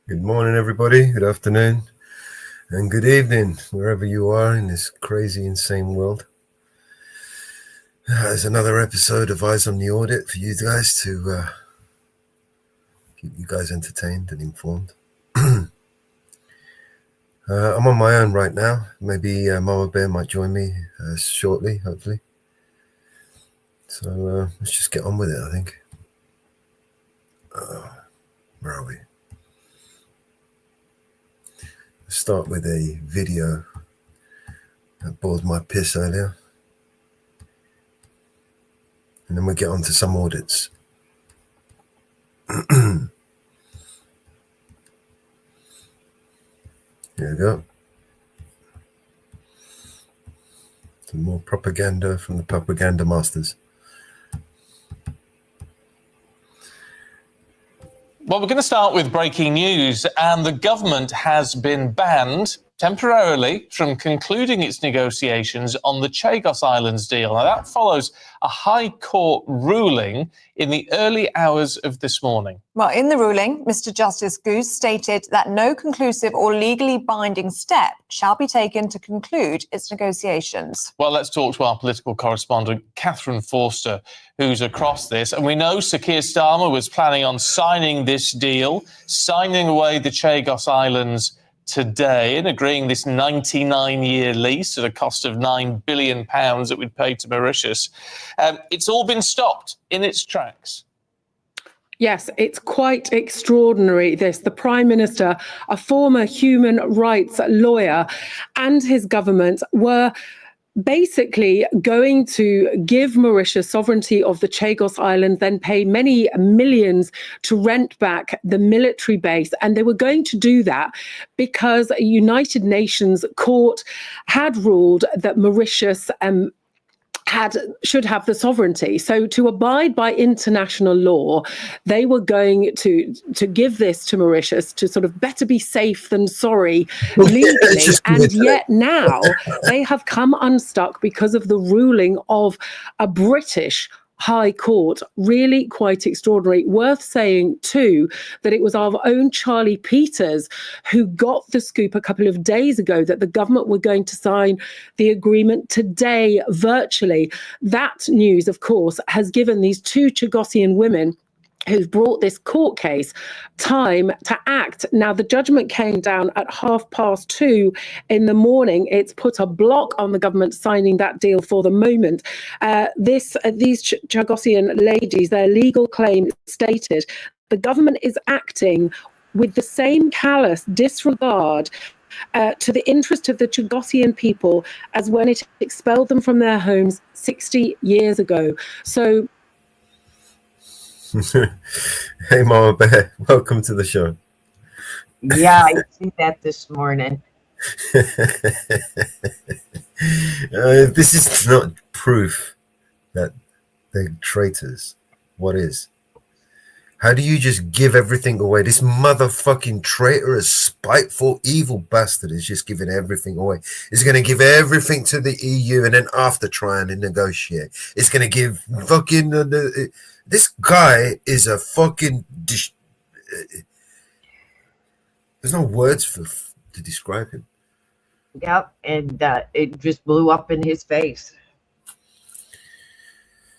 Good morning, everybody. Good afternoon and good evening, wherever you are in this crazy, insane world. There's another episode of Eyes on the Audit for you guys to keep you guys entertained and informed. I'm on my own right now. Maybe Mama Bear might join me shortly, hopefully. So let's just get on with it, I think. Where are we? Let's start with a video that bored my piss earlier. And then we'll get on to some audits. Here we go. Some more propaganda from the propaganda masters. Well, we're going to start with breaking news, and the government has been banned temporarily from concluding its negotiations on the Chagos Islands deal. Now, that follows a High Court ruling in the early hours of this morning. Well, in the ruling, Mr. Justice Goose stated that no conclusive or legally binding step shall be taken to conclude its negotiations. Well, let's talk to our political correspondent, Catherine Forster, who's across this. And we know Sir Keir Starmer was planning on signing this deal, signing away the Chagos Islands today and agreeing this 99-year lease at a cost of £9 billion that we'd pay to Mauritius. It's all been stopped in its tracks. Yes, it's quite extraordinary, this. The Prime Minister, a former human rights lawyer, and his government were basically going to give Mauritius sovereignty of the Chagos Islands, then pay many millions to rent back the military base. And they were going to do that because a United Nations court had ruled that Mauritius should have the sovereignty. So to abide by international law, they were going to give this to Mauritius to sort of better be safe than sorry legally. And yet now they have come unstuck because of the ruling of a British High Court. Really quite extraordinary. Worth saying too that it was our own Charlie Peters who got the scoop a couple of days ago that the government were going to sign the agreement today virtually. That news, of course, has given these two Chagosian women who've brought this court case time to act. Now, the judgment came down at 2:30 in the morning. It's put a block on the government signing that deal for the moment. These Chagosian ladies, their legal claim stated, the government is acting with the same callous disregard to the interest of the Chagosian people as when it expelled them from their homes 60 years ago. So, Hey, Mama Bear, welcome to the show. Yeah, I see that this morning. This is not proof that they're traitors. What is? How do you just give everything away? This motherfucking traitorous, spiteful, evil bastard is just giving everything away. It's going to give everything to the EU and then after trying to negotiate. It's going to give fucking... This guy is a fucking... There's no words to describe him. Yep, and it just blew up in his face.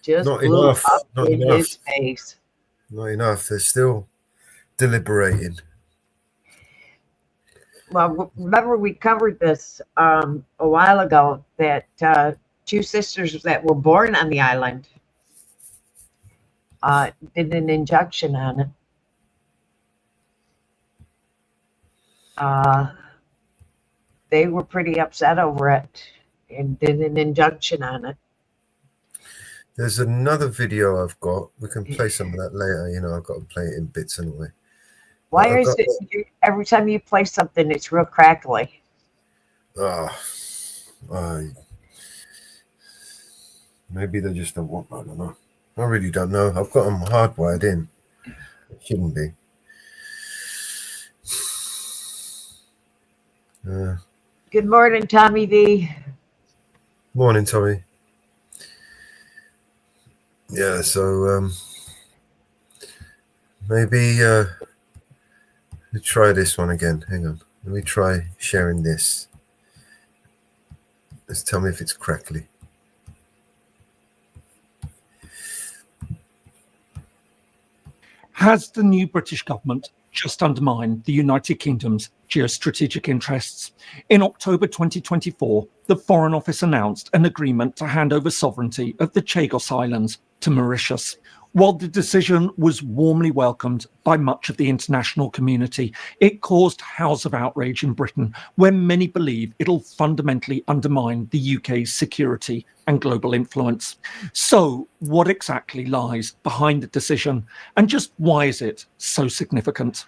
Just Not blew enough. up Not in enough. his face. Not enough. They're still deliberating. Well, remember we covered this a while ago, that two sisters that were born on the island did an injection on it. They were pretty upset over it and did an injection on it. There's another video I've got. We can play some of that later. You know, I've got to play it in bits anyway. Why is it every time you play something, it's real crackly? Maybe they just don't want. I don't know. I really don't know. I've got them hardwired in. It shouldn't be. Good morning, Tommy V. Morning, Tommy. Yeah, so maybe Let's try this one again. Hang on. Let me try sharing this. Let's tell me if it's crackly. Has the new British government just undermined the United Kingdom's geostrategic interests? In October 2024, the Foreign Office announced an agreement to hand over sovereignty of the Chagos Islands to Mauritius. While the decision was warmly welcomed by much of the international community, it caused howls of outrage in Britain, where many believe it'll fundamentally undermine the UK's security and global influence. So, what exactly lies behind the decision, and just why is it so significant?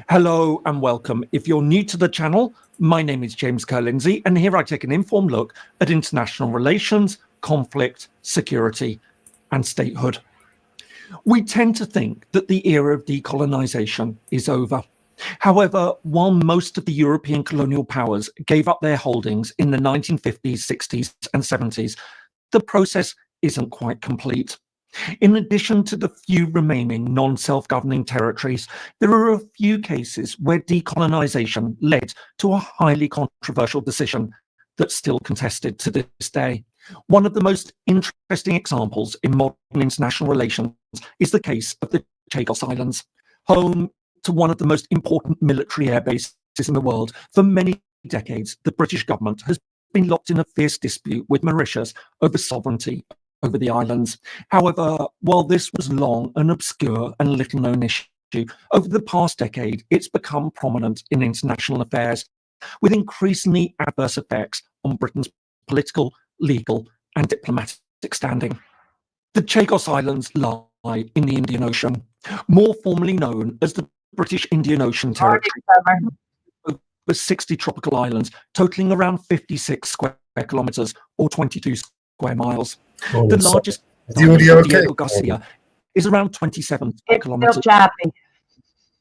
Hello and welcome. If you're new to the channel, my name is James Kerr-Lindsay, and here I take an informed look at international relations, conflict, security, and statehood. We tend to think that the era of decolonisation is over. However, while most of the European colonial powers gave up their holdings in the 1950s, 60s, and 70s, the process isn't quite complete. In addition to the few remaining non-self-governing territories, there are a few cases where decolonisation led to a highly controversial decision that's still contested to this day. One of the most interesting examples in modern international relations is the case of the Chagos Islands, home to one of the most important military air bases in the world. For many decades, the British government has been locked in a fierce dispute with Mauritius over sovereignty over the islands. However, while this was long an obscure and little known issue, over the past decade, it's become prominent in international affairs, with increasingly adverse effects on Britain's political, legal, and diplomatic standing. The Chagos Islands lie in the Indian Ocean, more formally known as the British Indian Ocean Territory, over 60 tropical islands, totaling around 56 square kilometres or 22 square miles. The largest island, Diego Garcia, is around 27 kilometres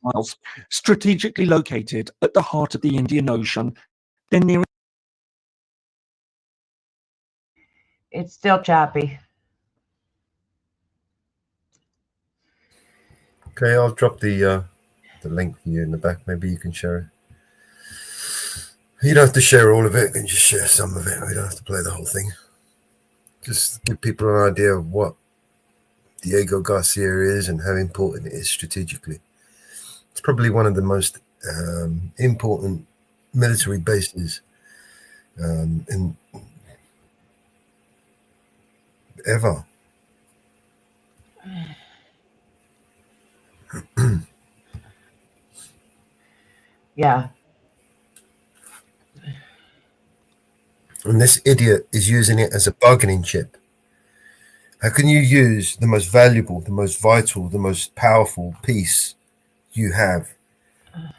miles, strategically located at the heart of the Indian Ocean. They're near. It's still choppy. Okay, I'll drop the link for you in the back. Maybe you can share it. You don't have to share all of it. You can just share some of it. We don't have to play the whole thing. Just give people an idea of what Diego Garcia is and how important it is strategically. It's probably one of the most important military bases in ever. Yeah. And this idiot is using it as a bargaining chip. How can you use the most valuable, the most vital, the most powerful piece you have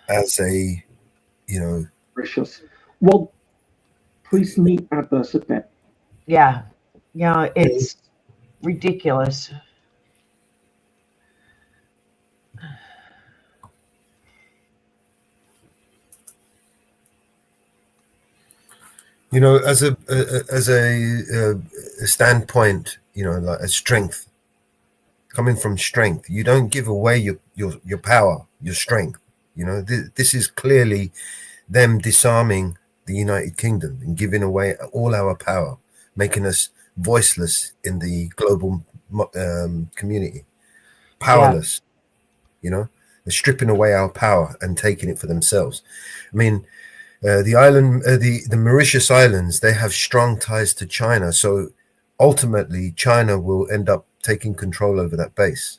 as a, Mauritius? Well, increasingly adverse effect. Yeah. Yeah, it's ridiculous. As a standpoint, like a strength, coming from strength, you don't give away your power, your strength. This is clearly them disarming the United Kingdom and giving away all our power, making us voiceless in the global community, powerless. They're stripping away our power and taking it for themselves. I mean, the Mauritius Islands, they have strong ties to China, so ultimately China will end up taking control over that base.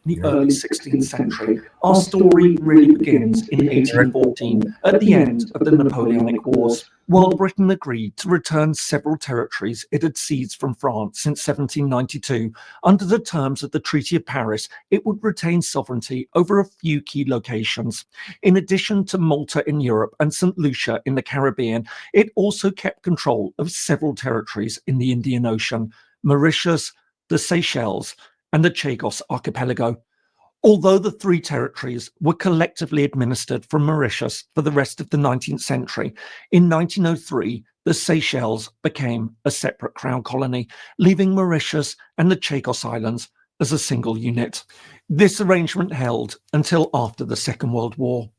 The early 16th century, our story really begins in 1814, at the end of the Napoleonic Wars. While Britain agreed to return several territories it had seized from France since 1792, under the terms of the Treaty of Paris, it would retain sovereignty over a few key locations. In addition to Malta in Europe and St. Lucia in the Caribbean, it also kept control of several territories in the Indian Ocean, Mauritius, the Seychelles, and the Chagos Archipelago. Although the three territories were collectively administered from Mauritius for the rest of the 19th century, in 1903, the Seychelles became a separate crown colony, leaving Mauritius and the Chagos Islands as a single unit. This arrangement held until after the Second World War.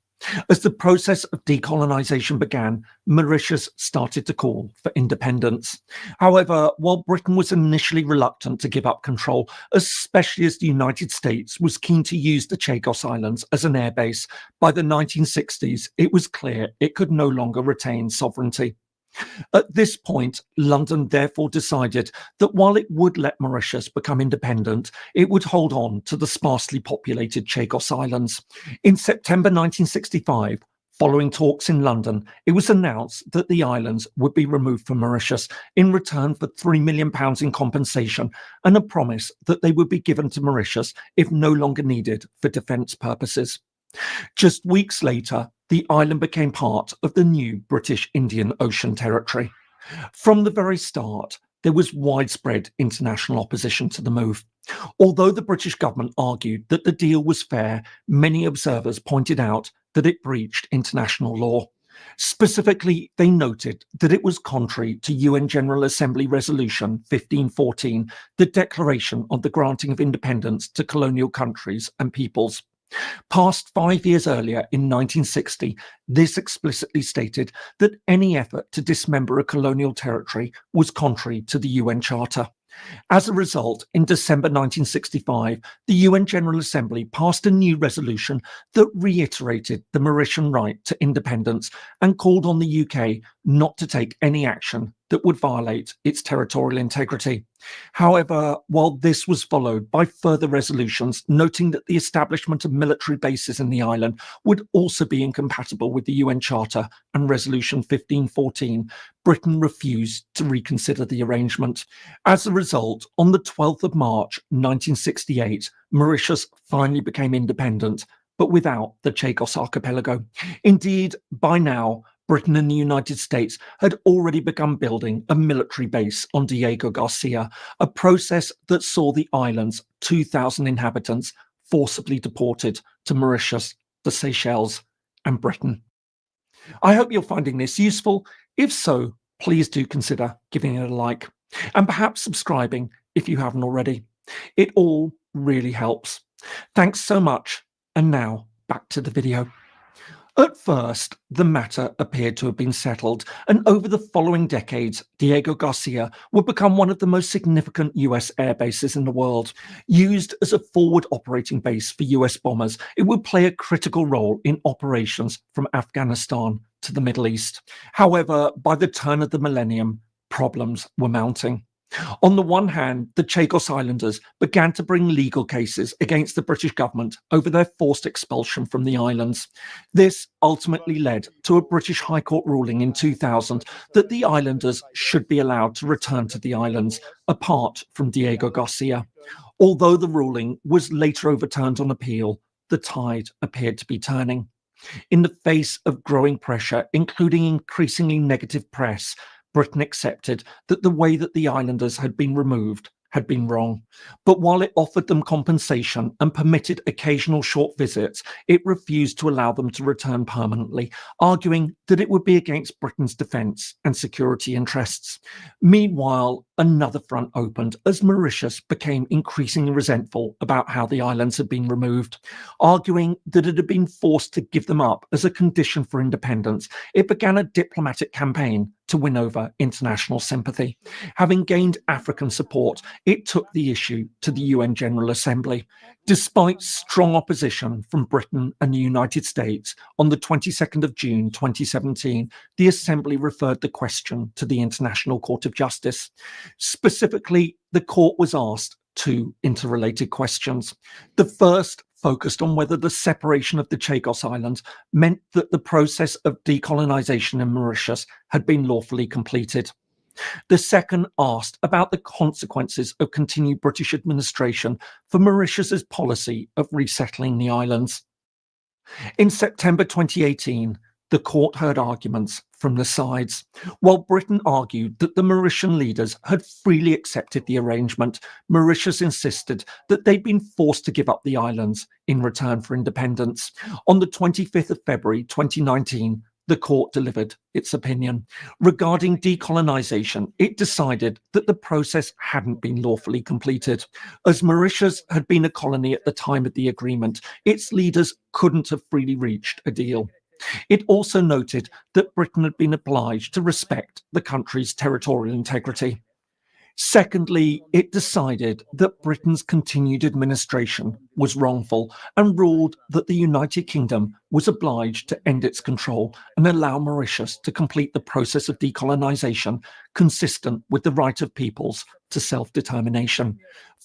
As the process of decolonisation began, Mauritius started to call for independence. However, while Britain was initially reluctant to give up control, especially as the United States was keen to use the Chagos Islands as an airbase, by the 1960s it was clear it could no longer retain sovereignty. At this point, London therefore decided that while it would let Mauritius become independent, it would hold on to the sparsely populated Chagos Islands. In September 1965, following talks in London, it was announced that the islands would be removed from Mauritius in return for £3 million in compensation and a promise that they would be given to Mauritius if no longer needed for defence purposes. Just weeks later, the island became part of the new British Indian Ocean Territory. From the very start, there was widespread international opposition to the move. Although the British government argued that the deal was fair, many observers pointed out that it breached international law. Specifically, they noted that it was contrary to UN General Assembly Resolution 1514, the Declaration on the Granting of Independence to Colonial Countries and Peoples. Passed 5 years earlier in 1960, this explicitly stated that any effort to dismember a colonial territory was contrary to the UN Charter. As a result, in December 1965, the UN General Assembly passed a new resolution that reiterated the Mauritian right to independence and called on the UK not to take any action that would violate its territorial integrity. However, while this was followed by further resolutions noting that the establishment of military bases in the island would also be incompatible with the UN Charter and Resolution 1514, Britain refused to reconsider the arrangement. As a result, on the 12th of March 1968, Mauritius finally became independent, but without the Chagos archipelago. Indeed, by now, Britain and the United States had already begun building a military base on Diego Garcia, a process that saw the island's 2,000 inhabitants forcibly deported to Mauritius, the Seychelles, and Britain. I hope you're finding this useful. If so, please do consider giving it a like and perhaps subscribing if you haven't already. It all really helps. Thanks so much. And now back to the video. At first, the matter appeared to have been settled, and over the following decades, Diego Garcia would become one of the most significant US air bases in the world. Used as a forward operating base for US bombers, it would play a critical role in operations from Afghanistan to the Middle East. However, by the turn of the millennium, problems were mounting. On the one hand, the Chagos Islanders began to bring legal cases against the British government over their forced expulsion from the islands. This ultimately led to a British High Court ruling in 2000 that the islanders should be allowed to return to the islands, apart from Diego Garcia. Although the ruling was later overturned on appeal, the tide appeared to be turning. In the face of growing pressure, including increasingly negative press, Britain accepted that the way that the islanders had been removed had been wrong. But while it offered them compensation and permitted occasional short visits, it refused to allow them to return permanently, arguing that it would be against Britain's defence and security interests. Meanwhile, another front opened as Mauritius became increasingly resentful about how the islands had been removed. Arguing that it had been forced to give them up as a condition for independence, it began a diplomatic campaign to win over international sympathy. Having gained African support, it took the issue to the UN General Assembly. Despite strong opposition from Britain and the United States, on the 22nd of June 2017, the Assembly referred the question to the International Court of Justice. Specifically, the court was asked two interrelated questions. The first focused on whether the separation of the Chagos Islands meant that the process of decolonisation in Mauritius had been lawfully completed. The second asked about the consequences of continued British administration for Mauritius's policy of resettling the islands. In September 2018, the court heard arguments from the sides. While Britain argued that the Mauritian leaders had freely accepted the arrangement, Mauritius insisted that they'd been forced to give up the islands in return for independence. On the 25th of February 2019, the court delivered its opinion. Regarding decolonisation, it decided that the process hadn't been lawfully completed. As Mauritius had been a colony at the time of the agreement, its leaders couldn't have freely reached a deal. It also noted that Britain had been obliged to respect the country's territorial integrity. Secondly, it decided that Britain's continued administration was wrongful and ruled that the United Kingdom was obliged to end its control and allow Mauritius to complete the process of decolonisation consistent with the right of peoples to self-determination.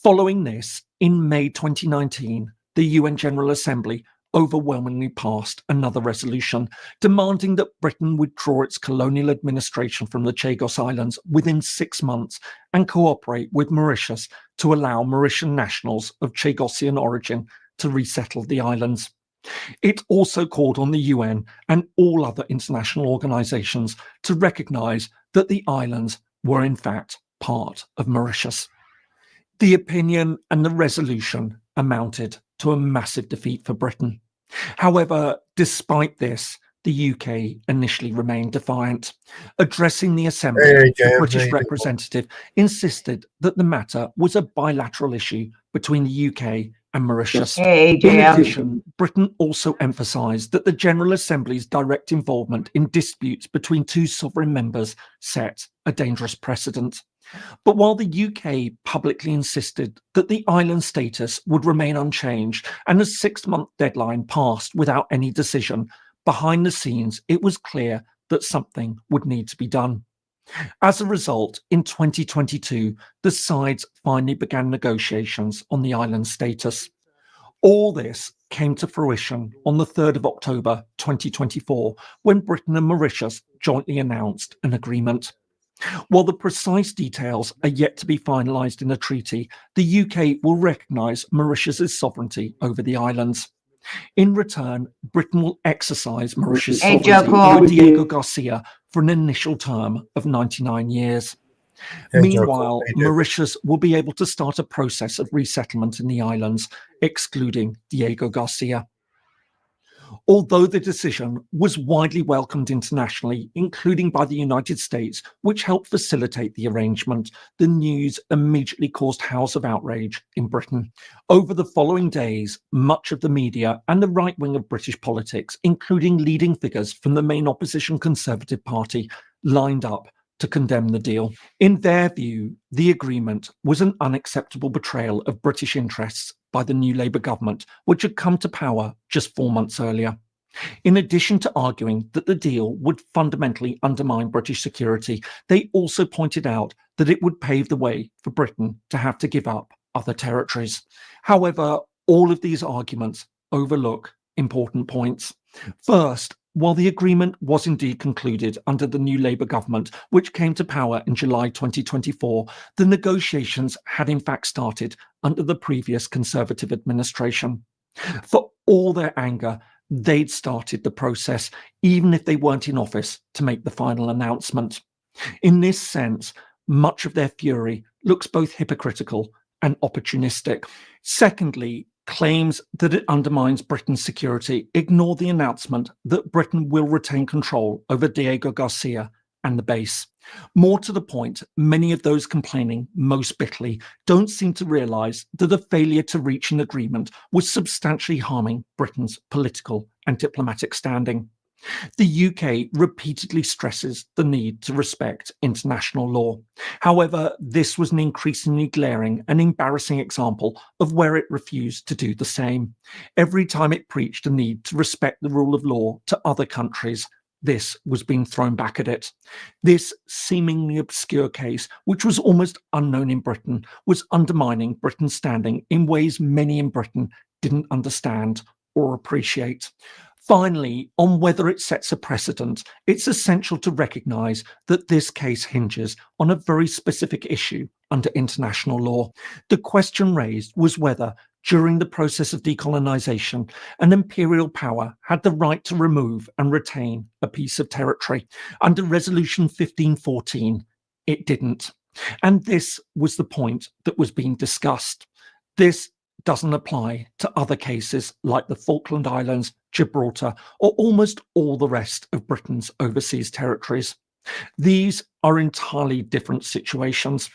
Following this, in May 2019, the UN General Assembly overwhelmingly passed another resolution demanding that Britain withdraw its colonial administration from the Chagos Islands within 6 months and cooperate with Mauritius to allow Mauritian nationals of Chagosian origin to resettle the islands. It also called on the UN and all other international organisations to recognise that the islands were in fact part of Mauritius. The opinion and the resolution amounted to a massive defeat for Britain. However, despite this, the UK initially remained defiant. Addressing the Assembly, the British representative insisted that the matter was a bilateral issue between the UK and Mauritius. In addition, Britain also emphasised that the General Assembly's direct involvement in disputes between two sovereign members set a dangerous precedent. But while the UK publicly insisted that the island status would remain unchanged and a 6-month deadline passed without any decision, behind the scenes it was clear that something would need to be done. As a result, in 2022, the sides finally began negotiations on the island status. All this came to fruition on the 3rd of October 2024, when Britain and Mauritius jointly announced an agreement. While the precise details are yet to be finalised in a treaty, the UK will recognise Mauritius's sovereignty over the islands. In return, Britain will exercise Mauritius' sovereignty over Diego Garcia for an initial term of 99 years. Meanwhile, Mauritius will be able to start a process of resettlement in the islands, excluding Diego Garcia. Although the decision was widely welcomed internationally, including by the United States, which helped facilitate the arrangement, the news immediately caused howls of outrage in Britain. Over the following days, much of the media and the right wing of British politics, including leading figures from the main opposition Conservative Party, lined up to condemn the deal. In their view, the agreement was an unacceptable betrayal of British interests by the new Labour government, which had come to power just 4 months earlier. In addition to arguing that the deal would fundamentally undermine British security, they also pointed out that it would pave the way for Britain to have to give up other territories. However, all of these arguments overlook important points. First, while the agreement was indeed concluded under the new Labour government, which came to power in July 2024, the negotiations had in fact started under the previous Conservative administration. For all their anger, they'd started the process, even if they weren't in office to make the final announcement. In this sense, much of their fury looks both hypocritical and opportunistic. Secondly, claims that it undermines Britain's security ignore the announcement that Britain will retain control over Diego Garcia and the base. More to the point, many of those complaining most bitterly don't seem to realise that a failure to reach an agreement was substantially harming Britain's political and diplomatic standing. The UK repeatedly stresses the need to respect international law. However, this was an increasingly glaring and embarrassing example of where it refused to do the same. Every time it preached a need to respect the rule of law to other countries, this was being thrown back at it. This seemingly obscure case, which was almost unknown in Britain, was undermining Britain's standing in ways many in Britain didn't understand or appreciate. Finally, on whether it sets a precedent, it's essential to recognise that this case hinges on a very specific issue under international law. The question raised was whether, during the process of decolonisation, an imperial power had the right to remove and retain a piece of territory. Under Resolution 1514, it didn't. And this was the point that was being discussed. This doesn't apply to other cases like the Falkland Islands, Gibraltar, or almost all the rest of Britain's overseas territories. These are entirely different situations.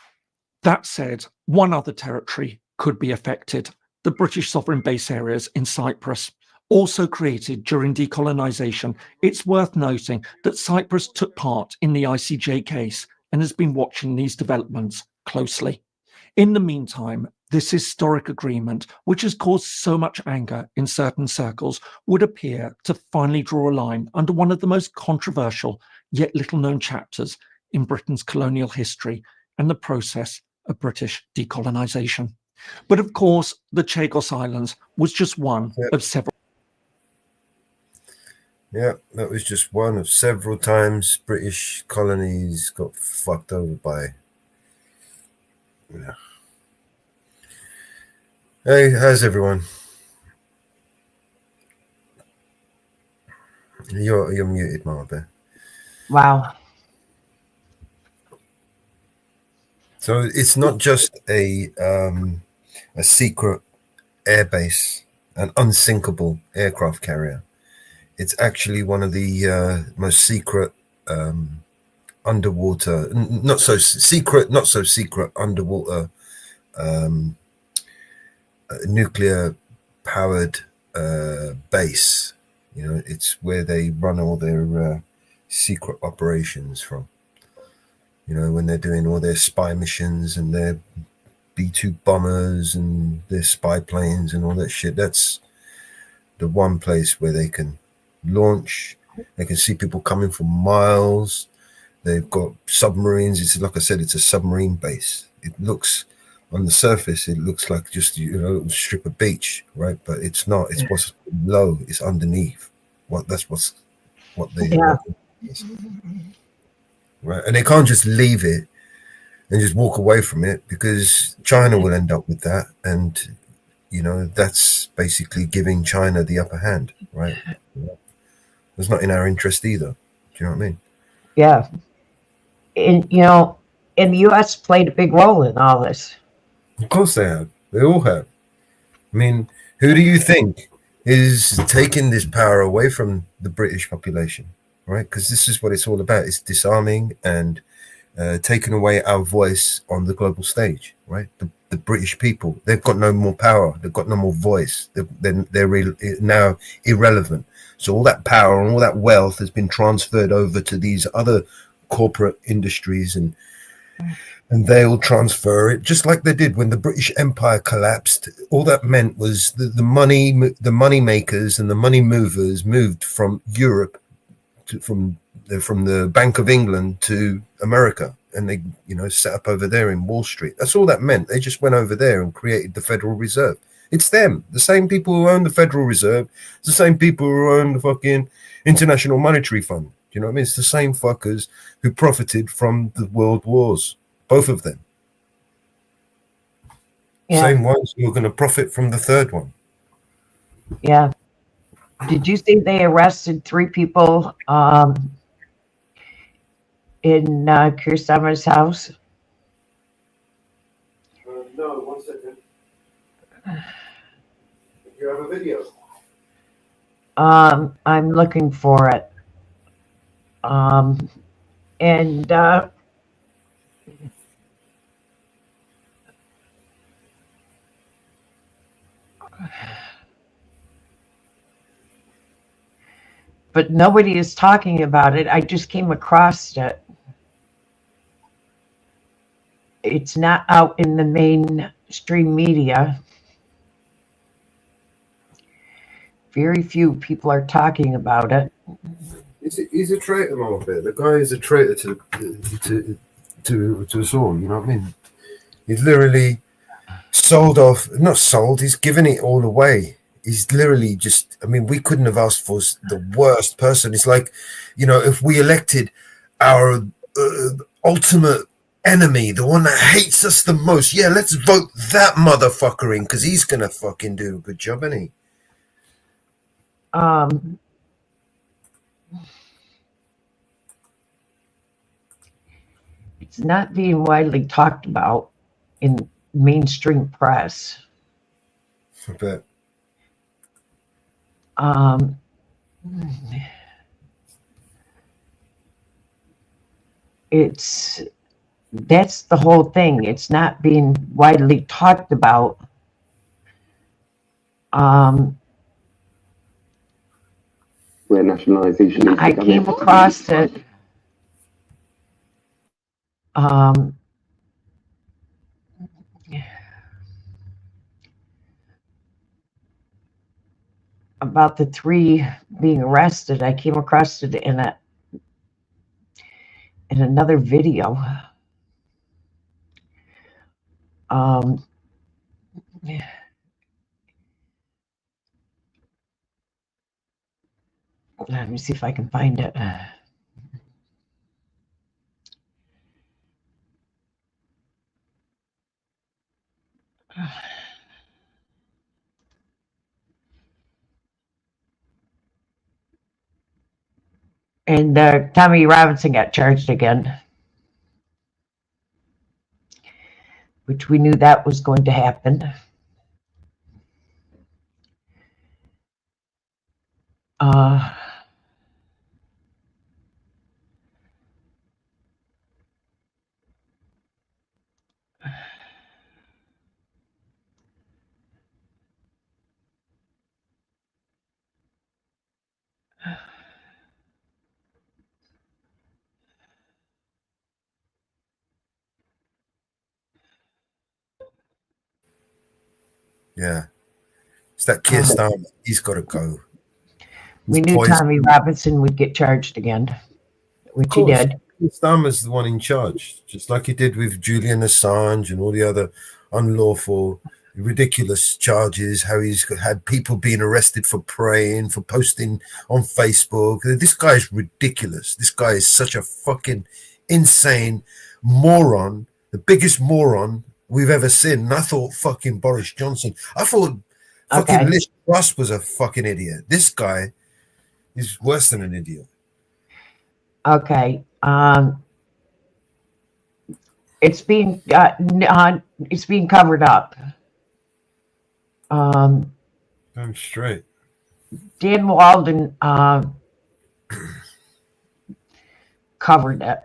That said, one other territory could be affected: the British sovereign base areas in Cyprus. Also created during decolonisation, it's worth noting that Cyprus took part in the ICJ case and has been watching these developments closely. In the meantime, this historic agreement, which has caused so much anger in certain circles, would appear to finally draw a line under one of the most controversial yet little-known chapters in Britain's colonial history and the process of British decolonisation. But of course, the Chagos Islands was just one of several. Yeah, that was just one of several times British colonies got fucked over by. Yeah. Hey, how's everyone? You're muted, Martha. Wow. So it's not just a secret airbase, an unsinkable aircraft carrier. It's actually one of the most secret underwater, not so secret underwater nuclear powered base. You know, it's where they run all their secret operations from. You know, when they're doing all their spy missions and their B-2 bombers and their spy planes and all that shit, that's the one place where they can launch. They can see people coming from miles. They've got submarines. It's like I said, it's a submarine base. It looks, on the surface, it looks like just, you know, a strip of beach, right? But it's not. It's what's below. It's underneath. What they. Yeah. Right, and they can't just leave it and just walk away from it, because China will end up with that, and you know, that's basically giving China the upper hand, right? It's not in our interest either. Do you know what I mean? Yeah. And, you know, and the U.S. played a big role in all this. Of course they have. They all have. I mean, who do you think is taking this power away from the British population, right? Because this is what it's all about. It's disarming and taking away our voice on the global stage, right? The British people, they've got no more power. They've got no more voice. They're now irrelevant. So all that power and all that wealth has been transferred over to these other corporate industries, and they'll transfer it just like they did when the British Empire collapsed. All that meant was the money makers and the money movers moved from Europe from the Bank of England to America, and they, you know, set up over there in Wall Street. That's all that meant. They just went over there and created the Federal Reserve. It's them, the same people who own the Federal Reserve. It's the same people who own the fucking International Monetary Fund. You know what I mean? It's the same fuckers who profited from the world wars, both of them. Yeah. Same ones who are going to profit from the third one. Yeah. Did you see they arrested 3 people in Keir Starmer's house? No, 1 second. You have a video? I'm looking for it. But nobody is talking about it. I just came across it. It's not out in the mainstream media. Very few people are talking about it. He's a traitor, Martha. The guy is a traitor to us all. You know what I mean? He's literally not sold. He's given it all away. He's literally just. I mean, we couldn't have asked for the worst person. It's like, you know, if we elected our ultimate enemy, the one that hates us the most. Yeah, let's vote that motherfucker in, because he's gonna fucking do a good job, isn't he? It's not being widely talked about in mainstream press. I bet. That's the whole thing. It's not being widely talked about. Where nationalisation is I came across it. About the 3 being arrested. I came across it in another video. Let me see if I can find it. And Tommy Robinson got charged again, which we knew that was going to happen. Yeah. It's that Keir Starmer. He's got to go. We knew Tommy Robinson would get charged again, which he did. Keir Starmer's the one in charge, just like he did with Julian Assange and all the other unlawful, ridiculous charges, how he's had people being arrested for praying, for posting on Facebook. This guy is ridiculous. This guy is such a fucking insane moron, the biggest moron we've ever seen. And I thought fucking Boris Johnson, I thought fucking Liz Truss was a fucking idiot. This guy is worse than an idiot. Okay. It's being covered up. I'm straight. Dan Walden covered it.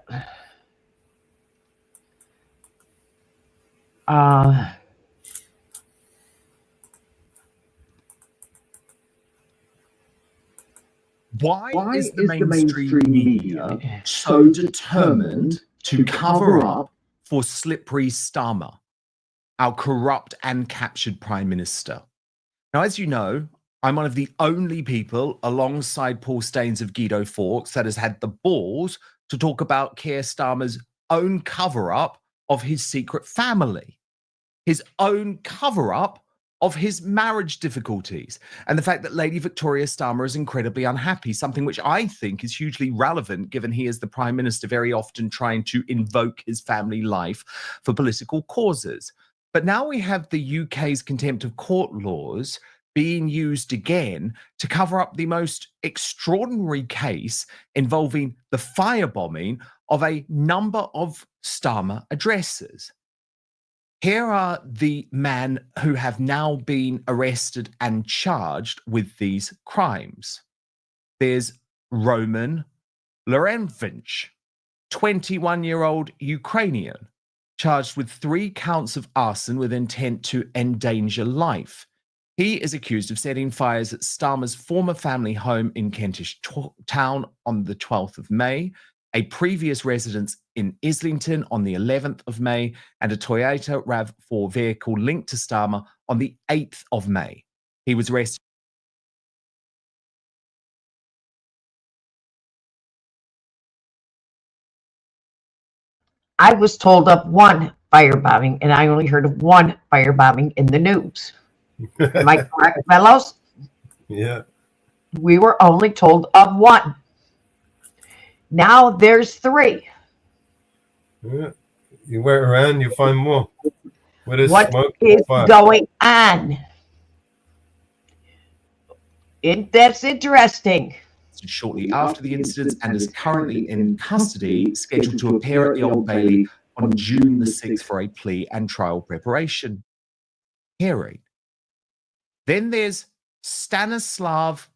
Why is the mainstream media so determined to cover up for slippery Starmer, our corrupt and captured Prime Minister? Now, as you know, I'm one of the only people alongside Paul Staines of Guido Fawkes that has had the balls to talk about Keir Starmer's own cover-up of his secret family, his own cover-up of his marriage difficulties, and the fact that Lady Victoria Starmer is incredibly unhappy, something which I think is hugely relevant given he is the Prime Minister, very often trying to invoke his family life for political causes. But now we have the UK's contempt of court laws being used again to cover up the most extraordinary case involving the firebombing of a number of Starmer addresses. Here are the men who have now been arrested and charged with these crimes. There's Roman Lorenvich, 21-year-old Ukrainian, charged with 3 counts of arson with intent to endanger life. He is accused of setting fires at Starmer's former family home in Kentish Town on the 12th of May, a previous residence in Islington on the 11th of May, and a Toyota RAV4 vehicle linked to Starmer on the 8th of May. He was arrested. I was told of 1 firebombing, and I only heard of 1 firebombing in the news. Am I correct, fellows? Yeah. We were only told of 1. Now there's 3. Yeah. You wait around, you find more. What is going on? That's interesting. Shortly after the incident and is currently in custody, scheduled to appear at the Old Bailey on June the 6th for a plea and trial preparation hearing. Then there's Stanislav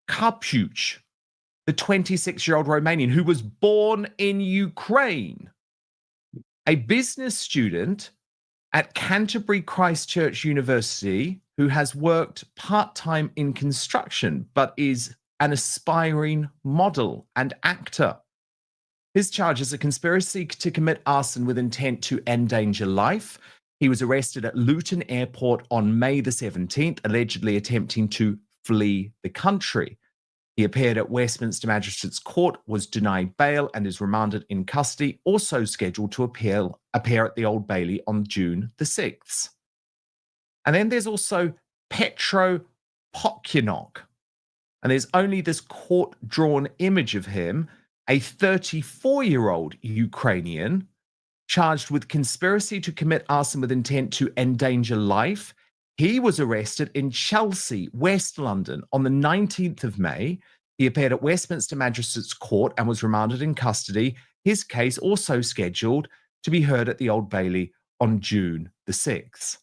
Karpuch, the 26-year-old Romanian who was born in Ukraine, a business student at Canterbury Christ Church University who has worked part-time in construction but is an aspiring model and actor. His charge is a conspiracy to commit arson with intent to endanger life. He was arrested at Luton Airport on May the 17th, allegedly attempting to flee the country. He appeared at Westminster Magistrates Court, was denied bail, and is remanded in custody, also scheduled to appear at the Old Bailey on June the 6th. And then there's also Petro Pokyanok. And there's only this court-drawn image of him, a 34-year-old Ukrainian charged with conspiracy to commit arson with intent to endanger life. He was arrested in Chelsea, West London, on the 19th of May. He appeared at Westminster Magistrates Court and was remanded in custody. His case also scheduled to be heard at the Old Bailey on June the 6th.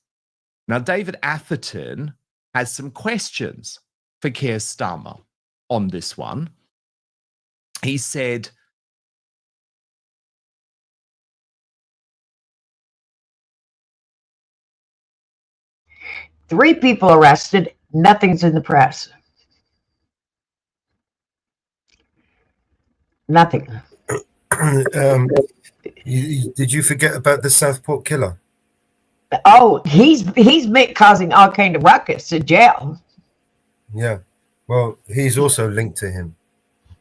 Now, David Atherton has some questions for Keir Starmer on this one. He said, Three people arrested, nothing's in the press. Nothing. Did you forget about the Southport killer? Oh, he's causing all kind of ruckus in jail. Yeah. Well, he's also linked to him.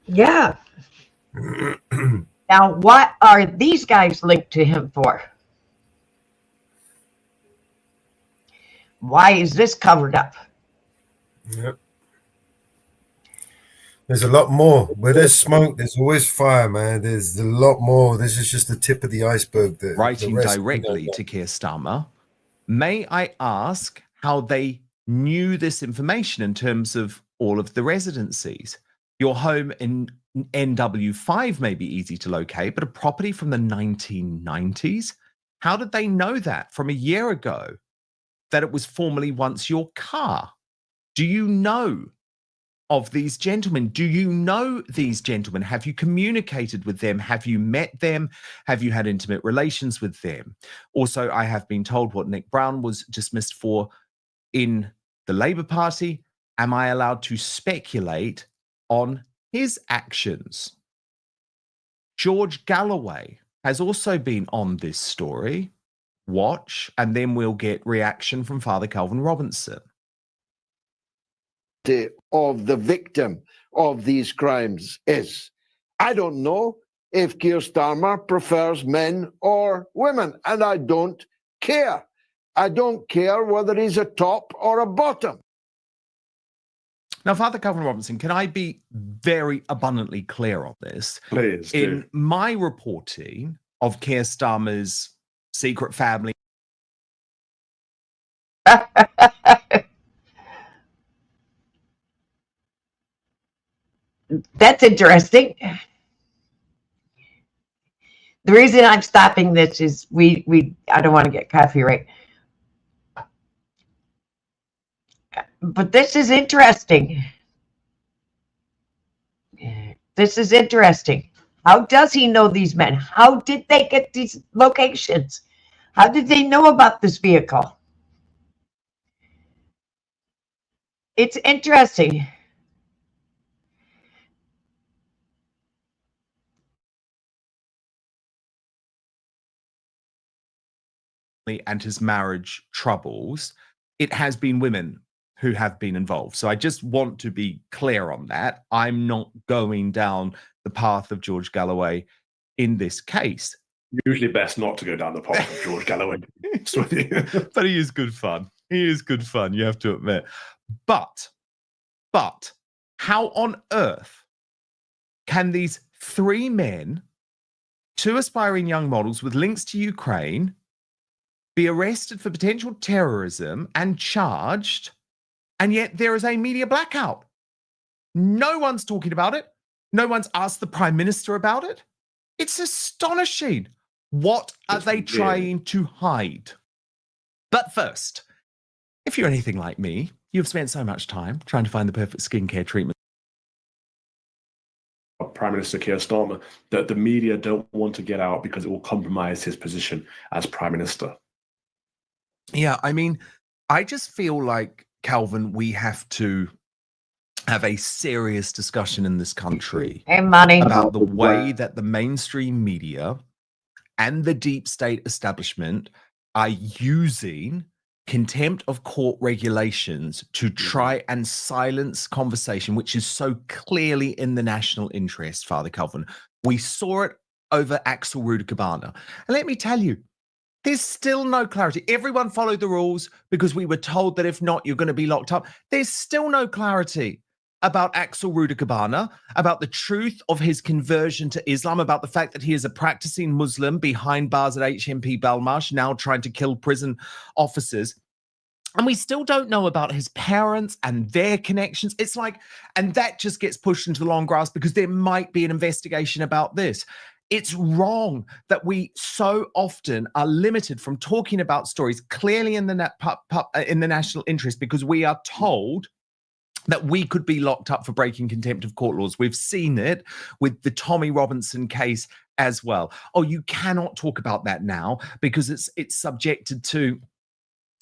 Yeah. Now, what are these guys linked to him for? Why is this covered up? Yep. There's a lot more. Where there's smoke, there's always fire, man. There's a lot more. This is just the tip of the iceberg. Writing directly to Keir Starmer, may I ask how they knew this information in terms of all of the residencies? Your home in NW5 may be easy to locate, but a property from the 1990s? How did they know that from a year ago, that it was formerly once your car? Do you know of these gentlemen? Do you know these gentlemen? Have you communicated with them? Have you met them? Have you had intimate relations with them? Also, I have been told what Nick Brown was dismissed for in the Labour Party. Am I allowed to speculate on his actions? George Galloway has also been on this story. Watch, and then we'll get reaction from Father Calvin Robinson. Of the victim of these crimes is, I don't know if Keir Starmer prefers men or women, and I don't care. I don't care whether he's a top or a bottom. Now, Father Calvin Robinson, can I be very abundantly clear on this? Please do. In my reporting of Keir Starmer's secret family, That's interesting. The reason I'm stopping this is I don't want to get copyright. But this is interesting. This is interesting. How does he know these men? How did they get these locations? How did they know about this vehicle? It's interesting. and his marriage troubles, it has been women who have been involved. So I just want to be clear on that. I'm not going down the path of George Galloway in this case. Usually best not to go down the path of George Galloway. But he is good fun. He is good fun, you have to admit. But how on earth can these three men, two aspiring young models with links to Ukraine, be arrested for potential terrorism and charged, and yet there is a media blackout? No one's talking about it. No one's asked the Prime Minister about it. It's astonishing. What are they trying to hide? But first, if if you're anything like me, you've spent so much time trying to find the perfect skincare treatment. Prime Minister Keir Starmer, that the media don't want to get out because it will compromise his position as Prime Minister. Yeah, I mean, I just feel like, Calvin, we have to have a serious discussion in this country about the way that the mainstream media and the deep state establishment are using contempt of court regulations to try and silence conversation, which is so clearly in the national interest, Father Calvin. We saw it over Axel Rudikabana. And let me tell you, there's still no clarity. Everyone followed the rules because we were told that if not, you're going to be locked up. There's still no clarity about Axel Rudikabana, about the truth of his conversion to Islam, about the fact that he is a practicing Muslim behind bars at HMP Belmarsh, now trying to kill prison officers. And we still don't know about his parents and their connections. It's like, and that just gets pushed into the long grass because there might be an investigation about this. It's wrong that we so often are limited from talking about stories clearly in the national interest because we are told that we could be locked up for breaking contempt of court laws. We've seen it with the Tommy Robinson case as well. Oh, you cannot talk about that now because it's subjected to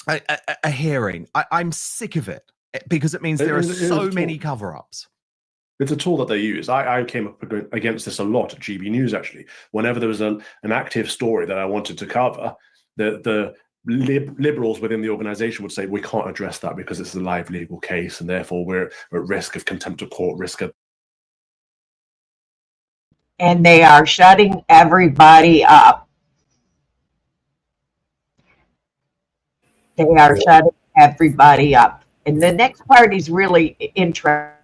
a hearing. I'm sick of it because it means there are so many cover-ups. It's a tool that they use. I came up against this a lot at GB News, actually. Whenever there was an active story that I wanted to cover, the liberals within the organization would say, we can't address that because it's a live legal case and therefore we're at risk of contempt of court, risk of... And they are shutting everybody up. They are shutting everybody up. And the next part is really interesting.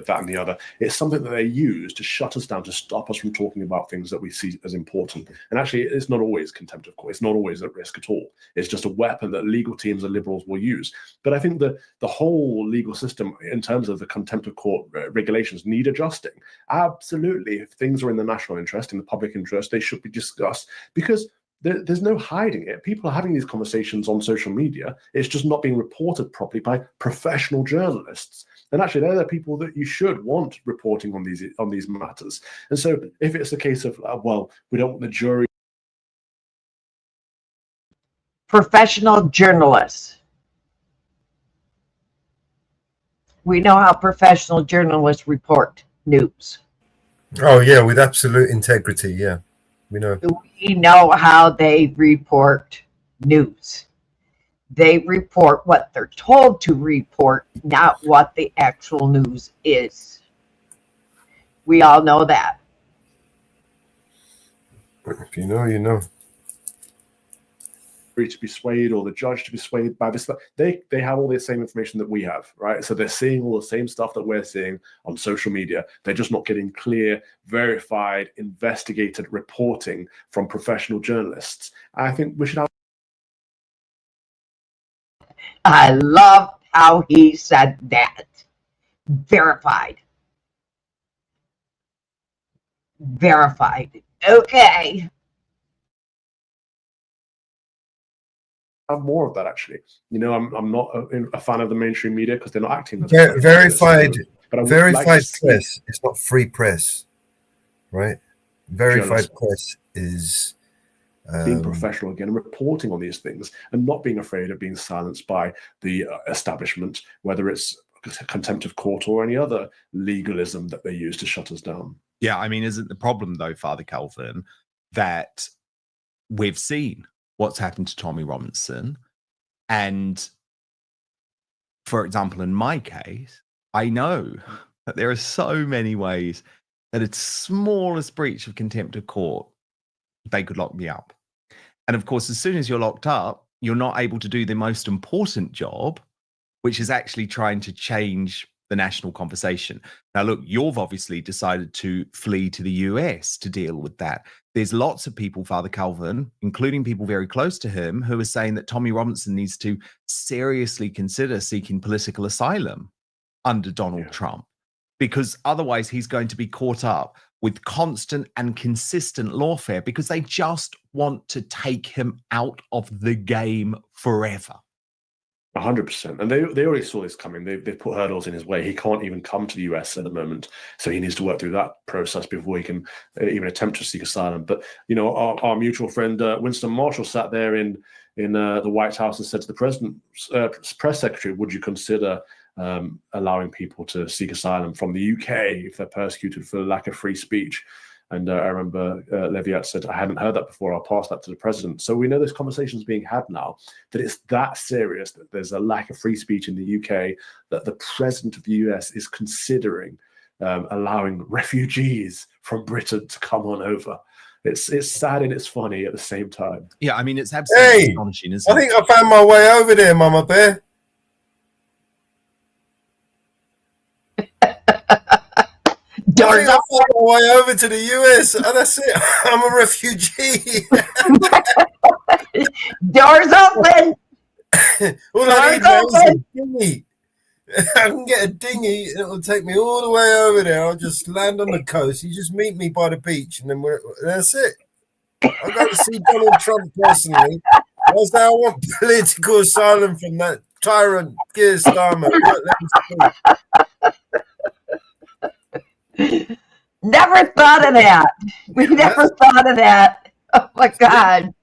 That and the other. It's something that they use to shut us down, to stop us from talking about things that we see as important. And actually, it's not always contempt of court. It's not always at risk at all. It's just a weapon that legal teams and liberals will use. But I think the whole legal system, in terms of the contempt of court regulations, need adjusting. Absolutely. If things are in the national interest, in the public interest, they should be discussed because there's no hiding it. People are having these conversations on social media. It's just not being reported properly by professional journalists. And actually, they're the people that you should want reporting on these matters. And so if it's a case of, well, we don't want the jury. Professional journalists. We know how professional journalists report news. Oh, yeah, with absolute integrity, yeah. We know how they report news. They report what they're told to report, not what the actual news is. We all know that. If you know, you know. To be swayed or the judge to be swayed by this, they have all the same information that we have, right? So they're seeing all the same stuff that we're seeing on social media. They're just not getting clear, verified, investigated reporting from professional journalists. I think we should have. I love how he said that. Verified. Verified. Okay. Have more of that, actually. You know, I'm not a fan of the mainstream media because they're not acting. Verified like press. It's not free press, right? Verified press is being professional again and reporting on these things and not being afraid of being silenced by the establishment, whether it's contempt of court or any other legalism that they use to shut us down. Yeah, I mean, isn't the problem though, Father Calvin, that we've seen what's happened to Tommy Robinson? And for example, in my case, I know that there are so many ways that its smallest breach of contempt of court, they could lock me up. And of course, as soon as you're locked up, you're not able to do the most important job, which is actually trying to change the national conversation. Now, look, you've obviously decided to flee to the US to deal with that. There's lots of people, Father Calvin, including people very close to him, who are saying that Tommy Robinson needs to seriously consider seeking political asylum under Donald Trump, because otherwise he's going to be caught up with constant and consistent lawfare because they just want to take him out of the game forever. 100%. And they already saw this coming. They put hurdles in his way. He can't even come to the US at the moment. So he needs to work through that process before he can even attempt to seek asylum. But, you know, our mutual friend Winston Marshall sat there in the White House and said to the president's press secretary, would you consider allowing people to seek asylum from the UK if they're persecuted for lack of free speech? And I remember Leviat said, I hadn't heard that before. I'll pass that to the president. So we know this conversation is being had now, that it's that serious, that there's a lack of free speech in the UK, that the president of the US is considering allowing refugees from Britain to come on over. It's sad and it's funny at the same time. Yeah, I mean, it's absolutely astonishing, isn't it? I think I found my way over there, Mama Bear. I think I found my way over to the US, and that's it. I'm a refugee. Doors open. All I need now is a dinghy. I can get a dinghy, and it'll take me all the way over there. I'll just land on the coast. You just meet me by the beach, and then that's it. I'm going to see Donald Trump personally. That's how I want political asylum from that tyrant, Keir Starmer. Never thought of that. We never thought of that. Oh my God.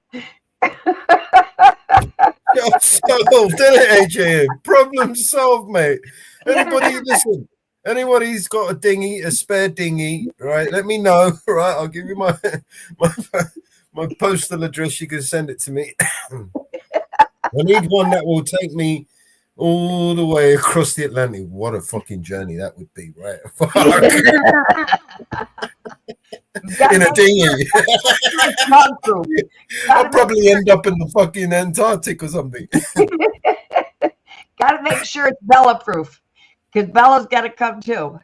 Solved, didn't it, AJ? Problem solved, mate. Anybody, listen, anybody's got a dinghy, a spare dinghy, right? Let me know, right? I'll give you my postal address. You can send it to me. I need one that will take me all the way across the Atlantic. What a fucking journey that would be, right? In a dinghy. I'll probably end up in the fucking Antarctic or something. Got to make sure it's Bella proof, because Bella's got to come too.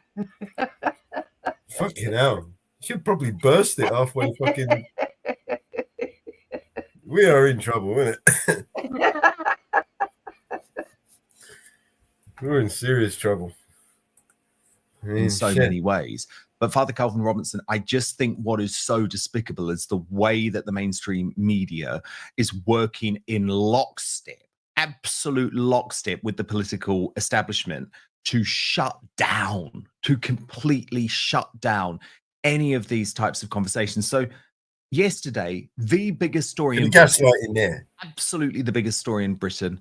Fucking hell. She'll probably burst it halfway fucking. We are in trouble, isn't it? We're in serious trouble. I mean, in so many ways. But Father Calvin Robinson, I just think what is so despicable is the way that the mainstream media is working in lockstep, absolute lockstep with the political establishment to completely shut down any of these types of conversations. So yesterday, the biggest story in gaslighting there. Absolutely the biggest story in Britain,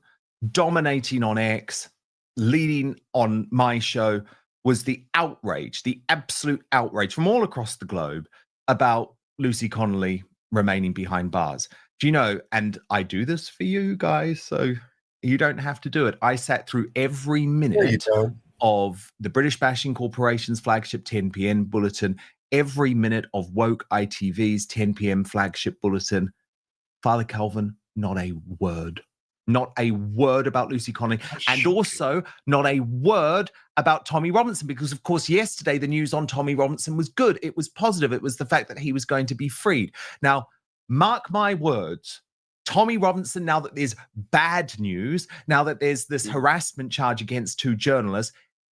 dominating on X, leading on my show, was the outrage, the absolute outrage from all across the globe about Lucy Connolly remaining behind bars. Do you know, and I do this for you guys, so you don't have to do it. I sat through every minute of the British Bashing Corporation's flagship 10 p.m. bulletin, every minute of Woke ITV's 10 p.m. flagship bulletin. Father Calvin, not a word. Not a word about Lucy Connolly, and also not a word about Tommy Robinson, because, of course, yesterday the news on Tommy Robinson was good. It was positive. It was the fact that he was going to be freed. Now, mark my words, Tommy Robinson, now that there's bad news, now that there's this harassment charge against 2 journalists,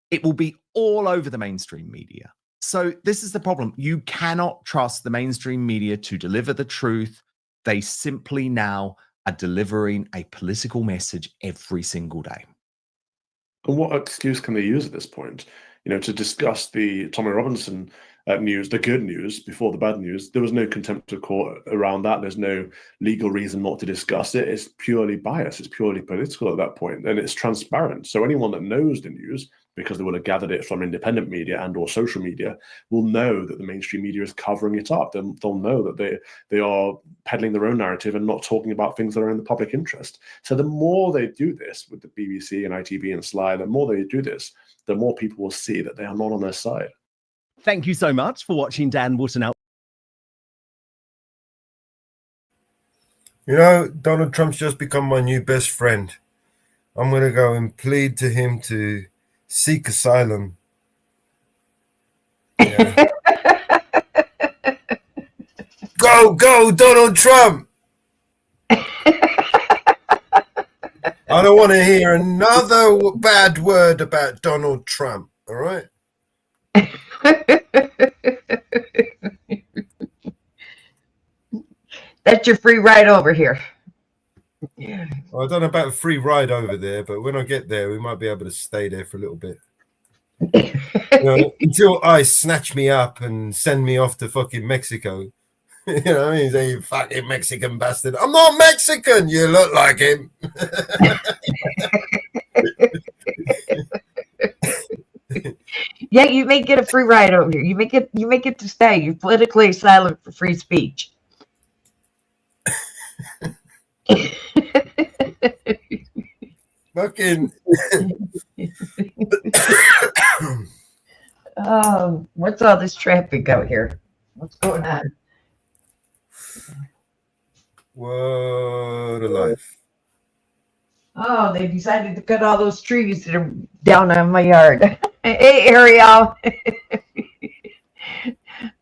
it will be all over the mainstream media. So this is the problem. You cannot trust the mainstream media to deliver the truth. They simply now are delivering a political message every single day. And what excuse can they use at this point? You know, to discuss the Tommy Robinson news, the good news before the bad news, there was no contempt of court around that. There's no legal reason not to discuss it. It's purely biased. It's purely political at that point, and it's transparent. So anyone that knows the news, because they will have gathered it from independent media and or social media, will know that the mainstream media is covering it up. They'll know that they are peddling their own narrative and not talking about things that are in the public interest. So the more they do this with the BBC and ITV and Sly, the more they do this, the more people will see that they are not on their side. Thank you so much for watching Dan Wootton Out. You know, Donald Trump's just become my new best friend. I'm going to go and plead to him to seek asylum. Yeah. Go, Donald Trump! I don't want to hear another bad word about Donald Trump, all right? That's your free ride over here. Well, I don't know about a free ride over there, but when I get there, we might be able to stay there for a little bit. Until ICE snatch me up and send me off to fucking Mexico. You know what I mean? Say, you fucking Mexican bastard. I'm not Mexican. You look like him. Yeah, you may get a free ride over here. You may get to stay. You're politically silent for free speech. Fucking. What's all this traffic out here? What's going on? What a life. Oh, they decided to cut all those trees that are down on my yard. Hey, Ariel.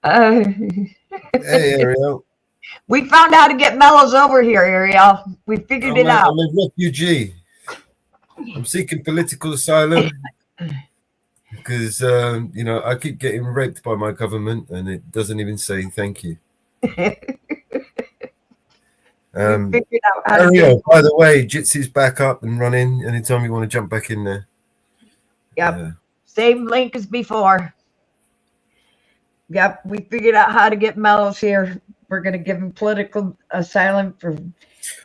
Hey, Ariel. We found how to get Mellows over here, Ariel. We figured it out. I'm a refugee. I'm seeking political asylum because, you know, I keep getting raped by my government and it doesn't even say thank you. Ariel, by the way, Jitsy's back up and running anytime you want to jump back in there. Yep. Same link as before. Yep. We figured out how to get Mellows here. We're going to give him political asylum for.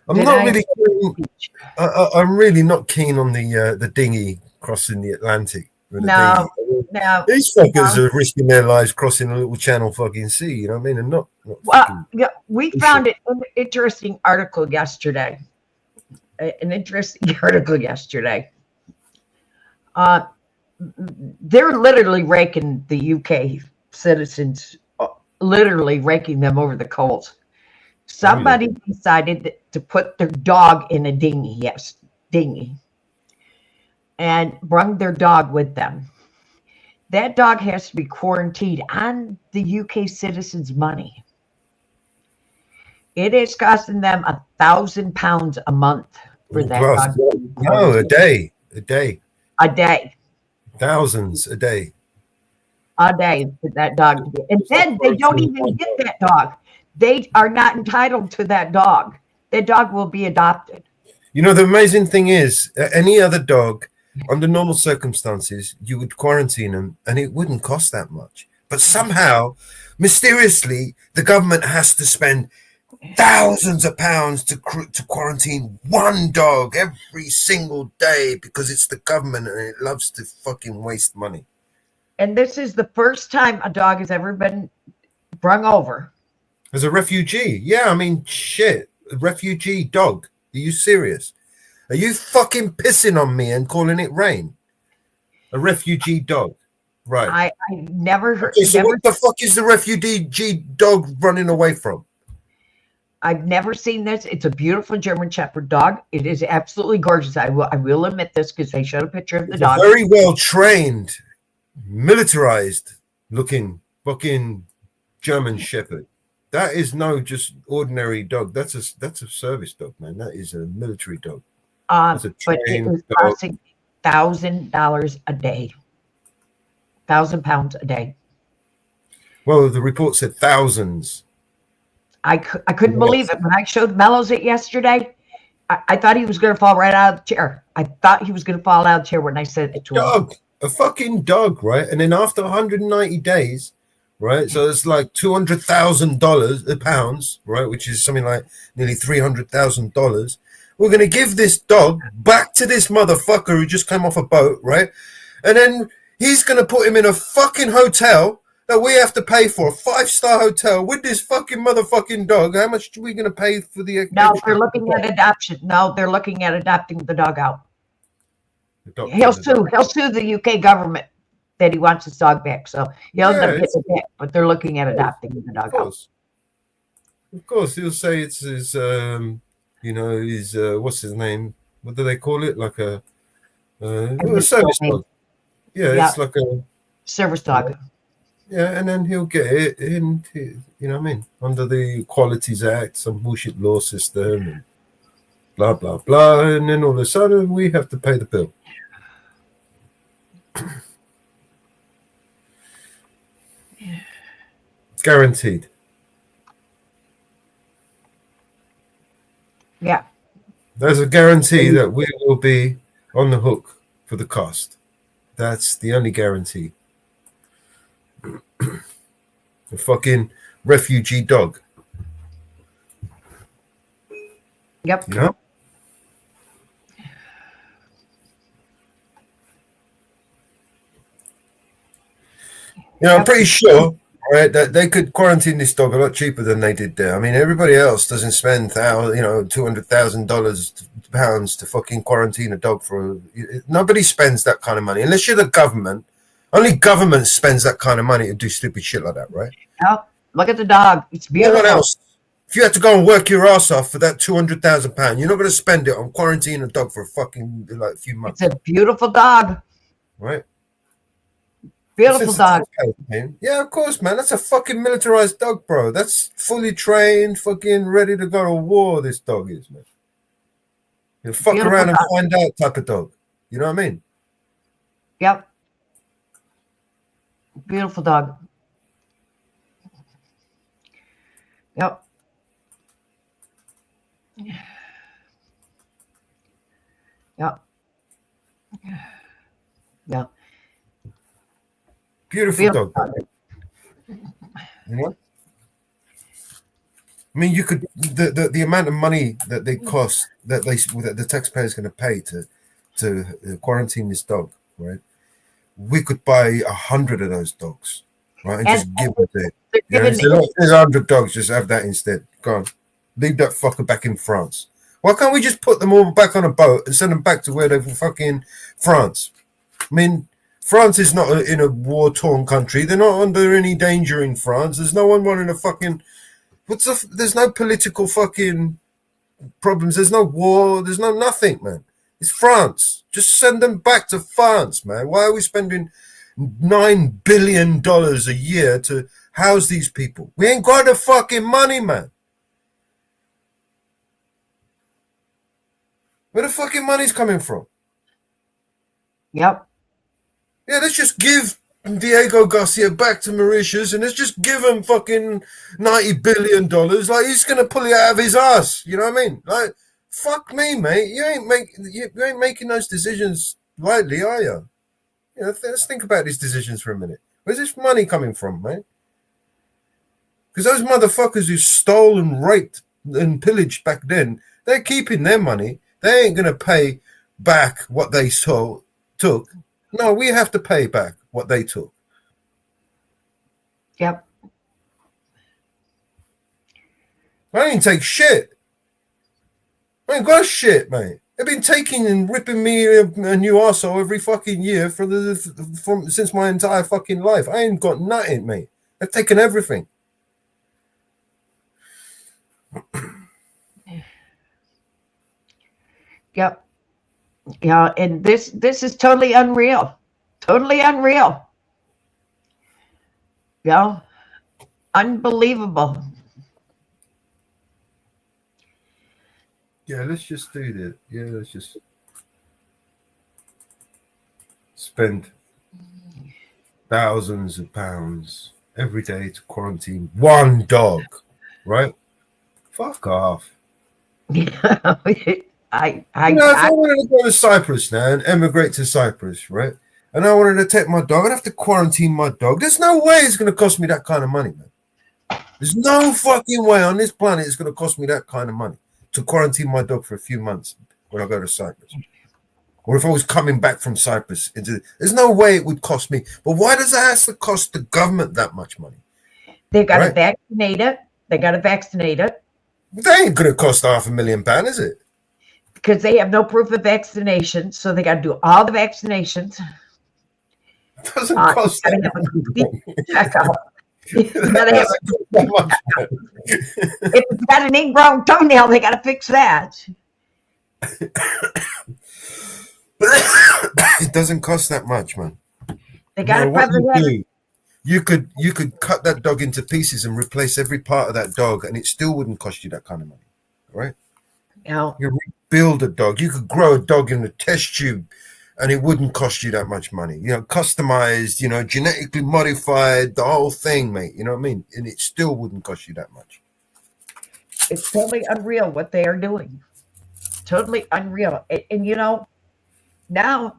I'm not really keen. I'm really not keen on the dinghy crossing the Atlantic. No. These fuckers are risking their lives crossing a little channel fucking sea. You know what I mean? And not well, yeah, we found an interesting article yesterday. They're literally raking the UK citizens, literally raking them over the coals. Somebody decided to put their dog in a dinghy, and brought their dog with them. That dog has to be quarantined on the UK citizens' money. It is costing them £1,000 a month for that dog. No, a day. Thousands a day. For that dog to be. And then they don't even get that dog. They are not entitled to that dog. That dog will be adopted. You know, the amazing thing is, any other dog, under normal circumstances, you would quarantine them and it wouldn't cost that much. But somehow, mysteriously, the government has to spend thousands of pounds to quarantine one dog every single day because it's the government and it loves to fucking waste money. And this is the first time a dog has ever been brung over. As a refugee? Yeah, I mean, shit. A refugee dog. Are you serious? Are you fucking pissing on me and calling it rain? A refugee dog. Right. I never heard. Okay, so what the fuck is the refugee dog running away from? I've never seen this. It's a beautiful German Shepherd dog. It is absolutely gorgeous. I will admit this because they showed a picture of the dog. Very well trained, militarized looking fucking German Shepherd. That is no just ordinary dog. That's a service dog, man. That is a military dog. But it was costing $1,000 a day. £1,000 a day. Well, the report said thousands. I couldn't believe it. When I showed Mellows it yesterday, I thought he was going to fall right out of the chair. I thought he was going to fall out of the chair when I said it to him. A fucking dog, right? And then after 190 days, right? So it's like $200,000 pounds, right? Which is something like nearly $300,000. We're going to give this dog back to this motherfucker who just came off a boat, right? And then he's going to put him in a fucking hotel that we have to pay for, a 5-star hotel with this fucking motherfucking dog. How much are we going to pay for the? No, they're looking at adoption. No, they're looking at adopting the dog out. He'll sue the UK government that he wants his dog back. So he'll end up getting it back, but they're looking at adopting the dog out. Of course, he'll say it's his, his what's his name? What do they call it? Like a service dog. Yeah, it's like a service dog. Yeah, and then he'll get it in, you know what I mean, under the Equalities Act, some bullshit law system, and blah, blah, blah. And then all of a sudden, we have to pay the bill. Guaranteed. Yeah. There's a guarantee that we will be on the hook for the cost. That's the only guarantee. The fucking refugee dog. Yep. You know? You know, I'm pretty sure, right, that they could quarantine this dog a lot cheaper than they did there. I mean, everybody else doesn't spend, £200,000 to fucking quarantine a dog for. Nobody spends that kind of money unless you're the government. Only government spends that kind of money to do stupid shit like that, right? Oh, look at the dog. It's beautiful. No one else. If you had to go and work your ass off for that £200,000, you're not going to spend it on quarantining a dog for a fucking a few months. It's a beautiful dog. Right. Beautiful dog. Yeah, of course, man. That's a fucking militarized dog, bro. That's fully trained, fucking ready to go to war. This dog is, man. You fuck Beautiful around and dog. find out type of dog. You know what I mean? Yep. Beautiful dog. Yep. Yep. Yep. Beautiful dog. You know? I mean, you could the amount of money that they cost that the taxpayer is going to pay to quarantine this dog, right? We could buy 100 of those dogs, right, and just give it to it. Yeah, there's 100 dogs. Just have that instead. Go on, leave that fucker back in France. Why can't we just put them all back on a boat and send them back to where they're fucking France? I mean, France is not in a war-torn country. They're not under any danger in France. There's no one wanting to fucking. There's no political fucking problems. There's no war. There's no nothing, man. It's France. Just send them back to France, man. Why are we spending $9 billion a year to house these people? We ain't got the fucking money, man. Where the fucking money's coming from? Yep. Yeah, let's just give Diego Garcia back to Mauritius and let's just give him fucking $90 billion. Like, he's going to pull it out of his ass. You know what I mean? Like, fuck me, mate. You ain't making those decisions lightly, are you? You know, let's think about these decisions for a minute. Where's this money coming from, mate? Because those motherfuckers who stole and raped and pillaged back then, they're keeping their money. They ain't going to pay back what they took. No, we have to pay back what they took. Yep. I ain't take shit. I ain't got shit, mate. They've been taking and ripping me a new arsehole every fucking year since my entire fucking life. I ain't got nothing, mate. They've taken everything. Yep. Yeah, and this is totally unreal. Totally unreal. Yeah. Unbelievable. Yeah, let's just do that. Yeah, let's just spend thousands of pounds every day to quarantine one dog, right? Fuck off. I I wanted to go to Cyprus now and emigrate to Cyprus, right? And I wanted to take my dog. I'd have to quarantine my dog. There's no way it's going to cost me that kind of money, man. There's no fucking way on this planet it's going to cost me that kind of money to quarantine my dog for a few months when I go to Cyprus. Or if I was coming back from Cyprus. There's no way it would cost me. But why does it have to cost the government that much money? They got to vaccinate it. They got to vaccinate it. They ain't going to cost £500,000, is it? Because they have no proof of vaccination, so they got to do all the vaccinations. It doesn't cost that much. If it's got an ingrown toenail, they got to fix that. It doesn't cost that much, man. They got to you could cut that dog into pieces and replace every part of that dog, and it still wouldn't cost you that kind of money, right? No. You rebuild a dog. You could grow a dog in a test tube, and it wouldn't cost you that much money. You know, customized, you know, genetically modified, the whole thing, mate. You know what I mean? And it still wouldn't cost you that much. It's totally unreal what they are doing. totally unreal. And you know, now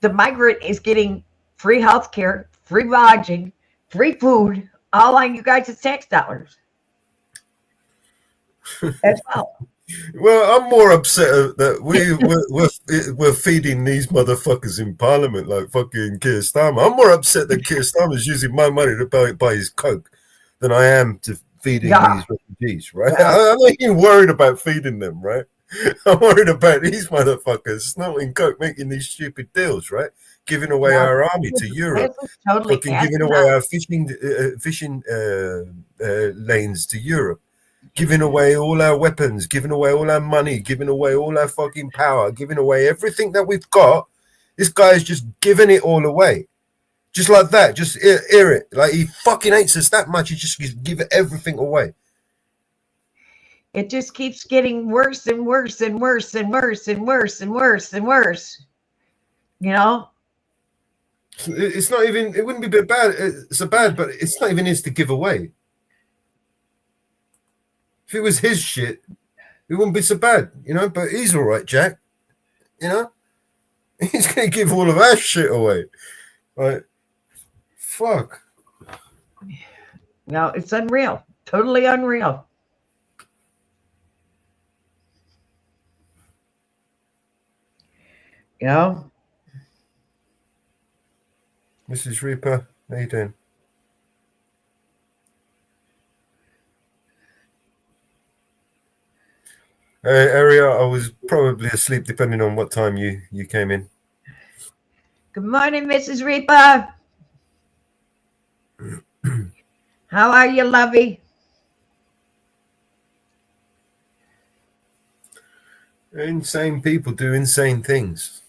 the migrant is getting free health care, free lodging, free food, all on you guys' tax dollars as well. Well, I'm more upset that we're feeding these motherfuckers in Parliament like fucking Keir Starmer. I'm more upset that Keir Starmer's using my money to buy his coke than I am to feeding these refugees, right? Yeah. I'm not even worried about feeding them, right? I'm worried about these motherfuckers snorting coke, making these stupid deals, right? Giving away our army to Europe, totally fucking giving away our fishing lanes to Europe. Giving away all our weapons, giving away all our money, giving away all our fucking power, giving away everything that we've got. This guy's just giving it all away. Just like that. Just hear it. Like he fucking hates us that much. He just give everything away. It just keeps getting worse and worse and worse and worse and worse and worse and worse. You know? It's not even, it wouldn't be bad. It's so bad, but it's not even his to give away. If it was his shit, it wouldn't be so bad, you know. But he's all right, Jack. You know, he's gonna give all of our shit away. Like, fuck. No, it's unreal. Totally unreal. You know, Mrs. Reaper, how you doing? Aria, I was probably asleep depending on what time you came in. good morning, Mrs. Reaper. How are you, lovey? Insane people do insane things.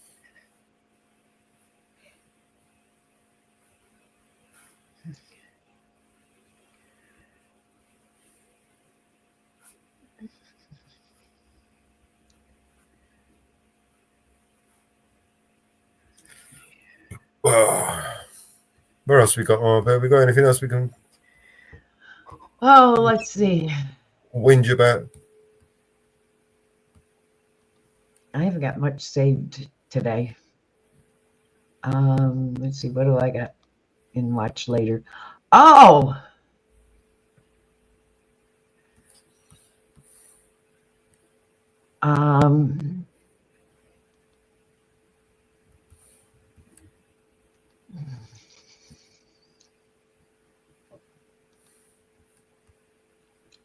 Where else we got? Oh, have we got anything else we can Oh, let's see. whinge about? I haven't got much saved today. Let's see. What do I got in watch later? Oh,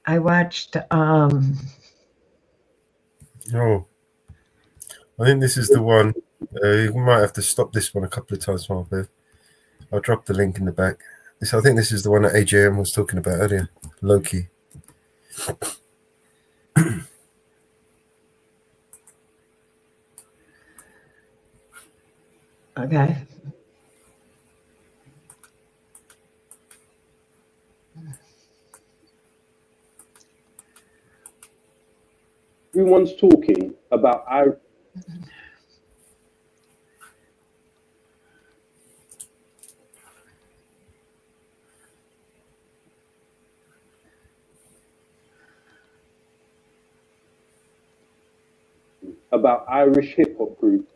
I watched Oh, I think this is the one. You might have to stop this one a couple of times, Mark. I'll drop the link in the back. I think this is the one that AJM was talking about earlier. Loki. okay. Everyone's talking about our Irish hip hop group.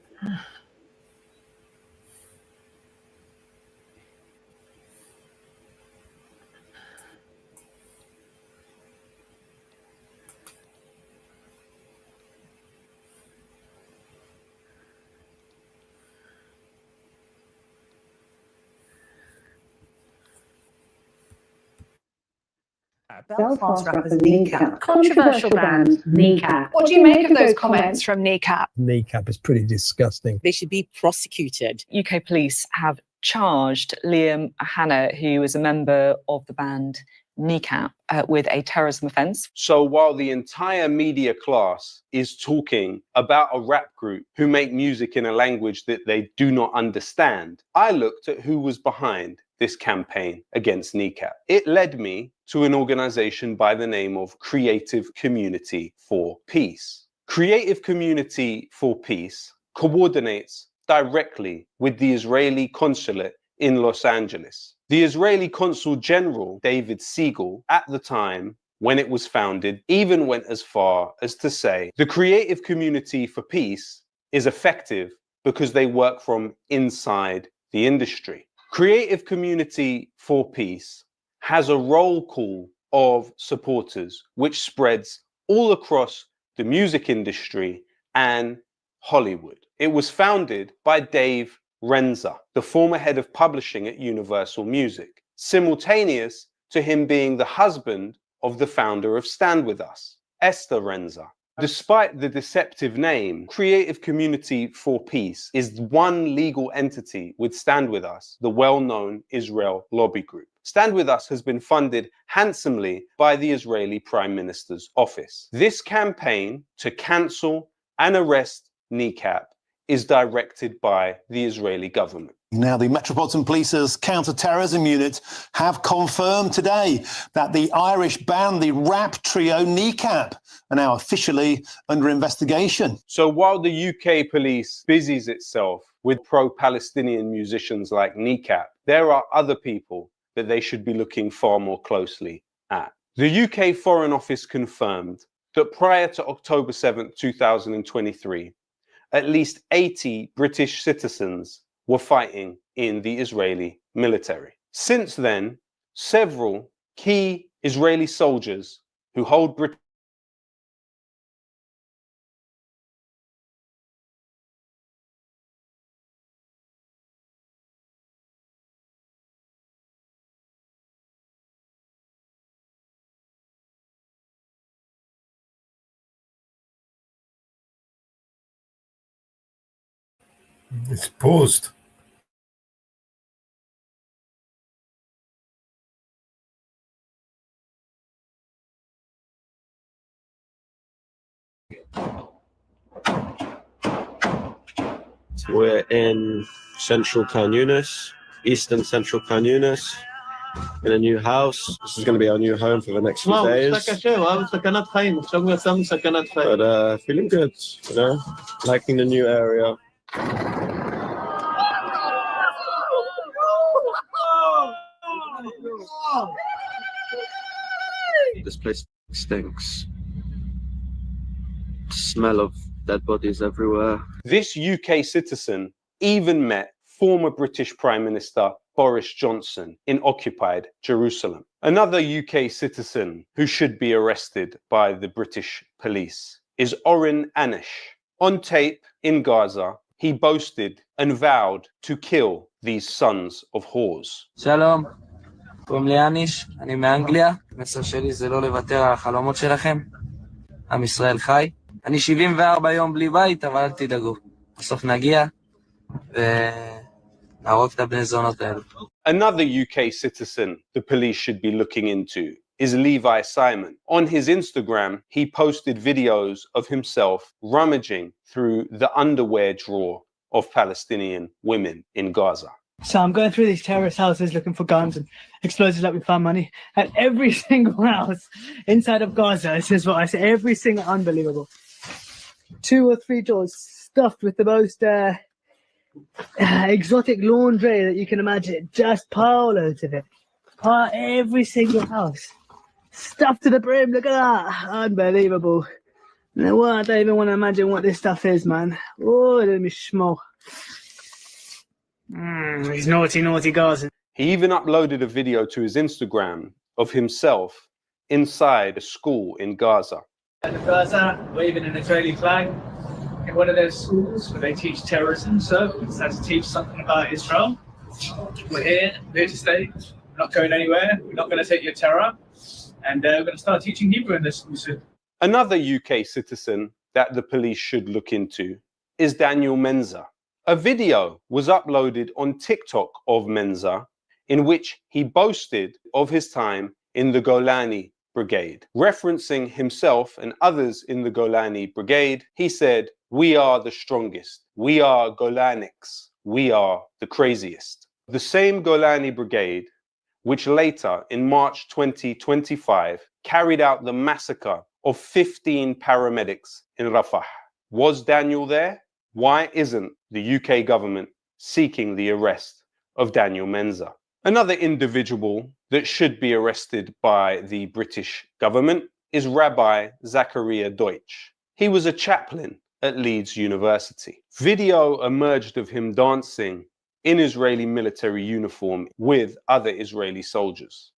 Belfast rappers Kneecap. Controversial band Kneecap. What do you make of those comments from Kneecap? Kneecap is pretty disgusting. They should be prosecuted. UK police have charged Liam Hanna, who was a member of the band Kneecap, with a terrorism offence. So while the entire media class is talking about a rap group who make music in a language that they do not understand, I looked at who was behind this campaign against Kneecap. It led me to an organization by the name of Creative Community for Peace. Creative Community for Peace coordinates directly with the Israeli consulate in Los Angeles. The Israeli Consul General, David Siegel, at the time when it was founded, even went as far as to say the Creative Community for Peace is effective because they work from inside the industry. Creative Community for Peace has a roll call of supporters which spreads all across the music industry and Hollywood. It was founded by Dave Renzer, the former head of publishing at Universal Music, simultaneous to him being the husband of the founder of Stand With Us, Esther Renzer. Despite the deceptive name, Creative Community for Peace is one legal entity with Stand With Us, the well-known Israel lobby group. Stand With Us has been funded handsomely by the Israeli Prime Minister's office. This campaign to cancel and arrest NICAP is directed by the Israeli government. Now, the Metropolitan Police's counter-terrorism unit have confirmed today that the Irish band, the rap trio NICAP, are now officially under investigation. So while the UK police busies itself with pro-Palestinian musicians like NICAP, there are other people that they should be looking far more closely at. The UK Foreign Office confirmed that prior to October 7th, 2023, at least 80 British citizens were fighting in the Israeli military. Since then, several key Israeli soldiers who hold British It's paused. We're in central Khan Yunis, eastern central Khan Yunis, in a new house. This is going to be our new home for the next few days. But feeling good, you know, liking the new area. This place stinks. Smell of dead bodies everywhere. This UK citizen even met former British Prime Minister Boris Johnson in occupied Jerusalem. Another UK citizen who should be arrested by the British police is Oren Anish. On tape in Gaza, he boasted and vowed to kill these sons of whores. שלום, קוראים לי אניש, אני מאנגליה. המסר שלי זה לא לוותר על החלומות שלכם. עם ישראל חי. אני 74 יום בלי בית, אבל אל תדאגו. בסוף נגיע ונהרוג את הבני זונות האלו. Another UK citizen the police should be looking into is Levi Simon. On his Instagram, he posted videos of himself rummaging through the underwear drawer of Palestinian women in Gaza. So I'm going through these terrorist houses looking for guns and explosives like we found money. And every single house inside of Gaza, this is what I say, every single, unbelievable. 2 or 3 drawers stuffed with the most exotic laundry that you can imagine. Just pile loads of it. Every single house. Stuffed to the brim, look at that. Unbelievable. No, I don't even want to imagine what this stuff is, man. Oh, let me smell. These naughty, naughty Gazans. He even uploaded a video to his Instagram of himself inside a school in Gaza. In Gaza, waving an Israeli flag in one of those schools where they teach terrorism, so it's had to teach something about Israel. We're here to stay. We're not going anywhere. We're not going to take your terror. And we're going to start teaching Hebrew in this school soon. Another UK citizen that the police should look into is Daniel Menza. A video was uploaded on TikTok of Menza in which he boasted of his time in the Golani Brigade. Referencing himself and others in the Golani Brigade, he said, "We are the strongest. We are Golanics. We are the craziest." The same Golani Brigade, which later in March 2025 carried out the massacre of 15 paramedics in Rafah. Was Daniel there? Why isn't the UK government seeking the arrest of Daniel Menza? Another individual that should be arrested by the British government is Rabbi Zachariah Deutsch. He was a chaplain at Leeds University. Video emerged of him dancing in Israeli military uniform with other Israeli soldiers.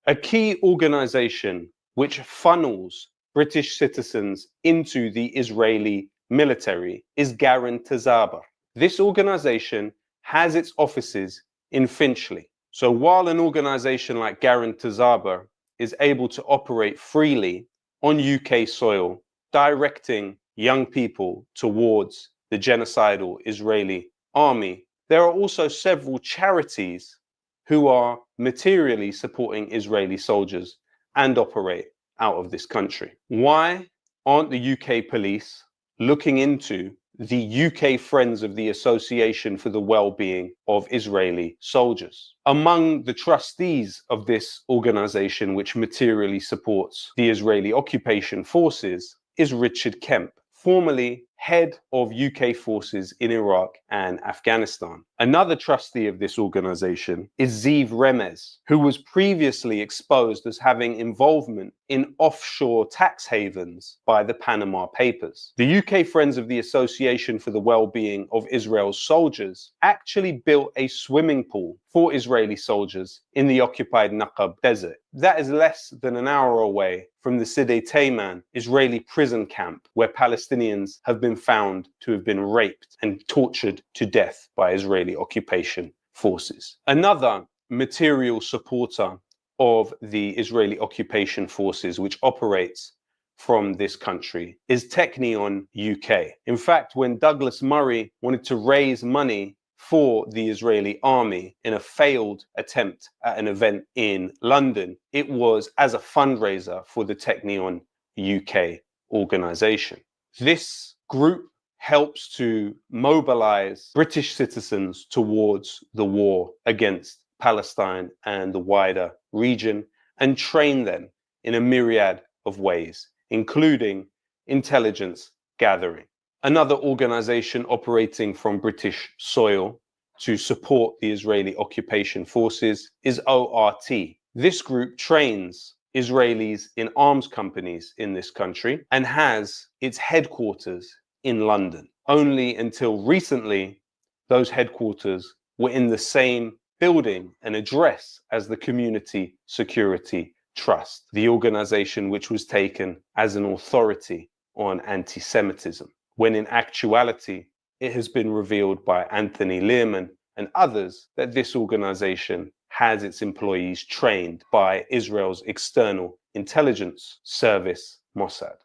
A key organization which funnels British citizens into the Israeli military is Garan Tazaber. This organization has its offices in Finchley. So while an organization like Garan Tazaber is able to operate freely on UK soil, directing young people towards the genocidal Israeli army, there are also several charities who are materially supporting Israeli soldiers and operate out of this country. Why aren't the UK police looking into the UK Friends of the Association for the Well-Being of Israeli Soldiers? Among the trustees of this organization, which materially supports the Israeli occupation forces, is Richard Kemp, formerly head of UK forces in Iraq and Afghanistan. Another trustee of this organization is Ziv Remez, who was previously exposed as having involvement in offshore tax havens by the Panama Papers. The UK Friends of the Association for the Well-Being of Israel's Soldiers actually built a swimming pool for Israeli soldiers in the occupied Naqab Desert. That is less than an hour away from the Sidei Tayman Israeli prison camp, where Palestinians have been found to have been raped and tortured to death by Israeli occupation forces. Another material supporter of the Israeli occupation forces, which operates from this country, is Technion UK. In fact, when Douglas Murray wanted to raise money for the Israeli army in a failed attempt at an event in London, it was as a fundraiser for the Technion UK organization. This group helps to mobilize British citizens towards the war against Palestine and the wider region and train them in a myriad of ways, including intelligence gathering. Another organization operating from British soil to support the Israeli occupation forces is ORT. This group trains Israelis in arms companies in this country and has its headquarters in London. Only until recently, those headquarters were in the same building and address as the Community Security Trust, the organization which was taken as an authority on anti-Semitism, when in actuality, it has been revealed by Anthony Learman and others that this organization has its employees trained by Israel's external intelligence service, Mossad.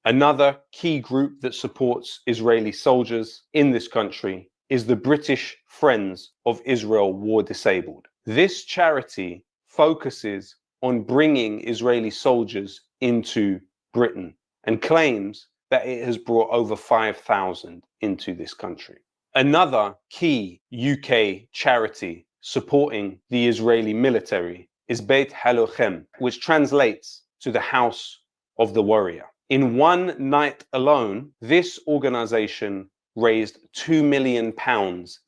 Another key group that supports Israeli soldiers in this country is the British Friends of Israel War Disabled. This charity focuses on bringing Israeli soldiers into Britain and claims that it has brought over 5,000 into this country. Another key UK charity supporting the Israeli military is Beit Halochem, which translates to the House of the Warrior. In one night alone, this organization raised £2 million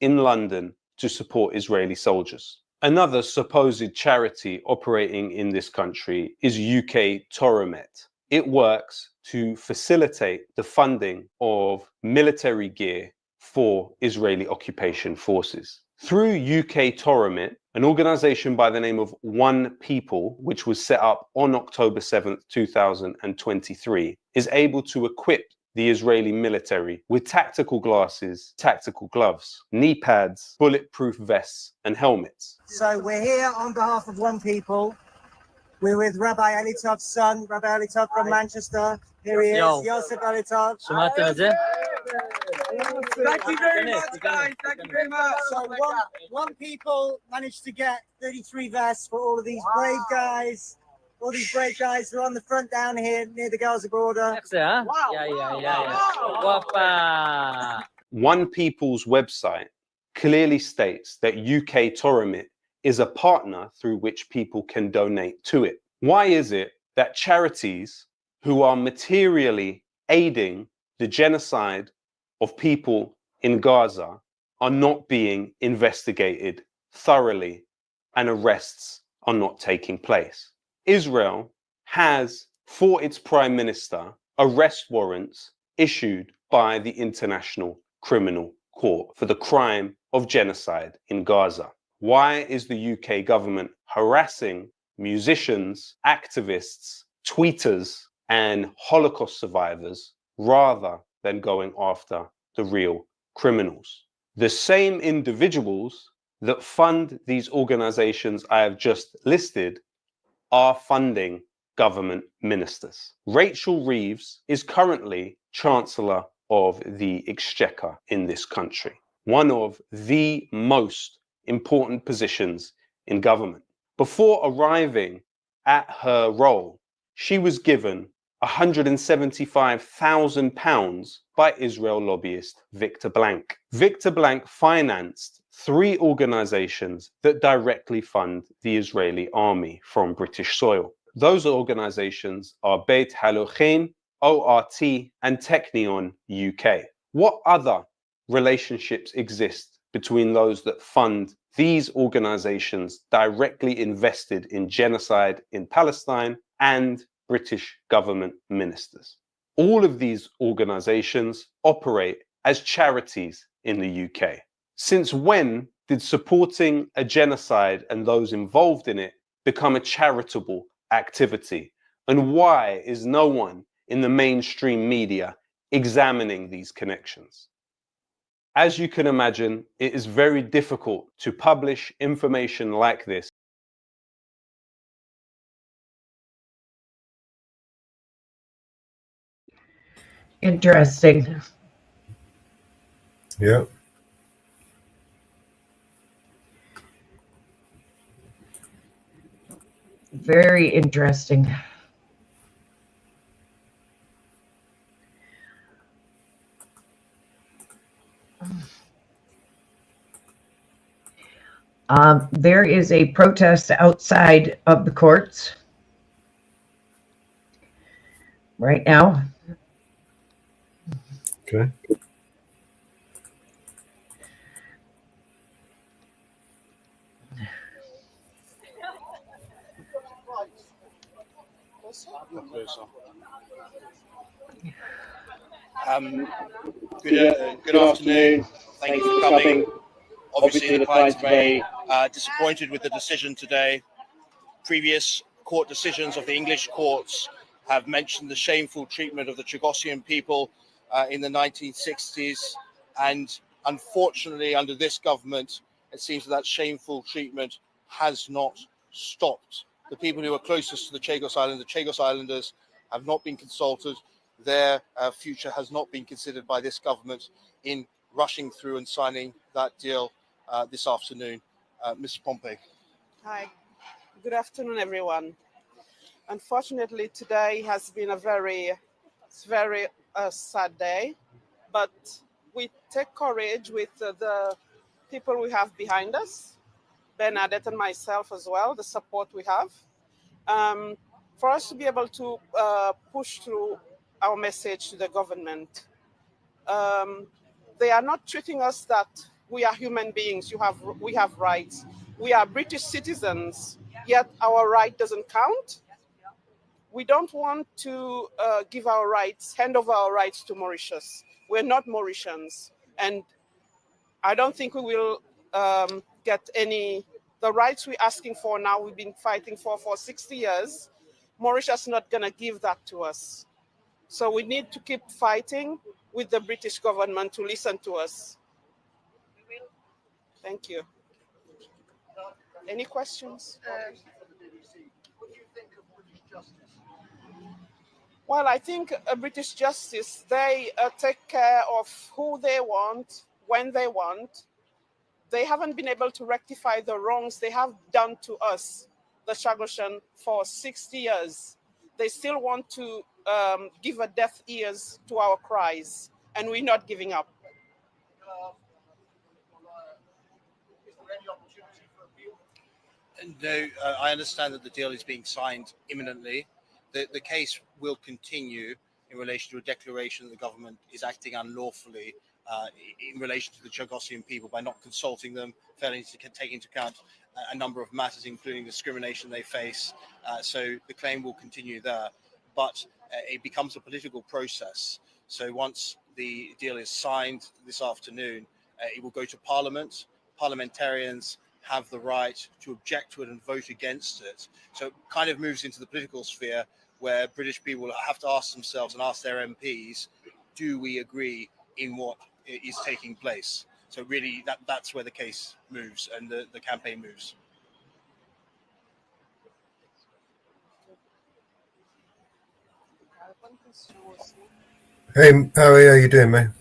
in London to support Israeli soldiers. Another supposed charity operating in this country is UK Toromet. It works to facilitate the funding of military gear for Israeli occupation forces. Through UK Toromet, an organization by the name of One People, which was set up on October 7th, 2023, is able to equip the Israeli military with tactical glasses, tactical gloves, knee pads, bulletproof vests, and helmets. So we're here on behalf of One People. We're with Rabbi Elitov's son, Rabbi Elitov from Manchester. Here he is, Yosef Elitov. Thank you very much, guys. Thank you very much. So One People managed to get 33 vests for all of these brave guys. All these brave guys who are on the front down here near the Gaza border. One People's website clearly states that UK Toromet is a partner through which people can donate to it. Why is it that charities who are materially aiding the genocide of people in Gaza are not being investigated thoroughly and arrests are not taking place. Israel has, for its prime minister, arrest warrants issued by the International Criminal Court for the crime of genocide in Gaza. Why is the UK government harassing musicians, activists, tweeters, and Holocaust survivors rather than going after the real criminals? The same individuals that fund these organizations I have just listed are funding government ministers. Rachel Reeves is currently Chancellor of the Exchequer in this country, one of the most important positions in government. Before arriving at her role, she was given £175,000 by Israel lobbyist Victor Blank. Victor Blank financed 3 organizations that directly fund the Israeli army from British soil. Those organizations are Beit Halochin, ORT, and Technion UK. What other relationships exist between those that fund these organizations directly invested in genocide in Palestine and British government ministers? All of these organizations operate as charities in the UK. Since when did supporting a genocide and those involved in it become a charitable activity? And why is no one in the mainstream media examining these connections? As you can imagine, it is very difficult to publish information like this. Interesting. Yeah. Very interesting. There is a protest outside of the courts right now. Okay. Good afternoon. Thank you for coming. Obviously, the client's very disappointed with the decision today. Previous court decisions of the English courts have mentioned the shameful treatment of the Chagosian people in the 1960s. And unfortunately, under this government, it seems that shameful treatment has not stopped. The people who are closest to the Chagos Islanders have not been consulted. Their future has not been considered by this government in rushing through and signing that deal this afternoon. Mr. Pompey. Hi, good afternoon, everyone. Unfortunately, today has been a very sad day, but we take courage with the people we have behind us, Bernadette and myself as well, the support we have, for us to be able to push through our message to the government. They are not treating us that we are human beings. We have rights. We are British citizens, yet our right doesn't count. We don't want to hand over our rights to Mauritius. We're not Mauritians, and I don't think we will get the rights we're asking for now. We've been fighting for 60 years. Mauritius is not going to give that to us. So we need to keep fighting with the British government to listen to us. Thank you. Any questions? Well, I think British justice, they take care of who they want, when they want. They haven't been able to rectify the wrongs they have done to us, the Chagosian, for 60 years. They still want to give a deaf ears to our cries, and we're not giving up. No, I understand that the deal is being signed imminently. The case will continue in relation to a declaration that the government is acting unlawfully in relation to the Chagossian people by not consulting them, failing to take into account a number of matters, including discrimination they face. So the claim will continue there, but it becomes a political process. So once the deal is signed this afternoon, it will go to Parliament. Parliamentarians have the right to object to it and vote against it. So it kind of moves into the political sphere where British people have to ask themselves and ask their MPs, do we agree in what is taking place? So really that's where the case moves and the campaign moves. Hey, how are you doing, man?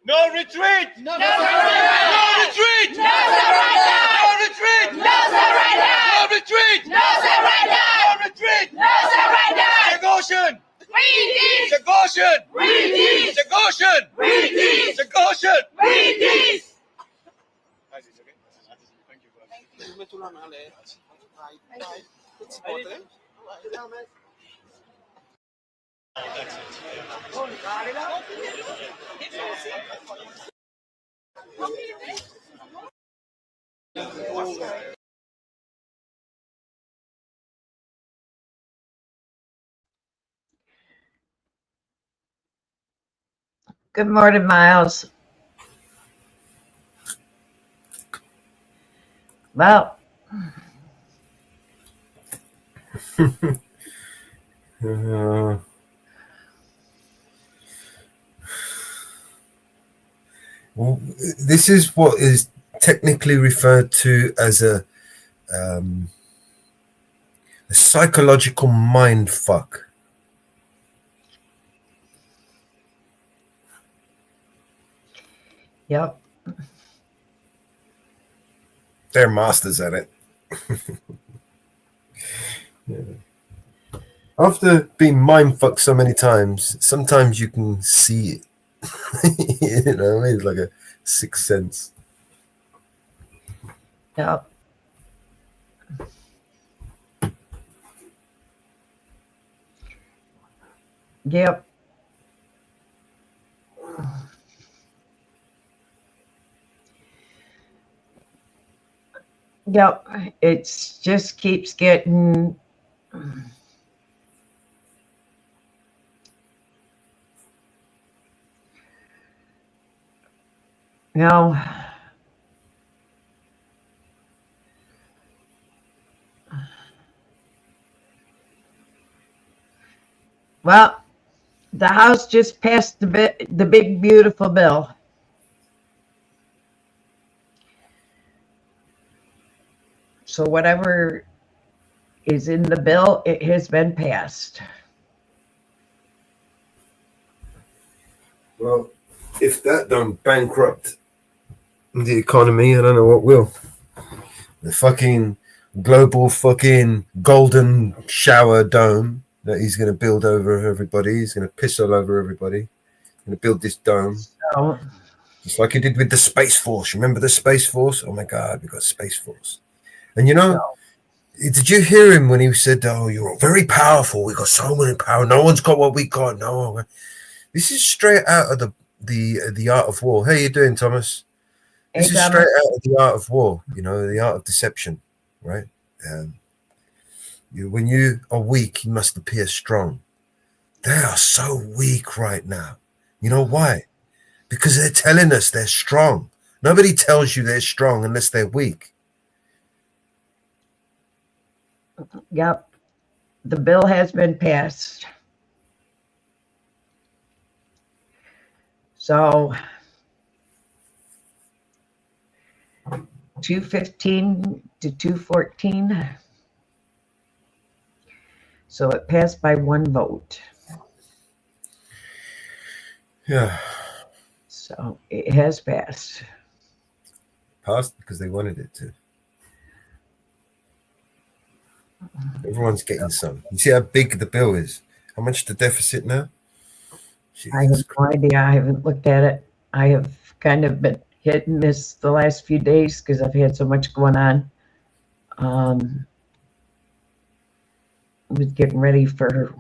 No retreat! No surrender! No retreat! No surrender! No retreat! No surrender! No retreat! No surrender! No retreat! No surrender! Chagosian! Read Chagosian! Read Chagosian! Read Chagosian! Read Good morning, Miles. Well, well, this is what is technically referred to as a psychological mind fuck. Yep. They're masters at it. Yeah. After being mind fucked so many times, sometimes you can see it. You know what I mean? It's like a sixth sense. Yep. Yep. Yep. It just keeps getting well, the House just passed the big beautiful bill. So whatever is in the bill, it has been passed. Well, if that don't bankrupt the economy, I don't know what will. The fucking global fucking golden shower dome that he's going to build over everybody. He's going to piss all over everybody. He's going to build this dome. Oh. Just like he did with the Space Force. Remember the Space Force? Oh my God, we got Space Force. And you know, did you hear him when he said, "Oh, you're very powerful. We got so many power. No one's got what we got." No, this is straight out of the Art of War. How you doing, Thomas? This is straight out of the Art of War. You know, the art of deception, right? When you are weak, you must appear strong. They are so weak right now. You know why? Because they're telling us they're strong. Nobody tells you they're strong unless they're weak. Yep. The bill has been passed. So 215 to 214. So it passed by one vote. Yeah. So it has passed. Passed because they wanted it to. Everyone's getting some. You see how big the bill is? How much the deficit now? I have no idea. I haven't looked at it. I have kind of been hit and miss the last few days because I've had so much going on. I was getting ready for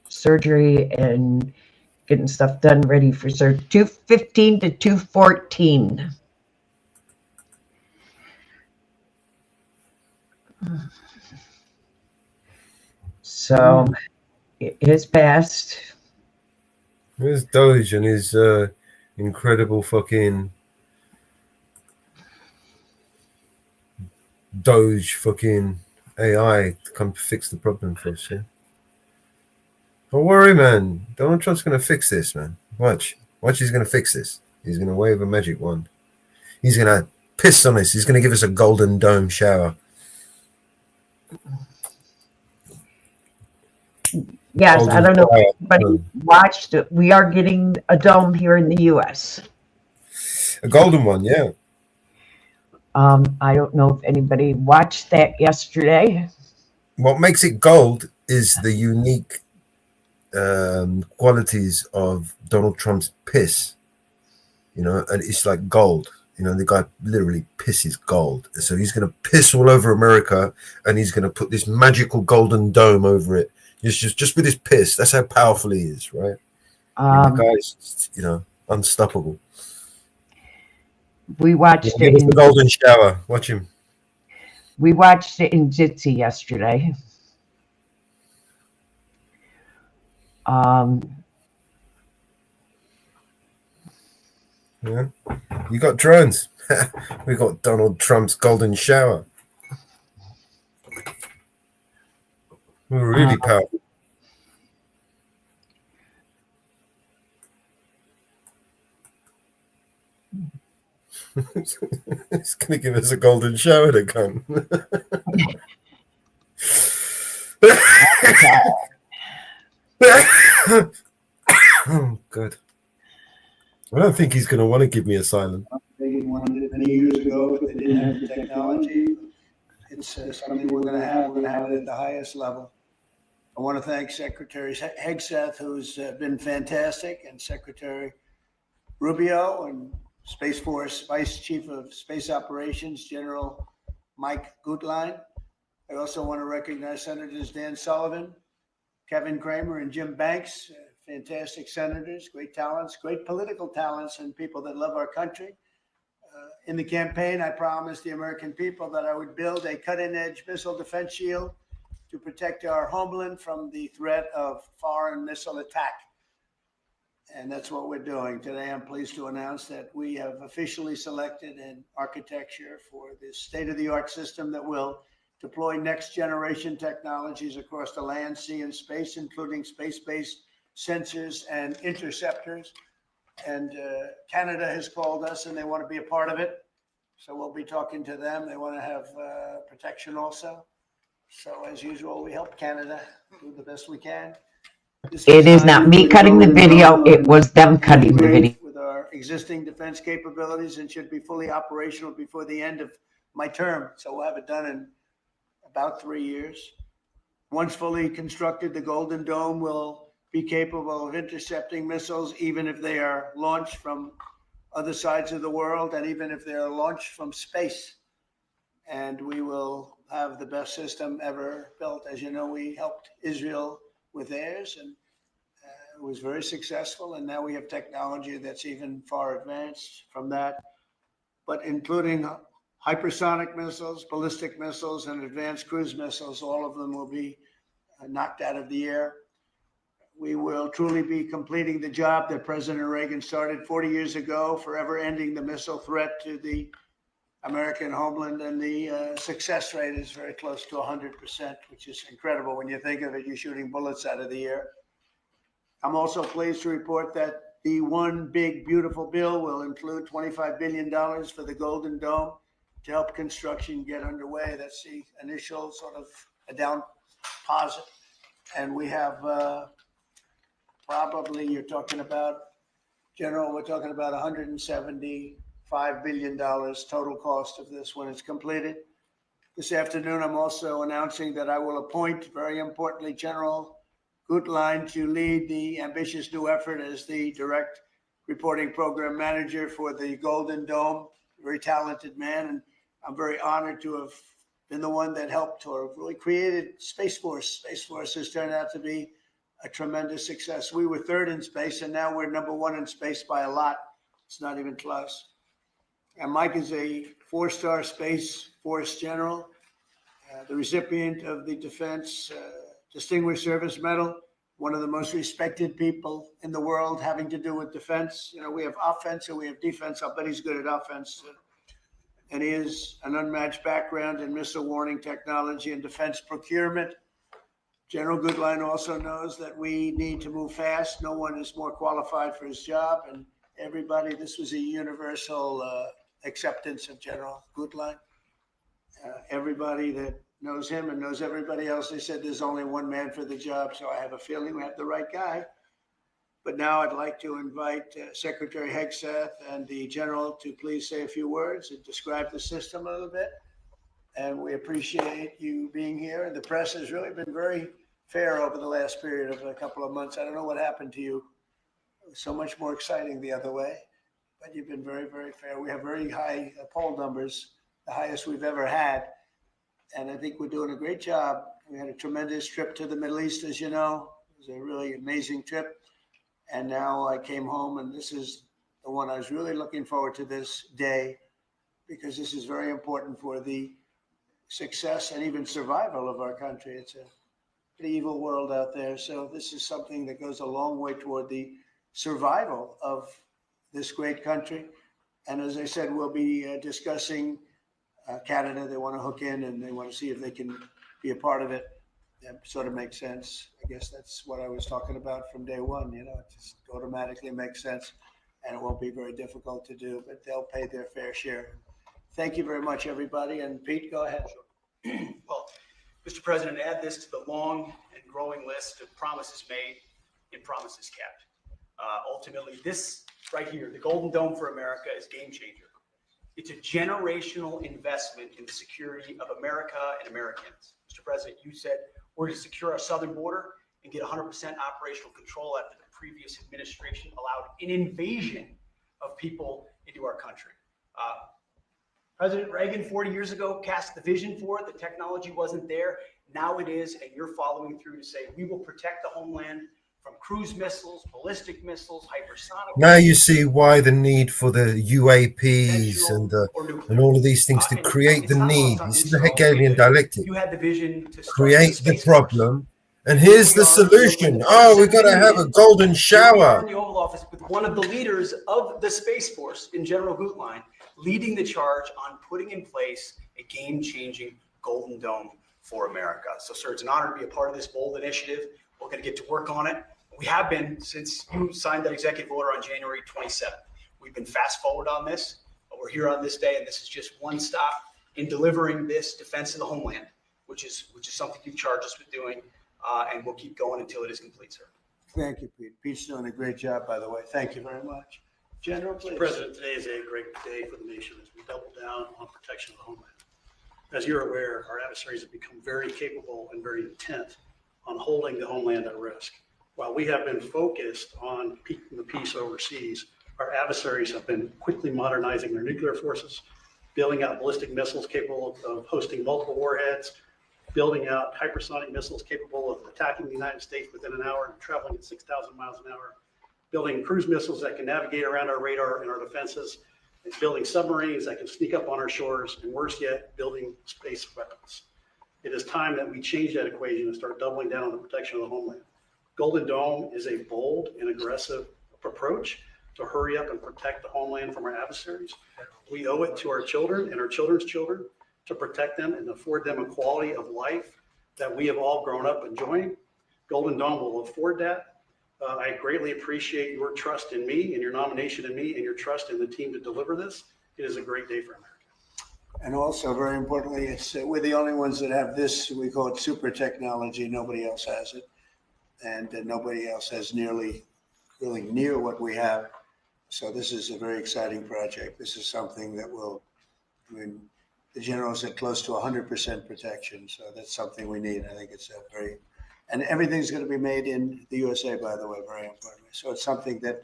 surgery and getting stuff done, ready for surge. 2:15 to 2:14. So it is passed. There's Doge and his incredible fucking Doge fucking AI to come fix the problem for us. Yeah? Don't worry, man. Donald Trump's gonna fix this, man. Watch, he's gonna fix this. He's gonna wave a magic wand. He's gonna piss on us. He's gonna give us a golden dome shower. Yes, Golden I don't know shower. if anybody watched it. We are getting a dome here in the U.S. A golden one, yeah. I don't know if anybody watched that yesterday. What makes it gold is the unique qualities of Donald Trump's piss. You know, and it's like gold. You know, the guy literally pisses gold. So he's going to piss all over America, and he's going to put this magical golden dome over it. Just with his piss. That's how powerful he is, right? The guy's, you know, unstoppable. We watched it. The golden shower. Watch him. We watched it in Jitsi yesterday. Yeah. You got drones. We got Donald Trump's golden shower. We're really powerful. It's going to give us a golden shower to come. Oh, good. I don't think he's going to want to give me asylum. They didn't want it many years ago if they didn't have the technology. It's something we're going to have. We're going to have it at the highest level. I want to thank Secretary Hegseth, who's been fantastic, and Secretary Rubio and Space Force Vice Chief of Space Operations, General Mike Gutlein. I also want to recognize Senators Dan Sullivan, Kevin Kramer, and Jim Banks. Fantastic senators, great talents, great political talents, and people that love our country. In the campaign, I promised the American people that I would build a cutting-edge missile defense shield to protect our homeland from the threat of foreign missile attack. And that's what we're doing. Today, I'm pleased to announce that we have officially selected an architecture for this state-of-the-art system that will deploy next-generation technologies across the land, sea, and space, including space-based sensors and interceptors. And Canada has called us and they want to be a part of it. So we'll be talking to them. They want to have protection also. So as usual, we help Canada do the best we can. It is not me cutting the video. It was them cutting the video. With our existing defense capabilities and should be fully operational before the end of my term. So we'll have it done in about 3 years. Once fully constructed, the Golden Dome will be capable of intercepting missiles, even if they are launched from other sides of the world, and even if they are launched from space. And we will have the best system ever built. As you know, we helped Israel with theirs, and it was very successful. And now we have technology that's even far advanced from that, but including hypersonic missiles, ballistic missiles, and advanced cruise missiles. All of them will be knocked out of the air. We will truly be completing the job that President Reagan started 40 years ago, forever ending the missile threat to the American homeland. And the success rate is very close to 100%, which is incredible when you think of it. You're shooting bullets out of the air. I'm also pleased to report that the one big, beautiful bill will include $25 billion for the Golden Dome to help construction get underway. That's the initial sort of a down deposit. And we have probably, you're talking about, General, we're talking about $175 billion total cost of this when it's completed. This afternoon, I'm also announcing that I will appoint, very importantly, General Gutlein to lead the ambitious new effort as the direct reporting program manager for the Golden Dome. Very talented man, and I'm very honored to have been the one that helped or really created Space Force. Space Force has turned out to be a tremendous success. We were third in space, and now we're number one in space by a lot. It's not even close. And Mike is a 4-star Space Force general, the recipient of the Defense Distinguished Service Medal, one of the most respected people in the world having to do with defense. You know, we have offense and we have defense. I'll bet he's good at offense. And he has an unmatched background in missile warning technology and defense procurement. General Goodline also knows that we need to move fast. No one is more qualified for his job. And everybody, this was a universal acceptance of General Goodline. Everybody that knows him and knows everybody else, they said there's only one man for the job. So I have a feeling we have the right guy. But now I'd like to invite Secretary Hegseth and the General to please say a few words and describe the system a little bit. And we appreciate you being here. And the press has really been very fair over the last period of a couple of months. I don't know what happened to you. It was so much more exciting the other way. But you've been very, very fair. We have very high poll numbers, the highest we've ever had. And I think we're doing a great job. We had a tremendous trip to the Middle East, as you know. It was a really amazing trip. And now I came home, and this is the one I was really looking forward to this day, because this is very important for the success and even survival of our country. It's a pretty evil world out there. So this is something that goes a long way toward the survival of this great country. And as I said, we'll be discussing Canada. They want to hook in and they want to see if they can be a part of it. That sort of makes sense. I guess that's what I was talking about from day one. You know, it just automatically makes sense, and it won't be very difficult to do, but they'll pay their fair share. Thank you very much, everybody. And Pete, go ahead. Well, Mr. President, add this to the long and growing list of promises made and promises kept. Ultimately, this right here, the Golden Dome for America, is game changer. It's a generational investment in the security of America and Americans. Mr. President, you said we're to secure our southern border and get 100% operational control after the previous administration allowed an invasion of people into our country. President Reagan 40 years ago cast the vision for it. The technology wasn't there. Now it is, and you're following through to say we will protect the homeland from cruise missiles, ballistic missiles, hypersonic. Now you see why the need for the UAPs and all of these things to create the need. This is the Hegelian dialectic. You had the vision to create the problem, and here's the solution. Oh, we've got to have a golden shower. In the Oval Office with one of the leaders of the Space Force in General Goodline, leading the charge on putting in place a game-changing Golden Dome for America. So, sir, it's an honor to be a part of this bold initiative. We're going to get to work on it. We have been since you signed that executive order on January 27th. We've been fast forward on this, but we're here on this day, and this is just one stop in delivering this defense of the homeland, which is something you've charged us with doing, and we'll keep going until it is complete, sir. Thank you, Pete. Pete's doing a great job, by the way. Thank you very much. General, please. Mr. President, today is a great day for the nation as we double down on protection of the homeland. As you're aware, our adversaries have become very capable and very intent on holding the homeland at risk. While we have been focused on keeping the peace overseas, our adversaries have been quickly modernizing their nuclear forces, building out ballistic missiles capable of hosting multiple warheads, building out hypersonic missiles capable of attacking the United States within an hour and traveling at 6,000 miles an hour, building cruise missiles that can navigate around our radar and our defenses, and building submarines that can sneak up on our shores, and worse yet, building space weapons. It is time that we change that equation and start doubling down on the protection of the homeland. Golden Dome is a bold and aggressive approach to hurry up and protect the homeland from our adversaries. We owe it to our children and our children's children to protect them and afford them a quality of life that we have all grown up enjoying. Golden Dome will afford that. I greatly appreciate your trust in me and your nomination in me and your trust in the team to deliver this. It is a great day for America. And also, very importantly, it's we're the only ones that have this. We call it super technology. Nobody else has it, and nobody else has really near what we have. So this is a very exciting project. This is something that will, I mean, the general said close to 100% protection. So that's something we need. I think it's a very, and everything's going to be made in the USA, by the way, very importantly. So it's something that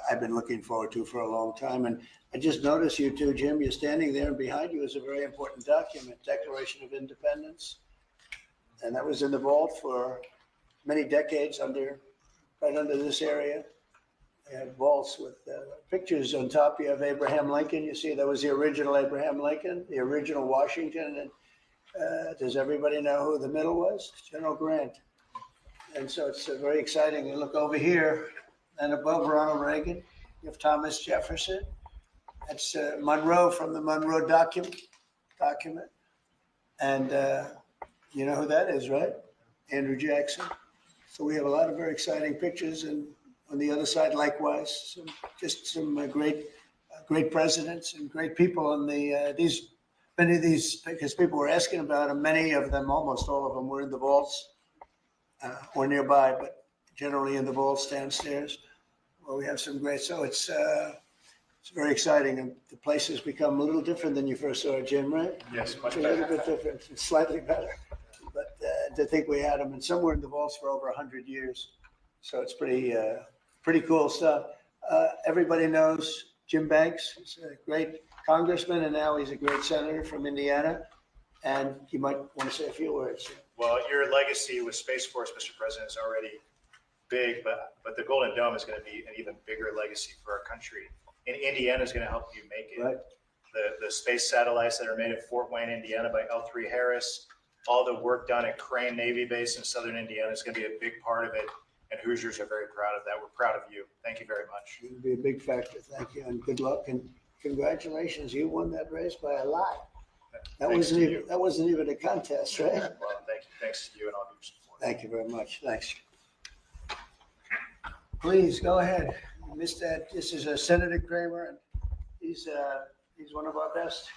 I've been looking forward to for a long time. And I just noticed you too, Jim, you're standing there, and behind you is a very important document, Declaration of Independence. And that was in the vault for many decades right under this area. They have vaults with pictures on top. You have Abraham Lincoln. You see that was the original Abraham Lincoln, the original Washington. And does everybody know who the middle was? General Grant. And so it's very exciting. You look over here, and above Ronald Reagan, you have Thomas Jefferson. That's Monroe from the Monroe document. And you know who that is, right? Andrew Jackson. So we have a lot of very exciting pictures, and on the other side, likewise, some great presidents and great people. And many of these, because people were asking about them, many of them, almost all of them, were in the vaults or nearby, but generally in the vaults downstairs. Well, we have some great. So it's very exciting, and the place has become a little different than you first saw it, Jim, right? Yes, much It's a little bit different, it's slightly better. But to think we had them, and some were in the vaults for over 100 years. So it's pretty cool stuff. Everybody knows Jim Banks. He's a great congressman, and now he's a great senator from Indiana. And you might want to say a few words. Well, your legacy with Space Force, Mr. President, is already big, but the Golden Dome is going to be an even bigger legacy for our country. And Indiana is going to help you make it. Right. The space satellites that are made at Fort Wayne, Indiana by L3 Harris, all the work done at Crane Navy Base in southern Indiana is going to be a big part of it. And Hoosiers are very proud of that. We're proud of you. Thank you very much. It'll be a big factor. Thank you, and good luck, and congratulations. You won that race by a lot. That wasn't even a contest, right? Well, thanks to you and all your support. Thank you very much. Thanks. Please go ahead. You missed that. This is Senator Kramer, and he's one of our best.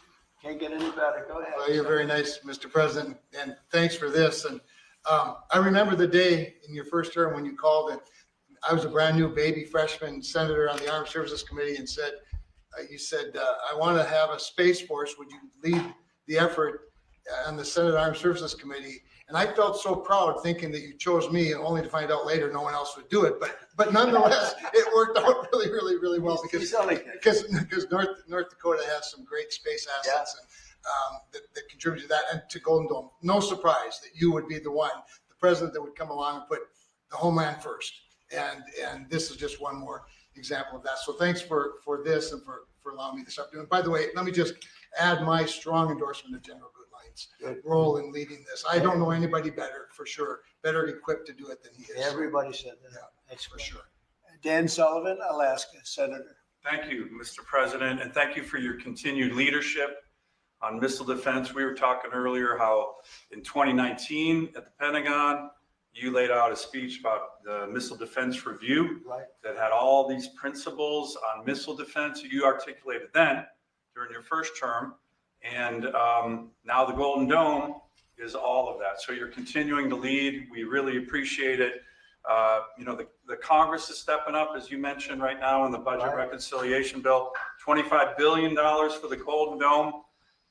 Can't get any better. Go ahead. Well, you're very nice, Mr. President, and thanks for this. And I remember the day in your first term when you called, and I was a brand new baby freshman senator on the Armed Services Committee, and you said, I want to have a Space Force. Would you lead the effort on the Senate Armed Services Committee? And I felt so proud thinking that you chose me, only to find out later no one else would do it. But nonetheless, it worked out really, really, really well because North Dakota has some great space assets that contribute to that and to Golden Dome. No surprise that you would be the president that would come along and put the homeland first. And this is just one more example of that. So thanks for this and for allowing me this opportunity. By the way, let me just add my strong endorsement of General Goodline's role in leading this. I don't know anybody better, for sure, better equipped to do it than he is. Everybody said that. Yeah, that's for sure. Dan Sullivan, Alaska, Senator. Thank you, Mr. President, and thank you for your continued leadership on missile defense. We were talking earlier how in 2019 at the Pentagon, you laid out a speech about the Missile Defense Review that had all these principles on missile defense you articulated then during your first term. And now the Golden Dome is all of that. So you're continuing to lead. We really appreciate it. The Congress is stepping up, as you mentioned right now in the budget reconciliation bill, $25 billion for the Golden Dome.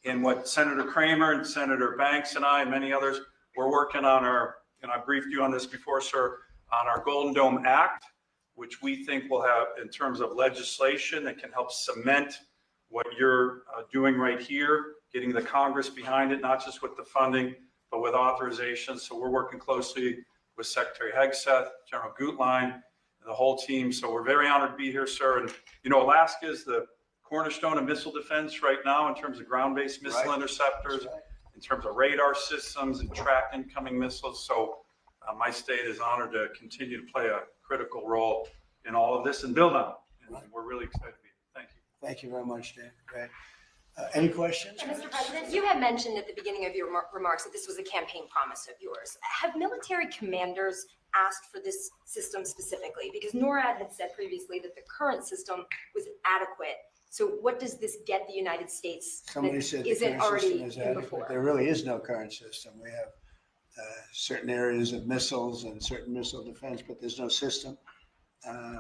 And what Senator Kramer and Senator Banks and I and many others, we're working on and I briefed you on this before, sir, on our Golden Dome Act, which we think will have, in terms of legislation that can help cement what you're doing right here, getting the Congress behind it, not just with the funding, but with authorization. So we're working closely with Secretary Hegseth, General Gutlein, and the whole team. So we're very honored to be here, sir. And, Alaska is the cornerstone of missile defense right now in terms of ground-based missile interceptors, in terms of radar systems and track incoming missiles. So my state is honored to continue to play a critical role in all of this and build on it. And we're really excited to be here. Thank you. Thank you very much, Dan. Great. Any questions? Mr. President, you had mentioned at the beginning of your remarks that this was a campaign promise of yours. Have military commanders asked for this system specifically? Because NORAD had said previously that the current system was adequate. So what does this get the United States Somebody that said the isn't current already system is in adequate. before? There really is no current system. We have certain areas of missiles and certain missile defense, but there's no system.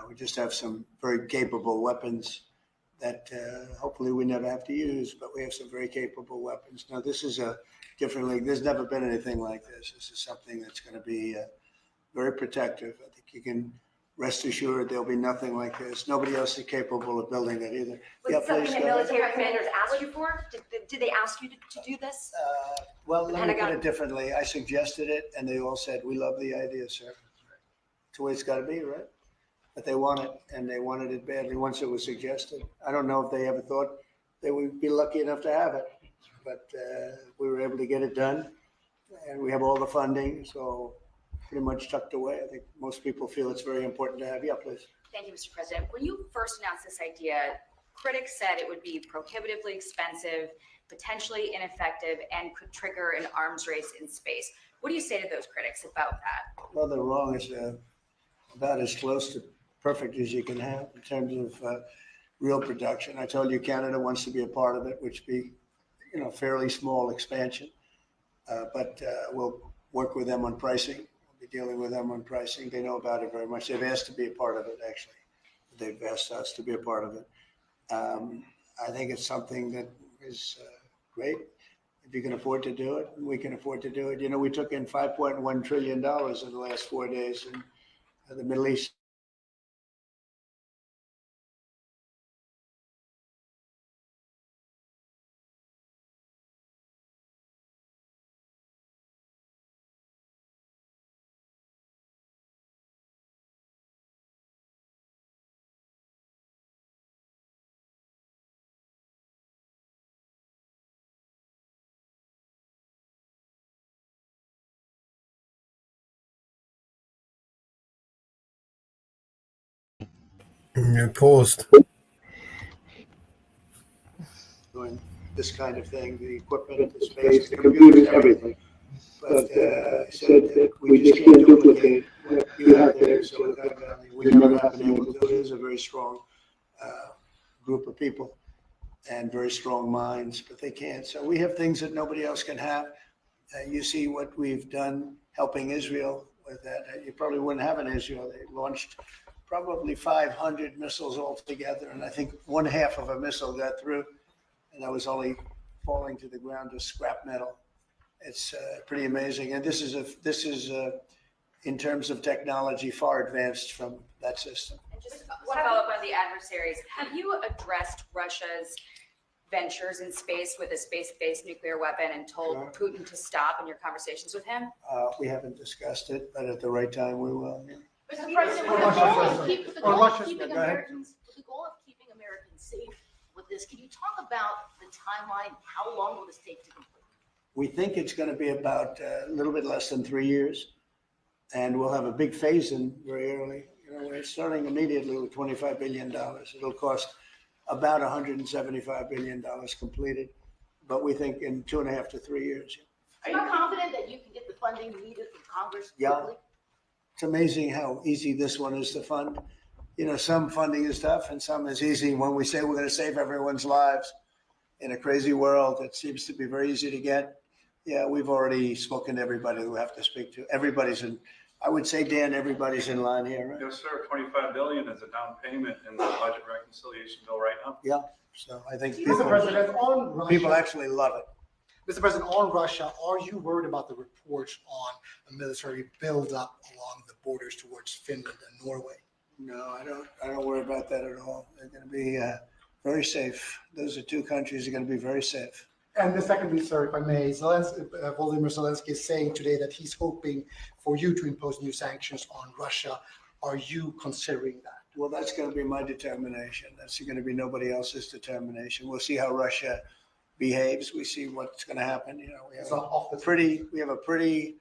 We just have some very capable weapons that hopefully we never have to use, but we have some very capable weapons. Now, this is a different league. There's never been anything like this. This is something that's going to be very protective. I think you can rest assured, there'll be nothing like this. Nobody else is capable of building that either. Was it something that military commanders asked you for? Did they ask you to do this? Well, The let me put Pentagon? it differently. I suggested it and they all said, we love the idea, sir. It's the way it's got to be, right? But they want it and they wanted it badly once it was suggested. I don't know if they ever thought they would be lucky enough to have it, but we were able to get it done and we have all the funding. So pretty much tucked away. I think most people feel it's very important to have. Yeah, please. Thank you, Mr. President. When you first announced this idea, critics said it would be prohibitively expensive, potentially ineffective, and could trigger an arms race in space. What do you say to those critics about that? Well, they're wrong. It's about as close to perfect as you can have in terms of real production. I told you Canada wants to be a part of it, which be, fairly small expansion. But we'll work with them on pricing. We'll be dealing with them on pricing. They know about it very much. They've asked to be a part of it, actually. They've asked us to be a part of it. I think it's something that is great. If you can afford to do it, we can afford to do it. We took in $5.1 trillion in the last 4 days in the Middle East. You paused. Doing this kind of thing, the equipment, the space, the computers, everything. But I said that we just can't duplicate what you have there. So we never have been able to do it. It is a very strong group of people and very strong minds, but they can't. So we have things that nobody else can have. You see what we've done helping Israel with that. You probably wouldn't have in Israel. They launched probably 500 missiles altogether, and I think 1/2 of a missile got through, and that was only falling to the ground as scrap metal. It's pretty amazing, and this is in terms of technology far advanced from that system. And just one follow-up on the adversaries. Have you addressed Russia's ventures in space with a space-based nuclear weapon and told Putin to stop in your conversations with him? We haven't discussed it, but at the right time we will. Yeah. Mr. President, with the goal of keeping Americans safe with this, can you talk about the timeline? How long will this take to complete? We think it's going to be about a little bit less than 3 years, and we'll have a big phase-in very early. We're starting immediately with $25 billion. It'll cost about $175 billion completed, but we think in 2.5 to 3 years. Are you confident that you can get the funding needed from Congress Yeah. quickly? It's amazing how easy this one is to fund. Some funding is tough and some is easy. When we say we're going to save everyone's lives in a crazy world, it seems to be very easy to get. Yeah, we've already spoken to everybody who we have to speak to. Everybody's in, I would say, Dan, everybody's in line here, right? Yes, sir. $25 billion is a down payment in the budget reconciliation bill right now. Yeah, so I think Mr. President, on Russia, people actually love it. Mr. President, on Russia, are you worried about the reports on a military buildup along the borders towards Finland and Norway? No, I don't worry about that at all. They're going to be very safe. Those are two countries that are going to be very safe. And the secondly, sir, if I may, Volodymyr Zelensky is saying today that he's hoping for you to impose new sanctions on Russia. Are you considering that? Well, that's going to be my determination. That's going to be nobody else's determination. We'll see how Russia behaves. We see what's going to happen. We have a pretty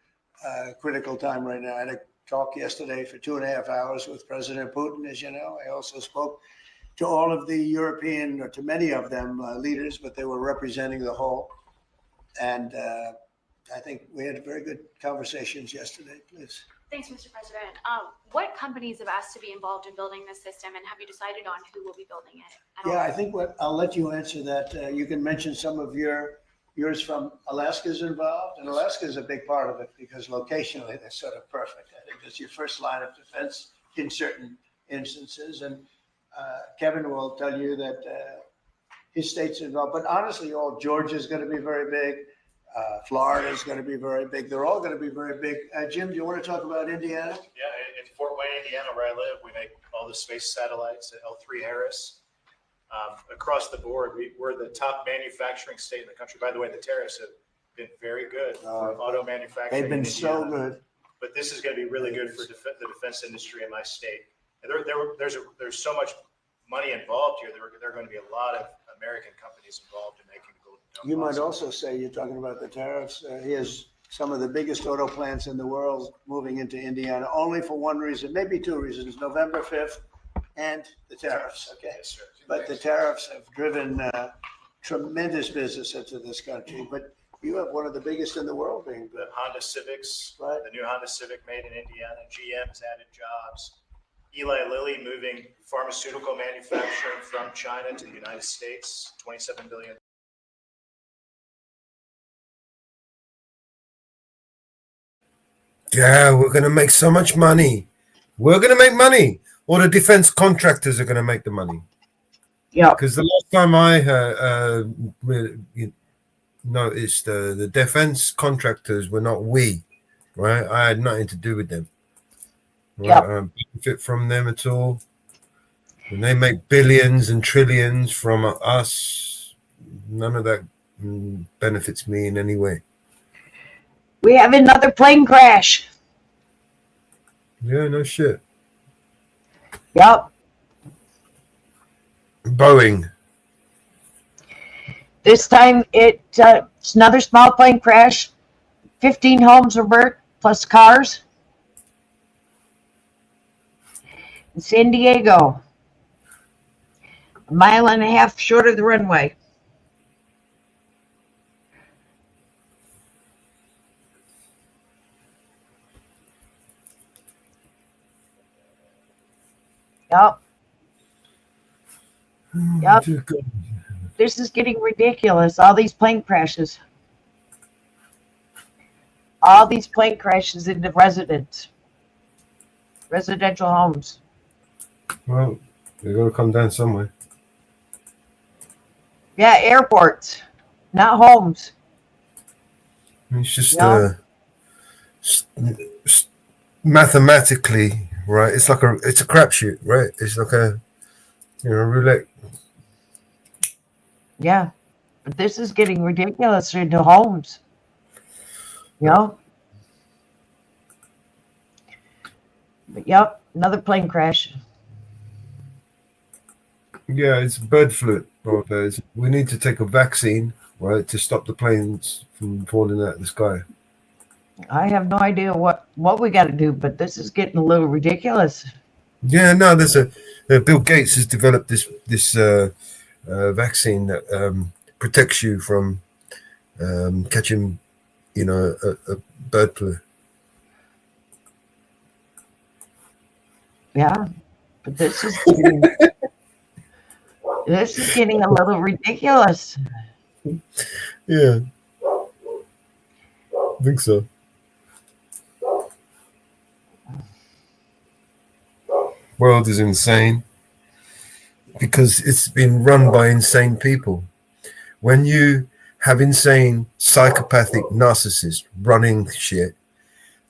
critical time right now. I had a talk yesterday for 2.5 hours with President Putin, as you know. I also spoke to all of the European, or to many of them, leaders, but they were representing the whole. And I think we had very good conversations yesterday. Please. Thanks, Mr. President. What companies have asked to be involved in building this system, and have you decided on who will be building it? Yeah, I think I'll let you answer that. You can mention some of yours from Alaska's involved, and Alaska is a big part of it because locationally they're sort of perfect. I think it's your first line of defense in certain instances, and Kevin will tell you that his state's involved. But honestly, Georgia's going to be very big. Florida is going to be very big. They're all going to be very big. Jim, do you want to talk about Indiana? Yeah, in Fort Wayne, Indiana, where I live, we make all the space satellites at L3 Harris. Across the board, we're the top manufacturing state in the country. By the way, the tariffs have been very good for auto manufacturing. They've been in so Indiana. good. But this is going to be really good for the defense industry in my state. And there's so much money involved here. There are going to be a lot of American companies involved in making the Golden Dome. You might also say, you're talking about the tariffs, here's some of the biggest auto plants in the world moving into Indiana, only for one reason, maybe two reasons, November 5th and the tariffs, okay? Yes, sir. But the tariffs have driven tremendous business into this country, but you have one of the biggest in the world being The Honda Civics, Right. the new Honda Civic made in Indiana. GM has added jobs. Eli Lilly moving pharmaceutical manufacturing from China to the United States, $27 billion. Yeah, we're going to make so much money. We're going to make money. Or the defense contractors are going to make the money. Yeah. Because the last time I noticed, the defense contractors were not we, right? I had nothing to do with them. Right? Yep. I don't benefit from them at all. When they make billions and trillions from us, none of that benefits me in any way. We have another plane crash. Yeah, no shit. Yep. Boeing. This time it's another small plane crash. 15 homes were burnt, plus cars. In San Diego. A mile and a half short of the runway. Yep. Yep. This is getting ridiculous. All these plane crashes. All these plane crashes into residential homes. Well, they're going to come down somewhere. Yeah, airports, not homes. It's just No. Mathematically, right? It's a crapshoot, right? It's like a roulette. Yeah, but this is getting ridiculous into homes. But yep, another plane crash. Yeah, it's bird flu. We need to take a vaccine, right, to stop the planes from falling out of the sky. I have no idea what we got to do, but this is getting a little ridiculous. Yeah, no, there's Bill Gates has developed this vaccine that protects you from catching, a bird flu. Yeah, but this is getting a little ridiculous. Yeah, I think so. World is insane because it's been run by insane people. When you have insane psychopathic narcissists running shit,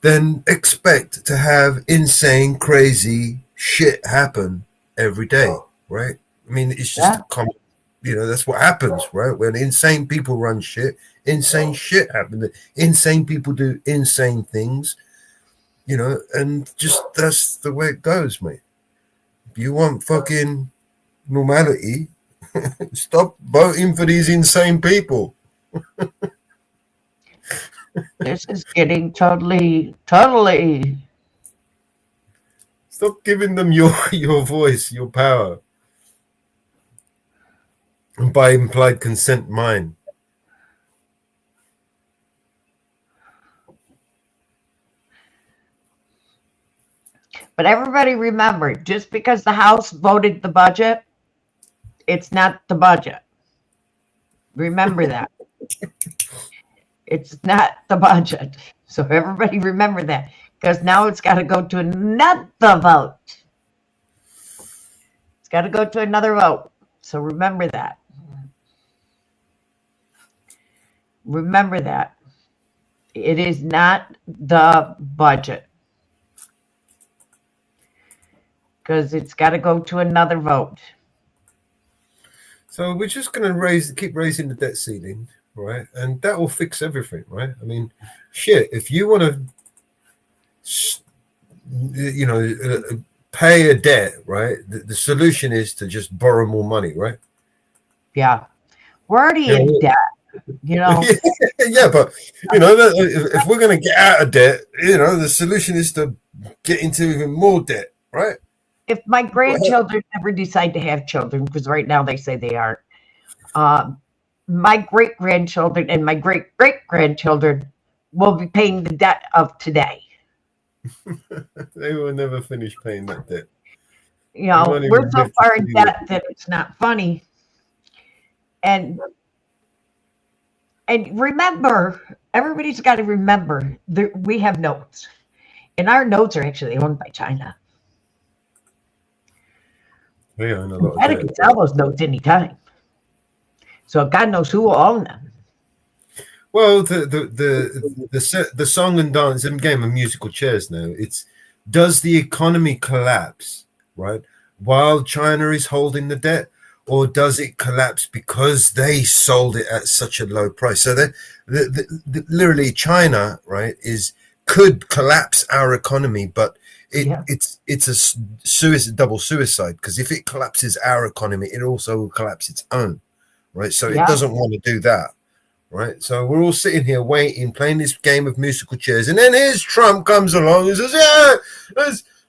then expect to have insane crazy shit happen every day, right? I mean, it's just common, that's what happens, right? When insane people run shit, insane shit happens. Insane people do insane things, and just that's the way it goes, mate. If you want fucking normality, stop voting for these insane people. This is getting totally. Stop giving them your voice, your power. And by implied consent, mine. But everybody remember, just because the House voted the budget, it's not the budget. Remember that. It's not the budget. So everybody remember that. Because now it's got to go to another vote. It's got to go to another vote. So remember that. Remember that. It is not the budget. because it's got to go to another vote. So we're just going to keep raising the debt ceiling, right? And that will fix everything, right? I mean, shit, if you want to, pay a debt, right? The solution is to just borrow more money, right? Yeah. We're already in debt, Yeah, but, if we're going to get out of debt, the solution is to get into even more debt, right? If my grandchildren ever decide to have children, because right now they say they aren't, my great-grandchildren and my great-great-grandchildren will be paying the debt of today. They will never finish paying that debt. We're so far in debt that it's not funny. And remember, everybody's got to remember that we have notes. And our notes are actually owned by China. They own a lot of China debt. can sell those notes anytime. So God knows who will own them. Well, the song and dance and game of musical chairs now. It's, does the economy collapse, right, while China is holding the debt, or does it collapse because they sold it at such a low price? So literally China, right, could collapse our economy, but it's a double suicide, because if it collapses our economy, it also will collapse its own, right? So it doesn't want to do that. Right, so we're all sitting here waiting, playing this game of musical chairs, and then here's Trump comes along and says, "Yeah,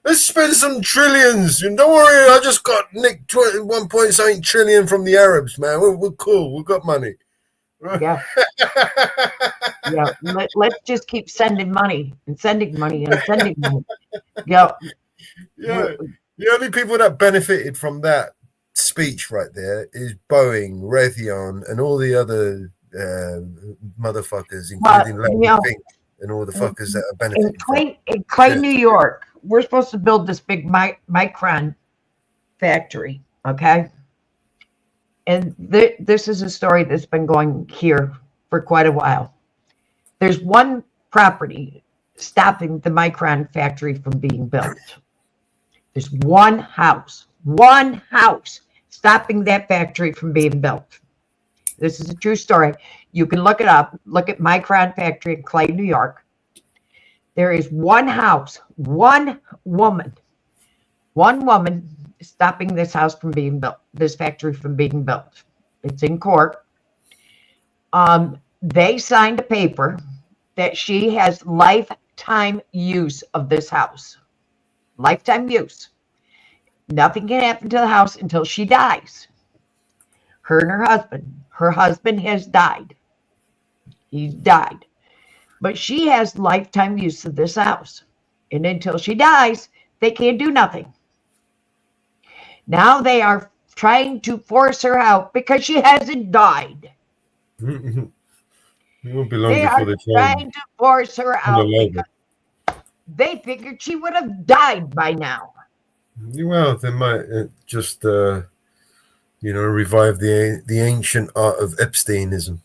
let's spend some trillions. And don't worry, I just got nicked 1.8 trillion from the Arabs, man. We're cool. We've got money." Right? Yeah, yeah. Let's just keep sending money and sending money and sending money. Yeah. The only people that benefited from that speech right there is Boeing, Raytheon, and all the other motherfuckers, including Larry Fink and all the fuckers that are benefiting. In Clay, New York, we're supposed to build this big Micron factory, okay? And this is a story that's been going here for quite a while. There's one property stopping the Micron factory from being built. There's one house stopping that factory from being built. This is a true story. You can look it up. Look at Micron factory in Clay, New York. There is one house, one woman stopping this house from being built, this factory from being built. It's in court. They signed a paper that she has lifetime use of this house. Lifetime use. Nothing can happen to the house until she dies. Her and her husband. Her husband has died. He's died. But she has lifetime use of this house. And until she dies, they can't do nothing. Now they are trying to force her out because she hasn't died. It won't be long They before are they trying to force her out because they figured she would have died by now. Well, they might just revive the ancient art of Epsteinism.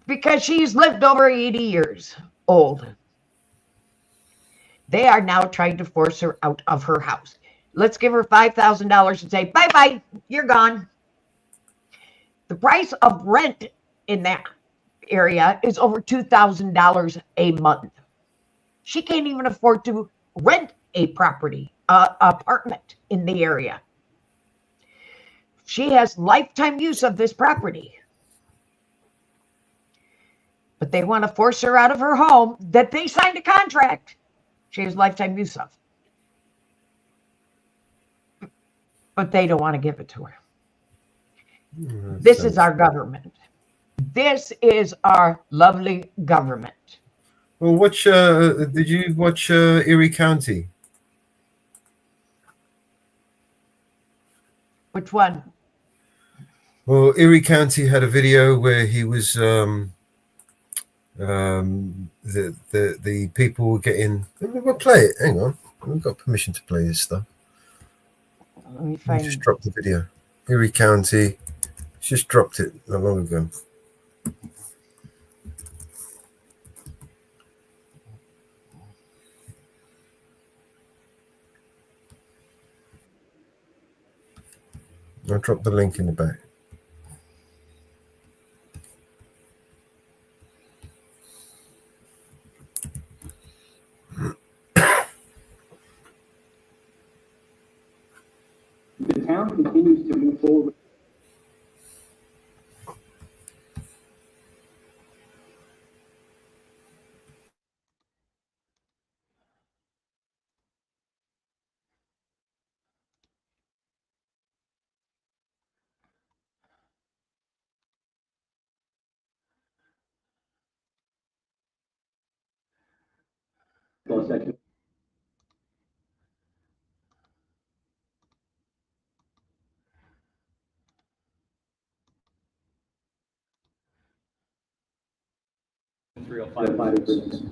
Because she's lived over 80 years old. They are now trying to force her out of her house. Let's give her $5,000 and say, bye-bye, you're gone. The price of rent in that area is over $2,000 a month. She can't even afford to rent a property, apartment in the area. She has lifetime use of this property. But they want to force her out of her home that they signed a contract she has lifetime use of. But they don't want to give it to her. This is our government. This is our lovely government. Well, did you watch Erie County? Which one? Well, Erie County had a video where he was the people were getting. We'll play it. Hang on, we've got permission to play this stuff. Let me I just dropped the video. Erie County just dropped it not long ago. I'll drop the link in the back. The town continues to move forward.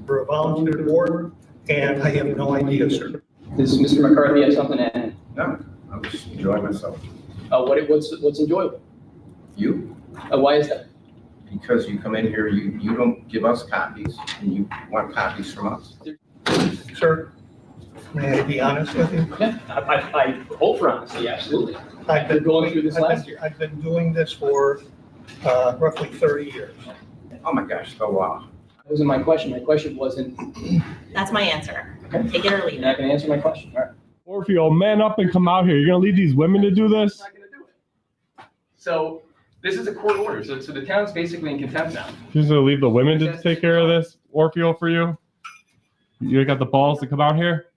For a volunteer board, and I have no idea, sir. Does Mr. McCarthy have something to add? No, I was enjoying myself. What's enjoyable? You? Why is that? Because you come in here, you don't give us copies, and you want copies from us. Sir, may I be honest with you? Yeah, I hope for honesty, absolutely. I've been going through this last year. I've been doing this for roughly 30 years. Oh my gosh, so wow. That wasn't my question. My question wasn't. That's my answer. Okay. Take it or leave You're not going to answer my question. All right. Orfeo, man up and come out here. You're going to leave these women to do this? So this is a court order. So the town's basically in contempt now. You're just going to leave the women to take care of this, Orfeo, for you? You got the balls to come out here?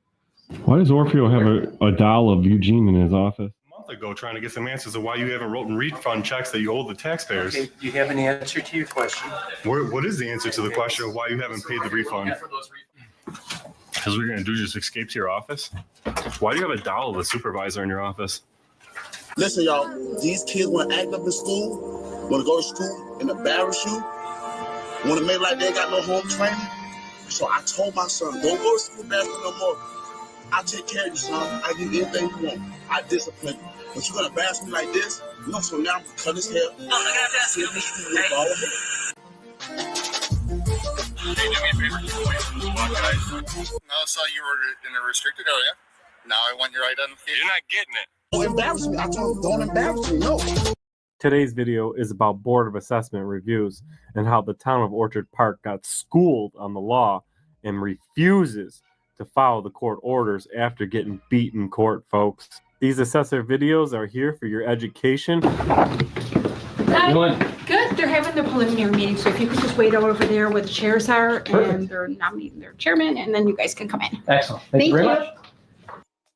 Why does Orfeo have a doll of Eugene in his office? A month ago, trying to get some answers to why you haven't written refund checks that you owe the taxpayers. Okay, do you have an answer to your question? What is the answer to the question of why you haven't paid the refund? Because we're going to do just escape to your office? Why do you have a doll of the supervisor in your office? Listen, y'all, these kids want to act up in school, want to go to school and embarrass you, want to make like they got no home training. So I told my son, don't go to school bathroom no more. I'll take care of you, son. I give you anything you want. I discipline you. But you're going to embarrass me like this? No, so now I'm going to cut his hair. Oh, I got that. Hey, do me a favor, just away from the SWAT guys. No, I saw you were in a restricted area. Now I want your identification. You're not getting it. Don't embarrass me. I told him, don't embarrass me. No. Today's video is about Board of Assessment reviews and how the town of Orchard Park got schooled on the law and refuses to follow the court orders after getting beat in court, folks. These assessor videos are here for your education. Hi. Good. They're having their preliminary meeting, so if you could just wait over there where the chairs are, and they're nominating their chairman, and then you guys can come in. Excellent. Thank you very much.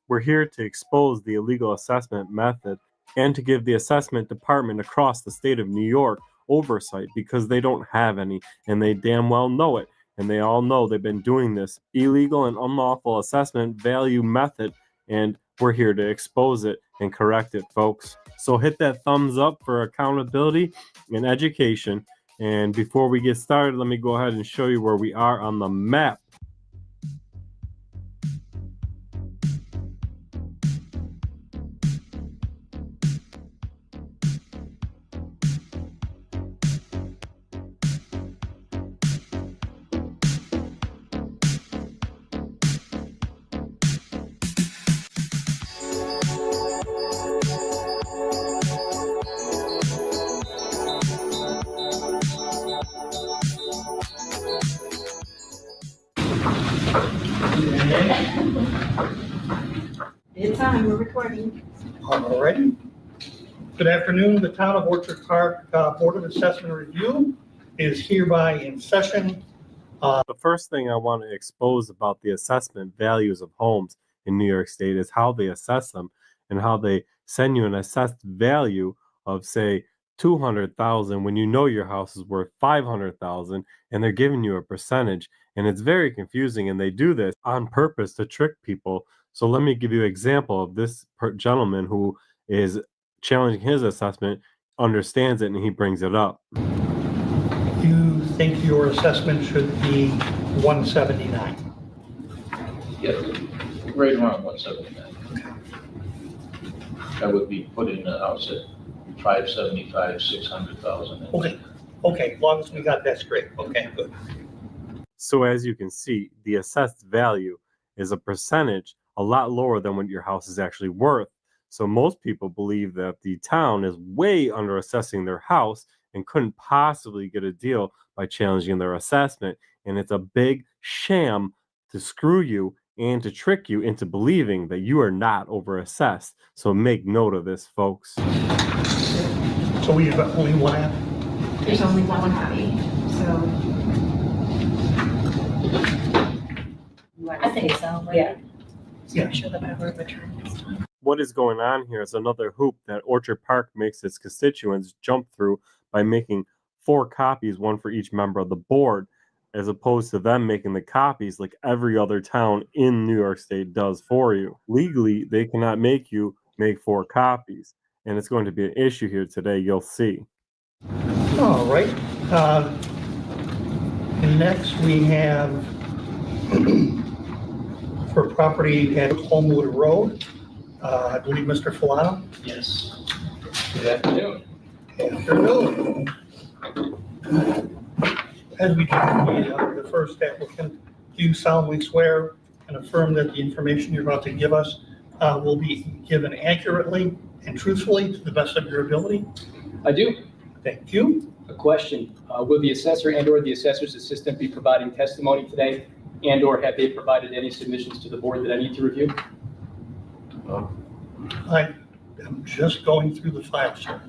We're here to expose the illegal assessment method and to give the assessment department across the state of New York oversight because they don't have any, and they damn well know it. And they all know they've been doing this illegal and unlawful assessment value method, and we're here to expose it and correct it, folks. So hit that thumbs up for accountability and education. And before we get started, let me go ahead and show you where we are on the map. It's on, we're recording. All right. Good afternoon. The Town of Orchard Park Board of Assessment Review is hereby in session. The first thing I want to expose about the assessment values of homes in New York State is how they assess them and how they send you an assessed value of, say, $200,000 when you know your house is worth $500,000, and they're giving you a percentage, and it's very confusing, and they do this on purpose to trick people. So let me give you an example of this gentleman who is challenging his assessment, understands it, and he brings it up. You think your assessment should be 179? Yeah, right around 179. That would be putting the house at 575, 600,000. Okay, as long as we got that straight. Okay, good. So as you can see, the assessed value is a percentage a lot lower than what your house is actually worth. So most people believe that the town is way under assessing their house and couldn't possibly get a deal by challenging their assessment. And it's a big sham to screw you and to trick you into believing that you are not overassessed. So make note of this, folks. So we have only one app? There's only one copy, so. I think so. Yeah. So I'm sure the power of attorney is fine. What is going on here is another hoop that Orchard Park makes its constituents jump through by making 4 copies, one for each member of the board, as opposed to them making the copies like every other town in New York State does for you. Legally, they cannot make you make 4 copies, and it's going to be an issue here today. You'll see. All right. And next we have for property at Homewood Road, I believe Mr. Filano. Yes. Good afternoon. Afternoon. As we do the first applicant, do you solemnly swear and affirm that the information you're about to give us will be given accurately and truthfully to the best of your ability? I do. Thank you. A question, will the assessor and or the assessor's assistant be providing testimony today and or have they provided any submissions to the board that I need to review? I am just going through the file, sir.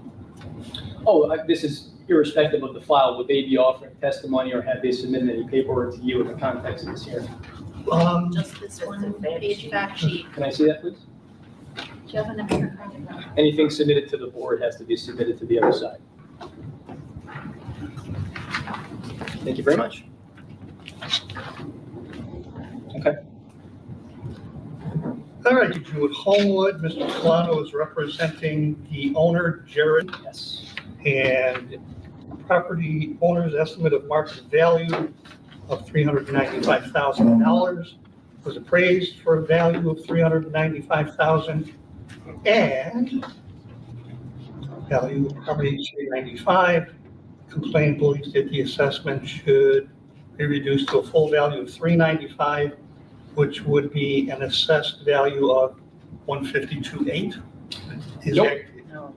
Oh, this is irrespective of the file. Would they be offering testimony or have they submitted any paperwork to you in the context of this hearing? Just this one page fact sheet. Can I see that, please? Do you have an American? Anything submitted to the board has to be submitted to the other side. Thank you very much. Okay. All right, you at Homewood, Mr. Filano is representing the owner, Jared. Yes. And property owner's estimate of market value of $395,000 was appraised for a value of $395,000 and value of property $395,000. Complainant believes that the assessment should be reduced to a full value of $395,000, which would be an assessed value of $152,800.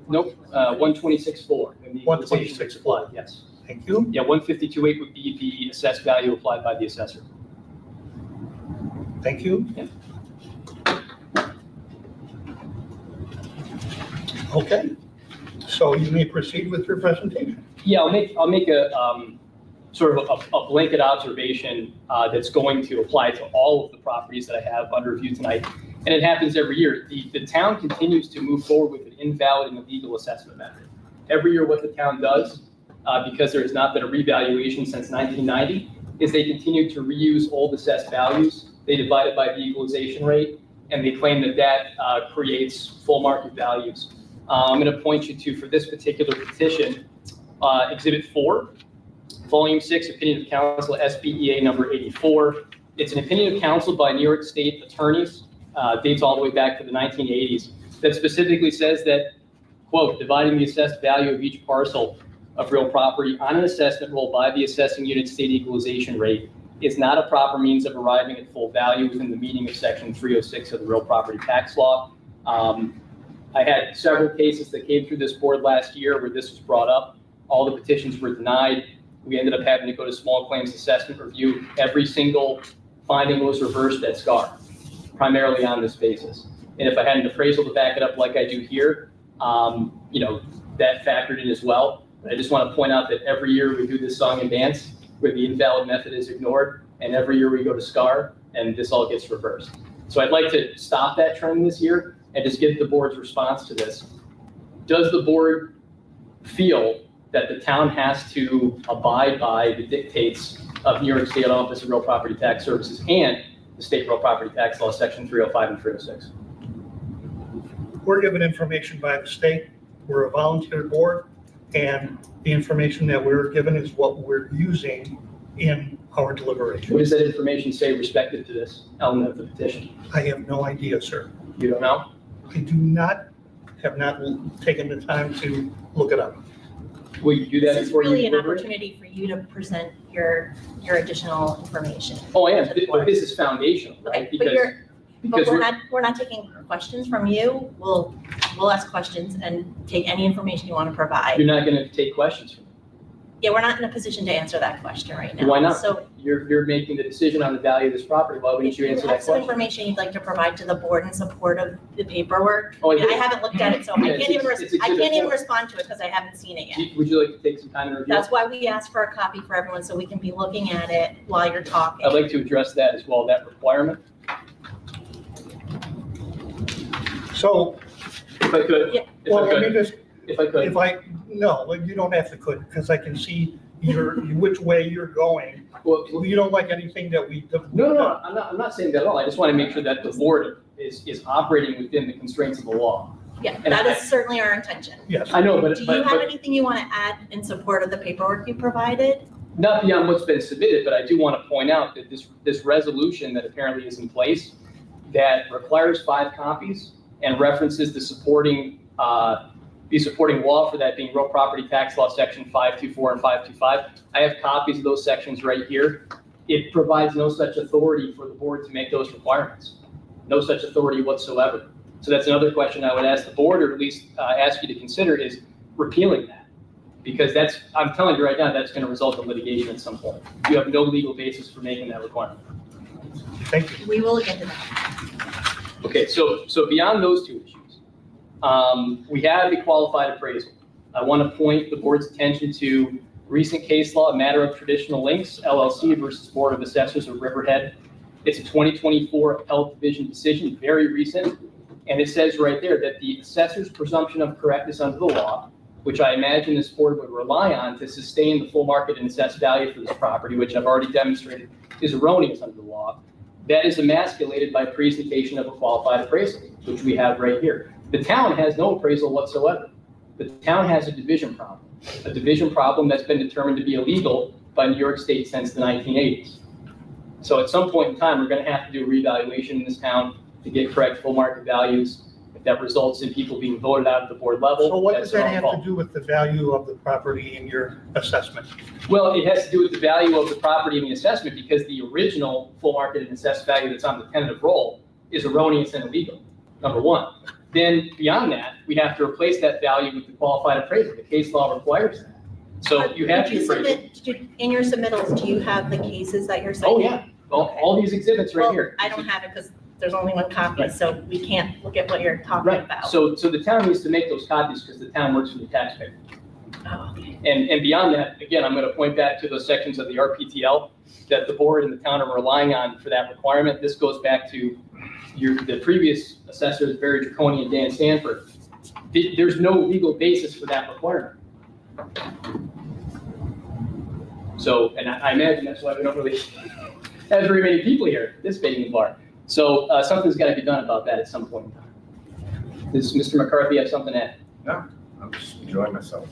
Nope. 126.4. 126.4. Yes. Thank you. Yeah, 152.8 would be the assessed value applied by the assessor. Thank you. Yeah. Okay. So you may proceed with your presentation. Yeah, I'll make a sort of a blanket observation that's going to apply to all of the properties that I have under review tonight. And it happens every year. The town continues to move forward with an invalid and illegal assessment method. Every year what the town does, because there has not been a revaluation since 1990, is they continue to reuse old assessed values. They divide it by the equalization rate, and they claim that that creates full market values. I'm going to point you to, for this particular petition, Exhibit 4, Volume 6, Opinion of Council, SBEA number 84. It's an opinion of council by New York State attorneys, dates all the way back to the 1980s, that specifically says that, quote, dividing the assessed value of each parcel of real property on an assessment roll by the assessing unit state equalization rate is not a proper means of arriving at full value within the meaning of Section 306 of the Real Property Tax Law. I had several cases that came through this board last year where this was brought up. All the petitions were denied. We ended up having to go to small claims assessment review. Every single finding was reversed at SCAR, primarily on this basis. And if I had an appraisal to back it up like I do here, that factored in as well. But I just want to point out that every year we do this song and dance where the invalid method is ignored, and every year we go to SCAR and this all gets reversed. So I'd like to stop that trend this year and just get the board's response to this. Does the board feel that the town has to abide by the dictates of New York State Office of Real Property Tax Services and the State Real Property Tax Law, Section 305 and 306? We're given information by the state. We're a volunteer board, and the information that we're given is what we're using in our deliberation. What does that information say respective to this element of the petition? I have no idea, sir. You don't know? I have not taken the time to look it up. Will you do that This is before you really an deliberate? opportunity for you to present your additional information. Oh, I am. But this is foundational, right? But Because Because we're not taking questions from you. We'll ask questions and take any information you want to provide. you're not gonna take questions from me. Yeah, we're not in a position to answer that question right now. Why not? So You're making the decision on the value of this property. Why wouldn't if you you answer have that some question? information you'd like to provide to the board in support of the paperwork, Oh, I mean, I yeah. haven't looked at it, so Yeah, I can't even, it's I Exhibit can't even 4. respond to it because I haven't seen it yet. Would you like to take some time to review? That's why we asked for a copy for everyone, so we can be looking at it while you're talking. I'd like to address that as well, that requirement, So, if I could. Yeah. If well, I let me could, just, if I could. no, well, you don't have to could, because I can see which way you're going. Well, You don't like anything that we. no, I'm not saying that at all. I just want to make sure that the board is operating within the constraints of the law. Yeah, And that I- is certainly our intention. Yes. I know, but, Do you but, have but anything you want to add in support of the paperwork you provided? not beyond what's been submitted, but I do want to point out that this resolution that apparently is in place that requires 5 copies and references the supporting law for that being real property tax law, section 524 and 525. I have copies of those sections right here. It provides no such authority for the board to make those requirements. No such authority whatsoever. So that's another question I would ask the board, or at least ask you to consider, is repealing that. Because I'm telling you right now, that's going to result in litigation at some point. You have no legal basis for making that requirement. Thank you. We will look into that. Okay, so beyond those 2 issues, we have the qualified appraisal. I want to point the board's attention to recent case law, a matter of traditional links, LLC versus Board of Assessors of Riverhead. It's a 2024 appellate division decision, very recent. And it says right there that the assessor's presumption of correctness under the law, which I imagine this board would rely on to sustain the full market and assessed value for this property, which I've already demonstrated is erroneous under the law, that is emasculated by presentation of a qualified appraisal, which we have right here. The town has no appraisal whatsoever. The town has a division problem that's been determined to be illegal by New York State since the 1980s. So at some point in time, we're going to have to do a reevaluation in this town to get correct full market values. If that results in people being voted out at the board level, So what that's does that their own have fault. to do with the value of the property in your assessment? Well, it has to do with the value of the property and the assessment, because the original full market and assessed value that's on the tentative roll is erroneous and illegal, number 1. Then beyond that, we have to replace that value with the qualified appraisal. The case law requires that. So you have Did to appraise. in your submittals, do you have the cases that you're Oh, citing? yeah, all these exhibits right Well, here. I don't have it because there's only 1 copy, Right. so we can't look at what you're talking Right, about. so the town needs to make those copies because the town works for the taxpayer. Oh, okay. And beyond that, again, I'm going to point back to those sections of the RPTL that the board and the town are relying on for that requirement. This goes back to the previous assessors, very draconian Dan Stanford. There's no legal basis for that requirement. So, and I imagine that's why we don't really have very many people here participating in the bar. So something's got to be done about that at some point in time. Does Mr. McCarthy have something to add? No, I'm just enjoying myself.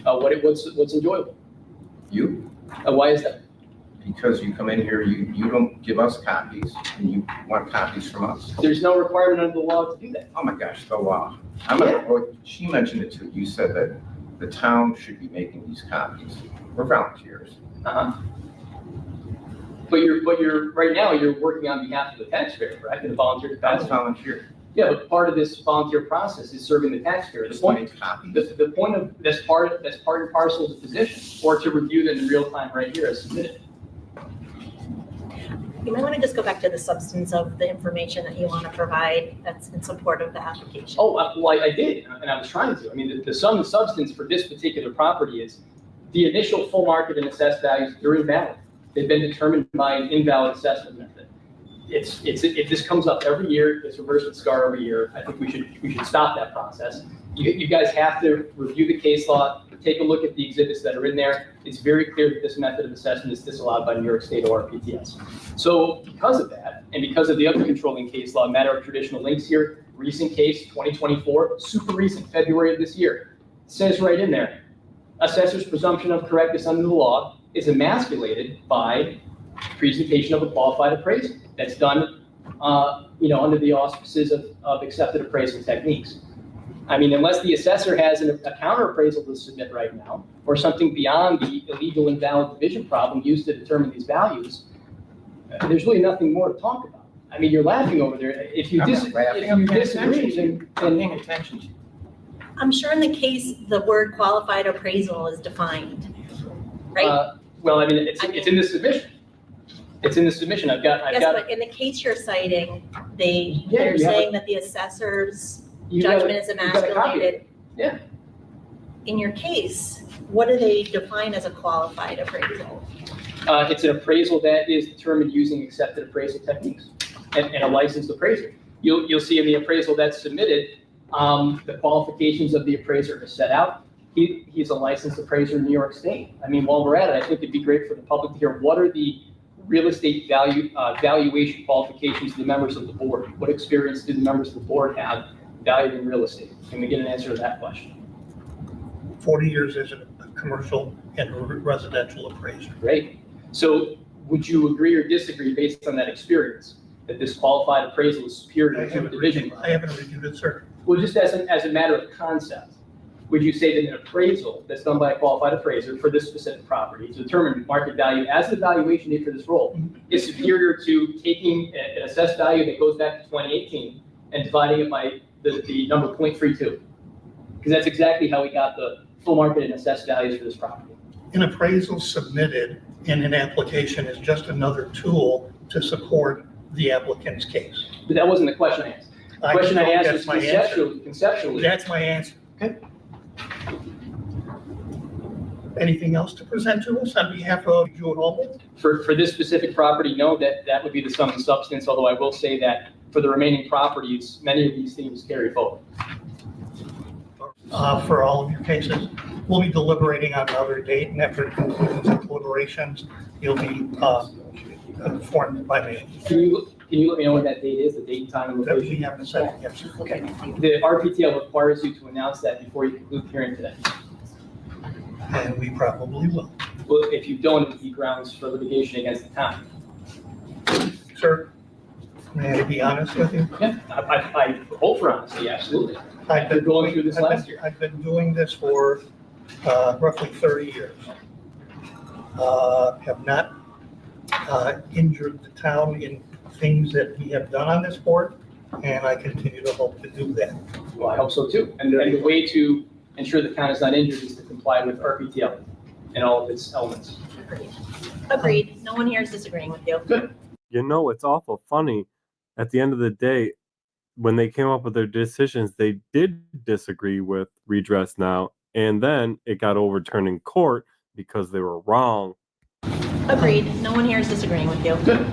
What's enjoyable? You, Why is that? because you come in here, you don't give us copies, and you want copies from us. There's no requirement under the law to do that. Oh my gosh, the law. Yeah. Well, she mentioned it too. You said that the town should be making these copies. We're volunteers. Uh-huh. But you're right now you're working on behalf of the taxpayer, correct? In a volunteer That's capacity. volunteer. Yeah, but part of this volunteer process is serving the taxpayer. The point, the point of that's part and parcel of the position, or to review them in real time right here as submitted. You might want to just go back to the substance of the information that you want to provide that's in support of the application. Oh, well, I did, and I was trying to. I mean, the sum and substance for this particular property is the initial full market and assessed values are invalid. They've been determined by an invalid assessment method. This comes up every year. It's reversed with SCAR every year. I think we should stop that process. You guys have to review the case law, take a look at the exhibits that are in there. It's very clear that this method of assessment is disallowed by New York State ORPTS. So because of that, and because of the other controlling case law, matter of traditional links here, recent case, 2024, super recent, February of this year, says right in there, assessor's presumption of correctness under the law is emasculated by presentation of a qualified appraisal that's done, under the auspices of accepted appraisal techniques. I mean, unless the assessor has a counter appraisal to submit right now, or something beyond the illegal invalid division problem used to determine these values, there's really nothing more to talk about. I mean, you're laughing over there. If you I'm not disagree, laughing, I'm paying attention. I'm then paying attention to you. I'm sure in the case, the word qualified appraisal is defined, right? well, I mean, it's in the submission. It's in the submission. I've got. Yes, but in the case you're citing, they're you have saying that the assessor's You got judgment is you got a copy of emasculated. it. Yeah. In your case, what do they define as a qualified appraisal? It's an appraisal that is determined using accepted appraisal techniques and a licensed appraiser. You'll see in the appraisal that's submitted, the qualifications of the appraiser are set out. He's a licensed appraiser in New York State. I mean, while we're at it, I think it'd be great for the public to hear what are the real estate valuation qualifications of the members of the board? What experience do the members of the board have valuing real estate? Can we get an answer to that question? 40 years as a commercial and residential appraiser. Great. So would you agree or disagree based on that experience that this qualified appraisal is superior to a division? I haven't reviewed it, sir. Well, just as a matter of concept, would you say that an appraisal that's done by a qualified appraiser for this specific property to determine market value as the valuation date for this role is superior to taking an assessed value that goes back to 2018 and dividing it by the number 0.32? Because that's exactly how we got the full market and assessed values for this property. An appraisal submitted in an application is just another tool to support the applicant's case. But that wasn't the question I asked. The question I asked was conceptually. That's my answer. Okay. Anything else to present to us on behalf of you and all? For this specific property, no, that would be the sum and substance, although I will say that for the remaining properties, many of these themes carry forward. For all of your cases, we'll be deliberating on another date, and after conclusions of deliberations, you'll be informed by me. Can you let me know what that date is, the date, time, and location? We haven't said it yet. Okay. The RPTL requires you to announce that before you conclude the hearing today. And we probably will. Well, if you don't, it would be grounds for litigation against the town. Sir, may I be honest with you? Yeah, I hope for honesty, absolutely. I've been going through this last year. I've been doing this for roughly 30 years. Have not injured the town in things that we have done on this board, and I continue to hope to do that. Well, I hope so too. And the way to ensure the town is not injured is to comply with RPTL and all of its elements. Agreed. No one here is disagreeing with you. Good. You know, it's awful funny. At the end of the day, when they came up with their decisions, they did disagree with Redress Now, and then it got overturned in court because they were wrong. Agreed. No one here is disagreeing with you. Good.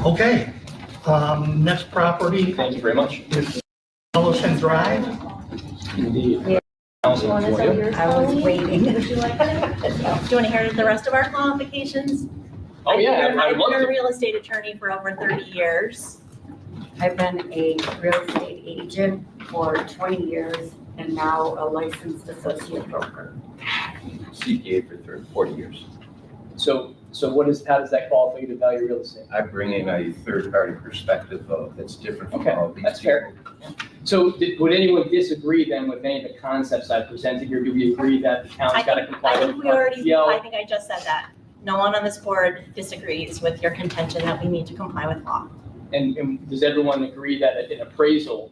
Okay. Next property. Thank you very much. Is Ellison Drive. Indeed. I was waiting. Do you want to hear the rest of our qualifications? Oh, yeah. I've been a real estate attorney for over 30 years. I've been a real estate agent for 20 years and now a licensed associate broker. CPA for 40 years. So how does that qualify you to value real estate? I bring in a third-party perspective that's different from Okay, all of these. that's fair. So would anyone disagree then with any of the concepts I presented here? Do we agree that the town's got to comply I with think we already, RPTL? I think I just said that. No one on this board disagrees with your contention that we need to comply with law. And does everyone agree that an appraisal,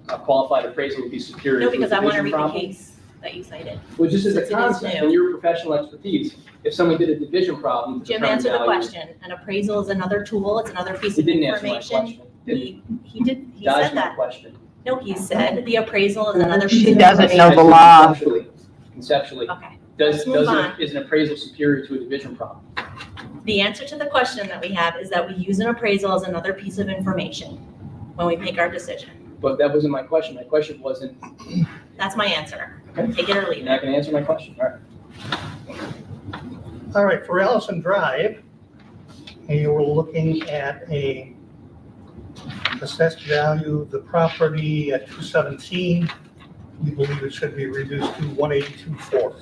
a qualified appraisal would be superior to No, a because I want to division read the problem? case that you cited. Well, just as a Since it is concept new. and your professional expertise, if someone did a division problem to Jim determine answered the value- question. An appraisal is another tool. It's another piece He of didn't answer my information. question. He did, he Dodged said my that. question. No, he said the appraisal is another piece She of doesn't information. know the law. Conceptually. Okay. Is move on. an appraisal superior to a division problem? The answer to the question that we have is that we use an appraisal as another piece of information when we make our decision. But that wasn't my question. My question wasn't, That's my answer. Okay. Take it or leave you're it. not going to answer my question. All right. All right, for Ellison Drive, you were looking at a assessed value of the property at 217. We believe it should be reduced to 182.4.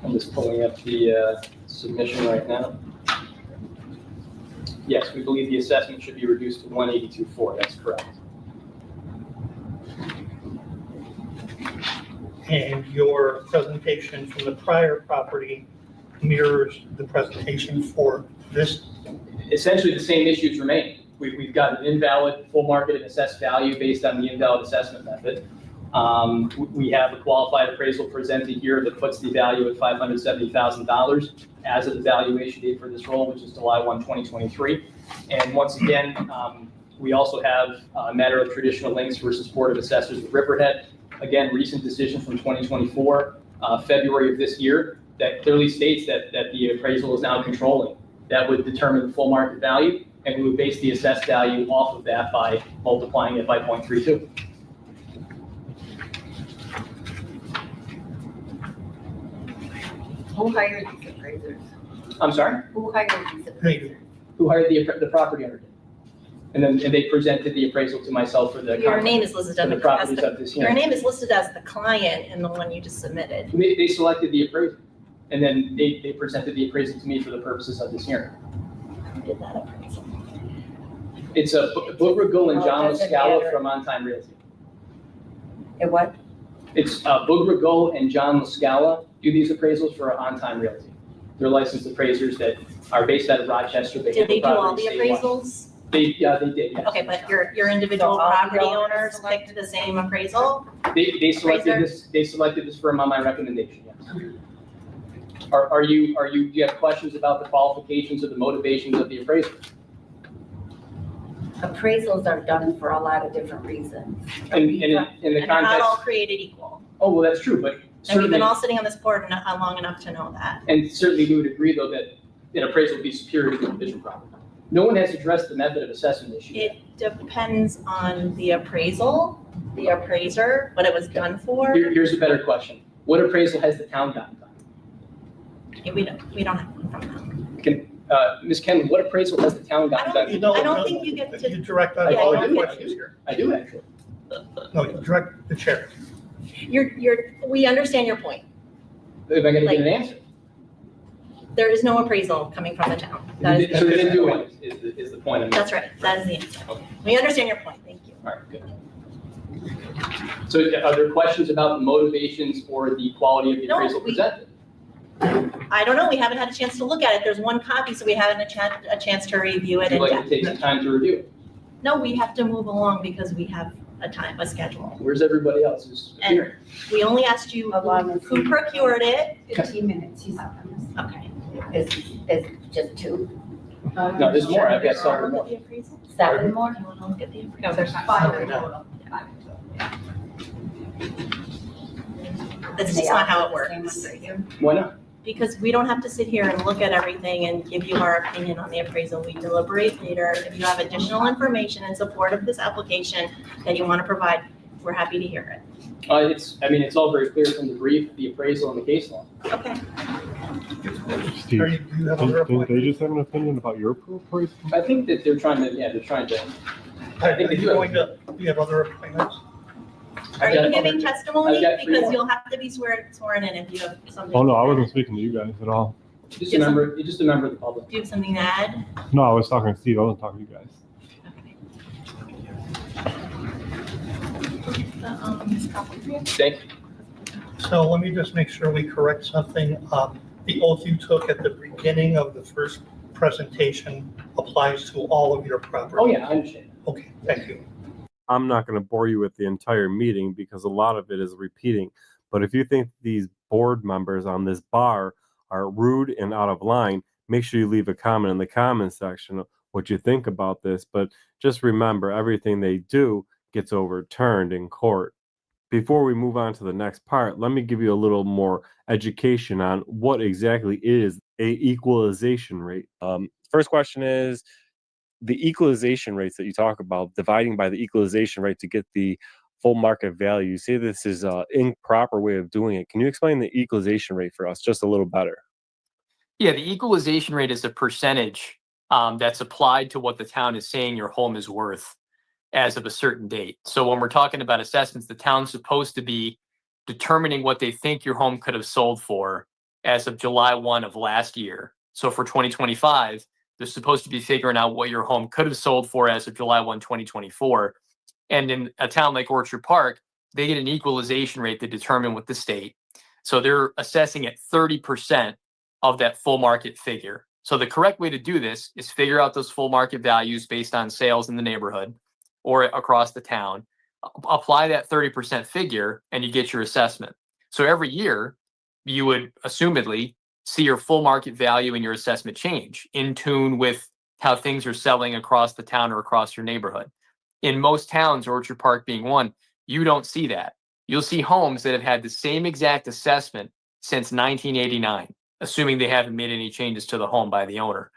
I'm just pulling up the submission right now. Yes, we believe the assessment should be reduced to 182.4. That's correct. And your presentation from the prior property mirrors the presentation for this essentially the same issues remain. We've got an invalid full market and assessed value based on the invalid assessment method. We have a qualified appraisal presented here that puts the value at $570,000 as of the valuation date for this roll, which is July 1, 2023. And once again, we also have a matter of traditional links versus Board of Assessors of Riverhead. Again, recent decision from 2024, February of this year, that clearly states that the appraisal is now controlling. That would determine the full market value, and we would base the assessed value off of that by multiplying it by 0.32. Who hired these appraisers? I'm sorry? Who hired these appraisers? Who hired the property owner? And they presented the appraisal to myself for the. Your name is listed for the as properties the, of this your hearing. name is listed as the client in the one you just submitted. They selected the appraisal, and then they presented the appraisal to me for the purposes of this hearing. Who did that appraisal? It's a Boogragool and Oh, John doesn't Lascala matter. from On Time Realty. And what? It's Boogragool and John Lascala do these appraisals for On Time Realty. They're licensed appraisers that are based out of Rochester. Did they do all the properties statewide. appraisals? They did, yes. Okay, but your individual So all the property owners owners picked the same appraisal? They selected Appraiser? this. They selected this firm on my recommendation. Yes. Do you have questions about the qualifications or the motivations of the appraiser? Appraisals are done for a lot of different reasons. In the And they're not all context. created equal. Oh, well, that's true, but And we've certainly, been all sitting on this board long enough to know that. and certainly we would agree though that an appraisal would be superior to individual property. No one has addressed the method of assessment issue. It depends on the appraisal, the appraiser, what it was done for. Here's a better question. What appraisal has the town gotten done? We don't have one from them. Ms. Kenley, what appraisal has the town gotten done? I don't think you get to. You direct us I all do. your questions here. I do actually. No, you direct the chair. We understand your point. Am I gonna Like- get an answer? There is no appraisal coming from the town. That is, So they didn't do it, is the point I'm making. that's right. That is the answer. We understand your point. Thank you. All right, good. So are there questions about the motivations or the quality of the No, appraisal presented? I don't know. We haven't had a chance to look at it. There's one copy, so we haven't had a chance to review Would it you in like to depth. take some time to review it? No, we have to move along because we have a schedule. Where's everybody else who's And here? we only asked you who procured it. 15 minutes, he's Okay. It's just two. No, there's more. I've got Look several at more. the appraisal. 7 more? You want to look at the appraisal? No, there's not. Five. That's just not how it works. Why not? Because we don't have to sit here and look at everything and give you our opinion on the appraisal. We deliberate later. If you have additional information in support of this application that you want to provide, we're happy to hear it. It's all very clear from the brief, the appraisal, and the case law. Okay. Steve, Do you have other don't they just have an opinion about your appraisal? I think that they're trying to. I think they do have. Do you have other appointments? Are I've got you giving other- testimony? I've got 3 Because more. you'll have to be sworn in if you have something. Oh, no, I wasn't speaking to you guys at all. Just a member of the public. Do you have something to add? No, I was talking to Steve. I wasn't talking to you guys. Thank you. So let me just make sure we correct something. The oath you took at the beginning of the first presentation applies to all of your property. Oh, yeah, I understand. Okay, thank you. I'm not going to bore you with the entire meeting because a lot of it is repeating. But if you think these board members on this bar are rude and out of line, make sure you leave a comment in the comment section of what you think about this. But just remember, everything they do gets overturned in court. Before we move on to the next part, let me give you a little more education on what exactly is a equalization rate. First question is, the equalization rates that you talk about, dividing by the equalization rate to get the full market value. You say this is an improper way of doing it. Can you explain the equalization rate for us just a little better? Yeah, the equalization rate is a percentage that's applied to what the town is saying your home is worth as of a certain date. So when we're talking about assessments, the town's supposed to be determining what they think your home could have sold for as of July 1 of last year. So for 2025, they're supposed to be figuring out what your home could have sold for as of July 1, 2024. And in a town like Orchard Park, they get an equalization rate to determine with the state. So they're assessing at 30% of that full market figure. So the correct way to do this is figure out those full market values based on sales in the neighborhood or across the town, apply that 30% figure, and you get your assessment. So every year, you would assumedly see your full market value and your assessment change in tune with how things are selling across the town or across your neighborhood. In most towns, Orchard Park being one, you don't see that. You'll see homes that have had the same exact assessment since 1989, assuming they haven't made any changes to the home by the owner.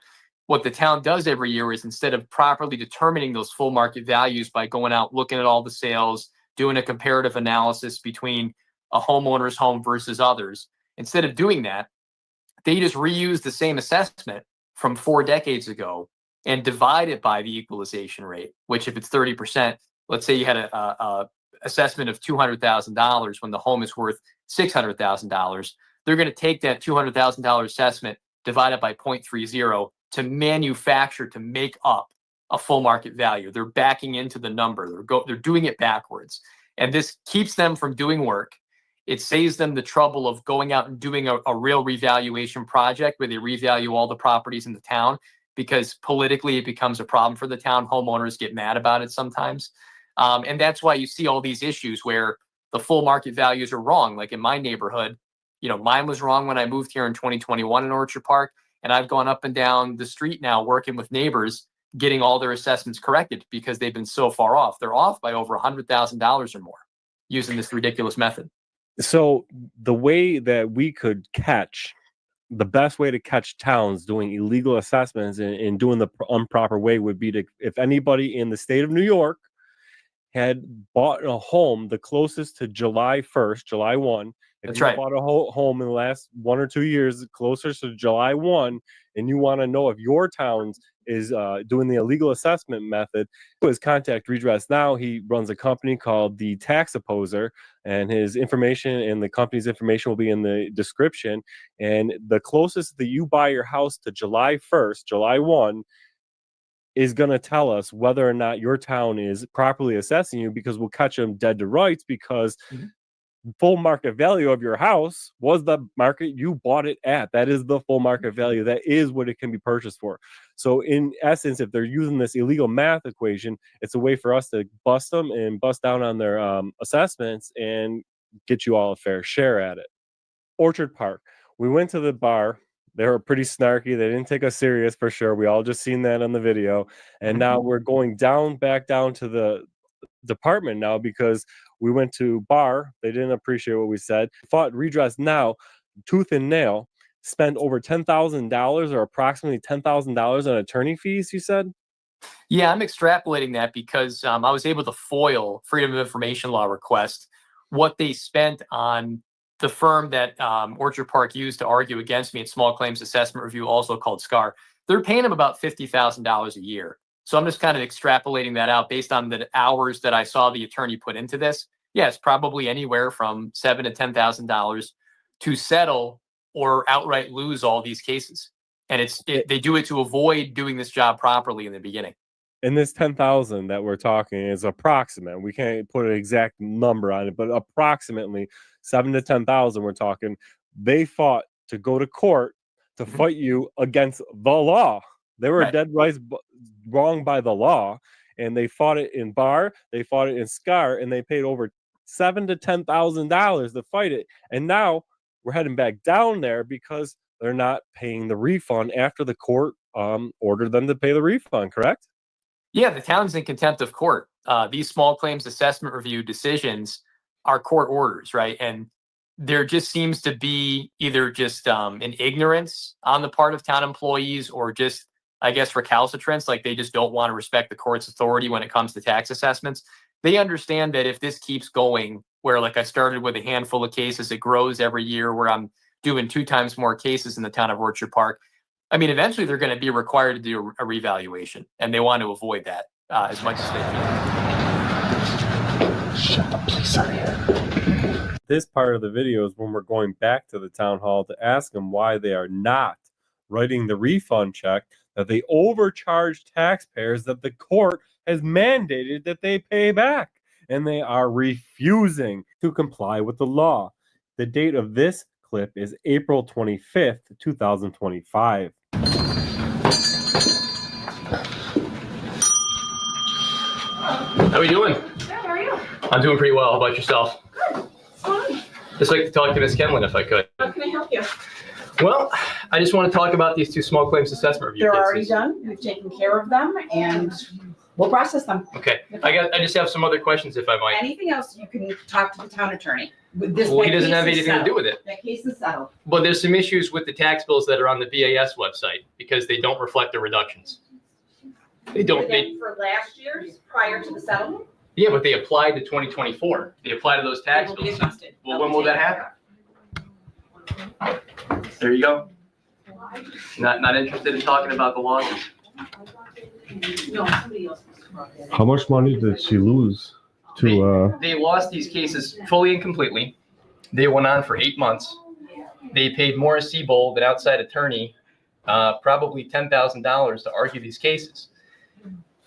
What the town does every year is, instead of properly determining those full market values by going out, looking at all the sales, doing a comparative analysis between a homeowner's home versus others, instead of doing that, they just reuse the same assessment from 4 decades ago and divide it by the equalization rate, which if it's 30%, let's say you had a assessment of $200,000 when the home is worth $600,000, they're going to take that $200,000 assessment, divide it by 0.30 to manufacture, to make up a full market value. They're backing into the number. They're doing it backwards. And this keeps them from doing work. It saves them the trouble of going out and doing a real revaluation project where they revalue all the properties in the town, because politically it becomes a problem for the town. Homeowners get mad about it sometimes. And that's why you see all these issues where the full market values are wrong. Like in my neighborhood, mine was wrong when I moved here in 2021 in Orchard Park. And I've gone up and down the street now working with neighbors, getting all their assessments corrected because they've been so far off. They're off by over $100,000 or more using this ridiculous method. So the way that we could the best way to catch towns doing illegal assessments and doing the improper way would be to, if anybody in the state of New York had bought a home the closest to July 1st, July 1, if you bought a home in the last 1 or 2 years closer to July 1, and you want to know if your town is doing the illegal assessment method, his contact Redress Now. He runs a company called The Tax Opposer, and his information and the company's information will be in the description. And the closest that you buy your house to July 1st, July 1, is going to tell us whether or not your town is properly assessing you, because we'll catch them dead to rights, because full market value of your house was the market you bought it at. That is the full market value. That is what it can be purchased for. So in essence, if they're using this illegal math equation, it's a way for us to bust them and bust down on their assessments and get you all a fair share at it. Orchard Park. We went to the bar. They were pretty snarky. They didn't take us serious for sure. We all just seen that on the video. And now we're going back down to the department now, because we went to bar. They didn't appreciate what we said. Fought Redress Now, tooth and nail, spent over $10,000 or approximately $10,000 on attorney fees, you said? Yeah, I'm extrapolating that because I was able to foil Freedom of Information Law request, what they spent on the firm that Orchard Park used to argue against me at Small Claims Assessment Review, also called SCAR. They're paying them about $50,000 a year. So I'm just kind of extrapolating that out based on the hours that I saw the attorney put into this. Yes, probably anywhere from $7,000 to $10,000 to settle or outright lose all these cases. And they do it to avoid doing this job properly in the beginning. And this 10,000 that we're talking is approximate. We can't put an exact number on it, but approximately 7,000 to 10,000 we're talking. They fought to go to court to fight you against the law. They were dead right wrong by the law, and they fought it in bar, they fought it in SCAR, and they paid over $7,000 to $10,000 to fight it. And now we're heading back down there because they're not paying the refund after the court ordered them to pay the refund, correct? Yeah, the town's in contempt of court. These Small Claims Assessment Review decisions are court orders, right? And there just seems to be either just an ignorance on the part of town employees, or just, I guess, recalcitrance, like they just don't want to respect the court's authority when it comes to tax assessments. They understand that if this keeps going, where like I started with a handful of cases, it grows every year, where I'm doing 2 times more cases in the town of Orchard Park. I mean, eventually they're going to be required to do a revaluation, and they want to avoid that as much as they can. Shut the police out here. This part of the video is when we're going back to the town hall to ask them why they are not writing the refund check that they overcharged taxpayers that the court has mandated that they pay back, and they are refusing to comply with the law. The date of this clip is April 25th, 2025. How are we doing? Good, how are you? I'm doing pretty well. How about yourself? Good. What's going on? Just like to talk to Ms. Kenlin if I could. How can I help you? Well, I just want to talk about these two small claims assessment review They're cases. already done. We've taken care of them and we'll process them. Okay. I just have some other questions if I might. Anything else, you can talk to the town attorney. Well, he doesn't have anything to do with it. That case is settled. But there's some issues with the tax bills that are on the BAS website because they don't reflect the reductions. They don't. For last year's, prior to the settlement? Yeah, but they apply to 2024. They apply to those tax They will be bills. adjusted. Well, when will that happen? There you go. Not interested in talking about the losses. No, somebody else. How much money did she lose to, They lost these cases fully and completely. They went on for 8 months. They paid Morris Siebold, an outside attorney, probably $10,000 to argue these cases.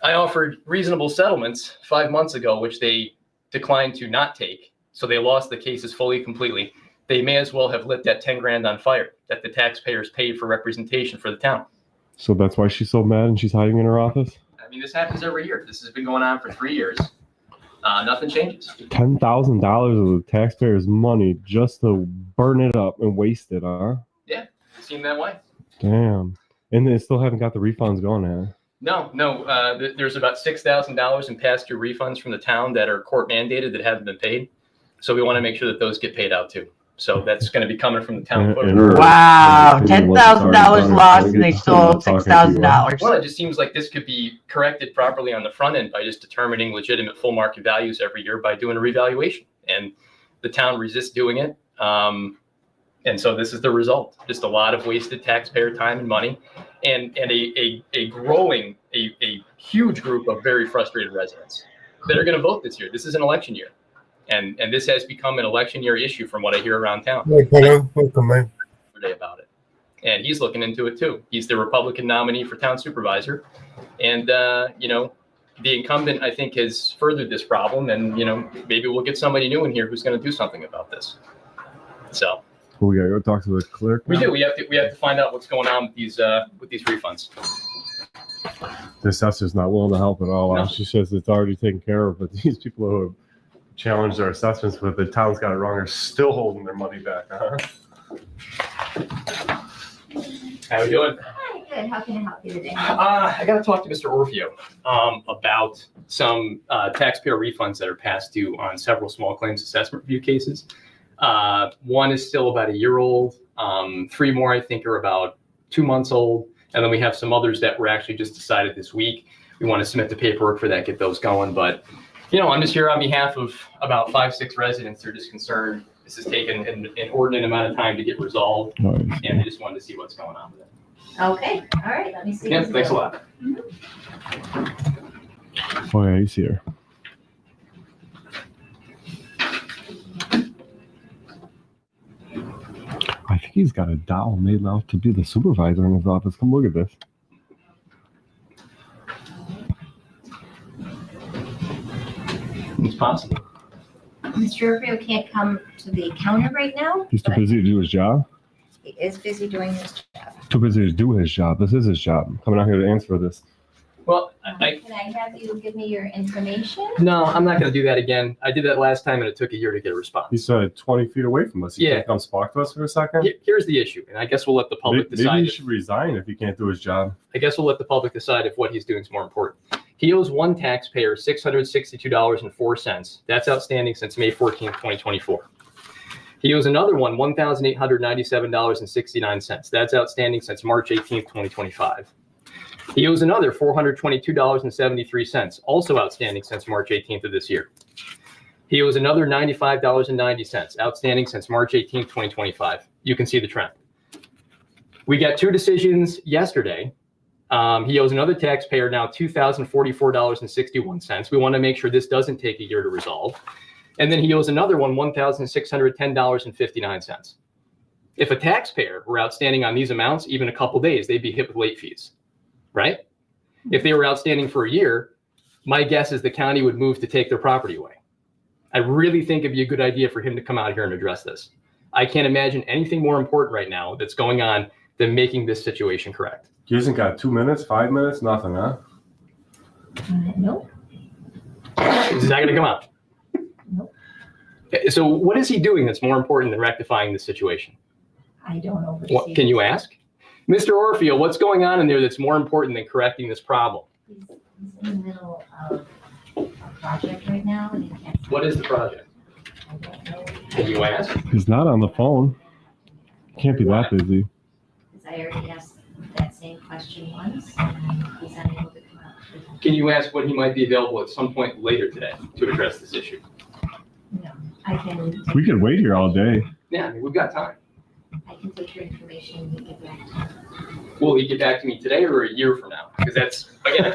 I offered reasonable settlements 5 months ago, which they declined to not take. So they lost the cases fully, completely. They may as well have lit that 10 grand on fire that the taxpayers paid for representation for the town. so that's why she's so mad and she's hiding in her office? I mean, this happens every year. This has been going on for 3 years. Nothing changes. $10,000 of the taxpayers' money just to burn it up and waste it, huh? Yeah, it seemed that way. Damn. And they still haven't got the refunds going, huh? No. There's about $6,000 in past due refunds from the town that are court mandated that haven't been paid. So we want to make sure that those get paid out too. So that's going to be coming from the town. Wow, $10,000 lost and they sold $6,000. Well, it just seems like this could be corrected properly on the front end by just determining legitimate full market values every year by doing a revaluation. And the town resists doing it. And so this is the result. Just a lot of wasted taxpayer time and money and a growing, a huge group of very frustrated residents that are going to vote this year. This is an election year. And this has become an election year issue from what I hear around town. Welcome, man. Today about it. And he's looking into it too. He's the Republican nominee for town supervisor. And, the incumbent, I think, has furthered this problem. And, maybe we'll get somebody new in here who's going to do something about this. So. We gotta go talk to the clerk. We do. We have to find out what's going on with these refunds. The assessor's not willing to help at all. No. She says it's already taken care of, but these people who have challenged their assessments with the town's got it wrong are still holding their money back, huh? How we doing? Hi, good. How can I help you today? I got to talk to Mr. Orfeo about some taxpayer refunds that are past due on several small claims assessment review cases. One is still about a year old. 3 more, I think, are about 2 months old. And then we have some others that were actually just decided this week. We want to submit the paperwork for that, get those going. But, I'm just here on behalf of about 5-6 residents who are just concerned. This has taken an inordinate amount of time to get resolved. And I just wanted to see what's going on with it. Okay, all right, let me see. Yeah, what's thanks a available. lot. Oh, yeah, he's here. I think he's got a doll made out to be the supervisor in his office. Come look at this. It's possible. Mr. Rufio can't come to the counter right now. He's too but busy to do his job. He is busy doing his job. Too busy to do his job. This is his job. I'm coming out here to answer for this. Well, Can I have you give me your information? No, I'm not going to do that again. I did that last time, and it took a year to get a response. He said 20 feet away from us. He can't come talk to us for a second. Here's the issue, and I guess we'll let the public decide. Maybe he should resign if he can't do his job. I guess we'll let the public decide if what he's doing is more important. He owes one taxpayer $662.04. That's outstanding since May 14th, 2024. He owes another one $1,897.69. That's outstanding since March 18th, 2025. He owes another $422.73, also outstanding since March 18th of this year. He owes another $95.90, outstanding since March 18th, 2025. You can see the trend. We got 2 decisions yesterday. He owes another taxpayer now $2,044.61. We want to make sure this doesn't take a year to resolve. And then he owes another one $1,610.59. If a taxpayer were outstanding on these amounts, even a couple days, they'd be hit with late fees, right? If they were outstanding for a year, my guess is the county would move to take their property away. I really think it'd be a good idea for him to come out here and address this. I can't imagine anything more important right now that's going on than making this situation correct. He hasn't got 2 minutes, 5 minutes, nothing, huh? Nope. He's not going to come out. Okay, so what is he doing that's more important than rectifying the situation? I don't know. What, can you ask? Mr. Orfeo, what's going on in there that's more important than correcting this problem? He's in the middle of a project right now and he can't. What is the project? Can you ask? He's not on the phone. Can't be that busy. Because I already asked that same question once and he's unable to come out. Can you ask when he might be available at some point later today to address this issue? No, I can. We could wait here all day. Yeah, I mean, we've got time. I can take your information and get back to you. Will he get back to me today or a year from now? Because that's, again,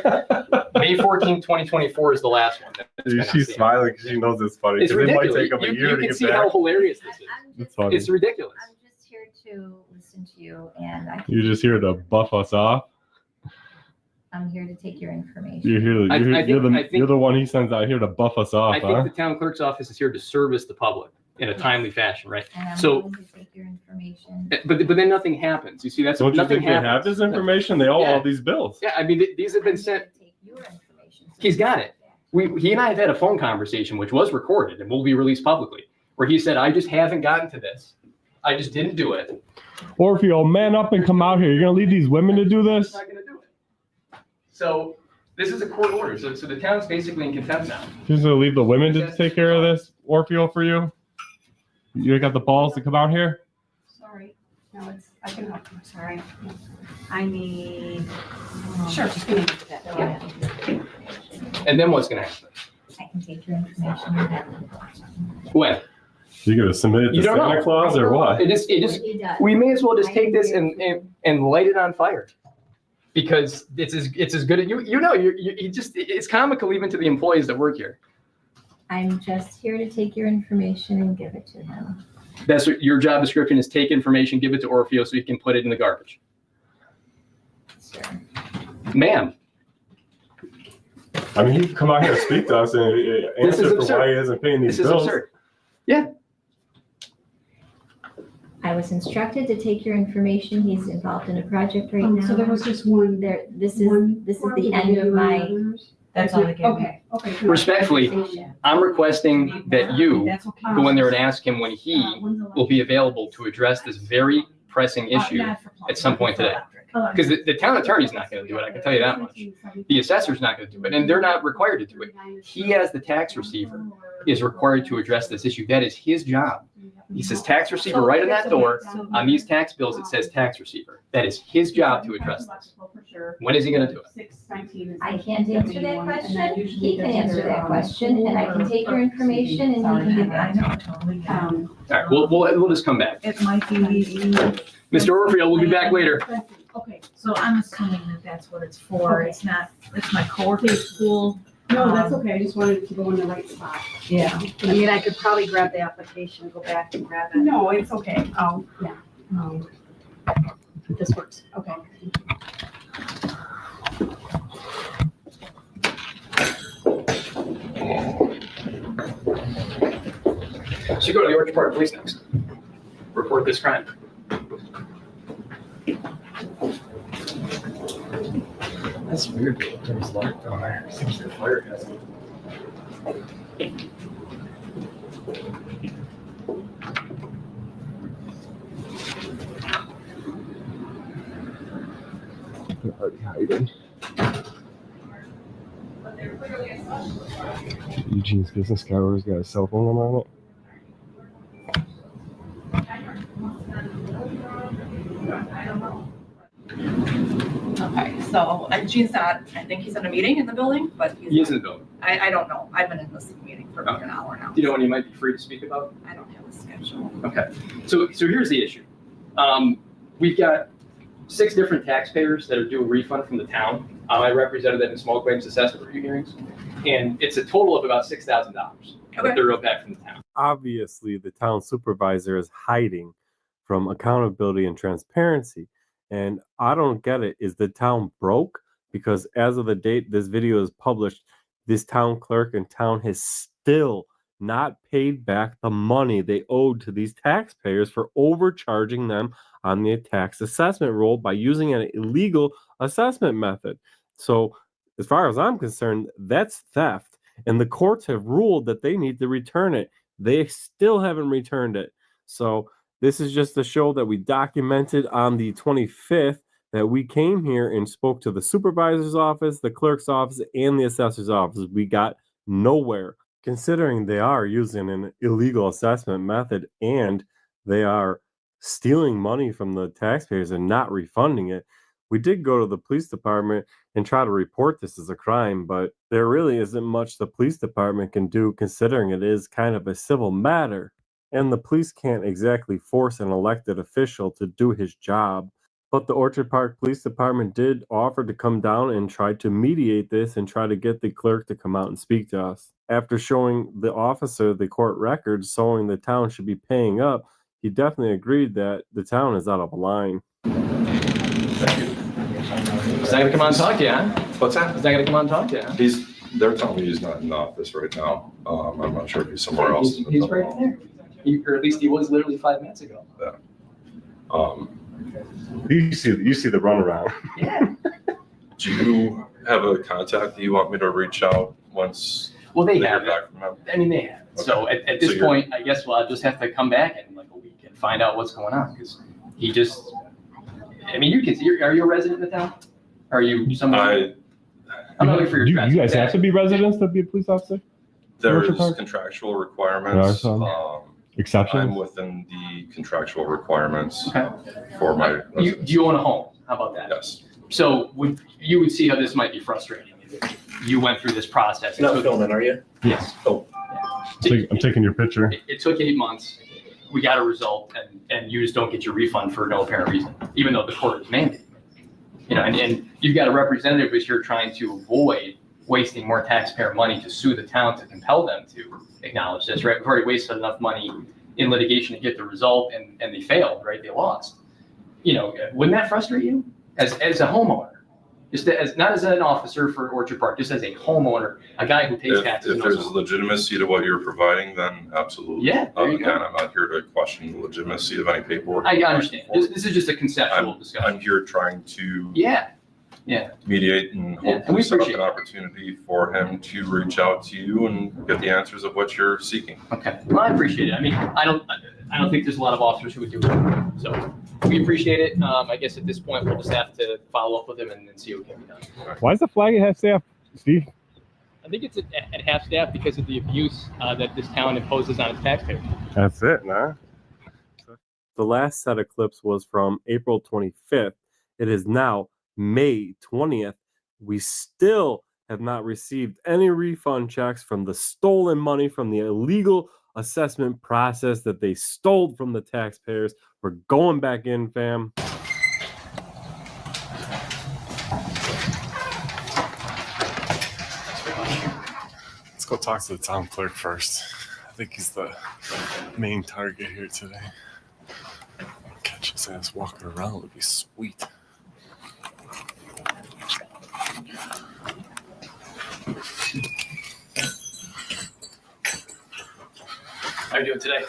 May 14th, 2024 is the last one. She's smiling because she knows it's funny. It's It ridiculous. might take him a year You to can get see back. how hilarious this is. It's funny. It's ridiculous. I'm just here to listen to you and You're just here to buff us off. I'm here to take your information. You're the one he sends out here to buff us off, I think huh? the town clerk's office is here to service the public in a timely fashion, right? And I'm So, willing to take your information. but then nothing happens. You see, that's Don't you nothing think they have happens. this information? They owe Yeah. all these bills. Yeah, I mean, these have been sent. Take your information. He's got it. He and I have had a phone conversation, which was recorded and will be released publicly, where he said, "I just haven't gotten to this. I just didn't do it." Orfeo, man up and come out here. You're gonna leave these women to do this? I'm not going to do it. So this is a court order. So the town's basically in contempt now. You're just gonna leave the women to take care of this, Orfeo, for you? You got the balls to come out here? Sorry. No, I can help you. Sorry. I need. Sure, just give me that. Yeah. And then what's going to happen? I can take your information and then. When? You gonna submit it You to don't Santa know. Claus or what? It is. He does. We may as well just I take this agree. and light it on fire, because it's as good as you just, it's comical even to the employees that work here. I'm just here to take your information and give it to him. That's what your job description is: take information, give it to Orfeo so he can put it in the garbage. Sure. Ma'am, I mean, he can come out here and speak to us and This is answer for absurd. why he isn't paying these this is bills. absurd. Yeah. I was instructed to take your information. He's involved in a project right now. So there was just one. There, this One is form, the did end you of do my. any others? That's all I gave. Okay, okay. good. Respectfully, Conversation. I'm requesting that you That's okay. go in there and ask him when he When's the last- will be available to address this very pressing issue not for plumbing, at some point today. Because the town attorney's not going to do it. I can tell you that much. The assessor's not going to do it, and they're not required to do it. He, as the tax receiver, is required to address this issue. That is his job. He says tax receiver right on that door. On these tax bills, it says tax receiver. That is his job to address this. When is he going to do it? I can't answer that question. He can answer that question, and I can take your information and he can give it to me. All right, we'll just come back. It might be. Mr. Orfeo, we'll be back later. Okay. So I'm assuming that that's what it's for. It's not, it's my coworker's school. No, that's okay. I just wanted to go in the right spot. Yeah. I mean, I could probably grab the application, go back and grab it. No, it's okay. Oh, yeah. This works. Okay. So you go to the Orchard Park Police next. Report this crime. That's weird. There's light down there. Seems like a fire hazard. Hiding. Eugene's business card has got a cell phone number on it. Okay, so Gene's not, I think he's in a meeting in the building, but He is in the building. I don't know. I've been in this meeting for about an hour now. Do you know when you might be free to speak about? I don't have a schedule. Okay, so here's the issue. We've got 6 different taxpayers that are due a refund from the town. I represented them in small claims assessment review hearings, and it's a total of about $6,000 that they're owed back from the town. Obviously, the town supervisor is hiding from accountability and transparency. And I don't get it. Is the town broke? Because as of the date this video is published, this town clerk in town has still not paid back the money they owed to these taxpayers for overcharging them on the tax assessment roll by using an illegal assessment method. So as far as I'm concerned, that's theft. and the courts have ruled that they need to return it. They still haven't returned it. So this is just a show that we documented on the 25th, that we came here and spoke to the supervisor's office, the clerk's office, and the assessor's office. We got nowhere, considering they are using an illegal assessment method and they are stealing money from the taxpayers and not refunding it. We did go to the police department and try to report this as a crime, but there really isn't much the police department can do, considering it is kind of a civil matter. And the police can't exactly force an elected official to do his job. But the Orchard Park Police Department did offer to come down and try to mediate this and try to get the clerk to come out and speak to us. After showing the officer the court records showing the town should be paying up, he definitely agreed that the town is out of line. Thank you. He's not gonna come on and talk to you, huh? What's that? He's not gonna come on and talk to you, huh? They're telling me he's not in the office right now. I'm not sure if he's somewhere else. He's right there. Or at least he was literally 5 minutes ago. Yeah. You see the runaround. Yeah. Do you have a contact that you want me to reach out once? Well, they hear have it. back from him? I mean, they have it. So at this point, I guess we'll just have to come back in like a week and find out what's going on, because he just, I mean, are you a resident of the town? Are you somebody? I'm not looking for your You address. guys have to be residents to be a police officer? There's Orchard Park? contractual requirements. Exceptions? I'm within the contractual requirements for my Do you own a home? How about that? Yes. So you would see how this might be frustrating if you went through this process. You're not filming, are you? Yes. Oh. I'm taking your picture. It took 8 months. We got a result, and you just don't get your refund for no apparent reason, even though the court is mandated. You know, and you've got a representative who's here trying to avoid wasting more taxpayer money to sue the town to compel them to acknowledge this, right? We've already wasted enough money in litigation to get the result, and they failed, right? They lost. You know, wouldn't that frustrate you as a homeowner? Just not as an officer for Orchard Park, just as a homeowner, a guy who pays taxes. If there's legitimacy to what you're providing, then absolutely. Yeah, there you go. Again, I'm not here to question the legitimacy of any paperwork. I understand. This is just a conceptual discussion. I'm here trying to Yeah. mediate and Yeah, and we hopefully set up appreciate an opportunity for him to reach out to you and get the answers of what you're seeking. Okay. Well, I appreciate it. I mean, I don't think there's a lot of officers who would do it. So we appreciate it. I guess at this point, we'll just have to follow up with him and see what can be done. Why is the flag at half staff, Steve? I think it's at half staff because of the abuse that this town imposes on its taxpayers. That's it, nah. The last set of clips was from April 25th. It is now May 20th. We still have not received any refund checks from the stolen money from the illegal assessment process that they stole from the taxpayers. We're going back in, fam. Let's go talk to the town clerk first. I think he's the main target here today. Catch his ass walking around would be sweet. How are you doing today?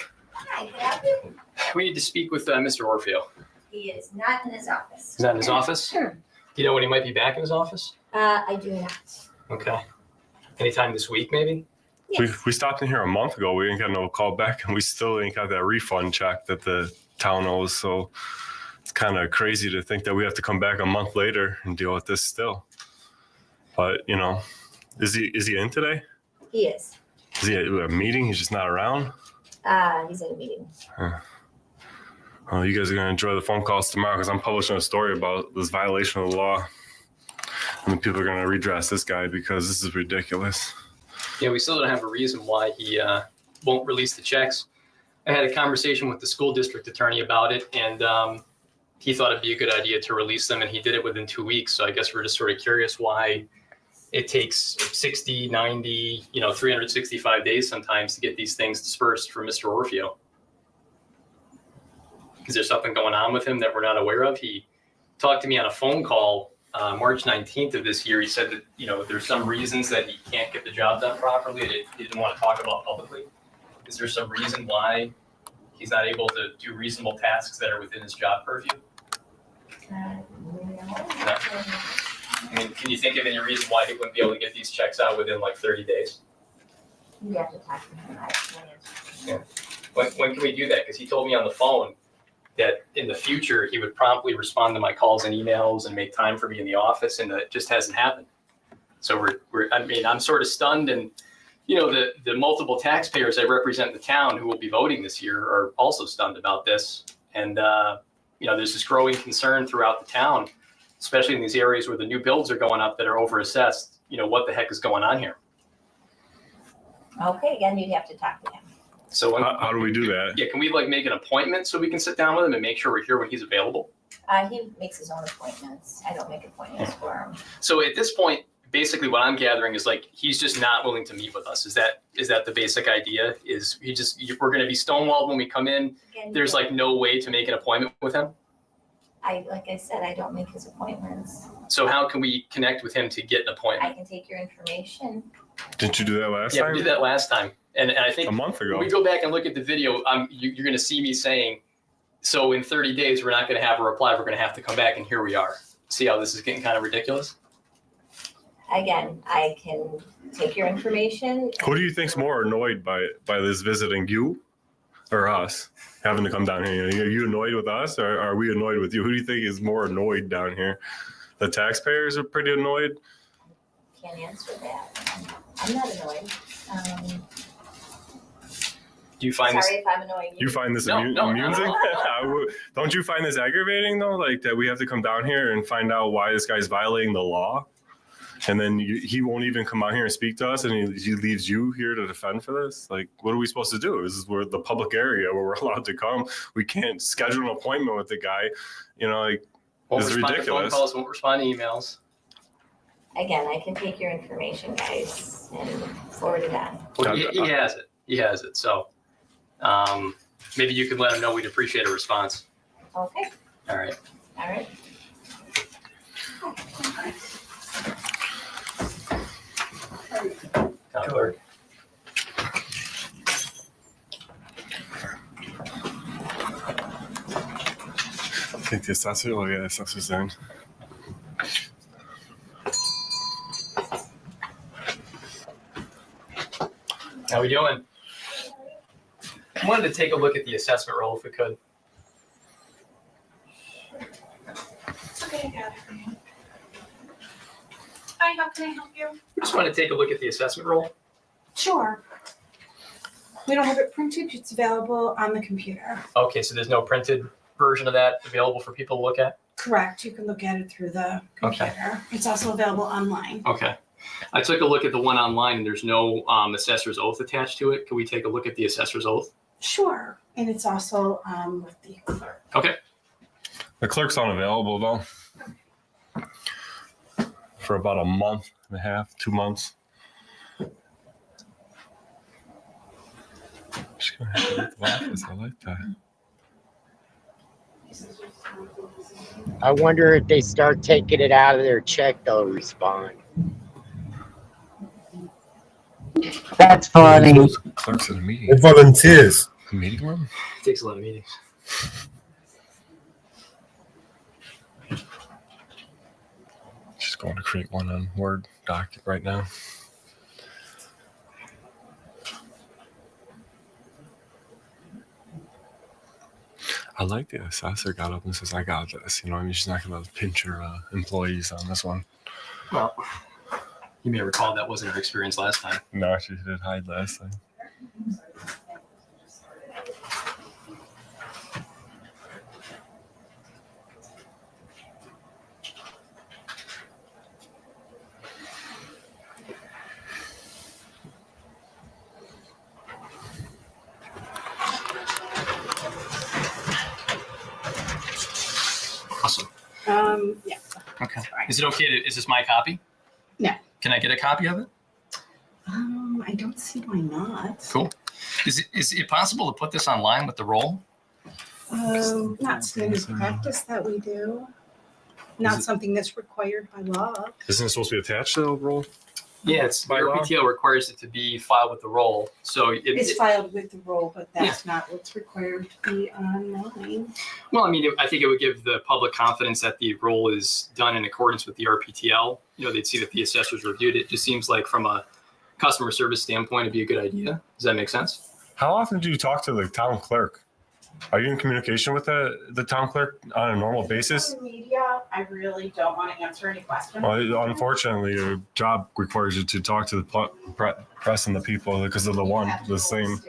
We need to speak with Mr. Orfeo. He is not in his office. He's not in his office? Sure. Do you know when he might be back in his office? I do not. Okay. Anytime this week, maybe? We stopped in here a month ago. We ain't got no call back, and we still ain't got that refund check that the town owes. So it's kind of crazy to think that we have to come back a month later and deal with this still. But you know, is he in today? He is. Is he at a meeting? He's just not around. He's in a meeting. Well, you guys are gonna enjoy the phone calls tomorrow because I'm publishing a story about this violation of the law. And people are gonna redress this guy because this is ridiculous. Yeah, we still don't have a reason why he won't release the checks. I had a conversation with the school district attorney about it, and he thought it'd be a good idea to release them, and he did it within 2 weeks. So I guess we're just sort of curious why it takes 60, 90, 365 days sometimes to get these things dispersed from Mr. Orfeo. Is there something going on with him that we're not aware of? He talked to me on a phone call March 19th of this year. He said that, there's some reasons that he can't get the job done properly that he didn't want to talk about publicly. Is there some reason why he's not able to do reasonable tasks that are within his job purview? No. I mean, can you think of any reason why he wouldn't be able to get these checks out within like 30 days? You have to talk to him. I can't answer. When can we do that? Because he told me on the phone that in the future, he would promptly respond to my calls and emails and make time for me in the office, and it just hasn't happened. So I'm sort of stunned, and, you know, the multiple taxpayers I represent in the town who will be voting this year are also stunned about this. And, you know, there's this growing concern throughout the town, especially in these areas where the new builds are going up that are overassessed. You know, what the heck is going on here? Okay, again, you'd have to talk to him. So How do we do that? Yeah, can we like make an appointment so we can sit down with him and make sure we're here when he's available? He makes his own appointments. I don't make appointments for him. So at this point, basically what I'm gathering is like, he's just not willing to meet with us. Is that the basic idea? Is we're going to be stonewalled when we come in? Again, There's like no way to make an appointment with him? Like I said, I don't make his appointments. So how can we connect with him to get an appointment? I can take your information. Didn't you do that last Yeah, time? we did that last time. And I think a month ago. when we go back and look at the video, you're going to see me saying, so in 30 days, we're not going to have a reply. We're going to have to come back, and here we are. See how this is getting kind of ridiculous? Again, I can take your information. Who do you think's more annoyed by this visiting, you or us having to come down here? Are you annoyed with us, or are we annoyed with you? Who do you think is more annoyed down here? The taxpayers are pretty annoyed. Can't answer that. I'm not annoyed. Do you find Sorry if I'm annoying you. You find this No, amusing? Don't you find this aggravating though? Like that we have to come down here and find out why this guy's violating the law, and then he won't even come out here and speak to us, and he leaves you here to defend for this? Like, what are we supposed to do? This is where the public area where we're allowed to come. We can't schedule an appointment with the guy. You know, like Won't this is respond to phone ridiculous. calls, won't respond to emails. Again, I can take your information, guys, and forward it on. Well, he has it. He has it. So maybe you can let him know we'd appreciate a response. Okay, All right. all right. Town clerk. I think the assessor. Oh yeah, the assessor's in. How we doing? I wanted to take a look at the assessment roll if we could. Okay, I got it for you. Hi, how can I help you? We just want to take a look at the assessment roll. Sure. We don't have it printed, it's available on the computer. Okay, so there's no printed version of that available for people to look at? Correct, you can look at it through the computer. It's also available online. Okay. I took a look at the one online and there's no assessor's oath attached to it. Can we take a look at the assessor's oath? Sure, and it's also with the clerk. Okay. The clerk's unavailable though for about a month and a half, 2 months. Just gonna have to get the office. I like that. I wonder if they start taking it out of their check, they'll respond. That's funny. Clerks in a meeting. They're volunteers. A meeting room? It takes a lot of meetings. Just going to create one on Word doc right now. I like the assessor got up and says, I got this. You know, I mean, she's not going to pinch her employees on this one. Well, you may recall that wasn't her experience last time. No, she did hide last time. Awesome. Yeah. Okay. Is it okay is this my copy? No. Can I get a copy of it? I don't see why not. Cool. Is it possible to put this online with the roll? Not standard practice that we do. Not something that's required by law. Isn't it supposed to be attached to the roll? Yeah, it's By law? RPTL requires it to be filed with the roll. So It's filed with the roll, but that's not what's required to be online. well, I mean, I think it would give the public confidence that the roll is done in accordance with the RPTL. You know, they'd see that the assessors reviewed it. Just seems like from a customer service standpoint, it'd be a good idea. Does that make sense? How often do you talk to the town clerk? Are you in communication with the town clerk on a normal basis? Social media, I really don't want to answer any questions. Well, unfortunately, your job requires you to talk to the press and the people because of the same.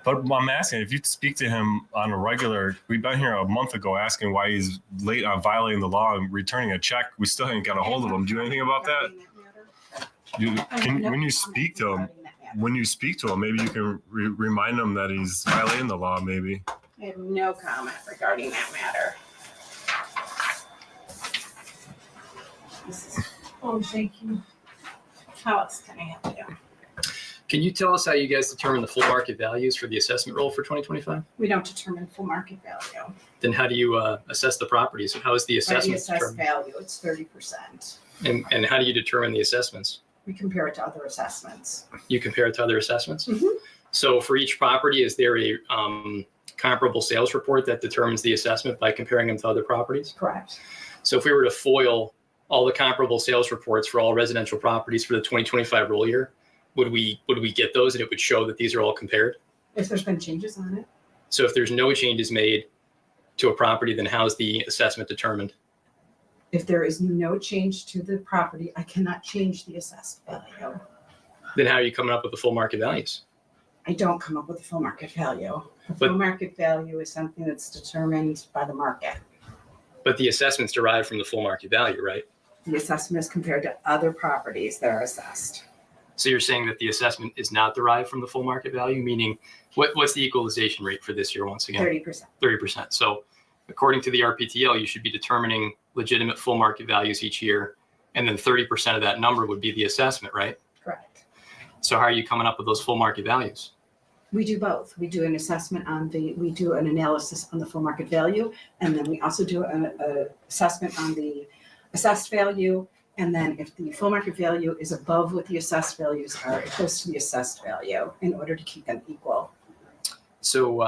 But I'm asking, if you speak to him on a regular, we've been here a month ago asking why he's late on violating the law and returning a check. We still haven't got a hold of him. Do you know anything about that? When you speak to him, maybe you can remind him that he's violating the law, maybe. I have no comment regarding that matter. Oh, thank you. How else can I help you? Can you tell us how you guys determine the full market values for the assessment roll for 2025? We don't determine full market value. Then how do you assess the properties? How is the By the assessment assessed determined? value, it's 30%. And how do you determine the assessments? We compare it to other assessments. You compare it to other assessments? Mhm. So for each property, is there a comparable sales report that determines the assessment by comparing them to other properties? Correct. So if we were to FOIL all the comparable sales reports for all residential properties for the 2025 roll year, would we get those and it would show that these are all compared? If there's been changes on it, So if there's no changes made to a property, then how's the assessment determined? if there is no change to the property, I cannot change the assessed value. Then how are you coming up with the full market values? I don't come up with a full market value. The But- full market value is something that's determined by the market. But the assessment's derived from the full market value, right? The assessment is compared to other properties that are assessed. So you're saying that the assessment is not derived from the full market value, meaning what's the equalization rate for this year once again? 30%. 30%. So according to the RPTL, you should be determining legitimate full market values each year. And then 30% of that number would be the assessment, right? Correct. So how are you coming up with those full market values? We do both. We do an assessment we do an analysis on the full market value, and then we also do an assessment on the assessed value. And then if the full market value is above what the assessed values are, it goes to the assessed value in order to keep them equal. So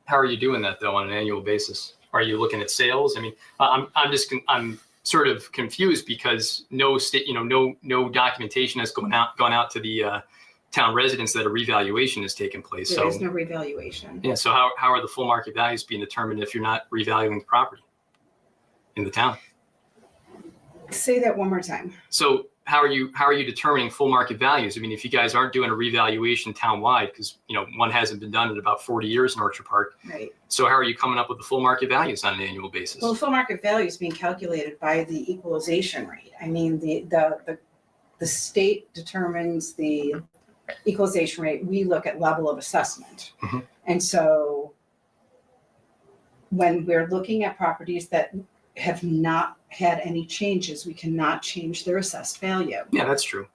how are you doing that though on an annual basis? Are you looking at sales? I mean, I'm sort of confused because no documentation has gone out to the town residents that a revaluation has taken place. There So is no revaluation. yeah, so how are the full market values being determined if you're not revaluing the property in the town? Say that one more time. So how are you determining full market values? I mean, if you guys aren't doing a revaluation townwide, because one hasn't been done in about 40 years in Orchard Park. Right. So how are you coming up with the full market values on an annual basis? Well, full market value is being calculated by the equalization rate. I mean, the state determines the equalization rate. We look at level of assessment. Mhm. And so when we're looking at properties that have not had any changes, we cannot change their assessed value. Yeah, that's true.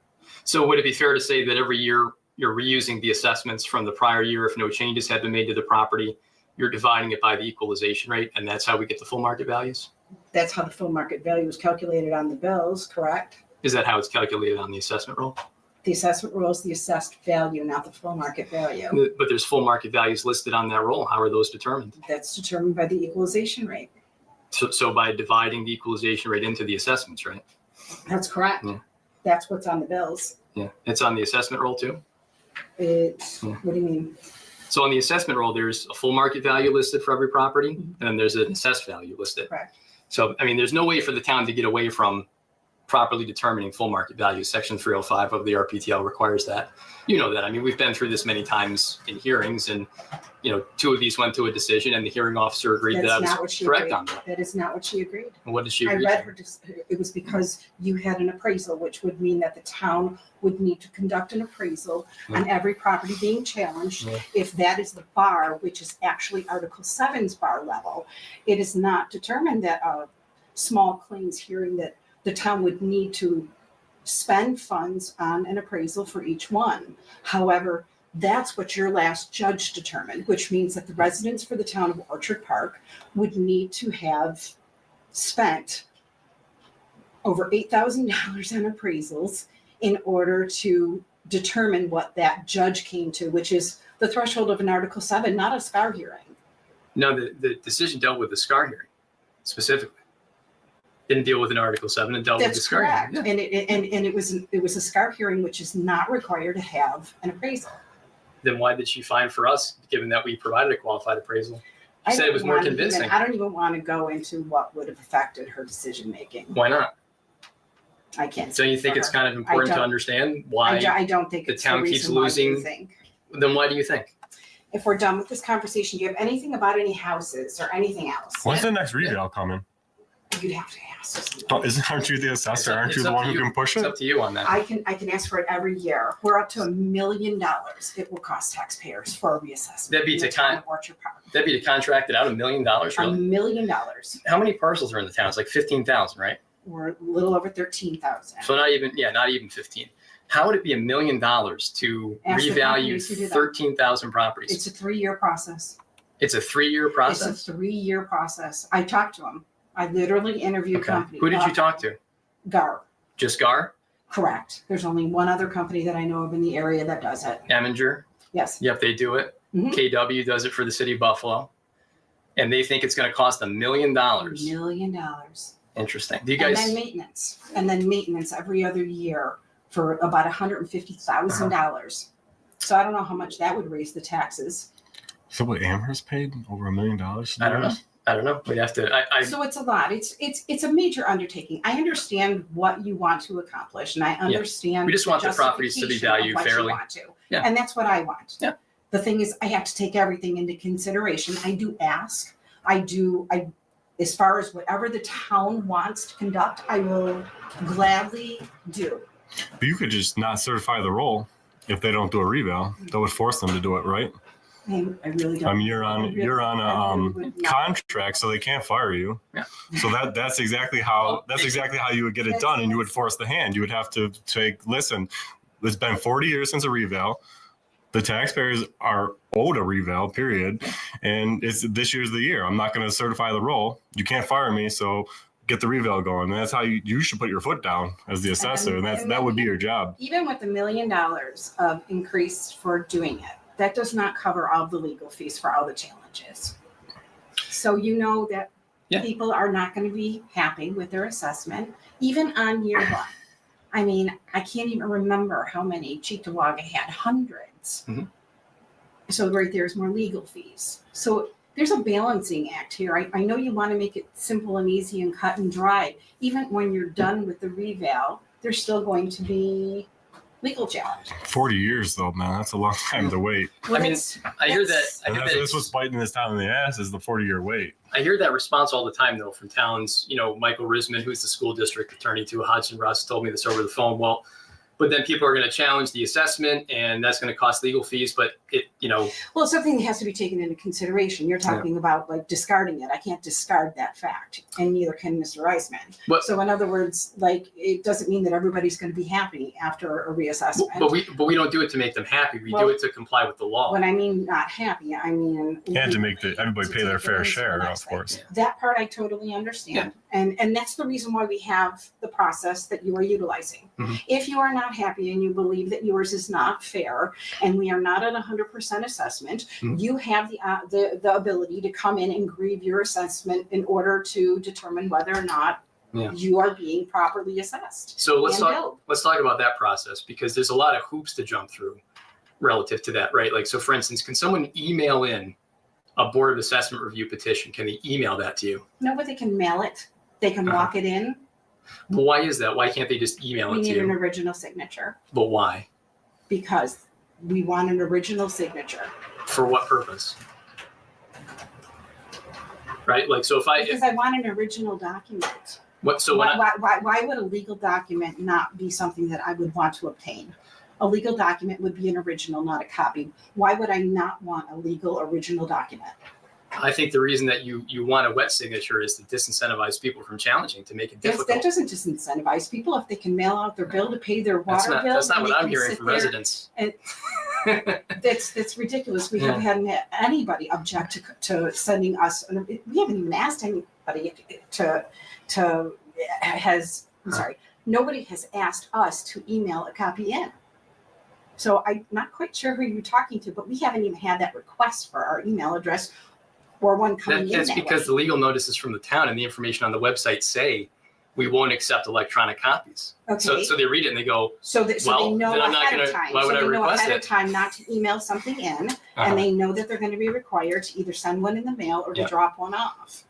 So would it be fair to say that every year you're reusing the assessments from the prior year if no changes have been made to the property, you're dividing it by the equalization rate, and that's how we get the full market values? That's how the full market value is calculated on the bills, correct? Is that how it's calculated on the assessment roll? The assessment roll is the assessed value, not the full market value. But there's full market values listed on that roll. How are those determined? That's determined by the equalization rate. So by dividing the equalization rate into the assessments, right? That's correct. Yeah. That's what's on the bills. Yeah, it's on the assessment roll too. It's, Yeah. what do you mean? So on the assessment roll, there's a full market value listed for every property, and then there's an assessed value listed. Correct. So, I mean, there's no way for the town to get away from properly determining full market value. Section 305 of the RPTL requires that. You know that. I mean, we've been through this many times in hearings, and, two of these went to a decision, and the hearing officer agreed that I That's not what was she correct agreed. on that. That is not what she agreed. And what did she I agree read to? her, it was because you had an appraisal, which would mean that the town would need to conduct an appraisal on every property being challenged. Yeah. If that is the bar, which is actually Article 7's bar level, it is not determined that a small claims hearing that the town would need to spend funds on an appraisal for each one. However, that's what your last judge determined, which means that the residents for the town of Orchard Park would need to have spent over $8,000 on appraisals in order to determine what that judge came to, which is the threshold of an Article 7, not a SCAR hearing. No, the decision dealt with the SCAR hearing specifically. Didn't deal with an Article 7 and dealt with the That's SCAR. correct. Yeah. And it was a SCAR hearing, which is not required to have an appraisal. Then why did she fine for us, given that we provided a qualified appraisal? I She said it don't was more wanna convincing. I don't even want to go into what would have affected her decision-making. Why not? I can't. So you speak think for it's her. kind of I important to don't- understand why I don't think the it's town the keeps reason why you losing? think. Then why do you think? If we're done with this conversation, do you have anything about any houses or anything else? When's the next revale coming? You'd have to ask us. Aren't you the assessor? Aren't you It's the up one to who you. can push It's it? up to you on that. I can ask for it every year. We're up to $1 million. It will cost taxpayers for a reassessment. That'd be in to the town con- of Orchard Park. That'd be to contract it out $1 million, $1 really? million. How many parcels are in the town? It's like 15,000, right? We're a little over 13,000. So not even 15. How would it be $1 million to Ask the revalue companies who do that. 13,000 properties? It's a 3-year process. It's a 3-year process? It's a 3-year process. I talked to them. I literally interviewed Okay. companies. Who did you talk to? GAR. Just GAR? Correct. There's only one other company that I know of in the area that does it. Eminger? Yes. Yep, they do it. Mhm. KW does it for the city of Buffalo. And they think it's going to cost $1 million. $1 million. Interesting. Do you And guys? then maintenance every other year for about $150,000. So I don't know how much that would raise the taxes. So what Amherst paid over $1 million? I don't know. I don't know. We'd have to. So it's a lot. It's a major undertaking. I understand what you want to accomplish, and I understand. We just want the properties to be justification of valued what you fairly. want to. Yeah. And that's what I want. Yeah. The thing is, I have to take everything into consideration. I do ask. As far as whatever the town wants to conduct, I will gladly do. But you could just not certify the roll if they don't do a reval. That would force them to do it, right? I really don't. I mean, you're on a contract, so they can't fire you. Yeah. So that's exactly how you would get it done, and you would force the hand. You would have to listen. It's been 40 years since a reval. The taxpayers are owed a reval, period. And this year's the year. I'm not going to certify the roll. You can't fire me, so get the reval going. And that's how you should put your foot down as the assessor, and that would be your job. Even with $1 million of increase for doing it, that does not cover all the legal fees for all the challenges. So you know that people are not going to be happy with their assessment, even on year one. I mean, I can't even remember how many Cheektowaga had, hundreds. Mm-hmm. So right there's more legal fees. So there's a balancing act here. I know you want to make it simple and easy and cut and dry. Even when you're done with the reval, there's still going to be legal challenge. 40 years, though, man. That's a long time to wait. I mean, I hear that. And that's what's biting this town in the ass is the 40-year wait. I hear that response all the time, though, from towns. You know, Michael Risman, who's the school district attorney to Hodgson Russ, told me this over the phone. Well, but then people are going to challenge the assessment, and that's going to cost legal fees. But well, it's something that has to be taken into consideration. You're talking about like discarding it. I can't discard that fact, and neither can Mr. Reisman. So in other words, like it doesn't mean that everybody's going to be happy after a reassessment. But we don't do it to make them happy. We do it to comply with the law. When I mean not happy, I mean And to make everybody pay their fair share, of course. that part I totally understand. And that's the reason why we have the process that you are utilizing. Mhm. If you are not happy and you believe that yours is not fair and we are not at 100% assessment, Mhm. you have the ability to come in and grieve your assessment in order to determine whether or not you are being properly assessed. So let's and talk about that process, because there's a lot of hoops to jump through relative to that, right? Like, so for instance, can someone email in a Board of Assessment Review petition? Can they email that to you? No, but they can mail it. They can walk it in. Well, why is that? Why can't they just email We it to need an you? original signature But why? because we want an original signature. For what purpose? Right? Like, so if Because I want an original document. what? So when Why would a legal document not be something that I would want to obtain? A legal document would be an original, not a copy. Why would I not want a legal original document? I think the reason that you want a wet signature is to disincentivize people from challenging, to make it difficult. That doesn't disincentivize people if they can mail out their bill to pay their water bill. That's not and what they I'm can hearing sit from there residents. And that's ridiculous. We haven't had anybody object to sending us. We haven't even asked anybody nobody has asked us to email a copy in. So I'm not quite sure who you're talking to, but we haven't even had that request for our email address or one coming in That's that because way. the legal notices from the town and the information on the website say we won't accept electronic copies. Okay. So they read it and they go, So that, so well, they know then I'm not ahead of gonna, time. why would I So they know request ahead of it? time not to email something in, Uh-huh. and they know that they're gonna be required to either send one in the mail or to Yeah. drop one off.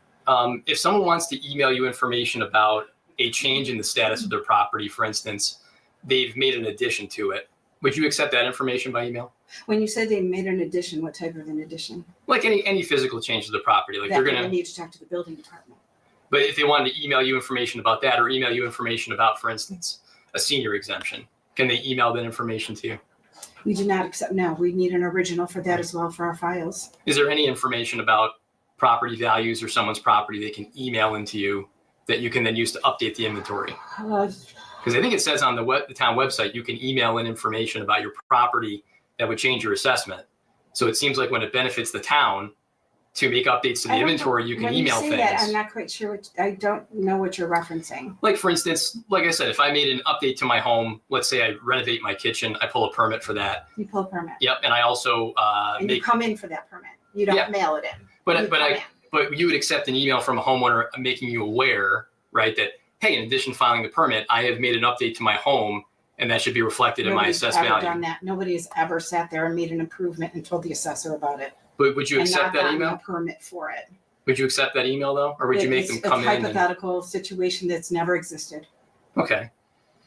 If someone wants to email you information about a change in the status of their property, for instance, they've made an addition to it, would you accept that information by email? When you said they made an addition, what type of an addition? Like any physical change to the property, like That they're they gonna, need to talk to the building department. but if they wanted to email you information about that or email you information about, for instance, a senior exemption, can they email that information to you? We do not accept, no, we need an original for that as well for our files. Is there any information about property values or someone's property they can email into you that you can then use to update the inventory? Because I think it says on the town website, you can email in information about your property that would change your assessment. So it seems like when it benefits the town to make updates to the I don't inventory, know. you can When email say things. that, I'm not quite sure what, I don't know what you're referencing. Like for instance, like I said, if I made an update to my home, let's say I renovate my kitchen, I pull a permit for that. You pull a permit. Yep, and I also And you make. come in for that permit. You don't Yeah. mail it in. But You but come I in. but you would accept an email from a homeowner making you aware, right, that hey, in addition to filing the permit, I have made an update to my home, and that should be reflected in my Nobody's assessed ever value. done that. Nobody has ever sat there and made an improvement and told the assessor about it. But would you and accept not that gotten email? a permit for it. Would you accept that email though, or would you make them come It's in? a And, hypothetical situation that's never existed. okay.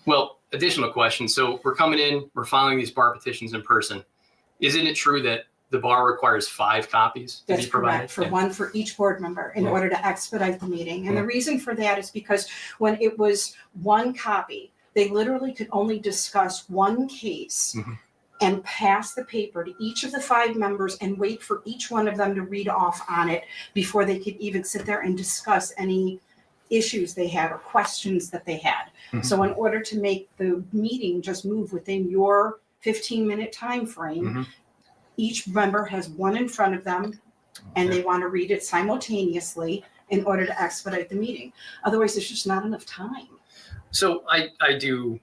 Well, additional question. So we're coming in, we're filing these bar petitions in person. Isn't it true that the bar requires 5 copies to That's be provided? correct, for one for each board member in Yeah. order to expedite the meeting. And the Yeah. reason for that is because when it was one copy, they literally could only discuss one case Mhm. and pass the paper to each of the 5 members and wait for each one of them to read off on it before they could even sit there and discuss any issues they had or questions that they had. Mhm. So in order to make the meeting just move within your 15-minute time frame, Mhm. each member has one in front of them and they want to read it simultaneously in order to expedite the meeting. Otherwise, there's just not enough time. So I do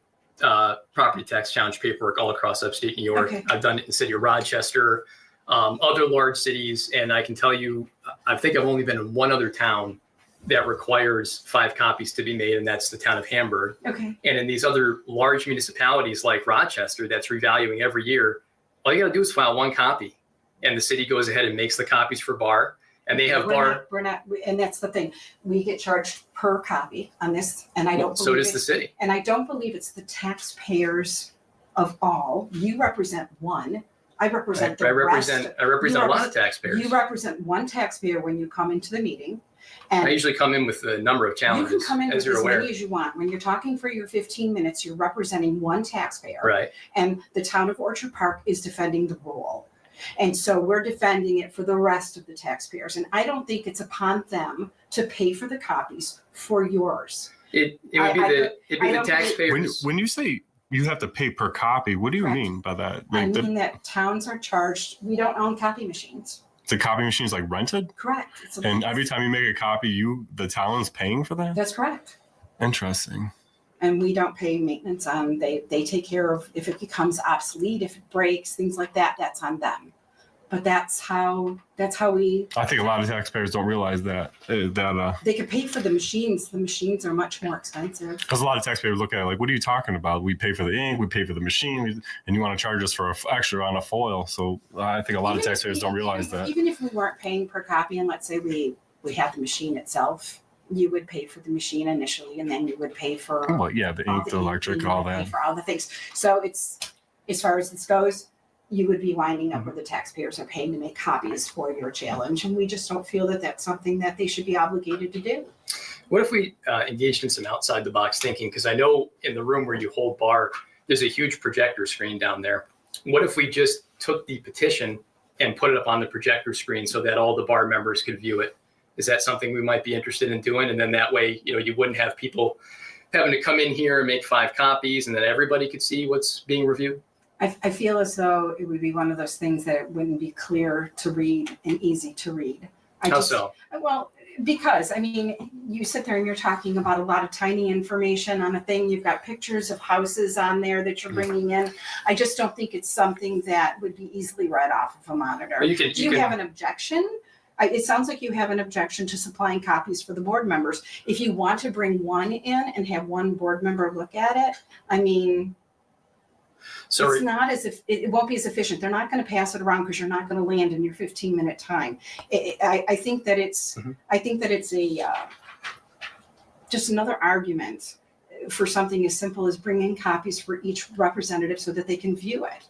property tax challenge paperwork all across upstate New York. Okay. I've done it in the city of Rochester, other large cities, and I can tell you, I think I've only been in one other town that requires 5 copies to be made, and that's the town of Hamburg. Okay. And in these other large municipalities like Rochester, that's revaluing every year, all you gotta do is file 1 copy, and the city goes ahead and makes the copies for bar, and they have bar. We're not, and that's the thing. We get charged per copy on this, and I don't So believe does the it's- city. And I don't believe it's the taxpayers of all. You represent one. I represent the I rest. represent a lot of taxpayers. You represent one taxpayer when you come into the meeting. I And usually come in with a number of you can challenges, come in as with you're as aware. many as you want. When you're talking for your 15 minutes, you're representing one taxpayer. Right. And the town of Orchard Park is defending the rule. And so we're defending it for the rest of the taxpayers. And I don't think it's upon them to pay for the copies for yours. It would be I the don't believe- taxpayers. When you say you have to pay per copy, what do you mean by that? I Like mean that towns are charged, we don't own copy machines. the copy machine is like rented, Correct. It's a and lease. every time you make a copy, the town's paying for that. That's correct. Interesting. And we don't pay maintenance on, they take care of if it becomes obsolete, if it breaks, things like that, that's on them. But that's how we, I think a lot of taxpayers don't realize that they could pay for the machines. The machines are much more expensive. because a lot of taxpayers look at it like, what are you talking about? We pay for the ink, we pay for the machine, and you want to charge us for extra on a foil. So I think a lot of Even if taxpayers we- don't realize that. Even if we weren't paying per copy and let's say we had the machine itself, you would pay for the machine initially and then you would pay for Well, yeah, the ink, the electric, you all would pay that. for all the things. So it's, as far as this goes, you would be winding Mm-hmm. up where the taxpayers are paying to make copies for your challenge. And we just don't feel that that's something that they should be obligated to do. What if we engaged in some outside the box thinking? Because I know in the room where you hold bar, there's a huge projector screen down there. What if we just took the petition and put it up on the projector screen so that all the bar members could view it? Is that something we might be interested in doing? And then that way, you wouldn't have people having to come in here and make 5 copies and then everybody could see what's being reviewed? I feel as though it would be one of those things that it wouldn't be clear to read and easy to read. How so? Well, because I mean, you sit there and you're talking about a lot of tiny information on a thing. You've got pictures of houses on there that you're bringing in. I just don't think it's something that would be easily read off of a monitor. Well, you can- Do you you can- have an objection It sounds like you have an objection to supplying copies for the board members. If you want to bring one in and have one board member look at it, I mean, So it's not as if, it won't be as efficient. They're not going to pass it around because you're not going to land in your 15-minute time. I think that it's, I think that it's a, just another argument for something as simple as bringing copies for each representative so that they can view it.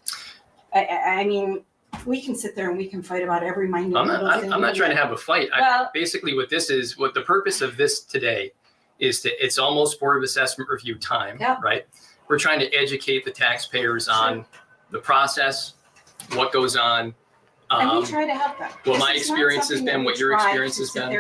I mean, we can sit there and we can fight about every minute little thing. I'm not trying to have a fight. Basically what this is, what the purpose of this today is it's almost Board of Assessment review time, right? We're trying to educate the taxpayers on the process, what goes on. And we try to help them. What my experience has been, what your experience has been.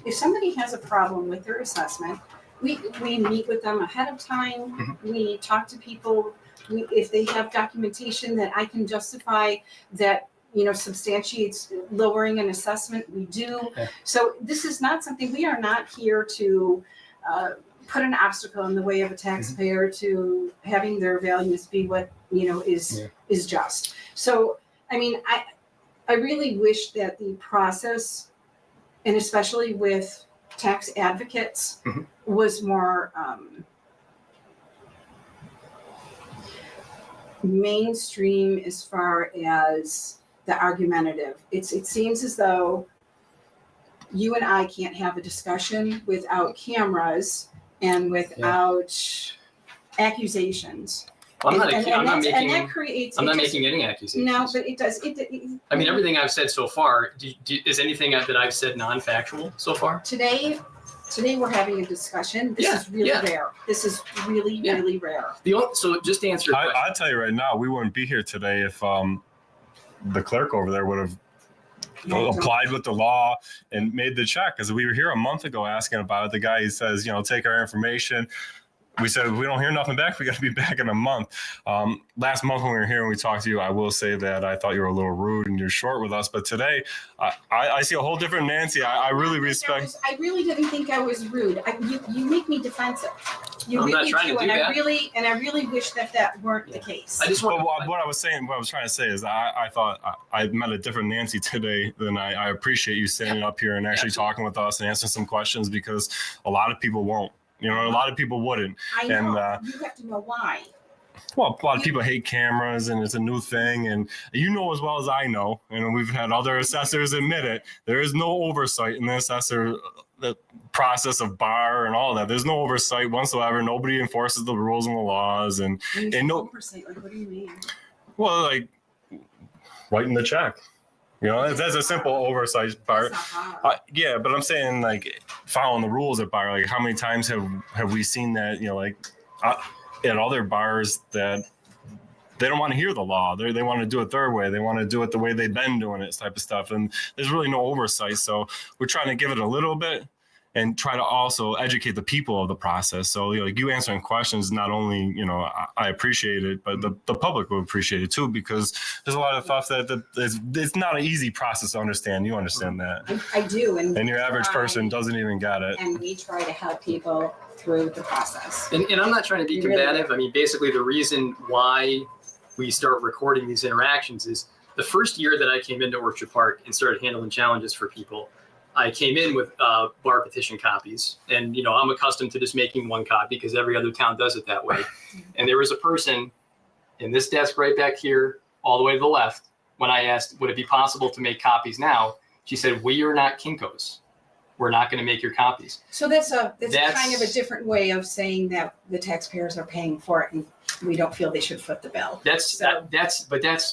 If somebody has a problem with their assessment, we meet with them ahead of time. We talk to people. If they have documentation that I can justify that, you know, substantiates lowering an assessment, we do. So this is not something, we are not here to put an obstacle in the way of a taxpayer to having their values be what, you know, is just. So, I mean, I really wish that the process, and especially with tax advocates, was more mainstream as far as the argumentative. It seems as though you and I can't have a discussion without cameras and without accusations. I'm not that creates. I'm not making any accusations. No, but it does. I mean, everything I've said so far, is anything that I've said non-factual so far? Today we're having a discussion. This is really rare. This is really, really rare. So just to answer your question. I'll tell you right now, we wouldn't be here today if the clerk over there would have applied with the law and made the check. Because we were here a month ago asking about it. The guy, he says, you know, take our information. We said, we don't hear nothing back. We got to be back in a month. Last month when we were here and we talked to you, I will say that I thought you were a little rude and you're short with us. But today, I see a whole different Nancy. I really respect. I really didn't think I was rude. You make me defensive. You I'm really not trying do, to do and that. I really wish that weren't the case. I just what I was trying to say is I thought I met a different Nancy today than I appreciate you standing up here and actually talking with us and answering some questions, because a lot of people won't. You know, a lot of people wouldn't. I know. And, you have to know why. Well, a lot of people hate cameras and it's a new thing. And you know as well as I know, and we've had other assessors admit it, there is no oversight in the assessor the process of bar and all that. There's no oversight whatsoever. Nobody enforces the rules and the laws. And no oversight, like, what do you mean? Well, like writing the check. You know, that's a simple oversight part. Yeah, but I'm saying like following the rules at bar. Like how many times have we seen that? You know, like at other bars that they don't want to hear the law. They want to do it their way. They want to do it the way they've been doing it, type of stuff. And there's really no oversight. So we're trying to give it a little bit and try to also educate the people of the process. So like you answering questions, not only, you know, I appreciate it, but the public will appreciate it too, because there's a lot of stuff that it's not an easy process to understand. You understand that. I do. And your average person doesn't even get it. And we try to help people through the process. And I'm not trying to be combative. I mean, basically the reason why we start recording these interactions is the first year that I came into Orchard Park and started handling challenges for people, I came in with bar petition copies, and, you know, I'm accustomed to just making one copy because every other town does it that way. And there was a person in this desk right back here, all the way to the left, when I asked, would it be possible to make copies now? She said, we are not Kinko's. We're not going to make your copies. So that's kind of a different way of saying that the taxpayers are paying for it and we don't feel they should foot the bill. That's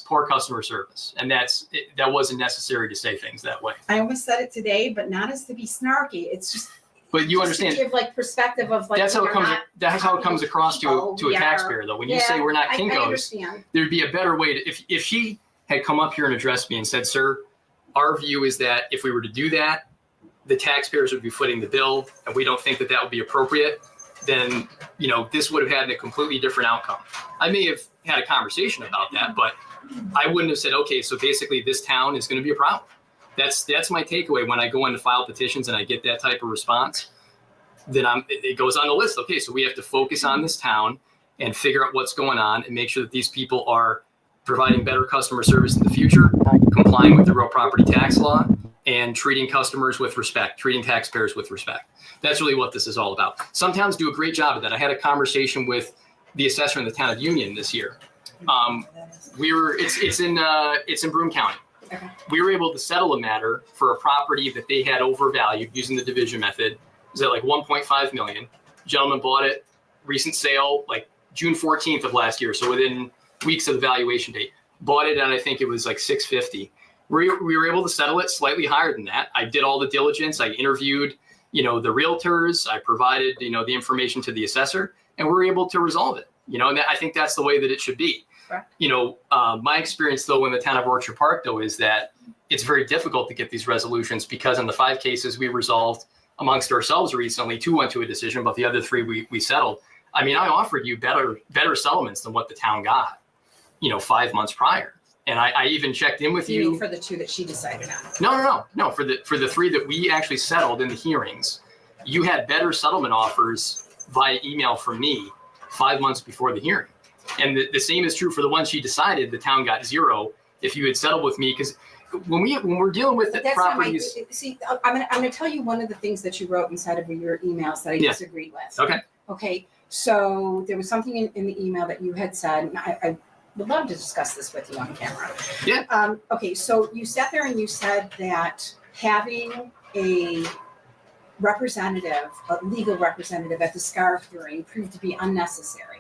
poor customer service, and that wasn't necessary to say things that way. I almost said it today, but not as to be snarky. It's just. But you understand. To give like perspective of like. That's how it comes. That's how it comes across to a taxpayer, though. When you say we're not Kinko's, there'd be a better way to. If she had come up here and addressed me and said, "Sir, our view is that if we were to do that, the taxpayers would be footing the bill, and we don't think that would be appropriate," then, you know, this would have had a completely different outcome. I may have had a conversation about that, but I wouldn't have said, okay, so basically this town is going to be a problem. That's my takeaway when I go in to file petitions and I get that type of response. Then it goes on the list. Okay, so we have to focus on this town and figure out what's going on and make sure that these people are providing better customer service in the future, complying with the real property tax law, and treating customers with respect, treating taxpayers with respect. That's really what this is all about. Some towns do a great job of that. I had a conversation with the assessor in the town of Union this year. It's in Broome County. Okay. We were able to settle a matter for a property that they had overvalued using the division method. It was at like 1.5 million. Gentleman bought it, recent sale, like June 14th of last year. So within weeks of the valuation date, bought it. And I think it was like 650. We were able to settle it slightly higher than that. I did all the diligence. I interviewed, the realtors. I provided, the information to the assessor, and we were able to resolve it. And I think that's the way that it should be. Correct. My experience though in the town of Orchard Park though is that it's very difficult to get these resolutions because in the 5 cases we resolved amongst ourselves recently, 2 went to a decision, but the other 3 we settled. I mean, I offered you better settlements than what the town got, 5 months prior. And I even checked in with You you. mean for the 2 that she decided on? No. For the 3 that we actually settled in the hearings, you had better settlement offers via email from me 5 months before the hearing. And the same is true for the one she decided. The town got 0 if you had settled with me, because when we're dealing with the That's properties. not my, see, I'm gonna tell you one of the things that you wrote inside of your emails that I Yeah. disagreed with. Okay. Okay, so there was something in the email that you had said, and I would love to discuss this with you on camera. Yeah. Okay, so you sat there and you said that having a legal representative at the SCAR hearing proved to be unnecessary.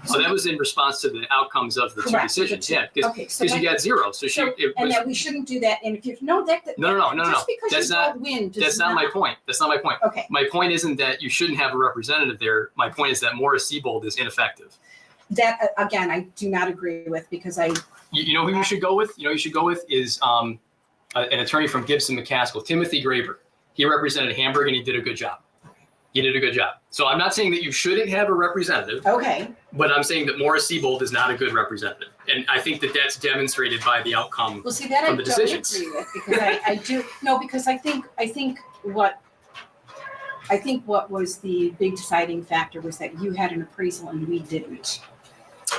So that was in response to the outcomes of the 2 Correct. decisions. Yeah, Okay, because so you that- got 0. So and that we shouldn't do that. And if you know that, No. just because That's you not. don't win does That's not my point. That's not my point. Okay. My point isn't that you shouldn't have a representative there. My point is that Morris Siebold is ineffective. That again, I do not agree with because You know who you should go with? You should go with is an attorney from Gibson McCaskill, Timothy Graber. He represented Hamburg and he did a good job. So I'm not saying that you shouldn't have a representative. Okay. But I'm saying that Morris Siebold is not a good representative. And I think that that's demonstrated by the outcome Well, see, that I from the don't decisions. agree with because I do, no, because I think what was the big deciding factor was that you had an appraisal and we didn't.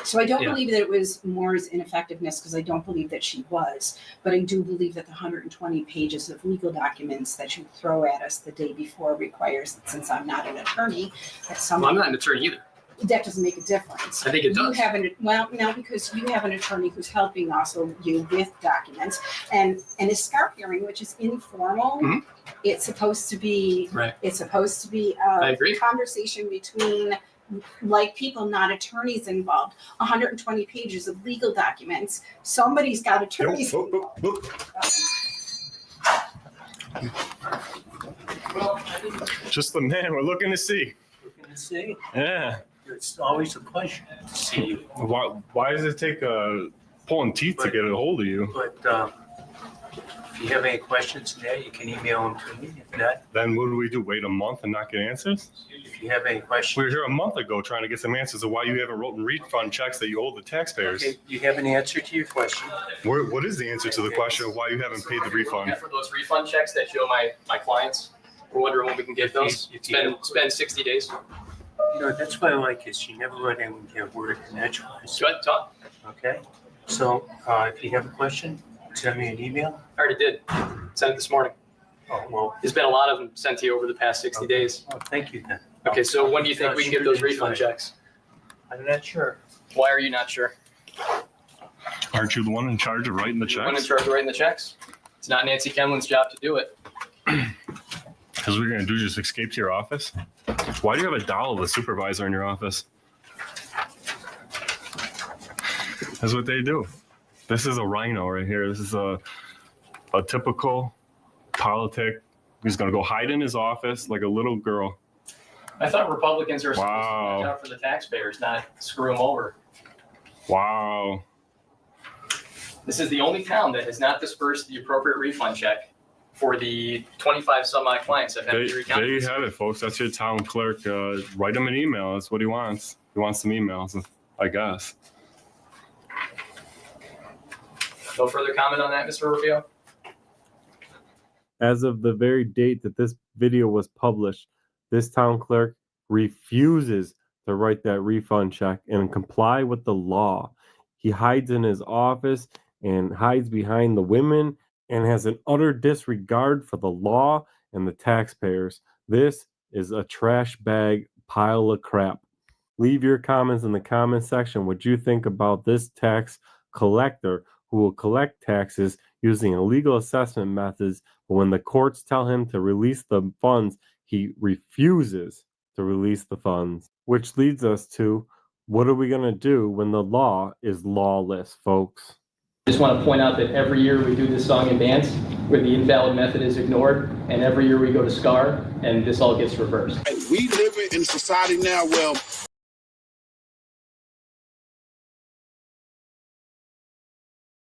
So I don't Yeah. believe that it was Moore's ineffectiveness because I don't believe that she was, but I do believe that the 120 pages of legal documents that you throw at us the day before requires that since I'm not an attorney, that Well, someone. I'm not an attorney either. That doesn't make a difference. I think it does. You have no, because you have an attorney who's helping also you with documents and a SCAR hearing, which is informal. Mhm. It's supposed to be. Right. It's supposed to be I a agree. conversation between like people, not attorneys involved. 120 pages of legal documents. Somebody's got attorneys. Just the man we're looking to see. See, Yeah. it's always a pleasure to see you. Why does it take pulling teeth to get a hold of you? But if you have any questions today, you can email them to me. If not, Then what do we do? Wait a month and not get answers? if you have any questions. We were here a month ago trying to get some answers of why you haven't written refund checks that you owe the taxpayers. Okay, you have an answer to your question? What is the answer to the question of why you haven't paid the refund? For those refund checks that show my clients, we're wondering when we can get those. It's been 60 days. You know, that's what I like is you never let anyone get word in edgewise. Go ahead, talk. Okay, so if you have a question, send me an email. I already did. Sent it this morning. Oh, well, There's been a lot of them sent to you over the past 60 days. oh, thank you then. Okay, so when do you think we can get those refund checks? I'm not sure. Why are you not sure? Aren't you the one in charge of writing the You're the one in checks? charge of writing the checks. It's not Nancy Kenlin's job to do it. Because we're going to do just escape to your office? Why do you have a doll of a supervisor in your office? That's what they do. This is a rhino right here. This is a typical politic. He's going to go hide in his office like a little girl. I thought Republicans are supposed to Wow. watch out for the taxpayers, not screw them over. Wow. This is the only town that has not dispersed the appropriate refund check for the 25 some odd clients that have There Erie you County. have it, folks. That's your town clerk. Write him an email. That's what he wants. He wants some emails, I guess. No further comment on that, Mr. Rubio? As of the very date that this video was published, this town clerk refuses to write that refund check and comply with the law. He hides in his office and hides behind the women and has an utter disregard for the law and the taxpayers. This is a trash bag pile of crap. Leave your comments in the comment section what you think about this tax collector who will collect taxes using illegal assessment methods, but when the courts tell him to release the funds, he refuses to release the funds. Which leads us to, what are we going to do when the law is lawless, folks? I just want to point out that every year we do this song and dance where the invalid method is ignored, and every year we go to SCAR and this all gets reversed. We live in a society now where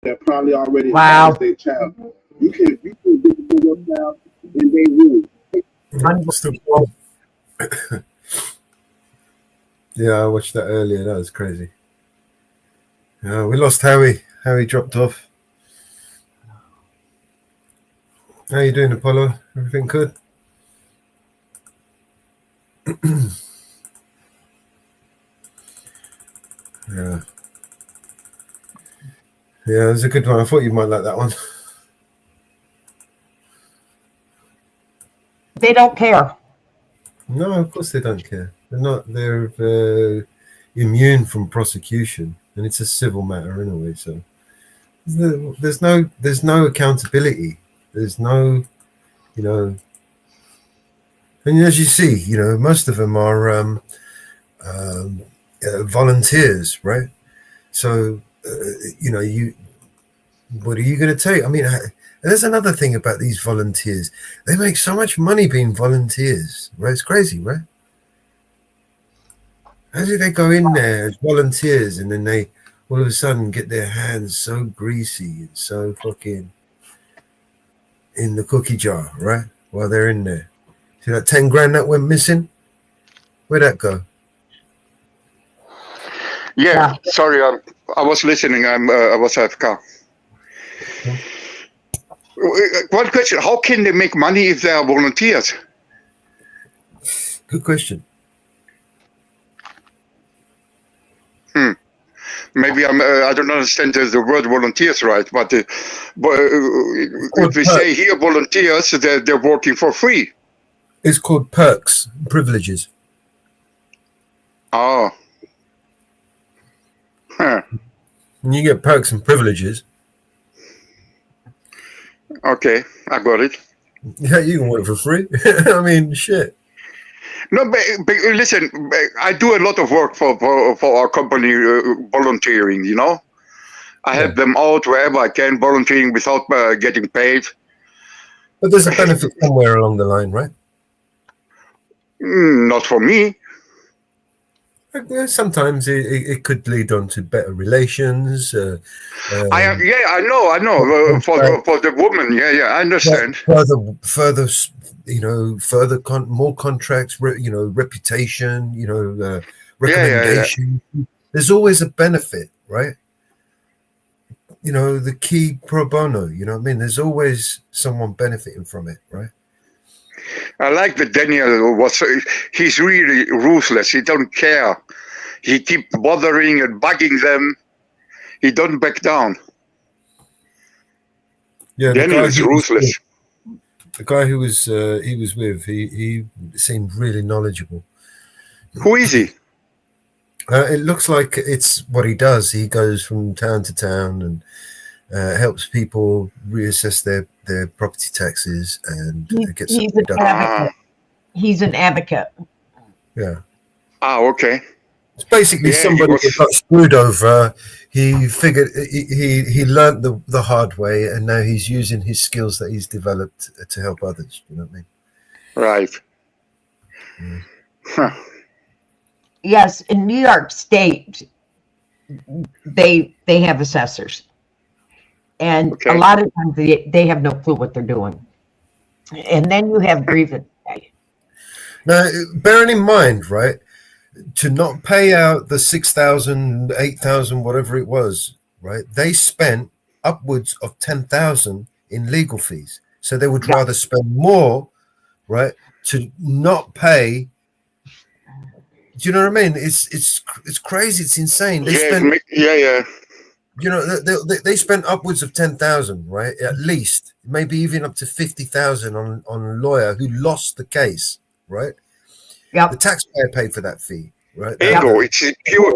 that probably already has their child. You can get your child and they will. Yeah, I watched that earlier. That was crazy. We lost Howie. Howie dropped off. How you doing, Apollo? Everything good? Yeah. Yeah, it was a good one. I thought you might like that one. They don't care. No, of course they don't care. They're not. They're immune from prosecution, and it's a civil matter anyway. So there's no accountability. There's no, and as you see, most of them are volunteers, right? So what are you going to take? I mean, there's another thing about these volunteers. They make so much money being volunteers, right? It's crazy, right? How do they go in there as volunteers and then they all of a sudden get their hands so greasy and so fucking in the cookie jar, right? While they're in there. See that 10 grand that went missing? Where'd that go? Yeah, sorry, I was listening. I was AFK. One question: how can they make money if they are volunteers? Good question. Maybe I don't understand the word volunteers right, but if we say here volunteers, they're working for free. It's called perks, privileges. Oh. Huh. You get perks and privileges. Okay, I got it. Yeah, you can work for free. I mean, shit. No, but listen, I do a lot of work for our company, volunteering, I help them out wherever I can, volunteering without getting paid. But there's a benefit somewhere along the line, right? Not for me. Sometimes it could lead on to better relations. I know. For the woman, I understand. Further, more contracts, reputation, recommendation. There's always a benefit, right? The key pro bono. You know what I mean? There's always someone benefiting from it, right? I like that Daniel he's really ruthless. He don't care. He keep bothering and bugging them. He don't back down. Yeah, Daniel is ruthless. The guy who was he was with, he seemed really knowledgeable. Who is he? It looks like it's what he does. He goes from town to town and helps people reassess their property taxes and gets. He's an advocate. Yeah. Okay. It's basically somebody that got screwed over. He figured he learned the hard way, and now he's using his skills that he's developed to help others. You know what I mean? Right. Yeah. Huh. Yes, in New York State, they have assessors, and a lot of times they have no clue what they're doing, and then you have grievance day. Now, bearing in mind, right, to not pay out the 6,000, 8,000, whatever it was, right? They spent upwards of 10,000 in legal fees, so they would rather spend more, right, to not pay. Do you know what I mean? It's crazy. It's insane. They spent, yeah. They spent upwards of 10,000, right? At least maybe even up to 50,000 on a lawyer who lost the case, right? Yeah. The taxpayer paid for that fee, right? Ego. It's pure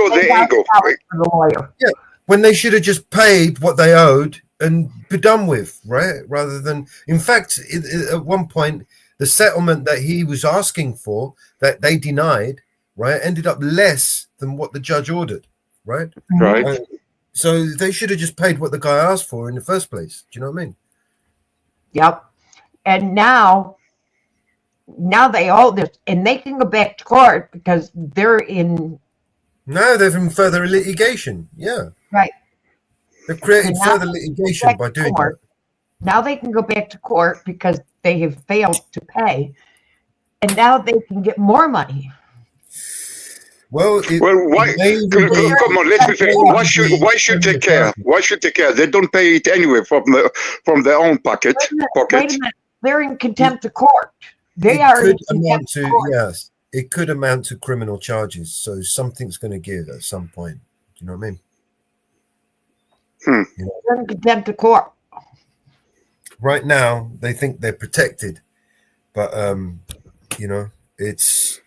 the ego. For the lawyer. Yeah. When they should have just paid what they owed and be done with, right? Rather than, in fact, at one point, the settlement that he was asking for that they denied, right, ended up less than what the judge ordered, right? Right. So they should have just paid what the guy asked for in the first place. Do you know what I mean? Yep. And now they owe this, and they can go back to court because they're in. No, they're in further litigation. Yeah. Right. They've created And now further litigation by doing that. Now they can go back to court because they have failed to pay, and now they can get more money. Well, why? Come on, let's be fair. Why should they care? Why should they care? They don't pay it anyway from their own pocket. Wait a minute. They're in contempt of court. They are in contempt of court. Yes, it could amount to criminal charges. So something's going to give at some point. Do you know what I mean? You know? They're in contempt of court. Right now, they think they're protected, but you know, it's.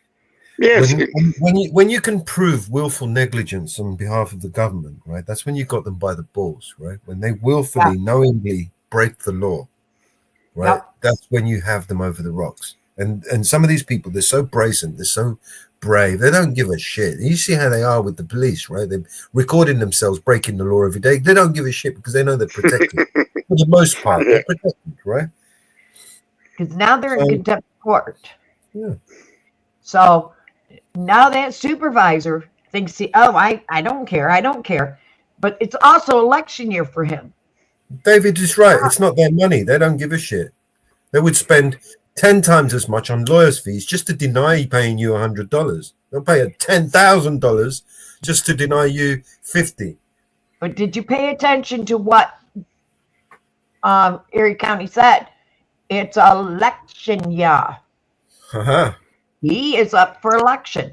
Yes. When you can prove willful negligence on behalf of the government, right? That's when you got them by the balls, right? When they willfully, knowingly break the law, right? That's when you have them over the rocks. And some of these people, they're so brazen, they're so brave, they don't give a shit. You see how they are with the police, right? They're recording themselves breaking the law every day. They don't give a shit because they know they're protected. For the most part, they're protected, right? Because now they're in contempt of court. Yeah. So now that supervisor thinks, I don't care. But it's also election year for him. David is right. It's not their money. They don't give a shit. They would spend 10 times as much on lawyers' fees just to deny paying you $100. They'll pay $10,000 just to deny you $50. But did you pay attention to what Erie County said? It's election year. Uh-huh. He is up for election.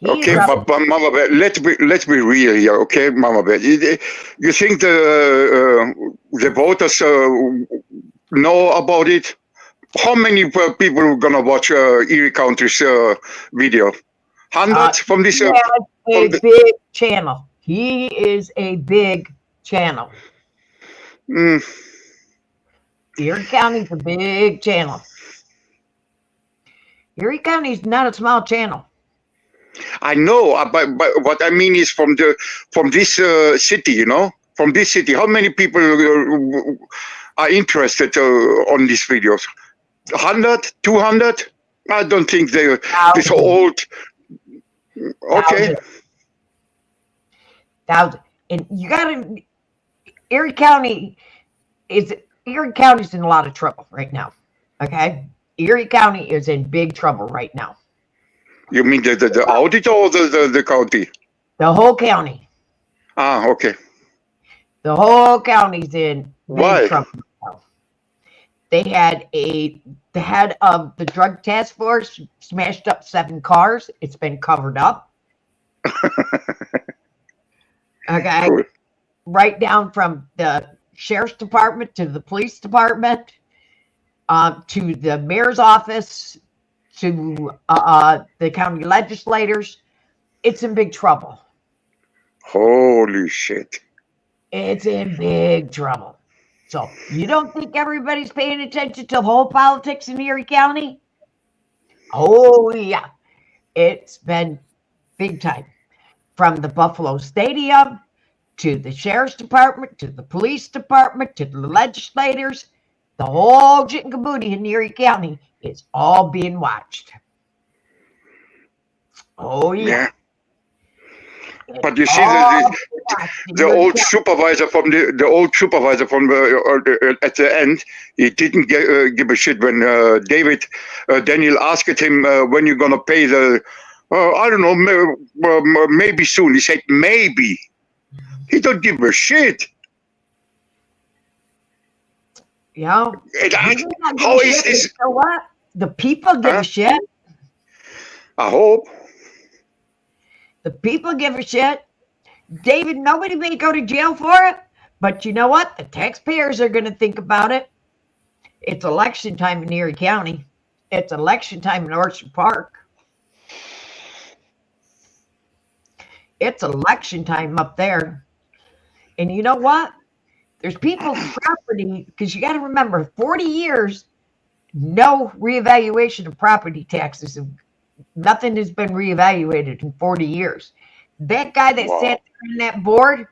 Okay, but Mama Bear, let's be real here, okay, Mama Bear. You think the voters know about it? How many people are gonna watch Erie County's video? 100 from this? Big channel. He is a big channel. Erie County's a big channel. Erie County is not a small channel. I know, but what I mean is from this city, you know, from this city, how many people are interested on these videos? 100, 200? I don't think they're this old. Okay. 1,000. And you gotta, Erie County's in a lot of trouble right now. Okay. Erie County is in big trouble right now. You mean the audit or the county? The whole county. Ah, okay. The whole county's in big trouble now. They had the head of the drug task force smashed up 7 cars. It's been covered up. Okay. Cool. Right down from the sheriff's department to the police department, to the mayor's office, to the county legislators. It's in big trouble. Holy shit. It's in big trouble. So you don't think everybody's paying attention to the whole politics in Erie County? Oh, yeah. It's been big time. From the Buffalo Stadium to the sheriff's department, to the police department, to the legislators, the whole jit and caboodle in Erie County is all being watched. Oh, yeah. But you see, the old supervisor from at the end, he didn't give a shit when Daniel asked him when you're gonna pay the. I don't know, maybe soon. He said maybe. He don't give a shit. Yeah. How is this? You know what? The people give a shit. I hope. The people give a shit. David, nobody may go to jail for it, But you know what? The taxpayers are going to think about it. It's election time in Erie County. It's election time in Orchard Park. It's election time up there. And you know what? There's people's property, because you got to remember, 40 years, no reevaluation of property taxes. Nothing has been reevaluated in 40 years. That guy that sat there on that board,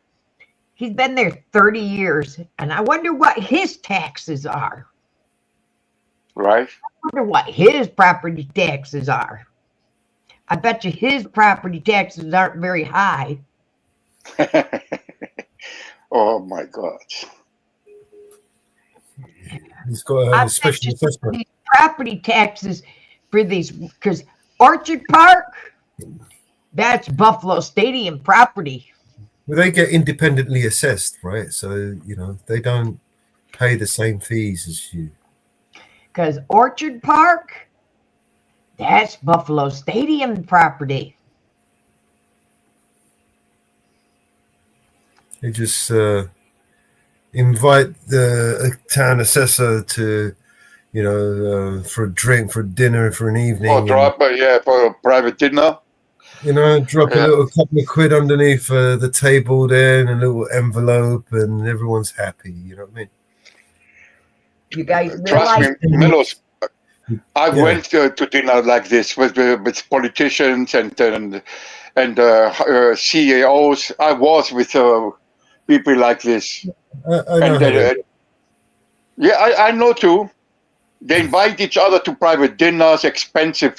he's been there 30 years. And I wonder what his taxes are. Right. I wonder what his property taxes are. I bet you his property taxes aren't very high. Oh my God. He's got a special assessment. These property taxes for these, because Orchard Park, that's Buffalo Stadium property. Well, they get independently assessed, right? So, you know, they don't pay the same fees as you. Because Orchard Park, that's Buffalo Stadium property. They just invite the town assessor to, you know, for a drink, for dinner, for an evening. Or drop, for a private dinner. You know, drop a little couple of quid underneath the table there in a little envelope, and everyone's happy. You know what I mean? You guys Trust me, Milos, I went to dinner like this with politicians and CEOs. I was with people like this. I know too. They invite each other to private dinners, expensive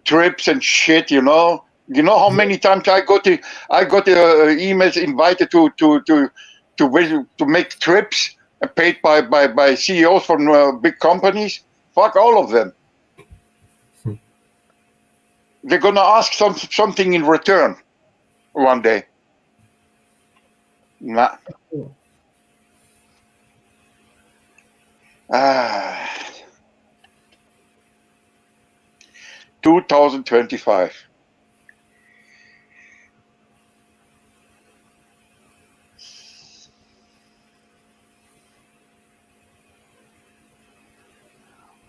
trips and shit. You know how many times I got emails invited to make trips paid by CEOs from big companies. Fuck all of them. They're gonna ask something in return one day. Nah. 2025.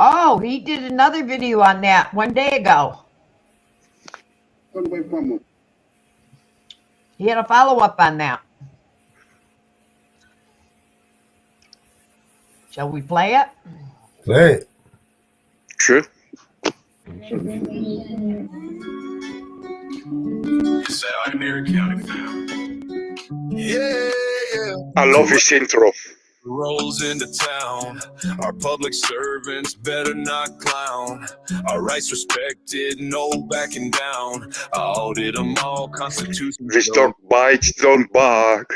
Oh, he did another video on that one day ago. He had a follow-up on that. Shall we play it? Play it. Sure. I love his intro. Rolls into town. Our public servants better not clown. Our rights respected, no backing down. I audit them all, Constitution. This dog bites, don't bark.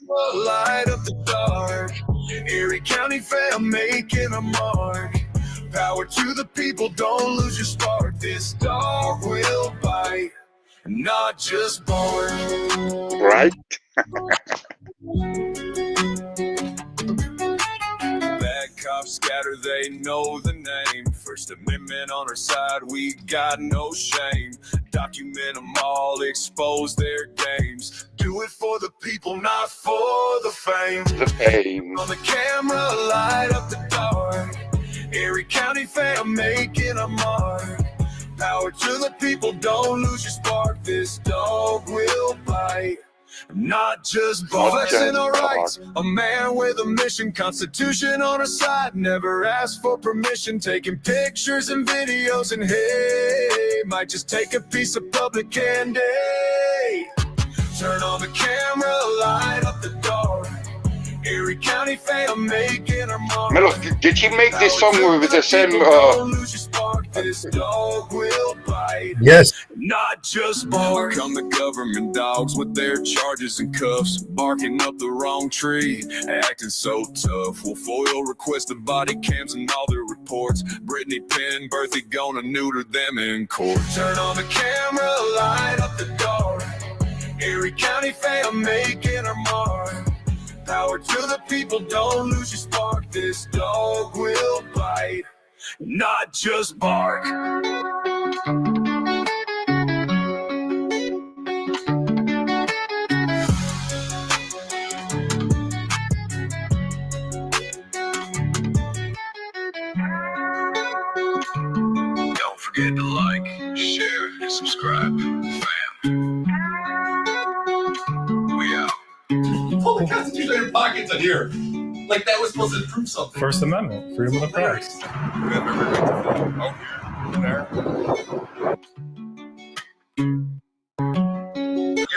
Light up the dark. Erie County fam making a mark. Power to the people, don't lose your spark. This dog will bite, not just bark. Right? Cops scatter, they know the name. First Amendment on our side, we got no shame. Document them all, expose their games. Do it for the people, not for the fame. The fame. On the camera, light up the dark. Erie County fam making a mark. Power to the people, don't lose your spark. This dog will bite, not just bark. Flexing our rights, a man with a mission, Constitution on our side, never asked for permission, taking pictures and videos, and hey, might just take a piece of public candy. Turn on the camera, light up the dark. Erie County fam making our mark. Melo, did he make this song with the same This dog will bite. Yes. Not just bark. Come the government dogs with their charges and cuffs, barking up the wrong tree, acting so tough. We'll FOIL requested body cams and all their reports. Brittany Penn, Berthy gonna neuter them in court. Turn on the camera, light up the dark. Erie County fam making our mark. Power to the people, don't lose your spark. This dog will bite, not just bark. forget to like, share, and subscribe. Fam. We out. You pull the Constitution out of your pockets in here. Like that was supposed to prove something. First Amendment, freedom of the press. Your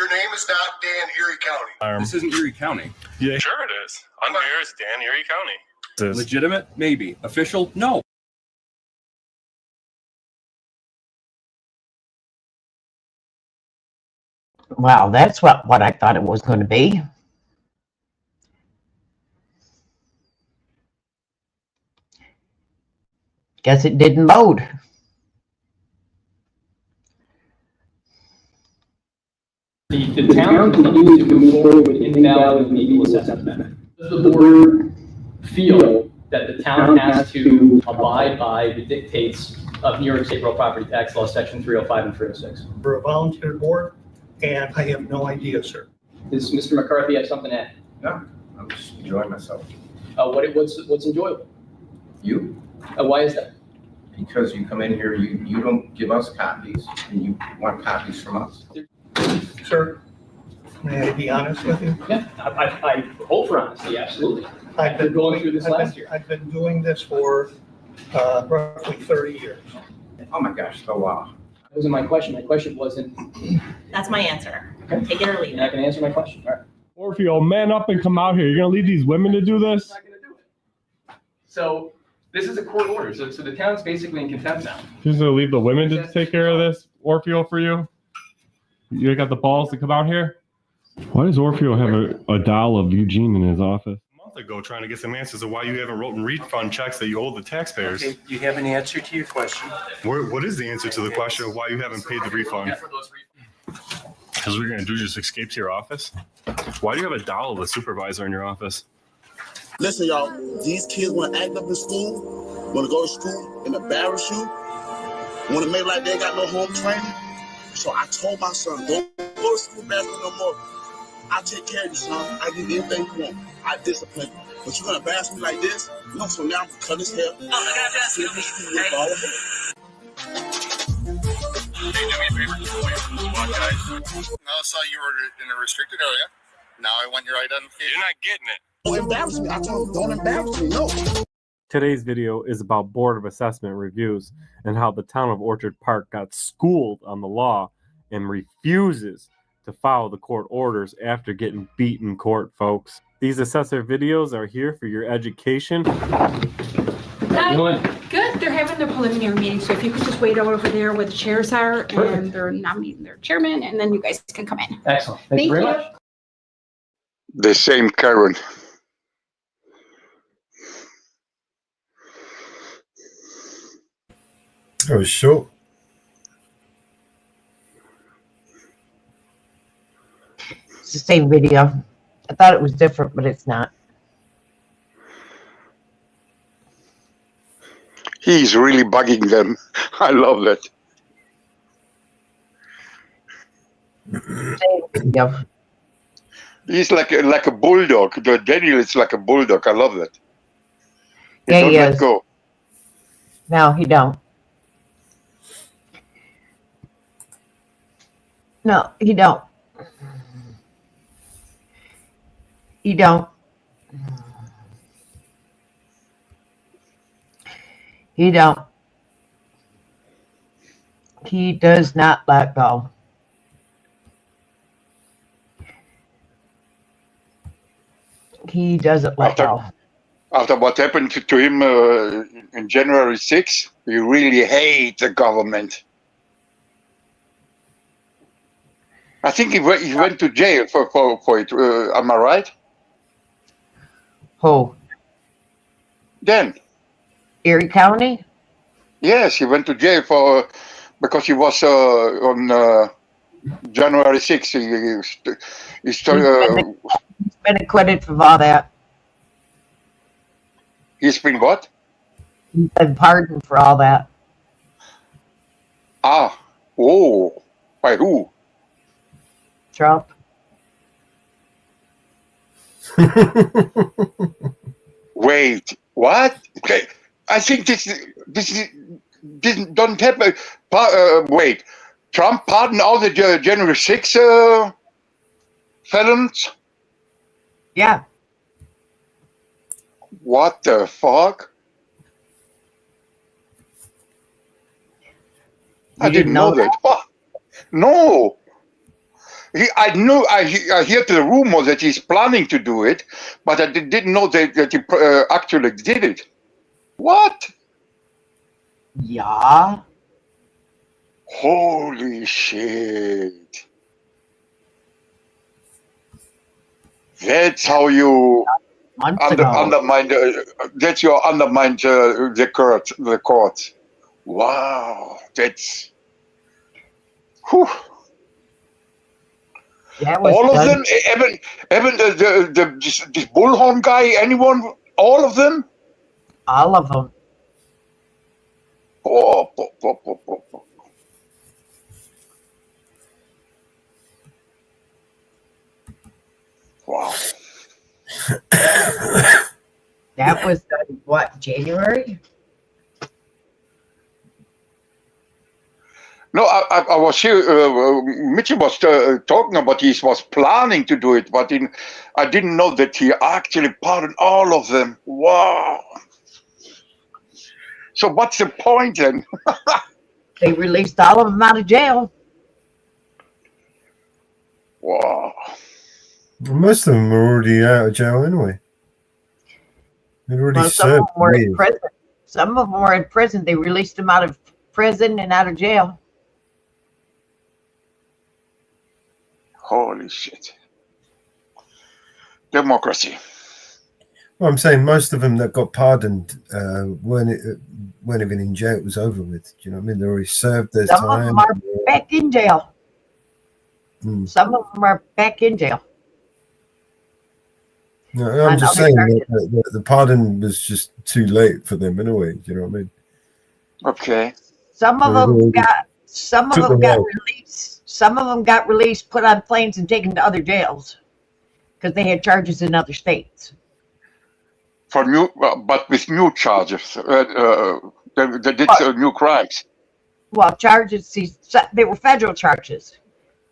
name is not Dan Erie County. This isn't Erie County. Yeah, sure it is. I'm here. It's Dan Erie County. Legitimate? Maybe. Official? No. Wow, that's what I thought it was going to be. Guess it didn't load. The town continues to move forward with invalid legal assessment. Does the board feel that the town has to abide by the dictates of New York State Real Property Tax Law, Section 305 and 306? We're a volunteer board, and I have no idea, sir. Does Mr. McCarthy have something to add? No, I'm just enjoying myself. What's enjoyable? You? Why is that? Because you come in here, you don't give us copies, and you want copies from us. Sir, may I be honest with you? Yeah, I hope for honesty, absolutely. I've been going through this last year. I've been doing this for roughly 30 years. Oh my gosh, so wow. That wasn't my question. My question wasn't. That's my answer. Take it or leave You're not going to answer my question. All right. Orfeo, man up and come out here. You're gonna leave these women to do this? So this is a court order. So the town's basically in contempt now. You're just gonna leave the women to take care of this, Orfeo, for you? You got the balls to come out here? Why does Orfeo have a doll of Eugene in his office? A month ago, trying to get some answers of why you haven't written refund checks that you owe the taxpayers. Okay, you have an answer to your question? What is the answer to the question of why you haven't paid the refund? Because we're gonna do just escape to your office? Why do you have a doll of the supervisor in your office? Listen, y'all, these kids want to act up in school, want to go to school and embarrass you, want to make like they ain't got no home training. So I told my son, don't go to school basketball no more. I take care of you, son. I give you anything you want. I discipline you. But you're going to embarrass me like this? No, so now I'm going to cut his hair. Hey, do me a favor. I saw you were in a restricted area. Now I want your identification. You're not getting it. Don't embarrass me. I told him, don't embarrass me. No. Today's video is about Board of Assessment reviews and how the town of Orchard Park got schooled on the law and refuses to follow the court orders after getting beat in court, folks. These assessor videos are here for your education. Hi. Good. They're having their preliminary meeting, so if you could just wait over there where the chairs are, and they're nominating their chairman, and then you guys can come in. Excellent. Thank you very much. The same Karen. That was short. It's the same video. I thought it was different, but it's not. He's really bugging them. I love that. Same video. He's like a bulldog. Daniel is like a bulldog. I love that. Yeah, don't he let is. go. No, he don't. No, he don't. He don't. He don't. He does not let go. He doesn't let go. After what happened to him in January 6th, he really hates the government. I think he went to jail for it. Am I right? Who? Dan. Erie County? Yes, he went to jail because he was on January 6th. He's been acquitted from all that. He's been what? He's been pardoned for all that. Ah, oh, by who? Trump. Wait, what? Okay, I think this don't happen. Wait, Trump pardoned all the January 6 felons? Yeah. What the fuck? I didn't know that. What? No. I heard the rumor that he's planning to do it, but I didn't know that he actually did it. What? Yeah. Holy shit. That's how you undermine, that's your undermine the courts. Wow, that's... Whew. All of them? Even this Bullhorn guy, anyone? All of them? All of them. Oh. Wow. That was what, January? No, I was here. Mitchell was talking about he was planning to do it, but I didn't know that he actually pardoned all of them. Wow. So what's the point then? They released all of them out of jail. Wow. Well, most of them are already out of jail anyway. They'd already Some of served. them were in prison. Some of them were in prison. They released them out of prison and out of jail. Holy shit. Democracy. Well, I'm saying most of them that got pardoned weren't even in jail. It was over with. Do you know what I mean? They already served their Some time. of them are back in jail. Some of them are back in jail. No, I'm just saying that the pardon was just too late for them anyway. Do you know what I mean? Okay. Some of them got released. Some of them got released, put on planes, and taken to other jails because they had charges in other states. For new, but with new charges, they did new crimes. Well, charges. They were federal charges,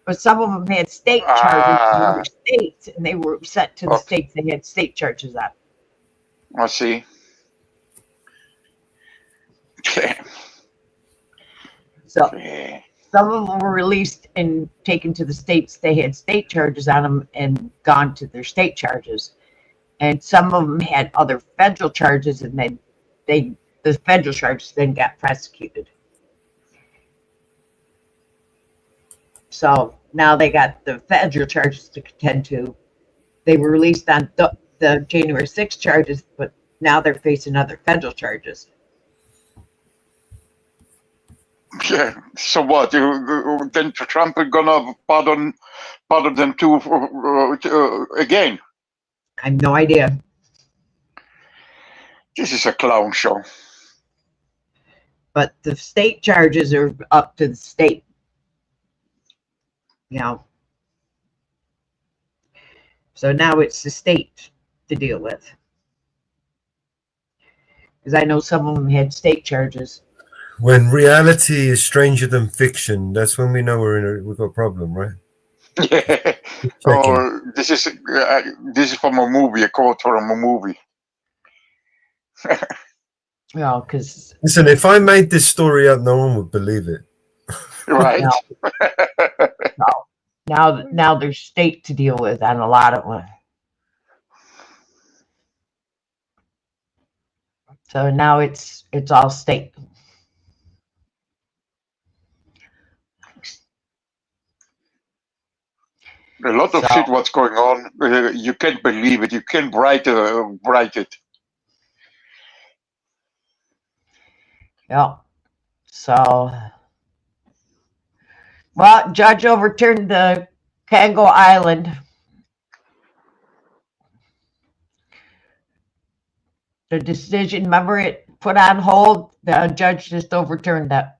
but some of them had state charges in other states, and they were sent to the states. They had state charges on. I see. So some of them were released and taken to the states. They had state charges on them and gone to their state charges. And some of them had other federal charges, and then the federal charges then got prosecuted. So now they got the federal charges to contend to. They were released on the January 6 charges, but now they're facing other federal charges. Yeah. So what? Then Trump is gonna pardon them too again? I have no idea. This is a clown show. But the state charges are up to the state. You know. So now it's the state to deal with. Because I know some of them had state charges. When reality is stranger than fiction, that's when we know we've got a problem, right? Yeah. Oh, this is from a movie, a quote from a movie. Well, because listen, if I made this story up, no one would believe it. Right. Now there's state to deal with on a lot of them. So now it's all state. A lot of shit what's going on. You can't believe it. You can't write it. Yeah. So, well, judge overturned the Kango Island. The decision, remember it put on hold? The judge just overturned that.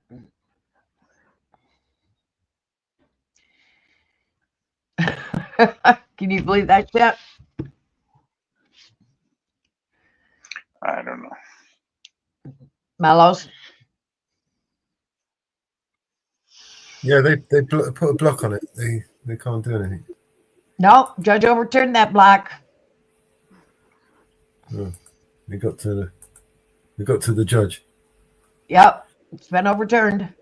Can you believe that shit? I don't know. Mellows? Yeah, they put a block on it. They can't do anything. No, judge overturned that block. Oh, we got to the judge. Yep, it's been overturned.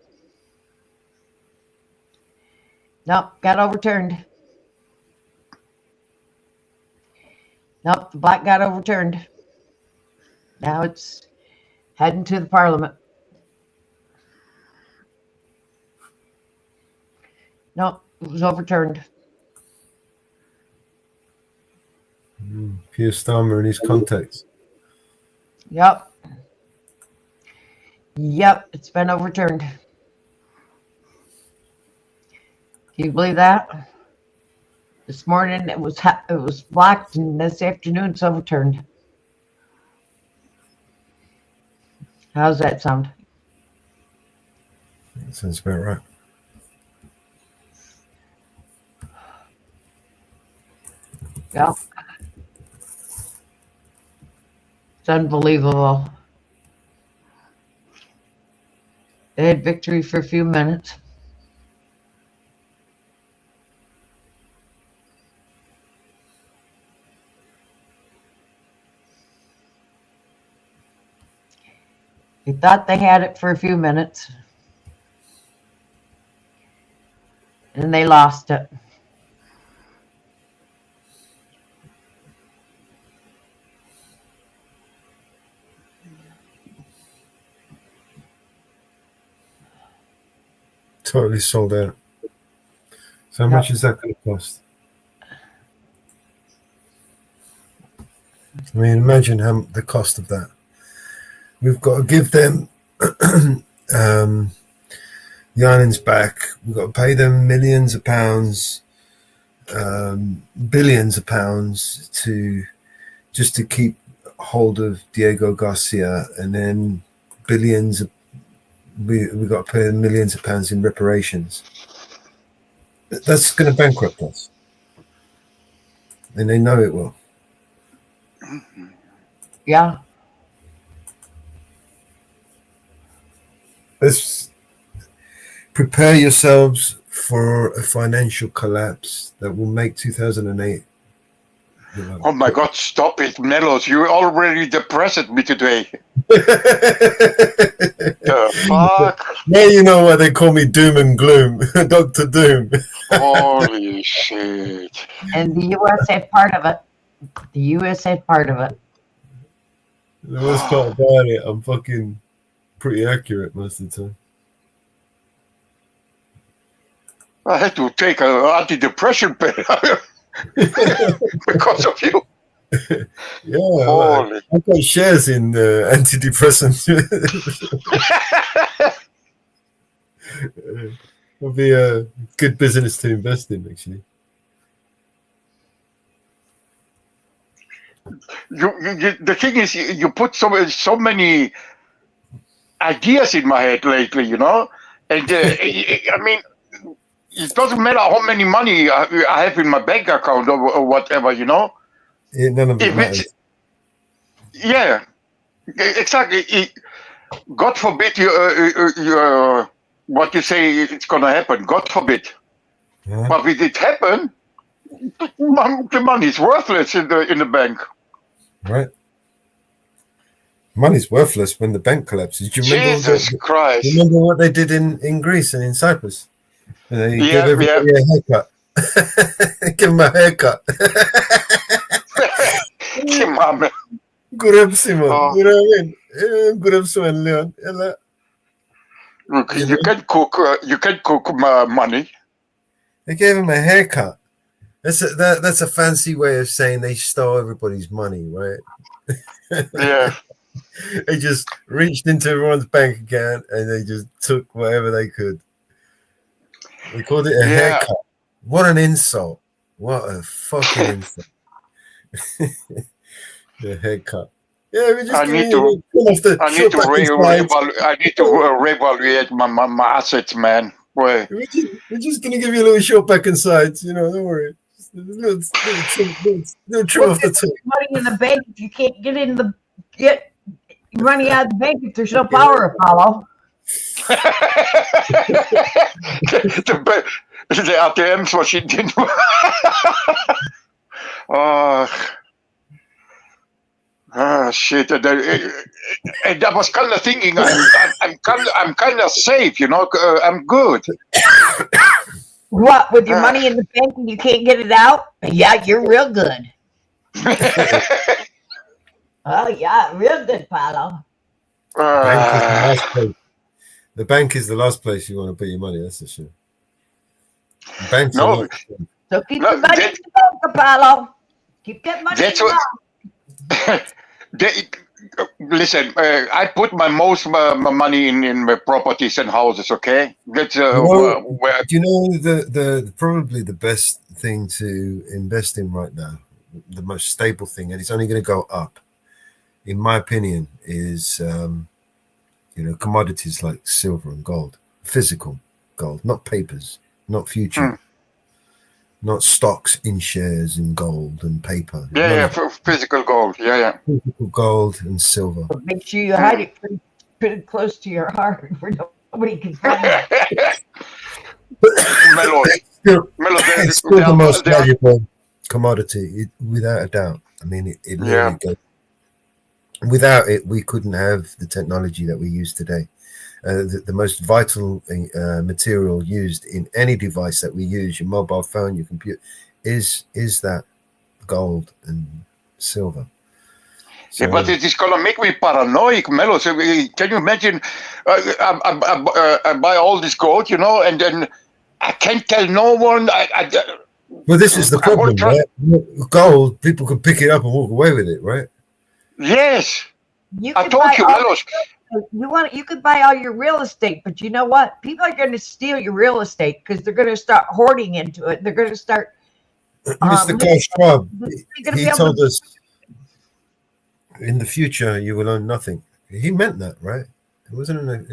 Nope, got overturned. Nope, the block got overturned. Now it's heading to the parliament. Nope, it was overturned. Keir Starmer and his contacts. Yep. Yep, it's been overturned. Can you believe that? This morning it was blocked, and this afternoon it's overturned. How's that sound? That sounds about right. Yep. It's unbelievable. They had victory for a few minutes. They thought they had it for a few minutes. And they lost it. Totally sold out. So how much is that going to cost? I mean, imagine the cost of that. We've got to give them the islands back. We've got to pay them millions of pounds, billions of pounds to keep hold of Diego Garcia, and then billions of we got to pay millions of pounds in reparations. That's going to bankrupt us, and they know it will. Yeah. Let's prepare yourselves for a financial collapse that will make 2008. Oh my God, stop it, Melos. You already depressed me today. The fuck? Now you know why they call me Doom and Gloom, Dr. Doom. Holy shit. And the U.S. had part of it. The U.S. had part of it. The worst part about it, I'm fucking pretty accurate most of the time. I had to take an antidepressant pill because of you. Yeah, I've got shares in antidepressants. It'll be a good business to invest in, actually. The thing is, you put so many ideas in my head lately, you know, and I mean, it doesn't matter how many money I have in my bank account or whatever, you know. Yeah, none of it matters. Yeah, exactly. God forbid you what you say it's gonna happen. God forbid. Yeah. But if it happen, the money is worthless in the bank. Right. Money's worthless when the bank collapses. Do you remember Jesus Christ. Remember what they did in Greece and in Cyprus? They gave everybody a haircut. Give them a haircut. Gurab Simon. You know what I mean? Gurab Simon Leon. Look, you can cook money. They gave him a haircut. That's a fancy way of saying they stole everybody's money, right? Yeah. They just reached into everyone's bank account and they just took whatever they could. They called it a haircut. What an insult. What a fucking insult. The haircut. Yeah, we just I need to reevaluate my assets, man. Boy. We're just gonna give you a little short back and sides, you know, don't worry. Just a little trim off the tip. Money in the bank if you can't get money out of the bank if there's no power, Apollo. the ATM machine didn't work. Shit! And I was kind of thinking, I'm kind of safe, you know. I'm good. What, with your money in the bank and you can't get it out? Yeah, you're real good. Oh yeah, real good, Paolo. The bank is the last place you want to put your money. That's for sure. Banks no. So keep your money in the bank, Paolo. Keep that money in the bank. Listen, I put my most money in my properties and houses. Okay, that's where. Do you know the probably the best thing to invest in right now, the most stable thing, and it's only going to go up, in my opinion, is commodities like silver and gold, physical gold, not papers, not future. Not stocks in shares in gold and paper. Yeah, physical gold. Yeah. Physical gold and silver. But make sure you hide it pretty close to your heart where nobody can find it. It's still the most valuable commodity, without a doubt. I mean, it really goes. Without it, we couldn't have the technology that we use today. The most vital material used in any device that we use, your mobile phone, your computer, is that gold and silver. So, but it is gonna make me paranoid, Melo. So, can you imagine? I buy all this gold, you know, and then I can't tell no one. Well, this is the problem, right? Gold, people can pick it up and walk away with it, right? Yes, I told you, Melo. You could buy all your real estate, but you know what? People are going to steal your real estate because they're going to start hoarding into it. They're going to start. Mr. Klaus Schwab, he told us in the future you will own nothing. He meant that, right? It wasn't an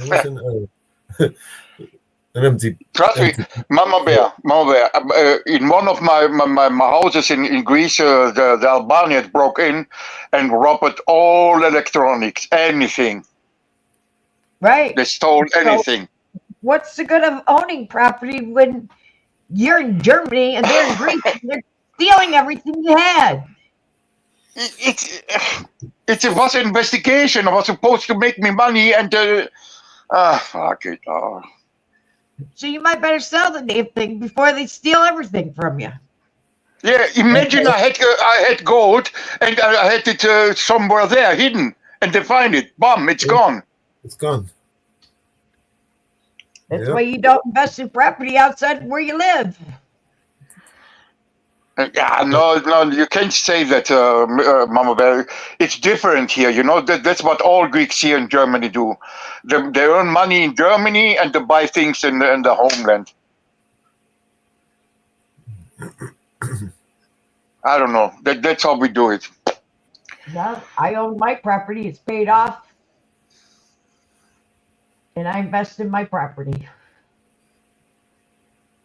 empty. Trust me, Mama Bear. In one of my houses in Greece, the Albanians broke in and robbed all electronics, anything. Right. They stole anything. What's the good of owning property when you're in Germany and they're in Greece and they're stealing everything you had? It was an investigation. I was supposed to make me money and fuck it. So you might better sell the damn thing before they steal everything from you. Yeah, imagine I had gold and I had it somewhere there hidden, and they find it. Bam, it's gone. It's gone. That's why you don't invest in property outside where you live. No, you can't say that, Mama Bear. It's different here. You know, that's what all Greeks here in Germany do. They earn money in Germany and they buy things in the homeland. I don't know. That's how we do it. No, I own my property. It's paid off. And I invest in my property.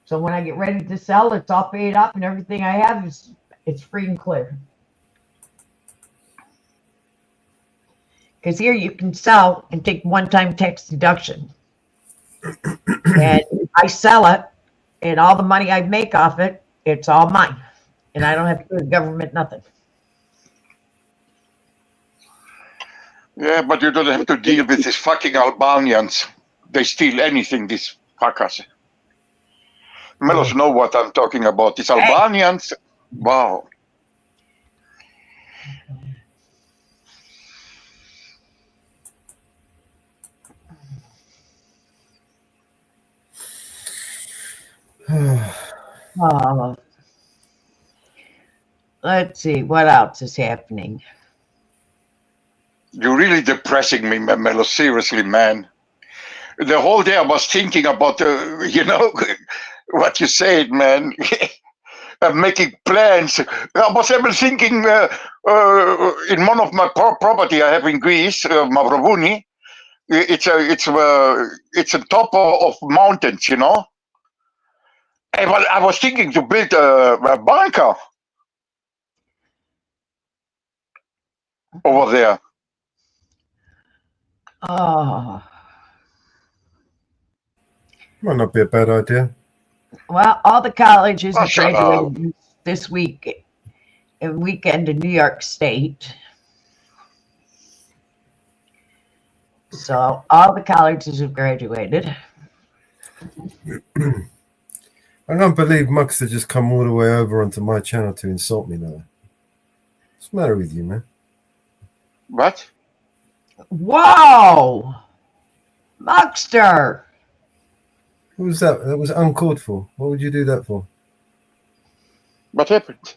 So when I get ready to sell, it's all paid up and everything I have it's free and clear. Because here you can sell and take one-time tax deduction. And I sell it, and all the money I make off it, it's all mine. And I don't have to give the government nothing. Yeah, but you don't have to deal with these fucking Albanians. They steal anything, these fuckers. Melos know what I'm talking about. These Albanians, wow. Let's see, what else is happening? You're really depressing me, Melo. Seriously, man. The whole day I was thinking about, what you said, man. Making plans. I was even thinking in one of my property I have in Greece, Mavrovouni. It's a top of mountains, you know. And I was thinking to build a bunker over there. Oh. Might not be a bad idea. Well, all the colleges Oh, shut up. graduated this week, a weekend in New York State. So all the colleges have graduated. I can't believe Muxter just come all the way over onto my channel to insult me now. What's the matter with you, man? What? Whoa! Muxter! What was that? That was uncalled for. What would you do that for? What happened?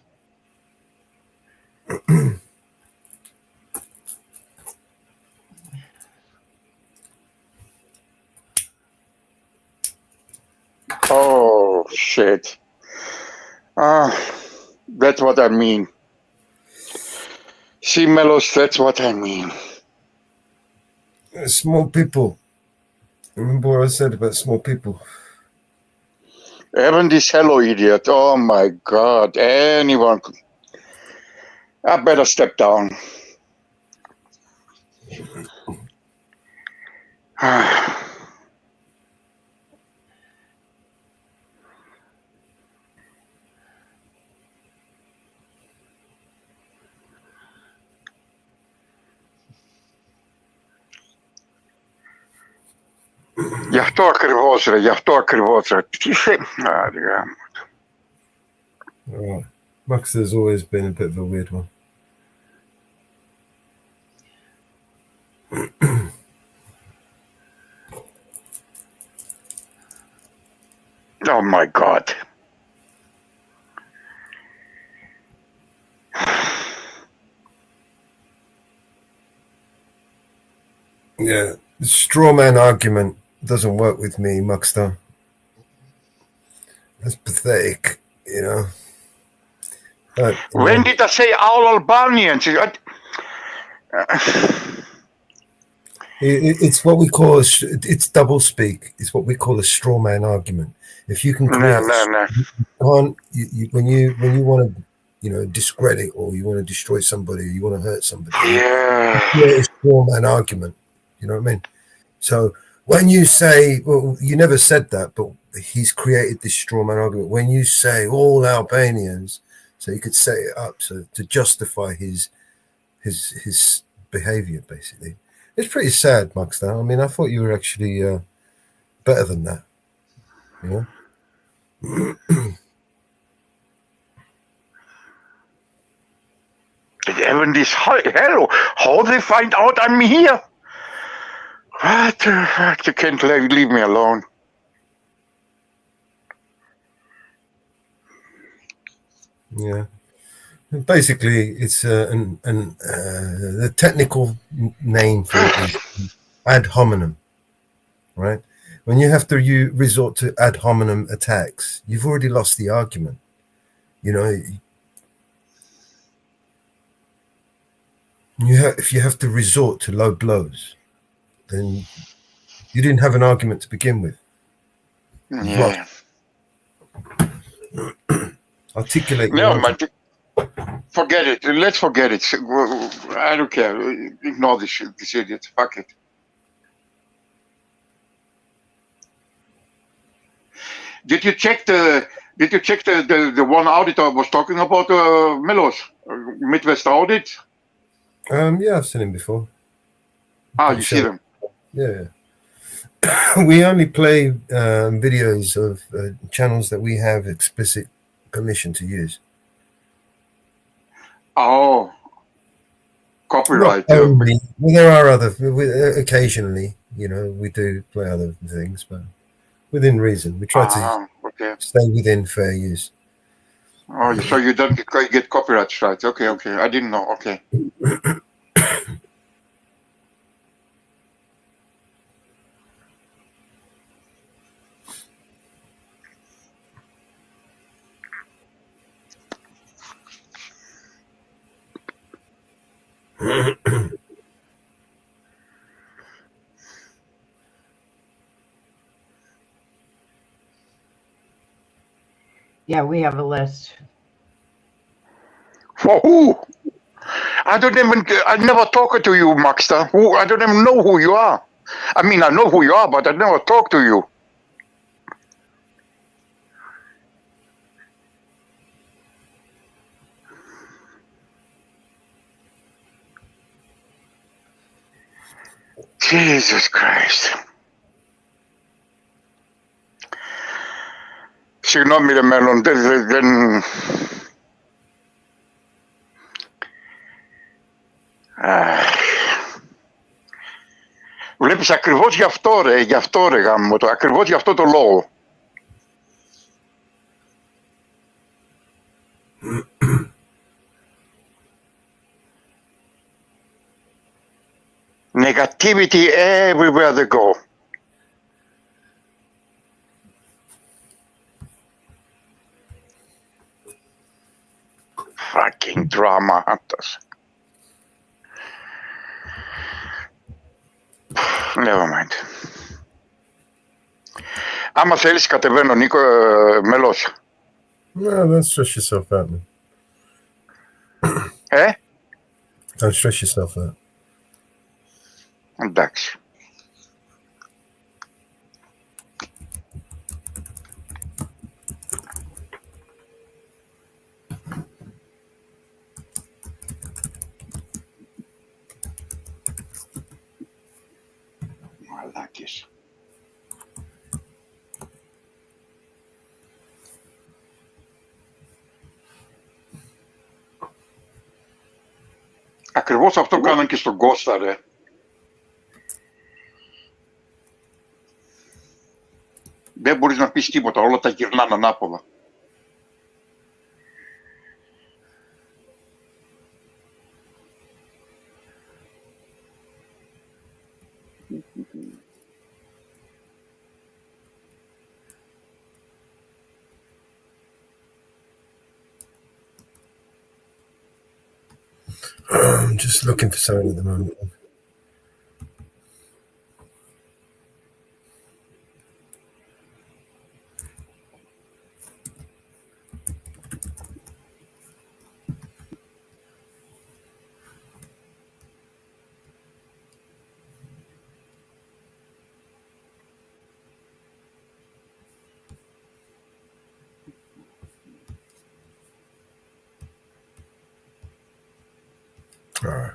Oh, shit. That's what I mean. See, Melos, that's what I mean. Small people. Remember what I said about small people? Even this hello idiot. Oh, my God. Anyone. I better step down. Я хто кривозре, я хто кривозре. Тише. Right. Muxter's always been a bit of a weird one. Oh, my God. Yeah, the straw man argument doesn't work with me, Muxter. That's pathetic, you know. But, When did I say all Albanians? it's what we call it's double speak. It's what we call a straw man argument. If you can create, when you want to, you know, discredit or you want to destroy somebody, or you want to hurt somebody, create a straw man argument. You know what I mean? So when you say, well, you never said that, but he's created this straw man argument. When you say all Albanians, so you could set it up so to justify his behavior, basically. It's pretty sad, Muxter. I mean, I thought you were actually better than that. You know? Even this hello, how they find out I'm here? What the heck? They can't leave me alone. Yeah. Basically, it's the technical name for it is ad hominem, right? When you have to resort to ad hominem attacks, you've already lost the argument. You know, if you have to resort to low blows, then you didn't have an argument to begin with. Yeah. Articulate. No, but forget it. Let's forget it. I don't care. Ignore this idiot. Fuck it. Did you check the one audit I was talking about, Melos? Midwest Audit? Yeah, I've seen him before. You see them? Yeah. We only play videos of channels that we have explicit permission to use. Oh, copyright. Well, there are other. Occasionally, you know, we do play other things, but within reason. We try to stay within fair use. Oh, so you don't get copyright strikes? Okay. I didn't know. Okay. Yeah, we have a list. For who? I never talked to you, Muxter. I don't even know who you are. I mean, I know who you are, but I never talked to you. Jesus Christ. Συγγνώμη ρε μέλλον, δεν... Βλέπεις ακριβώς γι' αυτό ρε γάμο το, ακριβώς γι' αυτό το λόγο. Negativity everywhere they go. Fucking drama hunters. Never mind. Άμα θέλεις κατεβαίνω Νίκο, μέλος. No, don't stress yourself out, man. Don't stress yourself out. Εντάξει. Μαλάκες. Ακριβώς αυτό κάναν και στον Κώστα, ρε. Δεν μπορείς να πεις τίποτα, όλα τα γυρνάνε ανάποδα. I'm just looking for something at the moment. All right.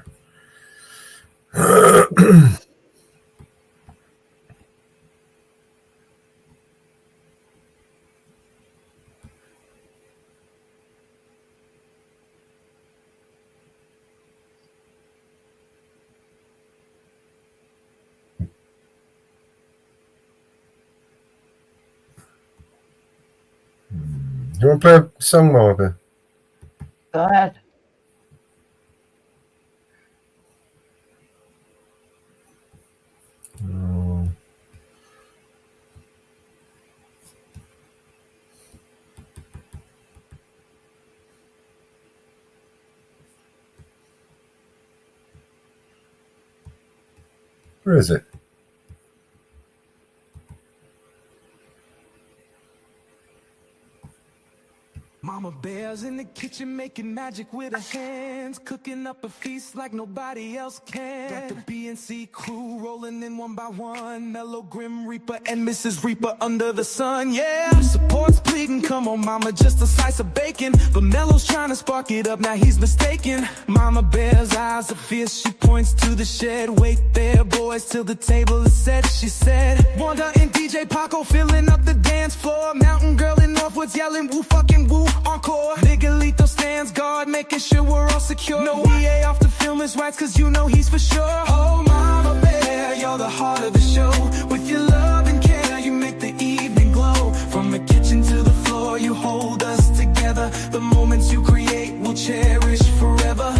You want to play a song, Margaret? Go ahead. Where is it? Mama Bear's in the kitchen making magic with her hands, cooking up a feast like nobody else can. Got the BNC crew rolling in one by one, Mellow Grim Reaper and Mrs. Reaper under the sun, yeah. Support's pleading, come on mama, just a slice of bacon. But Mellow's trying to spark it up, now he's mistaken. Mama Bear's eyes are fierce, she points to the shed. Wait there boys till the table is set, she said. Wanda and DJ Paco filling up the dance floor. Mountain Girl in Northwoods yelling woo fucking woo. Encore. Miguelito stands guard, making sure we're all secure. No EA off the film his rights, cause you know he's for sure. Oh, Mama Bear, you're the heart of the show. With your love and care, you make the evening glow. From the kitchen to the floor, you hold us together. The moments you create, we'll cherish forever.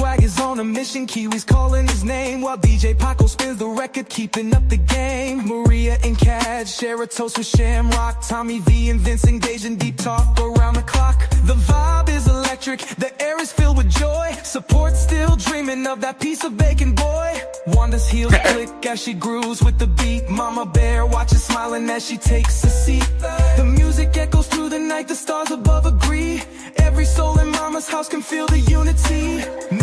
Swag is on a mission, Kiwi's calling his name, while DJ Paco spins the record, keeping up the game. Maria and Cad share a toast with Shamrock. Tommy V and Vince engage in deep talk around the clock. The vibe is electric, the air is filled with joy. Support still dreaming of that piece of bacon, boy. Wanda's heels click as she grooves with the beat. Mama Bear watches smiling as she takes a seat. The music echoes through the night, the stars above agree. Every soul in Mama's house can feel the unity.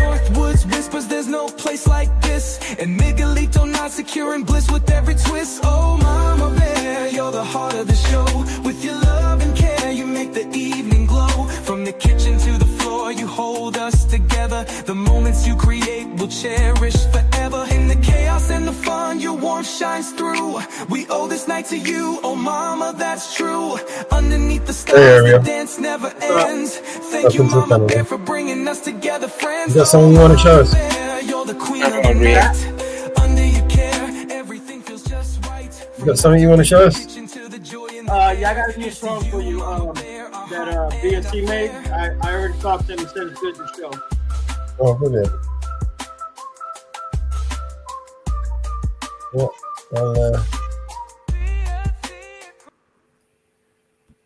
Northwoods whispers there's no place like this, and Miguelito nods secure in bliss with every twist. Oh Mama Bear, you're the heart of the show. With your love and care, you make the evening glow. From the kitchen to the floor, you hold us together. The moments you create, we'll cherish forever. In the chaos and the fun, shines through. We owe this night to you, oh mama, that's true. Underneath the stars, Ariel. the dance never ends. Thank you, Welcome to Mama the Bear, channel. for bringing us together, friends. You got something you want to show us? You're the queen of the night. Under your care, everything feels just right. You got something you want to show us? Yeah, I got a new song for you that BSC made. I already talked to him and said it's good to show. Oh, brilliant. Well,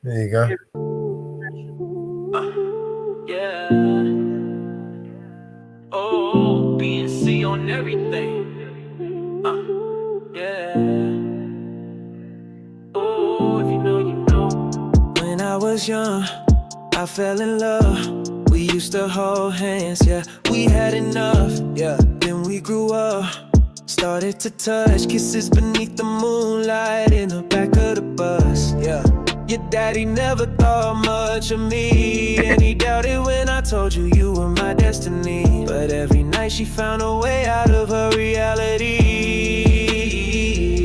there you go. Yeah. Oh, BNC on everything. Yeah. Oh, if you know, you know. When I was young, I fell in love. We used to hold hands, yeah. We had enough, yeah. Then we grew up. Started to touch, kisses beneath the moonlight in the back of the bus, yeah. Your daddy never thought much of me, and he doubted when I told you you were my destiny. But every night she found a way out of her reality.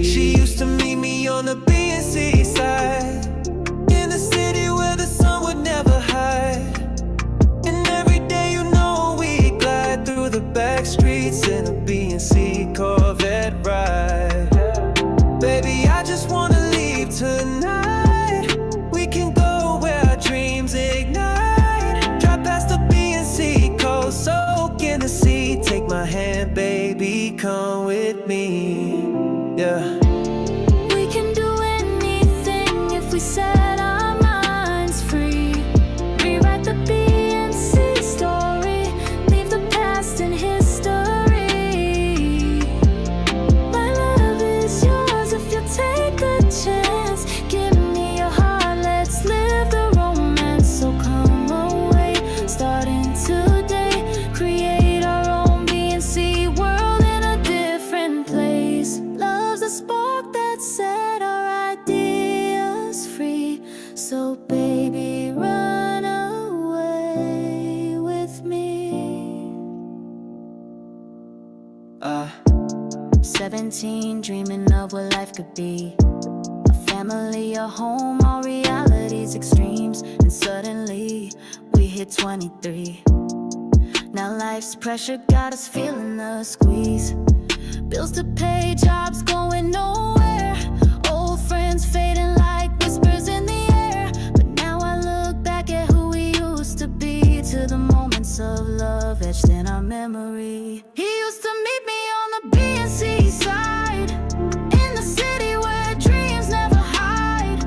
She used to meet me on the BNC side, in the city where the sun would never hide. And every day, you know, we glide through the back streets in a BNC Corvette ride. Baby, I just wanna leave tonight. We can go where our dreams ignite. Drive past the BNC coast, soak in the sea. Take my hand, baby, come with me. Yeah. We can do anything if we set our minds free. Rewrite the BNC story, leave the past in history. My love is yours if you take a chance. Give me your heart, let's live the romance. So come away, starting today. Create our own BNC world in a different place. Love's a spark that set our ideas free. So baby, run away with me. 17, dreaming of what life could be. A family, a home, all realities extremes. And suddenly, we hit 23. Now life's pressure got us feeling the squeeze. Bills to pay, jobs going nowhere. Old friends fading like whispers in the air. But now I look back at who we used to be, to the moments of love etched in our memory. He used to meet me on the BNC side, in the city where dreams never hide.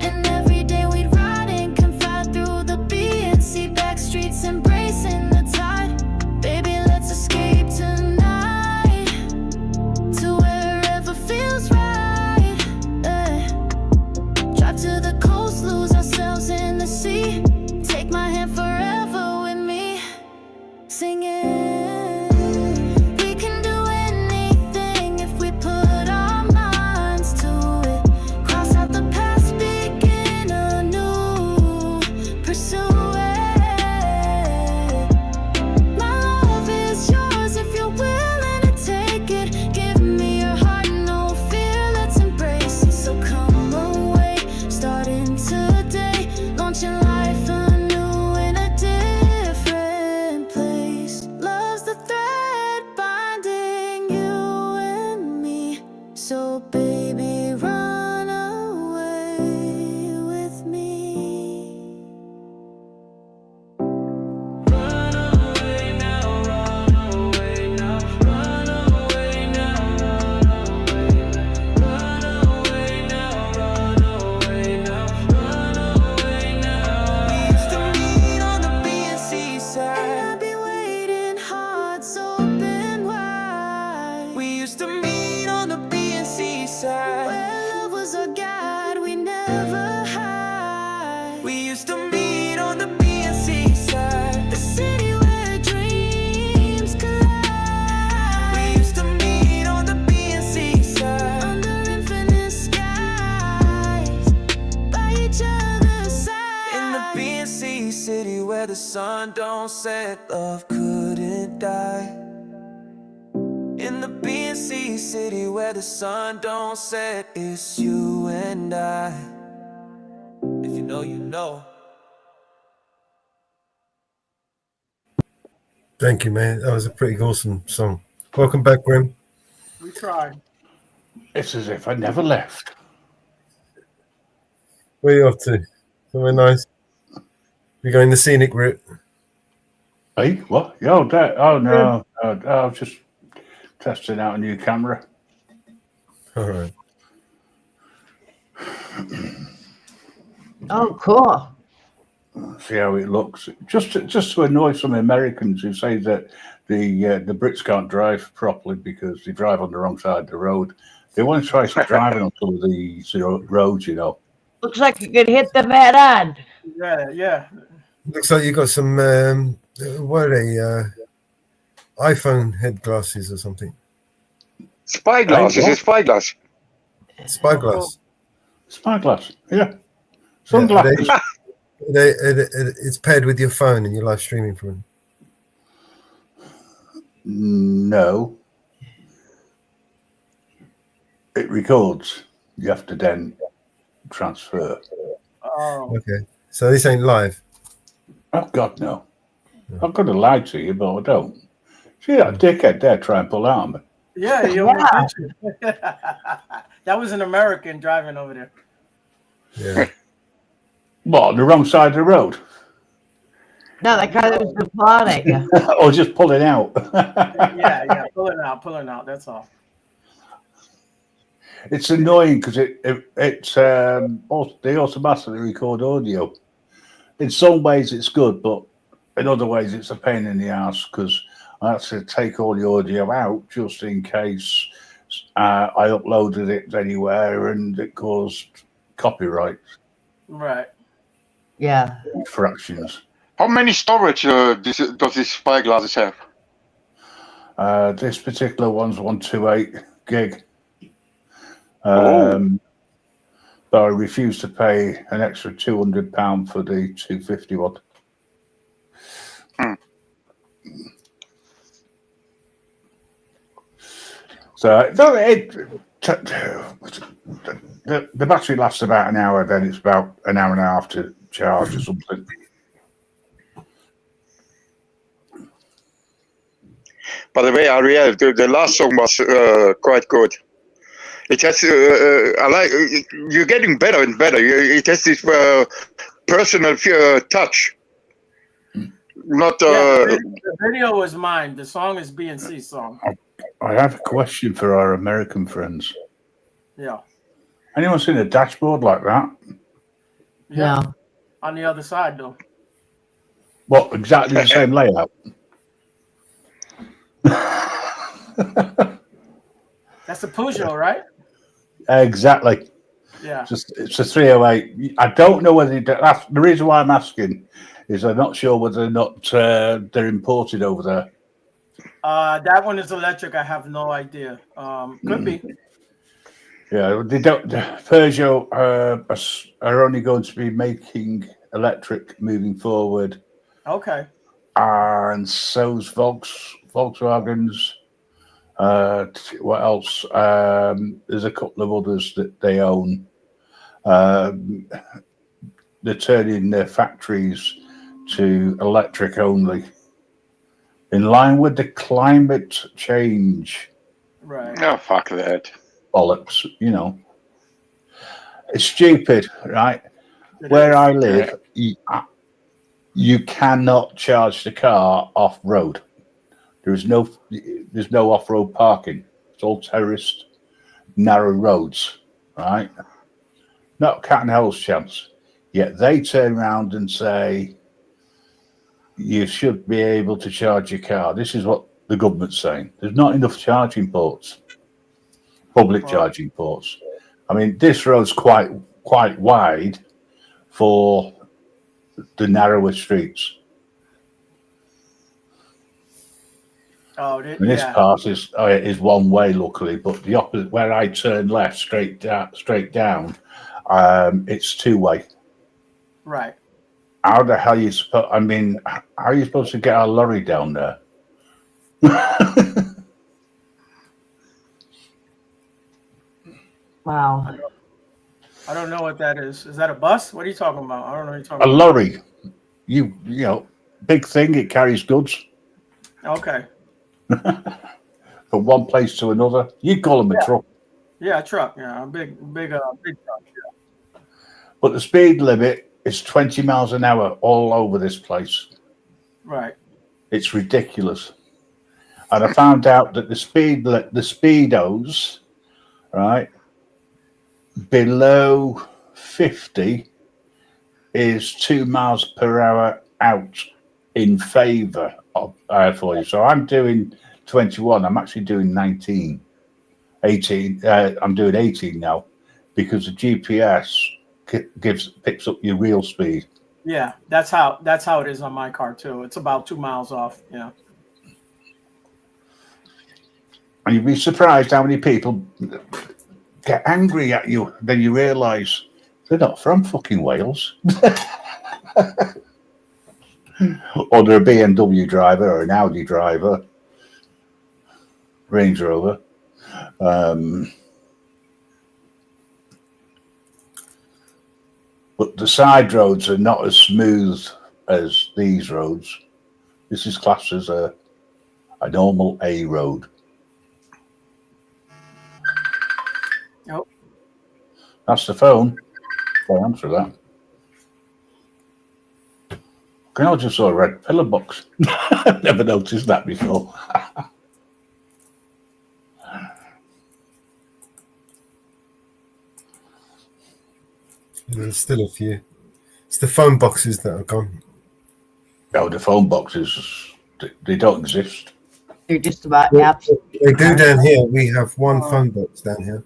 And every day we'd ride and confide through the BNC back streets, embracing the tide. Baby, let's escape tonight to wherever feels right. Drive to the coast, lose ourselves in the sea. Take my hand forever with me, singing. We can do anything if we put our minds to it. Cross out the past, begin anew, pursue it. My love is yours if you're willing to take it. Give me your heart, no fear, let's embrace it. So come away, starting today, launching life anew in a different place. Love's the thread binding you and me. So baby, run away with me. Run away now, run away now, run away now, run away now, run away now, run away now. We used to meet on the BNC side, and I'd be waiting hard, so open wide. We used to meet on the BNC side, where love was our guide, we never hide. We used to meet on the BNC side, the city where dreams collide. We used to meet on the BNC side, under infinite skies, by each other's side. In the BNC city where the sun don't set, love couldn't die. In In the BNC city where the sun don't set, it's you and I. If you know, you know. Thank you, man. That was a pretty awesome song. Welcome back, Grim. We tried. It's as if I never left. Where are you off to? Somewhere nice? We're going the scenic route. Hey, what? Oh, no. I was just testing out a new camera. All right. Oh, cool. See how it looks. Just to annoy some Americans who say that the Brits can't drive properly because they drive on the wrong side of the road. They want to try driving on some of these roads, you know. Looks like you could hit the mat on. Yeah. Looks like you got some, what are they? iPhone head glasses or something. Spyglass. It's spyglass. Spyglass. Spyglass. Yeah. Sunglasses. It's paired with your phone and you're live streaming from it. No. It records. You have to then transfer. Oh. Okay. So this ain't live. Oh, God, no. I'm going to lie to you, but I don't. See that dickhead there trying to pull out on me? Yeah, that was an American driving over there. Yeah. What, on the wrong side of the road? No, that guy that was applauding. Or just pulling out? yeah, pulling out, that's all. It's annoying because they automatically record audio. In some ways it's good, but in other ways it's a pain in the ass because I had to take all the audio out just in case I uploaded it anywhere and it caused copyright. Right. Yeah. Infractions. How many storage does this spyglasses have? This particular one's 128 gig. But I refuse to pay an extra £200 for the 250 one. So the battery lasts about an hour, then it's about an hour and a half to charge or something. By the way, Ariel, the last song was quite good. It has, I like, you're getting better and better. It has this personal touch. Not. The video was mine. The song is BNC's song. I have a question for our American friends. Yeah. Anyone seen a dashboard like that? Yeah. On the other side, though. What, exactly the same layout? That's a Peugeot, right? Exactly. Yeah. It's a 308. I don't know whether that's the reason why I'm asking is I'm not sure whether or not they're imported over there. That one is electric. I have no idea. Could be. Yeah, they don't. Peugeot are only going to be making electric moving forward. Okay. And so's Volkswagens. What else? There's a couple of others that they own. They're turning their factories to electric only, in line with the climate change. Right. Oh, fuck that. Bollocks, you know. It's stupid, right? Where I live, you cannot charge the car off road. There's no off-road parking. It's all terraced, narrow roads, right? Not cat and hell's chance. Yet they turn around and say you should be able to charge your car. This is what the government's saying. There's not enough charging ports, public charging ports. I mean, this road's quite wide for the narrower streets. And this part is one way, luckily, but the opposite, where I turn left straight down, it's two way. Right. How the hell you supposed? I mean, how are you supposed to get our lorry down there? Wow. I don't know what that is. Is that a bus? What are you talking about? I don't know what you're talking A about. lorry. You know, big thing. It carries goods Okay. from one place to another. You call them a Yeah. truck. Yeah, a truck. Yeah, a big truck. Yeah. But the speed limit is 20 miles an hour all over this place. Right. It's ridiculous. And I found out that the speedos, right, below 50 is 2 miles per hour out in favor of for you. So I'm doing 21. I'm actually doing 19, 18. I'm doing 18 now because the GPS picks up your real speed. Yeah, that's how it is on my car too. It's about 2 miles off. Yeah. And you'd be surprised how many people get angry at you. Then you realise they're not from fucking Wales. Or they're a BMW driver or an Audi driver, Range Rover. But the side roads are not as smooth as these roads. This is classed as a normal A road. Nope. That's the phone. I'll answer that. I just saw a red pillar box. Never noticed that before. There's still a few. It's the phone boxes that are gone. No, the phone boxes, they don't exist. They're just about apps. They do down here. We have one phone box down here.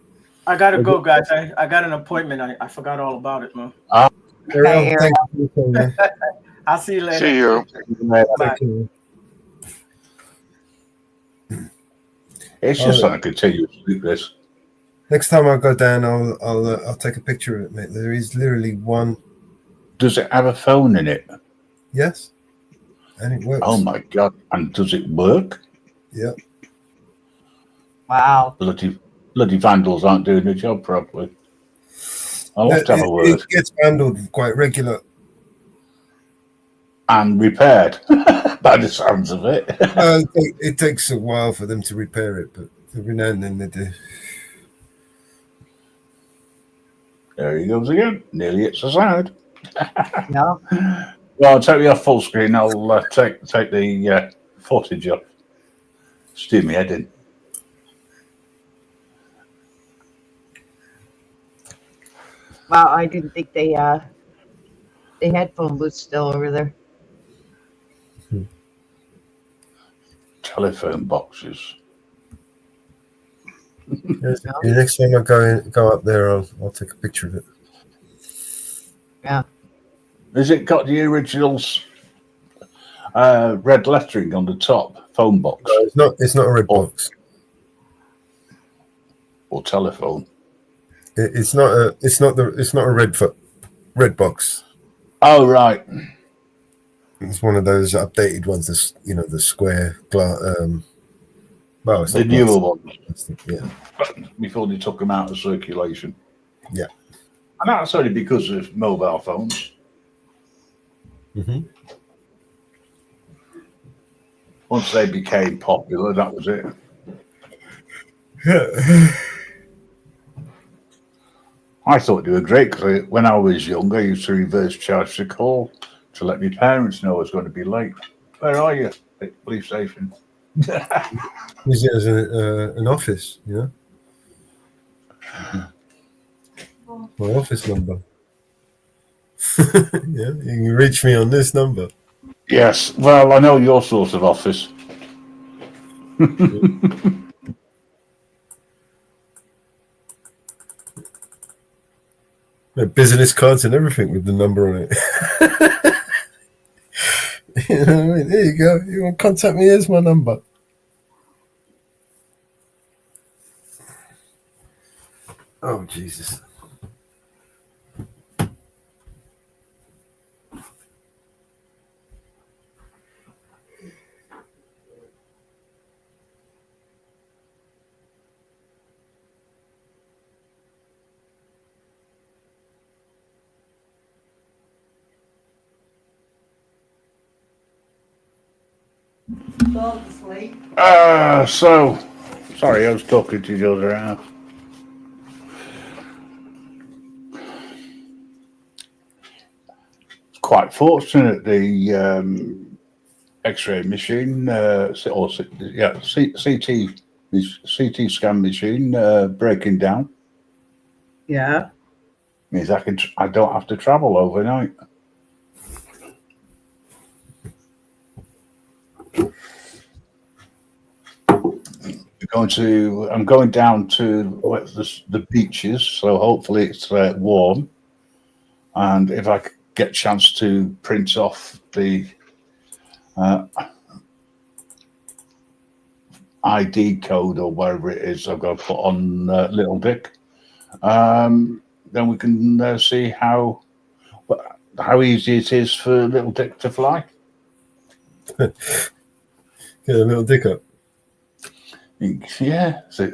I gotta go, guys. I got an appointment. I forgot all about it, man. Ariel, thank you for coming. I'll see you later. See you. Bye. It's just on a continuous loop, this. Next time I go down, I'll take a picture of it, mate. There is literally one. Does it have a phone in it? Yes, and it works. Oh my god! And does it work? Yeah. Wow. Bloody vandals aren't doing the job properly. I'll have to have a word. It gets handled quite regular. And repaired, by the sounds of it. It takes a while for them to repair it, but every now and then they do. There he goes again. Nearly hits the side. No. Well, I'll take you off full screen. I'll take the footage off. Steer me head in. Wow, I didn't think they had phone booths still over there. Telephone boxes. The next time I go up there, I'll take a picture of it. Yeah. Has it got the originals red lettering on the top? Phone box. No, it's not a red box. Or telephone. It's not a red box. Oh right. It's one of those updated ones. The square glass. Well, it's The not newer glass. ones. Yeah. Before they took them out of circulation. Yeah. And that's only because of mobile phones. Mm-hmm. Once they became popular, that was it. I thought they were great because when I was young, I used to reverse charge the call to let my parents know I was going to be late. Where are you? At the police station. Use it as an office, yeah. My office number. Yeah, you can reach me on this number. Yes, well, I know your sort of office. Business cards and everything with the number on it. You know what I mean? There you go. You want to contact me? Here's my number. Oh, Jesus. So, sorry, I was talking to the other half. Quite fortunate the X-ray machine, CT scan machine breaking down. Yeah. Means I don't have to travel overnight. I'm going down to the beaches, so hopefully it's warm. And if I get a chance to print off the ID code or whatever it is I've got to put on Little Dick, then we can see how easy it is for Little Dick to fly. Get a little dick up. Yeah. See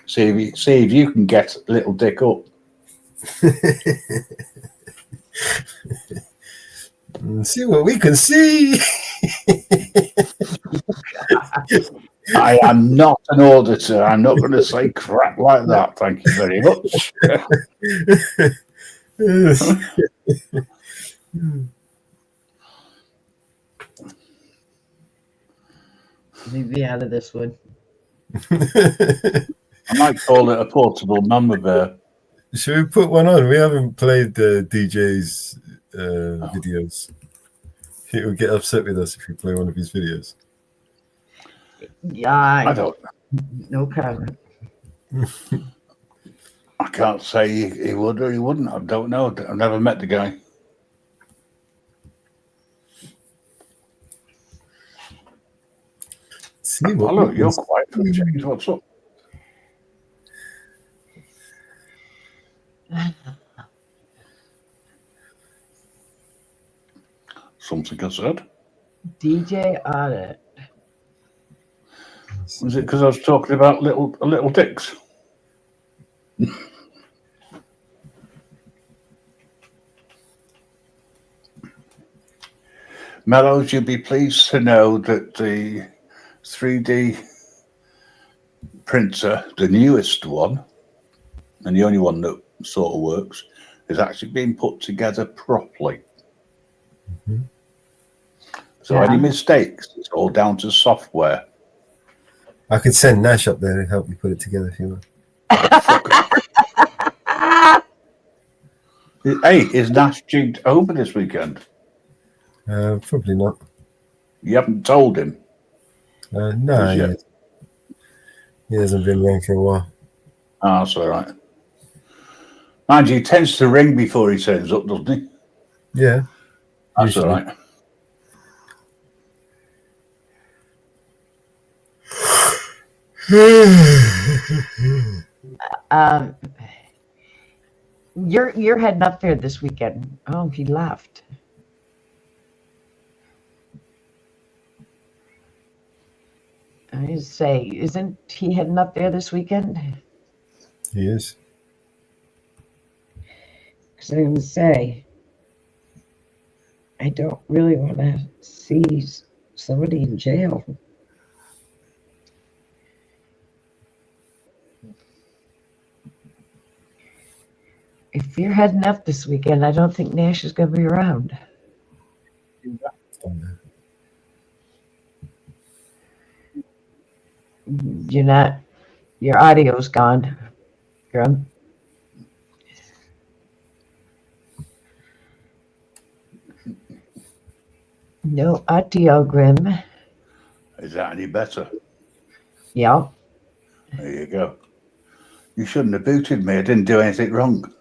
if you can get Little Dick up. See what we can see. I am not an auditor. I'm not going to say crap like that. Thank you very much. Leave me out of this one. I might call it a portable mama bear. Should we put one on? We haven't played the DJ's videos. He will get upset with us if we play one of his videos. Yeah, I don't. No comment. I can't say he would or he wouldn't. I don't know. I've never met the guy. See what look, you're quiet for a change. What's up? Something I said. DJ Audit. Was it because I was talking about little dicks? Mellows, you'll be pleased to know that the 3D printer, the newest one, and the only one that sort of works, is actually being put together properly. Mm-hmm. So any mistakes, it's all down to software. I could send Nash up there and help you put it together if you want. Hey, is Nash jigged over this weekend? Probably not. You haven't told him? No, he hasn't been around for a while. Ah, that's all right. Mind you, he tends to ring before he turns up, doesn't he? Yeah. That's all right. You're heading up there this weekend. Oh, he left. I just say, isn't he heading up there this weekend? He is. Because I'm going to say, I don't really want to see somebody in jail. If you're heading up this weekend, I don't think Nash is going to be around. You're not, your audio's gone, Grum. No audio, Grim. Is that any better? Yeah. There you go. You shouldn't have booted me. I didn't do anything wrong.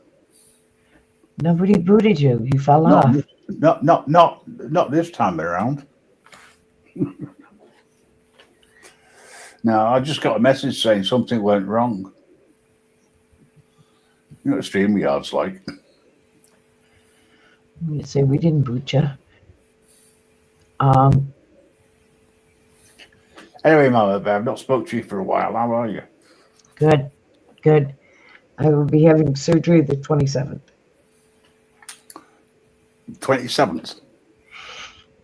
Nobody booted you. You fell off. Not this time around. No, I just got a message saying something went wrong. You know what StreamYard's like. You say we didn't boot you. Anyway, Mama Bear, I've not spoke to you for a while. How are you? Good, good. I will be having surgery the 27th. 27th?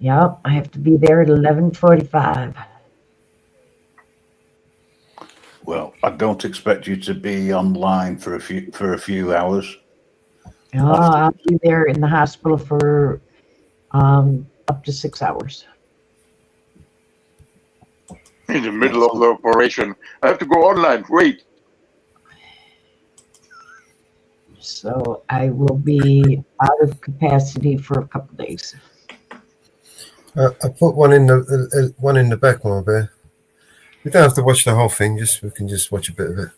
Yep, I have to be there at 11:45. Well, I don't expect you to be online for a few hours. Oh, I'll be there in the hospital for up to 6 hours. In the middle of the operation, I have to go online. Wait. So I will be out of capacity for a couple days. I put one in the back, my bear. We don't have to watch the whole thing. We can just watch a bit of it.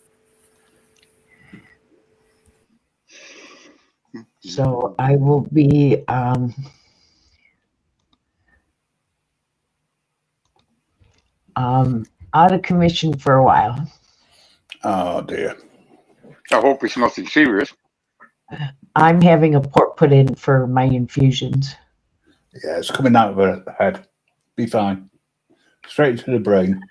So I will be out of commission for a while. Oh dear. I hope it's nothing serious. I'm having a port put in for my infusions. Yeah, it's coming out of her head. Be fine. Straight to the brain.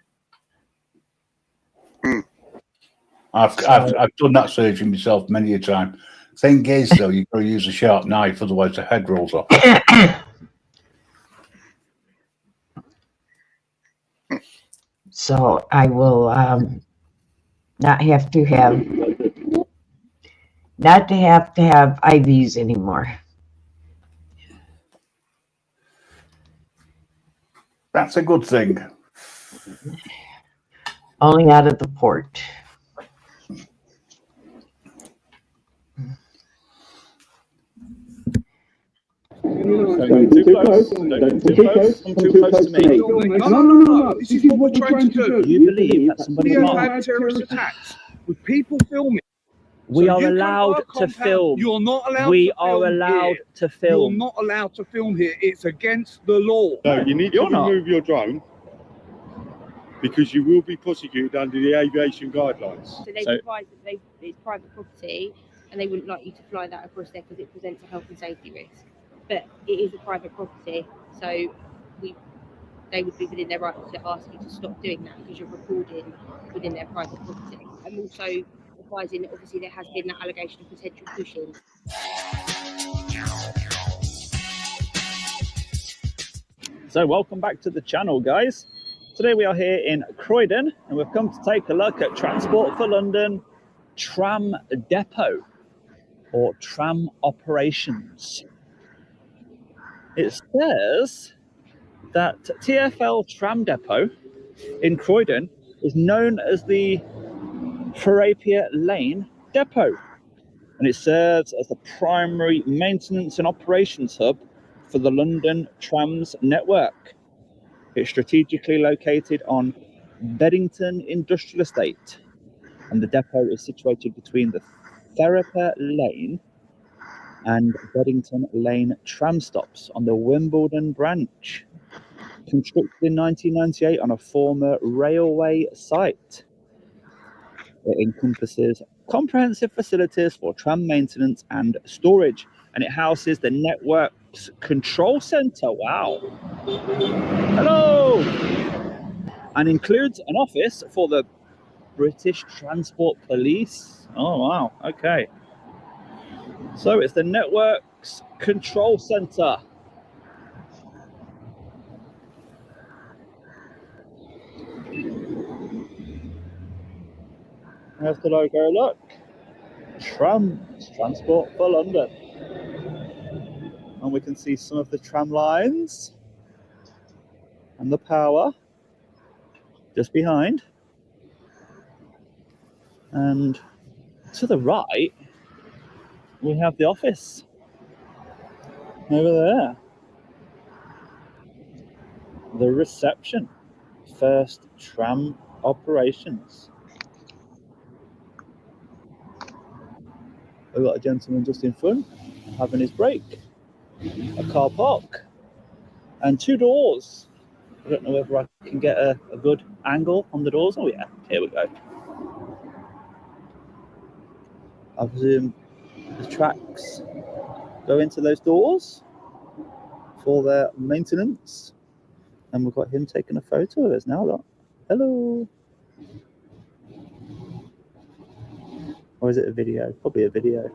I've done that surgery myself many a time. Thing is, though, you've got to use a sharp knife, otherwise the head rolls off. So I will not have to have IVs anymore. That's a good thing. Only out of the port. Don't be too close. Don't be too close. Come too close to me. No. This is what we're trying to do. You believe that somebody We have might. had terrorist attacks with people filming. We So are you come to allowed our to compound, film. You're not allowed We to are film allowed here. to film. You're not allowed to film here. It's against the law. No, you need you're not. remove your drone because you will be prosecuted under the aviation guidelines. So they've advised that it's private property and they wouldn't like you to fly that across there because it presents a health and safety risk. But it is a private property, so they would be within their right to ask you to stop doing that because you're recording within their private property. I'm also advising that obviously there has been that allegation of potential pushing. So welcome back to the channel, guys. Today we are here in Croydon and we've come to take a look at Transport for London tram depot or tram operations. It says that TfL tram depot in Croydon is known as the Ferapia Lane depot, and it serves as the primary maintenance and operations hub for the London Trams network. It's strategically located on Beddington Industrial Estate, and the depot is situated between the Ferapia Lane and Beddington Lane tram stops on the Wimbledon branch. Constructed in 1998 on a former railway site. It encompasses comprehensive facilities for tram maintenance and storage, and it houses the network's control center. Wow. Hello. And includes an office for the British Transport Police. Oh, wow. Okay. So it's the network's control center. There's the logo, look. Trams, Transport for London. And we can see some of the tram lines and the power just behind. And to the right, we have the office over there. The reception, First Tram Operations. We've got a gentleman just in front having his break. A car park and two doors. I don't know whether I can get a good angle on the doors. Oh yeah, here we go. I presume the tracks go into those doors for their maintenance. And we've got him taking a photo of us now, look. Hello. Or is it a video? Probably a video.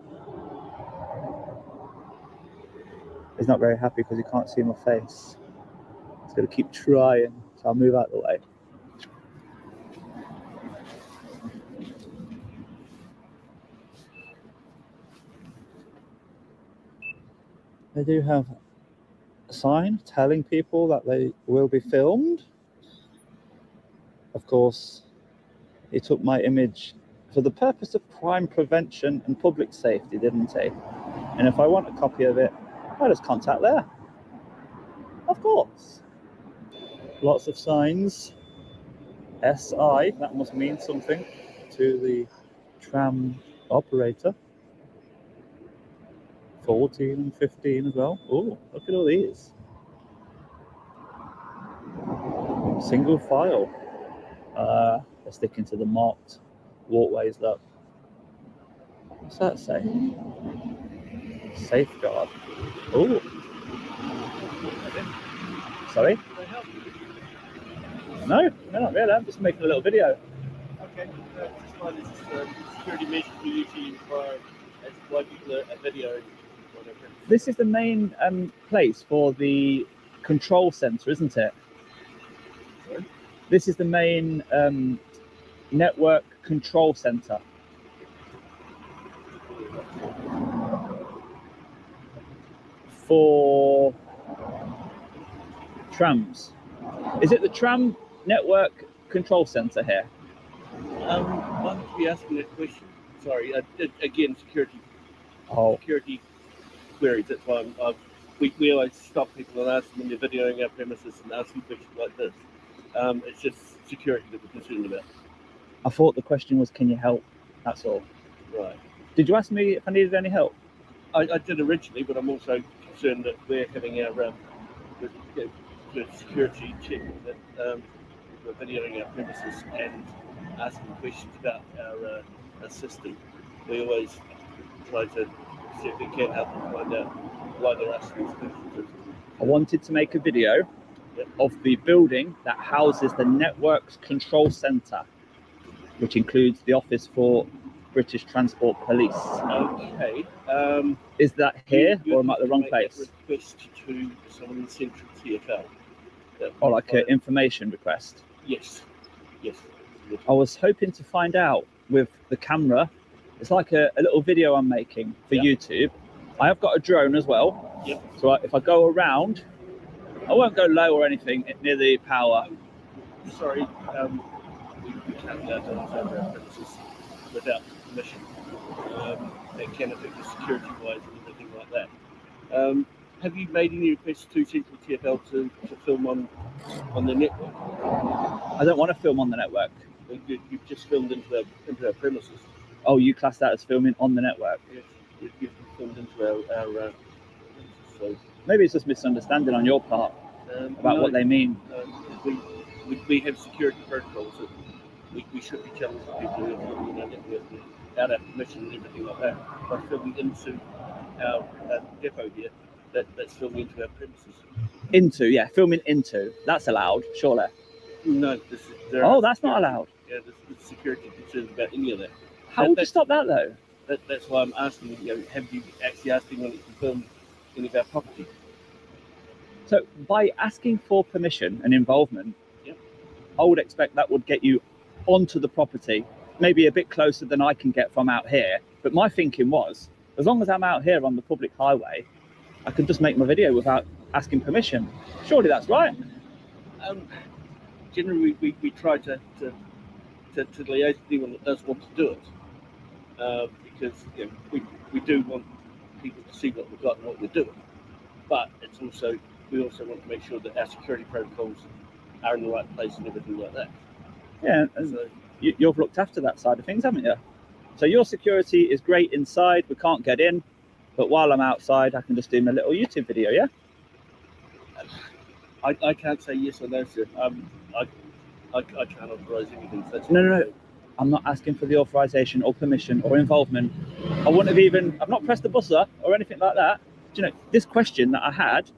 He's not very happy because he can't see my face. It's going to keep trying, so I'll move out of the way. They do have a sign telling people that they will be filmed. Of course, he took my image for the purpose of crime prevention and public safety, didn't he? And if I want a copy of it, I just contact there. Of course. Lots of signs. SI, that must mean something to the tram operator. 14 and 15 as well. Oh, look at all these. Single file. They're sticking to the marked walkways, look. What's that say? Safeguard. Oh. Sorry? No, not really. I'm just making a little video. Okay, this one is security measures for you to inquire as why people are videoing. This is the main place for the control center, isn't it? Sorry? This is the main network control center. For trams. Is it the tram network control center here? Why don't you be asking that question? Sorry, again, security. Oh. Security queries. That's why we always stop people and ask them when they're videoing our premises and asking questions like this. It's just security that we're concerned about. I thought the question was, can you help? That's all. Right. Did you ask me if I needed any help? I did originally, but I'm also concerned that we're having our the security check that we're videoing our premises and asking questions about our system. We always try to see if we can help them find out why they're asking these questions. I wanted to make a video of the building that houses the network's control centre, which includes the office for British Transport Police. Okay. Is that here, or am I at the wrong place? Request to someone in Central TFL. Or like an information request? Yes. Yes. I was hoping to find out with the camera. It's like a little video I'm making for YouTube. I have got a drone as well. Yep. So if I go around, I won't go low or anything near the power. Sorry, we can't go to our premises without permission. It can affect the security-wise and everything like that. Have you made any requests to Central TFL to film on the network? I don't want to film on the network. You've just filmed into our premises. Oh, you class that as filming on the network? Yes, you've filmed into our so maybe it's just misunderstanding on your part about what they mean. We have security protocols that we should be telling people who are filming our network without our permission and everything like that. By filming into our depot here, that's filming into our premises. Filming into. That's allowed, surely. No, that's not allowed. Yeah, there's security concerns about any of that. How would you stop that though? That's why I'm asking you, have you actually asked anyone to film any of our property? So by asking for permission and involvement, I would expect that would get you onto the property, maybe a bit closer than I can get from out here. But my thinking was, as long as I'm out here on the public highway, I can just make my video without asking permission. Surely that's right. Generally, we try to liaise with anyone that does want to do it, because we do want people to see what we've got and what we're doing. But we also want to make sure that our security protocols are in the right place and everything like that. Yeah, and you've looked after that side of things, haven't you? So your security is great inside, we can't get in, but while I'm outside, I can just do my little YouTube video, yeah? I can't say yes or no, sir. I can't authorize anything. So No. I'm not asking for the authorization or permission or involvement. I wouldn't have I've not pressed the buzzer or anything like that. Do you know, this question that I had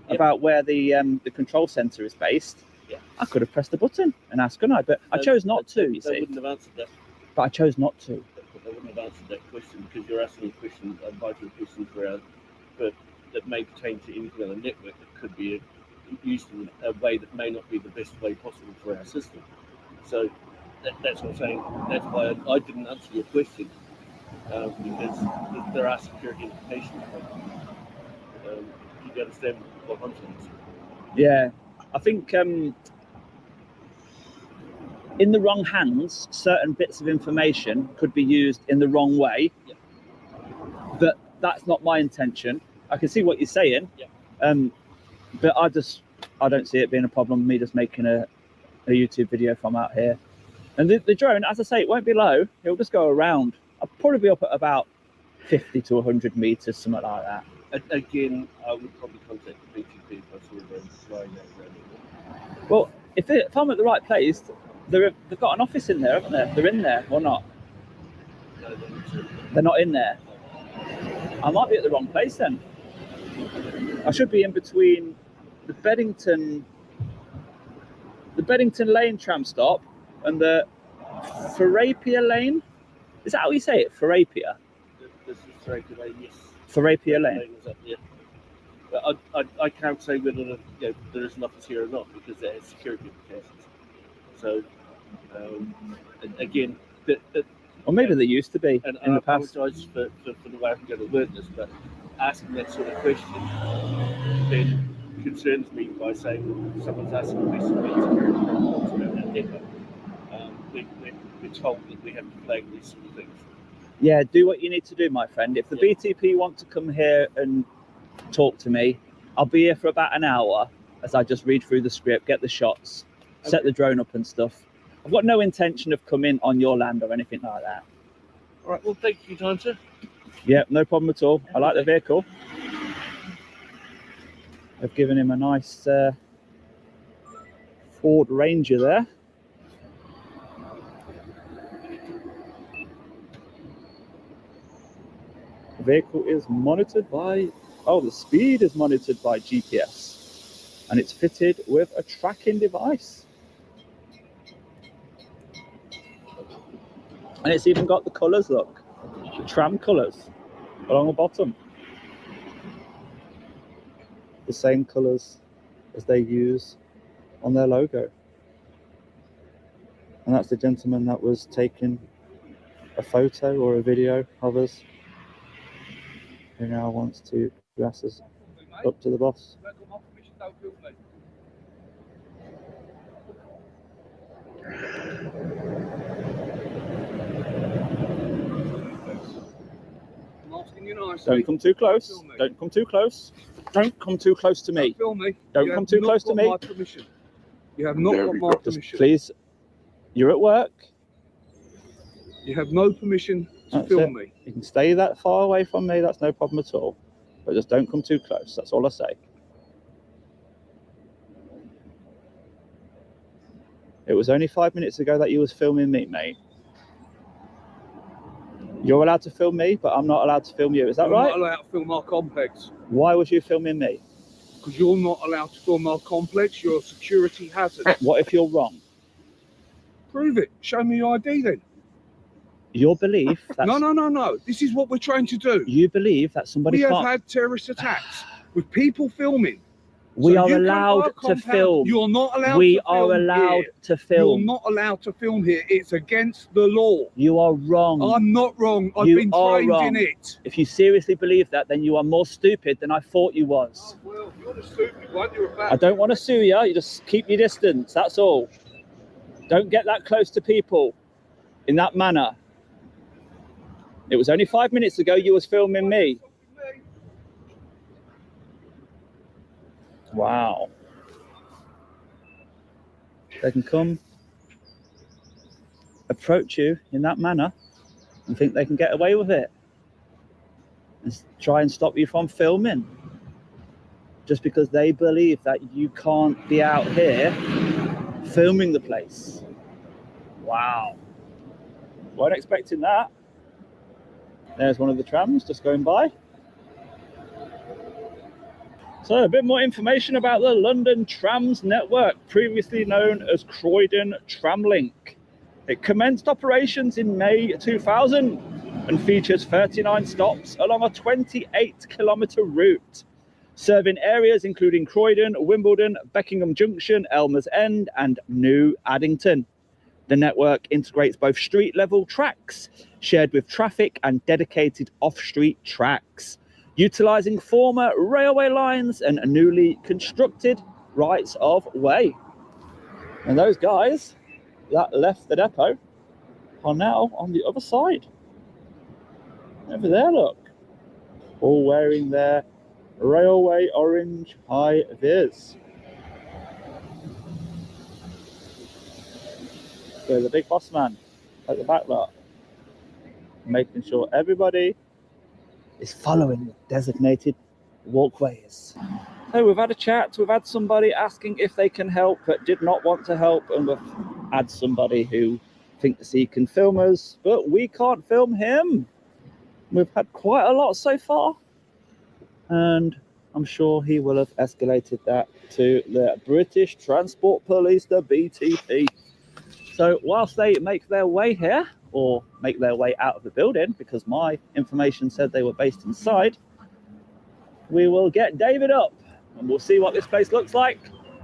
about where the control center is based, I could have pressed the button and asked, couldn't I? But I chose not to, you see. They wouldn't have answered that. But I chose not to. They wouldn't have answered that question because you're asking a question, a vital question that may pertain to anything on the network that could be used in a way that may not be the best way possible for our system. So that's what I'm saying. That's why I didn't answer your question, because there are security implications. You understand what I'm saying? Yeah, I think in the wrong hands, certain bits of information could be used in the wrong way. Yeah. But that's not my intention. I can see what you're saying. Yeah. But I don't see it being a problem with me just making a YouTube video from out here. And the drone, as I say, it won't be low. It'll just go around. I'll probably be up at about 50 to 100 meters, something like that. Again, I would probably contact the BTP if I saw them flying around. Well, if I'm at the right place, they've got an office in there, haven't they? They're in there or not? No, they're not in there. I might be at the wrong place then. I should be in between the Beddington Lane tram stop and the Therapia Lane. Is that how you say it? Therapia? This is Therapia Lane, yes. Therapia Lane. But I can't say whether there is an office here or not because there is security implications. So again, or maybe there used to be and in I the past. apologise for the way I'm going to word this, but asking that sort of question then concerns me by saying someone's asking a question about security reports about that depot. We're told that we have to flag these sort of things. Yeah, do what you need to do, my friend. If the BTP want to come here and talk to me, I'll be here for about an hour as I just read through the script, get the shots, set the drone up and stuff. I've got no intention of coming on your land or anything like that. All right, well, thank you, time, sir. Yeah, no problem at all. I like the vehicle. I've given him a nice Ford Ranger there. The vehicle is monitored by, the speed is monitored by GPS, and it's fitted with a tracking device. And it's even got the colours, look, the tram colours along the bottom. The same colours as they use on their logo. And that's the gentleman that was taking a photo or a video of us, who now wants to dress us up to the boss. Don't come too close. Don't come too close. Don't come too close to me. Film me. Don't come too close to me. My permission. You have not got my Just permission. please, you're at work. You have no permission to That's film it. me. You can stay that far away from me. That's no problem at all. But just don't come too close. That's all I say. It was only 5 minutes ago that you was filming me, mate. You're allowed to film me, but I'm not allowed to film you. Is that I'm right? not allowed to film our complex Why was you filming me? because you're not allowed to film our complex. You're a security hazard. What if you're wrong? Prove it. Show me your ID then. Your belief that No. This is what we're trying to do. you believe that somebody We have can't. had terrorist attacks with people filming. We So are you come to allowed our to compound, film. You're not allowed We to film are allowed here. to film. You're not allowed to film here. It's against the law. You are wrong. I'm not wrong. I've You been are trained wrong. in it. If you seriously believe that, then you are more stupid than I thought you was. Well, you're the stupid one. You're a bad. I don't want to sue you. You just keep your distance. That's all. Don't get that close to people in that manner. It was only 5 minutes ago you was filming me. Wow. They can come, approach you in that manner and think they can get away with it and try and stop you from filming just because they believe that you can't be out here filming the place. Wow. Weren't expecting that. There's one of the trams just going by. So a bit more information about the London Trams network, previously known as Croydon Tramlink. It commenced operations in May 2000 and features 39 stops along a 28-kilometre route. serving areas including Croydon, Wimbledon, Beckingham Junction, Elmer's End, and New Addington. The network integrates both street-level tracks, shared with traffic, and dedicated off-street tracks, utilising former railway lines and newly constructed rights of way. And those guys that left the depot are now on the other side. Over there, look. All wearing their railway orange high vis. So the big boss man at the back lot, making sure everybody is following the designated walkways. So we've had a chat, we've had somebody asking if they can help but did not want to help, and we've had somebody who thinks he can film us, but we can't film him. We've had quite a lot so far, and I'm sure he will have escalated that to the British Transport Police, the BTP. So whilst they make their way here, or make their way out of the building, because my information said they were based inside, we will get David up and we'll see what this place looks like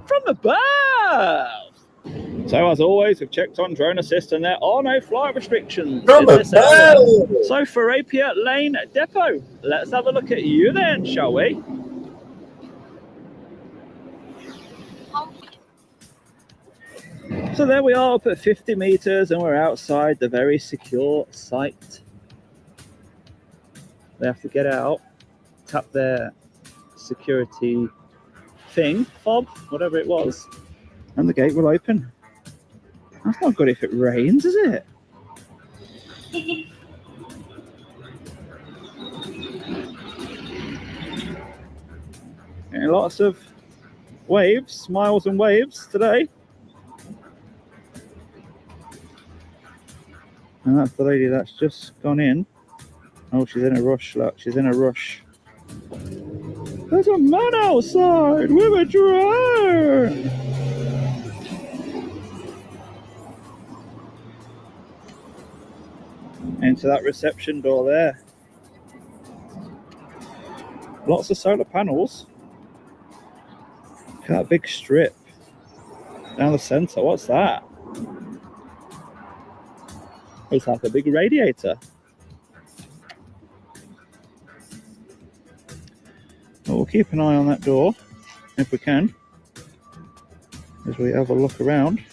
from above. So as always, we've checked on drone assist and there are no flight restrictions in this area. So for Rapier Lane Depot, let's have a look at you then, shall we? So there we are up at 50 meters and we're outside the very secure site. They have to get out, tap their security thing, fob, whatever it was, and the gate will open. That's not good if it rains, is it? And lots of waves, smiles and waves today. And that's the lady that's just gone in. Oh, she's in a rush, look, she's in a rush. There's a man outside with a drone! Into that reception door there. Lots of solar panels. Look at that big strip down the centre. What's that? Looks like a big radiator. Well, we'll keep an eye on that door if we can, as we have a look around.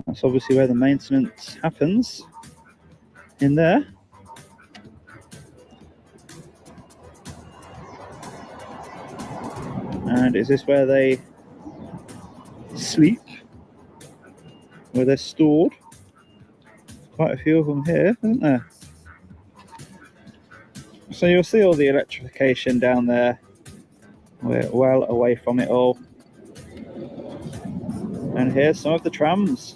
That's obviously where the maintenance happens, in there. And is this where they sleep? Where they're stored? Quite a few of them here, isn't there? So you'll see all the electrification down there. We're well away from it all. And here's some of the trams.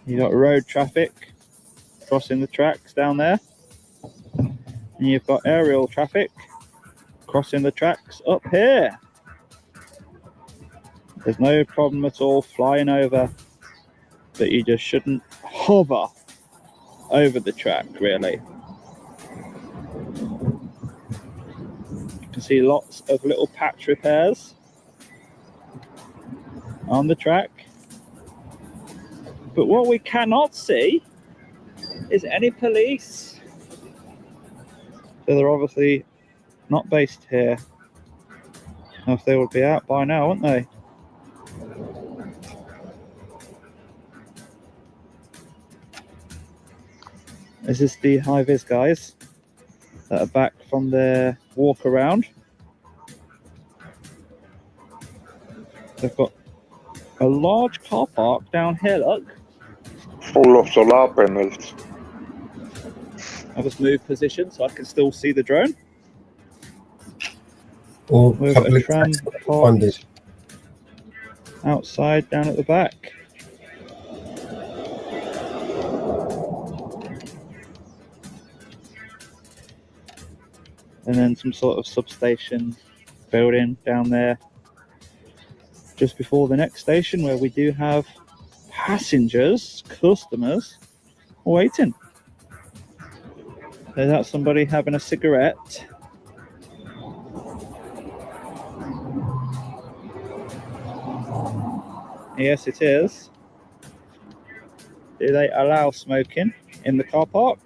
You got road traffic crossing the tracks down there, and you've got aerial traffic crossing the tracks up here. There's no problem at all flying over, but you just shouldn't hover over the track, really. You can see lots of little patch repairs on the track. But what we cannot see is any police. So they're obviously not based here. If they would be out by now, wouldn't they? This is the high-vis guys that are back from their walk around. They've got a large car park down here, look. Full of solar panels. I'll just move position so I can still see the drone. All We've got a public tram funded. outside down at the back. and then some sort of substation building down there just before the next station, where we do have passengers, customers waiting. There's that somebody having a cigarette. Yes, it is. Do they allow smoking in the car park?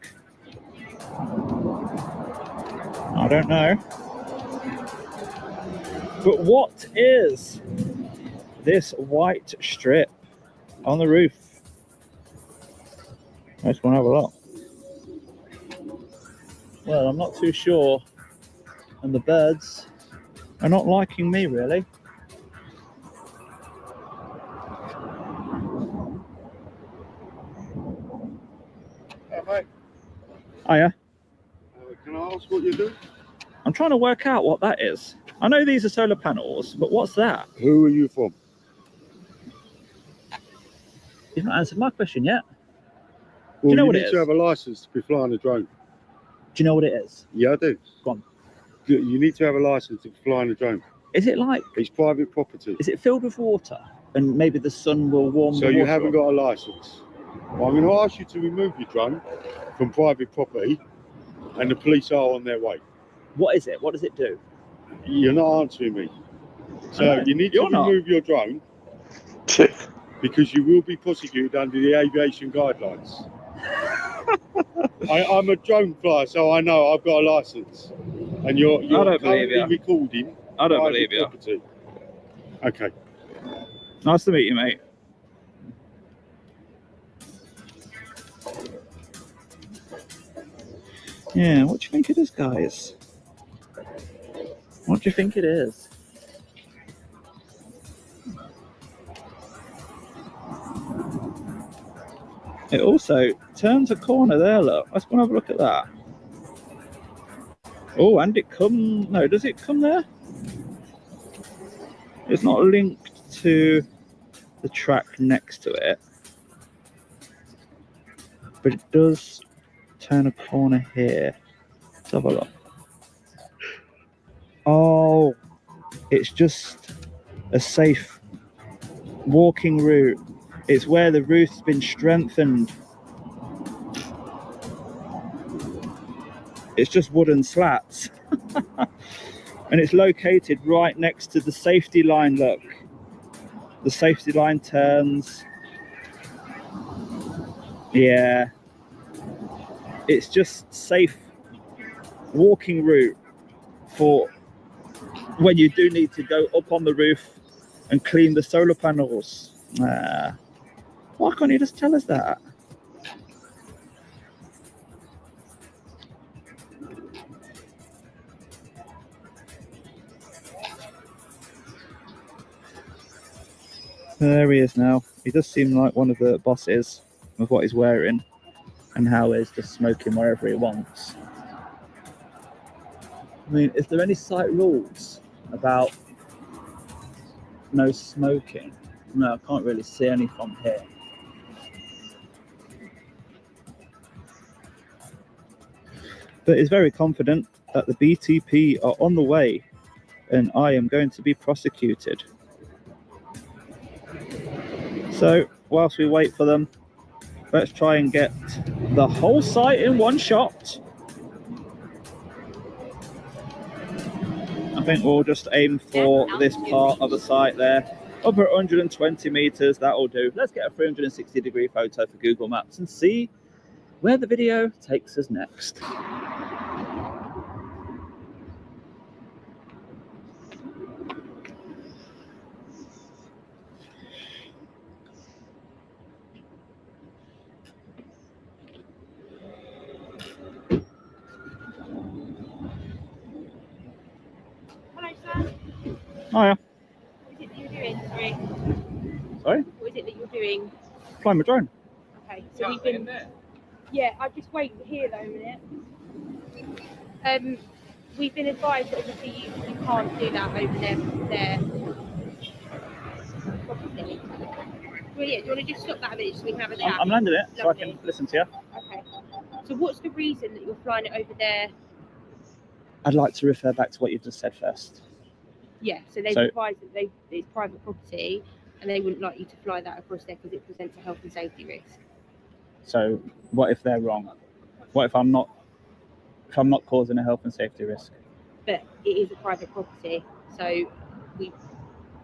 I don't know. But what is this white strip on the roof? I just want to have a look. Well, I'm not too sure. And the birds are not liking me, really. Mate, Hiya. can I ask what you do? I'm trying to work out what that is. I know these are solar panels, but what's that? Who are you from? You've not answered my question yet. Well, you know what need it is? to have a license to be flying a drone. Do you know what it is? Yeah, I do. Go on. You need to have a license to be flying a drone. Is it like? It's private property. Is it filled with water? And maybe the sun will warm So the water you haven't up? got a license. Well, I'm going to ask you to remove your drone from private property, and the police are on their way. What is it? What does it do? You're not answering me. So No, you need to you're not. remove your drone because you will be prosecuted under the aviation guidelines. I'm a drone flyer, so I know I've got a license. And you're I don't believe currently you. recording. I don't private believe you. property. Okay. Nice to meet you, mate. Yeah, what do you think it is, guys? What do you think it is? It also turns a corner there, look. Let's go and have a look at that. Oh, and it come... No, does it come there? It's not linked to the track next to it. But it does turn a corner here. Let's have a look. Oh, it's just a safe walking route. It's where the roof's been strengthened. It's just wooden slats. And it's located right next to the safety line, look. The safety line turns. Yeah. It's just safe walking route for when you do need to go up on the roof and clean the solar panels. Why can't you just tell us that? There he is now. He does seem like one of the bosses with what he's wearing and how he's just smoking wherever he wants. I mean, is there any site rules about no smoking? No, I can't really see any from here. But he's very confident that the BTP are on the way and I am going to be prosecuted. So, whilst we wait for them, let's try and get the whole site in one shot. I think we'll just aim for this part of the site there. Up at 120 meters, that'll do. Let's get a 360-degree photo for Google Maps and see where the video takes us next. Hiya. What is it that you're doing? Sorry. Sorry? What is it that you're doing? Flying my drone. Okay, so we've been. Yeah, I'll just wait here though a minute. We've been advised that obviously you can't do that over there. Property. Well, yeah, do you want to just stop that a minute so we can have a chat? I'm landing it so I Lovely. can listen to you. Okay. So what's the reason that you're flying it over there I'd like to refer back to what you've just said first. Yeah, so they've advised that it's private property and they wouldn't like you to fly that across there because it presents a health and safety risk. So what if they're wrong? What if I'm not causing a health and safety risk? But it is a private property, so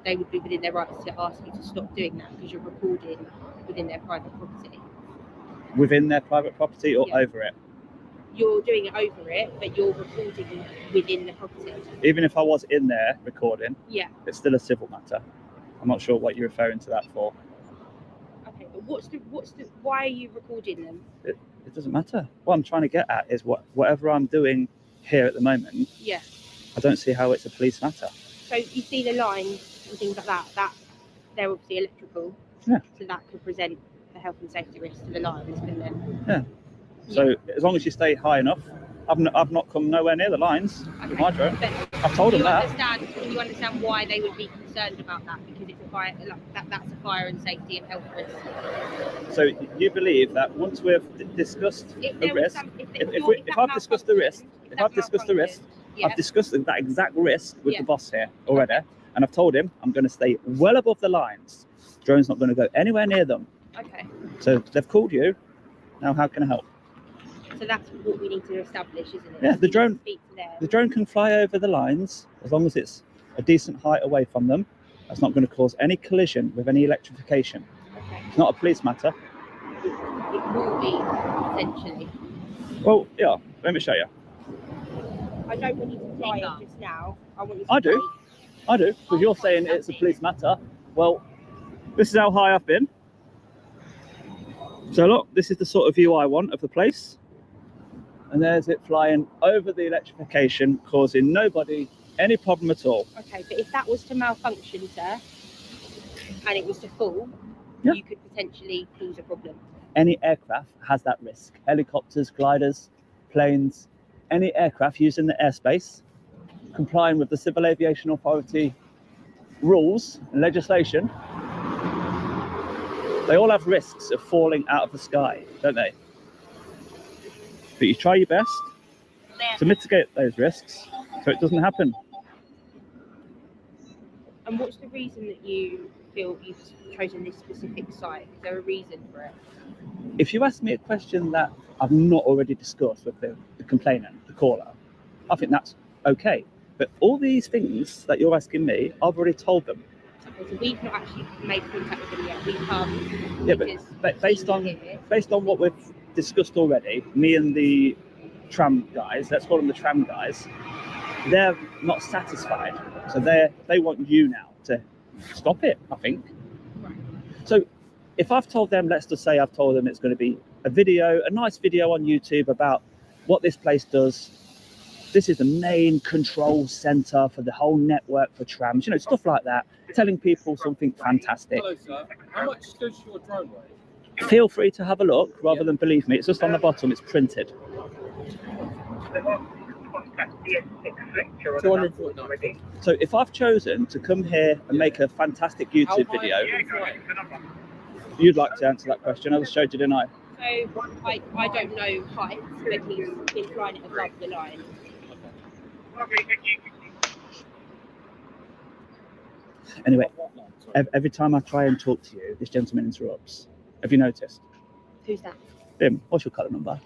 they would be within their rights to ask you to stop doing that because you're recording within their private property. Within their private property or over it? You're doing it over it, but you're recording within the property. Even if I was in there recording, Yeah. it's still a civil matter. I'm not sure what you're referring to that for. Okay, but why are you recording them? It doesn't matter. What I'm trying to get at is whatever I'm doing here at the moment, Yeah. I don't see how it's a police matter. So you see the lines and things like that they're obviously electrical. Yeah. So that could present a health and safety risk to the lines, couldn't it? Yeah. So as long as you stay high enough, I've not come nowhere near the lines with my drone. I've told them that. Can you understand why they would be concerned about that? Because it's a fire, that's a fire and safety and health risk. So you believe that once we've discussed the risk, if I've discussed the risk, I've discussed that exact risk with the boss here already, and I've told him I'm going to stay well above the lines. Drone's not going to go anywhere near them. Okay. So they've called you. Now how can I help? So that's what we need to establish, isn't it? Yeah, the We drone. need to speak to them. The drone can fly over the lines as long as it's a decent height away from them. That's not going to cause any collision with any electrification. Okay. It's not a police matter. It will be, potentially. Well, yeah, let me show you. I don't want you to fly it just now. I want you to I do, because you're saying it's a police matter. Well, this is how high I've been. So look, this is the sort of view I want of the place. And there's it flying over the electrification, causing nobody any problem at all. Okay, but if that was to malfunction, sir, and it was to fall, Yeah. you could potentially cause a problem. Any aircraft has that risk. Helicopters, gliders, planes, any aircraft used in the airspace, complying with the Civil Aviation Authority rules and legislation, they all have risks of falling out of the sky, don't they? But you try your best to mitigate those risks so it doesn't happen. And what's the reason that you feel you've chosen this specific site? Is there a reason for it? If you ask me a question that I've not already discussed with the complainant, the caller, I think that's okay. But all these things that you're asking me, I've already told them. Okay, so we've not actually made contact with them yet. We've come Yeah, because but based on what we've discussed already, me and the tram guys, let's call them the tram guys, they're not satisfied. So they want you now to stop it, I think. So if I've told them, let's just say I've told them it's going to be a nice video on YouTube about what this place does. This is the main control center for the whole network for trams, stuff like that, telling people something fantastic. Hello, sir. How much does your drone weigh? Feel free to have a look rather than believe me. It's just on the bottom, it's printed. 249. So if I've chosen to come here and make a fantastic YouTube video, you'd like to answer that question. I just showed you, didn't I? So I don't know heights, but he's been flying it above the line. Anyway, every time I try and talk to you, this gentleman interrupts. Have you noticed? Who's that? Him. What's your colour number?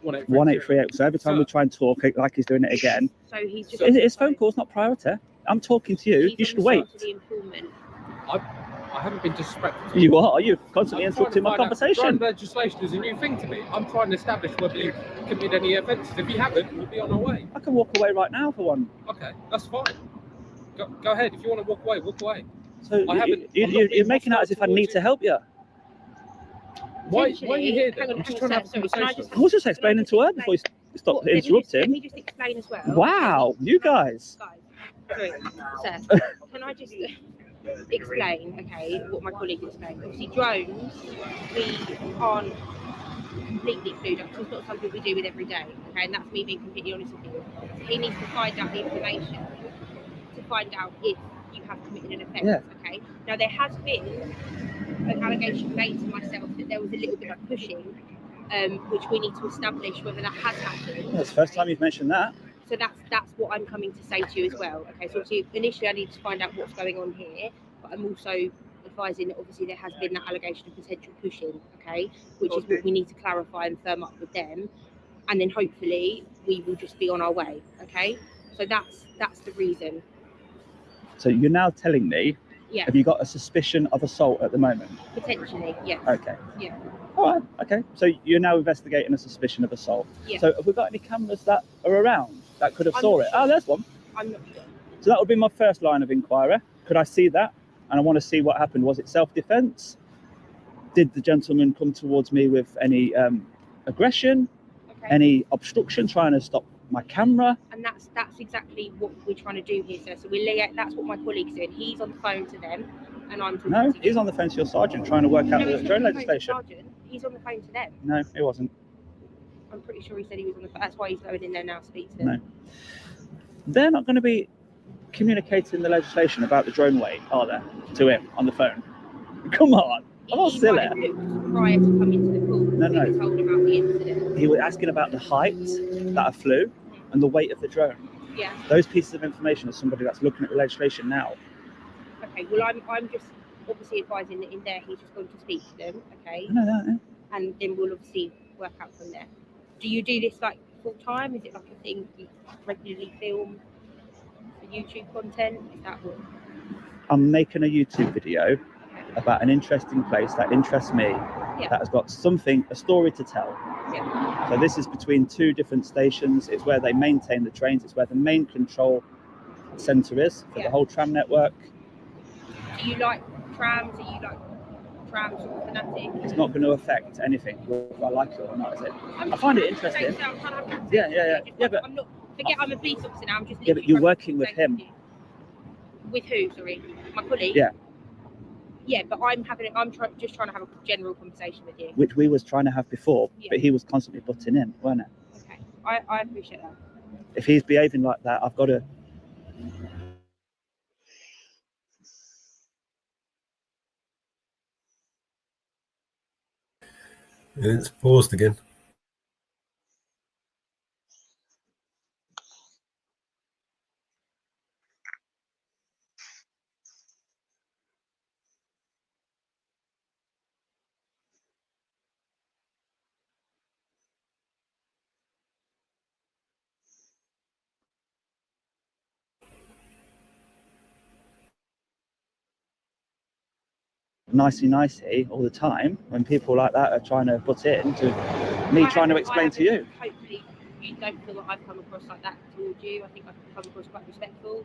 1838. 1838. So every time we try and talk, like he's doing it again. So he's just. His phone call's not priority. I'm talking to you. You should wait. The informant. I haven't been disrespectful. You are. You're constantly interrupting my conversation. Drone legislation is a new thing to me. I'm trying to establish whether you committed any offences. If you haven't, we'll be on our way. I can walk away right now for one. Okay, that's fine. Go ahead. If you want to walk away, walk away. So you're making out as if I need to help you. Why are you here then? I'm just trying to have a conversation. I was just explaining to her before you stopped Let interrupting. me just explain as well. Wow, you guys. Sorry, sir. Can I just explain, okay, what my colleague explained? Obviously, drones, we aren't completely clued up. It's not something we do with every day, okay? And that's me being completely honest with you. So he needs to find out the information to find out if you have committed an offence, okay? Now, there has been an allegation made to myself that there was a little bit of pushing, which we need to establish whether that has happened. That's the first time you've mentioned that. So that's what I'm coming to say to you as well. Okay, so obviously initially I need to find out what's going on here, but I'm also advising that obviously there has been that allegation of potential pushing, okay, which is what we need to clarify and firm up with them, and then hopefully we will just be on our way, okay? So that's the reason. So you're now telling me, Yeah. have you got a suspicion of assault at the moment? Potentially, yes. Okay. Yeah. All right, okay. So you're now investigating a suspicion of assault. Yeah. So have we got any cameras that are around that could have I'm saw not it? sure. Oh, there's one. I'm not sure. So that would be my first line of inquiry. Could I see that? And I want to see what happened. Was it self-defense? Did the gentleman come towards me with any aggression? Okay. Any obstruction, trying to stop my camera? And that's exactly what we're trying to do here, sir. So that's what my colleague's doing. He's on the phone to them, and I'm talking No, to you. he's on the phone to your sergeant trying to work out No, the he's drone not on the phone to the legislation. sergeant. He's on the phone to them. No, he wasn't. I'm pretty sure he said he was on the phone. That's why he's going in there now to speak to them. No. They're not going to be communicating the legislation about the drone weight, are they, to him on the phone? Come on, I'm not He silly. might have looked prior to coming to the call. No, no. He was told about the incident. He was asking about the height that I flew and the weight of the drone. Yeah. Those pieces of information are somebody that's looking at the legislation now. Okay. Well, I'm just obviously advising that in there he's just going to speak to them. Okay. I know that, yeah. And then we'll obviously work out from there. Do you do this like full time? Is it like a thing you regularly film for YouTube content? Is that what? I'm making a YouTube video about an interesting place that interests me, Yeah. that has got something, a story to tell. Yeah. So this is between two different stations. It's where they maintain the trains. It's where the main control centre is for the whole tram network. Do you like trams? Are you like trams sort of fanatic? It's not going to affect anything, whether I like it or not, is it? I find it interesting. Yeah, but I'm not. Forget I'm a police officer now. I'm just. yeah, but you're working with him. With who? Sorry, my colleague. Yeah, Yeah, but just trying to have a general conversation with you. which we was trying to have before, Yeah. but he was constantly butting in, weren't he? Okay, I appreciate that. If he's behaving like that, I've got to. It's paused again. Nicey all the time when people like that are trying to butt in to me trying to explain to you. Hopefully, you don't feel that I've come across like that towards you. I think I've come across quite respectful.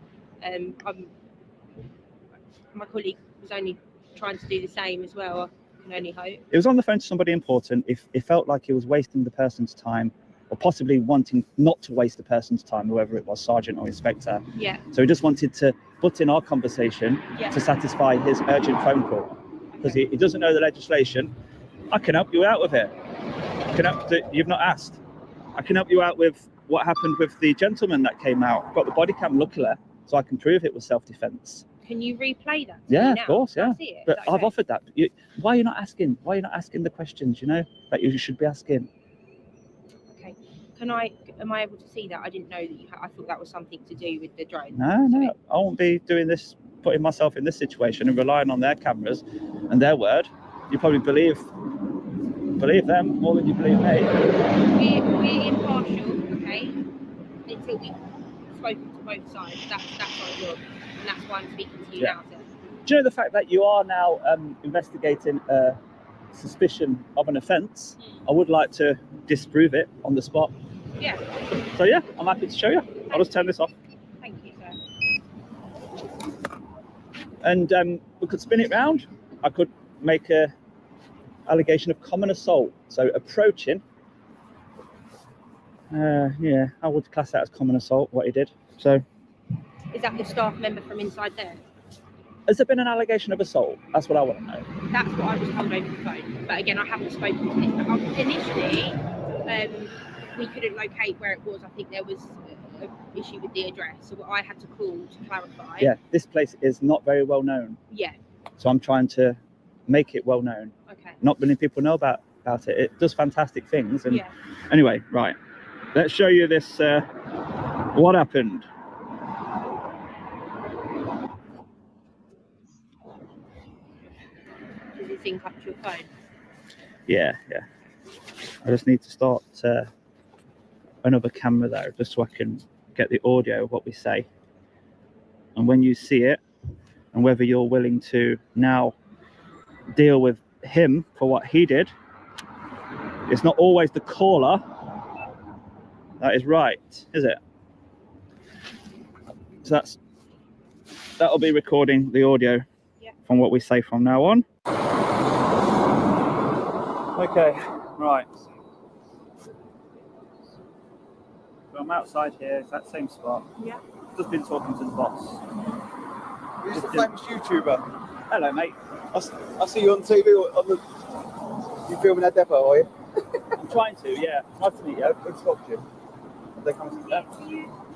My colleague was only trying to do the same as well. I can only hope. It was on the phone to somebody important. If it felt like he was wasting the person's time, or possibly wanting not to waste the person's time, whoever it was, sergeant or inspector. Yeah. So he just wanted to butt in our conversation Yeah. to satisfy his urgent phone call. Because he doesn't know the legislation. I can help you out with it. You've not asked. I can help you out with what happened with the gentleman that came out. I've got the body cam, luckily, so I can prove it was self-defense. Can you replay that? Yeah, now? of course, Can I yeah. see it? Is But that I've okay? offered that. Why are you not asking? Why are you not asking the questions, that you should be asking? Okay. Am I able to see that? I didn't know that you. I thought that was something to do with the drone. No, I won't be doing this, putting myself in this situation and relying on their cameras and their word. You probably believe them more than you believe me. We're impartial, okay? Until we've spoken to both sides. That's our job, and that's why I'm speaking to you Yeah. now, sir. Do you know the fact that you are now investigating a suspicion of an offence? I would like to disprove it on the spot. Yeah. So yeah, I'm happy to show you. I'll just turn this off. Thank you, sir. And we could spin it round. I could make a allegation of common assault. So approaching. Yeah, I would class that as common assault, what he did. So Is that the staff member from inside there? has there been an allegation of assault? That's what I want to know. That's what I was told over the phone. But again, I haven't spoken to this. But initially, we couldn't locate where it was. I think there was an issue with the address, so I had to call to clarify. Yeah, this place is not very well known. Yeah. So I'm trying to make it well known. Okay. Not many people know about it. It does fantastic things. And Yeah. anyway, right. Let's show you this What happened? Does it sync up to your phone? Yeah. I just need to start another camera there just so I can get the audio of what we say. And when you see it, and whether you're willing to now deal with him for what he did, it's not always the caller that is right, is it? So that'll be recording the audio from what we say from now on. Okay, right. So I'm outside here, it's that same spot. Yeah. Just been talking to the boss. Who's the famous YouTuber? Hello, mate. I see you on TV. You filming that depot, are you? I'm trying to, yeah. Nice to meet you. Who stopped you? Have they come to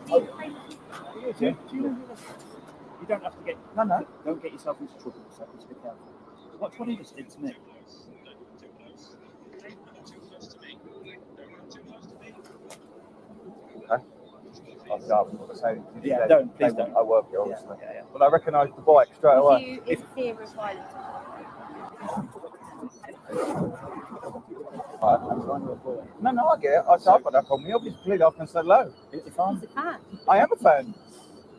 You don't have to get... No. Don't get yourself into trouble, so just be careful. Watch what he just did to me. Yeah, please don't. I work here, obviously. Yeah. But I recognised the bike straight away. It's fear of violence. No, I get it. I say I've got that problem. You obviously I can say hello. He's a fan. I am a fan.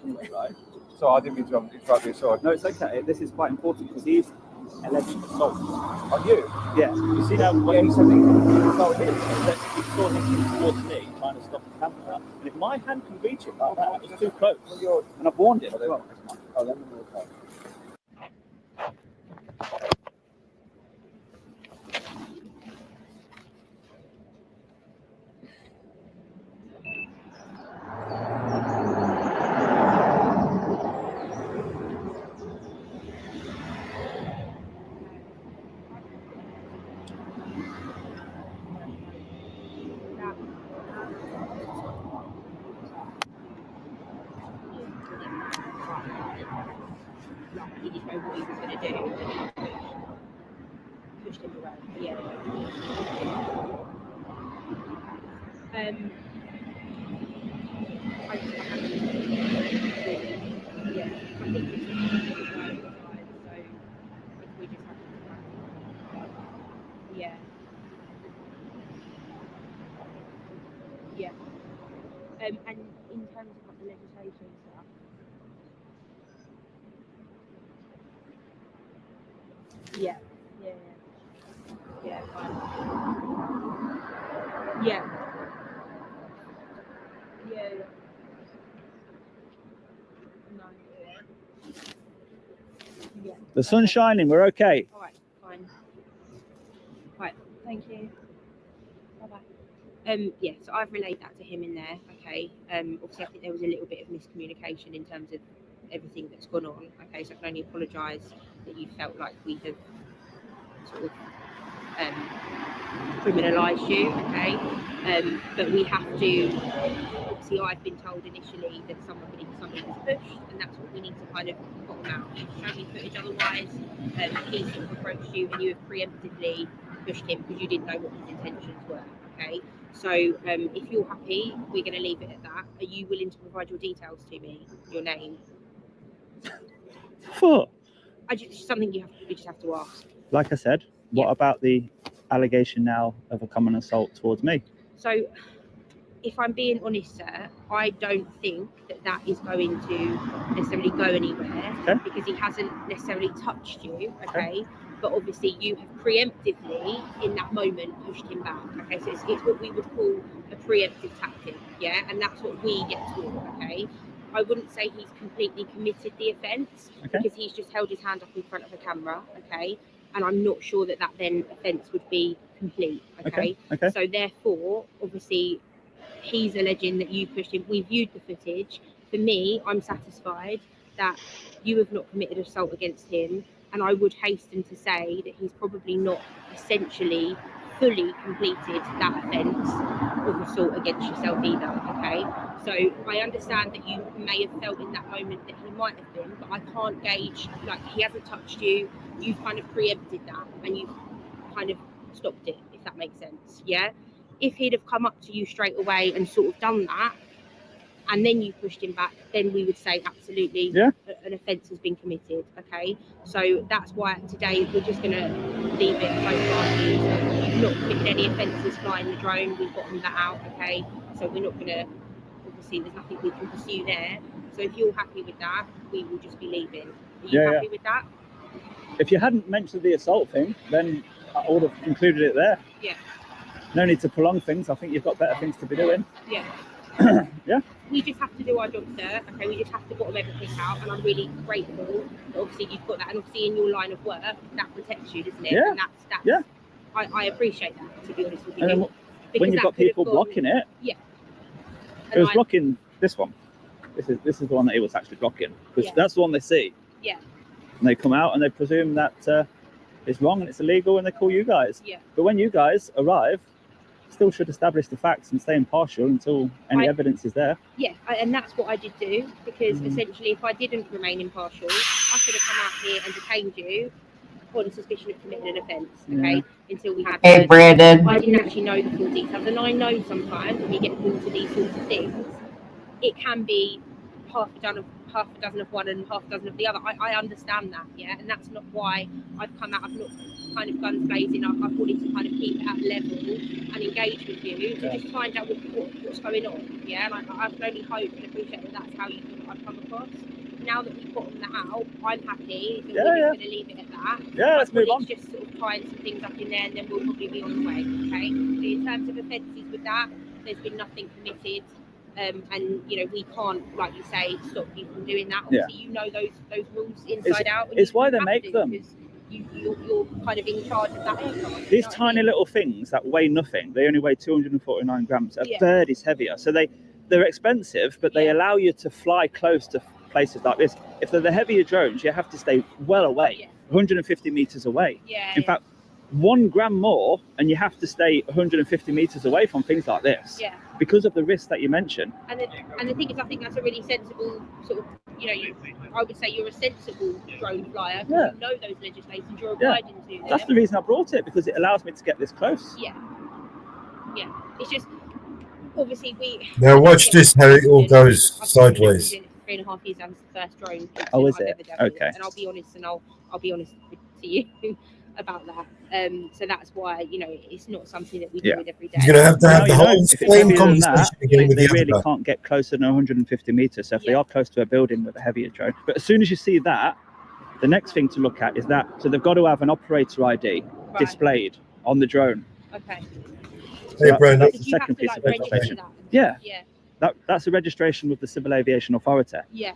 Right. So I didn't mean to interrupt you, sorry. No, it's okay. This is quite important because he's alleged assault. On you? Yeah. You see now when he said he saw him towards me trying to stop the camera. And if my hand can reach it like that, it's too close. And I've warned him as well. Oh, let me know. He didn't know what he was going to do. Pushed him away. Yeah. I think it's so if we just have to yeah. And in terms of like the legislation stuff, yeah, fine. Yeah. No. Yeah. The sun's shining, we're okay. All right, fine. Right, thank you. Bye-bye. Yeah, so I've relayed that to him in there, okay. Obviously I think there was a little bit of miscommunication in terms of everything that's gone on, okay, so I can only apologise that you felt like we have sort of criminalised you, okay, but we have to, obviously I've been told initially that somebody was pushed, and that's what we need to kind of bottom out. Show me footage otherwise, he sort of approached you and you have preemptively pushed him because you didn't know what his intentions were, okay. So if you're happy, we're going to leave it at that. Are you willing to provide your details to me, your name? What? Something you just have to ask. Like I said, what about the allegation now of a common assault towards me? So, if I'm being honest, sir, I don't think that is going to necessarily go anywhere because he hasn't necessarily touched you, okay? But obviously you have preemptively, in that moment, pushed him back, okay? So it's what we would call a preemptive tactic, yeah? And that's what we get taught, okay? I wouldn't say he's completely committed the offence because he's just held his hand up in front of a camera, okay? And I'm not sure that then offence would be complete, okay? So therefore, obviously, he's alleging that you pushed him. We viewed the footage. For me, I'm satisfied that you have not committed assault against him, and I would hasten to say that he's probably not essentially fully completed that offence of assault against yourself either, okay? So I understand that you may have felt in that moment that he might have been, but I can't gauge, like, he hasn't touched you, you've kind of preempted that, and you've kind of stopped it, if that makes sense, yeah? If he'd have come up to you straight away and sort of done that, and then you pushed him back, then we would say absolutely an offence has been committed. Okay, so that's why today we're just going to leave it at both parties. You've not committed any offences flying the drone. We've gotten that out. Okay, so we're not going to, obviously there's nothing we can pursue there. So if you're happy with that, we will just be leaving. Are you happy with that? If you hadn't mentioned the assault thing, then I would have concluded it there. Yeah. No need to prolong things. I think you've got better things to be doing. Yeah. Yeah. We just have to do our job, sir. Okay, we just have to bottom everything out, and I'm really grateful that obviously you've got that, and obviously in your line of work, that protects you, doesn't it? Yeah. And that's Yeah. I appreciate that, to be honest with you. And then Because when you've that got could have people gone- blocking it, Yeah. it was I- blocking this one. This is the one that it was actually blocking, because Yeah. that's the one they see, Yeah. and they come out and they presume that it's wrong and it's illegal, and they call you guys. Yeah. But when you guys arrive, still should establish the facts and stay impartial until any evidence is there. Yeah, and that's what I did do, because Mm. essentially if I didn't remain impartial, I could have come out here and detained you on suspicion of committing an offence, okay, Yeah. until we had Hey, Brandon. I didn't actually know the full details, and I know sometimes when you get into these sorts of things, it can be half a dozen of one and half a dozen of the other. I understand that, yeah, and that's not why I've come out. I've not kind of guns blazing. I've wanted to kind of keep it at level and engage with you to just find out what's going on, yeah. And I can only hope and appreciate that that's how you feel I've come across. Now that we've gotten that out, I'm happy. And we're just going to leave it at that. Yeah, let's move on. Just sort of tying some things up in there, and then we'll probably be on the way. Okay. So in terms of offences with that, there's been nothing committed. And you know, we can't, like you say, stop you from doing that. Obviously, you know those rules inside out. and It's you why they have make to, them. because you're kind of in charge of that aircraft. These tiny little things that weigh nothing, they only weigh 249 grams. A Yeah. third is heavier. So they're expensive, but they allow you to fly close to places like this. If they're the heavier drones, you have to stay well away, 150 meters away. Yeah, In fact, 1 gram more, and you have to stay 150 meters away from things like this. Yeah. Because of the risks that you mentioned. And the thing is, I think that's a really sensible sort of, you know, I would say you're a sensible drone flyer. Yeah. You know those legislations, you're Yeah. abiding to them. That's the reason I brought it, because it allows me to get this close. Yeah. Yeah. It's just, obviously, Now watch this, how it all goes sideways. 3.5 years, that was the first drone Oh, is I've it? ever done. Okay. And I'll be honest, and I'll be honest to you about that. So that's why, you know, it's not something that we do it every day. You're gonna have to have the whole If it's same heavier than conversation that, again with they the other really guy. can't get closer than 150 meters. So if they are close to a building with a heavier drone, but as soon as you see that, the next thing to look at is that. So they've got to have an operator ID displayed on the drone. Okay. So Brandon. that's the Did you have second to, piece like, of register legislation. that? Yeah. Yeah. That's a registration with the Civil Aviation Authority. Yeah.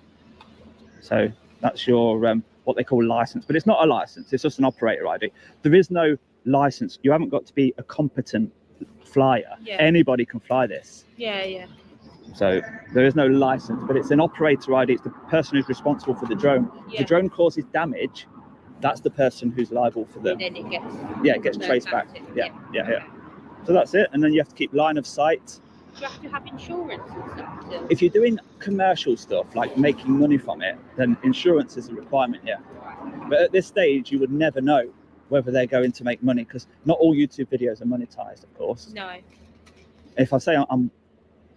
So that's your what they call license, but it's not a license. It's just an operator ID. There is no license. You haven't got to be a competent flyer. Yeah. Anybody can fly this. Yeah, yeah. So there is no license, but it's an operator ID. It's the person who's responsible for the drone. If Yeah. the drone causes damage, that's the person who's liable for the. And then it gets Yeah, it gets traced back. Yeah. So that's it. And then you have to keep line of sight. Do you have to have insurance and stuff still? If you're doing commercial stuff like making money from it, then insurance is a requirement, yeah. But at this stage, you would never know whether they're going to make money, because not all YouTube videos are monetized, of course. No. If I say I'm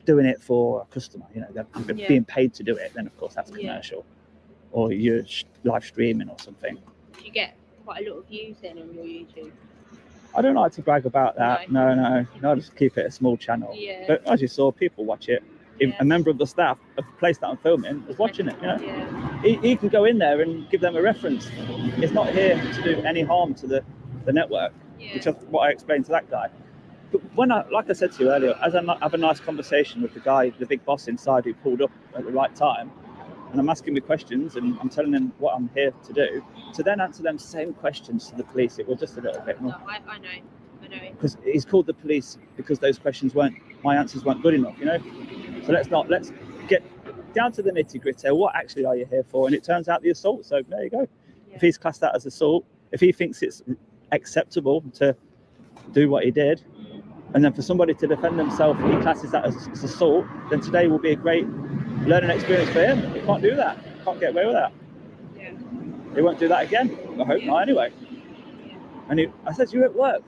doing it for a customer, you know, they're Yeah. being paid to do it, then of course that's Yeah. commercial. Or you're live streaming or something. Do you get quite a lot of views then on your YouTube? I don't like to brag about that. No, I just keep it a small channel. Yeah. But as you saw, people watch it. If a member of the staff of the place that I'm filming is watching it, you know. He can go in there and give them a reference. It's not here to do any harm to the network, which is what I explained to that guy. But when like I said to you earlier, as I have a nice conversation with the guy, the big boss inside, who pulled up at the right time, and I'm asking me questions and I'm telling them what I'm here to do, to then answer them same questions to the police, it was just a little bit more. No, I know. Because he's called the police because those questions my answers weren't good enough, you know. So let's get down to the nitty gritty. What actually are you here for? And it turns out the assault. So there you go. If he's classed that as assault, if he thinks it's acceptable to do what he did, and then for somebody to defend themselves, he classes that as assault, then today will be a great learning experience for him. He can't do that. Can't get away with that. Yeah. He won't do that again. I hope not anyway. And I said, you're at work.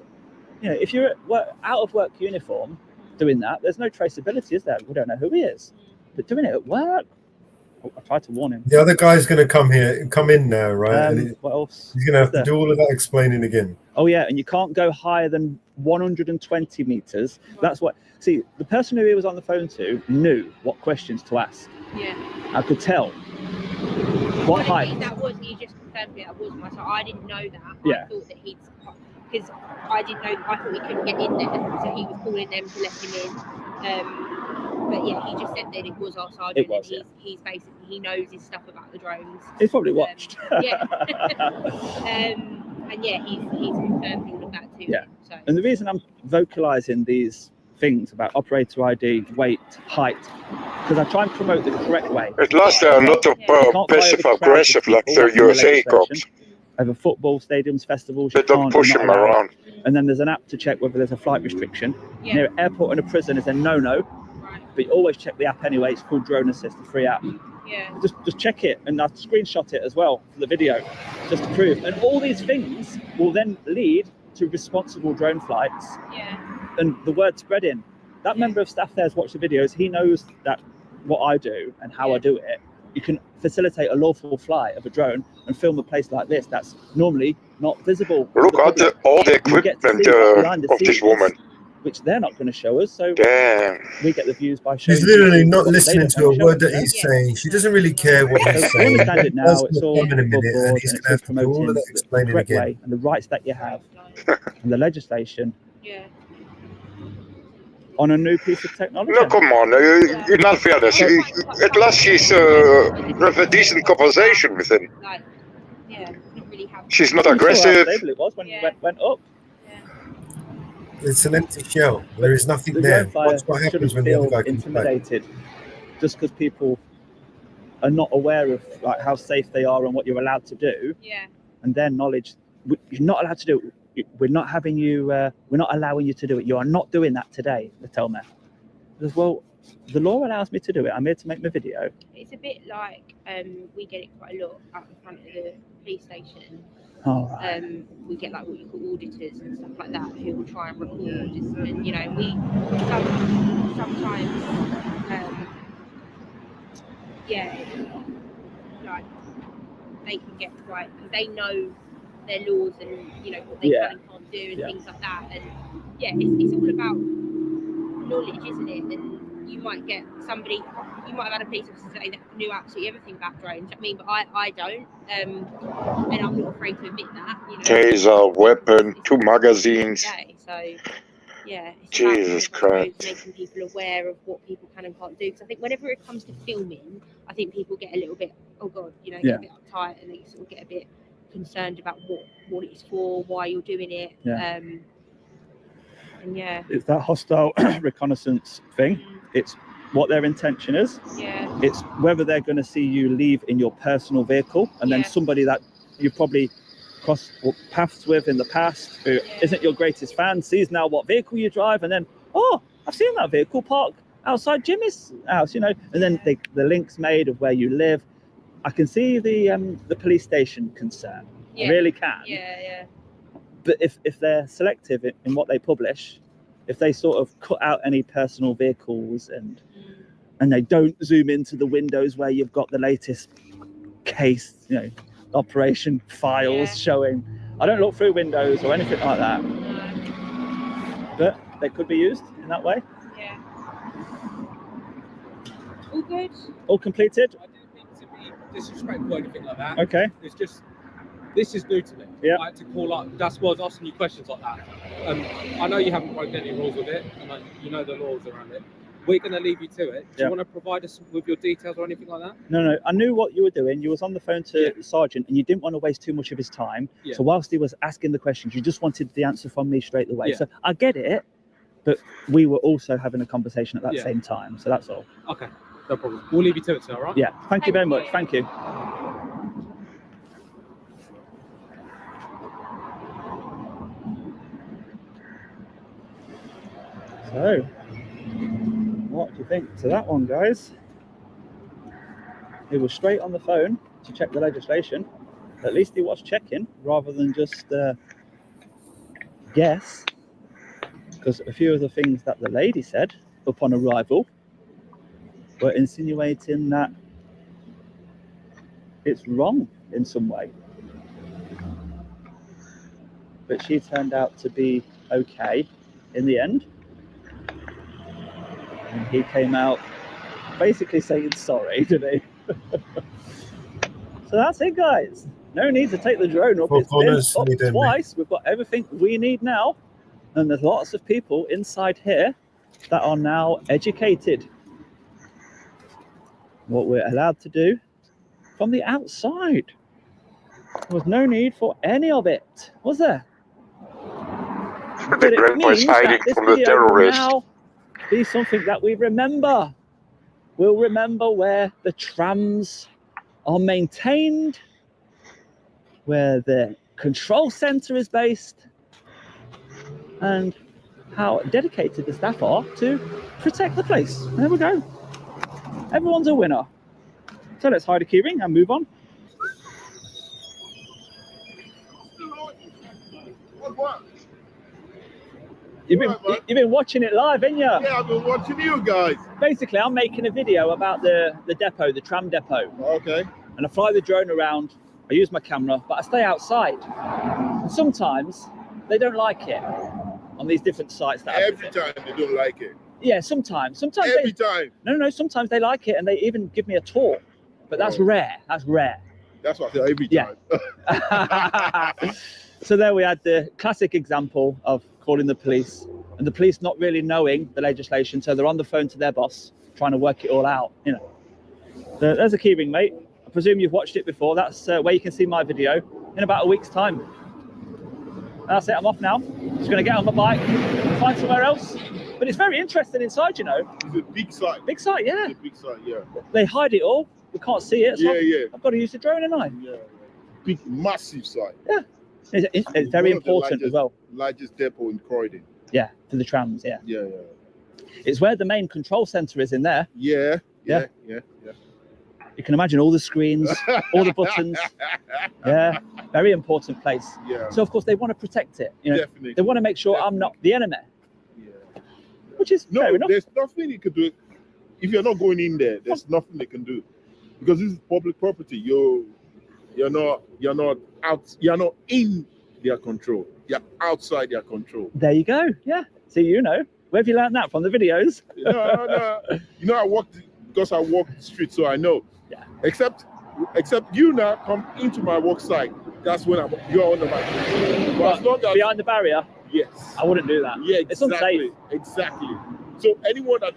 You know, if you're at work, out of work uniform doing that, there's no traceability, is there? We don't know who he is. But doing it at work, I tried to warn him. The other guy's going to come in now, right? And What else? he's going to have to do all of that explaining again. Oh yeah, and you can't go higher than 120 meters. That's what. See, the person who he was on the phone to knew what questions to ask. Yeah. I could tell. What height? That was, he just confirmed me that was my, so I didn't know that. Yeah. I thought that because I didn't know, I thought he couldn't get in there, so he was calling them to let him in. But yeah, he just said that it was our sergeant. It was, and he's basically, he knows his stuff about the drones. He's probably watched. Yeah. And yeah, he's confirmed all of that too. Yeah. So. And the reason I'm vocalizing these things about operator ID, weight, height, because I try and promote the correct way. At last, there are not of passive aggressive like the USA cops. Over football stadiums, festivals, They don't push them around. And then there's an app to check whether there's a flight restriction. Near an airport and a prison is a no-no. But you always check the app anyway. It's called Drone Assist, a free app. Yeah. Just check it, and I'll screenshot it as well for the video, just to prove. And all these things will then lead to responsible drone flights. Yeah. And the word spreading. That member of staff there has watched the videos. He knows that what I do and how I do it. You can facilitate a lawful flight of a drone and film a place like this that's normally not visible. Look at all the equipment of this woman. Which they're not going to show us, so Damn. we get the views by showing. She's literally not what they listening don't to a wanna show word us. that he's saying. She doesn't really care what he's So we saying. understand it now. That's It's all gonna come in a above minute, board, and he's and going to have it's to do all of promoting that the explaining correct again. way and the rights that you have and the legislation on a new piece of technology. No, come on. In all fairness, at last she's have a decent conversation with him. She's not aggressive. How stable it was when you went up. It's an empty shell. There is nothing The there. drone flyer Watch what happens shouldn't when the other feel guy comes back. intimidated just because people are not aware of like how safe they are and what you're allowed to do. Yeah. And their knowledge, you're not allowed to do it. We're not having you. We're not allowing you to do it. You are not doing that today. They tell me. Because, well, the law allows me to do it. I'm here to make my video. It's a bit like we get it quite a lot out in front of the police station. All right. We get like what you call auditors and stuff like that who will try and record, and you know, we sometimes yeah, like they can get quite, they know their laws and you know what they can and can't do and things like that, and yeah, it's all about knowledge, isn't it? And you might get somebody, you might have had a police officer say that knew absolutely everything about drones. I mean, but I don't, and I'm not afraid to admit that. You know, Taser, weapon, 2 magazines. so yeah, it's Jesus Christ. making people aware of what people can and can't do. Because I think whenever it comes to filming, I think people get a little bit, oh god, you know, get a bit uptight, and they sort of get a bit concerned about what it's for, why you're doing it. Yeah. And yeah, It's that hostile reconnaissance thing. It's what their intention is. Yeah. It's whether they're going to see you leave in your personal vehicle, and then somebody that you probably crossed paths with in the past who isn't your greatest fan sees now what vehicle you drive, and then, oh, I've seen that vehicle park outside Jimmy's house, you know, and then the link's made of where you live. I can see the police station concern. I really can. Yeah. But if they're selective in what they publish, if they sort of cut out any personal vehicles and they don't zoom into the windows where you've got the latest case, you know, operation files showing, I don't look through windows or anything like that. But they could be used in that way. Yeah. All good. All completed. I didn't mean to be disrespectful or anything like that. Okay. It's just, this is new to me. Yeah. I had to call up. That's why I was asking you questions like that. I know you haven't broken any rules with it, and you know the laws around it. We're going to leave you to it. Do you want to provide us with your details or anything like that? No. I knew what you were doing. You was on the phone to the sergeant, and you didn't want to waste too much of his time. Yeah. So whilst he was asking the questions, you just wanted the answer from me straight away. Yeah. So I get it, but we were also having a conversation at that Yeah. same time. So that's all. Okay, no problem. We'll leave you to it, sir, all right? Yeah. Thank you very much. Thank you. So, what do you think to that one, guys? He was straight on the phone to check the legislation. At least he was checking rather than just guess. Because a few of the things that the lady said upon arrival were insinuating that it's wrong in some way. But she turned out to be okay in the end. And he came out basically saying sorry, didn't he? So that's it, guys. No need to take the drone up. It's been up twice. We've got everything we need now. And there's lots of people inside here that are now educated. What we're allowed to do from the outside. There was no need for any of it, was there? The drone was hiding from the terrorists. Now be something that we remember. We'll remember where the trams are maintained, where the control center is based, and how dedicated the staff are to protect the place. There we go. Everyone's a winner. So let's hide a keyring and move on. You've been watching it live, haven't you? Yeah, I've been watching you guys. Basically, I'm making a video about the depot, the tram depot. Okay. And I fly the drone around. I use my camera, but I stay outside. And sometimes they don't like it on these different sites. That Every time they don't like it. Yeah, sometimes. Every time. No. Sometimes they like it, and they even give me a tour. But that's rare. That's rare. That's what I say every time. Yeah. So there we had the classic example of calling the police, and the police not really knowing the legislation, so they're on the phone to their boss trying to work it all out. You know. So there's a keyring, mate. I presume you've watched it before. That's where you can see my video in about a week's time. That's it. I'm off now. Just going to get on my bike, find somewhere else. But it's very interesting inside, you know. It's a big site. Big site, yeah. It's a big site, yeah. They hide it all. We can't see it. So Yeah. I've got to use the drone, haven't I? Yeah. Big, massive site. Yeah. It's very important as well. Largest depot in Croydon. Yeah, for the trams, yeah. Yeah. It's where the main control center is in there. Yeah. You can imagine all the screens, all the buttons. Yeah, very important place. Yeah. So of course they want to protect it. You know, Definitely. they want to make sure I'm not the enemy. Yeah. Which is fair enough. There's nothing you can do. If you're not going in there, there's nothing they can do. Because this is public property. You're not in their control. You're outside their control. There you go. Yeah. So you know. Where have you learned that from? The videos? No. You know, I walk the street, so I know. Yeah. Except you now come into my work site. That's when you're under my control. But as long as behind the barrier? Yes. I wouldn't do that. Yeah, It's unsafe. Exactly. So anyone that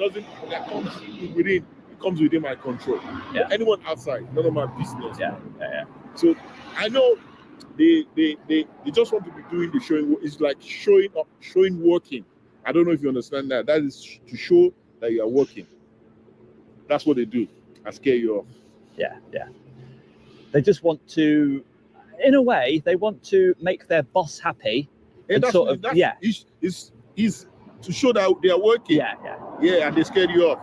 comes within my control. Yeah. But anyone outside, none of my business. Yeah. So I know they just want to be doing the showing. It's like showing up, showing working. I don't know if you understand that. That is to show that you are working. That's what they do. I scare you off. Yeah. They just want to, in a way, they want to make their boss happy. And It's to show that they are working. Yeah, and they scare you off.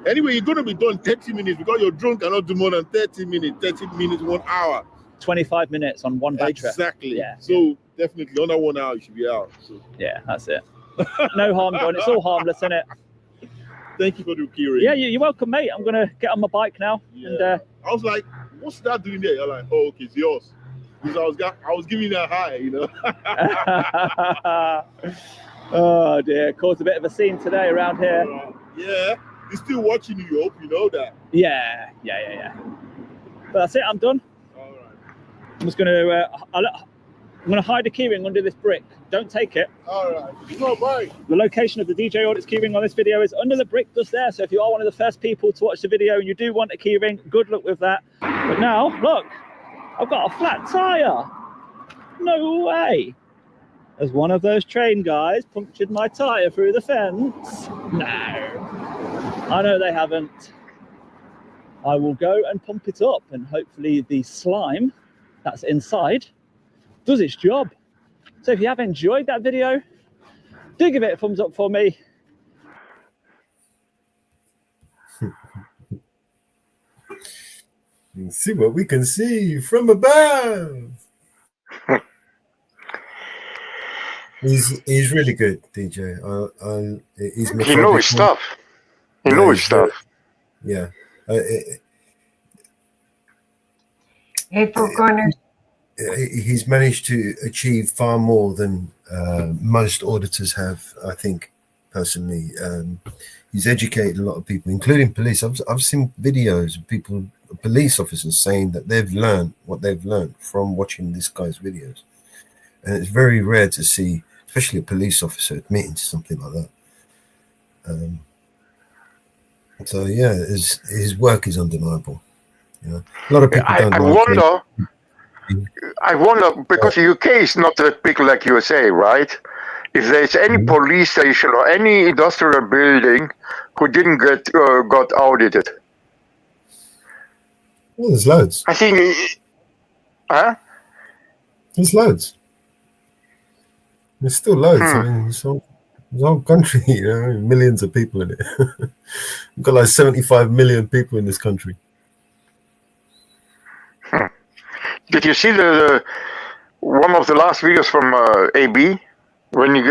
Anyway, you're going to be done 30 minutes because your drone cannot do more than 30 minutes, 1 hour. 25 minutes on one battery. Exactly. Yeah. So definitely under 1 hour you should be out. So. Yeah, that's it. No harm done. It's all harmless, isn't it? Thank you for the keyring. Yeah, you're welcome, mate. I'm going to get on my bike now. Yeah. And I was like, what's that doing there? You're like, oh, okay, it's yours. Because I was giving that high, you know. Oh, dear. Caused a bit of a scene today around here. Yeah. He's still watching you. You hope you know that. Yeah. But that's it. I'm done. All right. I'm just going to... I'm going to hide a keyring under this brick. Don't take it. All right. No, bye. The location of the DJ Audits keyring on this video is under the brick just there. So if you are one of the first people to watch the video and you do want a keyring, good luck with that. But now, look, I've got a flat tyre. No way. As one of those train guys punctured my tyre through the fence. No. I know they haven't. I will go and pump it up and hopefully the slime that's inside does its job. So if you have enjoyed that video, do give it a thumbs up for me. See what we can see from above. He's really good, DJ. He's He knows his stuff. He knows his stuff. Yeah. April Corners. He's managed to achieve far more than most auditors have, I think, personally. He's educated a lot of people, including police. I've seen videos of people, police officers, saying that they've learned what they've learned from watching this guy's videos. And it's very rare to see, especially a police officer, admitting to something like that. So yeah, his work is undeniable. You know, a lot of people don't. I wonder because the UK is not that big like USA, right? If there's any police station or any industrial building who didn't got audited. Well, there's loads. I think. Huh? There's loads. There's still loads. I mean, there's a whole country, you know, millions of people in it. We've got like 75 million people in this country. Did you see one of the last videos from AB when he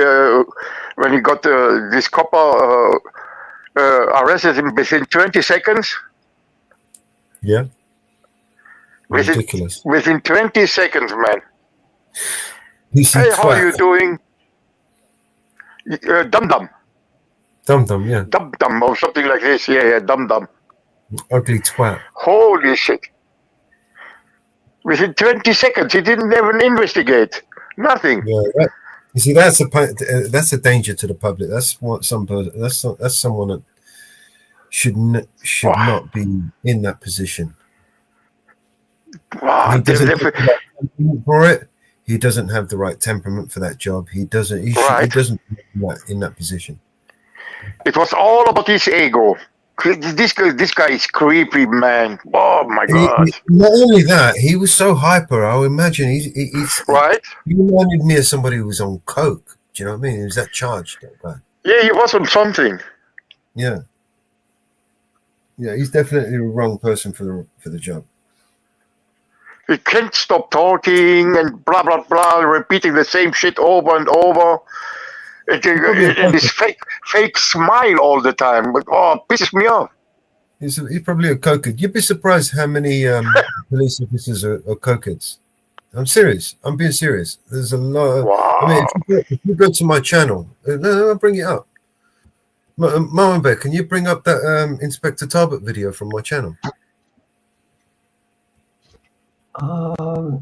got this copper arrested him within 20 seconds? Yeah. Ridiculous. Within 20 seconds, man. Hey, how are you doing? Dum Dum. Dum Dum, yeah. Dum Dum or something like this. Yeah, Dum Dum. Ugly twat. Holy shit. Within 20 seconds, he didn't even investigate. Nothing. Yeah, you see, that's a danger to the public. That's what that's someone that should not be in that position. Wow, he doesn't have the right temperament for it. He doesn't have the right temperament for that job. He doesn't. He doesn't in that position. It was all about his ego. This guy is creepy, man. Oh my god! Not only that, he was so hyper. I would imagine he's right. He reminded me of somebody who was on coke. Do you know what I mean? He was that charged, that guy. Yeah, he was on something. Yeah, he's definitely the wrong person for the job. He can't stop talking and blah blah blah, repeating the same shit over and over. And this fake smile all the time, but pisses me off. He's probably a cokehead. You'd be surprised how many police officers are cokeheads. I'm serious. I'm being serious. There's a lot. I mean, if you go to my channel, I'll bring it up. Mohammed, can you bring up that Inspector Talbot video from my channel? All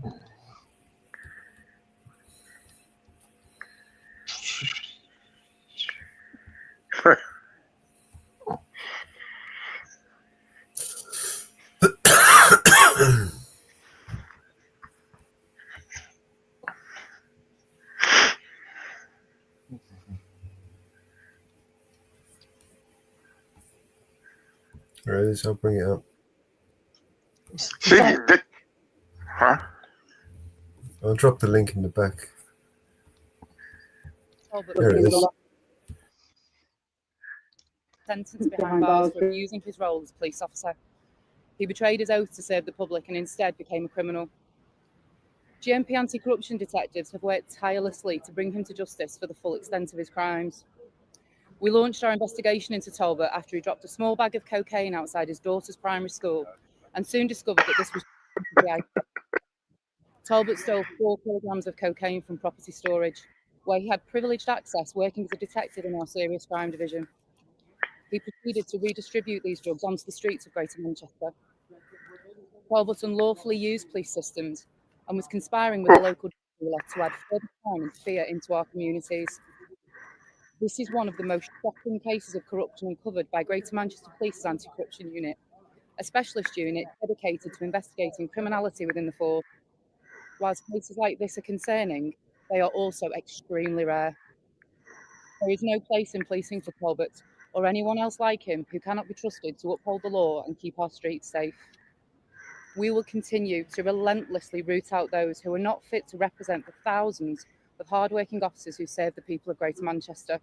right, I'll bring it up. Huh? I'll drop the link in the back. There it is. Sentenced behind bars for abusing his role as a police officer. He betrayed his oath to serve the public and instead became a criminal. GMP anti-corruption detectives have worked tirelessly to bring him to justice for the full extent of his crimes. We launched our investigation into Talbot after he dropped a small bag of cocaine outside his daughter's primary school and soon discovered that this was Talbot stole 4 kilograms of cocaine from property storage, where he had privileged access working as a detective in our serious crime division. He proceeded to redistribute these drugs onto the streets of Greater Manchester. Talbot unlawfully used police systems and was conspiring with the local dealer to add further crime and fear into our communities. This is one of the most shocking cases of corruption uncovered by Greater Manchester Police's Anti-Corruption Unit, a specialist unit dedicated to investigating criminality within the force. Whilst cases like this are concerning, they are also extremely rare. There is no place in policing for Talbot or anyone else like him who cannot be trusted to uphold the law and keep our streets safe. We will continue to relentlessly root out those who are not fit to represent the thousands of hard-working officers who serve the people of Greater Manchester.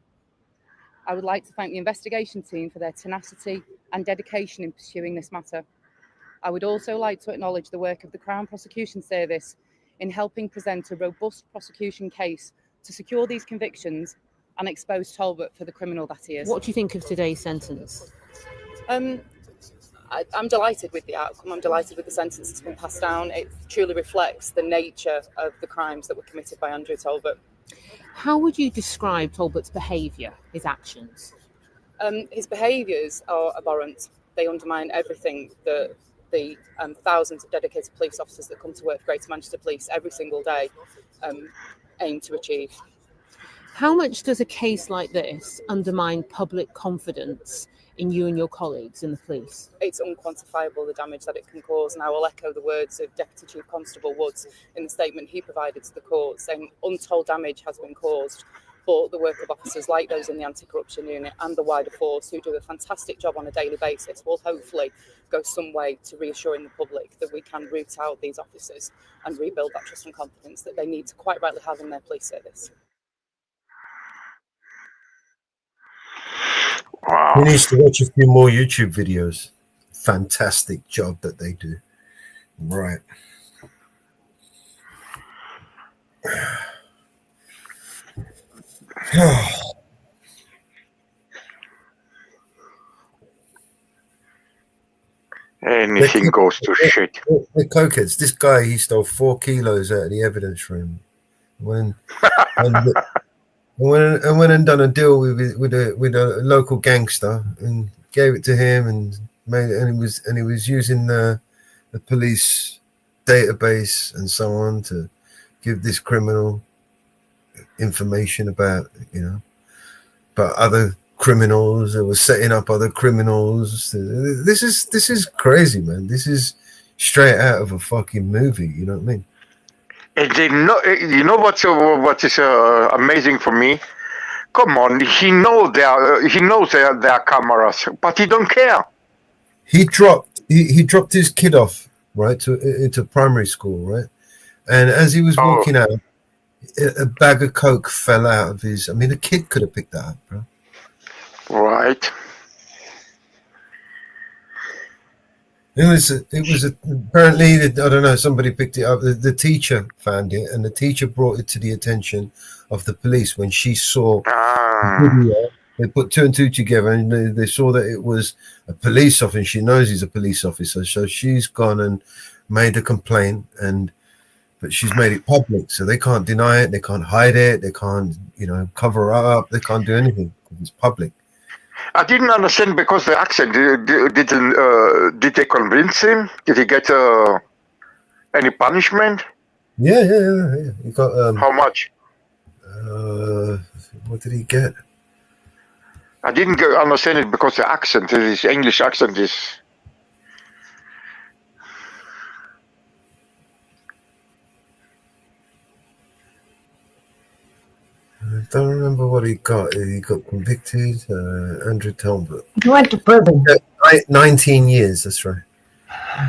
I would like to thank the investigation team for their tenacity and dedication in pursuing this matter. I would also like to acknowledge the work of the Crown Prosecution Service in helping present a robust prosecution case to secure these convictions and expose Talbot for the criminal that he is. What do you think of today's sentence? I'm delighted with the outcome. I'm delighted with the sentence that's been passed down. It truly reflects the nature of the crimes that were committed by Andrew Talbot. How would you describe Talbot's behaviour, his actions? His behaviours are abhorrent. They undermine everything that the thousands of dedicated police officers that come to work for Greater Manchester Police every single day aim to achieve. How much does a case like this undermine public confidence in you and your colleagues in the police? It's unquantifiable, the damage that it can cause, and I will echo the words of Deputy Chief Constable Woods in the statement he provided to the court, saying untold damage has been caused, but the work of officers like those in the anti-corruption unit and the wider force, who do a fantastic job on a daily basis, will hopefully go some way to reassuring the public that we can root out these officers and rebuild that trust and confidence that they need to quite rightly have in their police service. Wow. He needs to watch a few more YouTube videos. Fantastic job that they do. Right. Anything goes to shit. The cokeheads. This guy, he stole 4 kilos out of the evidence room. Went and done a deal with a local gangster and gave it to him and he was using the police database and so on to give this criminal information about other criminals. They were setting up other criminals. This is crazy, man. This is straight out of a fucking movie. You know what I mean? And you know what is amazing for me? Come on, he knows there are cameras, but he don't care. He dropped his kid off into primary school, right? And as he was walking out, a bag of coke fell out of his. I mean, a kid could have picked that up, bro. Right. It was apparently, I don't know, somebody picked it up. The teacher found it, and the teacher brought it to the attention of the police when she saw the video. They put 2 and 2 together, and they saw that it was a police officer. She knows he's a police officer, so she's gone and made a complaint, but she's made it public, so they can't deny it, they can't hide it, they can't, cover up, they can't do anything. It's public. I didn't understand because the accent. Did they convince him? Did he get any punishment? Yeah. He got how much? What did he get? I didn't understand it because the accent, his English accent is. I don't remember what he got. He got convicted. Andrew Talbot. He went to prison. 19 years. That's right.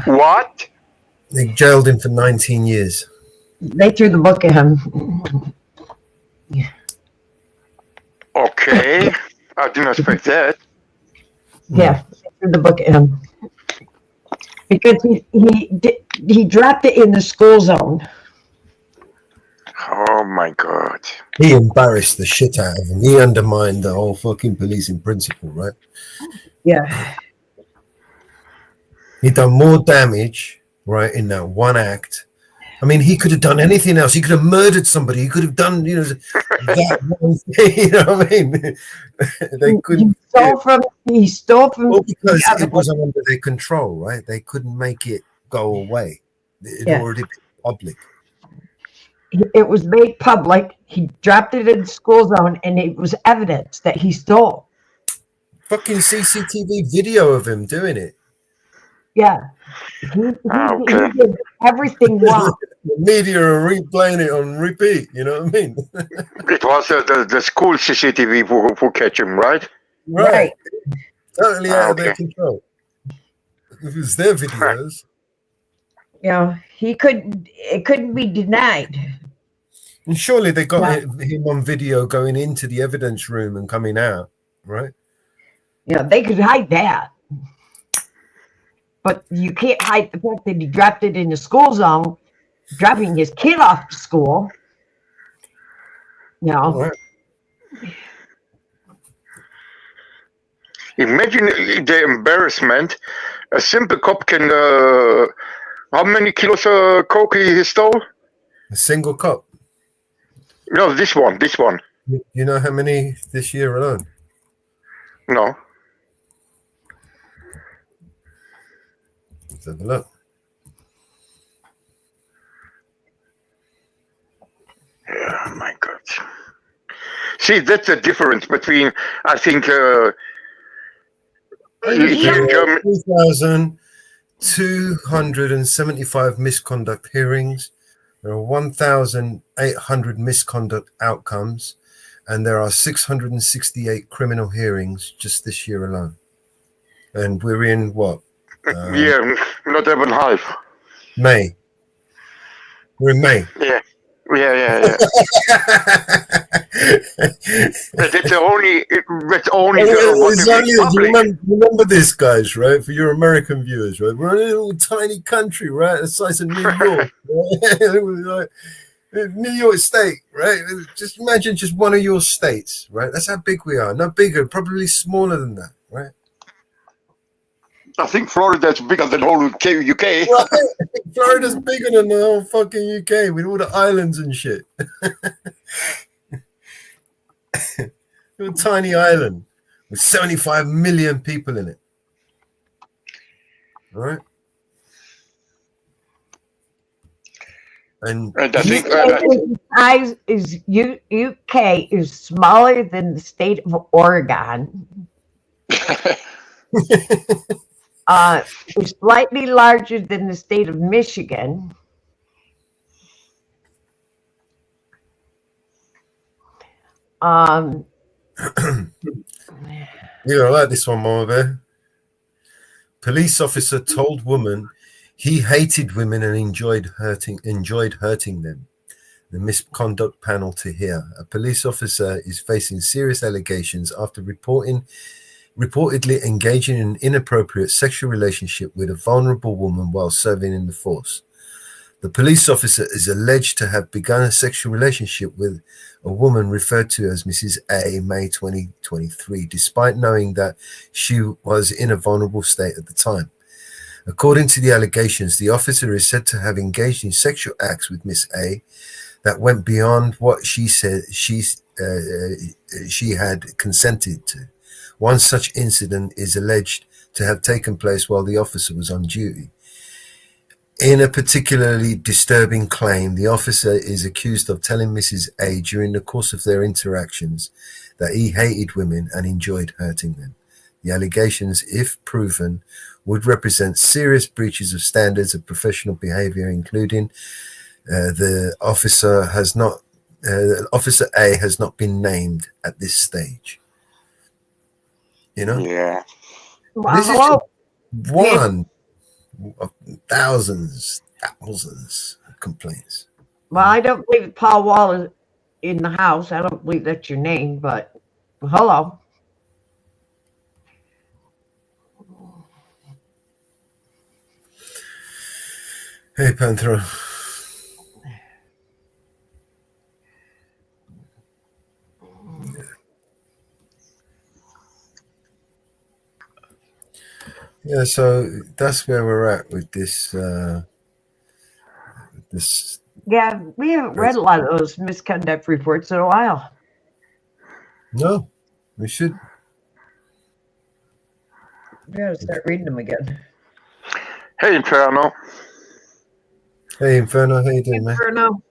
What? They jailed him for 19 years. They threw the book at him. Okay, I didn't expect that. Yeah, they threw the book at him because he dropped it in the school zone. Oh my God. He embarrassed the shit out of him. He undermined the whole fucking policing principle, right? Yeah. He done more damage, right, in that one act. I mean, he could have done anything else. He could have murdered somebody. He could have done, that one thing. You know what I mean? They couldn't. He stole from. Well, because it wasn't under their control, right? They couldn't make it go away. It already been public. It was made public. He dropped it in the school zone, and it was evidence that he stole. Fucking CCTV video of him doing it. Yeah. He did everything wrong. The media are replaying it on repeat. You know what I mean? It was the school CCTV who catch him, right? Right. Totally out of their control. It was their videos. It couldn't be denied. And surely they got him on video going into the evidence room and coming out, right? They could hide that. But you can't hide the fact that he dropped it in the school zone, dropping his kid off to school. Right. Imagine the embarrassment. A simple cop can. How many kilos of coke he stole? A single cop. No, this one. You know how many this year alone? No. Let's have a look. Yeah, my God. See, that's the difference between, I think, here in Germany. 2,275 misconduct hearings. There are 1,800 misconduct outcomes, and there are 668 criminal hearings just this year alone. And we're in what? Yeah, not even half. May. We're in May. Yeah. That's only It's only, remember this, guys, right? For your American viewers, right? We're in a little tiny country, right? The size of New York, right? New York State, right? Just imagine just one of your states, right? That's how big we are. Not bigger, probably smaller than that, right? I think Florida's bigger than the whole UK. Right. Florida's bigger than the whole fucking UK with all the islands and shit. A tiny island with 75 million people in it. All right. And I think size is UK is smaller than the state of Oregon. Is slightly larger than the state of Michigan. You're gonna like this one, Mama Bear. Police officer told woman he hated women and enjoyed hurting them. The misconduct panel to hear. A police officer is facing serious allegations after reportedly engaging in an inappropriate sexual relationship with a vulnerable woman while serving in the force. The police officer is alleged to have begun a sexual relationship with a woman referred to as Mrs. A, May 2023, despite knowing that she was in a vulnerable state at the time. According to the allegations, the officer is said to have engaged in sexual acts with Miss A that went beyond what she said she had consented to. One such incident is alleged to have taken place while the officer was on duty. In a particularly disturbing claim, the officer is accused of telling Mrs. A during the course of their interactions that he hated women and enjoyed hurting them. The allegations, if proven, would represent serious breaches of standards of professional behavior, including Officer A has not been named at this stage. You know? Yeah. This is one of thousands of complaints. Well, I don't believe Paul Wall is in the house. I don't believe that's your name, but hello. Hey, Panthro. Yeah, so that's where we're at with this. Yeah, we haven't read a lot of those misconduct reports in a while. No, we should. We gotta start reading them again. Hey, Inferno. Hey, Inferno. How you doing, man? Inferno.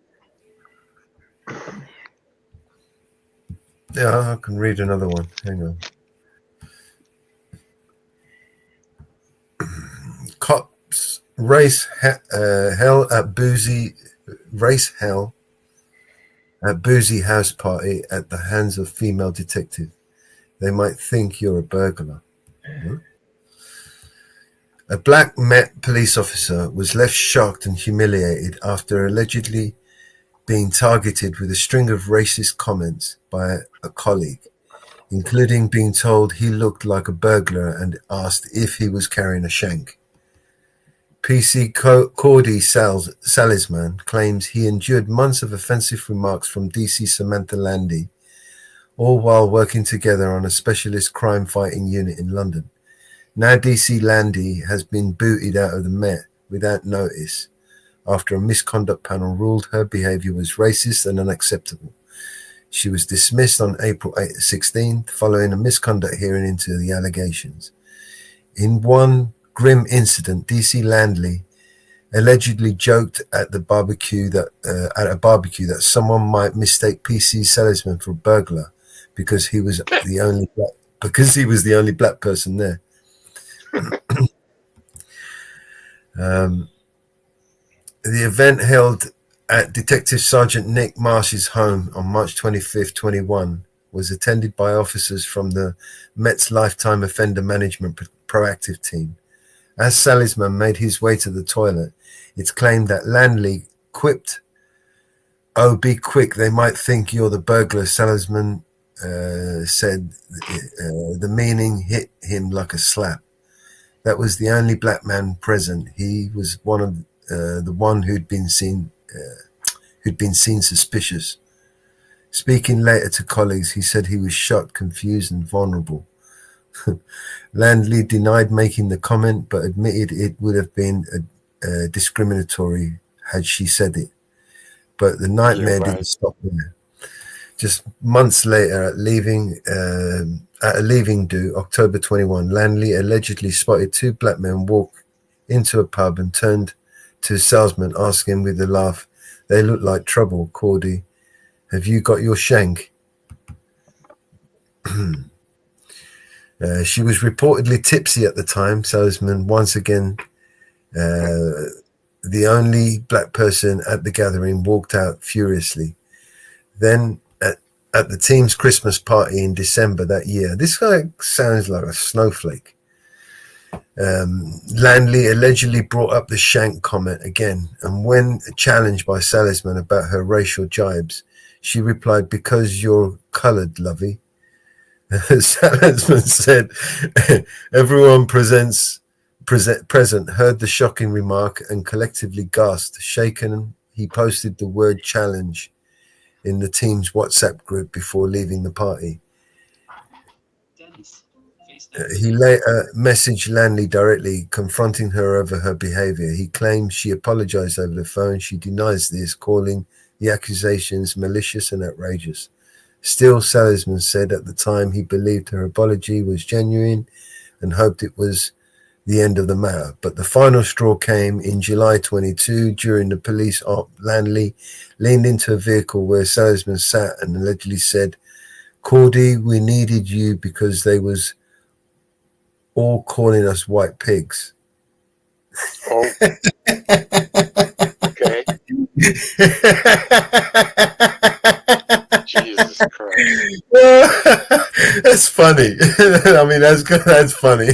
Yeah, I can read another one. Hang on. Cops race hell at boozy house party at the hands of female detective. They might think you're a burglar. Hmm? A black Met police officer was left shocked and humiliated after allegedly being targeted with a string of racist comments by a colleague, including being told he looked like a burglar and asked if he was carrying a shank. PC Cordy Salisman claims he endured months of offensive remarks from DC Samantha Landy all while working together on a specialist crime fighting unit in London. Now DC Landy has been booted out of the Met without notice after a misconduct panel ruled her behaviour was racist and unacceptable. She was dismissed on April 16th following a misconduct hearing into the allegations. In one grim incident, DC Landy allegedly joked at a barbecue that someone might mistake PC Salzman for a burglar because he was the only black person there. The event held at Detective Sergeant Nick Marsh's home on March 25th, 21, was attended by officers from the Met's Lifetime Offender Management Proactive Team. As Salzman made his way to the toilet, it's claimed that Landy quipped, "Oh, be quick, they might think you're the burglar." Salzman said the meaning hit him like a slap. That was the only black man present. He was one of the one who'd been seen suspicious. Speaking later to colleagues, he said he was shocked, confused, and vulnerable. Landy denied making the comment, but admitted it would have been discriminatory had she said it. But the nightmare didn't stop there. Just months later, at a leaving do, October 21, Landy allegedly spotted two black men walk into a pub and turned to Salzman, asking with a laugh, "They look like trouble, Cordy. Have you got your shank?" She was reportedly tipsy at the time. Salzman, once again, the only black person at the gathering, walked out furiously. Then at the team's Christmas party in December that year, this guy sounds like a snowflake. Landy allegedly brought up the shank comment again, and when challenged by Salzman about her racial jibes, she replied, "Because you're coloured, lovey." Salzman said everyone present heard the shocking remark and collectively gasped. Shaken, he posted the word challenge in the team's WhatsApp group before leaving the party. He later messaged Landy directly, confronting her over her behavior. He claimed she apologized over the phone. She denies this, calling the accusations malicious and outrageous. Still, Salzman said at the time he believed her apology was genuine and hoped it was the end of the matter. But the final straw came in July 22 during the police op. Landy leaned into a vehicle where Salzman sat and allegedly said, "Cordy, we needed you because they was all calling us white pigs." Oh. Okay. Jesus Christ. That's funny. I mean, that's good. That's funny.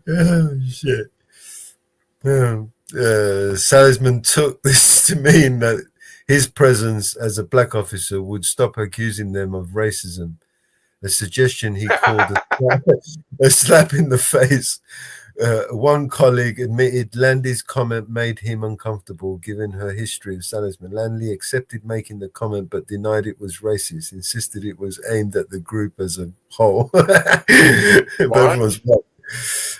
Oh, shit. Salzman took this to mean that his presence as a black officer would stop accusing them of racism, a suggestion he called a slap in the face. One colleague admitted Landy's comment made him uncomfortable given her history of Salzman. Landy accepted making the comment but denied it was racist, insisted it was aimed at the group as a whole.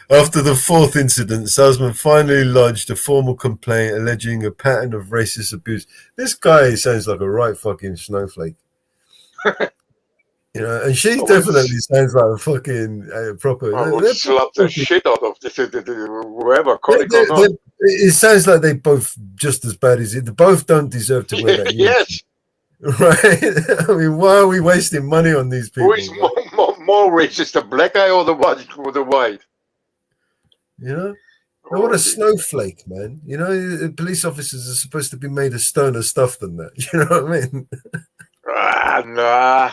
After the fourth incident, Salzman finally lodged a formal complaint alleging a pattern of racist abuse. This guy sounds like a right fucking snowflake. You know, and she definitely sounds like a fucking proper. I would slap the shit out of whoever. It sounds like they both just as bad as it. They both don't deserve to wear that. Yes. Right. I mean, why are we wasting money on these people? Who is more racist, the black guy or the white? You know, what a snowflake, man. You know, police officers are supposed to be made of sterner stuff than that. You know what I mean? Nah.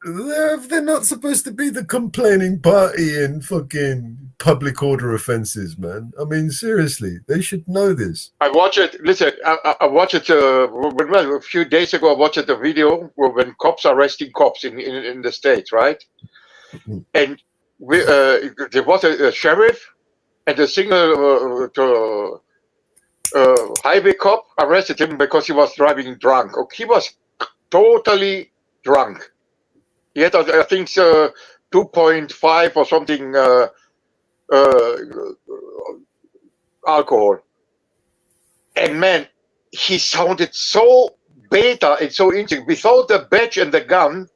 They're not supposed to be the complaining party in fucking public order offenses, man. I mean, seriously, they should know this. I watched it. Listen, I watched it a few days ago. I watched the video when cops are arresting cops in the States, right? And there was a sheriff and a single highway cop arrested him because he was driving drunk. He was totally drunk. He had, I think, 2.5 or something alcohol. And man, he sounded so beta and so insecure. Without the badge and the gun,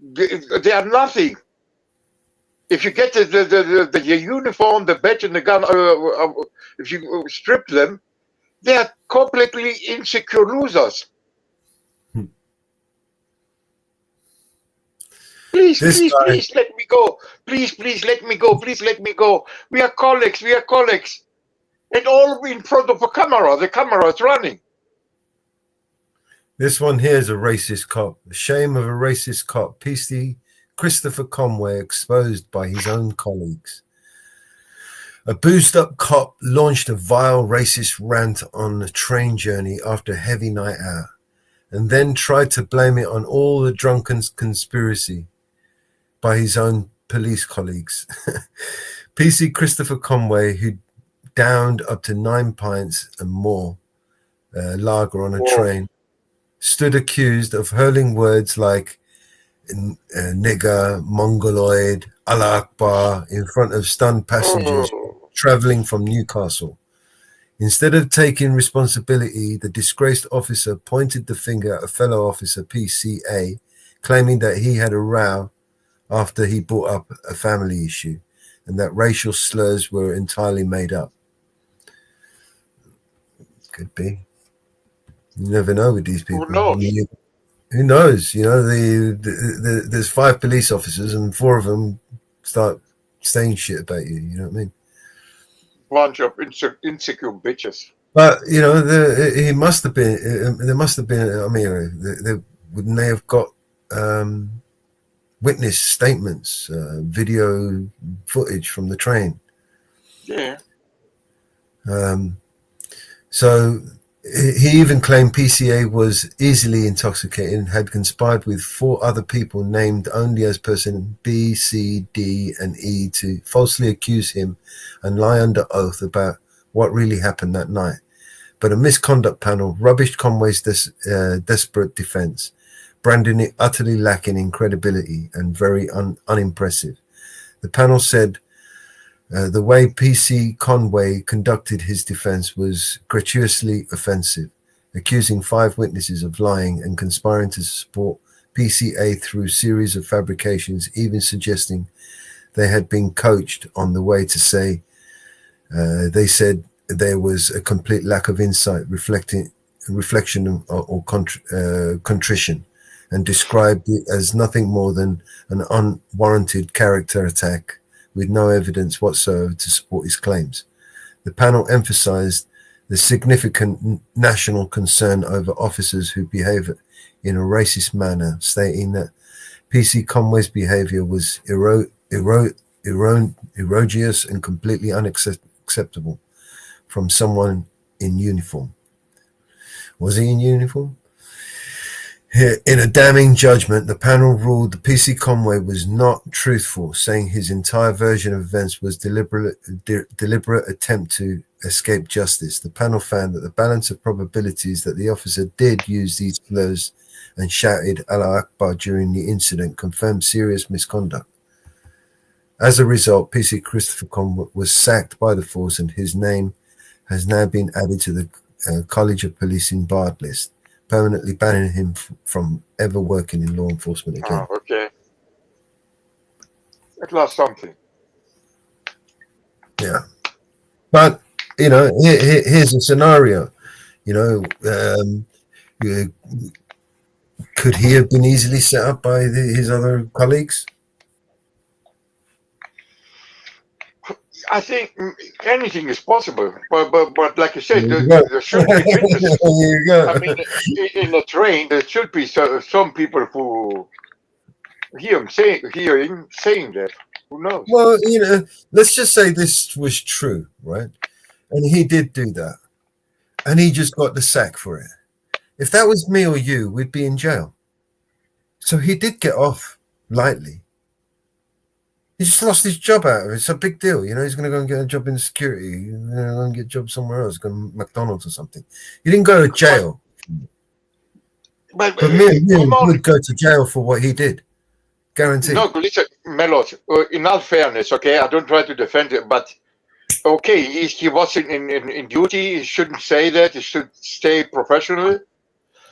they are nothing. If you get the uniform, the badge and the gun, if you strip them, they are completely insecure losers. Please, please let me go. Please let me go. Please let me go. We are colleagues. We are colleagues. And all in front of a camera. The camera is running. This one here is a racist cop. The shame of a racist cop. PC Christopher Conway exposed by his own colleagues. A boozed-up cop launched a vile racist rant on a train journey after a heavy night out, and then tried to blame it on all the drunken conspiracy by his own police colleagues. PC Christopher Conway, who downed up to 9 pints and more lager on a train, stood accused of hurling words like nigger, mongoloid, Allah Akbar in front of stunned passengers traveling from Newcastle. Instead of taking responsibility, the disgraced officer pointed the finger at a fellow officer, PCA, claiming that he had a row after he brought up a family issue and that racial slurs were entirely made up. Could be. You never know with these people. Who knows? You know, there's 5 police officers and 4 of them start saying shit about you. You know what I mean? Bunch of insecure bitches. But you know, he must have been. There must have been. I mean, wouldn't they have got witness statements, video footage from the train? Yeah. So he even claimed PCA was easily intoxicated and had conspired with 4 other people named only as person B, C, D, and E to falsely accuse him and lie under oath about what really happened that night. But a misconduct panel rubbished Conway's desperate defense, branding it utterly lacking in credibility and very unimpressive. The panel said the way PC Conway conducted his defense was gratuitously offensive, accusing 5 witnesses of lying and conspiring to support PCA through series of fabrications, even suggesting they had been coached on the way to say. They said there was a complete lack of insight, reflection or contrition, and described it as nothing more than an unwarranted character attack with no evidence whatsoever to support his claims. The panel emphasized the significant national concern over officers who behave in a racist manner, stating that PC Conway's behavior was erroneous and completely unacceptable from someone in uniform. Was he in uniform? In a damning judgment, the panel ruled that PC Conway was not truthful, saying his entire version of events was deliberate attempt to escape justice. The panel found that the balance of probabilities that the officer did use these slurs and shouted Allah Akbar during the incident confirmed serious misconduct. As a result, PC Christopher Conway was sacked by the force, and his name has now been added to the College of Policing barred list, permanently banning him from ever working in law enforcement again. Oh, okay. At last something. Yeah. But, you know, here's a scenario. You know, could he have been easily set up by his other colleagues? I think anything is possible, but like you said, there should be witnesses. There you go. I mean, in a train, there should be some people who hear him saying that. Who knows? Well, you know, let's just say this was true, right? And he did do that, and he just got the sack for it. If that was me or you, we'd be in jail. So he did get off lightly. He just lost his job out of it. It's a big deal. You know, he's going to go and get a job in security. He's going to go and get a job somewhere else, go to McDonald's or something. He didn't go to jail. But me and you would go to jail for what he did. Guaranteed. No, listen, Melos, in all fairness, okay, I don't try to defend it, but okay, he was in duty, he shouldn't say that, he should stay professional.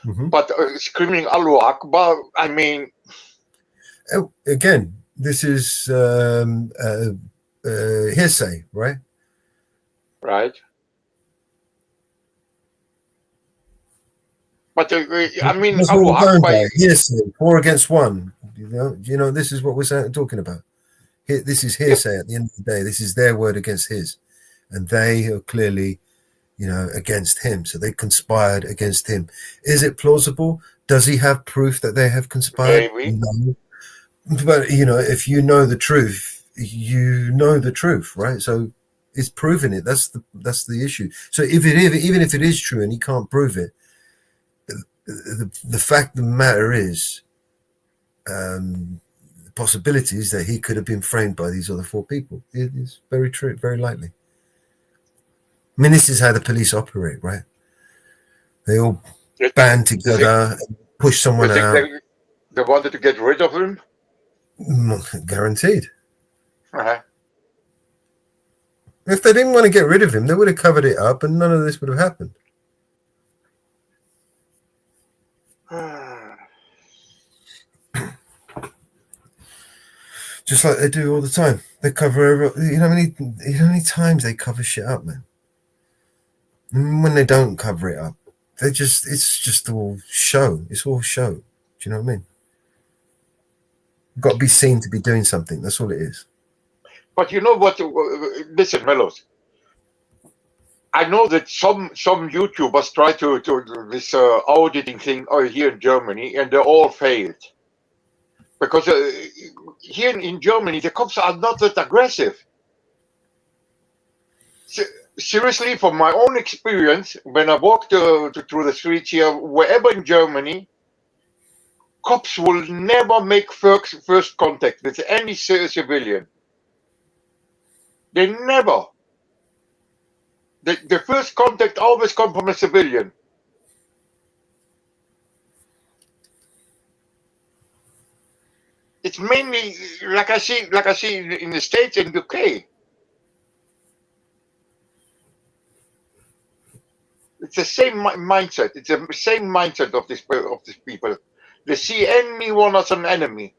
But screaming Allahu Akbar, I mean... Again, this is hearsay, right? Right. But I mean, that's what we're going by. Hearsay, 4 against 1. You know, this is what we're talking about. This is hearsay at the end of the day. This is their word against his. And they are clearly, you know, against him. So they conspired against him. Is it plausible? Does he have proof that they have conspired? Maybe. No. But, you know, if you know the truth, you know the truth, right? So it's proving it. That's the issue. So even if it is true and he can't prove it, the fact of the matter is, the possibilities that he could have been framed by these other 4 people. It is very true, very likely. I mean, this is how the police operate, right? They all band together, and push someone out. They wanted to get rid of him? Guaranteed. Uh-huh. If they didn't want to get rid of him, they would have covered it up and none of this would have happened. Just like they do all the time. They cover, you know how many times they cover shit up, man. And when they don't cover it up, it's just all show. It's all show. Do you know what I mean? You've got to be seen to be doing something. That's all it is. But you know what? Listen, Melos. I know that some YouTubers try to this auditing thing here in Germany, and they all failed. Because here in Germany, the cops are not that aggressive. Seriously, from my own experience, when I walked through the streets here, wherever in Germany, cops will never make first contact with any civilian. They never. The first contact always comes from a civilian. It's mainly like I see in the States and UK. It's the same mindset. It's the same mindset of these people. They see anyone as an enemy.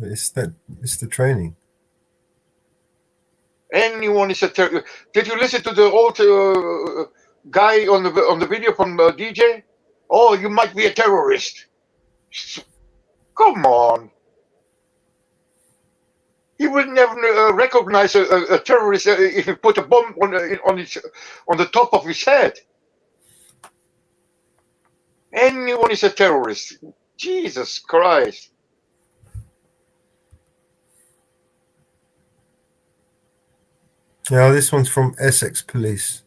It's the training. Anyone is a terrorist. Did you listen to the old guy on the video from DJ? Oh, you might be a terrorist. Come on. He will never recognize a terrorist if he put a bomb on the top of his head. Anyone is a terrorist. Jesus Christ. Now, this one's from Essex Police.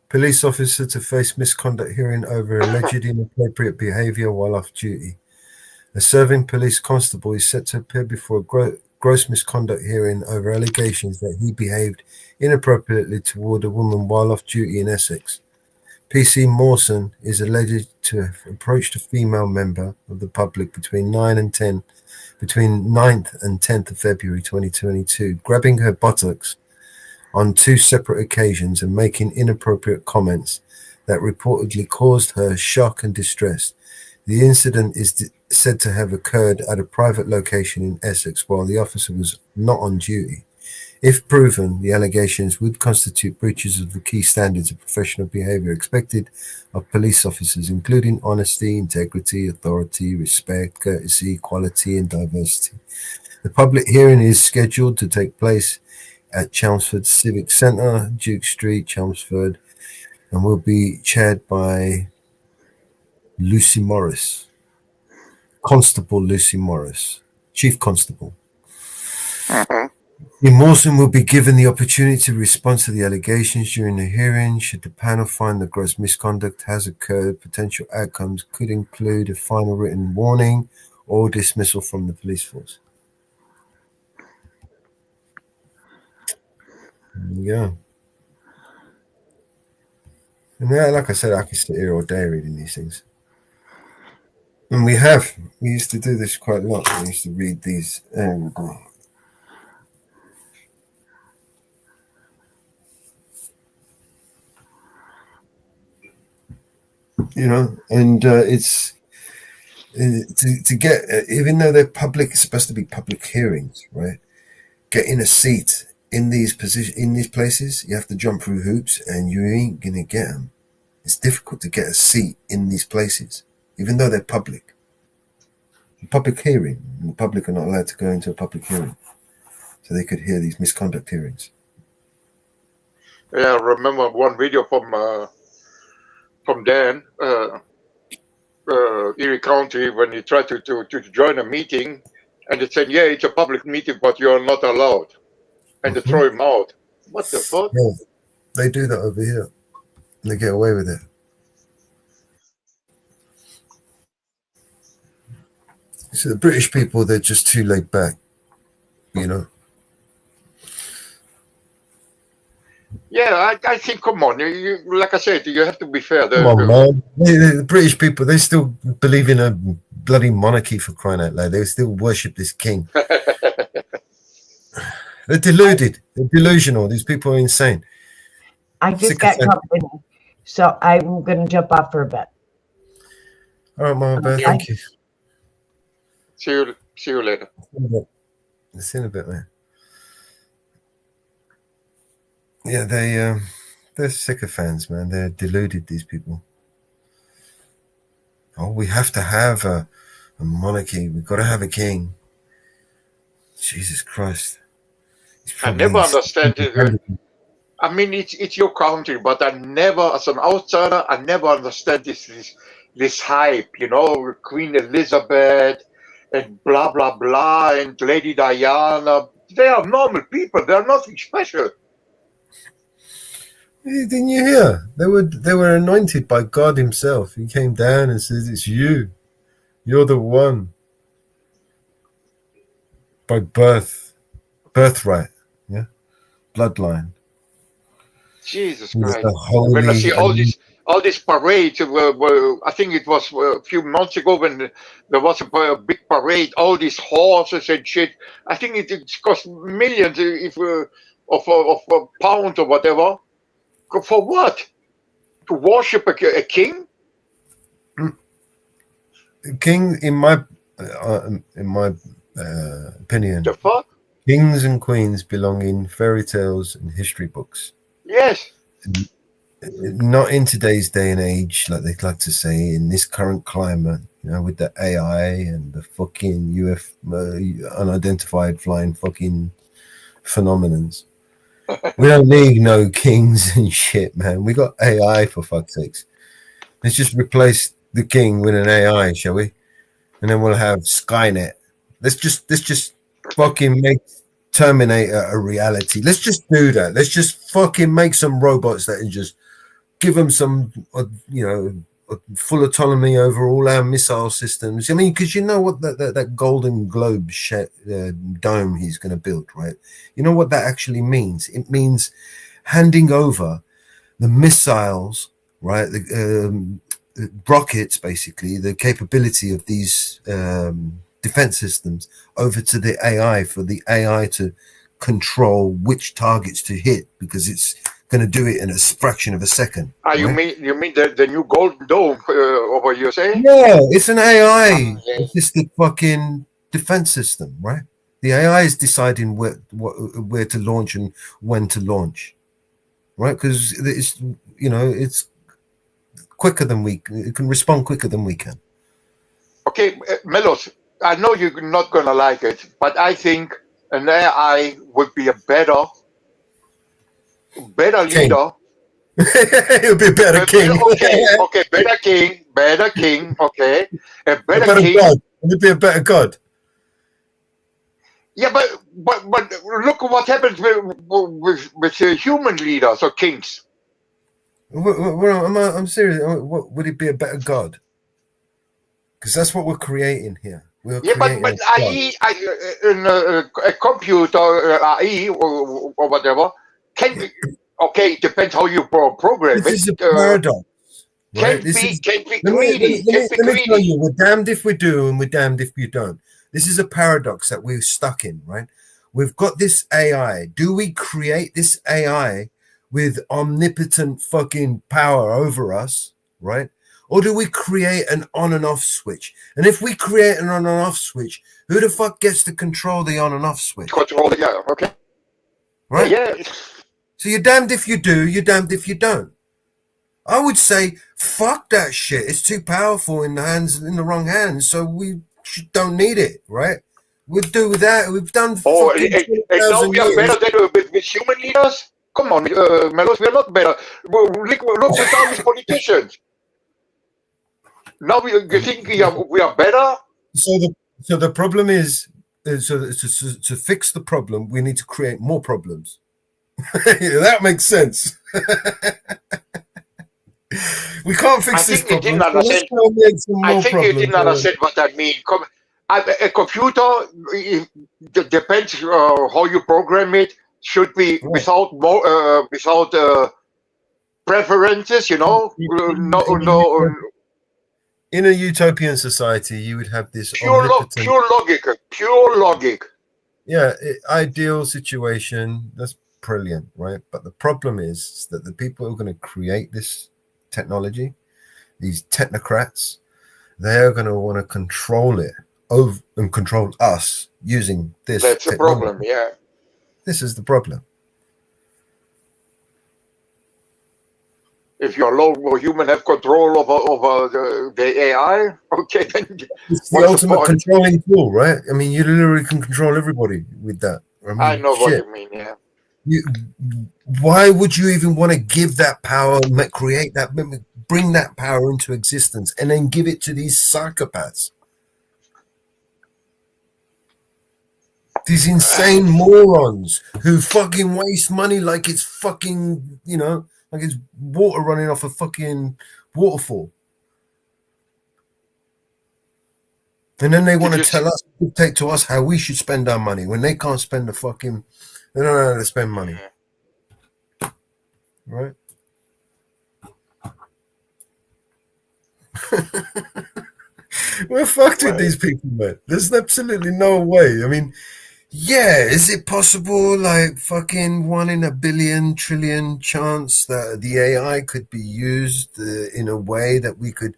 Police officer to face misconduct hearing over alleged inappropriate behaviour while off duty. A serving police constable is set to appear before a gross misconduct hearing over allegations that he behaved inappropriately toward a woman while off duty in Essex. PC Mawson is alleged to have approached a female member of the public between 9th and 10th of February 2022, grabbing her buttocks on 2 separate occasions and making inappropriate comments that reportedly caused her shock and distress. The incident is said to have occurred at a private location in Essex while the officer was not on duty. If proven, the allegations would constitute breaches of the key standards of professional behaviour expected of police officers, including honesty, integrity, authority, respect, courtesy, equality, and diversity. The public hearing is scheduled to take place at Chelmsford Civic Centre, Duke Street, Chelmsford, and will be chaired by Lucy Morris, Constable Lucy Morris, Chief Constable. Mawson will be given the opportunity to respond to the allegations during the hearing. Should the panel find that gross misconduct has occurred, potential outcomes could include a final written warning or dismissal from the police force. Yeah. And yeah, like I said, I can sit here all day reading these things. And we used to do this quite a lot. We used to read these. You know, and it's to get, even though they're public, it's supposed to be public hearings, right? Getting a seat in these places, you have to jump through hoops, and you ain't gonna get them. It's difficult to get a seat in these places, even though they're public. A public hearing, and the public are not allowed to go into a public hearing, so they could hear these misconduct hearings. Yeah, I remember one video from Dan, Erie County, when he tried to join a meeting, and they said, "Yeah, it's a public meeting, but you're not allowed," and they throw him out. What the fuck? Yeah, they do that over here. And they get away with it. So the British people, they're just too laid back, you know. Yeah, I think, come on, you, like I said, you have to be fair. Come on, man. The British people, they still believe in a bloody monarchy, for crying out loud. They still worship this king. They're deluded. They're delusional. These people are insane. I just got company, so I'm going to jump off for a bit. All right, Mama Bear, thank you. See you later. See you in a bit, man. Yeah, they're sycophants, man. They're deluded, these people. Oh, we have to have a monarchy. We've got to have a king. Jesus Christ. I never understand it. I mean, it's your country, but I never, as an outsider, I never understand this hype, you know, Queen Elizabeth and blah, blah, blah, and Lady Diana. They are normal people. They are nothing special. Didn't you hear? They were anointed by God himself. He came down and says, "It's you. You're the one." By birthright, yeah, bloodline. Jesus He was Christ! the holy- When I see all these parades, I think it was a few months ago when there was a big parade, all these horses and shit. I think it cost millions of pounds or whatever. For what? To worship a king? King, in my opinion, the fuck? Kings and queens belong in fairy tales and history books. Yes. Not in today's day and age, like they like to say, in this current climate, you know, with the AI and the fucking unidentified flying fucking phenomenons. We don't need no kings and shit, man. We got AI, for fuck's sakes. Let's just replace the king with an AI, shall we? And then we'll have Skynet. Let's just fucking make Terminator a reality. Let's just do that. Let's just fucking make some robots that can just give them some, full autonomy over all our missile systems. I mean, because you know what that Golden Globe dome he's going to build, right? You know what that actually means? It means handing over the missiles, right? The rockets, basically, the capability of these defense systems over to the AI, for the AI to control which targets to hit, because it's going to do it in a fraction of a second. Right? You mean the new Golden Dome over USA? Yeah, it's an AI assisted fucking defense system, right? The AI is deciding where to launch and when to launch, right? Because it's quicker than it can respond quicker than we can. Okay, Melos, I know you're not gonna like it, but I think an AI would be a better leader. It would be a better king. Okay, better king. Okay, a better king. God. It would be a better god. Yeah, but look at what happens with human leaders or kings. I'm serious. What would it be, a better god? Because that's what we're creating here. Yeah, but AI, in a computer, AI or whatever, can, okay, it depends how you program it. This is a paradox. right? Can't be Let greedy. Can't be me tell greedy. you, we're damned if we do and we're damned if we don't. This is a paradox that we're stuck in, right? We've got this AI. Do we create this AI with omnipotent fucking power over us, right? Or do we create an on and off switch? And if we create an on and off switch, who the fuck gets to control the on and off switch? Control, yeah, okay. Right? Yeah. So you're damned if you do, you're damned if you don't. I would say, fuck that shit. It's too powerful in the wrong hands, so we don't need it, right? We'll do that. We've done fucking And now we are 20,000 better years. than with human leaders? Come on, Melos, we are not better. Look at these politicians. Now you think we are better? So the problem is, to fix the problem, we need to create more problems. That makes sense. We can't fix this problem. I think you didn't understand what that means. A computer, it depends how you program it, should be without preferences, you know. In a utopian society, you would have this pure logic. Yeah, ideal situation. That's brilliant, right? But the problem is that the people who are going to create this technology, these technocrats, they're going to want to control it over and control us using this. That's the problem. Yeah, this is the problem. If your low human have control over the AI, okay, then it's the ultimate controlling tool, right? I mean, you literally can control everybody with that. I know what you mean. Yeah. Why would you even want to give that power, create that, bring that power into existence, and then give it to these psychopaths? These insane morons who fucking waste money like it's fucking, you know, like it's water running off a fucking waterfall. And then they want to tell us, dictate to us how we should spend our money when they can't spend the fucking, they don't know how to spend money. Right? We're fucked with these people, man. There's absolutely no way. I mean, yeah, is it possible, like fucking 1 in a billion trillion chance that the AI could be used in a way that we could,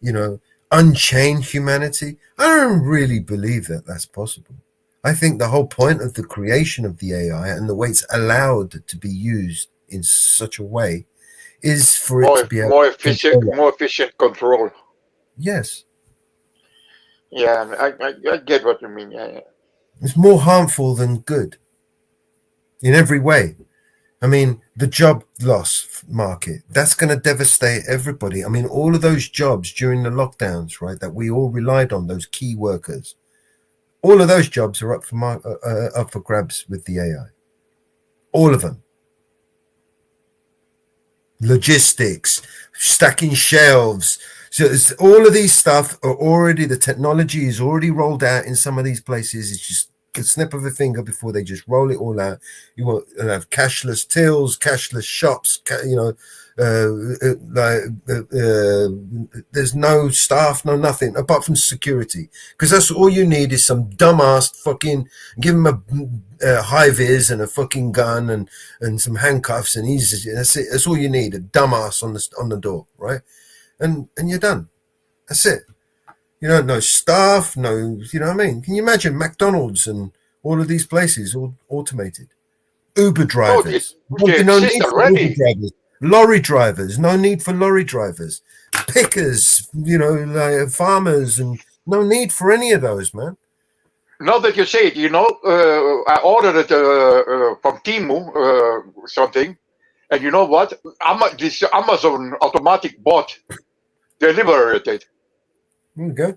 you know, unchain humanity? I don't really believe that that's possible. I think the whole point of the creation of the AI and the way it's allowed to be used in such a way is for it to be more efficient control. Yes. Yeah, I get what you mean. Yeah. It's more harmful than good in every way. I mean, the job loss market, that's going to devastate everybody. I mean, all of those jobs during the lockdowns, right, that we all relied on, those key workers, all of those jobs are up for grabs with the AI. All of them. Logistics, stacking shelves. So it's, all of these stuff are already, the technology is already rolled out in some of these places. It's just a snip of a finger before they just roll it all out. You want to have cashless tills, cashless shops, you know, there's no staff, no nothing apart from security, because that's all you need is some dumbass fucking give him a high vis and a fucking gun and some handcuffs, and that's it. That's all you need, a dumbass on the door, right? And you're done. That's it. You know, no staff, no, you know what I mean? Can you imagine McDonald's and all of these places all automated? Uber drivers. No need for Uber drivers. Lorry drivers. No need for lorry drivers. Pickers, you know, like farmers, and no need for any of those, man. Now that you say it, you know, I ordered it from Temu, something, and you know what? This Amazon automatic bot delivered it. Okay.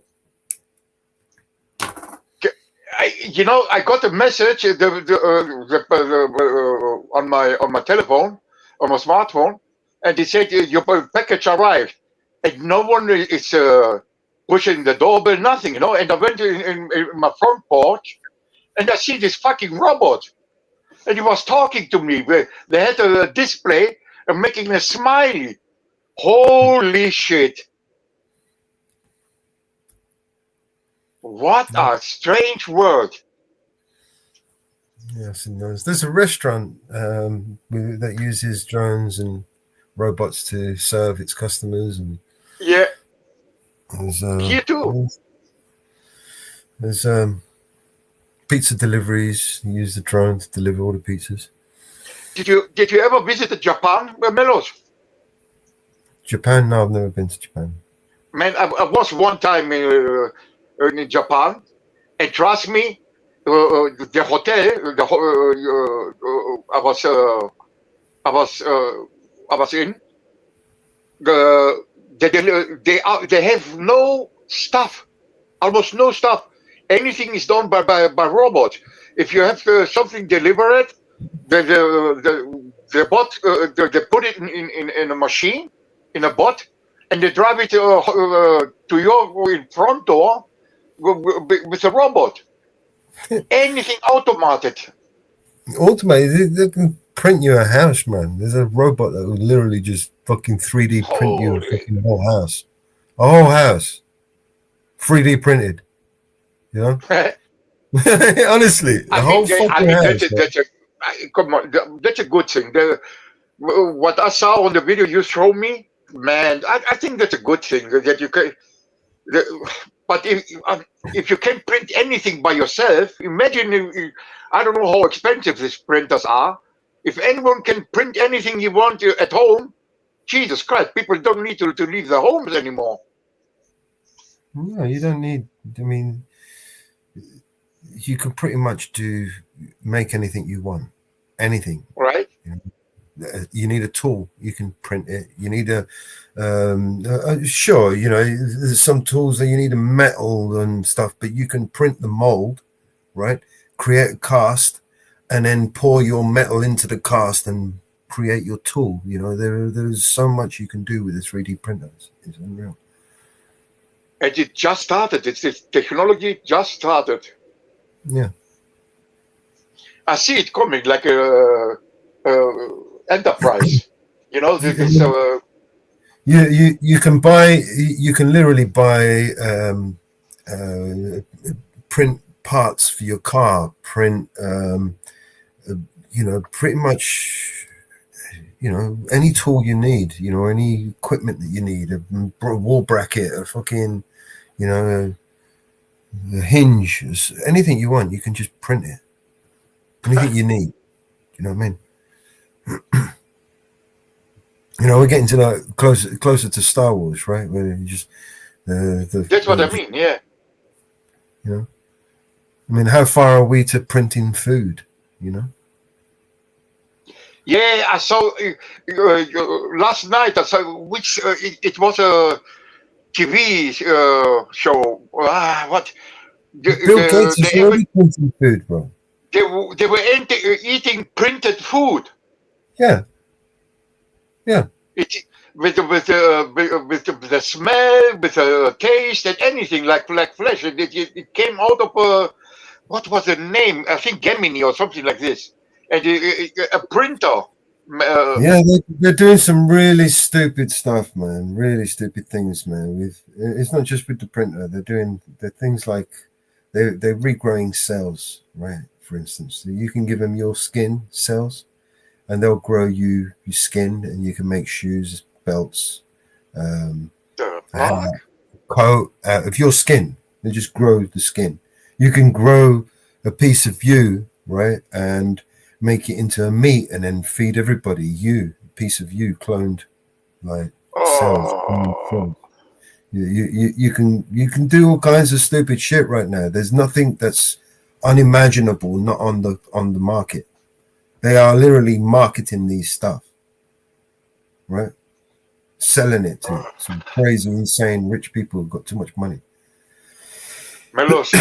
You know, I got a message on my telephone, on my smartphone, and they said your package arrived, and no one is pushing the doorbell, nothing, you know. And I went in my front porch, and I see this fucking robot, and he was talking to me. They had a display and making a smiley Holy shit! What a strange world. Yes, and there's a restaurant that uses drones and robots to serve its customers, and Yeah, there's here too. there's pizza deliveries. You use the drone to deliver all the pizzas. Did you ever visit Japan, Melos? Japan? No, I've never been to Japan. Man, I was one time in Japan, and trust me, the hotel, I was in. They have no staff, almost no staff. Anything is done by robots. If you have something delivered, the bot they put it in a machine, in a bot, and they drive it to your in front door with a robot. Anything automated. Automated, they can print you a house, man. There's a robot that will literally just fucking 3D print you a fucking whole house. A whole house. 3D printed. You know? Honestly, a whole fucking house. Come on, that's a good thing. What I saw on the video you showed me, man, I think that's a good thing that you can. But if you can print anything by yourself, imagine. I don't know how expensive these printers are. If anyone can print anything you want at home, Jesus Christ, people don't need to leave their homes anymore. No, you don't need. I mean, you can pretty much make anything you want, anything. Right. You need a tool, you can print it. You need sure, you know, there's some tools that you need a metal and stuff, but you can print the mold, right? Create a cast, and then pour your metal into the cast and create your tool. You know, there's so much you can do with the 3D printers. It's unreal. And it just started. This technology just started. Yeah. I see it coming like a enterprise. You know, this. You can literally buy print parts for your car, print you know, pretty much, you know, any tool you need, you know, any equipment that you need, a wall bracket, a fucking, you know, a hinge, anything you want, you can just print it. Anything you need. You know what I mean? You know, we're getting to like closer to Star Wars, right? Where you just that's what I mean, yeah. You know, I mean, how far are we to printing food? You know. Yeah, I saw last night. I saw which it was a TV show. What? Bill Gates is already printing food, bro. They were eating printed food. Yeah. Yeah. With the smell, with the taste, and anything like flesh. It came out of what was the name? I think Gemini or something like this. And a printer. Yeah, they're doing some really stupid stuff, man. Really stupid things, man. It's not just with the printer. They're things like they're regrowing cells, right? For instance, so you can give them your skin cells, and they'll grow you your skin, and you can make shoes, belts, coat out of your skin. They just grow the skin. You can grow a piece of you, right, and make it into a meat, and then feed everybody a piece of you cloned, like cells. You can do all kinds of stupid shit right now. There's nothing that's unimaginable not on the market. They are literally marketing these stuff, right? Selling it to some crazy, insane rich people who've got too much money. Melos,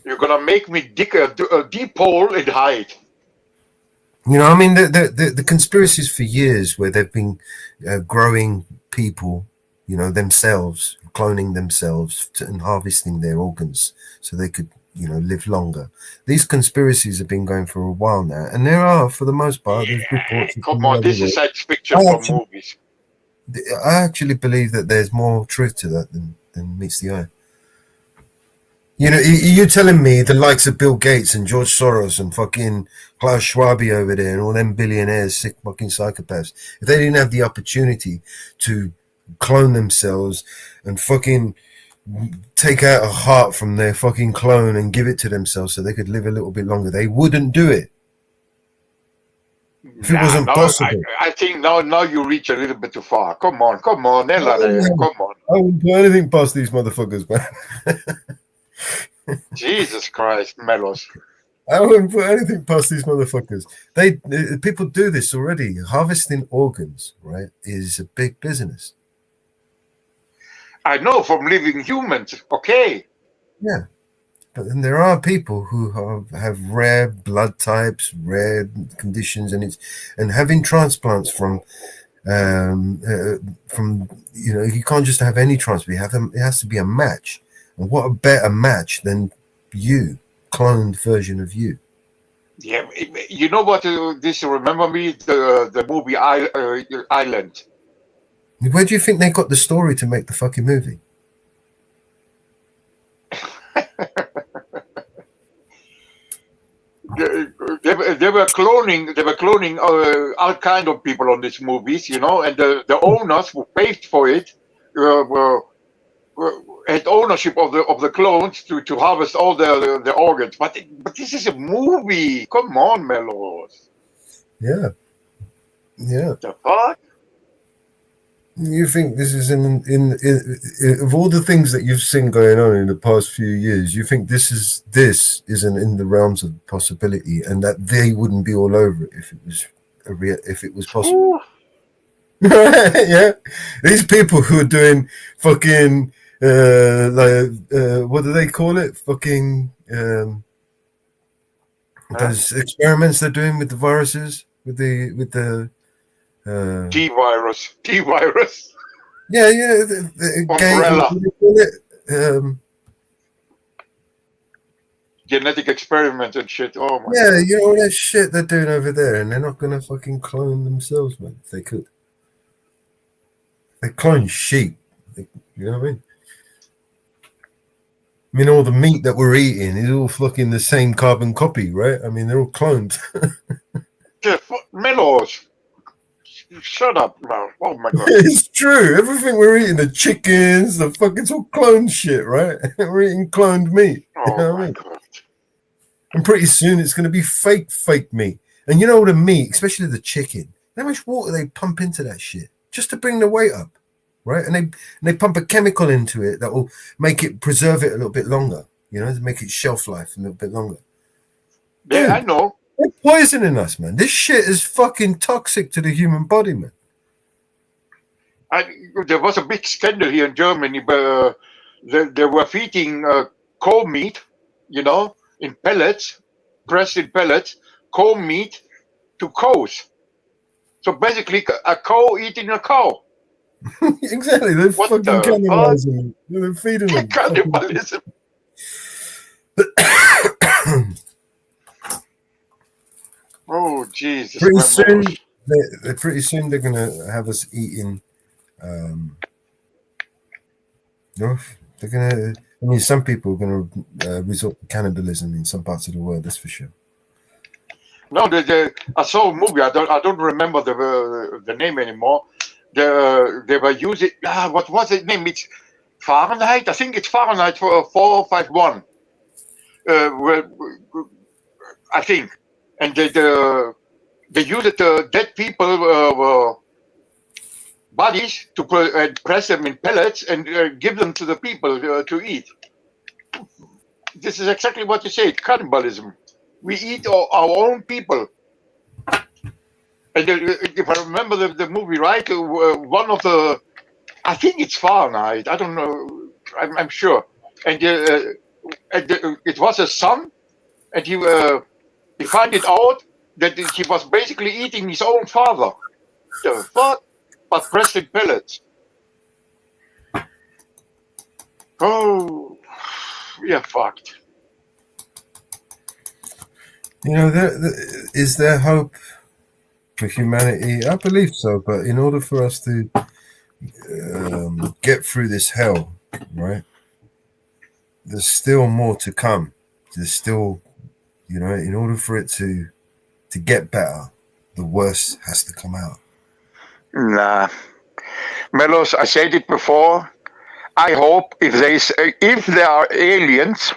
you're gonna make me dig a deep hole and hide. You know, I mean, the conspiracies for years where they've been growing people, you know, themselves, cloning themselves and harvesting their organs so they could, you know, live longer. These conspiracies have been going for a while now, and there are, for the most part, there's reports. Come on, this is science fiction from movies. I actually believe that there's more truth to that than meets the eye. You know, you're telling me the likes of Bill Gates and George Soros and fucking Klaus Schwab over there and all them billionaires, sick fucking psychopaths, if they didn't have the opportunity to clone themselves and fucking take out a heart from their fucking clone and give it to themselves so they could live a little bit longer, they wouldn't do it. If it wasn't possible. I think now you reach a little bit too far. Come on, come on. Come on. I wouldn't put anything past these motherfuckers, man. Jesus Christ, Melos. I wouldn't put anything past these motherfuckers. People do this already. Harvesting organs, right, is a big business. I know from living humans, okay. Yeah. But then there are people who have rare blood types, rare conditions, and having transplants from you know, you can't just have any transplant. It has to be a match. And what a better match than you, cloned version of you. Yeah, you know what? This remember me the movie Island. Where do you think they got the story to make the fucking movie? They were cloning all kind of people on these movies, you know, and the owners who paid for it had ownership of the clones to harvest all the organs. But this is a movie. Come on, Melos. Yeah. The fuck? You think this is in of all the things that you've seen going on in the past few years, you think this isn't in the realms of possibility, and that they wouldn't be all over it if it was possible? Yeah, these people who are doing fucking what do they call it? Fucking those experiments they're doing with the viruses, with the T-virus. Yeah, the Umbrella. what do they call it? Genetic experiment and shit. Oh my Yeah, God. you know all that shit they're doing over there, and they're not gonna fucking clone themselves, man. If they could, they clone sheep. You know what I mean? I mean, all the meat that we're eating is all fucking the same carbon copy, right? I mean, they're all cloned. Melos. Shut up, man. Oh my God. It's true. Everything we're eating, the chickens, the fucking, it's all cloned shit, right? We're eating cloned meat. You know what I mean? And pretty soon it's going to be fake meat. And you know the meat, especially the chicken, how much water they pump into that shit just to bring the weight up, right? And they pump a chemical into it that will make it, preserve it a little bit longer, you know, to make it shelf life a little bit longer. Yeah, Dude, I know. they're poisoning us, man. This shit is fucking toxic to the human body, man. There was a big scandal here in Germany, but they were feeding cow meat, you know, in pellets, pressed in pellets, cow meat to cows. So basically, a cow eating a cow. Exactly. They're What fucking the cannibalizing. They're feeding them. Cannibalism. Oh Jesus! Pretty my soon, Lord. pretty soon they're gonna have us eating. No, they're gonna. I mean, some people are gonna resort to cannibalism in some parts of the world. That's for sure. No, I saw a movie. I don't remember the name anymore. They were using what was the name? It's Fahrenheit. I think it's Fahrenheit 451. I think, and they used dead people bodies to press them in pellets and give them to the people to eat. This is exactly what you said, cannibalism. We eat our own people. And if I remember the movie right, one of the, I think it's Fahrenheit, I don't know, I'm sure. And it was a son, and he found it out that he was basically eating his own father. The fuck? But pressed in pellets. Oh, we are fucked. You know, is there hope for humanity? I believe so, but in order for us to get through this hell, right? There's still more to come. There's still, you know, in order for it to get better, the worst has to come out. Nah, Melos, I said it before. I hope if there are aliens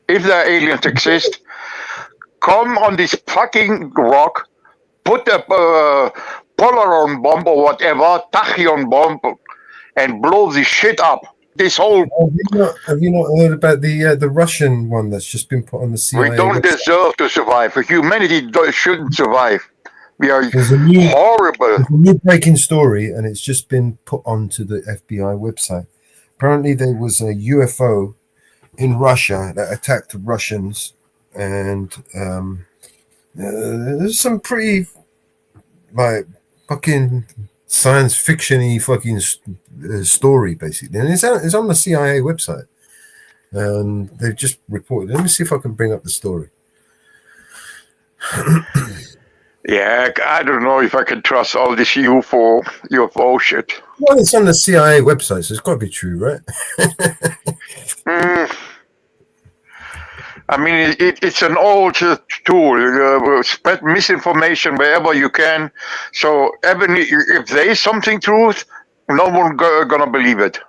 exist, come on this fucking rock, put a Polaron bomb or whatever, tachyon bomb, and blow this shit up. This whole. Have you not heard about the Russian one that's just been put on the CIA? We don't deserve to survive. Humanity shouldn't survive. We are There's horrible. There's a new breaking story, and it's just been put onto the FBI website. Apparently, there was a UFO in Russia that attacked the Russians, and there's some pretty like fucking science fiction-y fucking story, basically, and it's on the CIA website. And they've just reported. Let me see if I can bring up the story. Yeah, I don't know if I can trust all this UFO shit. Well, it's on the CIA website, so it's got to be true, right? I mean, it's an old tool. Spread misinformation wherever you can. So even if there is something truth, no one gonna believe it.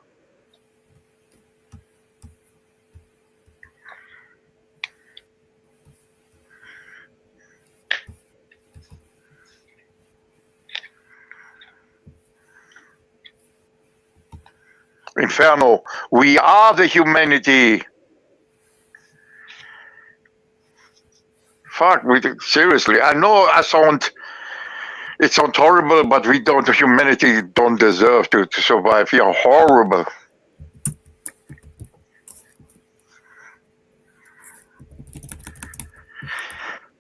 Inferno, we are the humanity. Fuck, seriously, I know it sounds horrible, but humanity don't deserve to survive. We are horrible.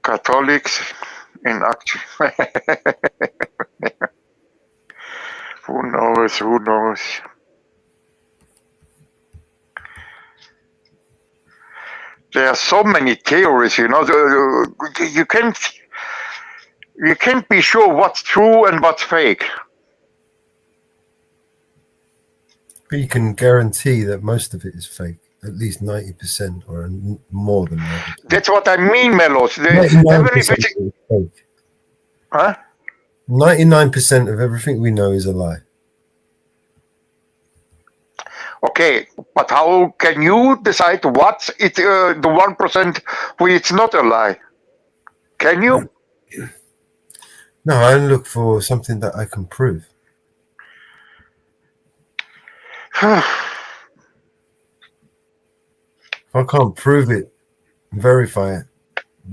Catholics in action. Who knows? There are so many theories, you know. You can't be sure what's true and what's fake. But you can guarantee that most of it is fake, at least 90% or more than that. That's what I mean, Melos. 99% of everything we know is a lie. Okay, but how can you decide what's the 1% where it's not a lie? Can you? No, I look for something that I can prove. If I can't prove it, verify it,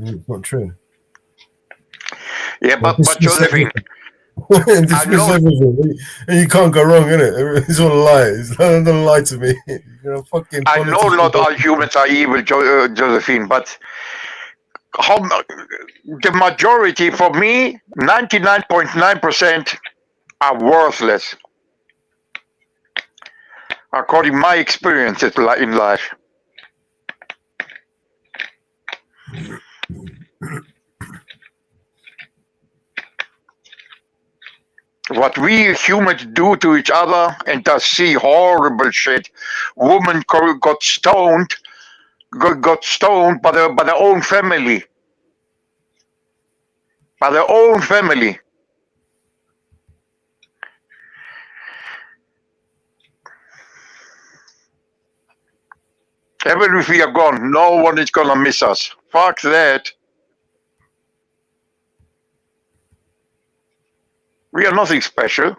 it's not true. Yeah, but Josephine, dismiss everything, and you can't go wrong, innit? It's all lies. Don't lie to me. You know, fucking. I know not all humans are evil, Josephine, but the majority, for me, 99.9% are worthless, according to my experiences in life. What we humans do to each other, and to see horrible shit. Women got stoned by their own family. By their own family. Even if we are gone, no one is gonna miss us. Fuck that. We are nothing special.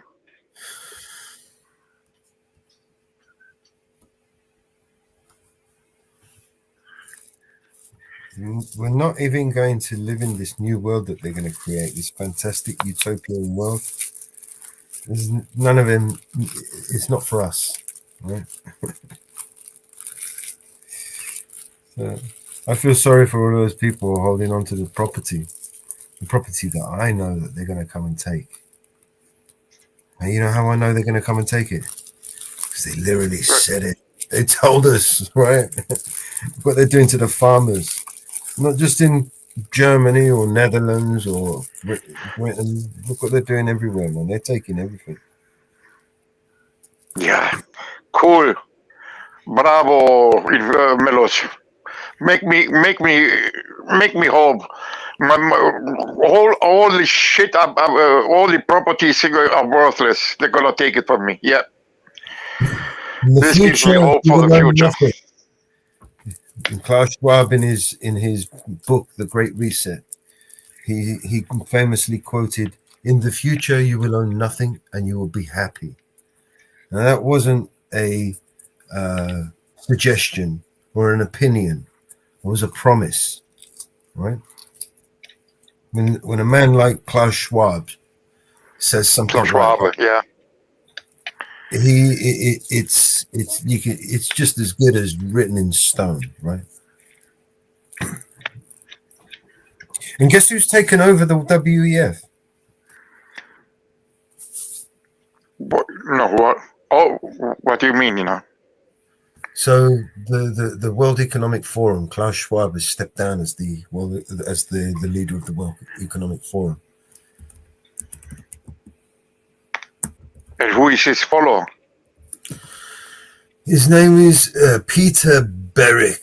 We're not even going to live in this new world that they're going to create, this fantastic utopian world. There's none of them, it's not for us, right? So I feel sorry for all those people holding on to the property that I know that they're going to come and take. And you know how I know they're going to come and take it? Because they literally said it. They told us, right? What they're doing to the farmers. Not just in Germany or Netherlands or Britain. Look what they're doing everywhere, man. They're taking everything. Yeah, cool. Bravo, Melos. Make me whole. All the shit, all the properties are worthless. They're gonna take it from me. Yeah. In the This gives me future, hope you for will the own future. nothing. And Klaus Schwab, in his book, The Great Reset, he famously quoted, "In the future, you will own nothing, and you will be happy." Now, that wasn't a suggestion or an opinion; it was a promise, right? When a man like Klaus Schwab says something Klaus Schwab, like that, yeah. it's just as good as written in stone, right? And guess who's taken over the WEF? What? No, what? Oh, what do you mean? You know? So the World Economic Forum, Klaus Schwab has stepped down as the leader of the World Economic Forum. And who is his follower? His name is Peter Berwick.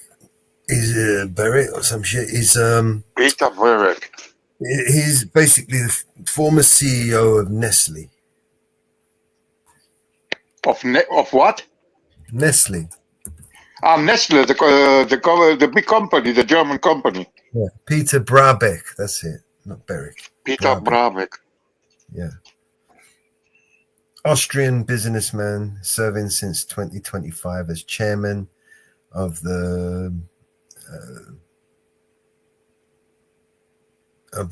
Is Berwick or some shit? Peter Berwick. He's basically the former CEO of Nestle. Of what? Nestle. Nestle, the big company, the German company. Yeah. Peter Brabeck. That's it. Not Berwick. Peter Brabeck. Yeah. Austrian businessman serving since 2025 as chairman of the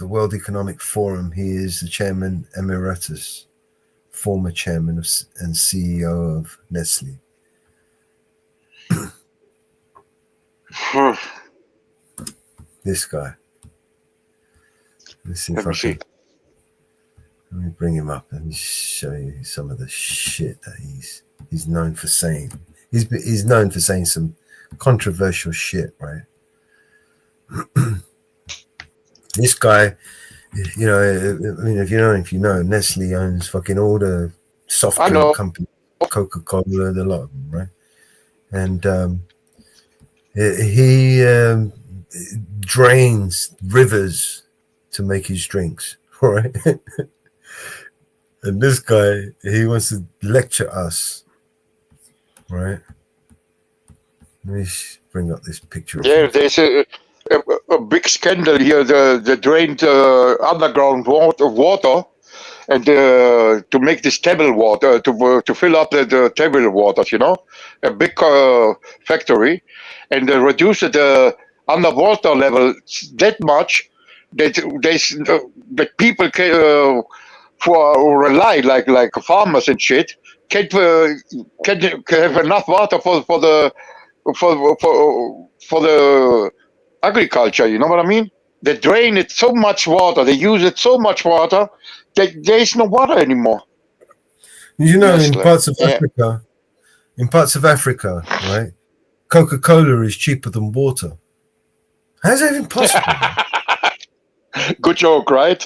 World Economic Forum. He is the chairman emeritus, former chairman and CEO of Nestle. This guy. Let's see if I can. Let me bring him up and show you some of the shit that he's known for saying. He's known for saying some controversial shit, right? This guy, you know, I mean, if you know, Nestle owns fucking all the soft drink companies, Coca-Cola, the lot of them, right? And he drains rivers to make his drinks, right? And this guy, he wants to lecture us, right? Let me bring up this picture. Yeah, there's a big scandal here. The drained underground water, and to make this table water to fill up the table waters, you know, a big factory, and they reduced the underwater level that much that people can. For rely like farmers and shit can have enough water for the agriculture. You know what I mean? They drain it so much water. They use it so much water that there is no water anymore. You know, in parts of Africa, right? Coca-Cola is cheaper than water. How's that even possible? Good joke, right?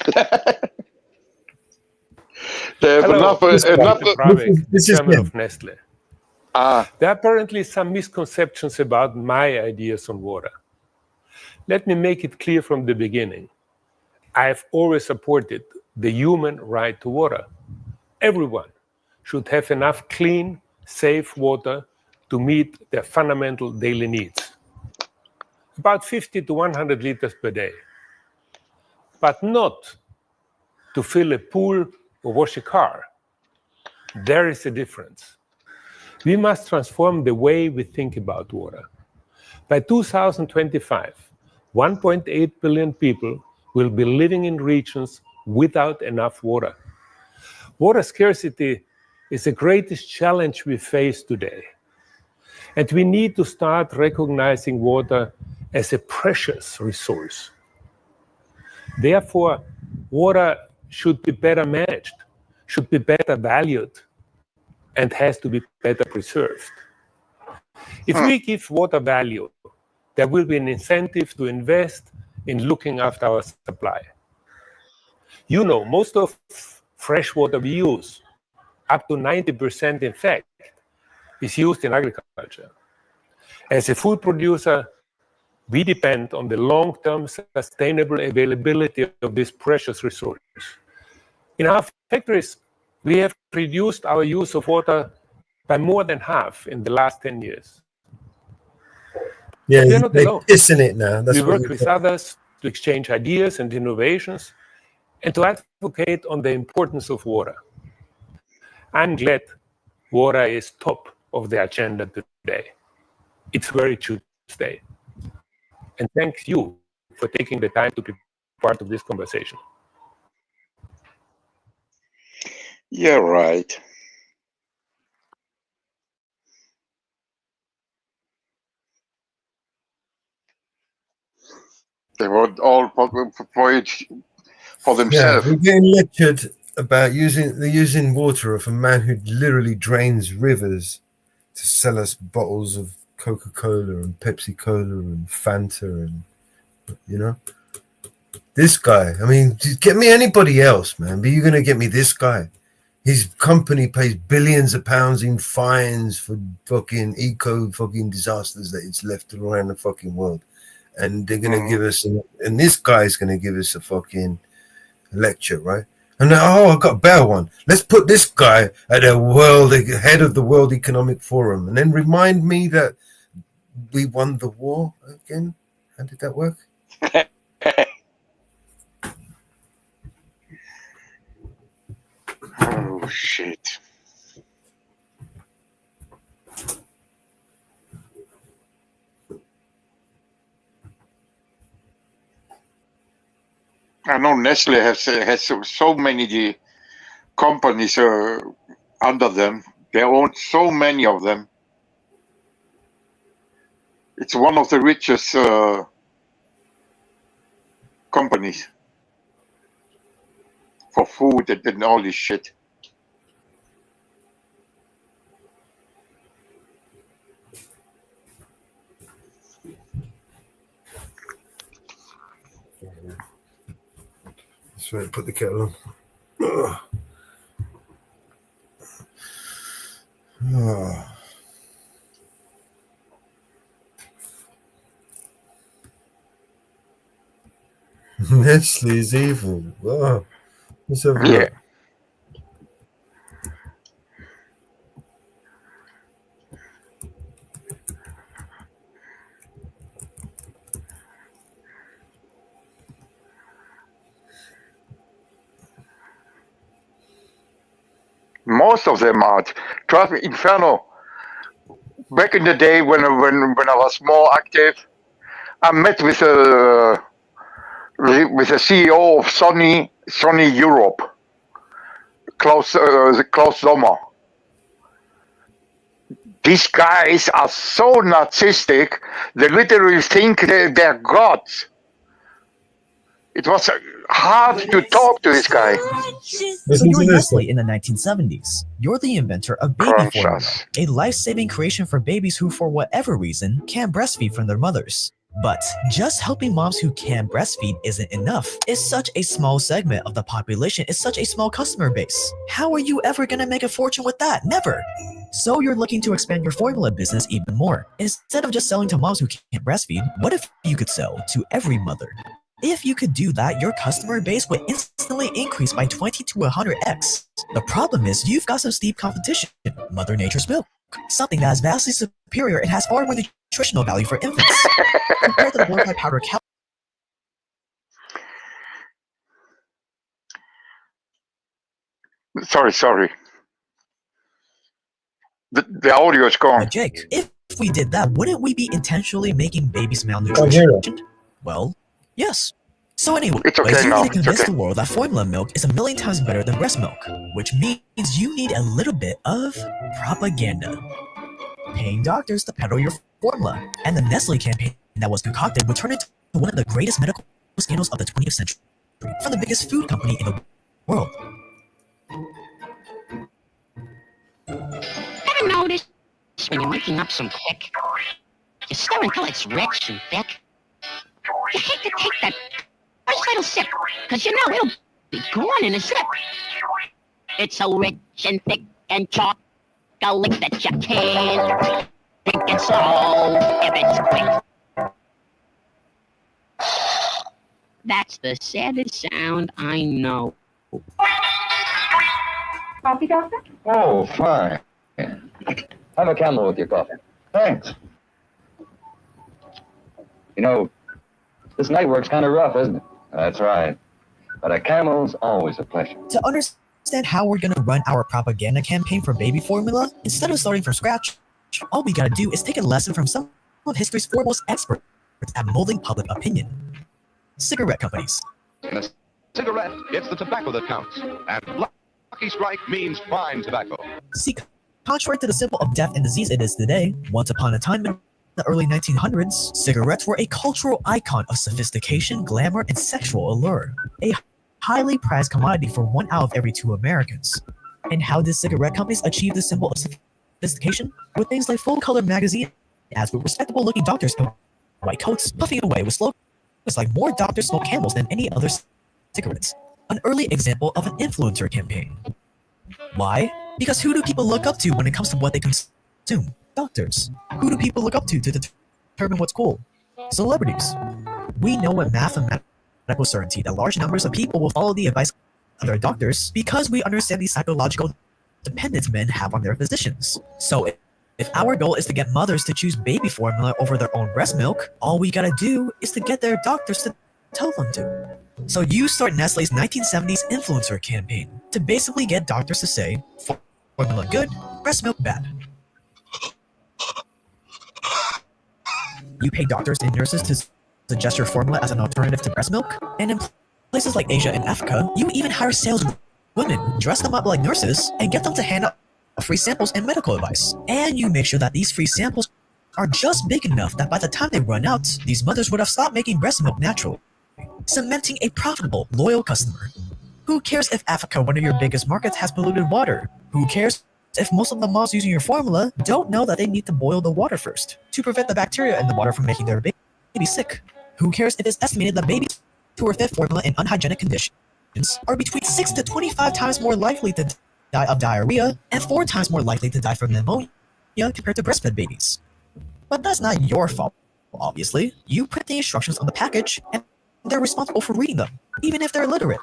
Hello, This is chairman him. of Nestle. There are apparently some misconceptions about my ideas on water. Let me make it clear from the beginning. I have always supported the human right to water. Everyone should have enough clean, safe water to meet their fundamental daily needs. About 50 to 100 liters per day. But not to fill a pool or wash a car. There is a difference. We must transform the way we think about water. By 2025, 1.8 billion people will be living in regions without enough water. Water scarcity is the greatest challenge we face today. And we need to start recognizing water as a precious resource. Therefore, water should be better managed, should be better valued, and has to be better preserved. If we give water value, there will be an incentive to invest in looking after our supply. You know, most of fresh water we use, up to 90% in fact, is used in agriculture. As a food producer, we depend on the long-term sustainable availability of this precious resource. In our factories, we have reduced our use of water by more than half in the last 10 years. Yeah, we are not they're alone. pissing it now. That's we what work with others to exchange ideas and innovations and to advocate on the importance of water. I'm glad water is top of the agenda today. It's where it should stay. And thanks you for taking the time to be part of this conversation. Yeah, right. They were all for themselves. Yeah, we're getting lectured about using water of a man who literally drains rivers to sell us bottles of Coca-Cola and Pepsi-Cola and Fanta and, you know. This guy, I mean, just get me anybody else, man, but you're going to get me this guy. His company pays billions of pounds in fines for fucking fucking disasters that it's left around the fucking world. And they're going to give us, and this guy's going to give us a fucking lecture, right? And I got a better one. Let's put this guy at the head of the World Economic Forum and then remind me that we won the war again. How did that work? Oh, shit. I know Nestle has so many companies under them. They own so many of them. It's one of the richest companies for food and all this shit. That's right, put the kettle on. Ugh. Oh. Nestle is evil. Oh. Let's have a look. Most of them are. Trust me, Inferno. Back in the day when I was more active, I met with a CEO of Sony Europe, Klaus Sommer. These guys are so narcissistic, they literally think they're gods. It was hard to talk to this guy. So you're Nestle in the 1970s. You're the inventor of baby formula, a life-saving creation for babies who, for whatever reason, can't breastfeed from their mothers. But just helping moms who can breastfeed isn't enough. It's such a small segment of the population. It's such a small customer base. How are you ever going to make a fortune with that? Never. So you're looking to expand your formula business even more. Instead of just selling to moms who can't breastfeed, what if you could sell to every mother? If you could do that, your customer base would instantly increase by 20 to 100x. The problem is you've got some steep competition. Mother Nature's milk. Something that is vastly superior and has far more nutritional value for infants. Compared to the glorified powder cow. Sorry. The audio is gone. But Jake, if we did that, wouldn't we be intentionally making babies malnutrition? Well, yes. So anyway, it's okay you now. need to convince Okay. the world that formula milk is 1,000,000 times better than breast milk, which means you need a little bit of propaganda. Paying doctors to peddle your formula, and the Nestle campaign that was concocted would turn into one of the greatest medical scandals of the 20th century from the biggest food company in the world. Ever notice when you're making up some quick, you stir until it's rich and thick? You hate to take that first little sip, because you know it'll be gone in a sip. It's so rich and thick and chalk, Go lick that you can. Drink it slow if it's quick. That's the saddest sound I know. Coffee, doctor? Oh, fine. Have a Camel with your coffee. Thanks. You know, this night work's kind of rough, isn't it? That's right. But a Camel's always a pleasure. To understand how we're gonna run our propaganda campaign for baby formula, instead of starting from scratch, all we gotta do is take a lesson from some of history's foremost experts at molding public opinion. Cigarette companies. In a cigarette, it's the tobacco that counts. And Lucky Strike means fine tobacco. See, contrary to the symbol of death and disease it is today, once upon a time in the early 1900s, cigarettes were a cultural icon of sophistication, glamour, and sexual allure. A highly prized commodity for 1 out of every 2 Americans. And how did cigarette companies achieve this symbol of sophistication? With things like full-color magazine ads with respectable-looking doctors in white coats puffing away with slogans like more doctors smoke Camels than any other cigarettes. An early example of an influencer campaign. Why? Because who do people look up to when it comes to what they consume? Doctors. Who do people look up to determine what's cool? Celebrities. We know with mathematical certainty that large numbers of people will follow the advice of their doctors because we understand the psychological dependence men have on their physicians. So if our goal is to get mothers to choose baby formula over their own breast milk, all we gotta do is to get their doctors to tell them to. So you start Nestle's 1970s influencer campaign to basically get doctors to say, formula good, breast milk bad. You pay doctors and nurses to suggest your formula as an alternative to breast milk, and in places like Asia and Africa, you even hire sales women, dress them up like nurses, and get them to hand out free samples and medical advice. And you make sure that these free samples are just big enough that by the time they run out, these mothers would have stopped making breast milk naturally, cementing a profitable, loyal customer. Who cares if Africa, one of your biggest markets, has polluted water? Who cares if most of the moms using your formula don't know that they need to boil the water first to prevent the bacteria in the water from making their baby sick? Who cares if it's estimated that babies who are fed formula in unhygienic conditions are between 6 to 25 times more likely to die of diarrhea and 4 times more likely to die from pneumonia compared to breastfed babies? But that's not your fault, obviously. You print the instructions on the package and they're responsible for reading them, even if they're illiterate.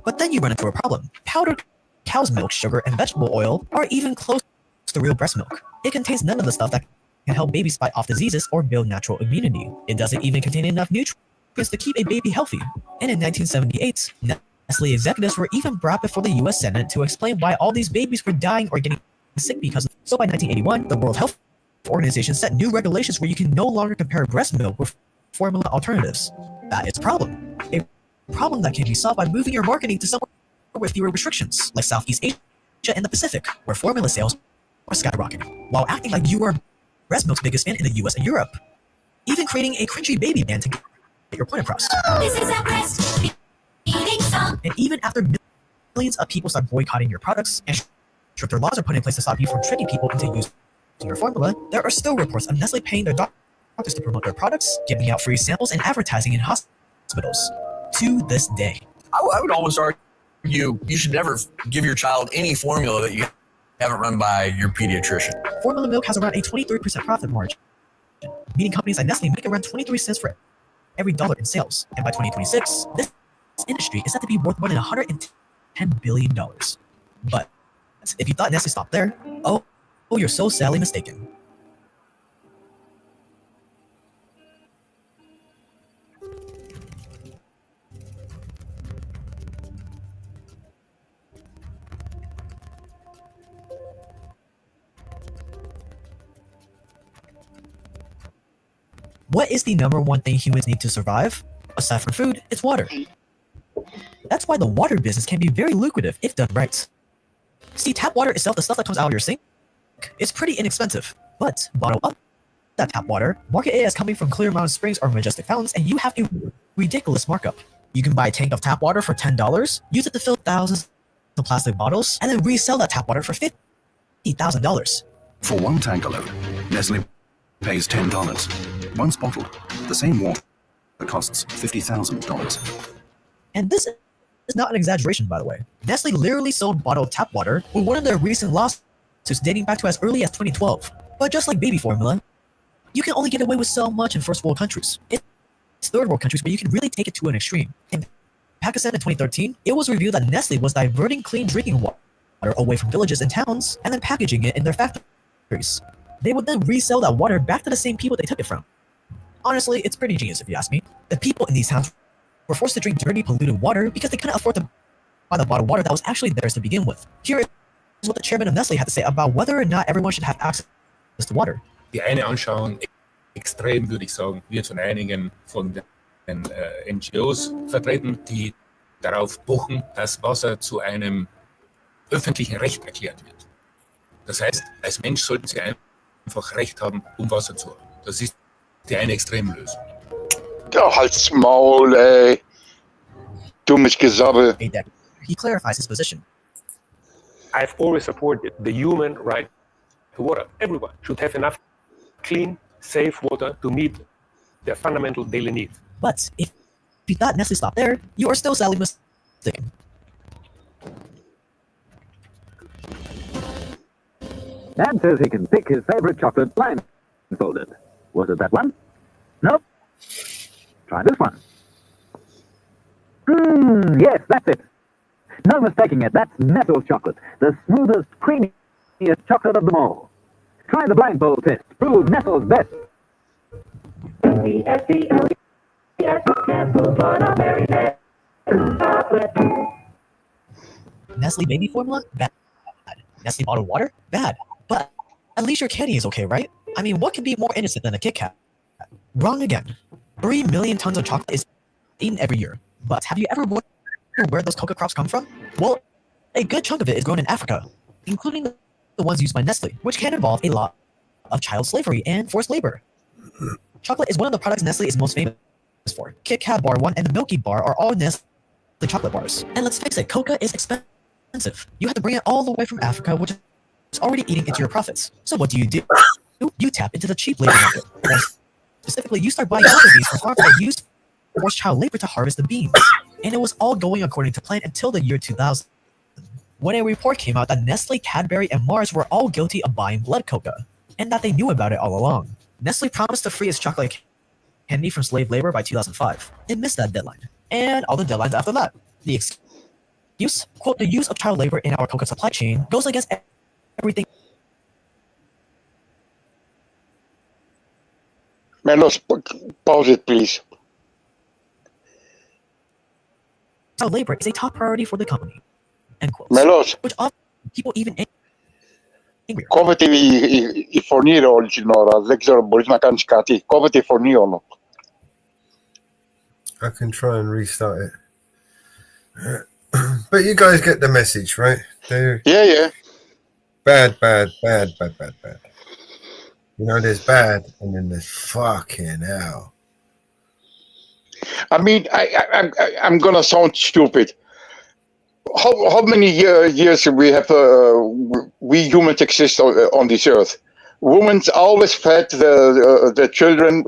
But then you run into a problem. Powdered cow's milk, sugar, and vegetable oil are even close to real breast milk. It contains none of the stuff that can help babies fight off diseases or build natural immunity. It doesn't even contain enough nutrients to keep a baby healthy. And in 1978, Nestle executives were even brought before the US Senate to explain why all these babies were dying or getting sick because of. So by 1981, the World Health Organization set new regulations where you can no longer compare breast milk with formula alternatives. That is a problem. A problem that can be solved by moving your marketing to somewhere with fewer restrictions, like Southeast Asia and the Pacific, where formula sales are skyrocketing, while acting like you are breast milk's biggest fan in the US and Europe. Even creating a cringy baby band to get your point across. This is a breastfeeding song. And even after millions of people start boycotting your products and stricter laws are put in place to stop you from tricking people into using your formula, there are still reports of Nestle paying their doctors to promote their products, giving out free samples, and advertising in hospitals. To this day. I would almost argue you should never give your child any formula that you haven't run by your pediatrician. Formula milk has around a 23% profit margin, meaning companies like Nestle make around 23 cents for every dollar in sales. And by 2026, this industry is set to be worth more than $110 billion. But if you thought Nestle stopped there, oh, you're so sadly mistaken. What is the number one thing humans need to survive? Aside from food, it's water. That's why the water business can be very lucrative if done right. See, tap water itself, the stuff that comes out of your sink, it's pretty inexpensive. But bottle up that tap water, market it as coming from Clear Mountain Springs or Majestic Fountains, and you have a ridiculous markup. You can buy a tank of tap water for $10, use it to fill thousands of plastic bottles, and then resell that tap water for $50,000. For one tank alone, Nestle pays $10. Once bottled, the same water costs $50,000. And this is not an exaggeration, by the way. Nestle literally sold bottled tap water with one of their recent lawsuits dating back to as early as 2012. But just like baby formula, you can only get away with so much in first world countries. It's third world countries where you can really take it to an extreme. In Pakistan in 2013, it was revealed that Nestle was diverting clean drinking water away from villages and towns and then packaging it in their factories. They would then resell that water back to the same people they took it from. Honestly, it's pretty genius if you ask me. The people in these towns were forced to drink dirty, polluted water because they couldn't afford to buy the bottled water that was actually theirs to begin with. Here is what the chairman of Nestle had to say about whether or not everyone should have access to water. Die eine Anschauung, extrem würde ich sagen, wird von einigen von den NGOs vertreten, die darauf pochen, dass Wasser zu einem öffentlichen Recht erklärt wird. Das heißt, als Mensch sollten sie einfach Recht haben, Wasser zu haben. Das ist die eine Extremlösung. Ja, halt's Maul, ey. Dummes Gesabbel. He clarifies his position. I've always supported the human right to water. Everyone should have enough clean, safe water to meet their fundamental daily needs. But if you thought Nestle stopped there, you are still sadly mistaken. Dad says he can pick his favorite chocolate blindfolded. Was it that one? Nope. Try this one. Yes, that's it. No mistaking it. That's Nestle's chocolate, the smoothest, creamiest chocolate of them all. Try the blindfold test. Prove Nestle's best. Nestle baby formula? Bad. Nestle bottled water? Bad. But at least your candy is okay, right? I mean, what could be more innocent than a Kit Kat? Wrong again. 3 million tons of chocolate is eaten every year. But have you ever wondered where those coca crops come from? Well, a good chunk of it is grown in Africa, including the ones used by Nestle, which can involve a lot of child slavery and forced labor. Chocolate is one of the products Nestle is most famous for. Kit Kat Bar 1 and the Milky Bar are all Nestle chocolate bars. And let's face it, coca is expensive. You have to bring it all the way from Africa, which is already eating into your profits. So what do? You tap into the cheap labor market. More specifically, you start buying coca beans from farms that used forced child labor to harvest the beans. And it was all going according to plan until the year 2000, when a report came out that Nestle, Cadbury, and Mars were all guilty of buying blood coca, and that they knew about it all along. Nestle promised to free its chocolate candy from slave labor by 2005. It missed that deadline, and all the deadlines after that. The excuse, quote, the use of child labor in our coca supply chain goes against everything. Melos, pause it, please. Child labor is a top priority for the company. End quote. Melos. Which often people even angry. Κόβε η φωνή ρε όλη την ώρα. Δεν ξέρω, μπορείς να κάνεις κάτι. Κόβε τη φωνή όλο. I can try and restart it. But you guys get the message, right? Yeah. Bad. You know, there's bad and then there's fucking hell. I mean, I'm gonna sound stupid. How many years we have we humans exist on this earth? Women always fed the children,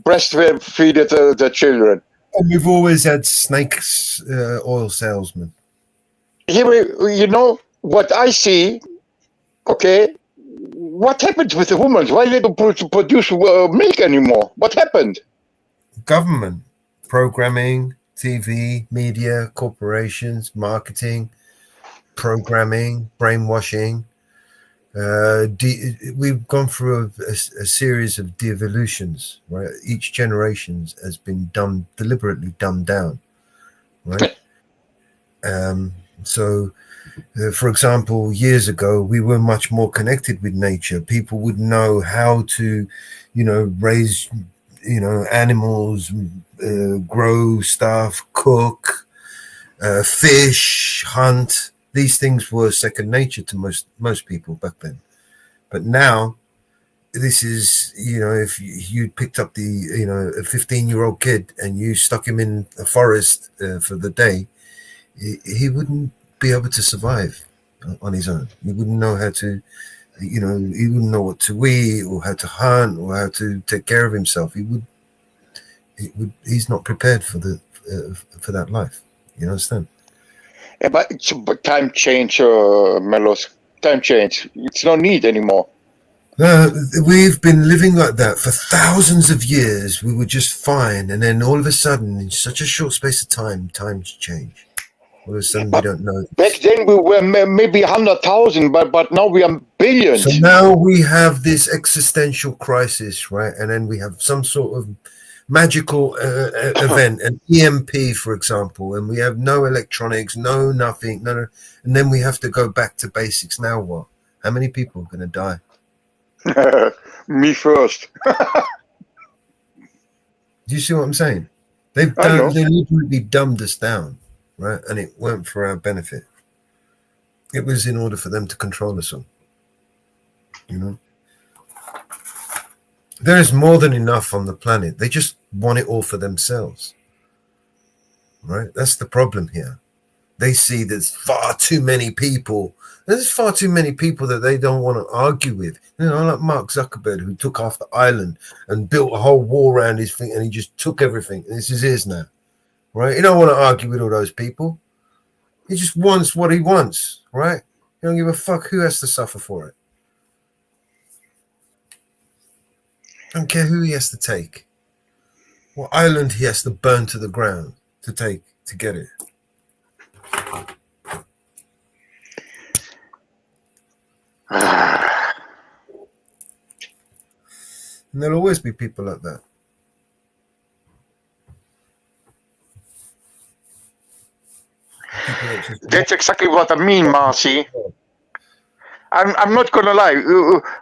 breastfeed the children. And we've always had snakes, oil salesmen. You know what I see? Okay, what happened with the women? Why they don't produce milk anymore? What happened? Government, programming, TV, media, corporations, marketing, programming, brainwashing. We've gone through a series of devolutions, right? Each generation has been deliberately dumbed down, right? So, for example, years ago, we were much more connected with nature. People would know how to, raise, animals, grow stuff, cook, fish, hunt. These things were second nature to most people back then. But now, this is, if you picked up a 15-year-old kid and you stuck him in a forest for the day, he wouldn't be able to survive on his own. He wouldn't know how to, he wouldn't know what to eat or how to hunt or how to take care of himself. He's not prepared for that life. You understand? But it's time change, Melos. Time change. It's no need anymore. We've been living like that for thousands of years. We were just fine, and then all of a sudden, in such a short space of time, times change. All of a sudden, we don't know. Back then we were maybe 100,000, but now we are billions. So now we have this existential crisis, right? And then we have some sort of magical event, an EMP, for example, and we have no electronics, no nothing, no, and then we have to go back to basics. Now what? How many people are going to die? Me first. Do you see what I'm saying? They literally dumbed us down, right? And it weren't for our benefit. It was in order for them to control us all. You know, there is more than enough on the planet. They just want it all for themselves, right? That's the problem here. They see there's far too many people. There's far too many people that they don't want to argue with. You know, like Mark Zuckerberg, who took half the island and built a whole wall around his thing, and he just took everything. This is his now, right? He don't want to argue with all those people. He just wants what he wants, right? He don't give a fuck who has to suffer for it. Don't care who he has to take. What island he has to burn to the ground to take to get it. And there'll always be people like that. That's exactly what I mean, Marcy. I'm not gonna lie.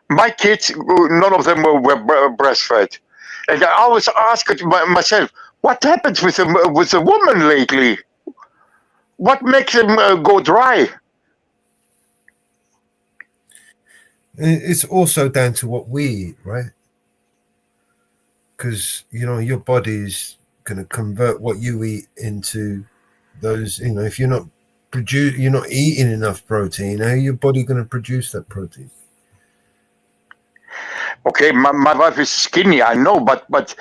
My kids, none of them were breastfed, and I always ask myself, what happens with a woman lately? What makes them go dry? It's also down to what we eat, right? Because, you know, your body's going to convert what you eat into those, you know, if you're not eating enough protein, how are your body going to produce that protein? Okay, my wife is skinny, I know, but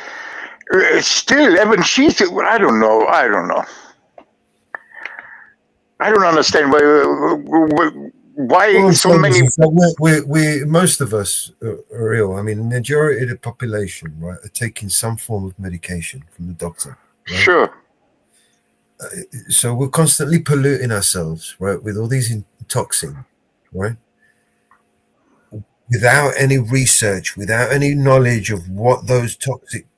still, even she's, I don't know. I don't understand why so many. We most of us are ill. I mean, the majority of the population, right, are taking some form of medication from the doctor. Right? Sure. So we're constantly polluting ourselves, right, with all these toxins, right? Without any research, without any knowledge of what those toxic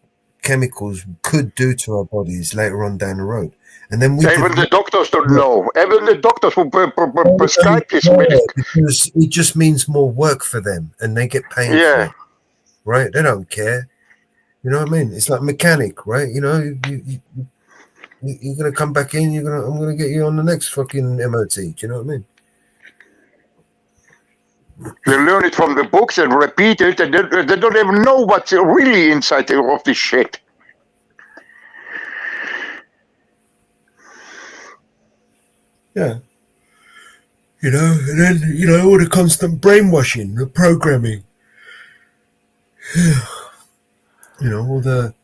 chemicals could do to our bodies later on down the road. And then even the doctors don't know. Even the doctors will prescribe this medicine. Because it just means more work for them, and they get paid for it, right? They don't care. You know what I mean? It's like mechanic, right? You know, you're gonna come back in. I'm gonna get you on the next fucking MOT. Do you know what I mean? They learn it from the books and repeat it, and they don't even know what's really inside of this shit. Yeah. You know, and then, you know, all the constant brainwashing, the programming. You know, all the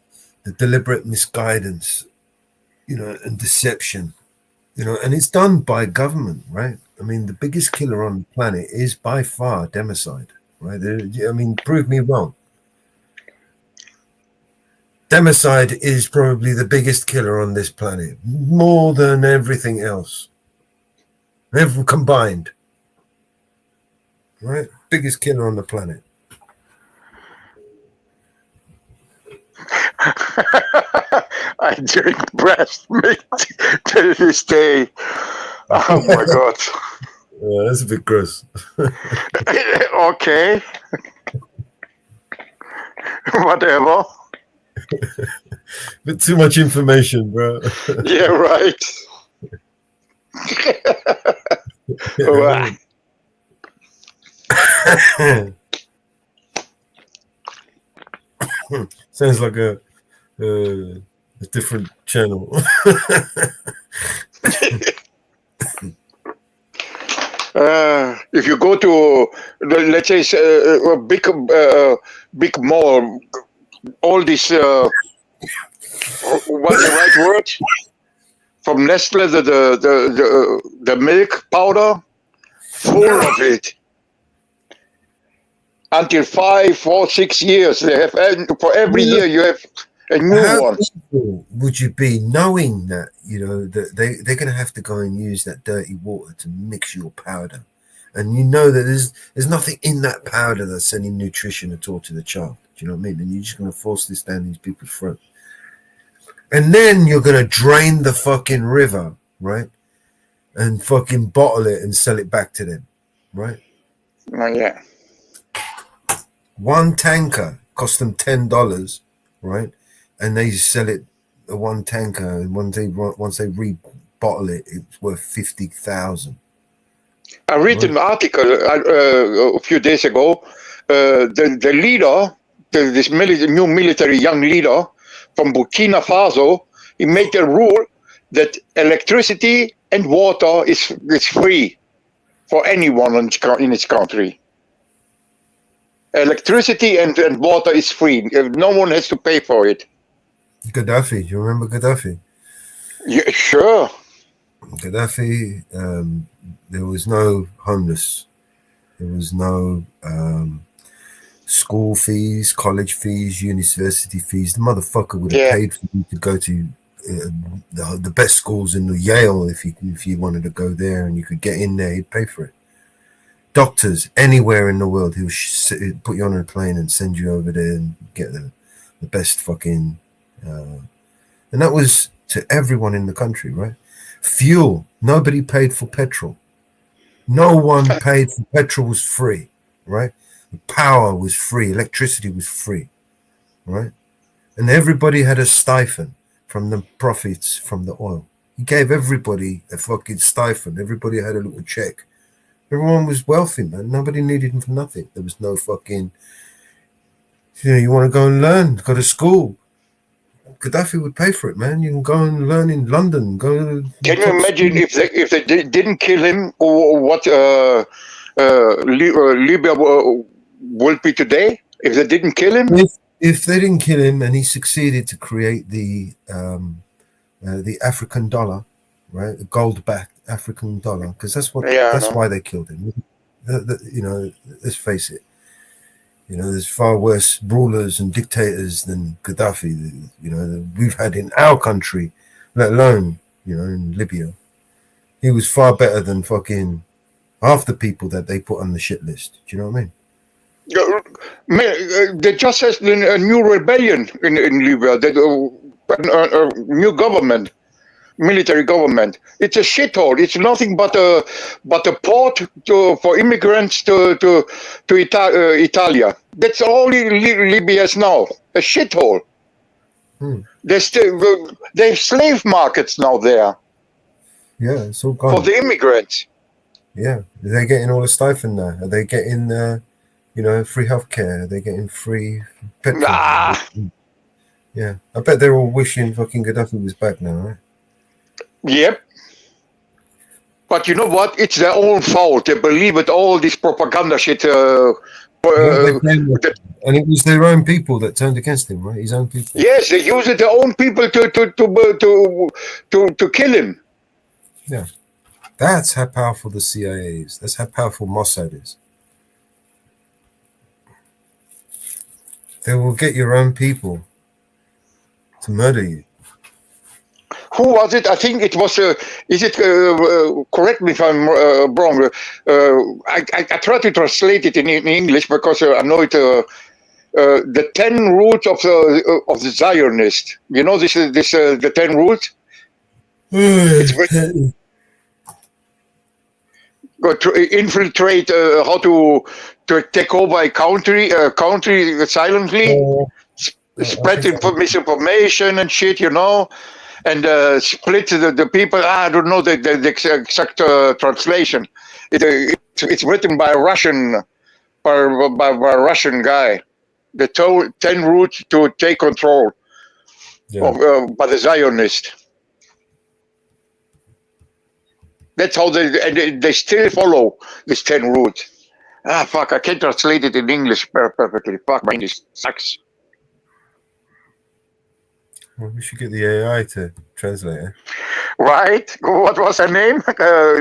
deliberate misguidance, you know, and deception, you know, and it's done by government, right? I mean, the biggest killer on the planet is by far democide, right? I mean, prove me wrong. Democide is probably the biggest killer on this planet, more than everything else. Everyone combined, right? Biggest killer on the planet. I drink breast milk to this day. Oh my god. Yeah, that's a bit gross. Okay. Whatever. Bit too much information, bro. Yeah, right. Sounds like a different channel. If you go to, let's say, a big mall, all this, what's the right word? From Nestle, the milk powder, full of it. Until 5, 4, 6 years, they have. And for every year, you have a new How one. evil would you be knowing that, you know, that they're going to have to go and use that dirty water to mix your powder? And you know that there's nothing in that powder that's any nutrition at all to the child. Do you know what I mean? And you're just going to force this down these people's throat. And then you're going to drain the fucking river, right? And fucking bottle it and sell it back to them, right? Oh, yeah. One tanker cost them $10, right? And they sell it one tanker, and once they rebottle it, it's worth 50,000. I read an article a few days ago. The leader, this new military young leader from Burkina Faso, he made a rule that electricity and water is free for anyone in his country. Electricity and water is free. No one has to pay for it. Gaddafi, do you remember Gaddafi? Yeah, sure. Gaddafi, there was no homeless. There was no school fees, college fees, university fees. The motherfucker would have paid for you to go to the best schools in Yale if you wanted to go there and you could get in there. He'd pay for it. Doctors anywhere in the world, he'll put you on a plane and send you over there and get the best fucking. And that was to everyone in the country, right? Fuel, nobody paid for petrol. No one paid for petrol, was free, right? The power was free, electricity was free, right? And everybody had a stipend from the profits from the oil. He gave everybody a fucking stipend. Everybody had a little check. Everyone was wealthy, man. Nobody needed him for nothing. There was no fucking, you want to go and learn, go to school. Gaddafi would pay for it, man. You can go and learn in London. Can you imagine if they didn't kill him, or what Libya would be today? If they didn't kill him? If they didn't kill him and he succeeded to create the African dollar, right? The gold-backed African dollar, because that's why they killed him. You know, let's face it. You know, there's far worse rulers and dictators than Gaddafi, you know, we've had in our country, let alone, you know, in Libya. He was far better than fucking half the people that they put on the shit list. Do you know what I mean? They just had a new rebellion in Libya, a new government. Military government. It's a shithole. It's nothing but a port for immigrants to Italia. That's all Libya is now. A shithole. They have slave markets now there. Yeah, it's all gone. For the immigrants. Yeah, are they getting all the stipend now? Are they getting you know, free healthcare? Are they getting free petrol? Yeah, I bet they're all wishing fucking Gaddafi was back now, right? Yep. But you know what? It's their own fault. They believe it, all this propaganda shit. And it was their own people that turned against him, right? His own people. Yes, they used their own people to kill him. Yeah. That's how powerful the CIA is. That's how powerful Mossad is. They will get your own people to murder you. Who was it? I think it was. Is it correct me if I'm wrong? I try to translate it in English because I know it. The 10 rules of the Zionist. You know this the 10 rules. To infiltrate, how to take over a country silently, spread misinformation and shit. You know. And split the people. I don't know the exact translation. It's written by a Russian, by a Russian guy. The 10 rules to take control by the Zionist. That's how they still follow these 10 rules. Fuck! I can't translate it in English perfectly. Fuck, my English sucks. Well, we should get the AI to translate it. right? What was her name?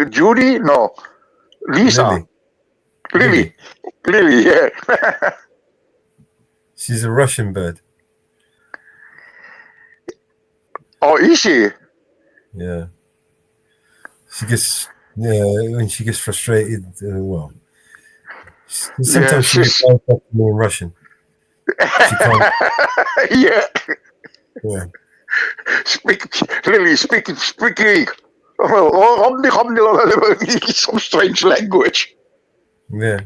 Judy? No, Lisa. Lily. Yeah. She's a Russian bird. Oh, is she? Yeah. She gets, when she gets frustrated, well, sometimes she gets in Russian. She can't. Yeah. Yeah. Lily, speaking some strange language. Yeah.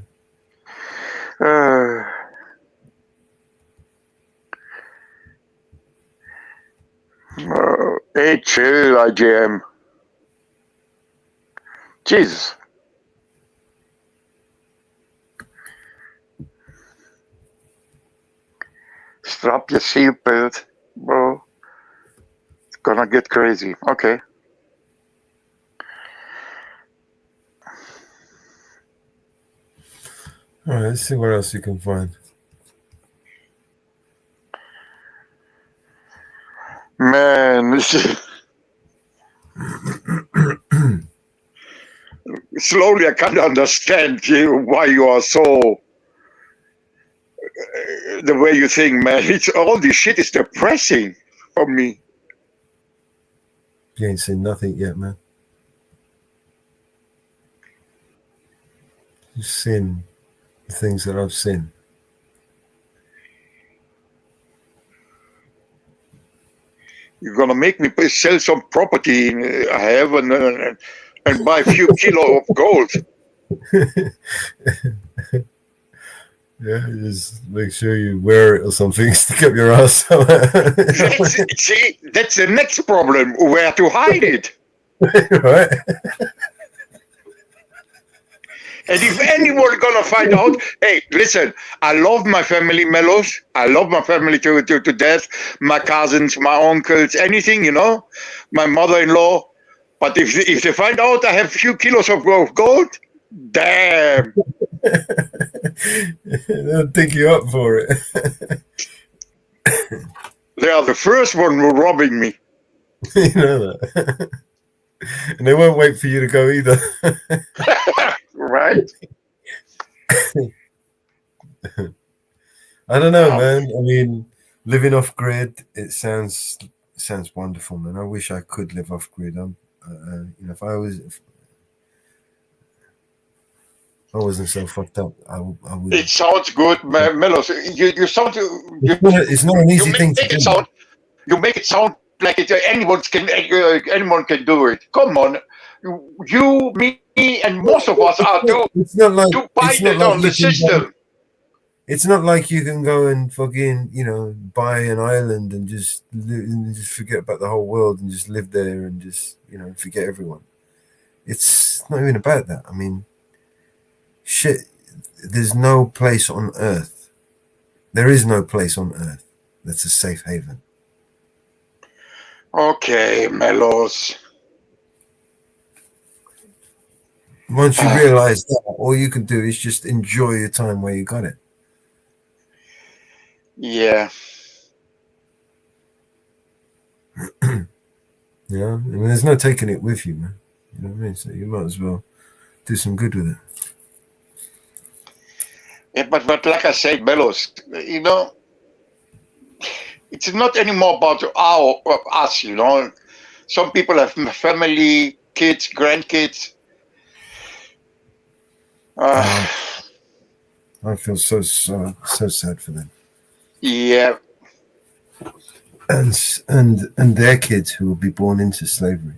Hey, chill, IGM. Jesus. Strap your seatbelt, bro. It's gonna get crazy. Okay. All right, let's see what else you can find. Man, slowly I can't understand why you are so the way you think, man. It's all this shit is depressing for me. You ain't seen nothing yet, man. You've seen the things that I've seen. You're gonna make me sell some property I have and buy a few kilo of gold. Yeah, just make sure you wear it or something. Stick up your ass. See, that's the next problem. Where to hide it? Right. And if anyone gonna find out, hey, listen, I love my family, Melos. I love my family to death. My cousins, my uncles, anything, you know. My mother-in-law. But if they find out I have a few kilos of gold, damn. They'll dig you up for it. They are the first one who robbing me. You know that. And they won't wait for you to go either. Right? I don't know, man. I mean, living off grid, it sounds wonderful, man. I wish I could live off grid. You know, if I wasn't so fucked up, I would. It sounds good, Melos. You sound. It's not an easy thing to do. You make it sound like anyone can do it. Come on, you, me, and most of us are too binded on the system. It's not like you can go and fucking, you know, buy an island and just forget about the whole world and just live there and just, you know, forget everyone. It's not even about that. I mean, shit, there's no place on earth. There is no place on earth that's a safe haven. Okay, Melos. Once you realize that, all you can do is just enjoy your time where you got it. Yeah. Yeah, I mean, there's no taking it with you, man. You know what I mean? So you might as well do some good with it. Yeah, but like I said, Melos, you know, it's not anymore about us, you know. Some people have family, kids, grandkids. I feel so sad for them. Yeah. And their kids who will be born into slavery.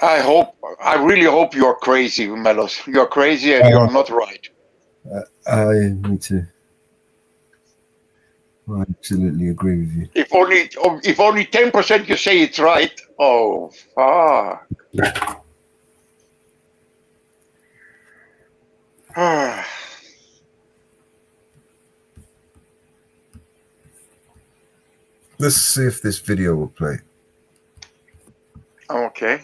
I really hope you're crazy, Melos. You're crazy and you're not right. I need to. I absolutely agree with you. If only 10% you say it's right. Oh, fuck. Let's see if this video will play. Okay.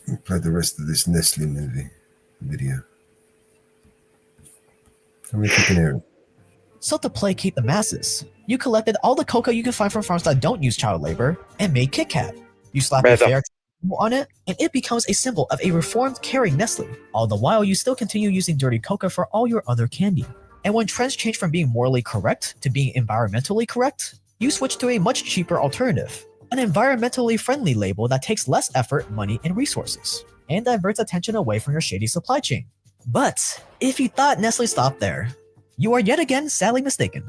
We'll play the rest of this Nestle movie video. Tell me if you can hear it. So to placate the masses, you collected all the cocoa you can find from farms that don't use child labor and made Kit Kat. You slap a fair on it, and it becomes a symbol of a reformed, caring Nestle. All the while, you still continue using dirty cocoa for all your other candy. And when trends change from being morally correct to being environmentally correct, you switch to a much cheaper alternative, an environmentally friendly label that takes less effort, money, and resources, and diverts attention away from your shady supply chain. But if you thought Nestle stopped there, you are yet again sadly mistaken.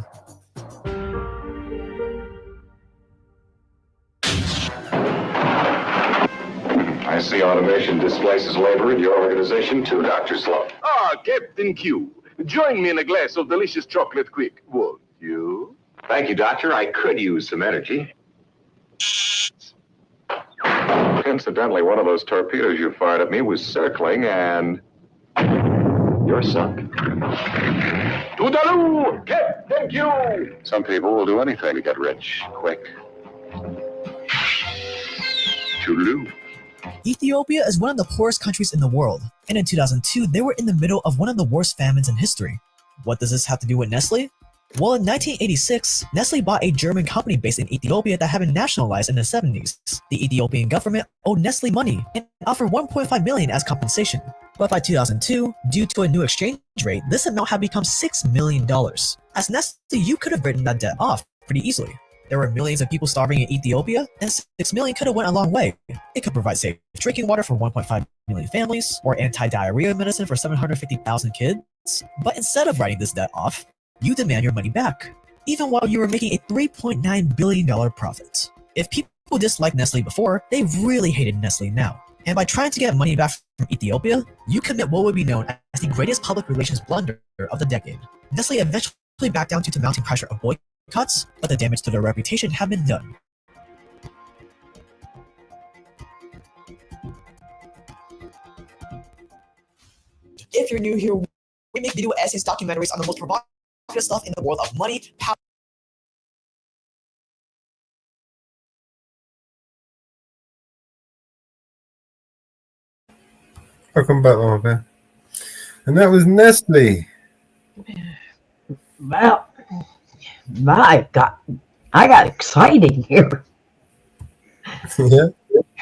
I see automation displaces labor in your organization too, Dr. Sloan. Ah, Captain Q. Join me in a glass of delicious chocolate quick, won't you? Thank you, Doctor. I could use some energy. Incidentally, one of those torpedoes you fired at me was circling, and you're sunk. Toodaloo! Captain Q! Some people will do anything to get rich quick. Toodaloo. Ethiopia is one of the poorest countries in the world, and in 2002, they were in the middle of one of the worst famines in history. What does this have to do with Nestle? Well, in 1986, Nestle bought a German company based in Ethiopia that had been nationalized in the 70s. The Ethiopian government owed Nestle money and offered $1.5 million as compensation. But by 2002, due to a new exchange rate, this amount had become $6 million. As Nestle, you could have written that debt off pretty easily. There were millions of people starving in Ethiopia, and 6 million could have went a long way. It could provide safe drinking water for 1.5 million families, or anti-diarrhea medicine for 750,000 kids. But instead of writing this debt off, you demand your money back, even while you were making a $3.9 billion profit. If people disliked Nestle before, they really hated Nestle now. And by trying to get money back from Ethiopia, you commit what would be known as the greatest public relations blunder of the decade. Nestle eventually backed down due to mounting pressure of boycotts, but the damage to their reputation had been done. If you're new here, we make video essays, documentaries on the most provocative stuff in the world of money, power. Welcome back, Marvin. And that was Nestle. Well, my God, I got exciting here. Yeah.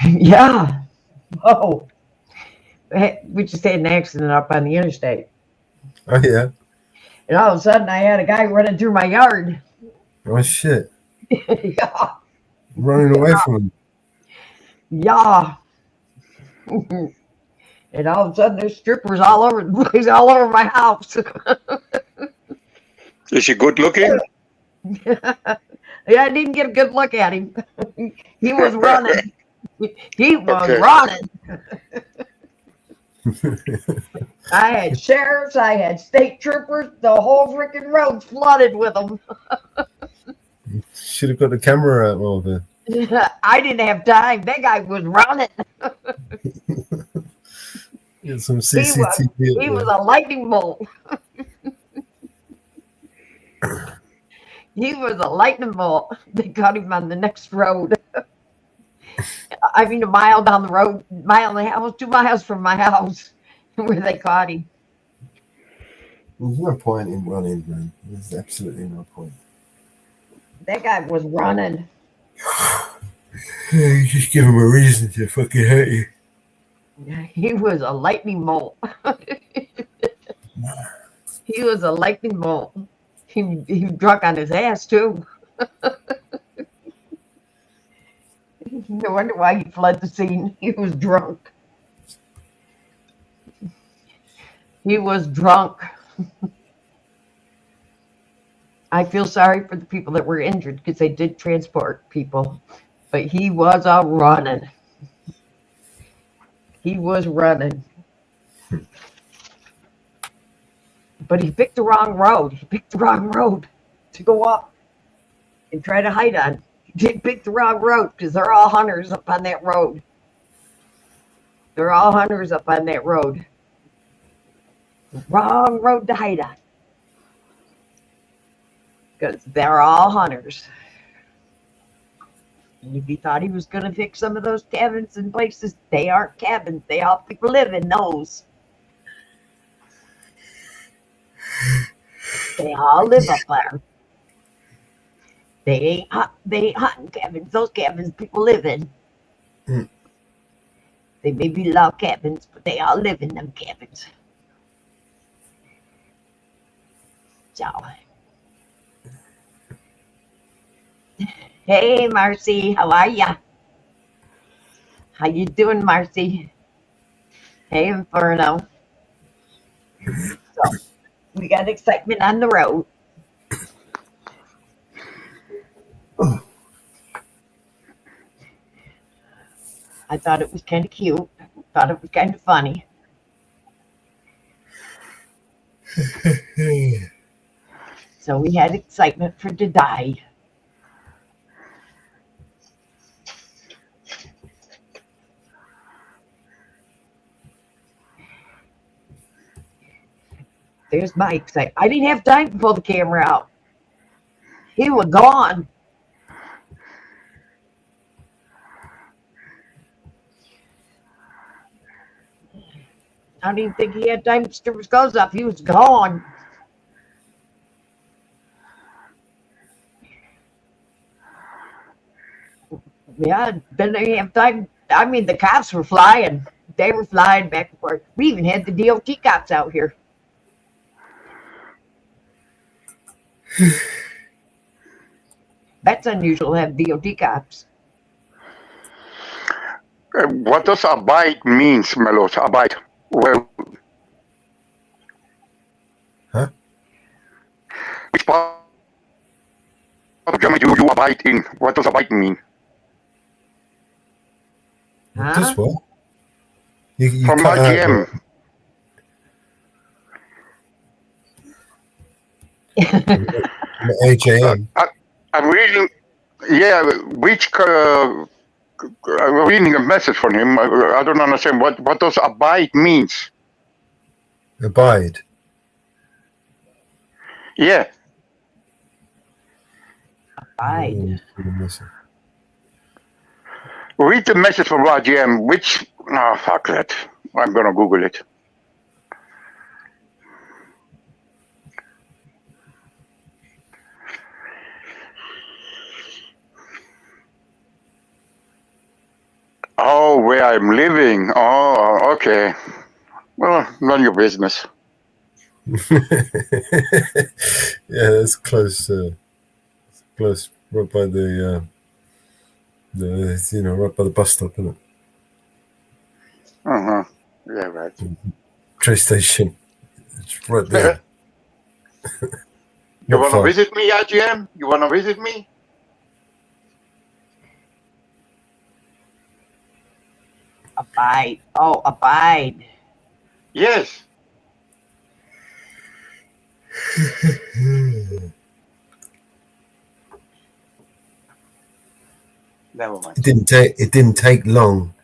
Yeah. Oh, we just had an accident up on the interstate. Oh, yeah. And all of a sudden, I had a guy running through my yard. Oh, shit. Yeah. Running away from him. Yeah. And all of a sudden, there's strippers all over the place, all over my house. Is he good looking? Yeah, I didn't get a good look at him. He was running. He was running. I had sheriffs, I had state troopers, the whole freaking road flooded with them. Should have got the camera out, Marvin. I didn't have time. That guy was running. Get some CCTV. He was a lightning bolt. He was a lightning bolt. They caught him on the next road. I mean, a mile down the road, mile and a half, 2 miles from my house, where they caught him. There's no point in running, man. There's absolutely no point. That guy was running. Yeah, you just give him a reason to fucking hurt you. He was a lightning bolt. He was a lightning bolt. He was drunk on his ass, too. No wonder why he fled the scene. He was drunk. He was drunk. I feel sorry for the people that were injured because they did transport people. But he was a running. He was running. But he picked the wrong road. He picked the wrong road to go up and try to hide on. He did pick the wrong road because they're all hunters up on that road. They're all hunters up on that road. Wrong road to hide on. Because they're all hunters. And if he thought he was going to fix some of those cabins and places, they aren't cabins. They all people live in those. They all live up there. They ain't hunting cabins. Those cabins people live in. Mm. They may be log cabins, but they all live in them cabins. So, hey, Marcy, how are ya? How you doing, Marcy? Hey, Inferno. So, we got excitement on the road. I thought it was kind of cute. Thought it was kind of funny. So we had excitement for today. There's my excitement. I didn't have time to pull the camera out. He was gone. I don't even think he had time to strip his clothes off. He was gone. Yeah, didn't even have time. I mean, the cops were flying. They were flying back and forth. We even had the DOT cops out here. That's unusual to have DOT cops. What does abide means, Melos? Abide. Well, huh? Which part of Germany do you abide in? What does abide mean? This what? You From cut out RGM. AJM. I'm reading, yeah, which, I'm reading a message from him. I don't understand what does abide means. Abide. Yeah. Abide. Read the message from RGM, which, oh, fuck that. I'm going to Google it. Oh, where I'm living. Oh, okay. Well, none of your business. Yeah, that's close. Close, right by the right by the bus stop, isn't it? Uh-huh. Yeah, right. Train station. It's right there. You want to visit me, RGM? You want to visit me? Abide. Oh, abide. Yes. Never mind. It didn't take long.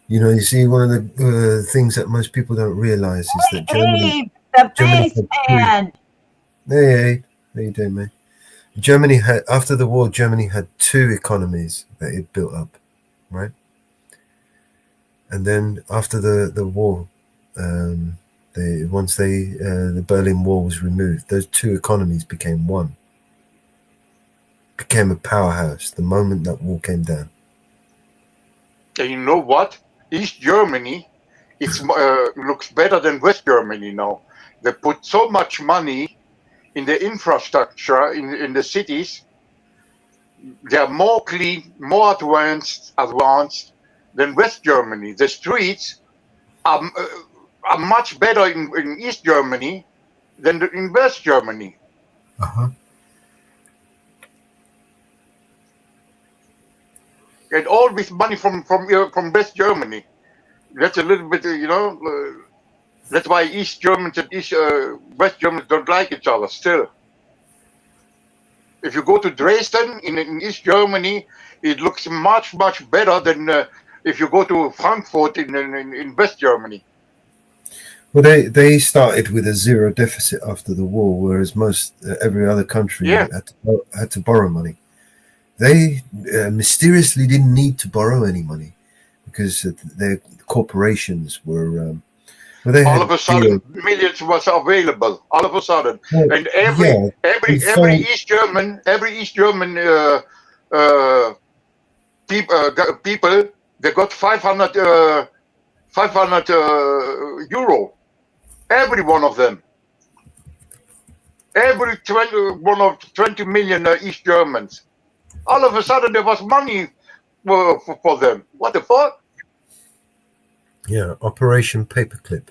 You know, you see, one of the things that most people don't realize is that Germany. The basement. Hey, how you doing, man? Germany had, after the war, Germany had two economies that it built up, right? And then after the war, once the Berlin Wall was removed, those two economies became one. Became a powerhouse the moment that wall came down. And you know what? East Germany, it's looks better than West Germany now. They put so much money in the infrastructure in the cities. They are more clean, more advanced than West Germany. The streets are much better in East Germany than in West Germany. Uh-huh. And all with money from West Germany. That's a little bit, that's why East Germans and West Germans don't like each other still. If you go to Dresden in East Germany, it looks much, much better than if you go to Frankfurt in West Germany. Well, they started with a zero deficit after the war, whereas every other country had to borrow money. They mysteriously didn't need to borrow any money because their corporations were. Well, they All had of a sudden, millions was available. All of a sudden, Well, and every yeah, every and every so- East German people, they got 500 euro. Every one of them. Every 20 million East Germans. All of a sudden, there was money for them. What the fuck? Yeah, Operation Paperclip.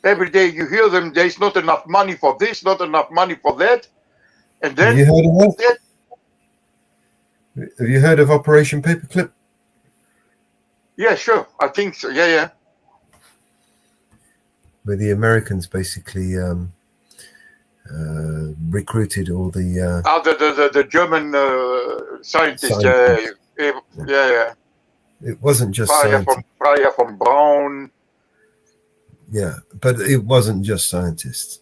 Every day you hear them, there's not enough money for this, not enough money for that. And then Have you heard of that? Have you heard of Operation Paperclip? Yeah, sure. I think so. Yeah. Where the Americans basically recruited all the The German scientists. Scientists. Yeah. it wasn't just Fryer scientists. from Braun. Yeah, but it wasn't just scientists.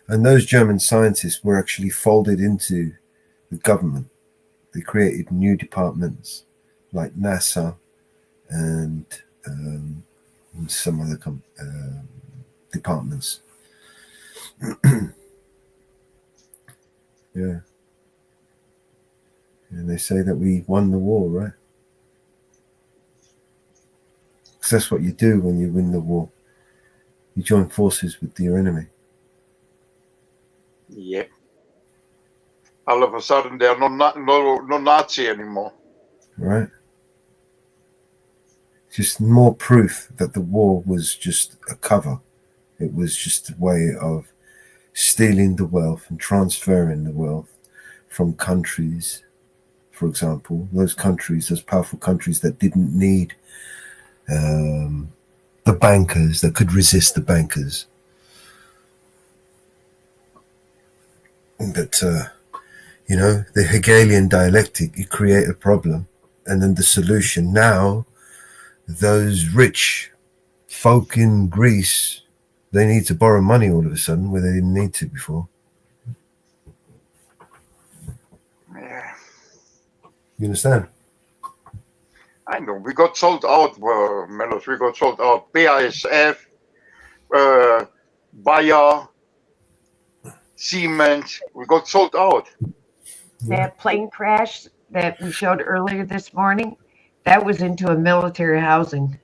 And those German scientists were actually folded into the government. They created new departments like NASA and some other departments. Yeah. And they say that we won the war, right? Because that's what you do when you win the war. You join forces with your enemy. Yeah. All of a sudden, they are no Nazi anymore. Right? Just more proof that the war was just a cover. It was just a way of stealing the wealth and transferring the wealth from countries, for example, those powerful countries that didn't need the bankers, that could resist the bankers. But, the Hegelian dialectic, you create a problem, and then the solution. Now, those rich folk in Greece, they need to borrow money all of a sudden where they didn't need to before. Yeah. You understand? I know. We got sold out, Melos. We got sold out. BASF, Bayer, Siemens. We got sold out. That plane crash that we showed earlier this morning, that was into a military housing.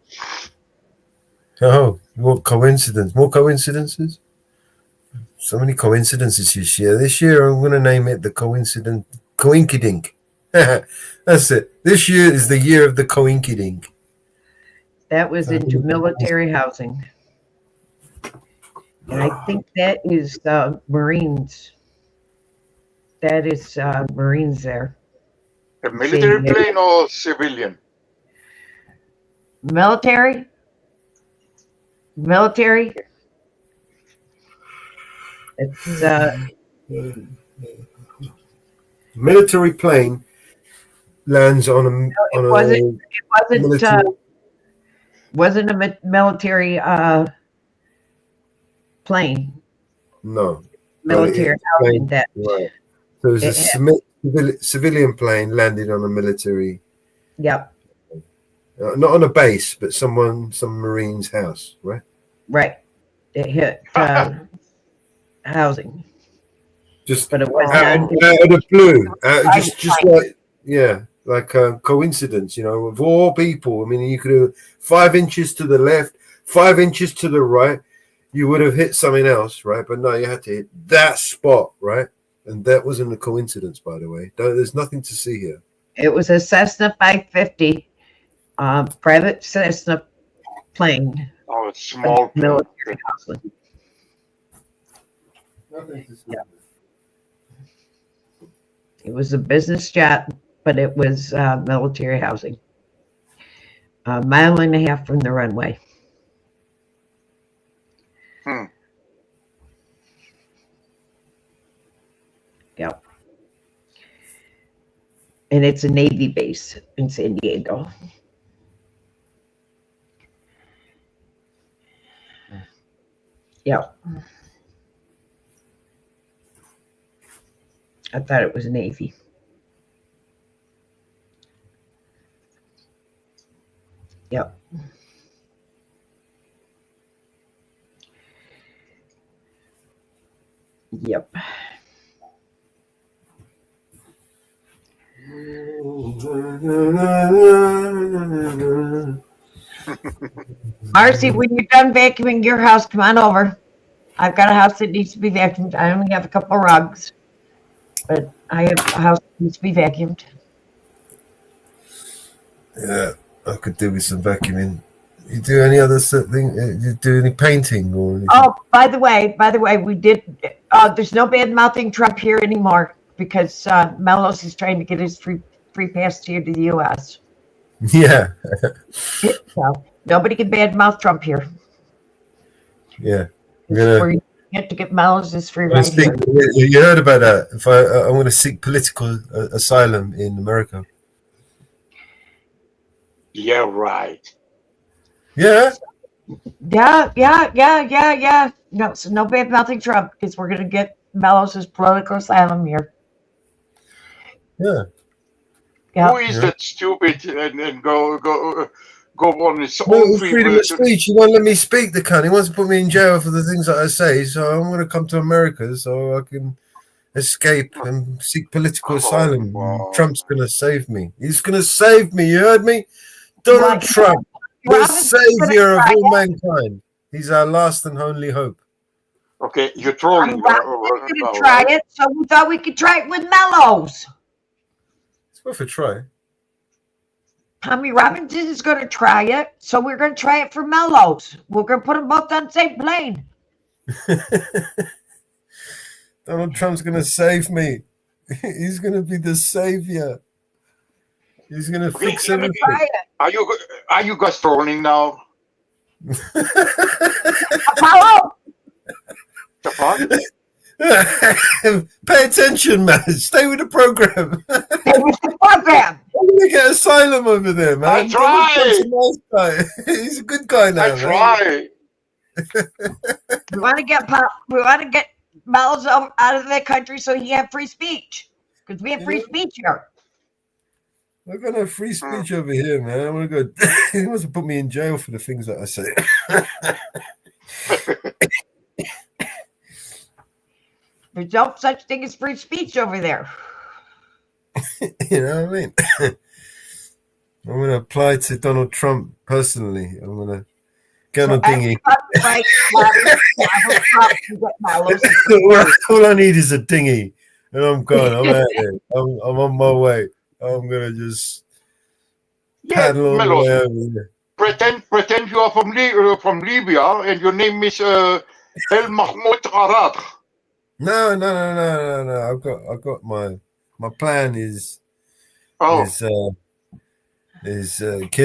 Oh, what coincidence. More coincidences? So many coincidences this year. This year I'm going to name it the Coinkydink. That's it. This year is the year of the Coinkydink. That was into military housing. And I think that is Marines. That is Marines there. A military plane or civilian? Military. It's military plane lands on a wasn't a military plane. No. Military housing that. Right. So it was a civilian plane landed on a military. Yep. Not on a base, but some Marine's house, right? Right. It hit housing. But it was out of the blue. Like a coincidence, of all people. I mean, you could have 5 inches to the left, 5 inches to the right, you would have hit something else, right? But no, you had to hit that spot, right? And that wasn't a coincidence, by the way. There's nothing to see here. It was a Cessna 550, private Cessna plane. Oh, it's small military housing. Nothing to see. Yeah. It was a business jet, but it was military housing. A mile and a half from the runway. Yep. And it's a Navy base in San Diego. Yep. I thought it was Navy. Yep. Yep. Marcy, when you're done vacuuming your house, come on over. I've got a house that needs to be vacuumed. I only have a couple of rugs, but I have a house that needs to be vacuumed. Yeah, I could do with some vacuuming. You do any other thing? You do any painting or anything? Oh, by the way, we did. There's no bad mouthing Trump here anymore because Mellos is trying to get his free pass here to the U.S. Yeah. So nobody can bad mouth Trump here. Yeah. Where you get to get Mellos' free right here. You heard about that? If I'm going to seek political asylum in America. Yeah, right. Yeah. Yeah. No, so no bad mouthing Trump because we're going to get Mellos' political asylum here. Yeah. Who is that stupid and go on his own freedom of speech. He won't let me speak, the cunt. He wants to put me in jail for the things that I say. So I'm going to come to America so I can escape and seek political asylum. Trump's going to save me. He's going to save me. You heard me? Donald Trump, the savior of all mankind. He's our last and only hope. Okay, you're trolling. We're going to try it, so we thought we could try it with Mellos. It's worth a try. Tommy Robinson is going to try it, so we're going to try it for Mellos. We're going to put them both on the same plane. Donald Trump's going to save me. He's going to be the savior. He's going to fix everything. Are you guys trolling now? Apollo! Pay attention, man. Stay with the program. Stay with the program. I'm going to get asylum over there, man. That's right. Nice guy. He's a good guy now. That's right. We want to get Mellos out of the country so he have free speech. Because we have free speech here. We're going to have free speech over here, man. I want to go. He wants to put me in jail for the things that I say. There's no such thing as free speech over there. You know what I mean? I'm going to apply to Donald Trump personally. I'm going to get on a dinghy. All I need is a dinghy. And I'm going. I'm out there. I'm on my way. I'm going to just paddle all the way over there. Pretend you are from Libya and your name is El Mahmoud Arad. No. I've got my plan is Keir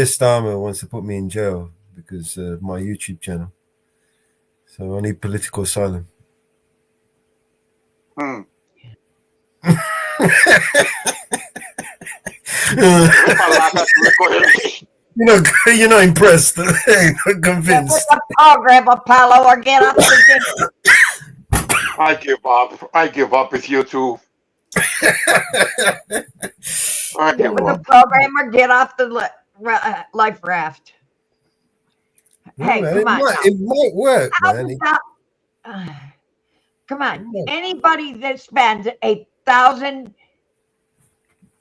Starmer wants to put me in jail because of my YouTube channel. So I need political asylum. You're not impressed. You're not convinced. Program, Apollo, or get off the dinghy. I give up with you two. Get with the program or get off the life raft. Hey, man, come on. It might work, man. Come on. Anybody that spends $1,000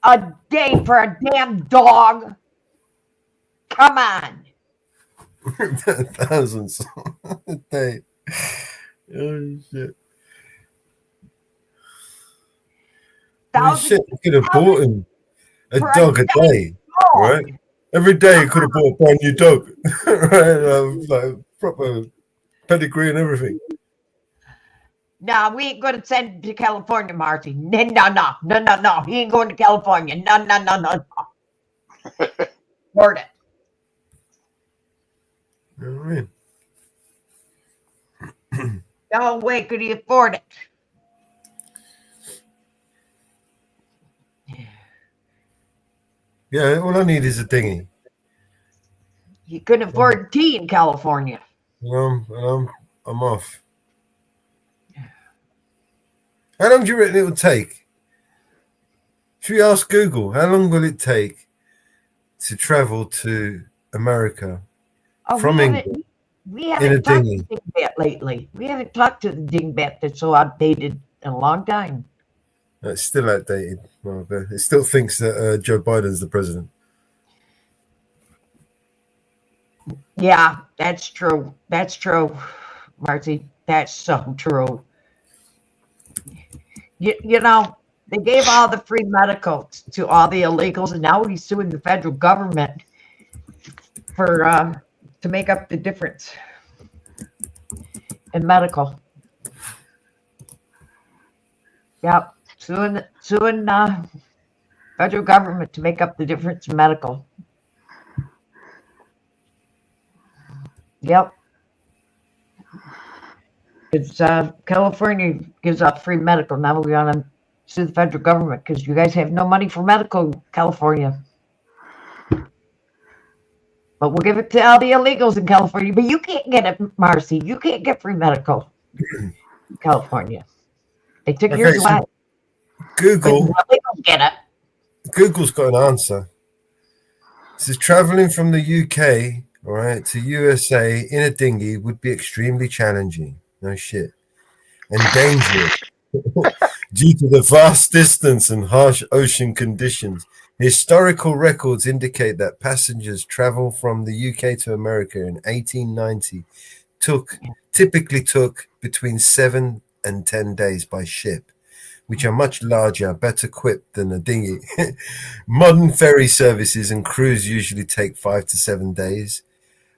a day for a damn dog, come on. Thousands a day. Oh, shit. Shit, you could have bought him a dog a day, right? Every day you could have bought a brand new dog, right? Like proper pedigree and everything. No, we ain't going to send him to California, Marty. No. He ain't going to California. No. Word it. You know what I mean? No way could he afford it. Yeah, all I need is a dinghy. You couldn't afford tea in California. I'm off. How long do you reckon it will take? Should we ask Google? How long will it take to travel to America Oh, from we England in a haven't talked dinghy. to Dingbat lately. We haven't talked to the Dingbat that's so outdated in a long time. It's still outdated. Well, but it still thinks that Joe Biden's the president. Yeah, that's true. That's true, Marcy. That's so true. You know, they gave all the free medical to all the illegals, and now he's suing the federal government for to make up the difference in medical. Yep, suing federal government to make up the difference in medical. Yep. It's California gives out free medical. Now we want to sue the federal government because you guys have no money for medical, California. But we'll give it to all the illegals in California. But you can't get it, Marcy. You can't get free medical in California. They took yours away. Google. Get it. Google's got an answer. It says traveling from the UK, all right, to USA in a dinghy would be extremely challenging. No shit. And dangerous due to the vast distance and harsh ocean conditions. Historical records indicate that passengers travel from the UK to America in 1890 typically took between 7 and 10 days by ship, which are much larger, better equipped than a dinghy. Modern ferry services and crews usually take 5 to 7 days.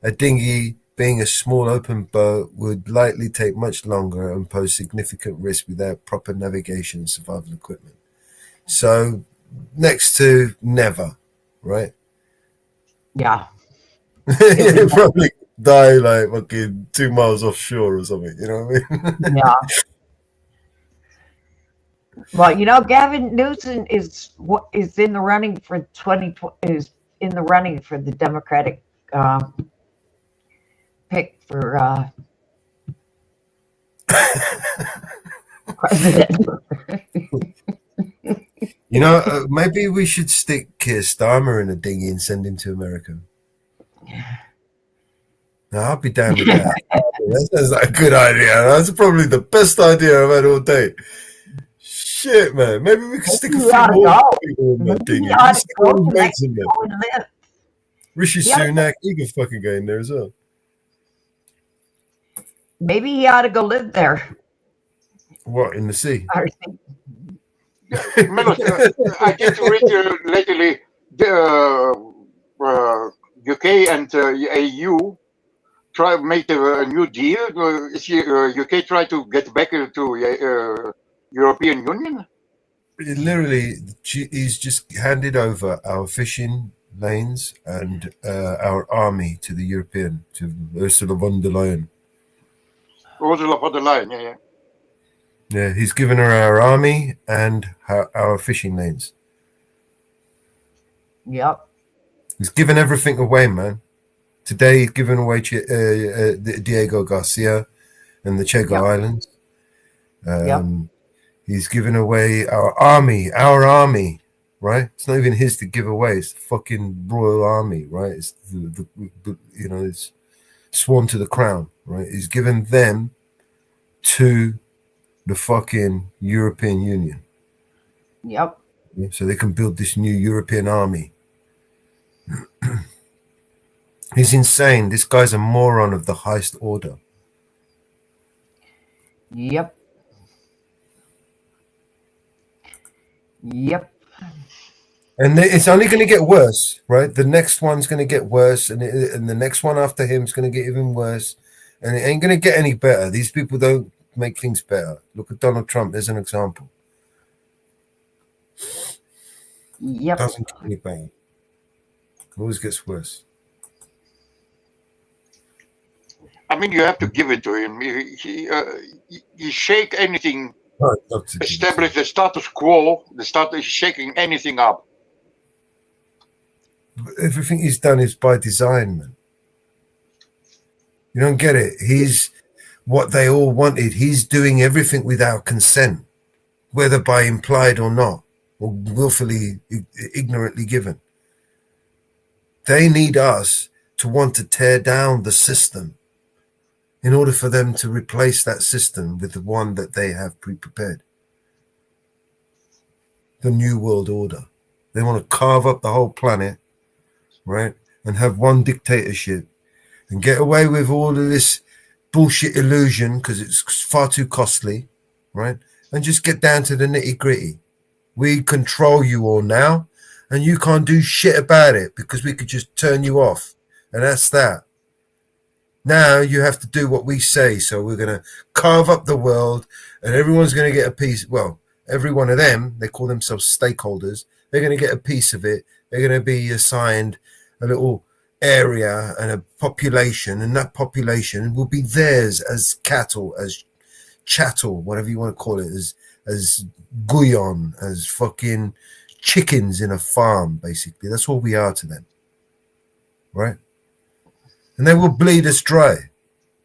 A dinghy, being a small open boat, would likely take much longer and pose significant risk without proper navigation and survival equipment. So, next to never, right? Yeah. You'd probably die like fucking 2 miles offshore or something, you know what I mean? Yeah. Well, you know, Gavin Newsom is in the running for 2020. Is in the running for the Democratic pick for president. You know, maybe we should stick Keir Starmer in a dinghy and send him to America. No, I'll be down with that. That sounds like a good idea. That's probably the best idea I've had all day. Shit, man. Maybe we could stick a few more people in that dinghy. Stick all the mates in there. Rishi Sunak, he could fucking go in there as well. Maybe he ought to go live there. What, in the sea? Melos, I just read lately the UK and EU try to make a new deal. UK try to get back to European Union? Literally, he's just handed over our fishing lanes and our army to the European, to Ursula von der Leyen. Ursula von der Leyen, yeah. Yeah, he's given her our army and our fishing lanes. Yep. He's given everything away, man. Today he's given away Diego Garcia and the Chego Islands. He's given away our army, right? It's not even his to give away. It's the fucking Royal Army, right? It's the you know, it's sworn to the crown, right? He's given them to the fucking European Union. Yep. So they can build this new European army. He's insane. This guy's a moron of the highest order. Yep. Yep. And it's only going to get worse, right? The next one's going to get worse, and the next one after him is going to get even worse, and it ain't going to get any better. These people don't make things better. Look at Donald Trump as an example. Yep. Doesn't get any better. Always gets worse. I mean, you have to give it to him. He shake anything. Establish the status quo. The status is shaking anything up. Everything he's done is by design, man. You don't get it. He's what they all wanted. He's doing everything without consent, whether by implied or not, or willfully, ignorantly given. They need us to want to tear down the system in order for them to replace that system with the one that they have pre-prepared. The New World Order. They want to carve up the whole planet, right? And have one dictatorship and get away with all of this bullshit illusion because it's far too costly, right? And just get down to the nitty-gritty. We control you all now, and you can't do shit about it because we could just turn you off. And that's that. Now you have to do what we say. So we're going to carve up the world, and everyone's going to get a piece. Well, every one of them, they call themselves stakeholders. They're going to get a piece of it. They're going to be assigned a little area and a population, and that population will be theirs as cattle, as chattel, whatever you want to call it, as guyon, as fucking chickens in a farm, basically. That's all we are to them, right? And they will bleed us dry,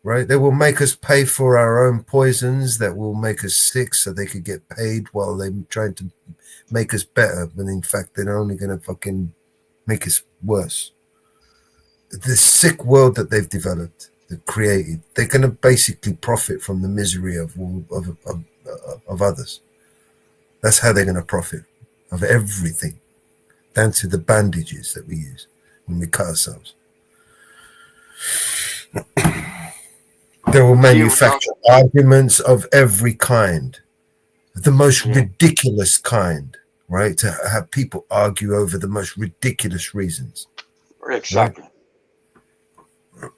right? They will make us pay for our own poisons that will make us sick so they could get paid while they're trying to make us better, when in fact they're only going to fucking make us worse. The sick world that they've developed, they've created, they're going to basically profit from the misery of others. That's how they're going to profit, of everything, down to the bandages that we use when we cut ourselves. They will manufacture arguments of every kind, the most ridiculous kind, right? To have people argue over the most ridiculous reasons. Exactly. Right?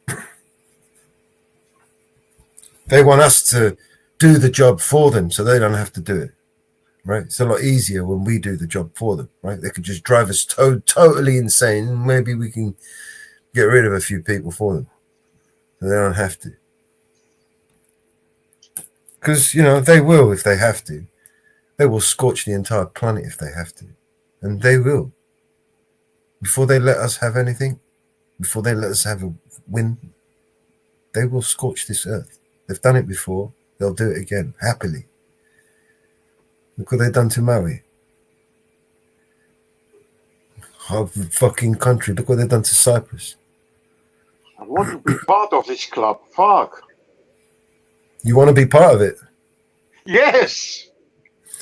They want us to do the job for them so they don't have to do it, right? It's a lot easier when we do the job for them, right? They could just drive us totally insane. Maybe we can get rid of a few people for them so they don't have to. Because, you know, they will if they have to. They will scorch the entire planet if they have to. And they will. Before they let us have anything, before they let us have a win, they will scorch this earth. They've done it before. They'll do it again, happily. Look what they've done to Maui. Half the fucking country. Look what they've done to Cyprus. I want to be part of this club. Fuck. You want to be part of it? Yes.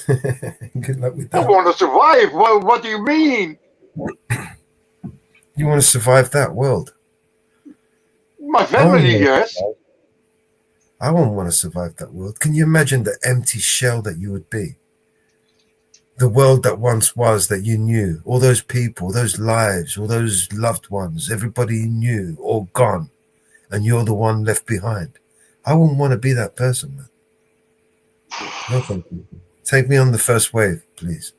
Good luck with I that. want to survive. What do you mean? You want to survive that world? My family, yes. I wouldn't want to survive that world. Can you imagine the empty shell that you would be? The world that once was, that you knew, all those people, those lives, all those loved ones, everybody you knew, all gone, and you're the one left behind. I wouldn't want to be that person, man. No, thank you. Take me on the first wave, please.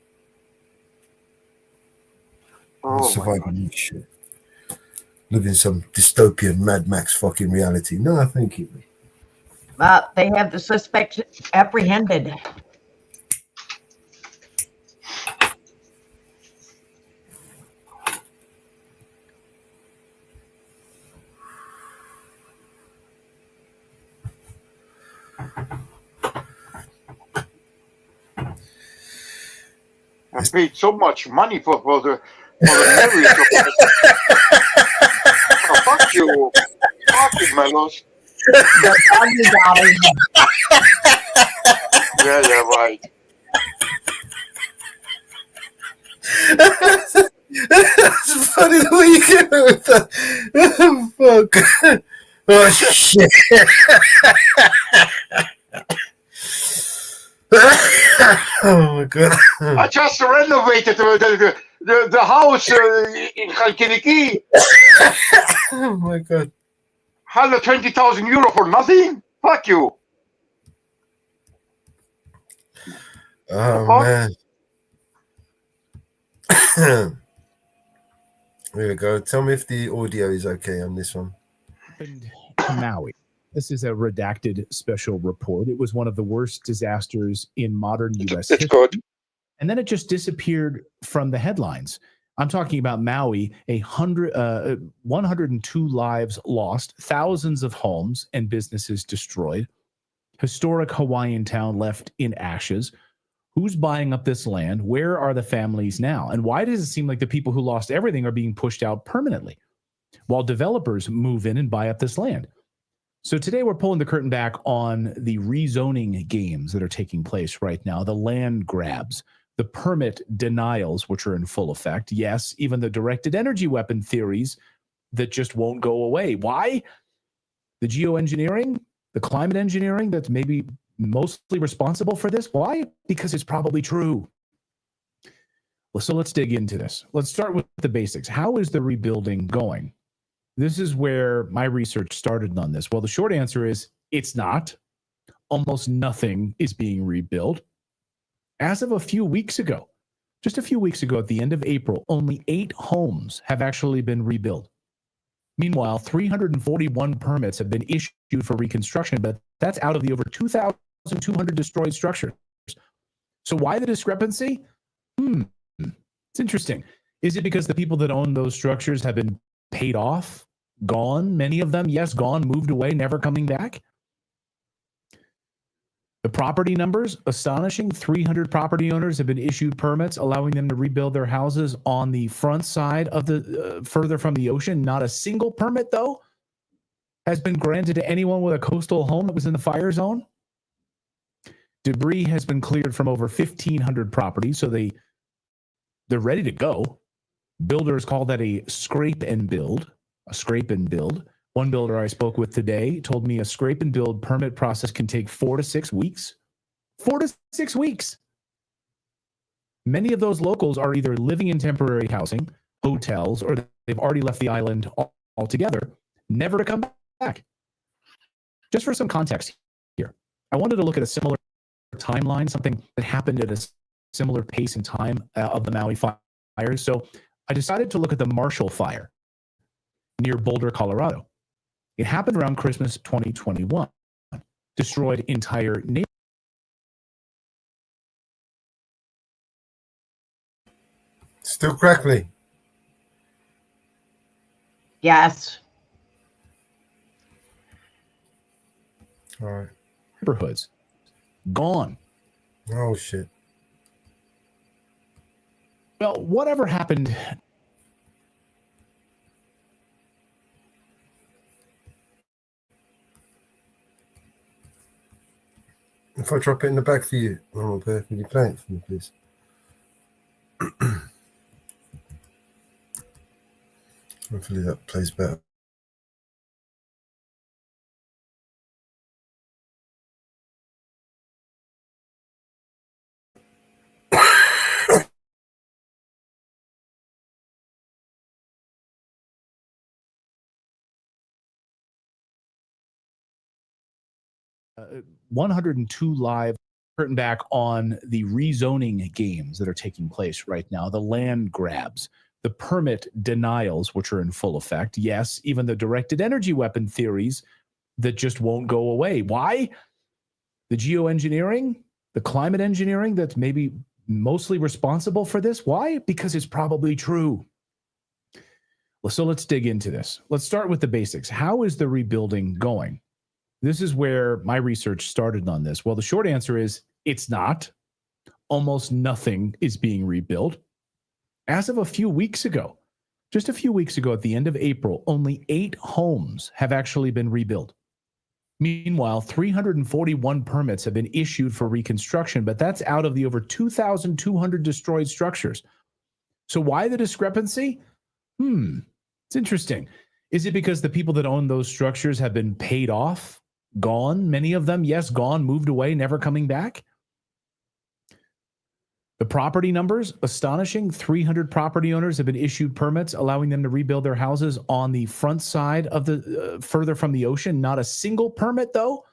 Oh, surviving this shit. Live in some dystopian Mad Max fucking reality. No, thank you. They have the suspect apprehended. I paid so much money for the marriage. Oh, fuck you. Fuck you, Melos. Yeah, right. That's funny the way you get it with that. Oh, fuck. Oh, shit. Oh, my God. I just renovated the house in Chalkidiki. Oh, my God. 120,000 euro for nothing? Fuck you. Oh, man. Here we go. Tell me if the audio is okay on this one. Maui. This is a redacted special report. It was one of the worst disasters in modern U.S. history. Good. And then it just disappeared from the headlines. I'm talking about Maui, 102 lives lost, thousands of homes and businesses destroyed, historic Hawaiian town left in ashes. Who's buying up this land? Where are the families now? And why does it seem like the people who lost everything are being pushed out permanently? while developers move in and buy up this land. So today we're pulling the curtain back on the rezoning games that are taking place right now, the land grabs, the permit denials, which are in full effect. Yes, even the directed energy weapon theories that just won't go away. Why? The geoengineering, the climate engineering that's maybe mostly responsible for this. Why? Because it's probably true. Well, so let's dig into this. Let's start with the basics. How is the rebuilding going? This is where my research started on this. Well, the short answer is it's not. Almost nothing is being rebuilt. As of a few weeks ago, just a few weeks ago at the end of April, only 8 homes have actually been rebuilt. Meanwhile, 341 permits have been issued for reconstruction, but that's out of the over 2,200 destroyed structures. So why the discrepancy? It's interesting. Is it because the people that own those structures have been paid off, gone, many of them, yes, gone, moved away, never coming back? The property numbers, astonishing. 300 property owners have been issued permits allowing them to rebuild their houses on the front side of the, further from the ocean. Not a single permit, though, has been granted to anyone with a coastal home that was in the fire zone. Debris has been cleared from over 1,500 properties, so they're ready to go. Builders call that a scrape and build. One builder I spoke with today told me a scrape and build permit process can take 4 to 6 weeks. 4 to 6 weeks. Many of those locals are either living in temporary housing, hotels, or they've already left the island altogether, never to come back. Just for some context here, I wanted to look at a similar timeline, something that happened at a similar pace and time of the Maui fires. So I decided to look at the Marshall Fire near Boulder, Colorado. It happened around Christmas 2021, destroyed entire neighborhoods. Still crackly. Yes. All right. Neighborhoods gone. Oh, shit. Well, whatever happened? If I drop it in the back for you, I'm perfectly play it for me, please. Hopefully that plays better. Uh, 102 live curtain back on the rezoning games that are taking place right now, the land grabs, the permit denials, which are in full effect. Yes, even the directed energy weapon theories that just won't go away. Why? The geoengineering, the climate engineering that's maybe mostly responsible for this. Why? Because it's probably true. Well, so let's dig into this. Let's start with the basics. How is the rebuilding going? This is where my research started on this. Well, the short answer is it's not. Almost nothing is being rebuilt. As of a few weeks ago, just a few weeks ago at the end of April, only 8 homes have actually been rebuilt. Meanwhile, 341 permits have been issued for reconstruction, but that's out of the over 2,200 destroyed structures. So why the discrepancy? It's interesting. Is it because the people that own those structures have been paid off? Gone, many of them, yes, gone, moved away, never coming back? The property numbers, astonishing. 300 property owners have been issued permits allowing them to rebuild their houses on the front side of the, further from the ocean. Not a single permit, though,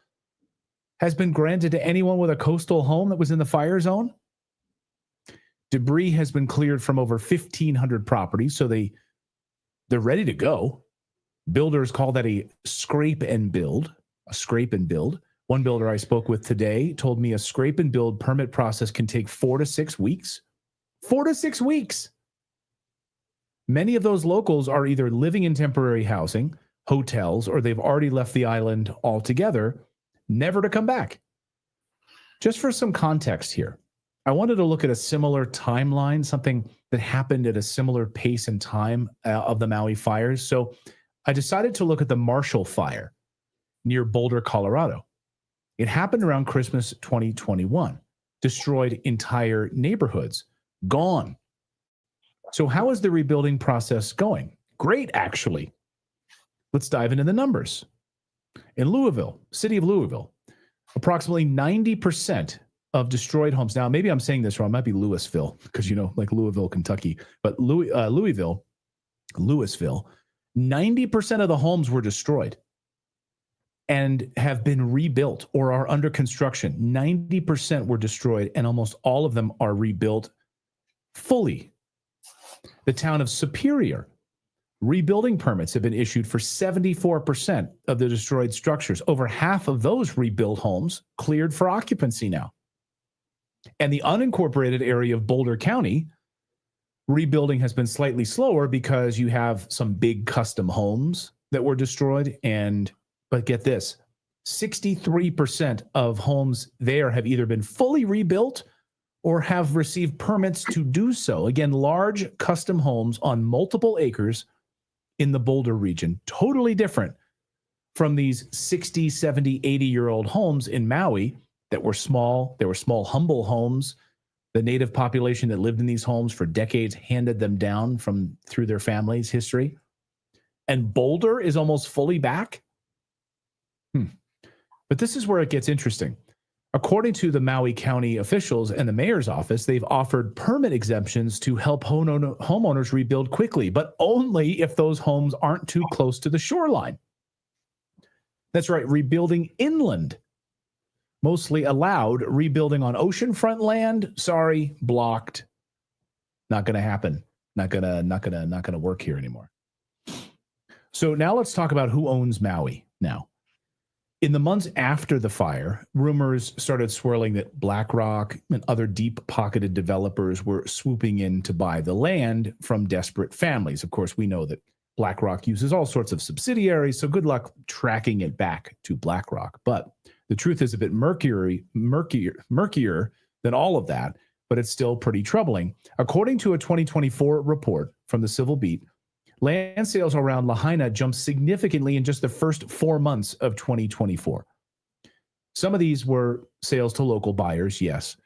has been granted to anyone with a coastal home that was in the fire zone. Debris has been cleared from over 1,500 properties, so they're ready to go. Builders call that a scrape and build. A scrape and build. One builder I spoke with today told me a scrape and build permit process can take 4 to 6 weeks. 4 to 6 weeks. Many of those locals are either living in temporary housing, hotels, or they've already left the island altogether, never to come back. Just for some context here, I wanted to look at a similar timeline, something that happened at a similar pace and time of the Maui fires. So I decided to look at the Marshall Fire near Boulder, Colorado. It happened around Christmas 2021, destroyed entire neighborhoods, gone. So how is the rebuilding process going? Great, actually. Let's dive into the numbers. In Louisville, city of Louisville, approximately 90% of destroyed homes. Now, maybe I'm saying this wrong. It might be Louisville, because, you know, like Louisville, Kentucky. But Louisville, 90% of the homes were destroyed and have been rebuilt or are under construction. 90% were destroyed, and almost all of them are rebuilt fully. The town of Superior, rebuilding permits have been issued for 74% of the destroyed structures. Over half of those rebuilt homes cleared for occupancy now. And the unincorporated area of Boulder County, rebuilding has been slightly slower because you have some big custom homes that were destroyed. But get this, 63% of homes there have either been fully rebuilt or have received permits to do so. Again, large custom homes on multiple acres in the Boulder region, totally different from these 60, 70, 80-year-old homes in Maui that were small. They were small, humble homes. The native population that lived in these homes for decades handed them down through their family's history. And Boulder is almost fully back. But this is where it gets interesting. According to the Maui County officials and the mayor's office, they've offered permit exemptions to help homeowners rebuild quickly, but only if those homes aren't too close to the shoreline. That's right, rebuilding inland. Mostly allowed. Rebuilding on oceanfront land, sorry, blocked. Not going to happen. Not gonna work here anymore. So now let's talk about who owns Maui now. In the months after the fire, rumors started swirling that BlackRock and other deep-pocketed developers were swooping in to buy the land from desperate families. Of course, we know that BlackRock uses all sorts of subsidiaries, so good luck tracking it back to BlackRock. But the truth is a bit murkier than all of that, but it's still pretty troubling. According to a 2024 report from the Civil Beat, land sales around Lahaina jumped significantly in just the first 4 months of 2024. Some of these were sales to local buyers, yes.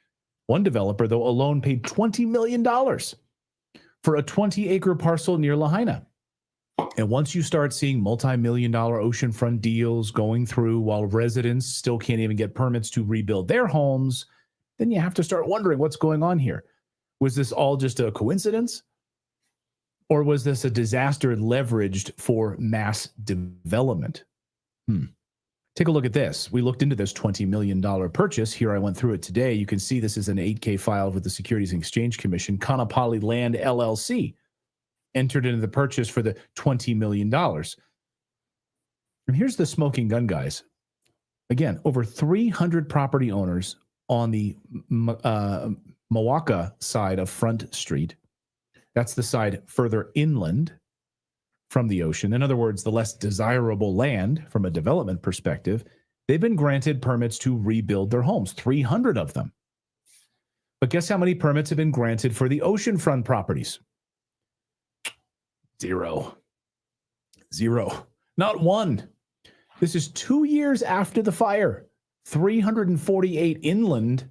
One developer, though, alone paid $20 million for a 20-acre parcel near Lahaina. And once you start seeing multi-million-dollar oceanfront deals going through while residents still can't even get permits to rebuild their homes, then you have to start wondering what's going on here. Was this all just a coincidence? Or was this a disaster leveraged for mass development? Take a look at this. We looked into this $20 million purchase. Here I went through it today. You can see this is an 8K filed with the Securities and Exchange Commission. Kanapali Land LLC entered into the purchase for the $20 million. And here's the smoking gun, guys. Again, over 300 property owners on the Mawaka side of Front Street. That's the side further inland from the ocean. In other words, the less desirable land from a development perspective. They've been granted permits to rebuild their homes, 300 of them. But guess how many permits have been granted for the oceanfront properties? Zero. Not one. This is 2 years after the fire. 348 inland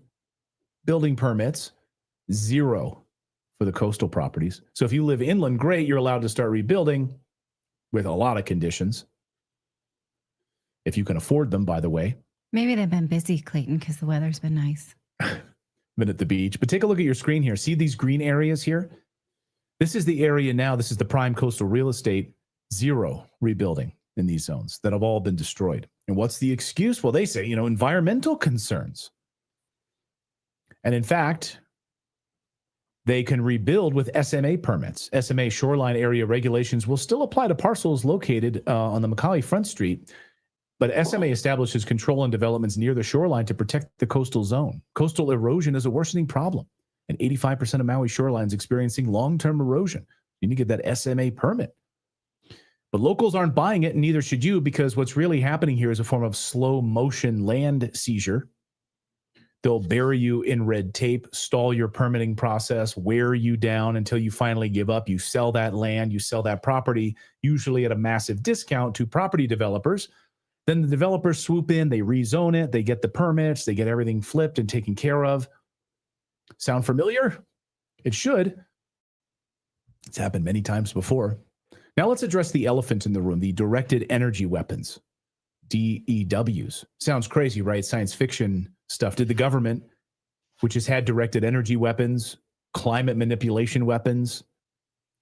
building permits, zero for the coastal properties. So if you live inland, great, you're allowed to start rebuilding with a lot of conditions. If you can afford them, by the way. Maybe they've been busy, Clayton, because the weather's been nice. Been at the beach. But take a look at your screen here. See these green areas here? This is the area now. This is the prime coastal real estate. Zero rebuilding in these zones that have all been destroyed. And what's the excuse? Well, they say, environmental concerns. And in fact, they can rebuild with SMA permits. SMA shoreline area regulations will still apply to parcels located on the Makai Front Street, but SMA establishes control on developments near the shoreline to protect the coastal zone. Coastal erosion is a worsening problem, and 85% of Maui shoreline is experiencing long-term erosion. You need to get that SMA permit. But locals aren't buying it, and neither should you, because what's really happening here is a form of slow motion land seizure. They'll bury you in red tape, stall your permitting process, wear you down until you finally give up. You sell that land, you sell that property, usually at a massive discount to property developers. Then the developers swoop in, they rezone it, they get the permits, they get everything flipped and taken care of. Sound familiar? It should. It's happened many times before. Now let's address the elephant in the room, the directed energy weapons, DEWs. Sounds crazy, right? Science fiction stuff. Did the government, which has had directed energy weapons, climate manipulation weapons,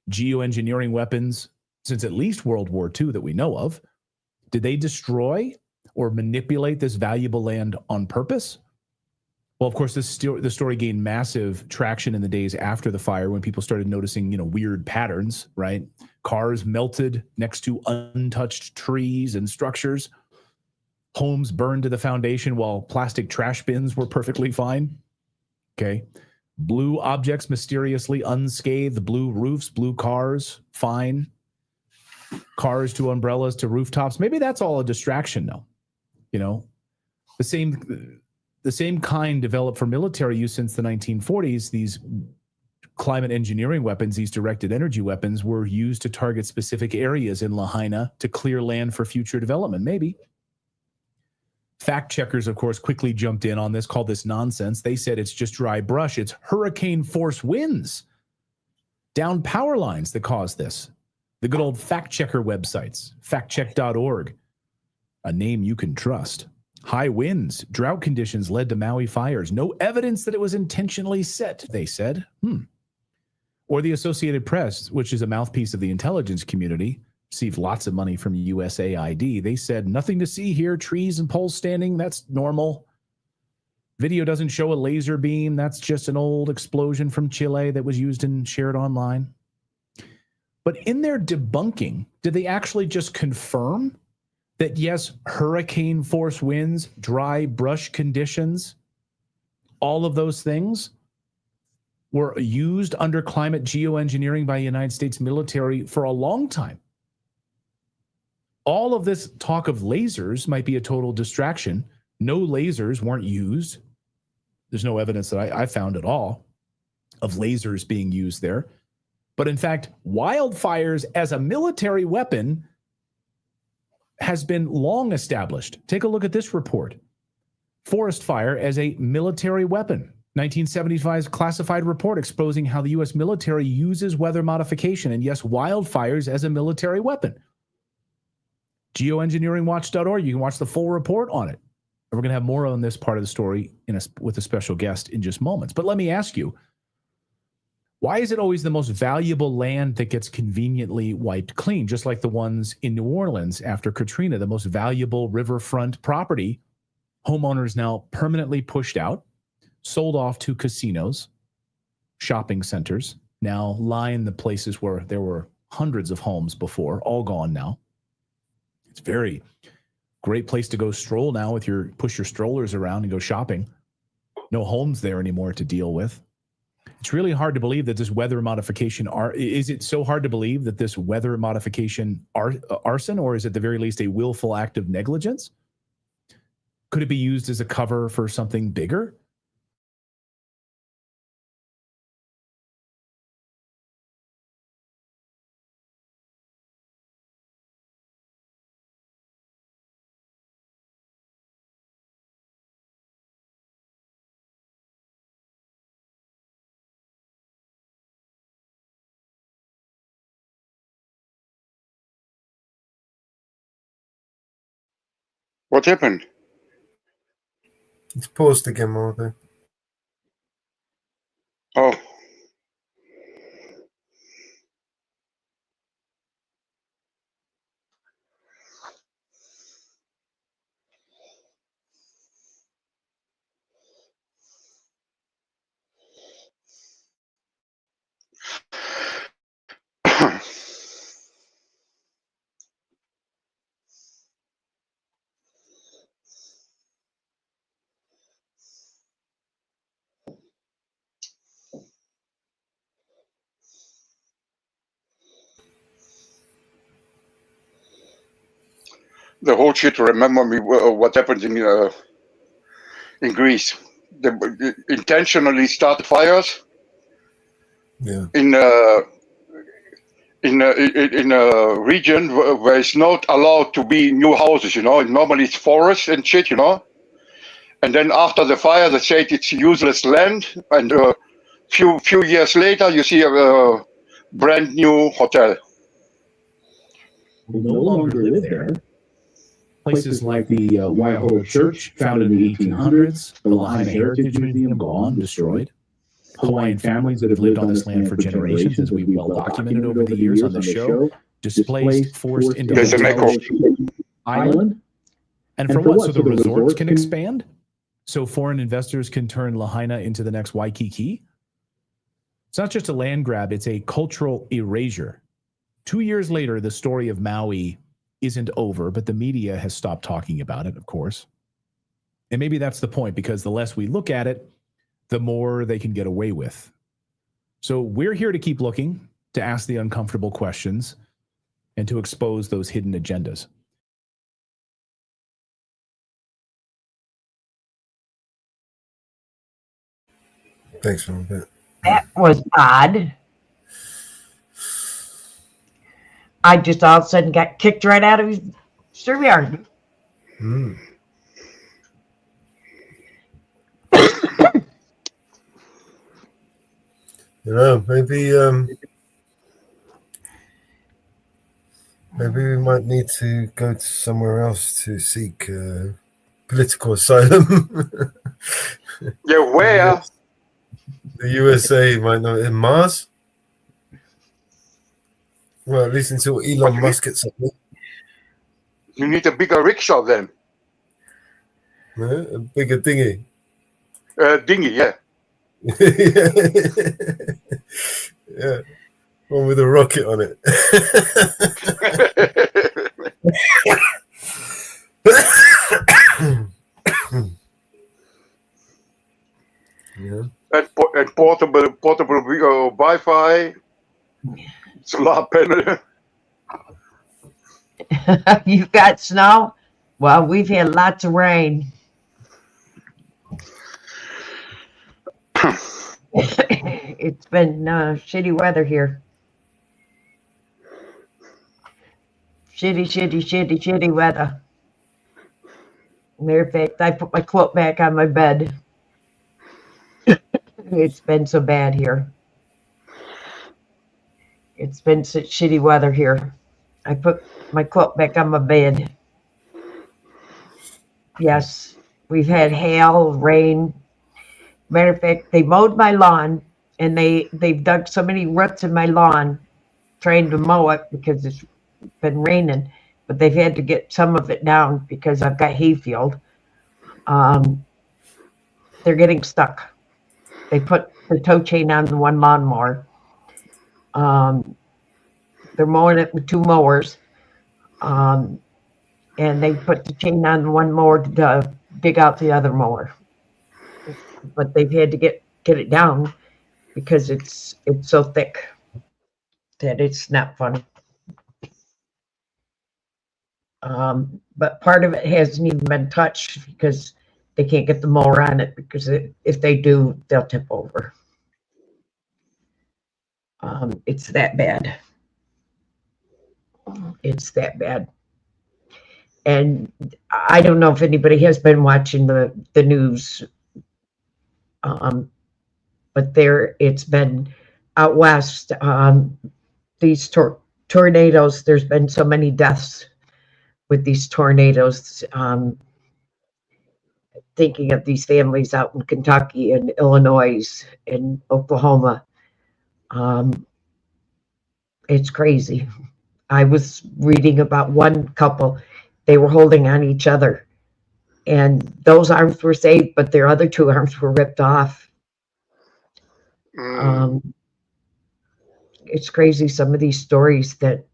geoengineering weapons since at least World War II that we know of, did they destroy or manipulate this valuable land on purpose? Well, of course, the story gained massive traction in the days after the fire when people started noticing, weird patterns, right? Cars melted next to untouched trees and structures. Homes burned to the foundation while plastic trash bins were perfectly fine. Okay. Blue objects mysteriously unscathed, blue roofs, blue cars, fine. Cars to umbrellas to rooftops. Maybe that's all a distraction, though. The same kind developed for military use since the 1940s. These climate engineering weapons, these directed energy weapons, were used to target specific areas in Lahaina to clear land for future development. Maybe. Fact checkers, of course, quickly jumped in on this, called this nonsense. They said it's just dry brush. It's hurricane force winds down power lines that caused this. The good old fact checker websites, factcheck.org, a name you can trust. High winds, drought conditions led to Maui fires. No evidence that it was intentionally set, they said. Or the Associated Press, which is a mouthpiece of the intelligence community, received lots of money from USAID. They said, nothing to see here, trees and poles standing, that's normal. Video doesn't show a laser beam, that's just an old explosion from Chile that was used and shared online. But in their debunking, did they actually just confirm that, yes, hurricane force winds, dry brush conditions, all of those things were used under climate geoengineering by the United States military for a long time? All of this talk of lasers might be a total distraction. No lasers weren't used. There's no evidence that I found at all of lasers being used there. But in fact, wildfires as a military weapon has been long established. Take a look at this report. Forest fire as a military weapon. 1975's classified report exposing how the U.S. military uses weather modification and, yes, wildfires as a military weapon. Geoengineeringwatch.org. You can watch the full report on it. And we're going to have more on this part of the story with a special guest in just moments. But let me ask you, why is it always the most valuable land that gets conveniently wiped clean, just like the ones in New Orleans after Katrina, the most valuable riverfront property? Homeowners now permanently pushed out, sold off to casinos, shopping centers, now line the places where there were hundreds of homes before, all gone now. It's very great place to go stroll now push your strollers around and go shopping. No homes there anymore to deal with. It's really hard to believe that this weather modification is it so hard to believe that this weather modification arson, or is it at the very least a willful act of negligence? Could it be used as a cover for something bigger? What happened? It's paused again, Margo. Oh. The whole shit remember me what happened in Greece. intentionally started fires. Yeah. In a region where it's not allowed to be new houses, you know. Normally it's forest and shit, you know. And then after the fire, they say it's useless land. And few years later, you see a brand new hotel. Will no longer live there. Places like the Waiahole Church, founded in the 1800s, the Lahaina Heritage Museum, gone, destroyed. Hawaiian families that have lived on this land for generations, as we've well documented over the years on the show, displaced, forced into Hotel Island. And for what? So the resorts can expand? So foreign investors can turn Lahaina into the next Waikiki? It's not just a land grab, it's a cultural erasure. 2 years later, the story of Maui isn't over, but the media has stopped talking about it, of course. And maybe that's the point, because the less we look at it, the more they can get away with. So we're here to keep looking, to ask the uncomfortable questions, and to expose those hidden agendas. Thanks for that. That was odd. I just all of a sudden got kicked right out of his StreamYard. Mm. You know, maybe we might need to go to somewhere else to seek political asylum. Yeah, where? The USA might not. In Mars? Well, at least until Elon Musk gets up there. You need a bigger rickshaw then. Yeah, a bigger dinghy. Dinghy, yeah. Yeah, one with a rocket on it. Yeah. And portable Wi-Fi, solar panel. You've got snow? Well, we've had lots of rain. It's been shitty weather here. Shitty weather. Matter of fact, I put my quilt back on my bed. It's been so bad here. It's been such shitty weather here. I put my quilt back on my bed. Yes, we've had hail, rain. Matter of fact, they mowed my lawn, and they've dug so many roots in my lawn trying to mow it because it's been raining, but they've had to get some of it down because I've got hayfield. They're getting stuck. They put the tow chain on the one lawnmower. They're mowing it with two mowers. And they put the chain on the one mower to dig out the other mower. But they've had to get it down because it's so thick that it's not funny. But part of it hasn't even been touched because they can't get the mower on it, because if they do, they'll tip over. It's that bad. It's that bad. And I don't know if anybody has been watching the news, but it's been out west. These tornadoes, there's been so many deaths with these tornadoes. Thinking of these families out in Kentucky and Illinois and Oklahoma. It's crazy. I was reading about one couple. They were holding on each other, and those arms were saved, but their other two arms were ripped off. It's crazy, some of these stories that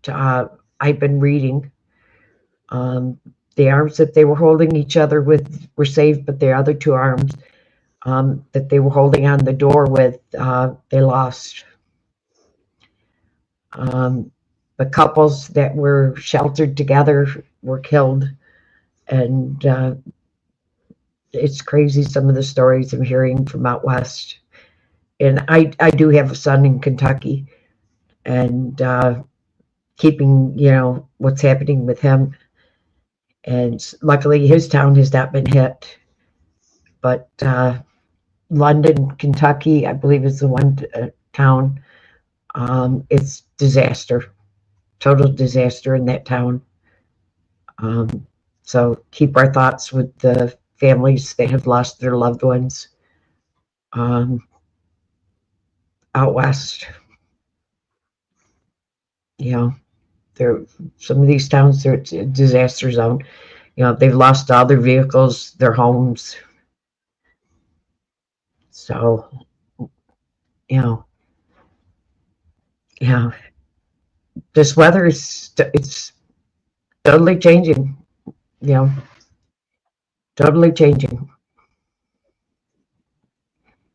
I've been reading. The arms that they were holding each other with were saved, but the other two arms that they were holding on the door with, they lost. The couples that were sheltered together were killed, and It's crazy, some of the stories I'm hearing from out west. And I do have a son in Kentucky, and keeping, what's happening with him. And luckily his town has not been hit. But London, Kentucky, I believe is the one town. It's disaster, total disaster in that town. So keep our thoughts with the families that have lost their loved ones out west. Some of these towns, they're a disaster zone. They've lost all their vehicles, their homes. So, this weather it's totally changing. Totally changing.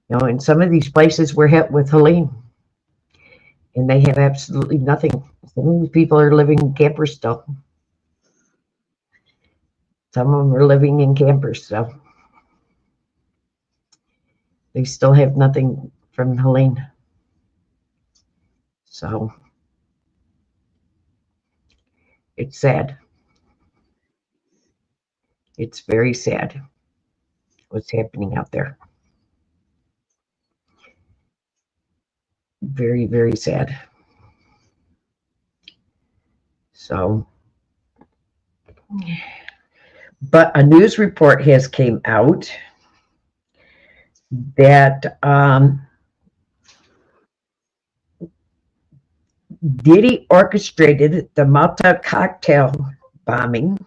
And some of these places were hit with Helene, and they have absolutely nothing. Some of these people are living in campers still. Some of them are living in campers, so they still have nothing from Helene. So it's sad. It's very sad what's happening out there. Very, very sad. So, but a news report has came out that Diddy orchestrated the Malta cocktail bombing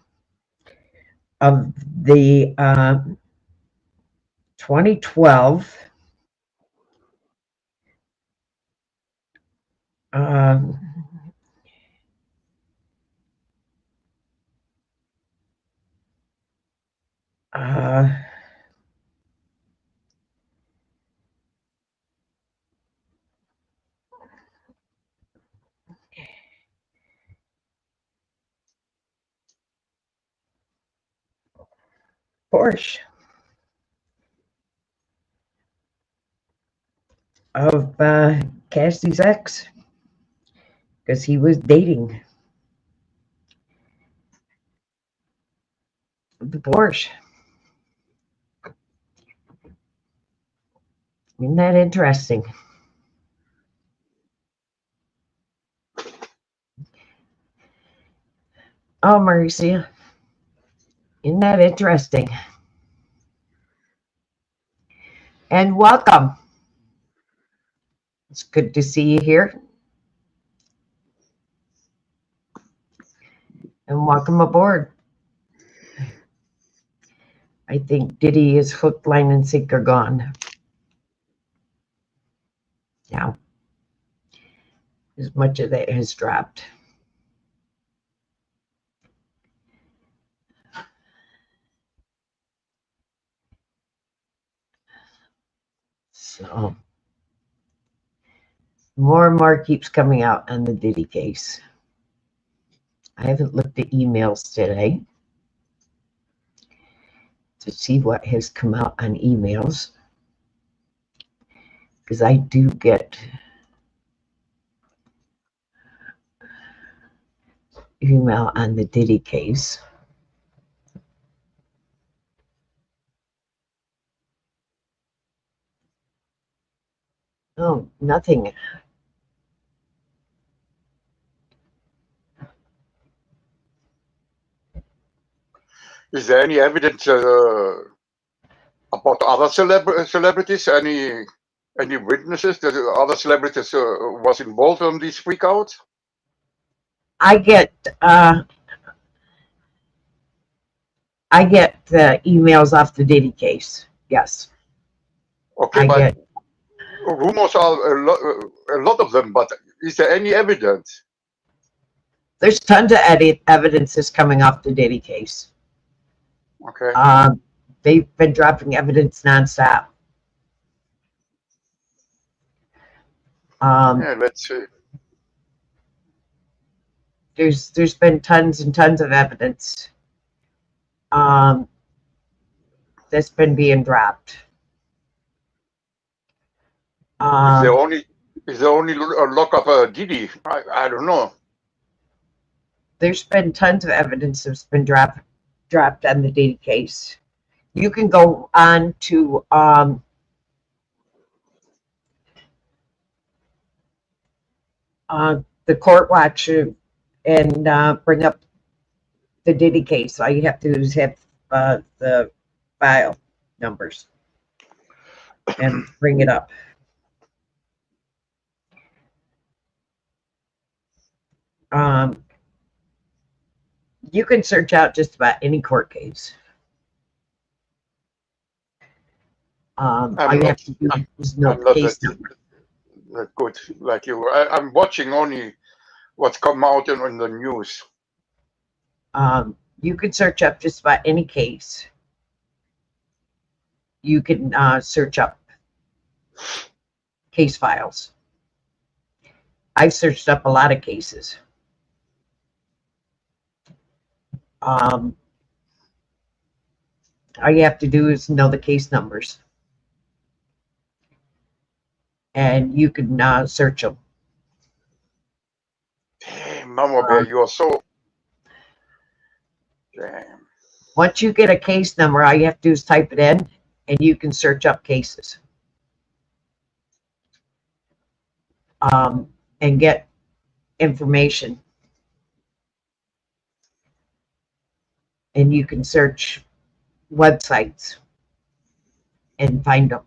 of the 2012 Porsche of Cassie's ex, because he was dating the Porsche. Isn't that interesting? Oh, Marcia, isn't that interesting? And welcome. It's good to see you here. And welcome aboard. I think Diddy is hook, line, and sinker gone. Now, as much of that has dropped. So, more and more keeps coming out on the Diddy case. I haven't looked at emails today to see what has come out on emails, because I do get email on the Diddy case. Oh, nothing. Is there any evidence about other celebrities? Any witnesses that other celebrities was involved in these freakouts? I get the emails off the Diddy case. Yes. Okay, but rumors are a lot of them. But is there any evidence? There's tons of evidence that's coming off the Diddy case. Okay. They've been dropping evidence nonstop. Yeah, let's see. There's been tons and tons of evidence that that's been being dropped. Is there only lock up Diddy? I don't know. There's been tons of evidence that's been dropped on the Diddy case. You can go on to the Court Watch and bring up the Diddy case. All you have to do is have the file numbers and bring it up. You can search out just about any court case. All you have to do is know the case number. Good, like you. I'm watching only what's come out in the news. You can search up just about any case. You can search up case files. I've searched up a lot of cases. All you have to do is know the case numbers. And you can search them. Damn, Mama Bear, you are so... Damn. Once you get a case number, all you have to do is type it in, and you can search up cases. And get information. And you can search websites and find them.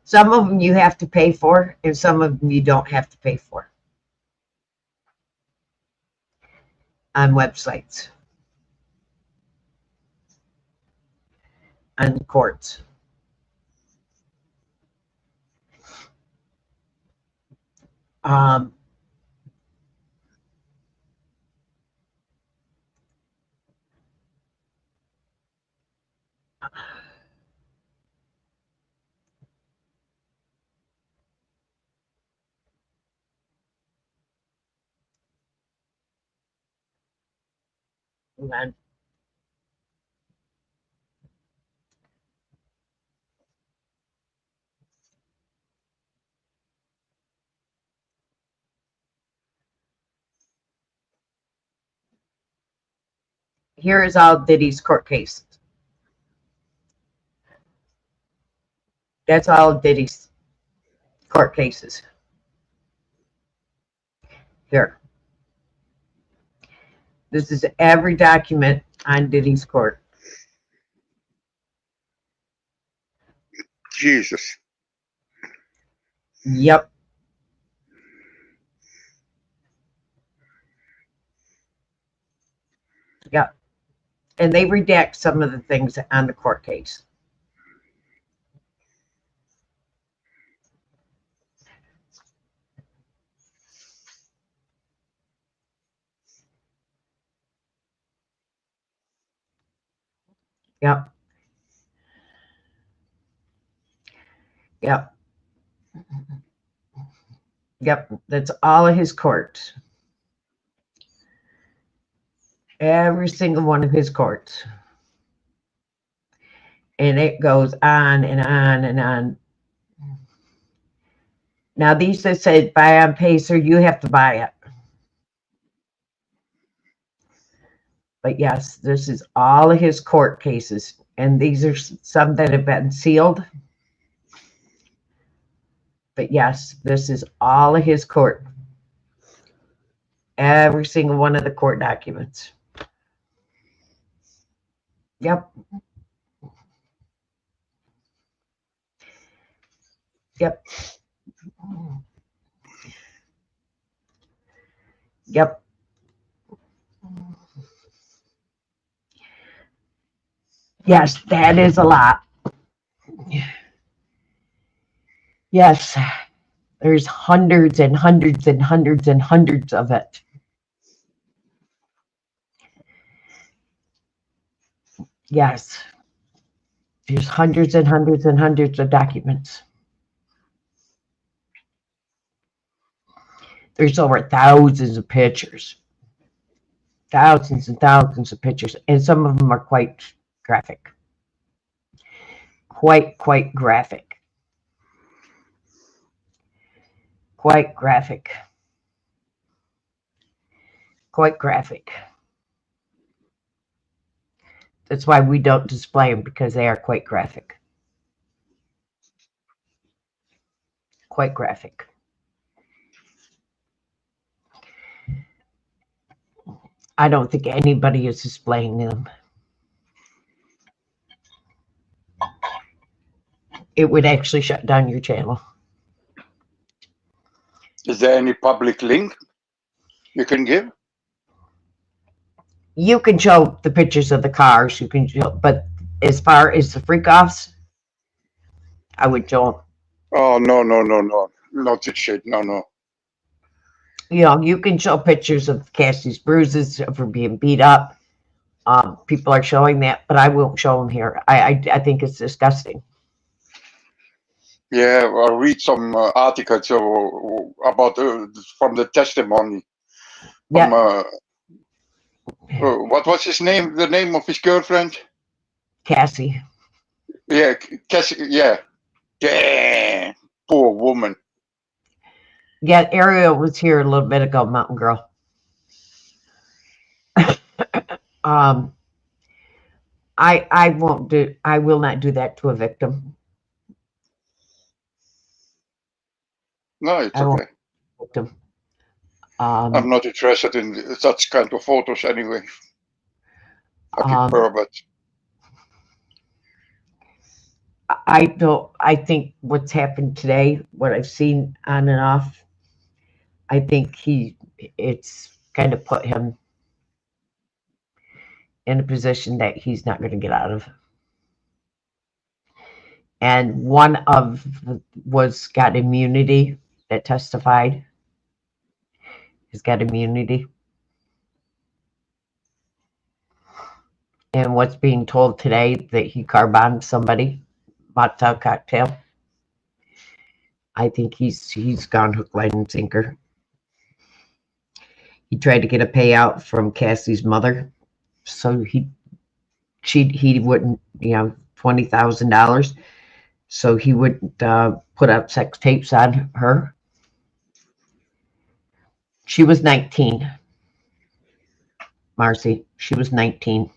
Some of them you have to pay for, and some of them you don't have to pay for on websites, on the courts. Hold on. Here is all Diddy's court cases. That's all Diddy's court cases. Here. This is every document on Diddy's court. Jesus. Yep. Yep. And they redact some of the things on the court case. Yep. Yep. Yep. That's all of his courts. Every single one of his courts. And it goes on and on and on. Now, these that said buy on Pacer, you have to buy it. But yes, this is all of his court cases. And these are some that have been sealed. But yes, this is all of his court. Every single one of the court documents. Yep. Yep. Yep. Yes, that is a lot. Yes, there's hundreds and hundreds and hundreds and hundreds of it. Yes, there's hundreds and hundreds and hundreds of documents. There's over thousands of pictures. Thousands and thousands of pictures, and some of them are quite graphic. quite graphic. Quite graphic. Quite graphic. That's why we don't display them, because they are quite graphic. Quite graphic. I don't think anybody is displaying them. It would actually shut down your channel. Is there any public link you can give? You can show the pictures of the cars. You can show, but as far as the freak offs, I would show them. Oh, no. Not that shit. No. You know, you can show pictures of Cassie's bruises, of her being beat up. People are showing that, but I won't show them here. I think it's disgusting. Yeah, I'll read some articles about from the testimony. From, what was his name? The name of his girlfriend? Cassie. Yeah, Cassie. Yeah. Damn, poor woman. Yeah, Ariel was here a little bit ago, Mountain Girl. I will not do that to a victim. No, it's okay. Victim. I'm not interested in such kind of photos anyway. I prefer, but I think what's happened today, what I've seen on and off, I think it's kind of put him in a position that he's not going to get out of. And one of got immunity that testified. He's got immunity. And what's being told today that he car bombed somebody, Motel Cocktail. I think he's gone hook, line, and sinker. He tried to get a payout from Cassie's mother, so he wouldn't, $20,000, so he wouldn't put up sex tapes on her. She was 19, Marcy. She was 19.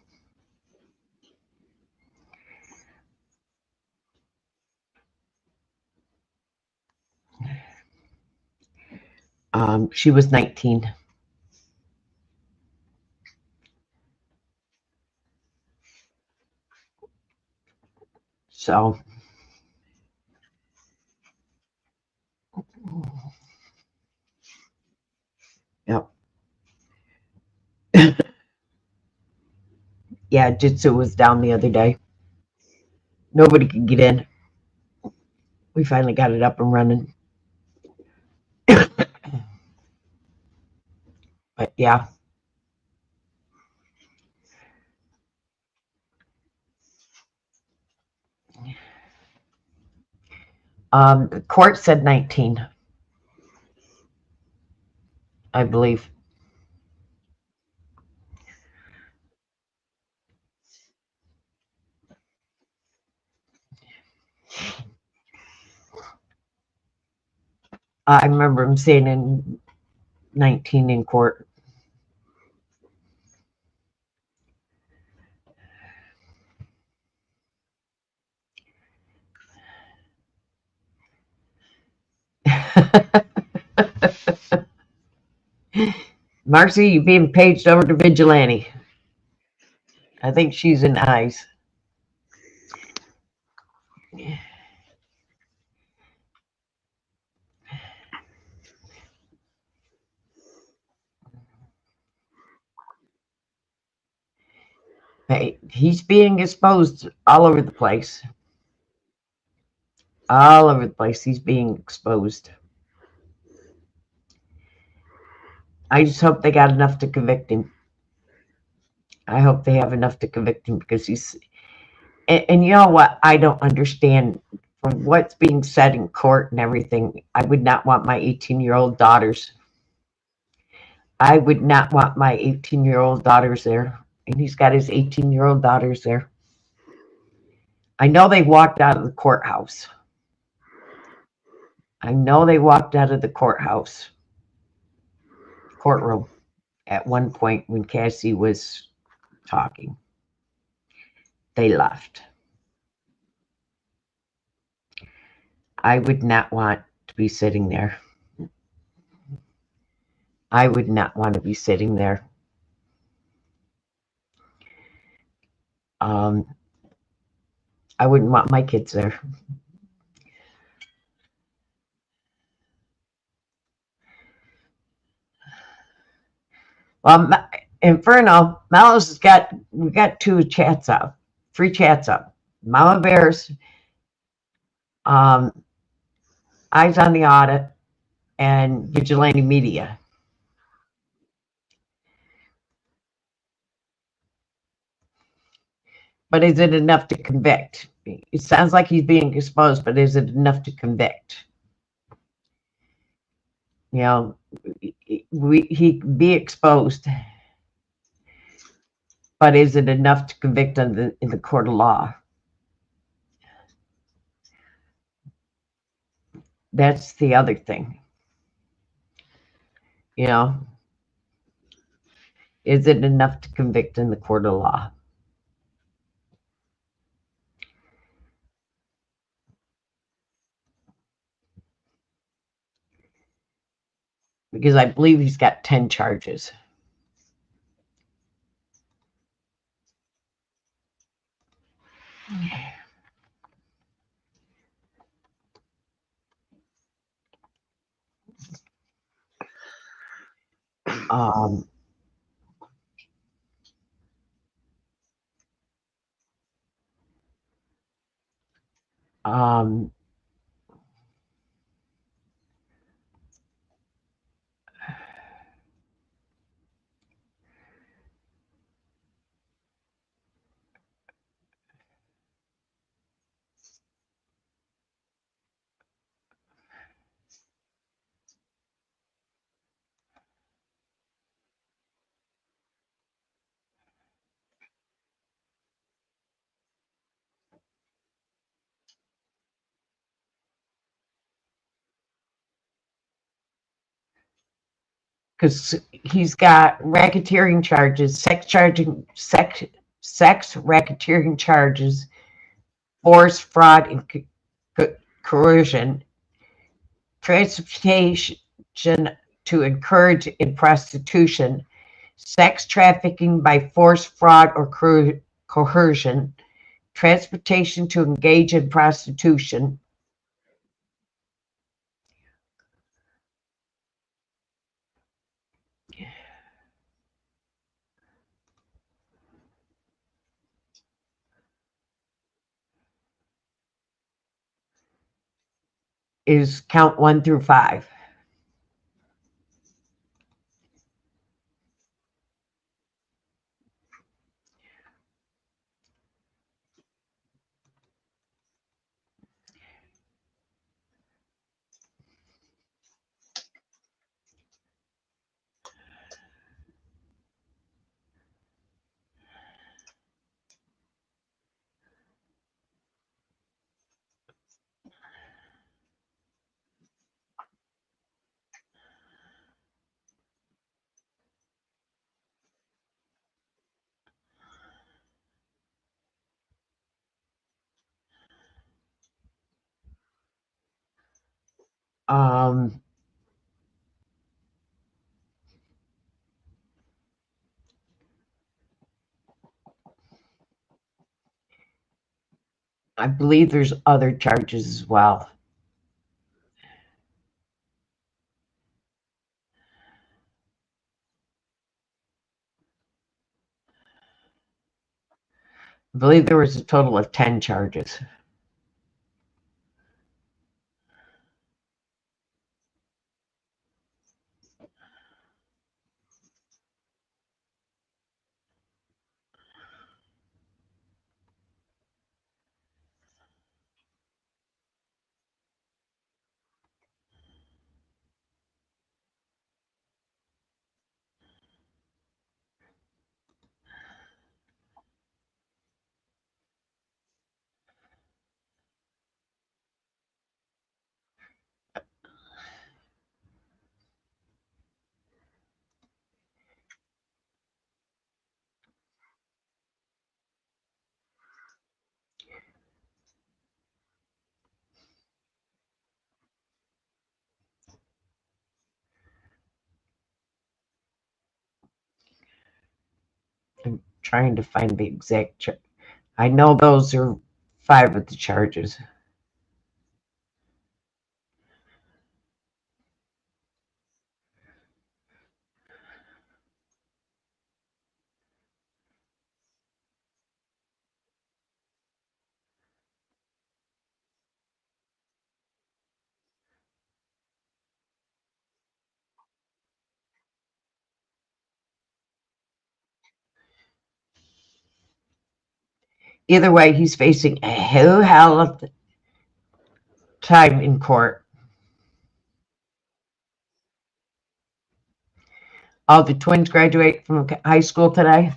She was 19. So yep. Yeah, Jitsu was down the other day. Nobody could get in. We finally got it up and running. But yeah. The court said 19, I believe. I remember him saying in 19 in court. Marcy, you being paged over to Vigilante. I think she's in eyes. Hey, he's being exposed all over the place. All over the place, he's being exposed. I just hope they got enough to convict him. I hope they have enough to convict him, because he's... And you know what? I don't understand from what's being said in court and everything. I would not want my 18-year-old daughters. I would not want my 18-year-old daughters there. And he's got his 18-year-old daughters there. I know they walked out of the courthouse. I know they walked out of the courtroom at one point when Cassie was talking. They left. I would not want to be sitting there. I would not want to be sitting there. I wouldn't want my kids there. Well, Inferno, Mellows has got, we got 3 chats up. Mama Bears, Eyes on the Audit, and Vigilante Media. But is it enough to convict? It sounds like he's being exposed, but is it enough to convict? You know, he can be exposed, but is it enough to convict in the court of law? That's the other thing. You know, is it enough to convict in the court of law? Because I believe he's got 10 charges. Because he's got racketeering charges, sex racketeering charges, force, fraud, and coercion, transportation to encourage in prostitution, sex trafficking by force, fraud, or coercion, transportation to engage in prostitution, is count 1 through 5. I believe there's other charges as well. I believe there was a total of 10 charges. I'm trying to find the exact I know those are 5 of the charges. Either way, he's facing a whole hell of time in court. All the twins graduate from high school today.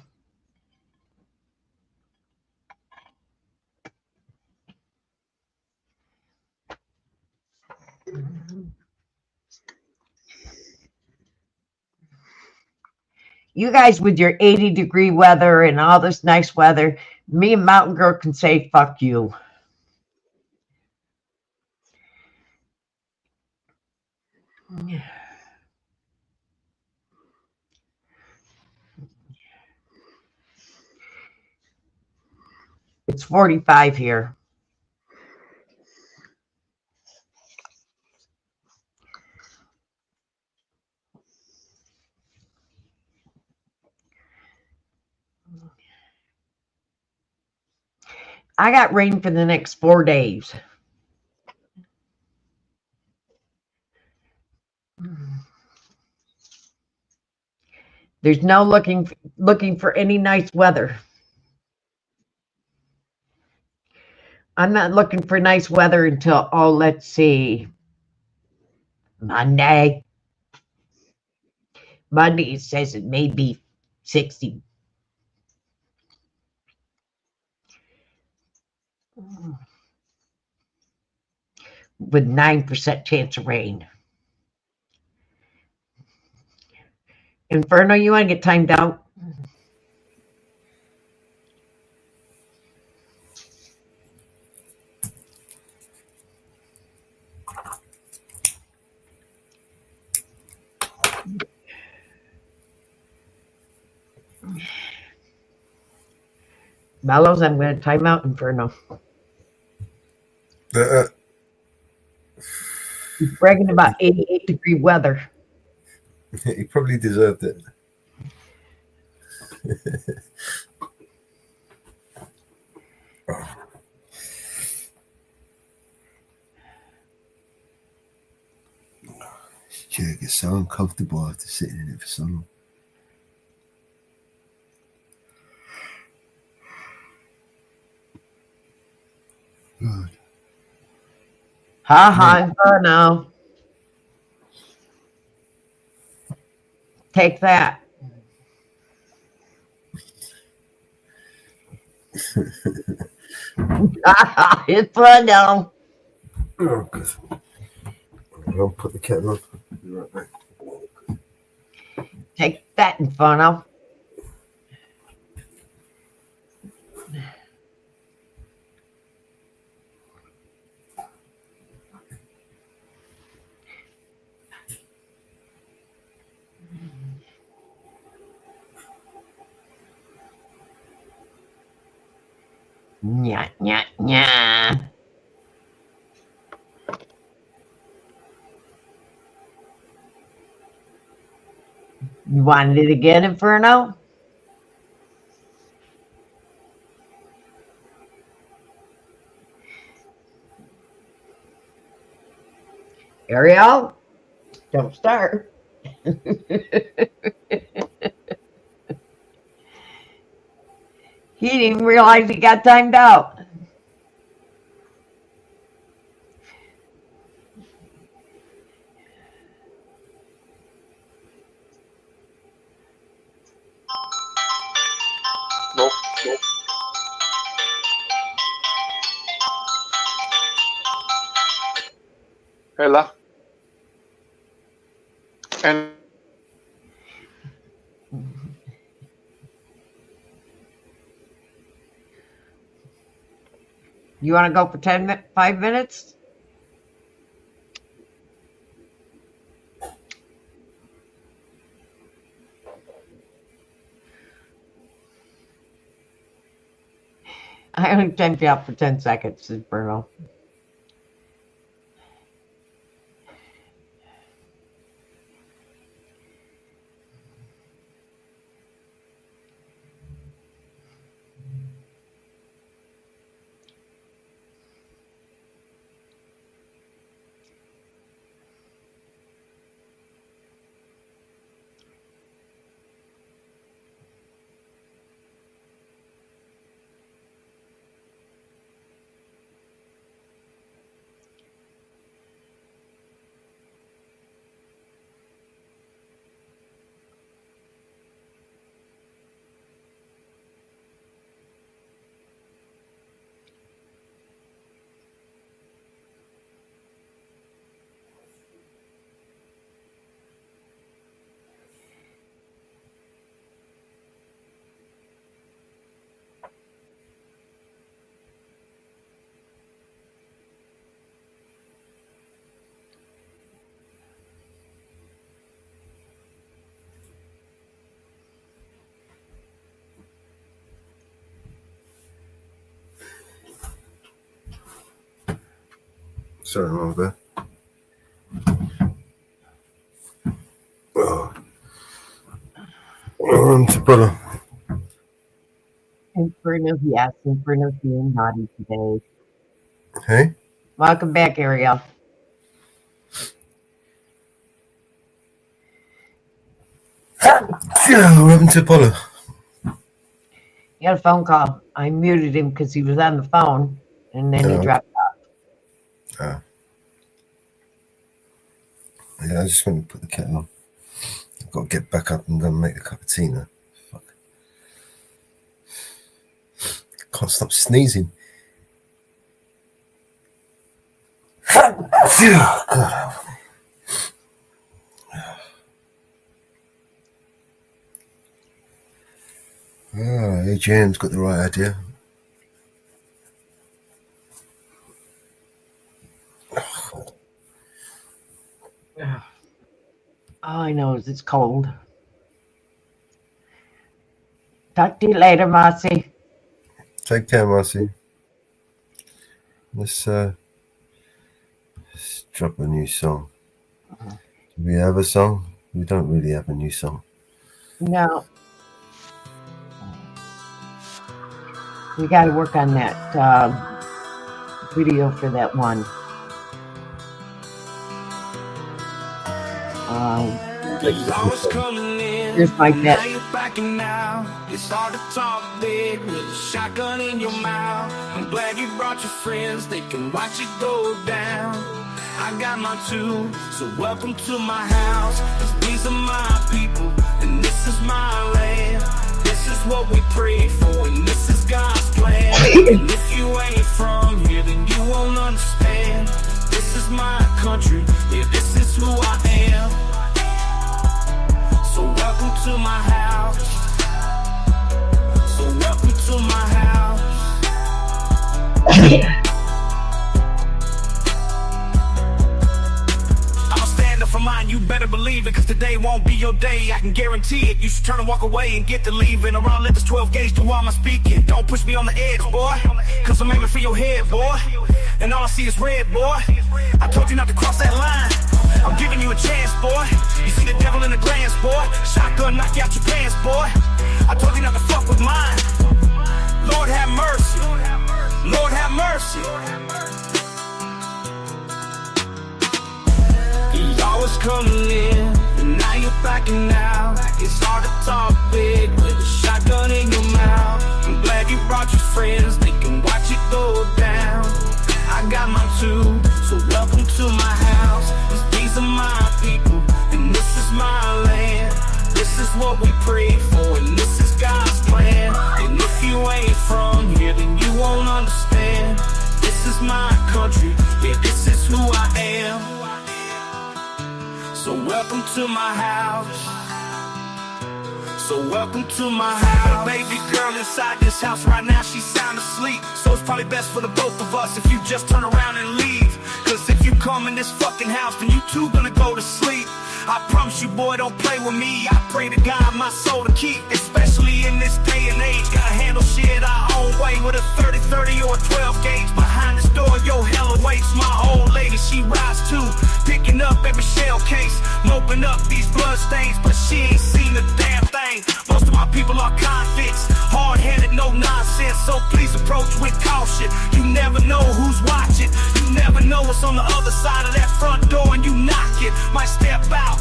You guys with your 80-degree weather and all this nice weather, me and Mountain Girl can say, fuck you. It's 45 here. I got rain for the next 4 days. There's no looking for any nice weather. I'm not looking for nice weather until, let's see, Monday. Monday, it says it may be 60. With 9% chance of rain. Inferno, you want to get timed out? Mellows, I'm going to time out Inferno. He's bragging about 88-degree weather. He probably deserved it. Chair gets so uncomfortable after sitting in it for so long. God. No. Take that. It's fun now. Oh, good. I'll put the kettle on. Be right back. Take that, Inferno. Nya, nya, nya. You wanted it again, Inferno? Ariel, don't start. He didn't even realize he got timed out. Nope. Ella. And You want to go for 5 minutes? I only timed you out for 10 seconds, says Bruno. Sorry, wrong there. To Bruno. Bruno, yes, and Bruno's being naughty today. Hey? Welcome back, Ariel. What happened to Apollo? He had a phone call. I muted him because he was on the phone, and then he dropped off. Yeah, I just want to put the kettle on. I've got to get back up and go and make a cup of tea now. Fuck. Can't stop sneezing. God. AJM's got the right idea. All I know is it's cold. Talk to you later, Marcy. Take care, Marcy. Let's drop a new song. Do we have a song? We don't really have a new song. No. We got to work on that video for that one. Here's my bet. It's hard to talk big with a shotgun in your mouth. I'm glad you brought your friends, they can watch it go down. I got my two, so welcome to my house. 'Cause these are my people, and this is my land. This is what we pray for, and this is God's plan. And if you ain't from here, then you won't understand. This is my country, yeah, this is who I am. So welcome to my house. So welcome to my house. I'ma stand up for mine, you better believe it, 'cause today won't be your day, I can guarantee it. You should turn and walk away and get to leaving, or I'll let this 12 gauge do all my speaking. Don't push me on the edge, boy, 'cause I'm aiming for your head, boy, and all I see is red, boy. I told you not to cross that line, I'm giving you a chance, boy. You see the devil in the glance, boy. Shotgun knock you out your pants, boy. I told you not to fuck with mine. Lord have mercy. Lord have mercy. Y'all was coming in, and now you're backing out. It's hard to talk big with a shotgun in your mouth. I'm glad you brought your friends, they can watch it go down. I got my two, so welcome to my house. 'Cause these are my people, and this is my land. This is what we pray for, and this is God's plan. And if you ain't from here, then you won't understand. This is my country, yeah, this is who I am. So welcome to my house. So welcome to my house. Baby girl inside this house right now, she's sound asleep. So it's probably best for the both of us if you just turn around and leave. 'Cause if you come in this fucking house, then you two gonna go to sleep. I promise you, boy, don't play with me. I pray to God my soul to keep, especially in this day and age. Gotta handle shit our own way with a 30 clean up these bloodstains, but she ain't seen a damn thing. Most of my people are convicts, hard-headed, no nonsense, so please approach with caution. You never know who's watching, you never know what's on the other side of that front door, and you knock it, might step out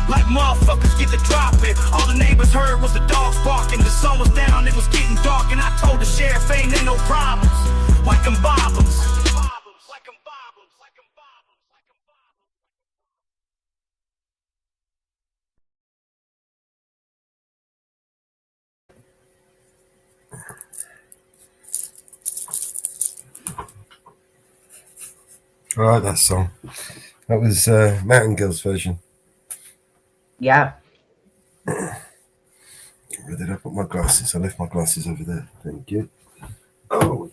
like motherfuckers get to dropping. All the neighbors heard was the dogs barking. The sun was down, it was getting dark, and I told the sheriff ain't no problems. Like them bobbers. I like that song. That was Mountain Girls version. Yeah. Where did I put my glasses? I left my glasses over there. Thank you. Oh,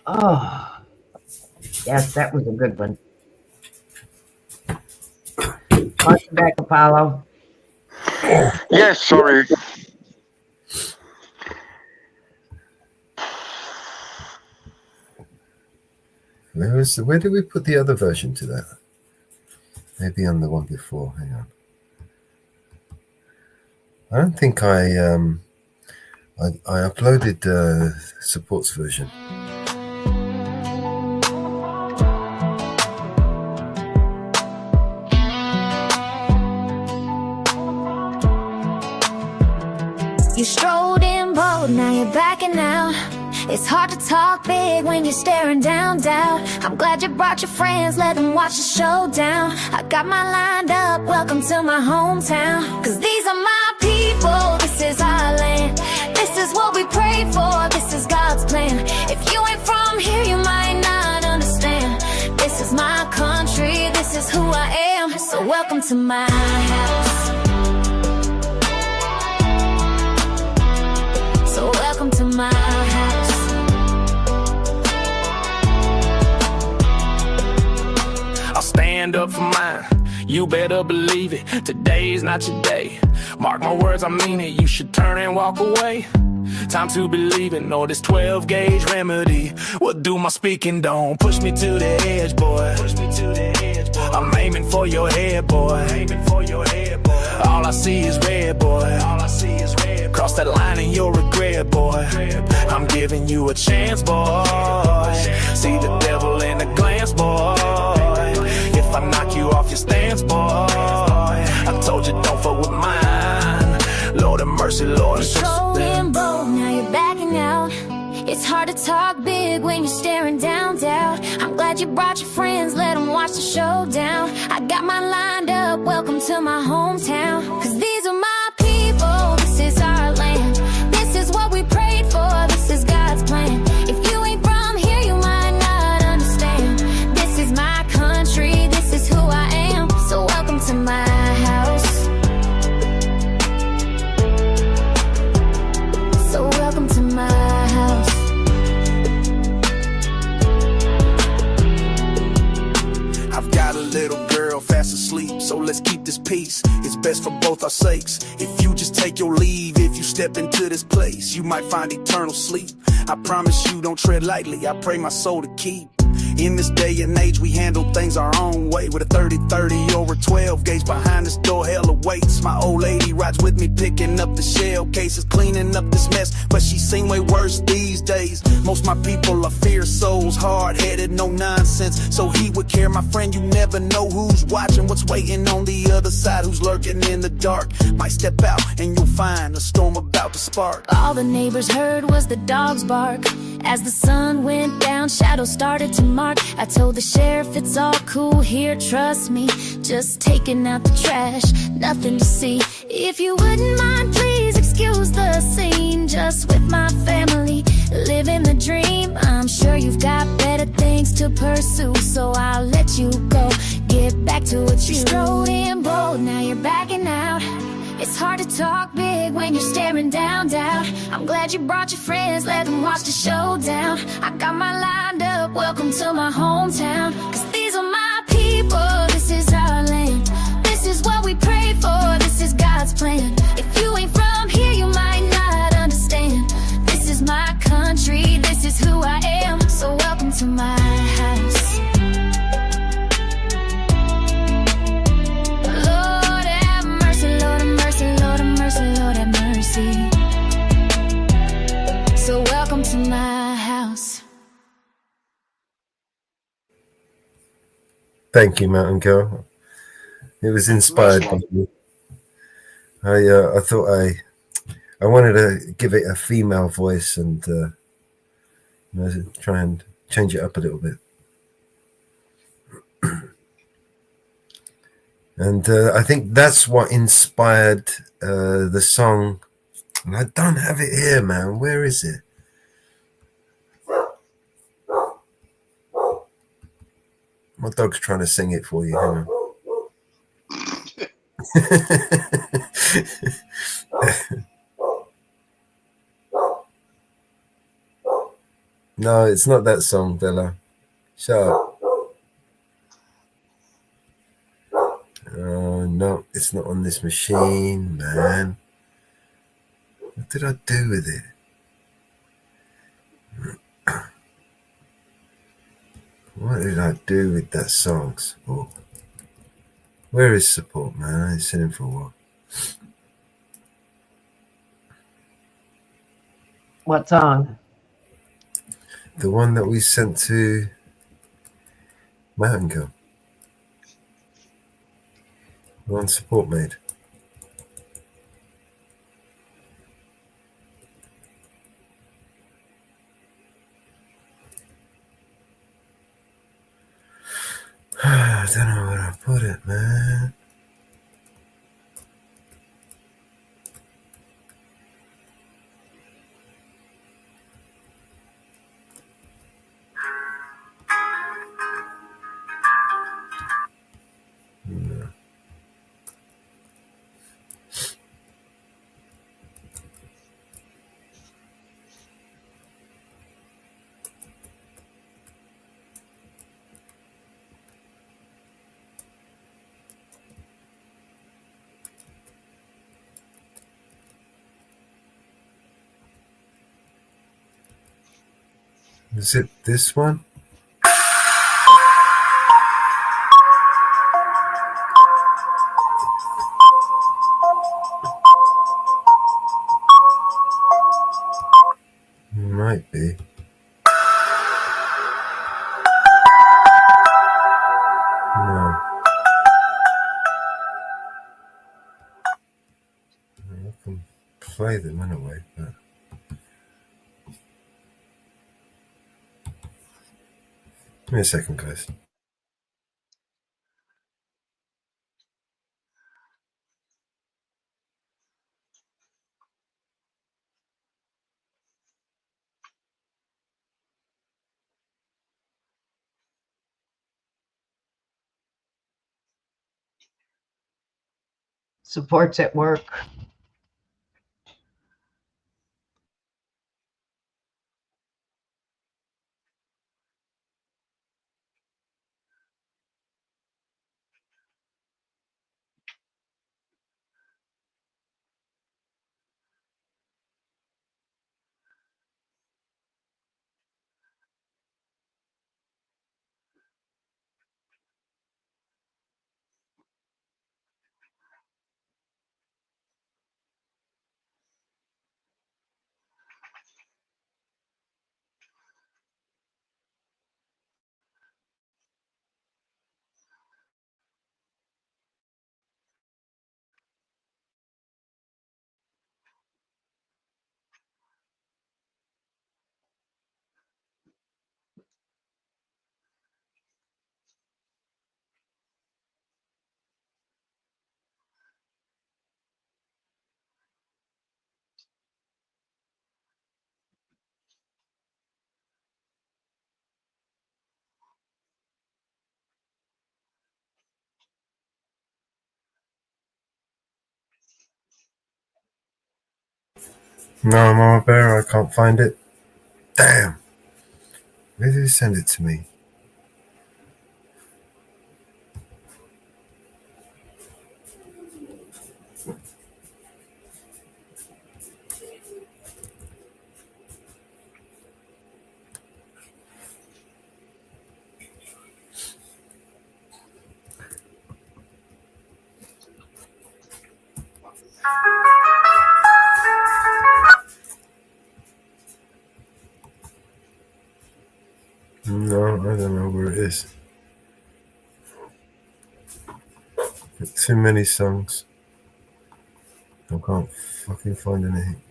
Oh, yes, that was a good one. Welcome back, Apollo. Yes, sorry. Where did we put the other version to that? Maybe on the one before. Hang on. I don't think I uploaded the supports version. You strolled in bold, now you're backing out. It's hard to talk big when you're staring down doubt. I'm glad you brought your friends, let them watch the showdown. I got mine lined up, welcome to my hometown. Cause these are my people, this is our land. This is what we pray for, this is God's plan. If you ain't from here, you might not understand. This is my country, this is who I am. So welcome to my house. So welcome to my house. I'll stand up for mine, you better believe it. Today's not your day, mark my words, I mean it. You should turn and walk away. Time to believe it, know this 12-gauge remedy will do my speaking. Don't push me to the edge, boy. I'm aiming for your head, boy. All I see is red, boy. Cross that line and you'll regret, boy. I'm giving you a chance, boy. See the devil in a glance, boy. If I knock you off your stance, boy, I told you don't fuck with mine. Lord have mercy, Lord. Strolling bold, now you're backing out. It's hard to talk big when you're staring down doubt. I'm glad you brought your friends, let them watch the showdown. I got mine lined up, welcome to my hometown. Cause these are my people, this is our land. This is what we prayed for, this is God's plan. If you ain't from here, you might not understand. This is my country, this is who I am. So welcome to my house. So welcome to my house. I've got a little girl fast asleep, so let's keep this peace. It's best for both our sakes. If you just take your leave, if you step into this place, you might find eternal sleep. I promise you don't tread lightly, I pray my soul to keep. In this day and age, we handle things our own way. With a 30-30 or a 12 gauge behind this door, hell awaits. My old lady rides with me, picking up the shell cases, cleaning up this mess, but she's seen way worse these days. Most my people are fierce souls, hard-headed, no nonsense. So he would care, my friend, you never know who's watching, what's waiting on the other side, who's lurking in the dark. Might step out and you'll find a storm about to spark. All the neighbors heard was the dogs bark. As the sun went down, shadows started to mark. I told the sheriff it's all cool here, trust me. Just taking out the trash, nothing to see. If you wouldn't mind, please excuse the scene. Just with my family, living the dream. I'm sure you've got better things to pursue, so I'll let you go. Get back to what you strode in bold, now you're backing out. It's hard to talk big when you're staring down doubt. I'm glad you brought your friends, let them watch the showdown. I got mine lined up, welcome to my hometown. Cause these are my people, this is our land. This is what we pray for, this is God's plan. If you ain't from here, you might not understand. This is my country, this is who I am. So welcome to my house. Lord have mercy. So welcome to my house. Thank you, Mountain Girl. It was inspired by me. I thought I wanted to give it a female voice and try and change it up a little bit. And I think that's what inspired the song. And I don't have it here, man. Where is it? My dog's trying to sing it for you. Hang on. No, it's not that song, Bella. Shut up. No, it's not on this machine, man. What did I do with it? What did I do with that song, Support? Where is Support, man? I ain't seen him for a while. What song? The one that we sent to Mountain Girl. The one Support made. I don't know where I put it, man. No. Is it this one? Might be. No. I can play them anyway, but give me a second, guys. Support's at work. No, Mama Bear, I can't find it. Damn. Where did you send it to me? No, I don't know where it is. Too many songs. I can't fucking find anything.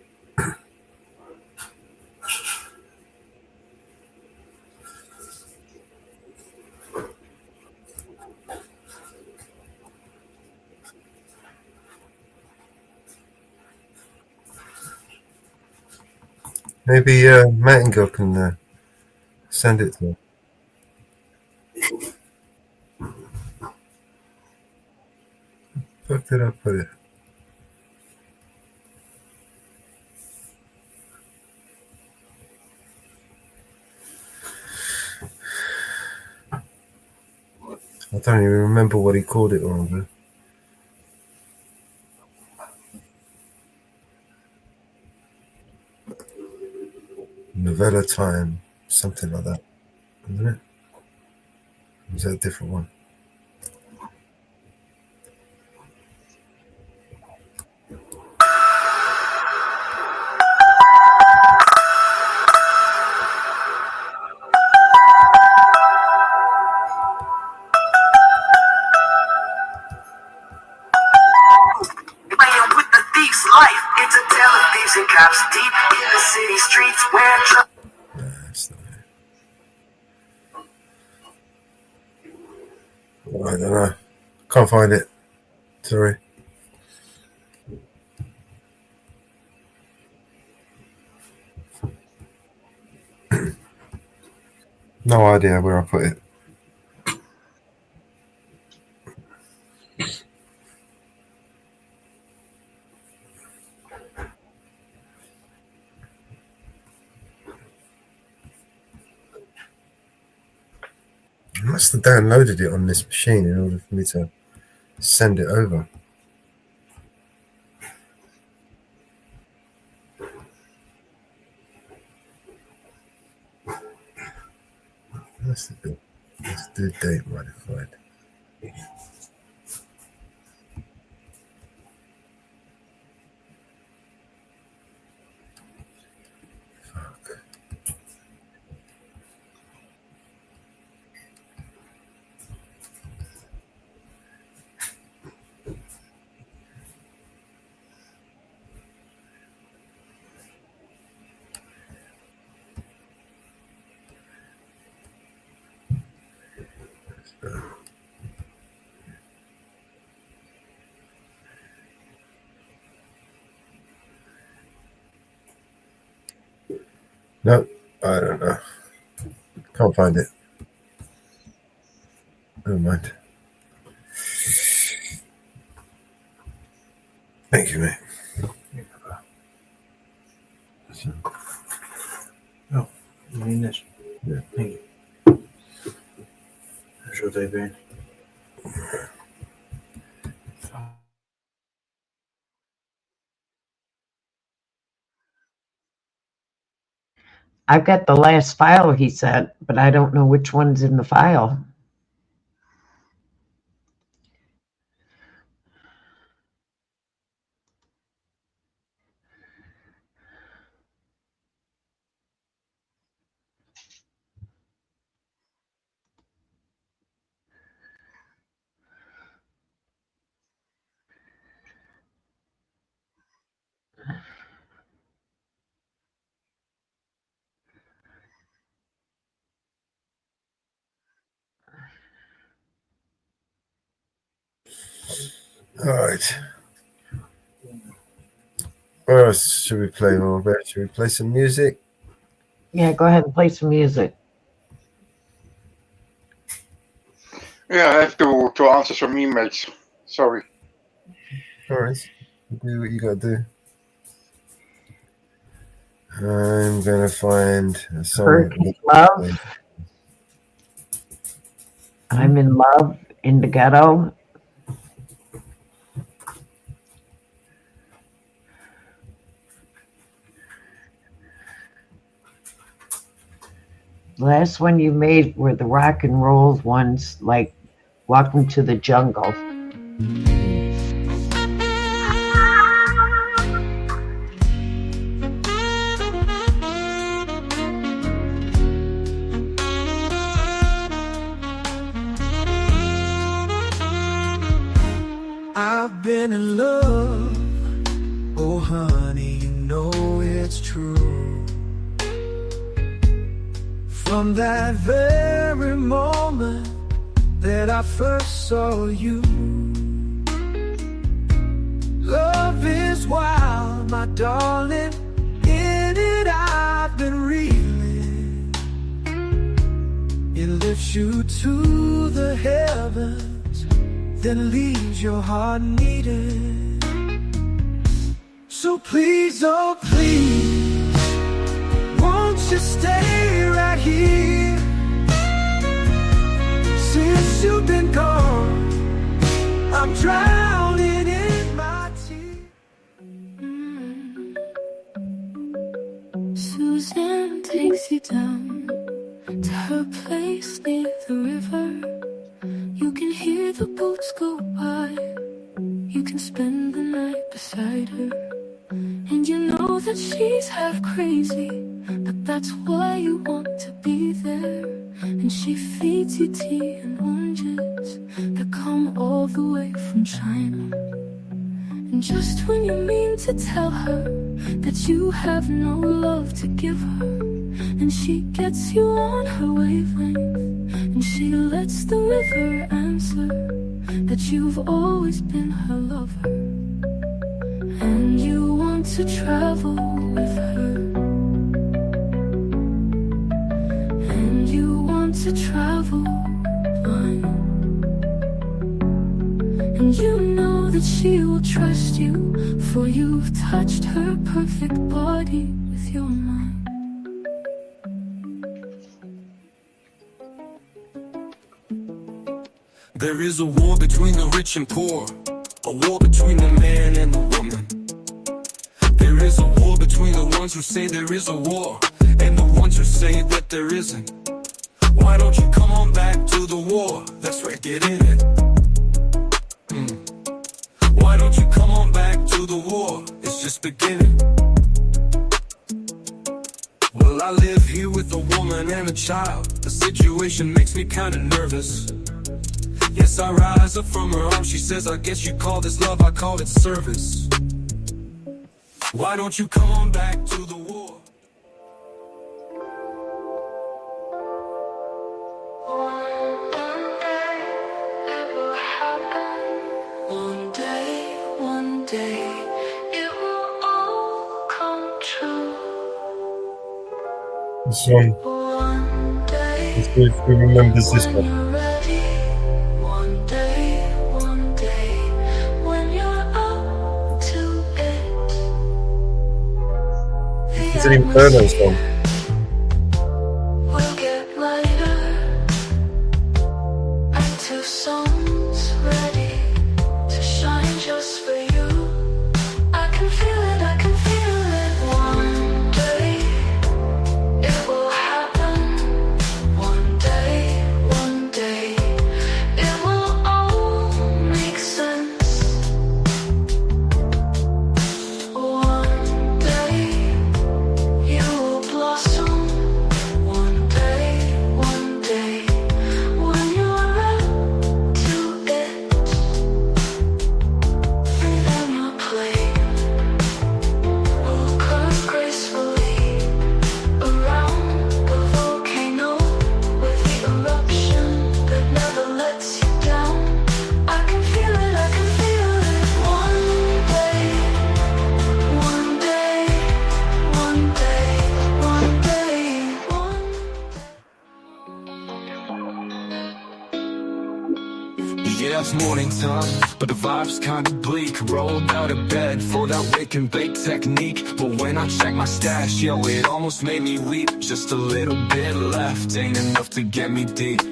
Maybe Mattingill can send it to me. Fuck did I put it? I don't even remember what he called it on. Novella Time, something like that, isn't it? Or was that a different one? Cops deep in the city streets where I don't know. Can't find it. Sorry. No idea where I put it. I must have downloaded it on this machine in order for me to send it over. Let's do date modified. Fuck. No, I don't know. Can't find it. Never mind. Thank you, mate. Oh, you mean this? Yeah. Thank you. How's your day been? I've got the last file he sent, but I don't know which one's in the file. All right. What else should we play, Robert? Should we play some music? Yeah, go ahead and play some music. Yeah, I have to answer some emails. Sorry. All right. Do what you got to do. I'm gonna find a song. Hurricane Love. I'm in Love in the Ghetto. Last one you made were the rock and roll ones, like Welcome to the Jungle. I've been in love, oh honey, you know it's true. From that very moment that I first saw you. Love is wild, my darling, in it I've been reeling. It lifts you to the heavens, then leaves your heart needing. So please, oh please, won't you stay right here? Since you've been gone, I'm drowning in my tears. Suzanne takes you down to her place near the river. You can hear the boats go by. You can spend the night beside her. And you know that she's half crazy, but that's why you want to be there. And she feeds you tea and oranges that come all the way from China. And just when you mean to tell her that you have no love to give her, and she gets you on her wavelength, and she lets the river answer that you've always been her lover. And you want to travel with her, and you want to travel blind, and you know that she will trust you, for you've touched her perfect body with your mind. There is a war between the rich and poor, a war between the man and the woman. There is a war between the ones who say there is a war and the ones who say that there isn't. Why don't you come on back to the war? That's right, get in it. Why don't you come on back to the war? It's just beginning. Well, I live here with a woman and a child. The situation makes me kinda nervous. Yes, I rise up from her arms. She says, I guess you call this love, I call it service. Why don't you come on back to the war? One day, it will all come true. This one. Let's see if we remembers this one. One day, when you're up to it. It's an Inferno song. We'll get lighter, and two songs ready to shine just for you. I can feel it, I can feel it. One day, it will happen. One day, it will all make sense. One day, you will blow Yeah, it's morning time, but the vibe's kinda bleak. Rolled out of bed for that wake and bake technique. But when I check my stash, yo, it almost made me weep. Just a little bit left, ain't enough to get me deep.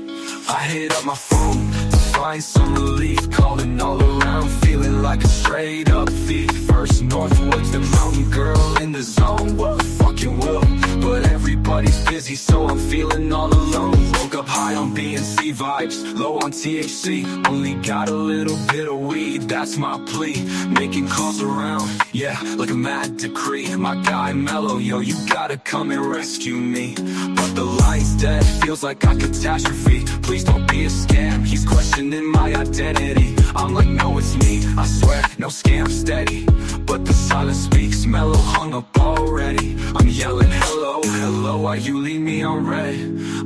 I hit up my phone to find some relief. Calling all around, feeling like a straight up thief. First Northwoods, the mountain girl in the zone. What fucking will? But everybody's busy, so I'm feeling all alone. Woke up high on B&C vibes, low on THC. Only got a little bit of weed, that's my plea. Making calls around, yeah, like a mad decree. My guy Mellow, yo, you gotta come and rescue me. But the line's dead, feels like a catastrophe. Please don't be a scam, he's questioning my identity. I'm like, no, it's me, I swear, no scam, steady. But the silence speaks, Mellow hung up already. I'm yelling, hello, hello, why you leave me on red?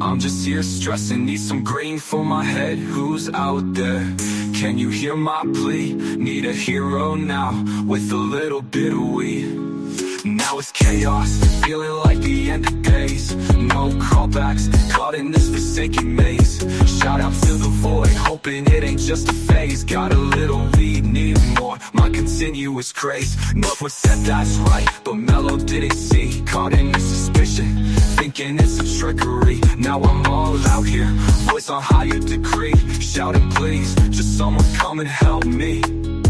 I'm just here stressing, need some green for my head. Who's out there? Can you hear my plea? Need a hero now, with a little bit of weed. Now it's chaos, feeling like the end of days. No callbacks, caught in this forsaken maze. Shout out to the void, hoping it ain't just a phase. Got a little weed, need more, my continuous craze. Northwood said that's right, but Mellow didn't see. Caught in this suspicion, thinking it's a trickery. Now I'm all out here, voice on higher degree. Shouting please, just someone come and help me.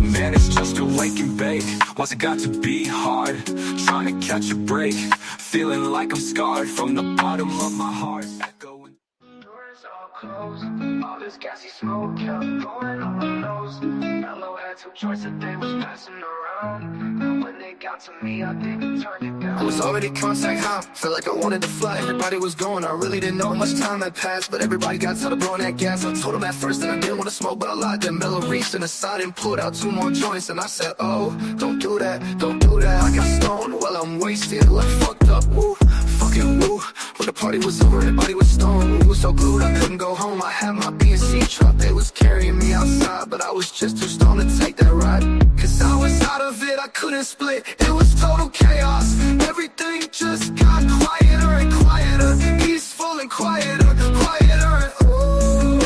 Man, it's just a wake and bake. Why's it got to be hard? Trying to catch a break, feeling like I'm scarred from the bottom of my heart. Echoing. Doors all closed, all this gassy smoke kept going on my nose. Mellow had some choices they was passing around. And when they got to me, I didn't turn it down. I was already contact high, felt like I wanted to fly. Everybody was going, I really didn't know much time had passed. But everybody got tired of blowing that gas. I told them at first that I didn't want to smoke, but I lied. Then Mellow reached in the side and pulled out 2 more joints. And I said, oh, don't do that, don't do that. I got stoned while I'm wasted, like fucked up, woo, fucking woo. When the party was over, everybody was stoned. We was so glued, I couldn't go home. I had my B&C truck, they was carrying me outside. But I was just too stoned to take that ride. Cause I was out of it, I couldn't split. It was total chaos, everything just got quieter and quieter. Peaceful and quieter, quieter and ooh,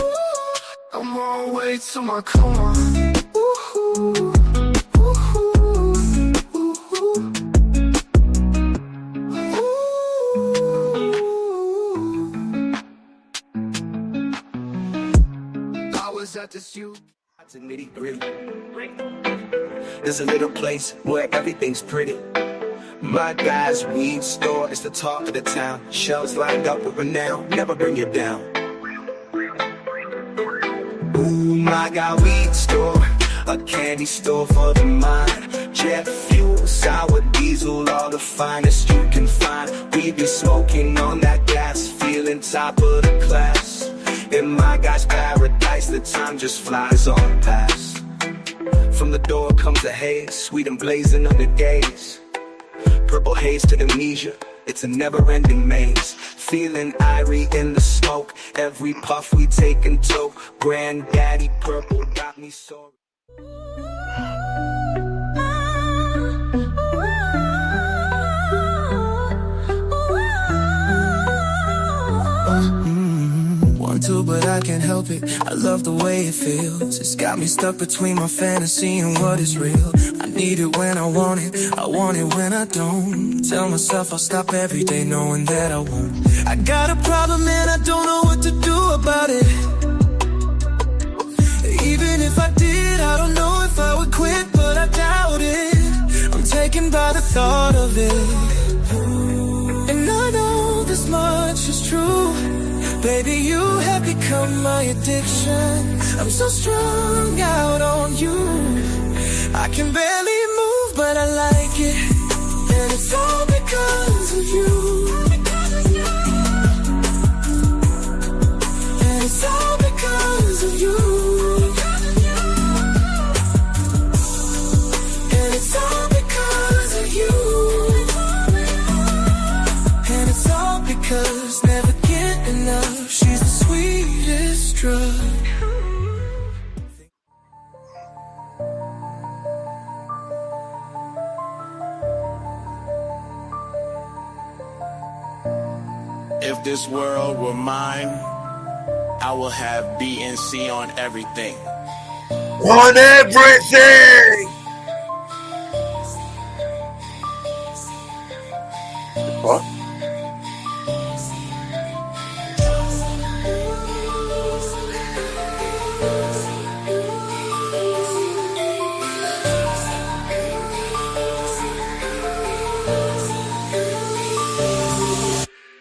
I'm on my way to my coma. Ooh, at this you to nitty-gritty. There's a little place where everything's pretty. My guy's weed store is the talk of the town. Shelves lined up with renown, never bring you down. Ooh, my guy weed store, a candy store for the mind. Jet fuel, sour diesel, all the finest you can find. We be smoking on that gas, feeling top of the class. In my guy's paradise, the time just flies on past. From the door comes a haze, sweet and blazing under gaze. Purple haze to amnesia, it's a never-ending maze. Feeling irie in the smoke, every puff we take and toke. Granddaddy purple got me so. To, but I can't help it. I love the way it feels. It's got me stuck between my fantasy and what is real. I need it when I want it when I don't. Tell myself I'll stop every day knowing that I won't. I got a problem and I don't know what to do about it. Even if I did, I don't know if I would quit, but I doubt it. I'm taken by the thought of it. And I know this much is true. Baby, you have become my addiction. I'm so strung out on you. I can barely move, but I like it. And it's all because of you. And it's all because of you. And it's all because of you. And it's all because never get enough. She's the sweetest drug. If this world were mine, I will have B&C on everything. On everything! What?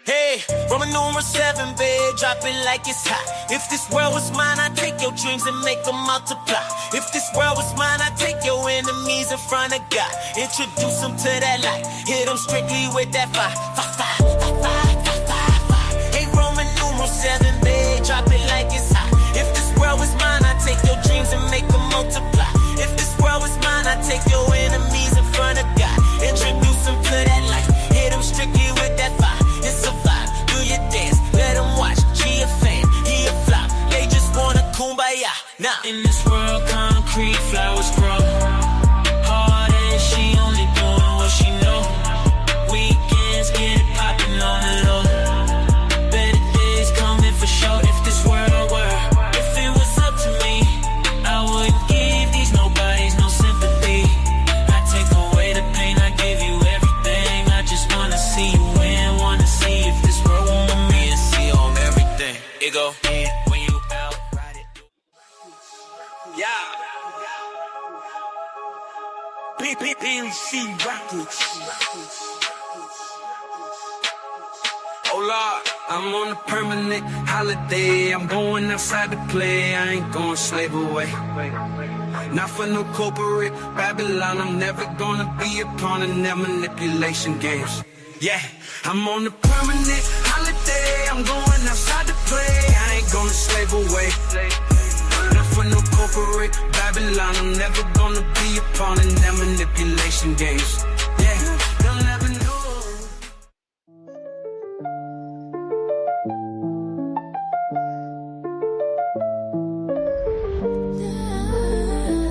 Hey, Roman numeral 7, babe, drop it like it's hot. If this world was mine, I'd take your dreams and make them multiply. If this world was mine, I'd take your enemies in front of God. Introduce them to that light, hit them strictly with that fire. Hey, Roman numeral 7, babe, drop it like it's hot. If this world was mine, I'd take your dreams and make them multiply. If this world was mine, I'd take your enemies in front of God. Introduce them to that light, hit them strictly with that fire. It's a vibe, do your dance, let them watch. She a fan, he a flop, they just wanna kumbaya. Now in this world, concrete flowers grow. Hard and she only doing what she know. Weekends get it poppin' on the low. Better days coming for sure. If this world were, if it was up to me, I wouldn't give these nobodies no sympathy. I take away the pain, I give you everything. I just wanna see you win, wanna see if this world want me to see on everything. It go in when you out, ride it. Yeah. BBBC Records. Oh Lord, I'm on a permanent holiday. I'm going outside to play. I ain't going slave away. Not for no corporate Babylon. I'm never gonna be a pawn in their manipulation games. Yeah, I'm on a permanent holiday. I'm going outside to play. I ain't gonna slave away. Not for no corporate Babylon. I'm never gonna be a pawn in their manipulation games. Yeah, they'll never know.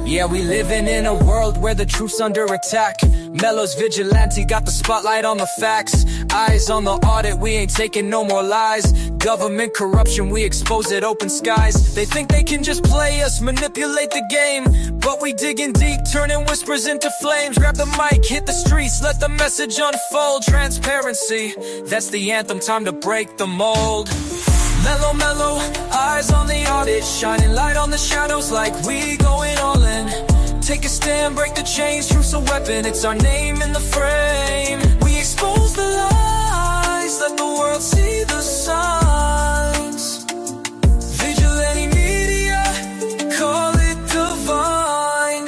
Yeah, we living in a world where the truth's under attack. Mello's vigilante got the spotlight on the facts. Eyes on the audit, we ain't taking no more lies. Government corruption, we expose it, open skies. They think they can just play us, manipulate the game. But we digging deep, turning whispers into flames. Grab the mic, hit the streets, let the message unfold. Transparency, that's the anthem, time to break the mold. Mellow, mellow, eyes on the audit, shining light on the shadows like we going all in. Take a stand, break the chains, truth's a weapon, it's our name in the frame. We expose the lies, let the world see the signs. Vigilante media, call it divine.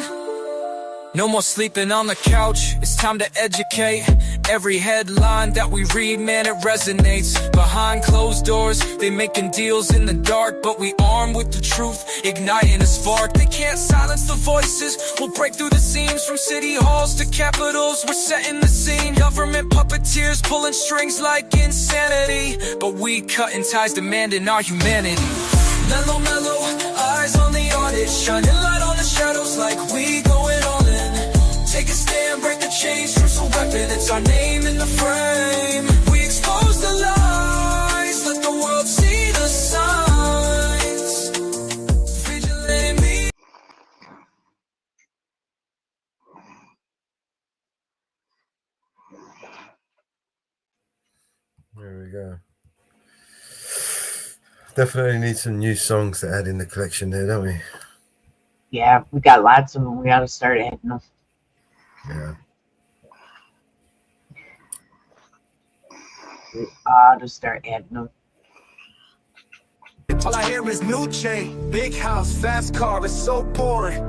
No more sleeping on the couch, it's time to educate. Every headline that we read, man, it resonates. Behind closed doors, they making deals in the dark, but we armed with the truth, igniting a spark. They can't silence the voices, we'll break through the seams. From city halls to capitals, we're setting the scene. Government puppeteers pulling strings like insanity, but we cutting ties, demanding our humanity. Mellow, mellow, eyes on the audit, shining light on the shadows like we going all in. Take a stand, break the chains, truth's a weapon, it's our name in the frame. We expose the lies, let the world see the signs. Vigilante me. There we go. Definitely need some new songs to add in the collection there, don't we? Yeah, we got lots of them. We got to start adding them. Yeah. We ought to start adding them. All I hear is new chain, big house, fast car, it's so boring.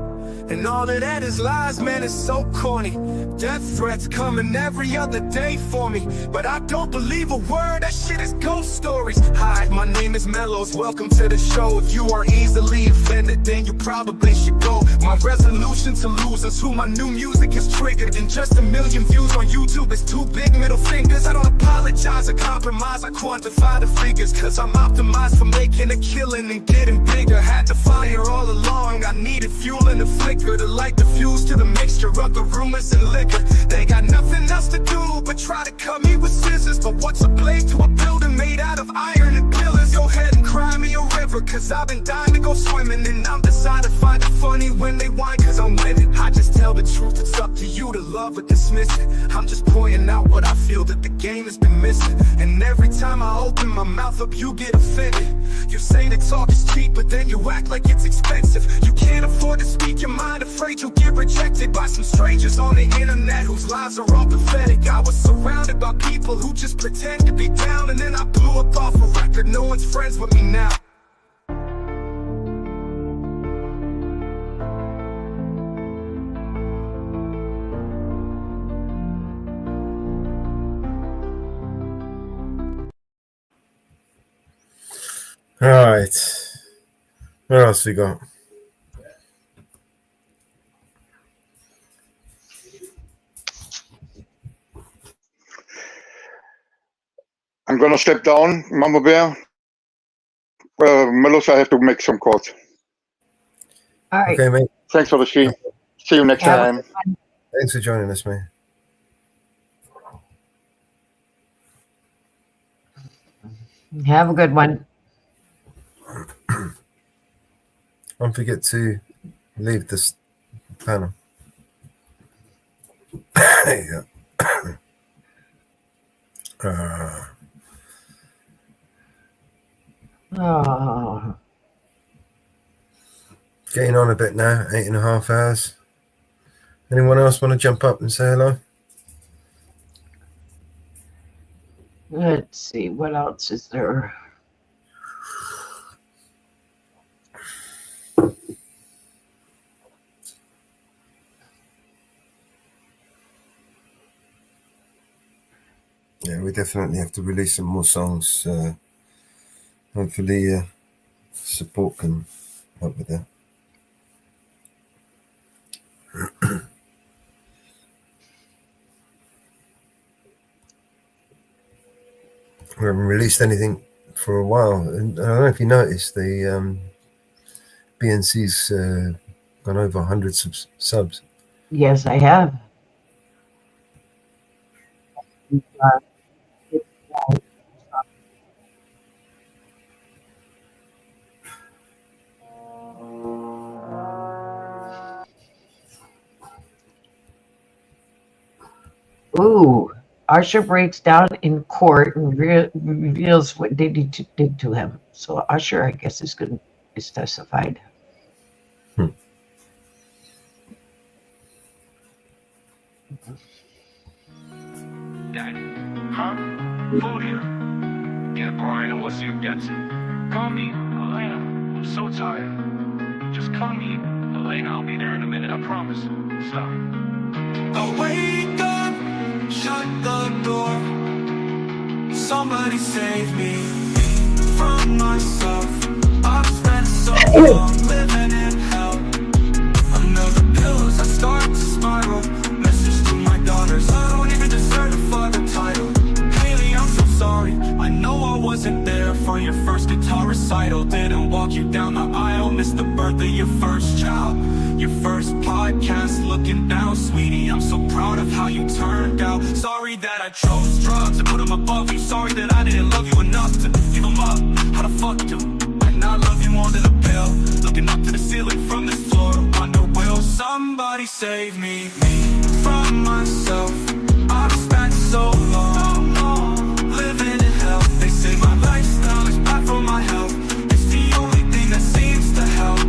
And all of that is lies, man, it's so corny. Death threats coming every other day for me, but I don't believe a word, that shit is ghost stories. Hi, my name is Mellows, welcome to the show. If you are easily offended, then you probably should go. My resolution to lose is who my new music is triggered. And just 1 million views on YouTube is 2 big middle fingers. I don't apologize or compromise, I quantify the figures, cause I'm optimized for making a killing and getting bigger. Had to fire all along, I needed fuel and a flicker to light the fuse to the mixture of the rumors and liquor. They got nothing else to do but try to cut me with scissors. But what's a blade to a building made out of iron and pillars? Go ahead and cry me a river, cause I've been dying to go swimming, and I'm decided to find a funny when they whine cause I'm winning. I just tell the truth, it's up to you to love or dismiss it. I'm just pointing out what I feel that the game has been missing. And every time I open my mouth up, you get offended. You say that talk is cheap, but then you act like it's expensive. You can't afford to speak your mind, afraid you'll get rejected by some strangers on the internet whose lives are all pathetic. I was surrounded by people who just pretend to be down, and then I blew up off a record. No one's friends with me now. All right. What else we got? I'm gonna step down, Mama Bear. Melos, I have to make some calls. All right. Okay, mate. Thanks for the stream. See you next time. Thanks for joining us, man. Have a good one. Don't forget to leave this panel. There you go. Oh. Getting on a bit now, 8.5 hours. Anyone else want to jump up and say hello? Let's see, what else is there? Yeah, we definitely have to release some more songs. Hopefully, support can help with that. We haven't released anything for a while. And I don't know if you noticed, the BNC's gone over 100 subs. Yes, I have. Ooh, Usher breaks down in court and reveals what Diddy did to him. So Usher, I guess, is testified. Daddy, huh? Food here. Yeah, Brian, what's your guts? Call me, Elena. I'm so tired. Just call me, Elena. I'll be there in a minute, I promise. Stop. I wake up, shut the door. Somebody save me from myself. I've spent so long living in hell. Another pills, I start to spiral. Message to my daughters, I don't even deserve the father title. Haley, I'm so sorry. I know I wasn't there for your first guitar recital. Didn't walk you down the aisle. Missed the birth of your first child. Your first podcast, looking down, sweetie. I'm so proud of how you turned out. Sorry that I chose drugs and put them above you. Sorry that I didn't love you enough to give them up. How the fuck do I not love you more than a pill? Looking up to the ceiling from this floor. Wonder, will somebody save me from myself? I've spent so long living in hell. They say my lifestyle is bad for my health. It's the only thing that seems to help.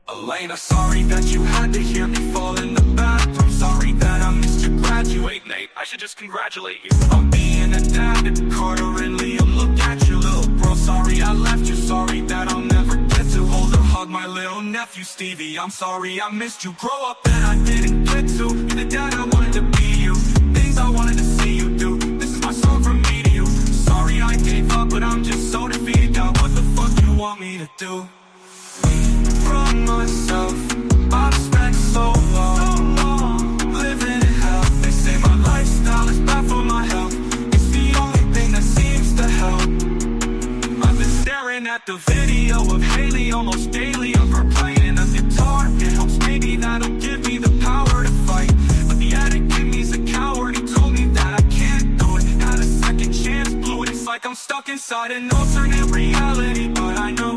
Elena, sorry that you had to hear me fall in the bathroom. Sorry that I missed you graduate, Nate. I should just congratulate you on being a dad to Carter and Liam. Look at your little bro. Sorry I left you. Sorry that I'll never get to hold or hug my little nephew Stevie. I'm sorry I missed you. Grow up and I didn't get to. You're the dad I wanted to be you. Things I wanted to see you do. This is my song from me to you. Sorry I gave up, but I'm just so defeated. God, what the fuck you want me to do? From myself, I've spent so long living in hell. They say my lifestyle is bad for my health. It's the only thing that seems to help. I've been staring at the video of Haley almost daily, of her playing a guitar. It helps, maybe that'll give me the power to fight. But the addict in me's a coward. He told me that I can't do it. Had a second chance, blew it. It's like I'm stuck inside an alternate reality. But I know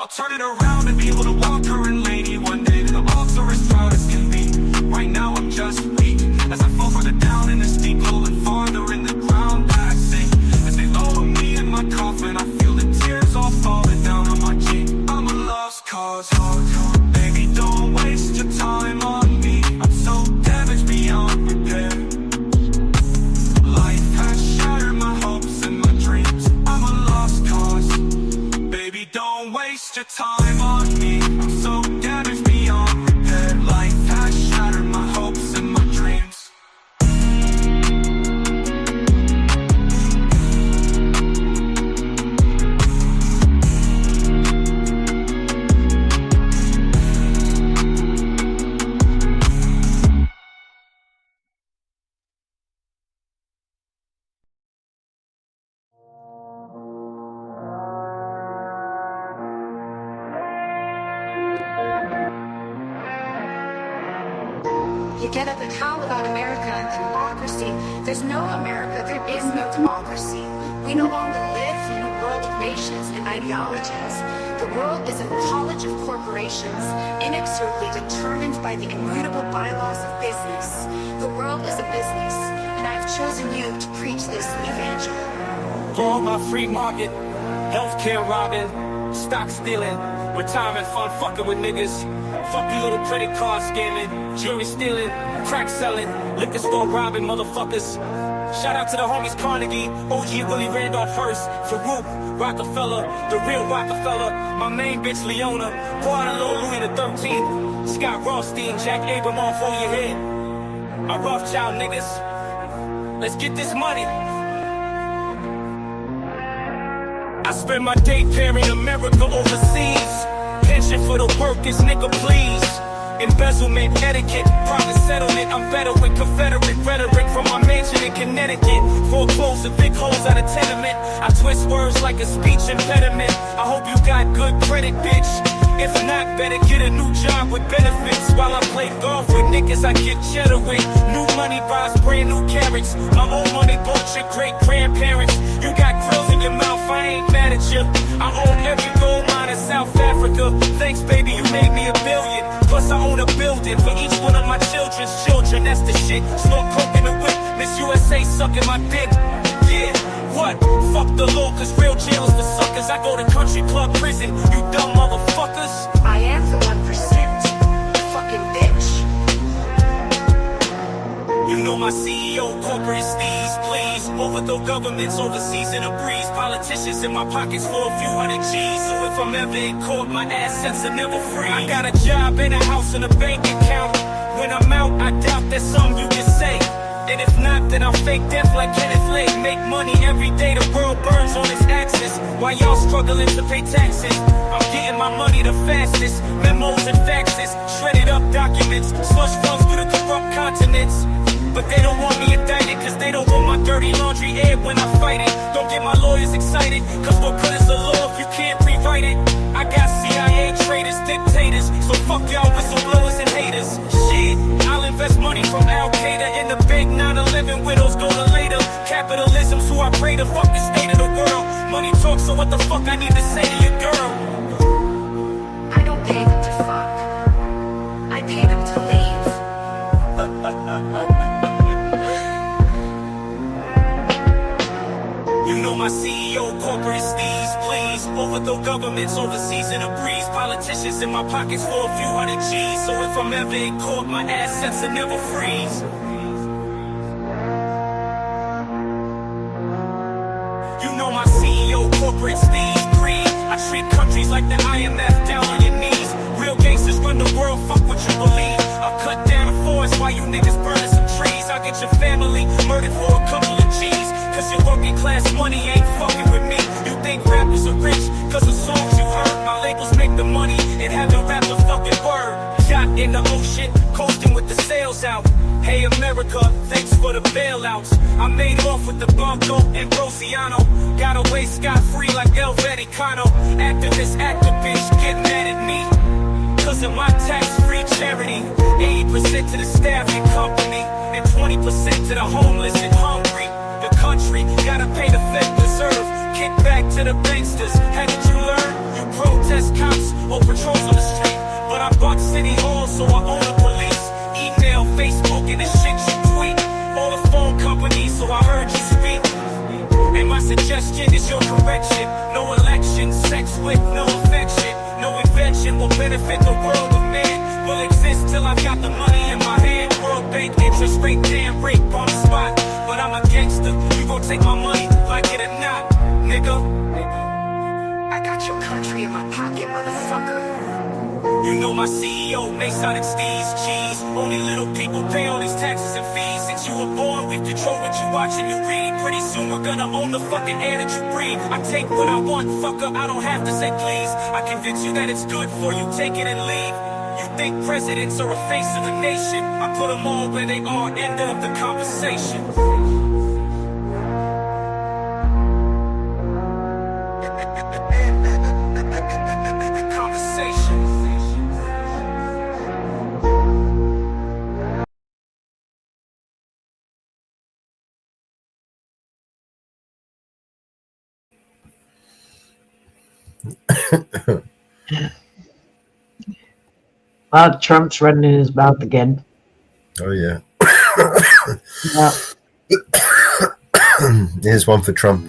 I'll turn it around and be able to walk her in lady one day. The odds are as proud as can be. Right now I'm just weak as I fall further down in this deep hole and farther in the ground I sink. As they lower me in my coffin, I feel the tears all falling down on my cheek. I'm a lost cause. Baby, don't waste your time on me. I'm so damaged beyond repair. Life has shattered my hopes and my dreams. I'm a lost cause. Baby, don't waste your time on me. I'm so damaged beyond repair. Life has shattered my hopes and my dreams. You get at the top about America and democracy. There's no America, there is no democracy. We no longer live in a world of nations and ideologies. The world is a college of corporations, inexorably determined by the immutable bylaws of business. The world is a business, and I've chosen you to preach this evangel. For my free market, healthcare robbing, stock stealing, retirement fund fucking with niggas. Fuck you little credit card scamming, jewelry stealing, crack selling, liquor store robbing motherfuckers. Shout out to the homies Carnegie, OG Willie Randolph Hearst, Farouk, Rockefeller, the real Rockefeller, my main bitch Leona, Guadalupe Louis the 13th, Scott Rothstein, Jack Abramoff on your head. My Rothschild niggas, let's get this money. I spend my day pairing America overseas. Pension for the workers, nigga, please. Embezzlement, etiquette, private settlement. I'm better with Confederate rhetoric from my mansion in Connecticut. Foreclosing big holes out of tenement. I twist words like a speech impediment. I hope you got good credit, bitch. If not, better get a new job with benefits. While I play golf with niggas I get cheddar with. New money buys brand new carrots. My own money bought your great grandparents. You got grills in your mouth, I ain't mad at you. I own every gold mine in South Africa. Thanks, baby, you made me $1 billion. Plus I own a building for each one of my children's children. That's the shit. Smoke coke in the whip. Miss USA sucking my dick. Yeah, what? Fuck the law, cause real jails for suckers. I go to country club prison, you dumb motherfuckers. I am the 1%, you fucking bitch. You know my CEO, corporate steez, please. Overthrow governments overseas in a breeze. Politicians in my pockets for a few hundred G's. So if I'm ever in court, my assets are never free. I got a job and a house and a bank account. When I'm out, I doubt there's something you can say. And if not, then I'll fake death like Kenneth Lake. Make money every day, the world burns on its axis. While y'all struggling to pay taxes, I'm getting my money the fastest. Memos and faxes, shredded up documents, slush funds through the corrupt continents. But they don't want me indicted, cause they don't want my dirty laundry aired when I fight it. Don't get my lawyers excited, cause what good is the law if you can't rewrite it? I got CIA traitors, dictators, so fuck y'all whistleblowers and haters. Shit, I'll invest money from Al-Qaeda in the big 9/11 widows go to later. Capitalism's who I pray to fuck the state of the world. Money talks, so what the fuck I need to say to your girl? I don't pay them to fuck. I pay them to leave. You know my CEO, corporate steez, please. Overthrow governments overseas in a breeze. Politicians in my pockets for a few hundred G's. So if I'm ever in court, my assets will never freeze. You know my CEO, corporate steez, greed. I treat countries like the IMF, down on your knees. Real gangsters run the world, fuck what you believe. I'll cut down a forest while you niggas burning some trees. I'll get your family murdered for a couple of G's. Cause your working class money ain't fucking with me. You think rappers are rich cause the songs you heard. My labels make the money and haven't rapped a fucking word. Shot in the ocean, coasting with the sails out. Hey America, thanks for the bailouts. I made off with the Bronco and Brosiano. Got away scot-free like El Vaticano. Activists, get mad at me cause of my tax-free charity. 80% to the staff and company, and 20% to the homeless and hungry. The country gotta pay the Fed reserve. Kick back to the banksters. How did you learn? You protest. protest cops or patrols on the street. But I bought City Hall, so I own the police. Email, Facebook, and the shit you tweet. All the phone companies, so I heard you speak. And my suggestion is your correction. No election, sex with no affection. No invention will benefit the world of man. Will exist till I've got the money in my hand. World Bank, interest rate, damn rape on the spot. But I'm a gangster, you gon' take my money, like it or not, nigga. I got your country in my pocket, motherfucker. You know my CEO, Masonic Steez, cheese. Only little people pay all these taxes and fees. Since you were born, we've controlled what you watch and you read. Pretty soon we're gonna own the fucking air that you breathe. I take what I want, fucker, I don't have to say please. I convince you that it's good for you, take it and leave. You think presidents are a face of the nation. I put them all where they are, end of the conversation. Trump's running his mouth again. Oh, yeah. Yeah. Here's one for Trump.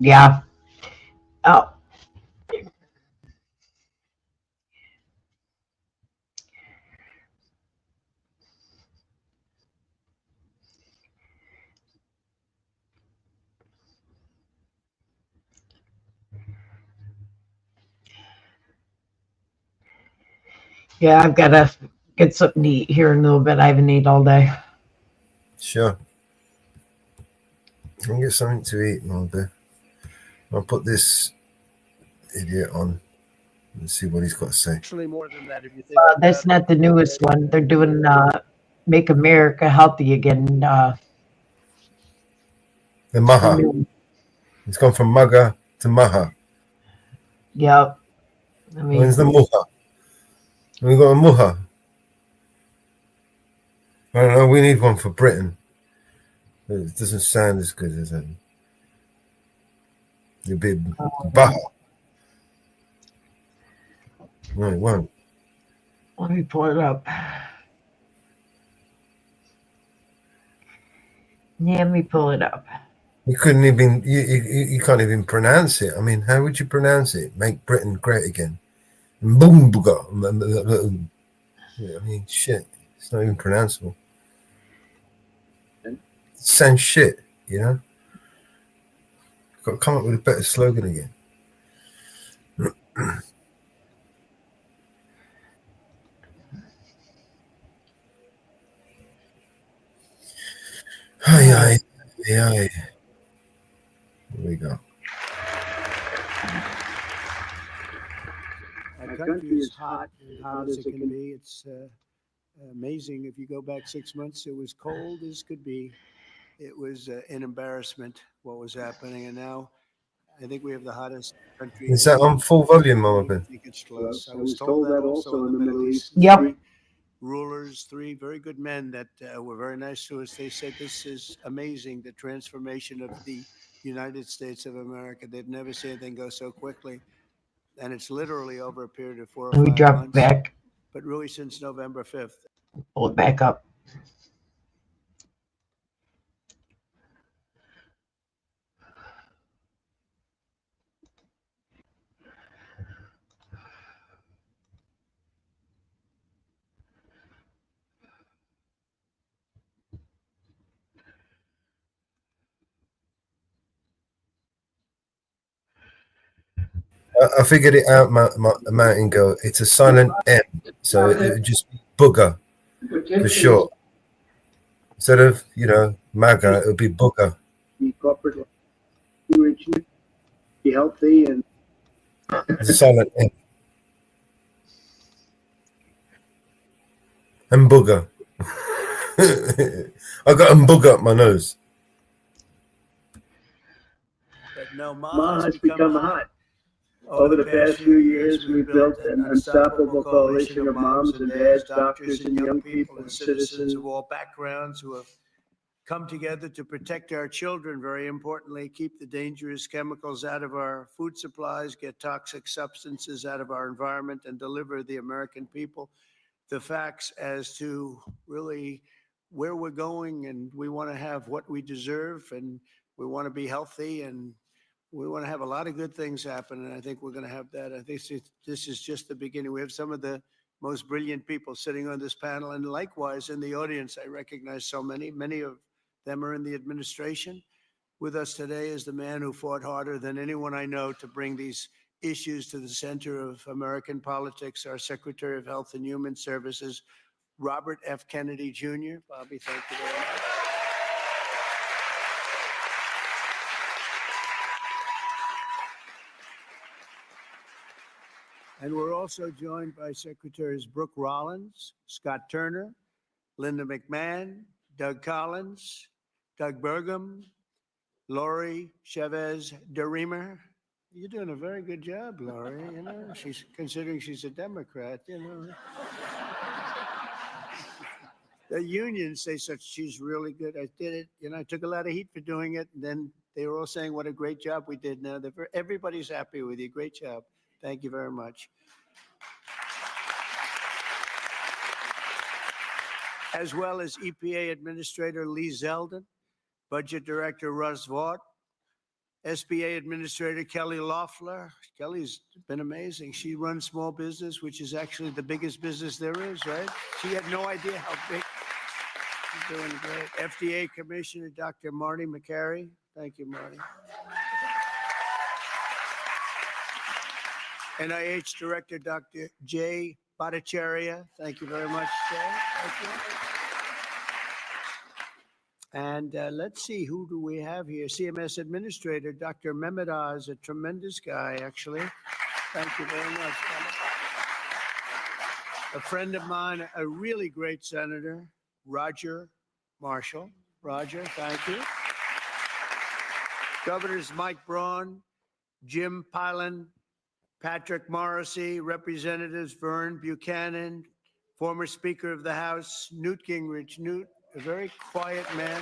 Yeah. Oh. Yeah, I've got to get something to eat here in a little bit. I haven't eaten all day. Sure. I'll get something to eat, Mulder. I'll put this idiot on and see what he's got to say. Actually, more than that, if you think That's not the newest one. They're doing Make America Healthy Again. The Maha. It's gone from Maga to Maha. Yep. I mean, when's the Muha? We got a Muha. I don't know. We need one for Britain. It doesn't sound as good as it. It'd be Baha. No, it won't. Let me pull it up. Yeah, let me pull it up. You couldn't even. You can't even pronounce it. I mean, how would you pronounce it? Make Britain great again. Boom, yeah, I mean, shit. It's not even pronounceable. It sounds shit, you know. Got to come up with a better slogan again. Aye. Here we go. Our country is hot as it can be. It's amazing. If you go back 6 months, it was cold as could be. It was an embarrassment what was happening, and now I think we have the hottest country. Is that on full volume, Mama Ben? I think it's close. I was told that also in the Middle East. Yep. Rulers, three very good men that were very nice to us. They said this is amazing, the transformation of the United States of America. They've never seen anything go so quickly. And it's literally over a period of 4 or 5 We dropped months. back. But really since November 5th. Pull it back up. I figured it out, Mountain Girl. It's a silent M, so it would just be booger for short. Instead of, MAGA, it would be booger. Be corporate, be healthy, and it's a silent M. And booger. I got a booger up my nose. But no, Ma has become hot. Over the past few years, we've built an unstoppable coalition of moms and dads, doctors and young people and citizens of all backgrounds who have come together to protect our children, very importantly, keep the dangerous chemicals out of our food supplies, get toxic substances out of our environment, and deliver the American people the facts as to really where we're going. And we want to have what we deserve, and we want to be healthy, and we want to have a lot of good things happen, and I think we're going to have that. I think this is just the beginning. We have some of the most brilliant people sitting on this panel, and likewise in the audience, I recognize so many. Many of them are in the administration. With us today is the man who fought harder than anyone I know to bring these issues to the center of American politics, our Secretary of Health and Human Services, Robert F. Kennedy Jr. Bobby, thank you very much. And we're also joined by Secretaries Brooke Rollins, Scott Turner, Linda McMahon, Doug Collins, Doug Burgum, Lori Chavez DeRemer. You're doing a very good job, Lori. She's considering she's a Democrat, The unions say she's really good. I did it. I took a lot of heat for doing it. And then they were all saying what a great job we did. Now everybody's happy with you. Great job. Thank you very much. As well as EPA Administrator Lee Zeldin, Budget Director Russ Vaught, SBA Administrator Kelly Loeffler. Kelly's been amazing. She runs small business, which is actually the biggest business there is, right? She had no idea how big. She's doing great. FDA Commissioner Dr. Marty McCary. Thank you, Marty. NIH Director, Dr. Jay Bhattacharya. Thank you very much, Jay. Thank you. And let's see, who do we have here? CMS Administrator, Dr. Mehmet Oz, a tremendous guy, actually. Thank you very much. A friend of mine, a really great senator, Roger Marshall. Roger, thank you. Governors Mike Braun, Jim Pilon, Patrick Morrissey, Representatives Vern Buchanan, former Speaker of the House, Newt Gingrich. Newt, a very quiet man.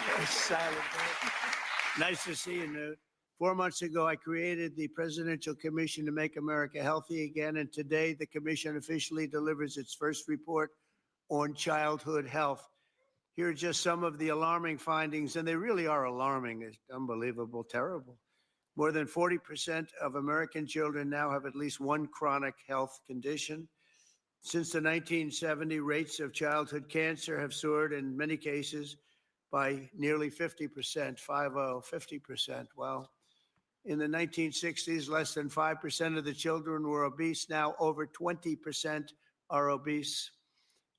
Very silent man. Nice to see you, Newt. 4 months ago, I created the Presidential Commission to Make America Healthy Again, and today the commission officially delivers its first report on childhood health. Here are just some of the alarming findings, and they really are alarming. It's unbelievable, terrible. More than 40% of American children now have at least one chronic health condition. Since the 1970s, rates of childhood cancer have soared in many cases by nearly 50%, 50%. Wow. In the 1960s, less than 5% of the children were obese. Now over 20% are obese.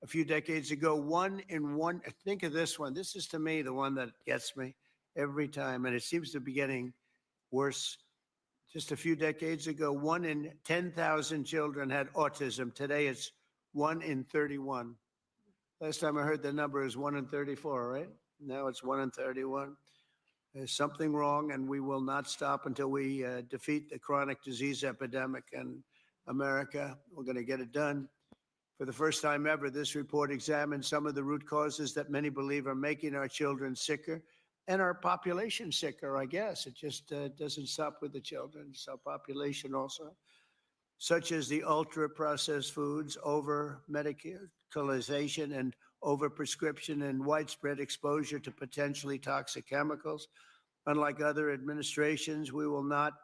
A few decades ago, 1 in 1, think of this one. This is, to me, the one that gets me every time, and it seems to be getting worse. Just a few decades ago, 1 in 10,000 children had autism. Today, it's 1 in 31. Last time I heard the number is 1 in 34, right? Now it's 1 in 31. There's something wrong, and we will not stop until we defeat the chronic disease epidemic in America. We're going to get it done. For the first time ever, this report examines some of the root causes that many believe are making our children sicker and our population sicker, I guess. It just doesn't stop with the children. It's our population also, such as the ultra-processed foods, over-medicalization and over-prescription and widespread exposure to potentially toxic chemicals. Unlike other administrations, we will not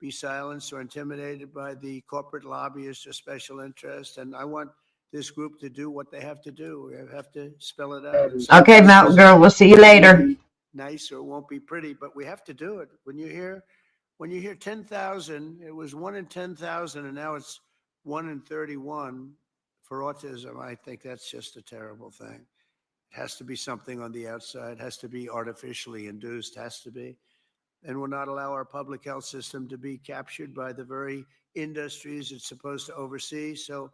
be silenced or intimidated by the corporate lobbyists or special interests. And I want this group to do what they have to do. We have to spell it out. Okay, Mountain Girl, we'll see you later. Nice, or it won't be pretty, but we have to do it. When you hear 10,000, it was 1 in 10,000, and now it's 1 in 31 for autism. I think that's just a terrible thing. It has to be something on the outside. It has to be artificially induced, has to be. And will not allow our public health system to be captured by the very industries it's supposed to oversee. So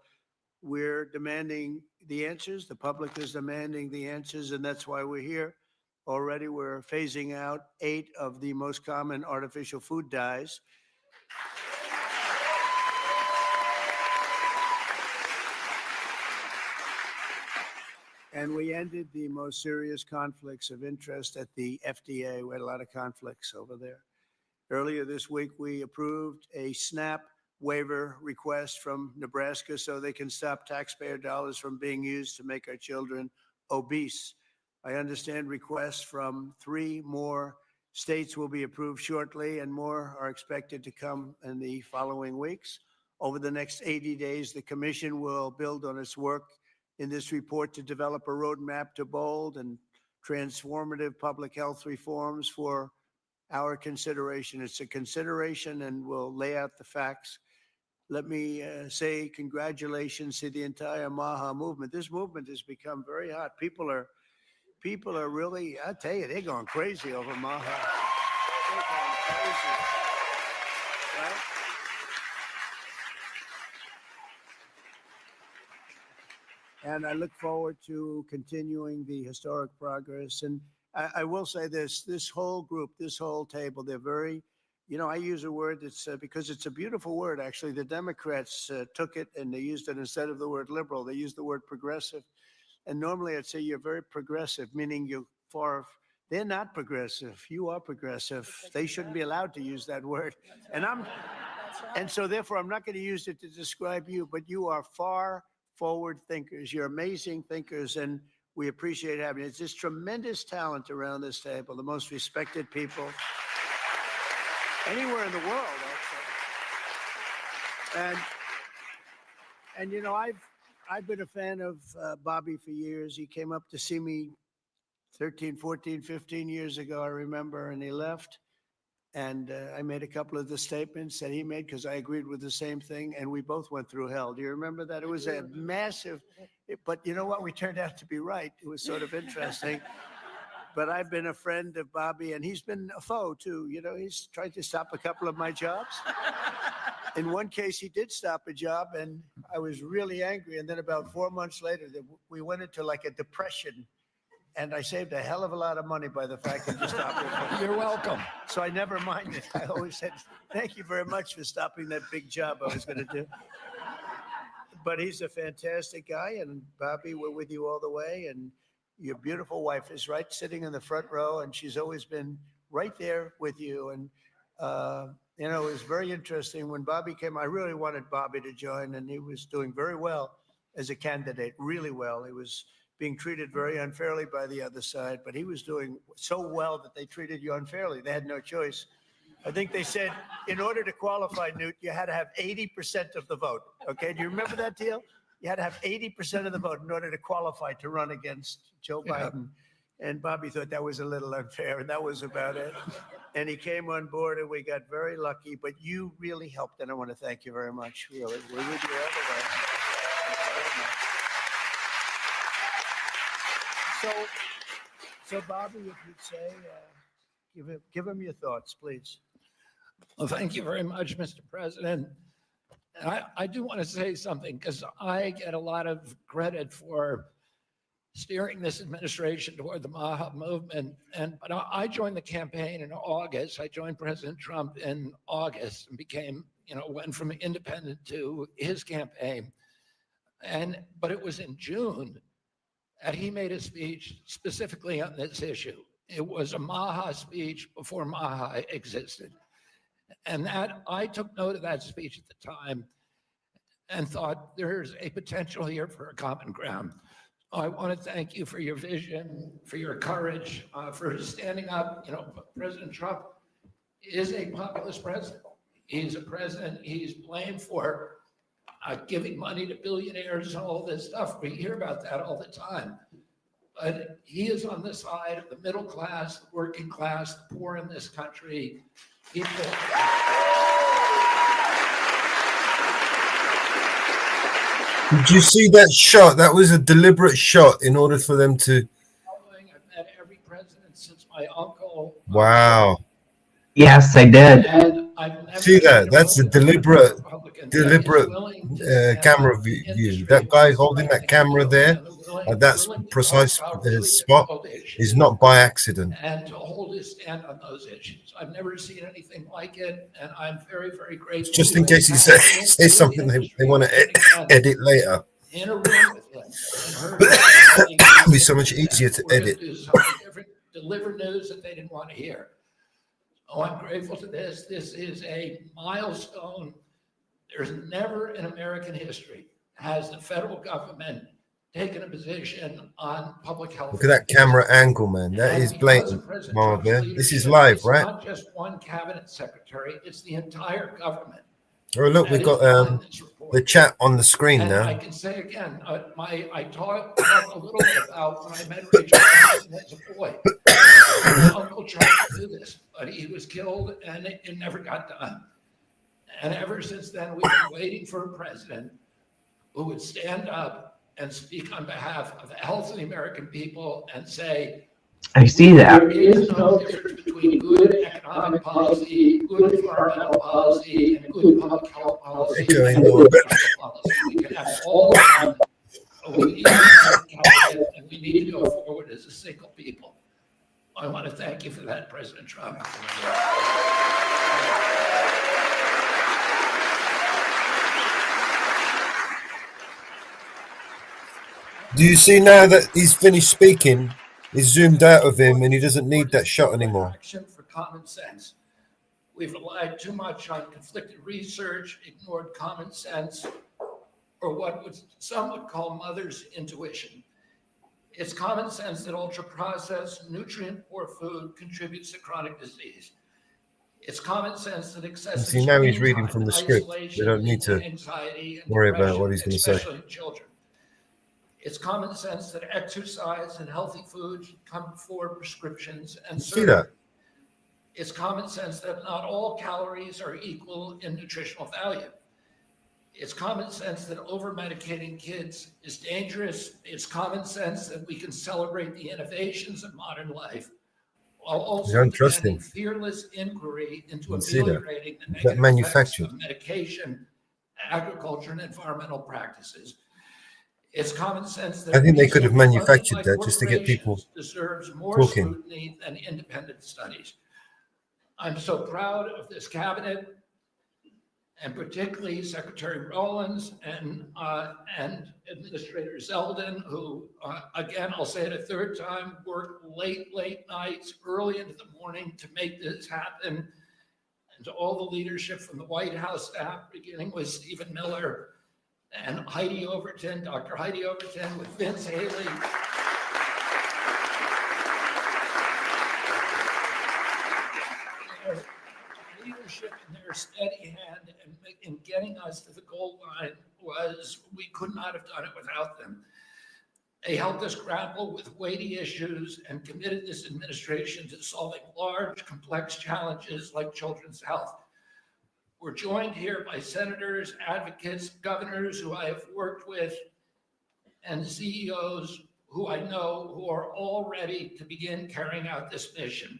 we're demanding the answers. The public is demanding the answers, and that's why we're here. Already we're phasing out 8 of the most common artificial food dyes. And we ended the most serious conflicts of interest at the FDA. We had a lot of conflicts over there. Earlier this week, we approved a SNAP waiver request from Nebraska so they can stop taxpayer dollars from being used to make our children obese. I understand requests from 3 more states will be approved shortly, and more are expected to come in the following weeks. Over the next 80 days, the commission will build on its work in this report to develop a roadmap to bold and transformative public health reforms for our consideration. It's a consideration, and we'll lay out the facts. Let me say congratulations to the entire MAHA movement. This movement has become very hot. People are really, I tell you, they're going crazy over MAHA. They're going crazy, right? And I look forward to continuing the historic progress. And I will say this whole group, this whole table, they're very, I use a word that's because it's a beautiful word, actually. The Democrats took it and they used it instead of the word liberal. They used the word progressive. And normally I'd say you're very progressive, meaning they're not progressive. You are progressive. They shouldn't be allowed to use that word. And so therefore I'm not going to use it to describe you, but you are far forward thinkers. You're amazing thinkers, and we appreciate having you. It's this tremendous talent around this table, the most respected people anywhere in the world, actually. And I've been a fan of Bobby for years. He came up to see me 13, 14, 15 years ago, I remember, and he left. And I made a couple of the statements that he made because I agreed with the same thing, and we both went through hell. Do you remember that? It was a massive, but you know what? We turned out to be right. It was sort of interesting. But I've been a friend of Bobby, and he's been a foe too. You know, he's tried to stop a couple of my jobs. In one case, he did stop a job, and I was really angry. And then about 4 months later, we went into like a depression. And I saved a hell of a lot of money by the fact that you stopped it. You're welcome. So I never minded. I always said, thank you very much for stopping that big job I was going to do. But he's a fantastic guy. And Bobby, we're with you all the way. And your beautiful wife is right sitting in the front row. And she's always been right there with you. And, you know, it was very interesting. When Bobby came, I really wanted Bobby to join. And he was doing very well as a candidate, really well. He was being treated very unfairly by the other side, but he was doing so well that they treated you unfairly. They had no choice. I think they said, in order to qualify, Newt, you had to have 80% of the vote. Okay, do you remember that deal? You had to have 80% of the vote in order to qualify to run against Joe Biden. And Bobby thought that was a little unfair, and that was about it. And he came on board, and we got very lucky, but you really helped, and I want to thank you very much, really. We're with you all the way. So Bobby, if you'd say, give him your thoughts, please. Well, thank you very much, Mr. President. I do want to say something because I get a lot of credit for steering this administration toward the MAHA movement. But I joined the campaign in August. I joined President Trump in August and became, went from independent to his campaign. But it was in June that he made a speech specifically on this issue. It was a MAHA speech before MAHA existed. And that I took note of that speech at the time and thought there's a potential here for a common ground. I want to thank you for your vision, for your courage, for standing up. President Trump is a populist president. He's a president, he's blamed for giving money to billionaires and all this stuff. We hear about that all the time. But he is on the side of the middle class, the working class, the poor in this country. Did you see that shot? That was a deliberate shot in order for them to. I've met every president since my uncle. Wow. Yes, I did. See that? That's a deliberate camera view. That guy holding that camera there, at that precise spot, is not by accident. And to hold his stand on those issues. I've never seen anything like it, and I'm very, very grateful. Just in case he says something they want to edit later. In a room with him. It'd be so much easier to edit. Deliver news that they didn't want to hear. Oh, I'm grateful to this. This is a milestone. There's never in American history has the federal government taken a position on public health. Look at that camera angle, man. That is blatant, Marv. Yeah? This is live, right? It's not just one cabinet secretary. It's the entire government. Oh, look, we've got the chat on the screen now. I can say again, I talked a little bit about when I met Rachel Johnson as a boy. My uncle tried to do this, but he was killed and it never got done. And ever since then, we've been waiting for a president who would stand up and speak on behalf of the health of the American people and say, I see that. There is no difference between good economic policy, good environmental policy, and good public health policy. We can have all of them, but we need to have cabinet, and we need to go forward as a single people. I want to thank you for that, President Trump. Do you see now that he's finished speaking? He's zoomed out of him and he doesn't need that shot anymore. For common sense. We've relied too much on conflicted research, ignored common sense, or what some would call mother's intuition. It's common sense that ultra-processed, nutrient-poor food contributes to chronic disease. It's common sense that excessive. See, now he's reading from the script. They don't need to worry about what he's going to say. Children. It's common sense that exercise and healthy food should come before prescriptions and see that? It's common sense that not all calories are equal in nutritional value. It's common sense that over-medicating kids is dangerous. It's common sense that we can celebrate the innovations of modern life while also demanding fearless inquiry into ameliorating the negative effects of medication, agriculture, and environmental practices. It's common sense that I think they could have manufactured that just to get people deserves more talking. scrutiny than independent studies. I'm so proud of this cabinet, and particularly Secretary Rollins and Administrator Zeldin, who, again, I'll say it a third time, worked late nights, early into the morning to make this happen. And to all the leadership from the White House staff, beginning with Stephen Miller and Heidi Overton, Dr. Heidi Overton, with Vince Haley. Their leadership and their steady hand in getting us to the goal line we could not have done it without them. They helped us grapple with weighty issues and committed this administration to solving large, complex challenges like children's health. We're joined here by senators, advocates, governors who I have worked with, and CEOs who I know who are all ready to begin carrying out this mission.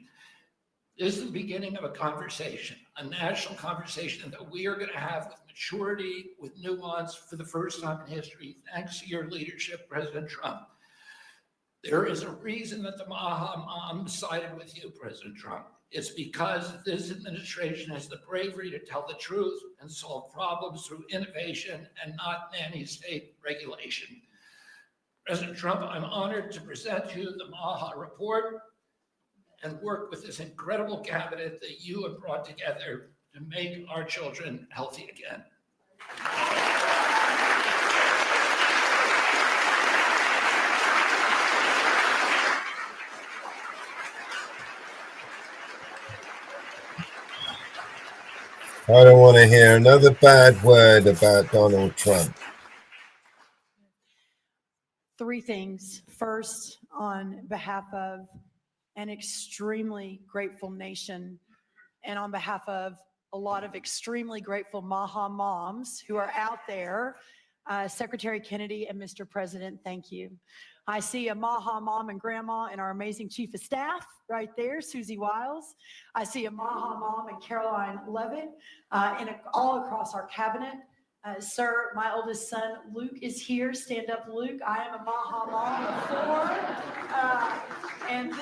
This is the beginning of a conversation, a national conversation that we are going to have with maturity, with nuance for the first time in history, thanks to your leadership, President Trump. There is a reason that the Maha Mom sided with you, President Trump. It's because this administration has the bravery to tell the truth and solve problems through innovation and not nanny state regulation. President Trump, I'm honored to present to you the Maha report and work with this incredible cabinet that you have brought together to make our children healthy again. I don't want to hear another bad word about Donald Trump. Three things. First, on behalf of an extremely grateful nation and on behalf of a lot of extremely grateful Maha moms who are out there, Secretary Kennedy and Mr. President, thank you. I see a Maha mom and grandma and our amazing chief of staff right there, Susie Wiles. I see a Maha mom and Caroline Levitt and all across our cabinet. Sir, my oldest son, Luke, is here. Stand up, Luke. I am a Maha mom of 4. And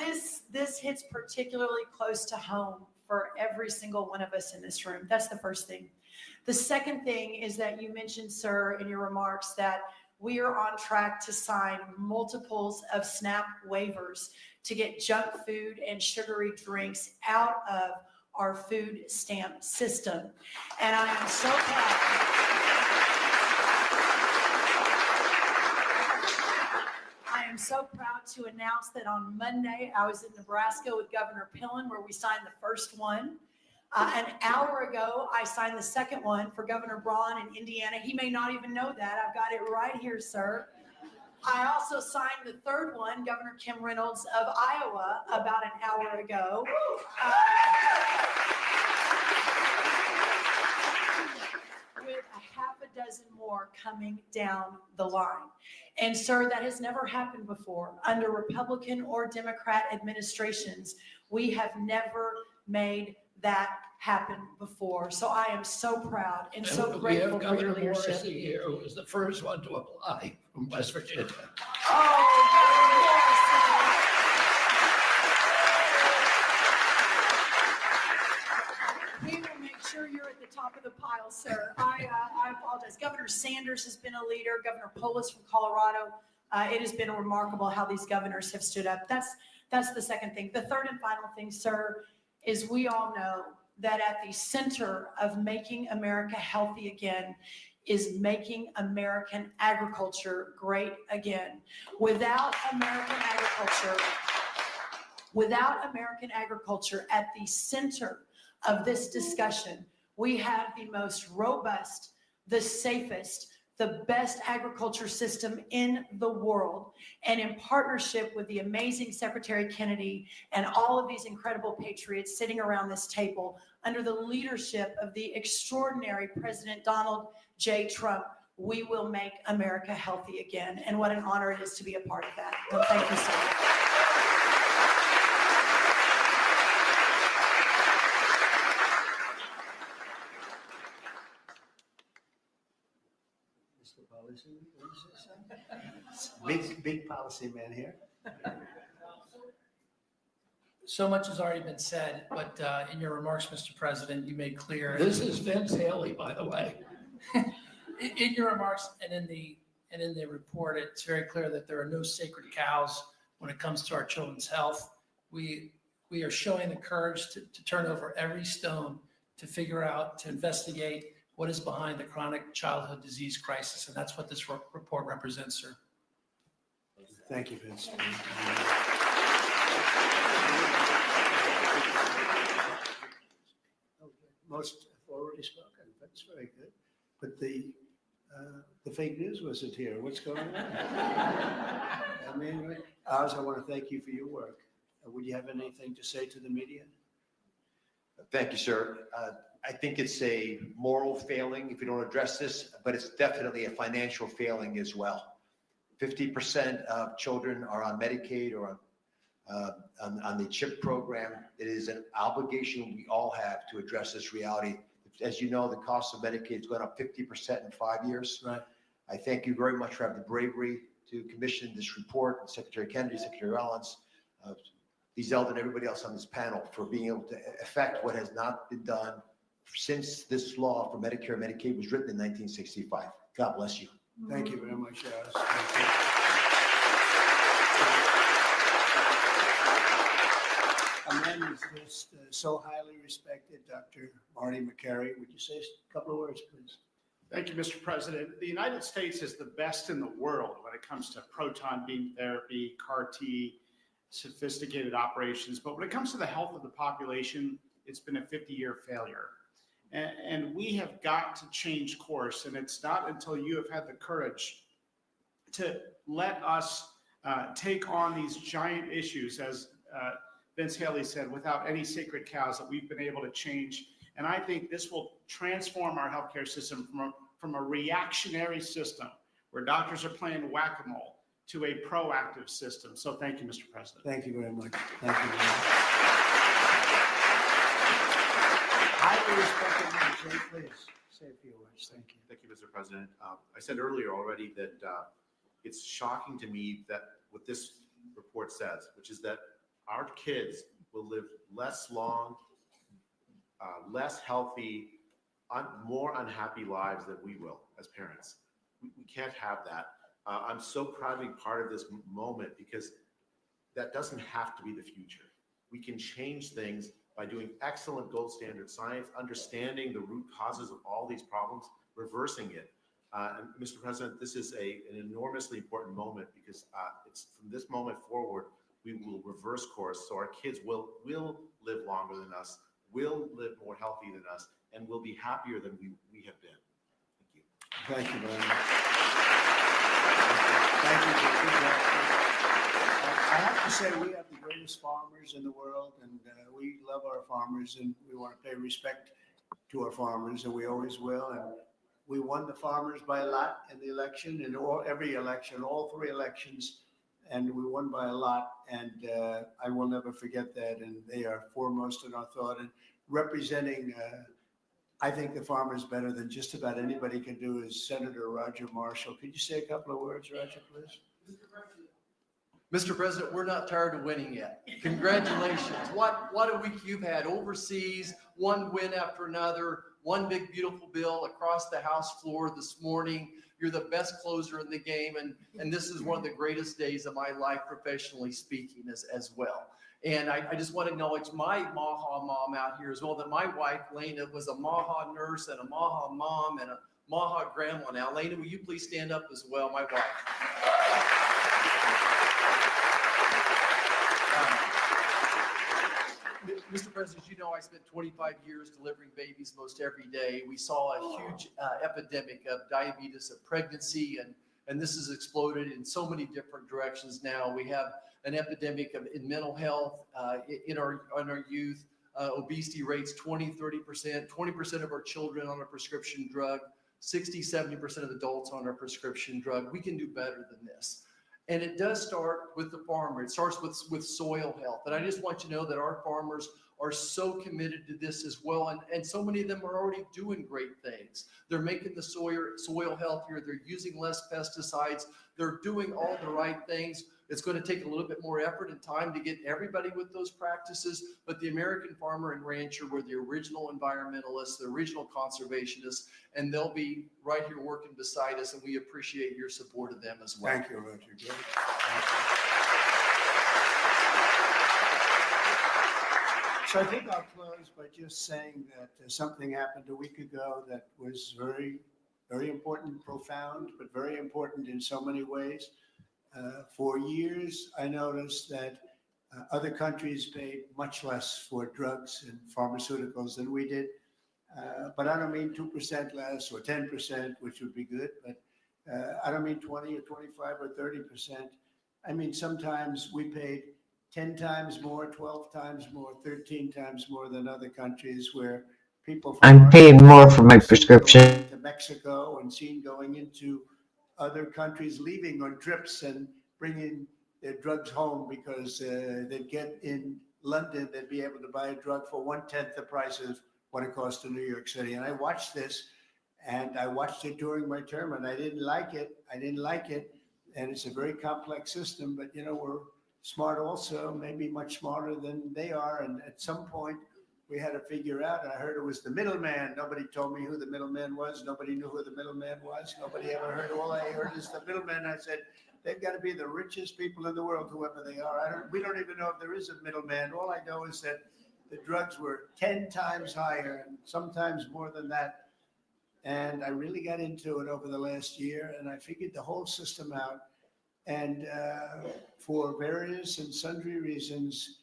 this hits particularly close to home for every single one of us in this room. That's the first thing. The second thing is that you mentioned, sir, in your remarks that we are on track to sign multiples of SNAP waivers to get junk food and sugary drinks out of our food stamp system. And I am so proud. I am so proud to announce that on Monday, I was in Nebraska with Governor Pillen, where we signed the first one. An hour ago, I signed the second one for Governor Braun in Indiana. He may not even know that. I've got it right here, sir. I also signed the third one, Governor Kim Reynolds of Iowa, about an hour ago. With a half a dozen more coming down the line. And sir, that has never happened before. Under Republican or Democrat administrations, we have never made that happen before. So I am so proud and so grateful for your leadership. Morrissey here, who was the first one to apply from West Virginia. We will make sure you're at the top of the pile, sir. I apologize. Governor Sanders has been a leader. Governor Polis from Colorado. It has been remarkable how these governors have stood up. That's the second thing. The third and final thing, sir, is we all know that at the center of making America healthy again is making American agriculture great again. Without American agriculture at the center of this discussion, we have the most robust, the safest, the best agriculture system in the world. And in partnership with the amazing Secretary Kennedy and all of these incredible patriots sitting around this table under the leadership of the extraordinary President Donald J. Trump, we will make America healthy again. And what an honor it is to be a part of that. So thank you so much. Mr. Policy, what did you say? Big policy man here. So much has already been said, but in your remarks, Mr. President, you made clear. This is Vince Haley, by the way. In your remarks and in the report, it's very clear that there are no sacred cows when it comes to our children's health. We are showing the courage to turn over every stone to figure out, to investigate what is behind the chronic childhood disease crisis, and that's what this report represents, sir. Thank you, Vince. Most have already spoken. That's very good. But the fake news wasn't here. What's going on? I mean, Oz, I want to thank you for your work. Would you have anything to say to the media? Thank you, sir. I think it's a moral failing if you don't address this, but it's definitely a financial failing as well. 50% of children are on Medicaid or on the CHIP program. It is an obligation we all have to address this reality. As you know, the cost of Medicaid has gone up 50% in 5 years. Right. I thank you very much for having the bravery to commission this report, Secretary Kennedy, Secretary Rollins, Lee Zeldin, and everybody else on this panel for being able to effect what has not been done since this law for Medicare and Medicaid was written in 1965. God bless you. Thank you very much, Oz. A man who's just so highly respected, Dr. Marty Makary. Would you say a couple of words, please? Thank you, Mr. President. The United States is the best in the world when it comes to proton beam therapy, CAR T, sophisticated operations. But when it comes to the health of the population, it's been a 50-year failure. And we have got to change course. And it's not until you have had the courage to let us take on these giant issues, as Vince Haley said, without any sacred cows, that we've been able to change. And I think this will transform our healthcare system from a reactionary system where doctors are playing whack-a-mole to a proactive system. So thank you, Mr. President. Thank you very much. Thank you very much. Highly respected man, please say a few words. Thank you. Thank you, Mr. President. I said earlier already that it's shocking to me that what this report says, which is that our kids will live less long, less healthy, more unhappy lives than we will as parents. We can't have that. I'm so proud to be part of this moment because that doesn't have to be the future. We can change things by doing excellent gold standard science, understanding the root causes of all these problems, reversing it. And Mr. President, this is an enormously important moment because it's from this moment forward, we will reverse course. So our kids will live longer than us, will live more healthy than us, and will be happier than we have been. Thank you. Thank you very much. Thank you. I have to say we have the greatest farmers in the world, and we love our farmers, and we want to pay respect to our farmers, and we always will. And we won the farmers by a lot in the election, and every election, all three elections, and we won by a lot. And I will never forget that. And they are foremost in our thought and representing. I think the farmers better than just about anybody can do is Senator Roger Marshall. Could you say a couple of words, Roger, please? Mr. President, we're not tired of winning yet. Congratulations. What a week you've had overseas, one win after another, one big, beautiful bill across the House floor this morning. You're the best closer in the game, and this is one of the greatest days of my life, professionally speaking, as well. And I just want to acknowledge my MAHA mom out here as well, that my wife, Lena, was a MAHA nurse and a MAHA mom and a MAHA grandma. Now, Lena, will you please stand up as well, my wife? Mr. President, as you know, I spent 25 years delivering babies most every day. We saw a huge epidemic of diabetes, of pregnancy, and this has exploded in so many different directions now. We have an epidemic in mental health in our youth, obesity rates 20, 30%, 20% of our children on a prescription drug, 60, 70% of adults on a prescription drug. We can do better than this. And it does start with the farmer. It starts with soil health. And I just want you to know that our farmers are so committed to this as well. And so many of them are already doing great things. They're making the soil healthier. They're using less pesticides. They're doing all the right things. It's going to take a little bit more effort and time to get everybody with those practices. But the American farmer and rancher were the original environmentalists, the original conservationists, and they'll be right here working beside us. And we appreciate your support of them as well. Thank you, Roger. Great. So I think I'll close by just saying that something happened a week ago that was very, very important, profound, but very important in so many ways. For years, I noticed that other countries paid much less for drugs and pharmaceuticals than we did. But I don't mean 2% less or 10%, which would be good, but I don't mean 20 or 25 or 30%. I mean, sometimes we paid 10 times more, 12 times more, 13 times more than other countries where people I'm paying more for my prescription. to Mexico and seen going into other countries, leaving on trips and bringing their drugs home because they'd get in London, they'd be able to buy a drug for 1/10 the price of what it costs in New York City. And I watched this, and I watched it during my term, and I didn't like it. And it's a very complex system, but we're smart also, maybe much smarter than they are. And at some point, we had to figure out, I heard it was the middleman. Nobody told me who the middleman was. Nobody knew who the middleman was. Nobody ever heard. All I heard is the middleman. I said, they've got to be the richest people in the world, whoever they are. We don't even know if there is a middleman. All I know is that the drugs were 10 times higher and sometimes more than that. And I really got into it over the last year, and I figured the whole system out. And for various and sundry reasons,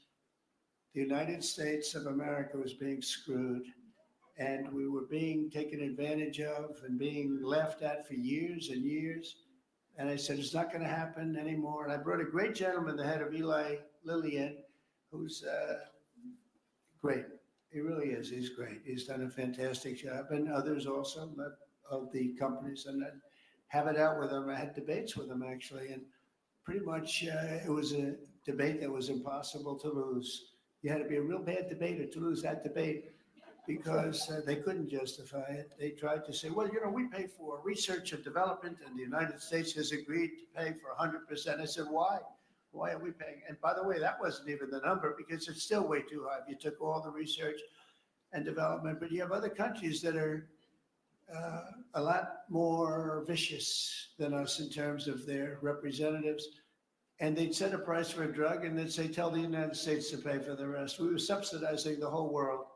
the United States of America was being screwed, and we were being taken advantage of and being laughed at for years and years. And I said, it's not going to happen anymore. And I brought a great gentleman, the head of Eli Lilly, in, who's great. He really is. He's great. He's done a fantastic job, and others also of the companies. And I have it out with him. I had debates with him, actually, and pretty much it was a debate that was impossible to lose. You had to be a real bad debater to lose that debate because they couldn't justify it. They tried to say, well, we pay for research and development, and the United States has agreed to pay for 100%. I said, why? Why are we paying? And by the way, that wasn't even the number because it's still way too high. If you took all the research and development, but you have other countries that are a lot more vicious than us in terms of their representatives. And they'd set a price for a drug and they'd say, tell the United States to pay for the rest. We were subsidizing the whole world.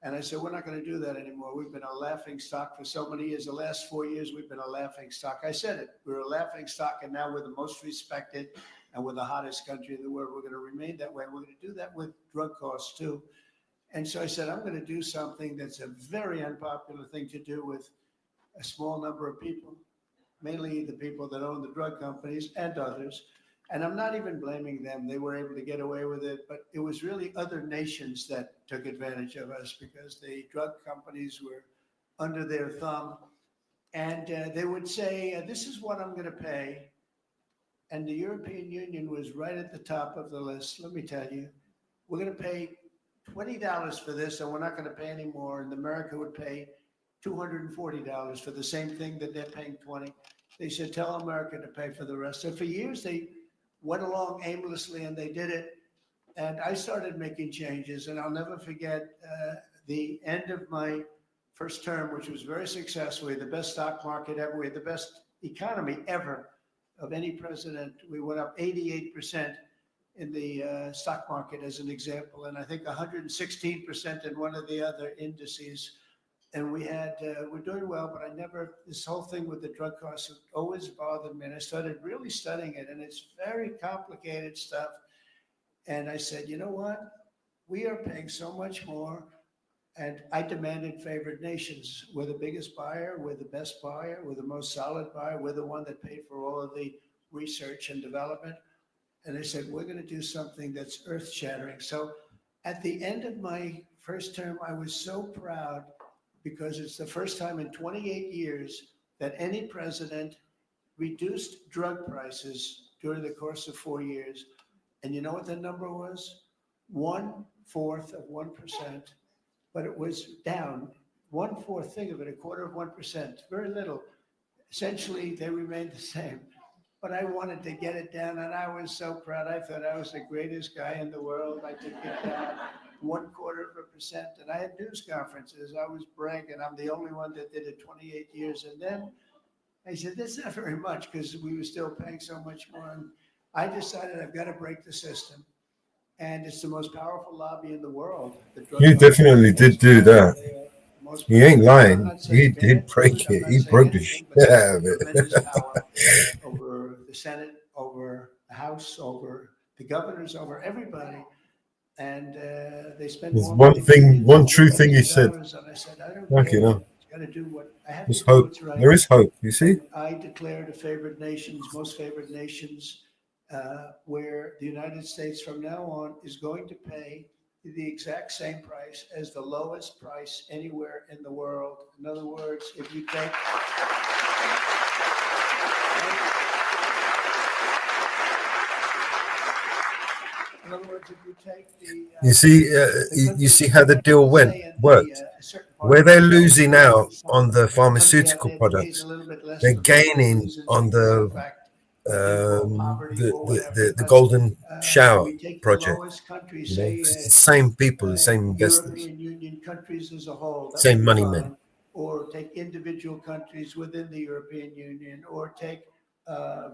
And I said, we're not going to do that anymore. We've been a laughing stock for so many years. The last 4 years, we've been a laughing stock. I said it. We're a laughing stock, and now we're the most respected and we're the hottest country in the world. We're going to remain that way. We're going to do that with drug costs, too. And so I said, I'm going to do something that's a very unpopular thing to do with a small number of people, mainly the people that own the drug companies and others. And I'm not even blaming them. They were able to get away with it, but it was really other nations that took advantage of us because the drug companies were under their thumb. And they would say, this is what I'm going to pay. And the European Union was right at the top of the list. Let me tell you, we're going to pay $20 for this, and we're not going to pay any more. And America would pay $240 for the same thing that they're paying $20. They said, tell America to pay for the rest. So for years, they went along aimlessly, and they did it. And I started making changes, and I'll never forget the end of my first term, which was very successful. We had the best stock market ever. We had the best economy ever of any president. We went up 88% in the stock market, as an example, and I think 116% in one of the other indices. And we had, we're doing well, but this whole thing with the drug costs always bothered me. And I started really studying it, and it's very complicated stuff. And I said, you know what? we are paying so much more. And I demanded favored nations. We're the biggest buyer, we're the best buyer, we're the most solid buyer, we're the one that paid for all of the research and development. And they said, we're going to do something that's earth shattering. So at the end of my first term, I was so proud because it's the first time in 28 years that any president reduced drug prices during the course of 4 years. And you know what the number was? 1/4 of 1%, but it was down 1/4. Think of it, 1/4 of 1%, very little. Essentially, they remained the same. But I wanted to get it down, and I was so proud. I thought I was the greatest guy in the world. I took it down 1/4%. And I had news conferences. I was bragging. I'm the only one that did it 28 years. And then I said, that's not very much because we were still paying so much more. And I decided I've got to break the system. And it's the most powerful lobby in the world. You definitely did do that. He ain't lying. He did break it. He broke the shit out of it. Over the Senate, over the House, over the governors, over everybody. And they spend There's more one money thing, than one true thing he said. And I said, I don't Fuck care. you know. Got to do what I have There's to do hope. what's right. There is hope. You see? I declare the favored nations, most favored nations, where the United States from now on is going to pay the exact same price as the lowest price anywhere in the world. In other words, if you take in other words, if you take the You see how the deal worked. Where they're losing out on the pharmaceutical products, they're gaining on the golden shower project. You know, 'cause it's the same people, the same investors, European Union countries as a whole, that same would money be men. fine. Or take individual countries within the European Union, or take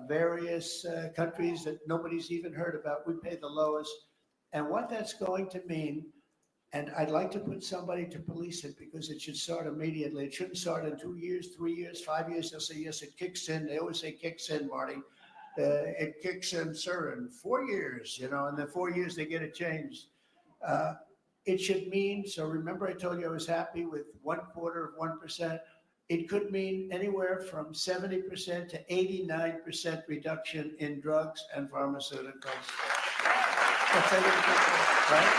various countries that nobody's even heard about. We pay the lowest. And what that's going to mean, and I'd like to put somebody to police it because it should start immediately. It shouldn't start in 2 years, 3 years, 5 years. They'll say, yes, it kicks in. They always say kicks in, Marty. It kicks in, sir, in 4 years, you know, and then 4 years they get it changed. It should mean, so remember I told you I was happy with 1/4 of 1%. It could mean anywhere from 70% to 89% reduction in drugs and pharmaceuticals. That's right?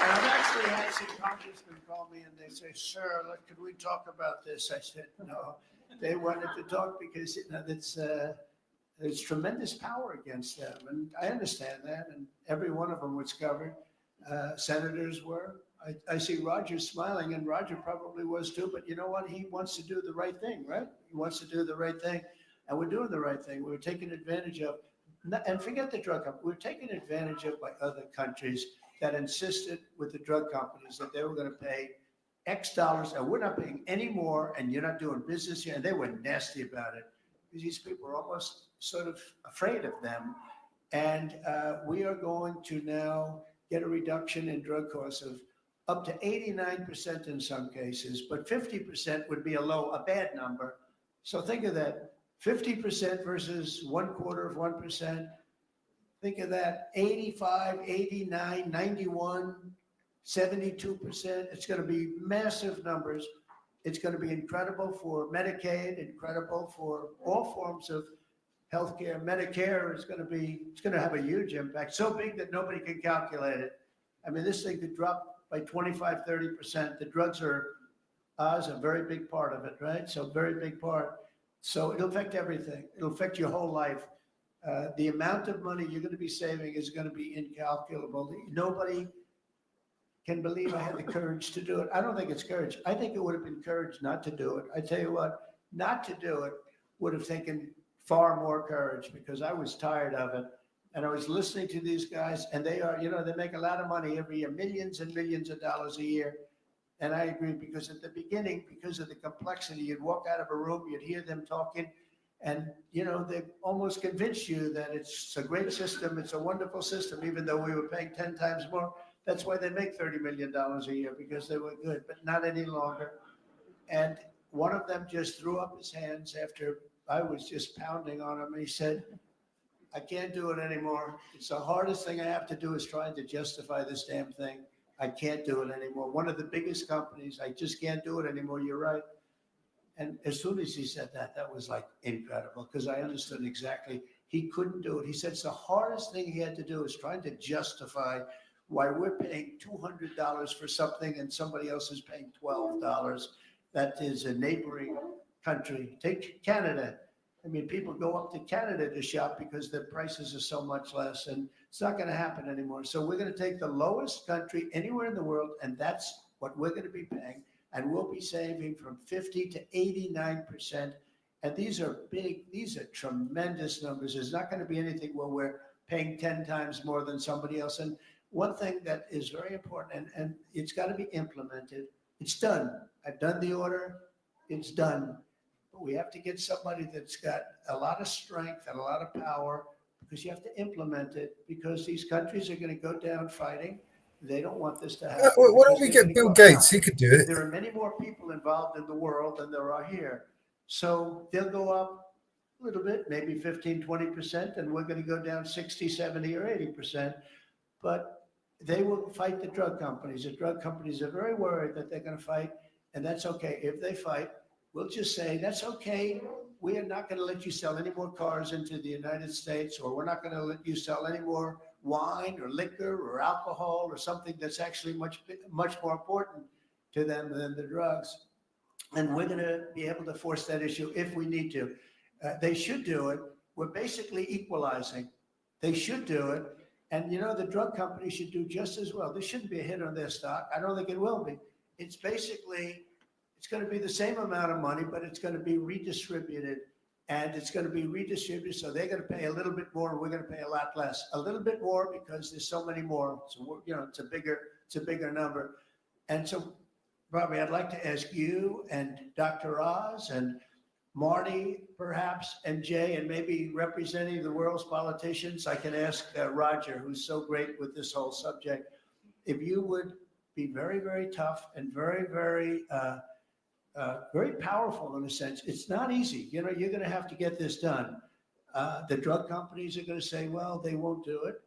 And I've actually had some congressmen call me and they say, sir, look, could we talk about this? I said, no. They wanted to talk because you know, there's tremendous power against them. And I understand that. And every one of them was covered. Senators were. I see Roger smiling, and Roger probably was too. But you know what? He wants to do the right thing, right? He wants to do the right thing. And we're doing the right thing. We're taking advantage of, and forget the drug company, we're taking advantage of by other countries that insisted with the drug companies that they were going to pay X dollars, and we're not paying any more, and you're not doing business here. And they were nasty about it because these people are almost sort of afraid of them. And we are going to now get a reduction in drug costs of up to 89% in some cases, but 50% would be a bad number. So think of that, 50% versus 1/4 of 1%. Think of that, 85, 89, 91, 72%. It's going to be massive numbers. It's going to be incredible for Medicaid, incredible for all forms of healthcare. Medicare is going to have a huge impact, so big that nobody can calculate it. I mean, this thing could drop by 25, 30%. The drugs are a very big part of it, right? So very big part. So it'll affect everything. It'll affect your whole life. The amount of money you're going to be saving is going to be incalculable. Nobody can believe I had the courage to do it. I don't think it's courage. I think it would have been courage not to do it. I tell you what, not to do it would have taken far more courage because I was tired of it. And I was listening to these guys, and they are, you know, they make a lot of money every year, millions and millions of dollars a year. And I agree, because at the beginning, because of the complexity, you'd walk out of a room, you'd hear them talking, and, you know, they almost convince you that it's a great system, it's a wonderful system, even though we were paying 10 times more. That's why they make $30 million a year, because they were good, but not any longer. And one of them just threw up his hands after I was just pounding on him. He said, I can't do it anymore. It's the hardest thing I have to do is trying to justify this damn thing. I can't do it anymore. One of the biggest companies, I just can't do it anymore. You're right. And as soon as he said that, that was like incredible because I understood exactly he couldn't do it. He said it's the hardest thing he had to do is trying to justify why we're paying $200 for something and somebody else is paying $12. That is a neighboring country. Take Canada. I mean, people go up to Canada to shop because the prices are so much less, and it's not going to happen anymore. So we're going to take the lowest country anywhere in the world, and that's what we're going to be paying, and we'll be saving from 50 to 89%. And these are big, these are tremendous numbers. There's not going to be anything where we're paying 10 times more than somebody else. And one thing that is very important, and it's got to be implemented. It's done. I've done the order. It's done. But we have to get somebody that's got a lot of strength and a lot of power because you have to implement it because these countries are going to go down fighting. They don't want this to happen. Why don't we get Bill Gates? He could do it. There are many more people involved in the world than there are here. So they'll go up a little bit, maybe 15, 20%, and we're going to go down 60, 70, or 80%. But they will fight the drug companies. The drug companies are very worried that they're going to fight, and that's okay. If they fight, we'll just say, that's okay. We are not going to let you sell any more cars into the United States, or we're not going to let you sell any more wine or liquor or alcohol or something that's actually much more important to them than the drugs. And we're going to be able to force that issue if we need to. They should do it. We're basically equalizing. They should do it. And, you know, the drug companies should do just as well. There shouldn't be a hit on their stock. I don't think it will be. It's basically, it's going to be the same amount of money, but it's going to be redistributed. And it's going to be redistributed. So they're going to pay a little bit more and we're going to pay a lot less. A little bit more because there's so many more. So, you know, it's a bigger number. And so, Bobby, I'd like to ask you and Dr. Oz and Marty, perhaps, and Jay, and maybe representing the world's politicians. I can ask Roger, who's so great with this whole subject, if you would be very, very tough and very, very, very powerful in a sense. It's not easy. You know, you're going to have to get this done. The drug companies are going to say, well, they won't do it.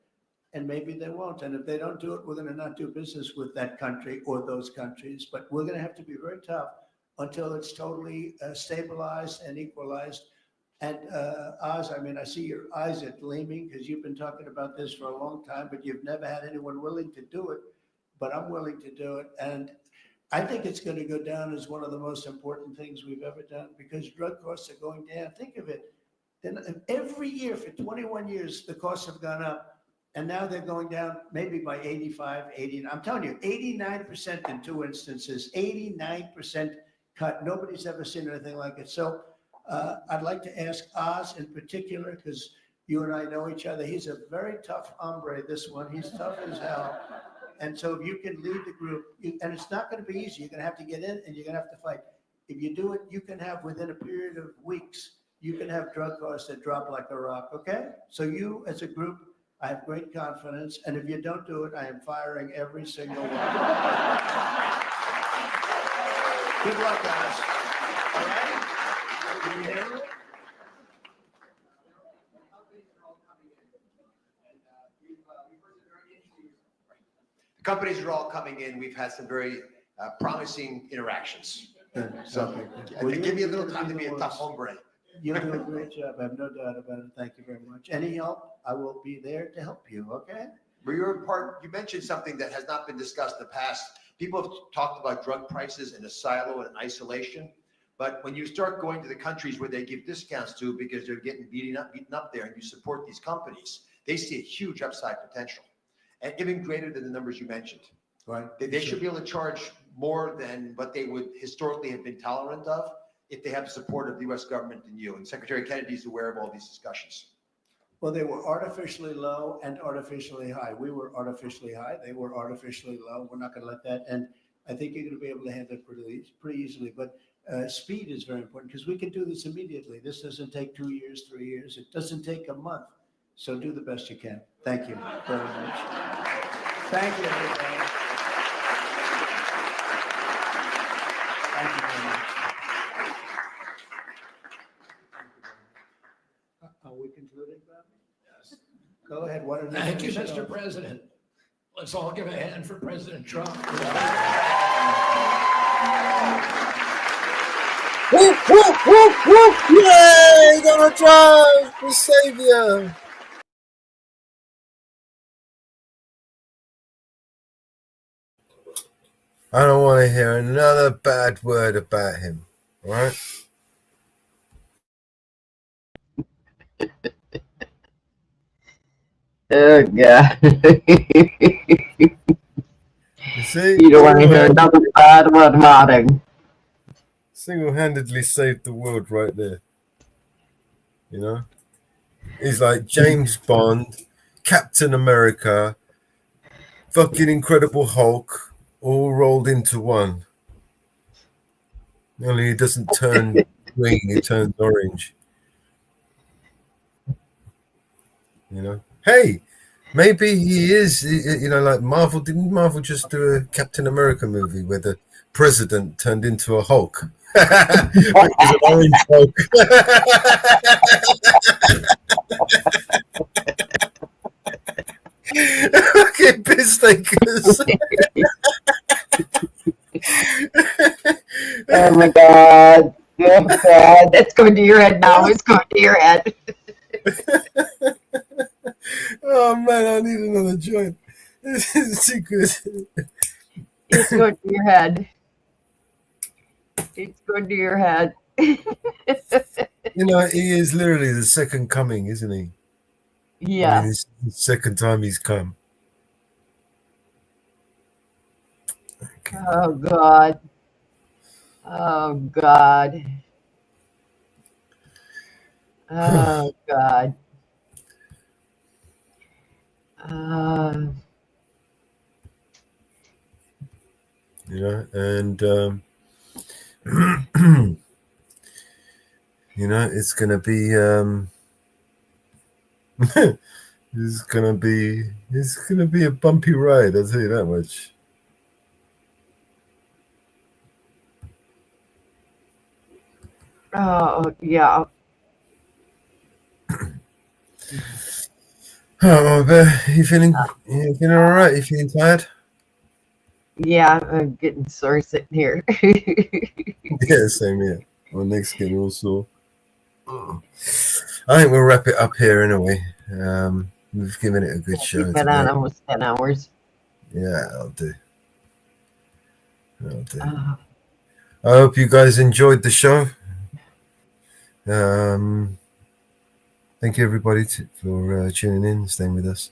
And maybe they won't. And if they don't do it, we're going to not do business with that country or those countries. But we're going to have to be very tough until it's totally stabilized and equalized. And Oz, I mean, I see your eyes are gleaming because you've been talking about this for a long time, but you've never had anyone willing to do it. But I'm willing to do it. And I think it's going to go down as one of the most important things we've ever done because drug costs are going down. Think of it. Then every year for 21 years, the costs have gone up. And now they're going down maybe by 85, 80. I'm telling you, 89% in two instances, 89% cut. Nobody's ever seen anything like it. So I'd like to ask Oz in particular, because you and I know each other. He's a very tough hombre, this one. He's tough as hell. And so if you can lead the group, and it's not going to be easy. You're going to have to get in and you're going to have to fight. If you do it, you can have within a period of weeks, you can have drug costs that drop like a rock, okay? So you as a group, I have great confidence, and if you don't do it, I am firing every single one. Good luck, guys. All right? Can you hear me? The companies are all coming in. We've had some very promising interactions. So give me a little time to be a tough hombre. You'll do a great job. I have no doubt about it. Thank you very much. Any help, I will be there to help you, okay? You mentioned something that has not been discussed in the past. People have talked about drug prices in a silo and isolation. But when you start going to the countries where they give discounts to because they're getting beaten up there and you support these companies, they see a huge upside potential and even greater than the numbers you mentioned. Right. They should be able to charge more than what they would historically have been tolerant of if they have the support of the U.S. government and you. And Secretary Kennedy is aware of all these discussions. Well, they were artificially low and artificially high. We were artificially high. They were artificially low. We're not going to let that. And I think you're going to be able to handle it pretty easily. But speed is very important because we can do this immediately. This doesn't take 2 years, 3 years. It doesn't take a month. So do the best you can. Thank you very much. Thank you, everybody. Thank you very much. Are we concluding, Bobby? to Thank you, finish it Mr. up. President. Let's all give a hand for President Trump. Whoop, whoop, whoop, whoop! Yay! Donald Trump, the savior! I don't want to hear another bad word about him, all right? Oh, God. You see? You don't want to hear another bad word about him. Single-handedly saved the world right there. You know? He's like James Bond, Captain America, fucking Incredible Hulk, all rolled into one. Only he doesn't turn green, he turns orange. You know? Hey, maybe he is, you know, like Marvel. Didn't Marvel just do a Captain America movie where the president turned into a Hulk? He's an orange Hulk. Okay, piss takers. Oh, my God. Oh, God. That's going to your head now. It's going to your head. Oh man, I need another joint. This is too good. It's going to your head. It's going to your head. You know, he is literally the second coming, isn't he? Yeah. I mean, it's the second time he's come. Oh, God. Oh, God. Oh, God. You know, and you know, it's gonna be it's gonna be a bumpy ride, I'll tell you that much. Oh, yeah. Oh, but you feeling all right? You feeling tired? Yeah, I'm getting sore sitting here. Yeah, same here. My neck's getting all sore. I think we'll wrap it up here anyway. We've given it a good show. We've been on almost 10 hours. Yeah, I'll do. I hope you guys enjoyed the show. Thank you, everybody, for tuning in and staying with us.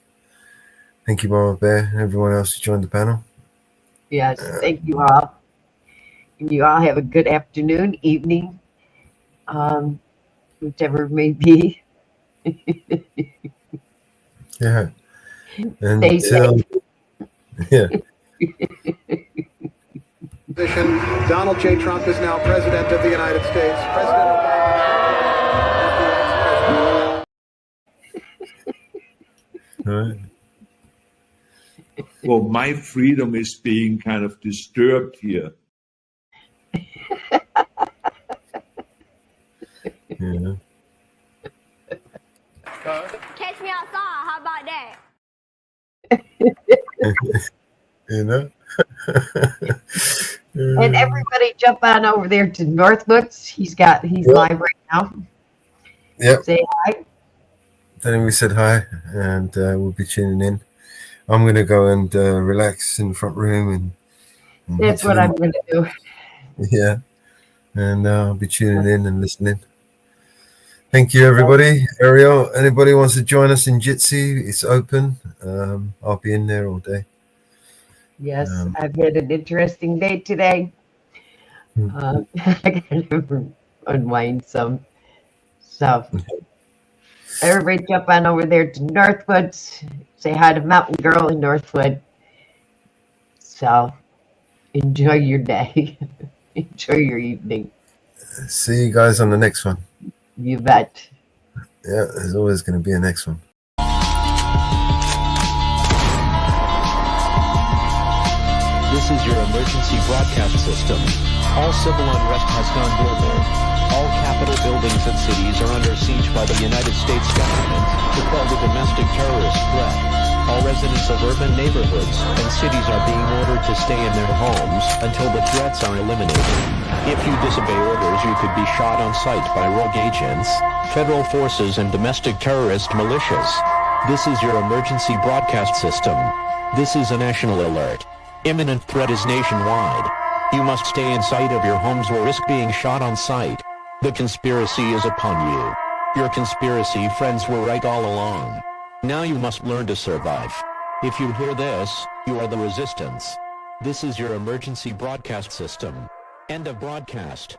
Thank you, Mama Bear, and everyone else who joined the panel. Yes, thank you all. And you all have a good afternoon, evening, whichever it may be. Yeah. And Stay safe. yeah. Donald J. Trump is now president of the United States. President Right. Well, my freedom is being kind of disturbed here. Yeah. Catch me outside. How about that? You know? And everybody jump on over there to Northwoods. He's live right now. Yep. Say hi. Then we said hi, and we'll be tuning in. I'm going to go and relax in the front room. And That's what I'm going to do. Yeah. And I'll be tuning in and listening. Thank you, everybody. Ariel, anybody wants to join us in Jitsi? It's open. I'll be in there all day. Yes, I've had an interesting day today. I gotta unwind some. So, everybody jump on over there to Northwoods. Say hi to Mountain Girl in Northwood. So, enjoy your day. Enjoy your evening. See you guys on the next one. You bet. Yeah, there's always going to be a next one. This is your emergency broadcast system. All civil unrest has gone global. All Capitol buildings and cities are under siege by the United States government to quell the domestic terrorist threat. All residents of urban neighborhoods and cities are being ordered to stay in their homes until the threats are eliminated. If you disobey orders, you could be shot on sight by rogue agents, federal forces, and domestic terrorist militias. This is your emergency broadcast system. This is a national alert. Imminent threat is nationwide. You must stay in sight of your homes or risk being shot on sight. The conspiracy is upon you. Your conspiracy friends were right all along. Now you must learn to survive. If you hear this, you are the resistance. This is your emergency broadcast system. End of broadcast.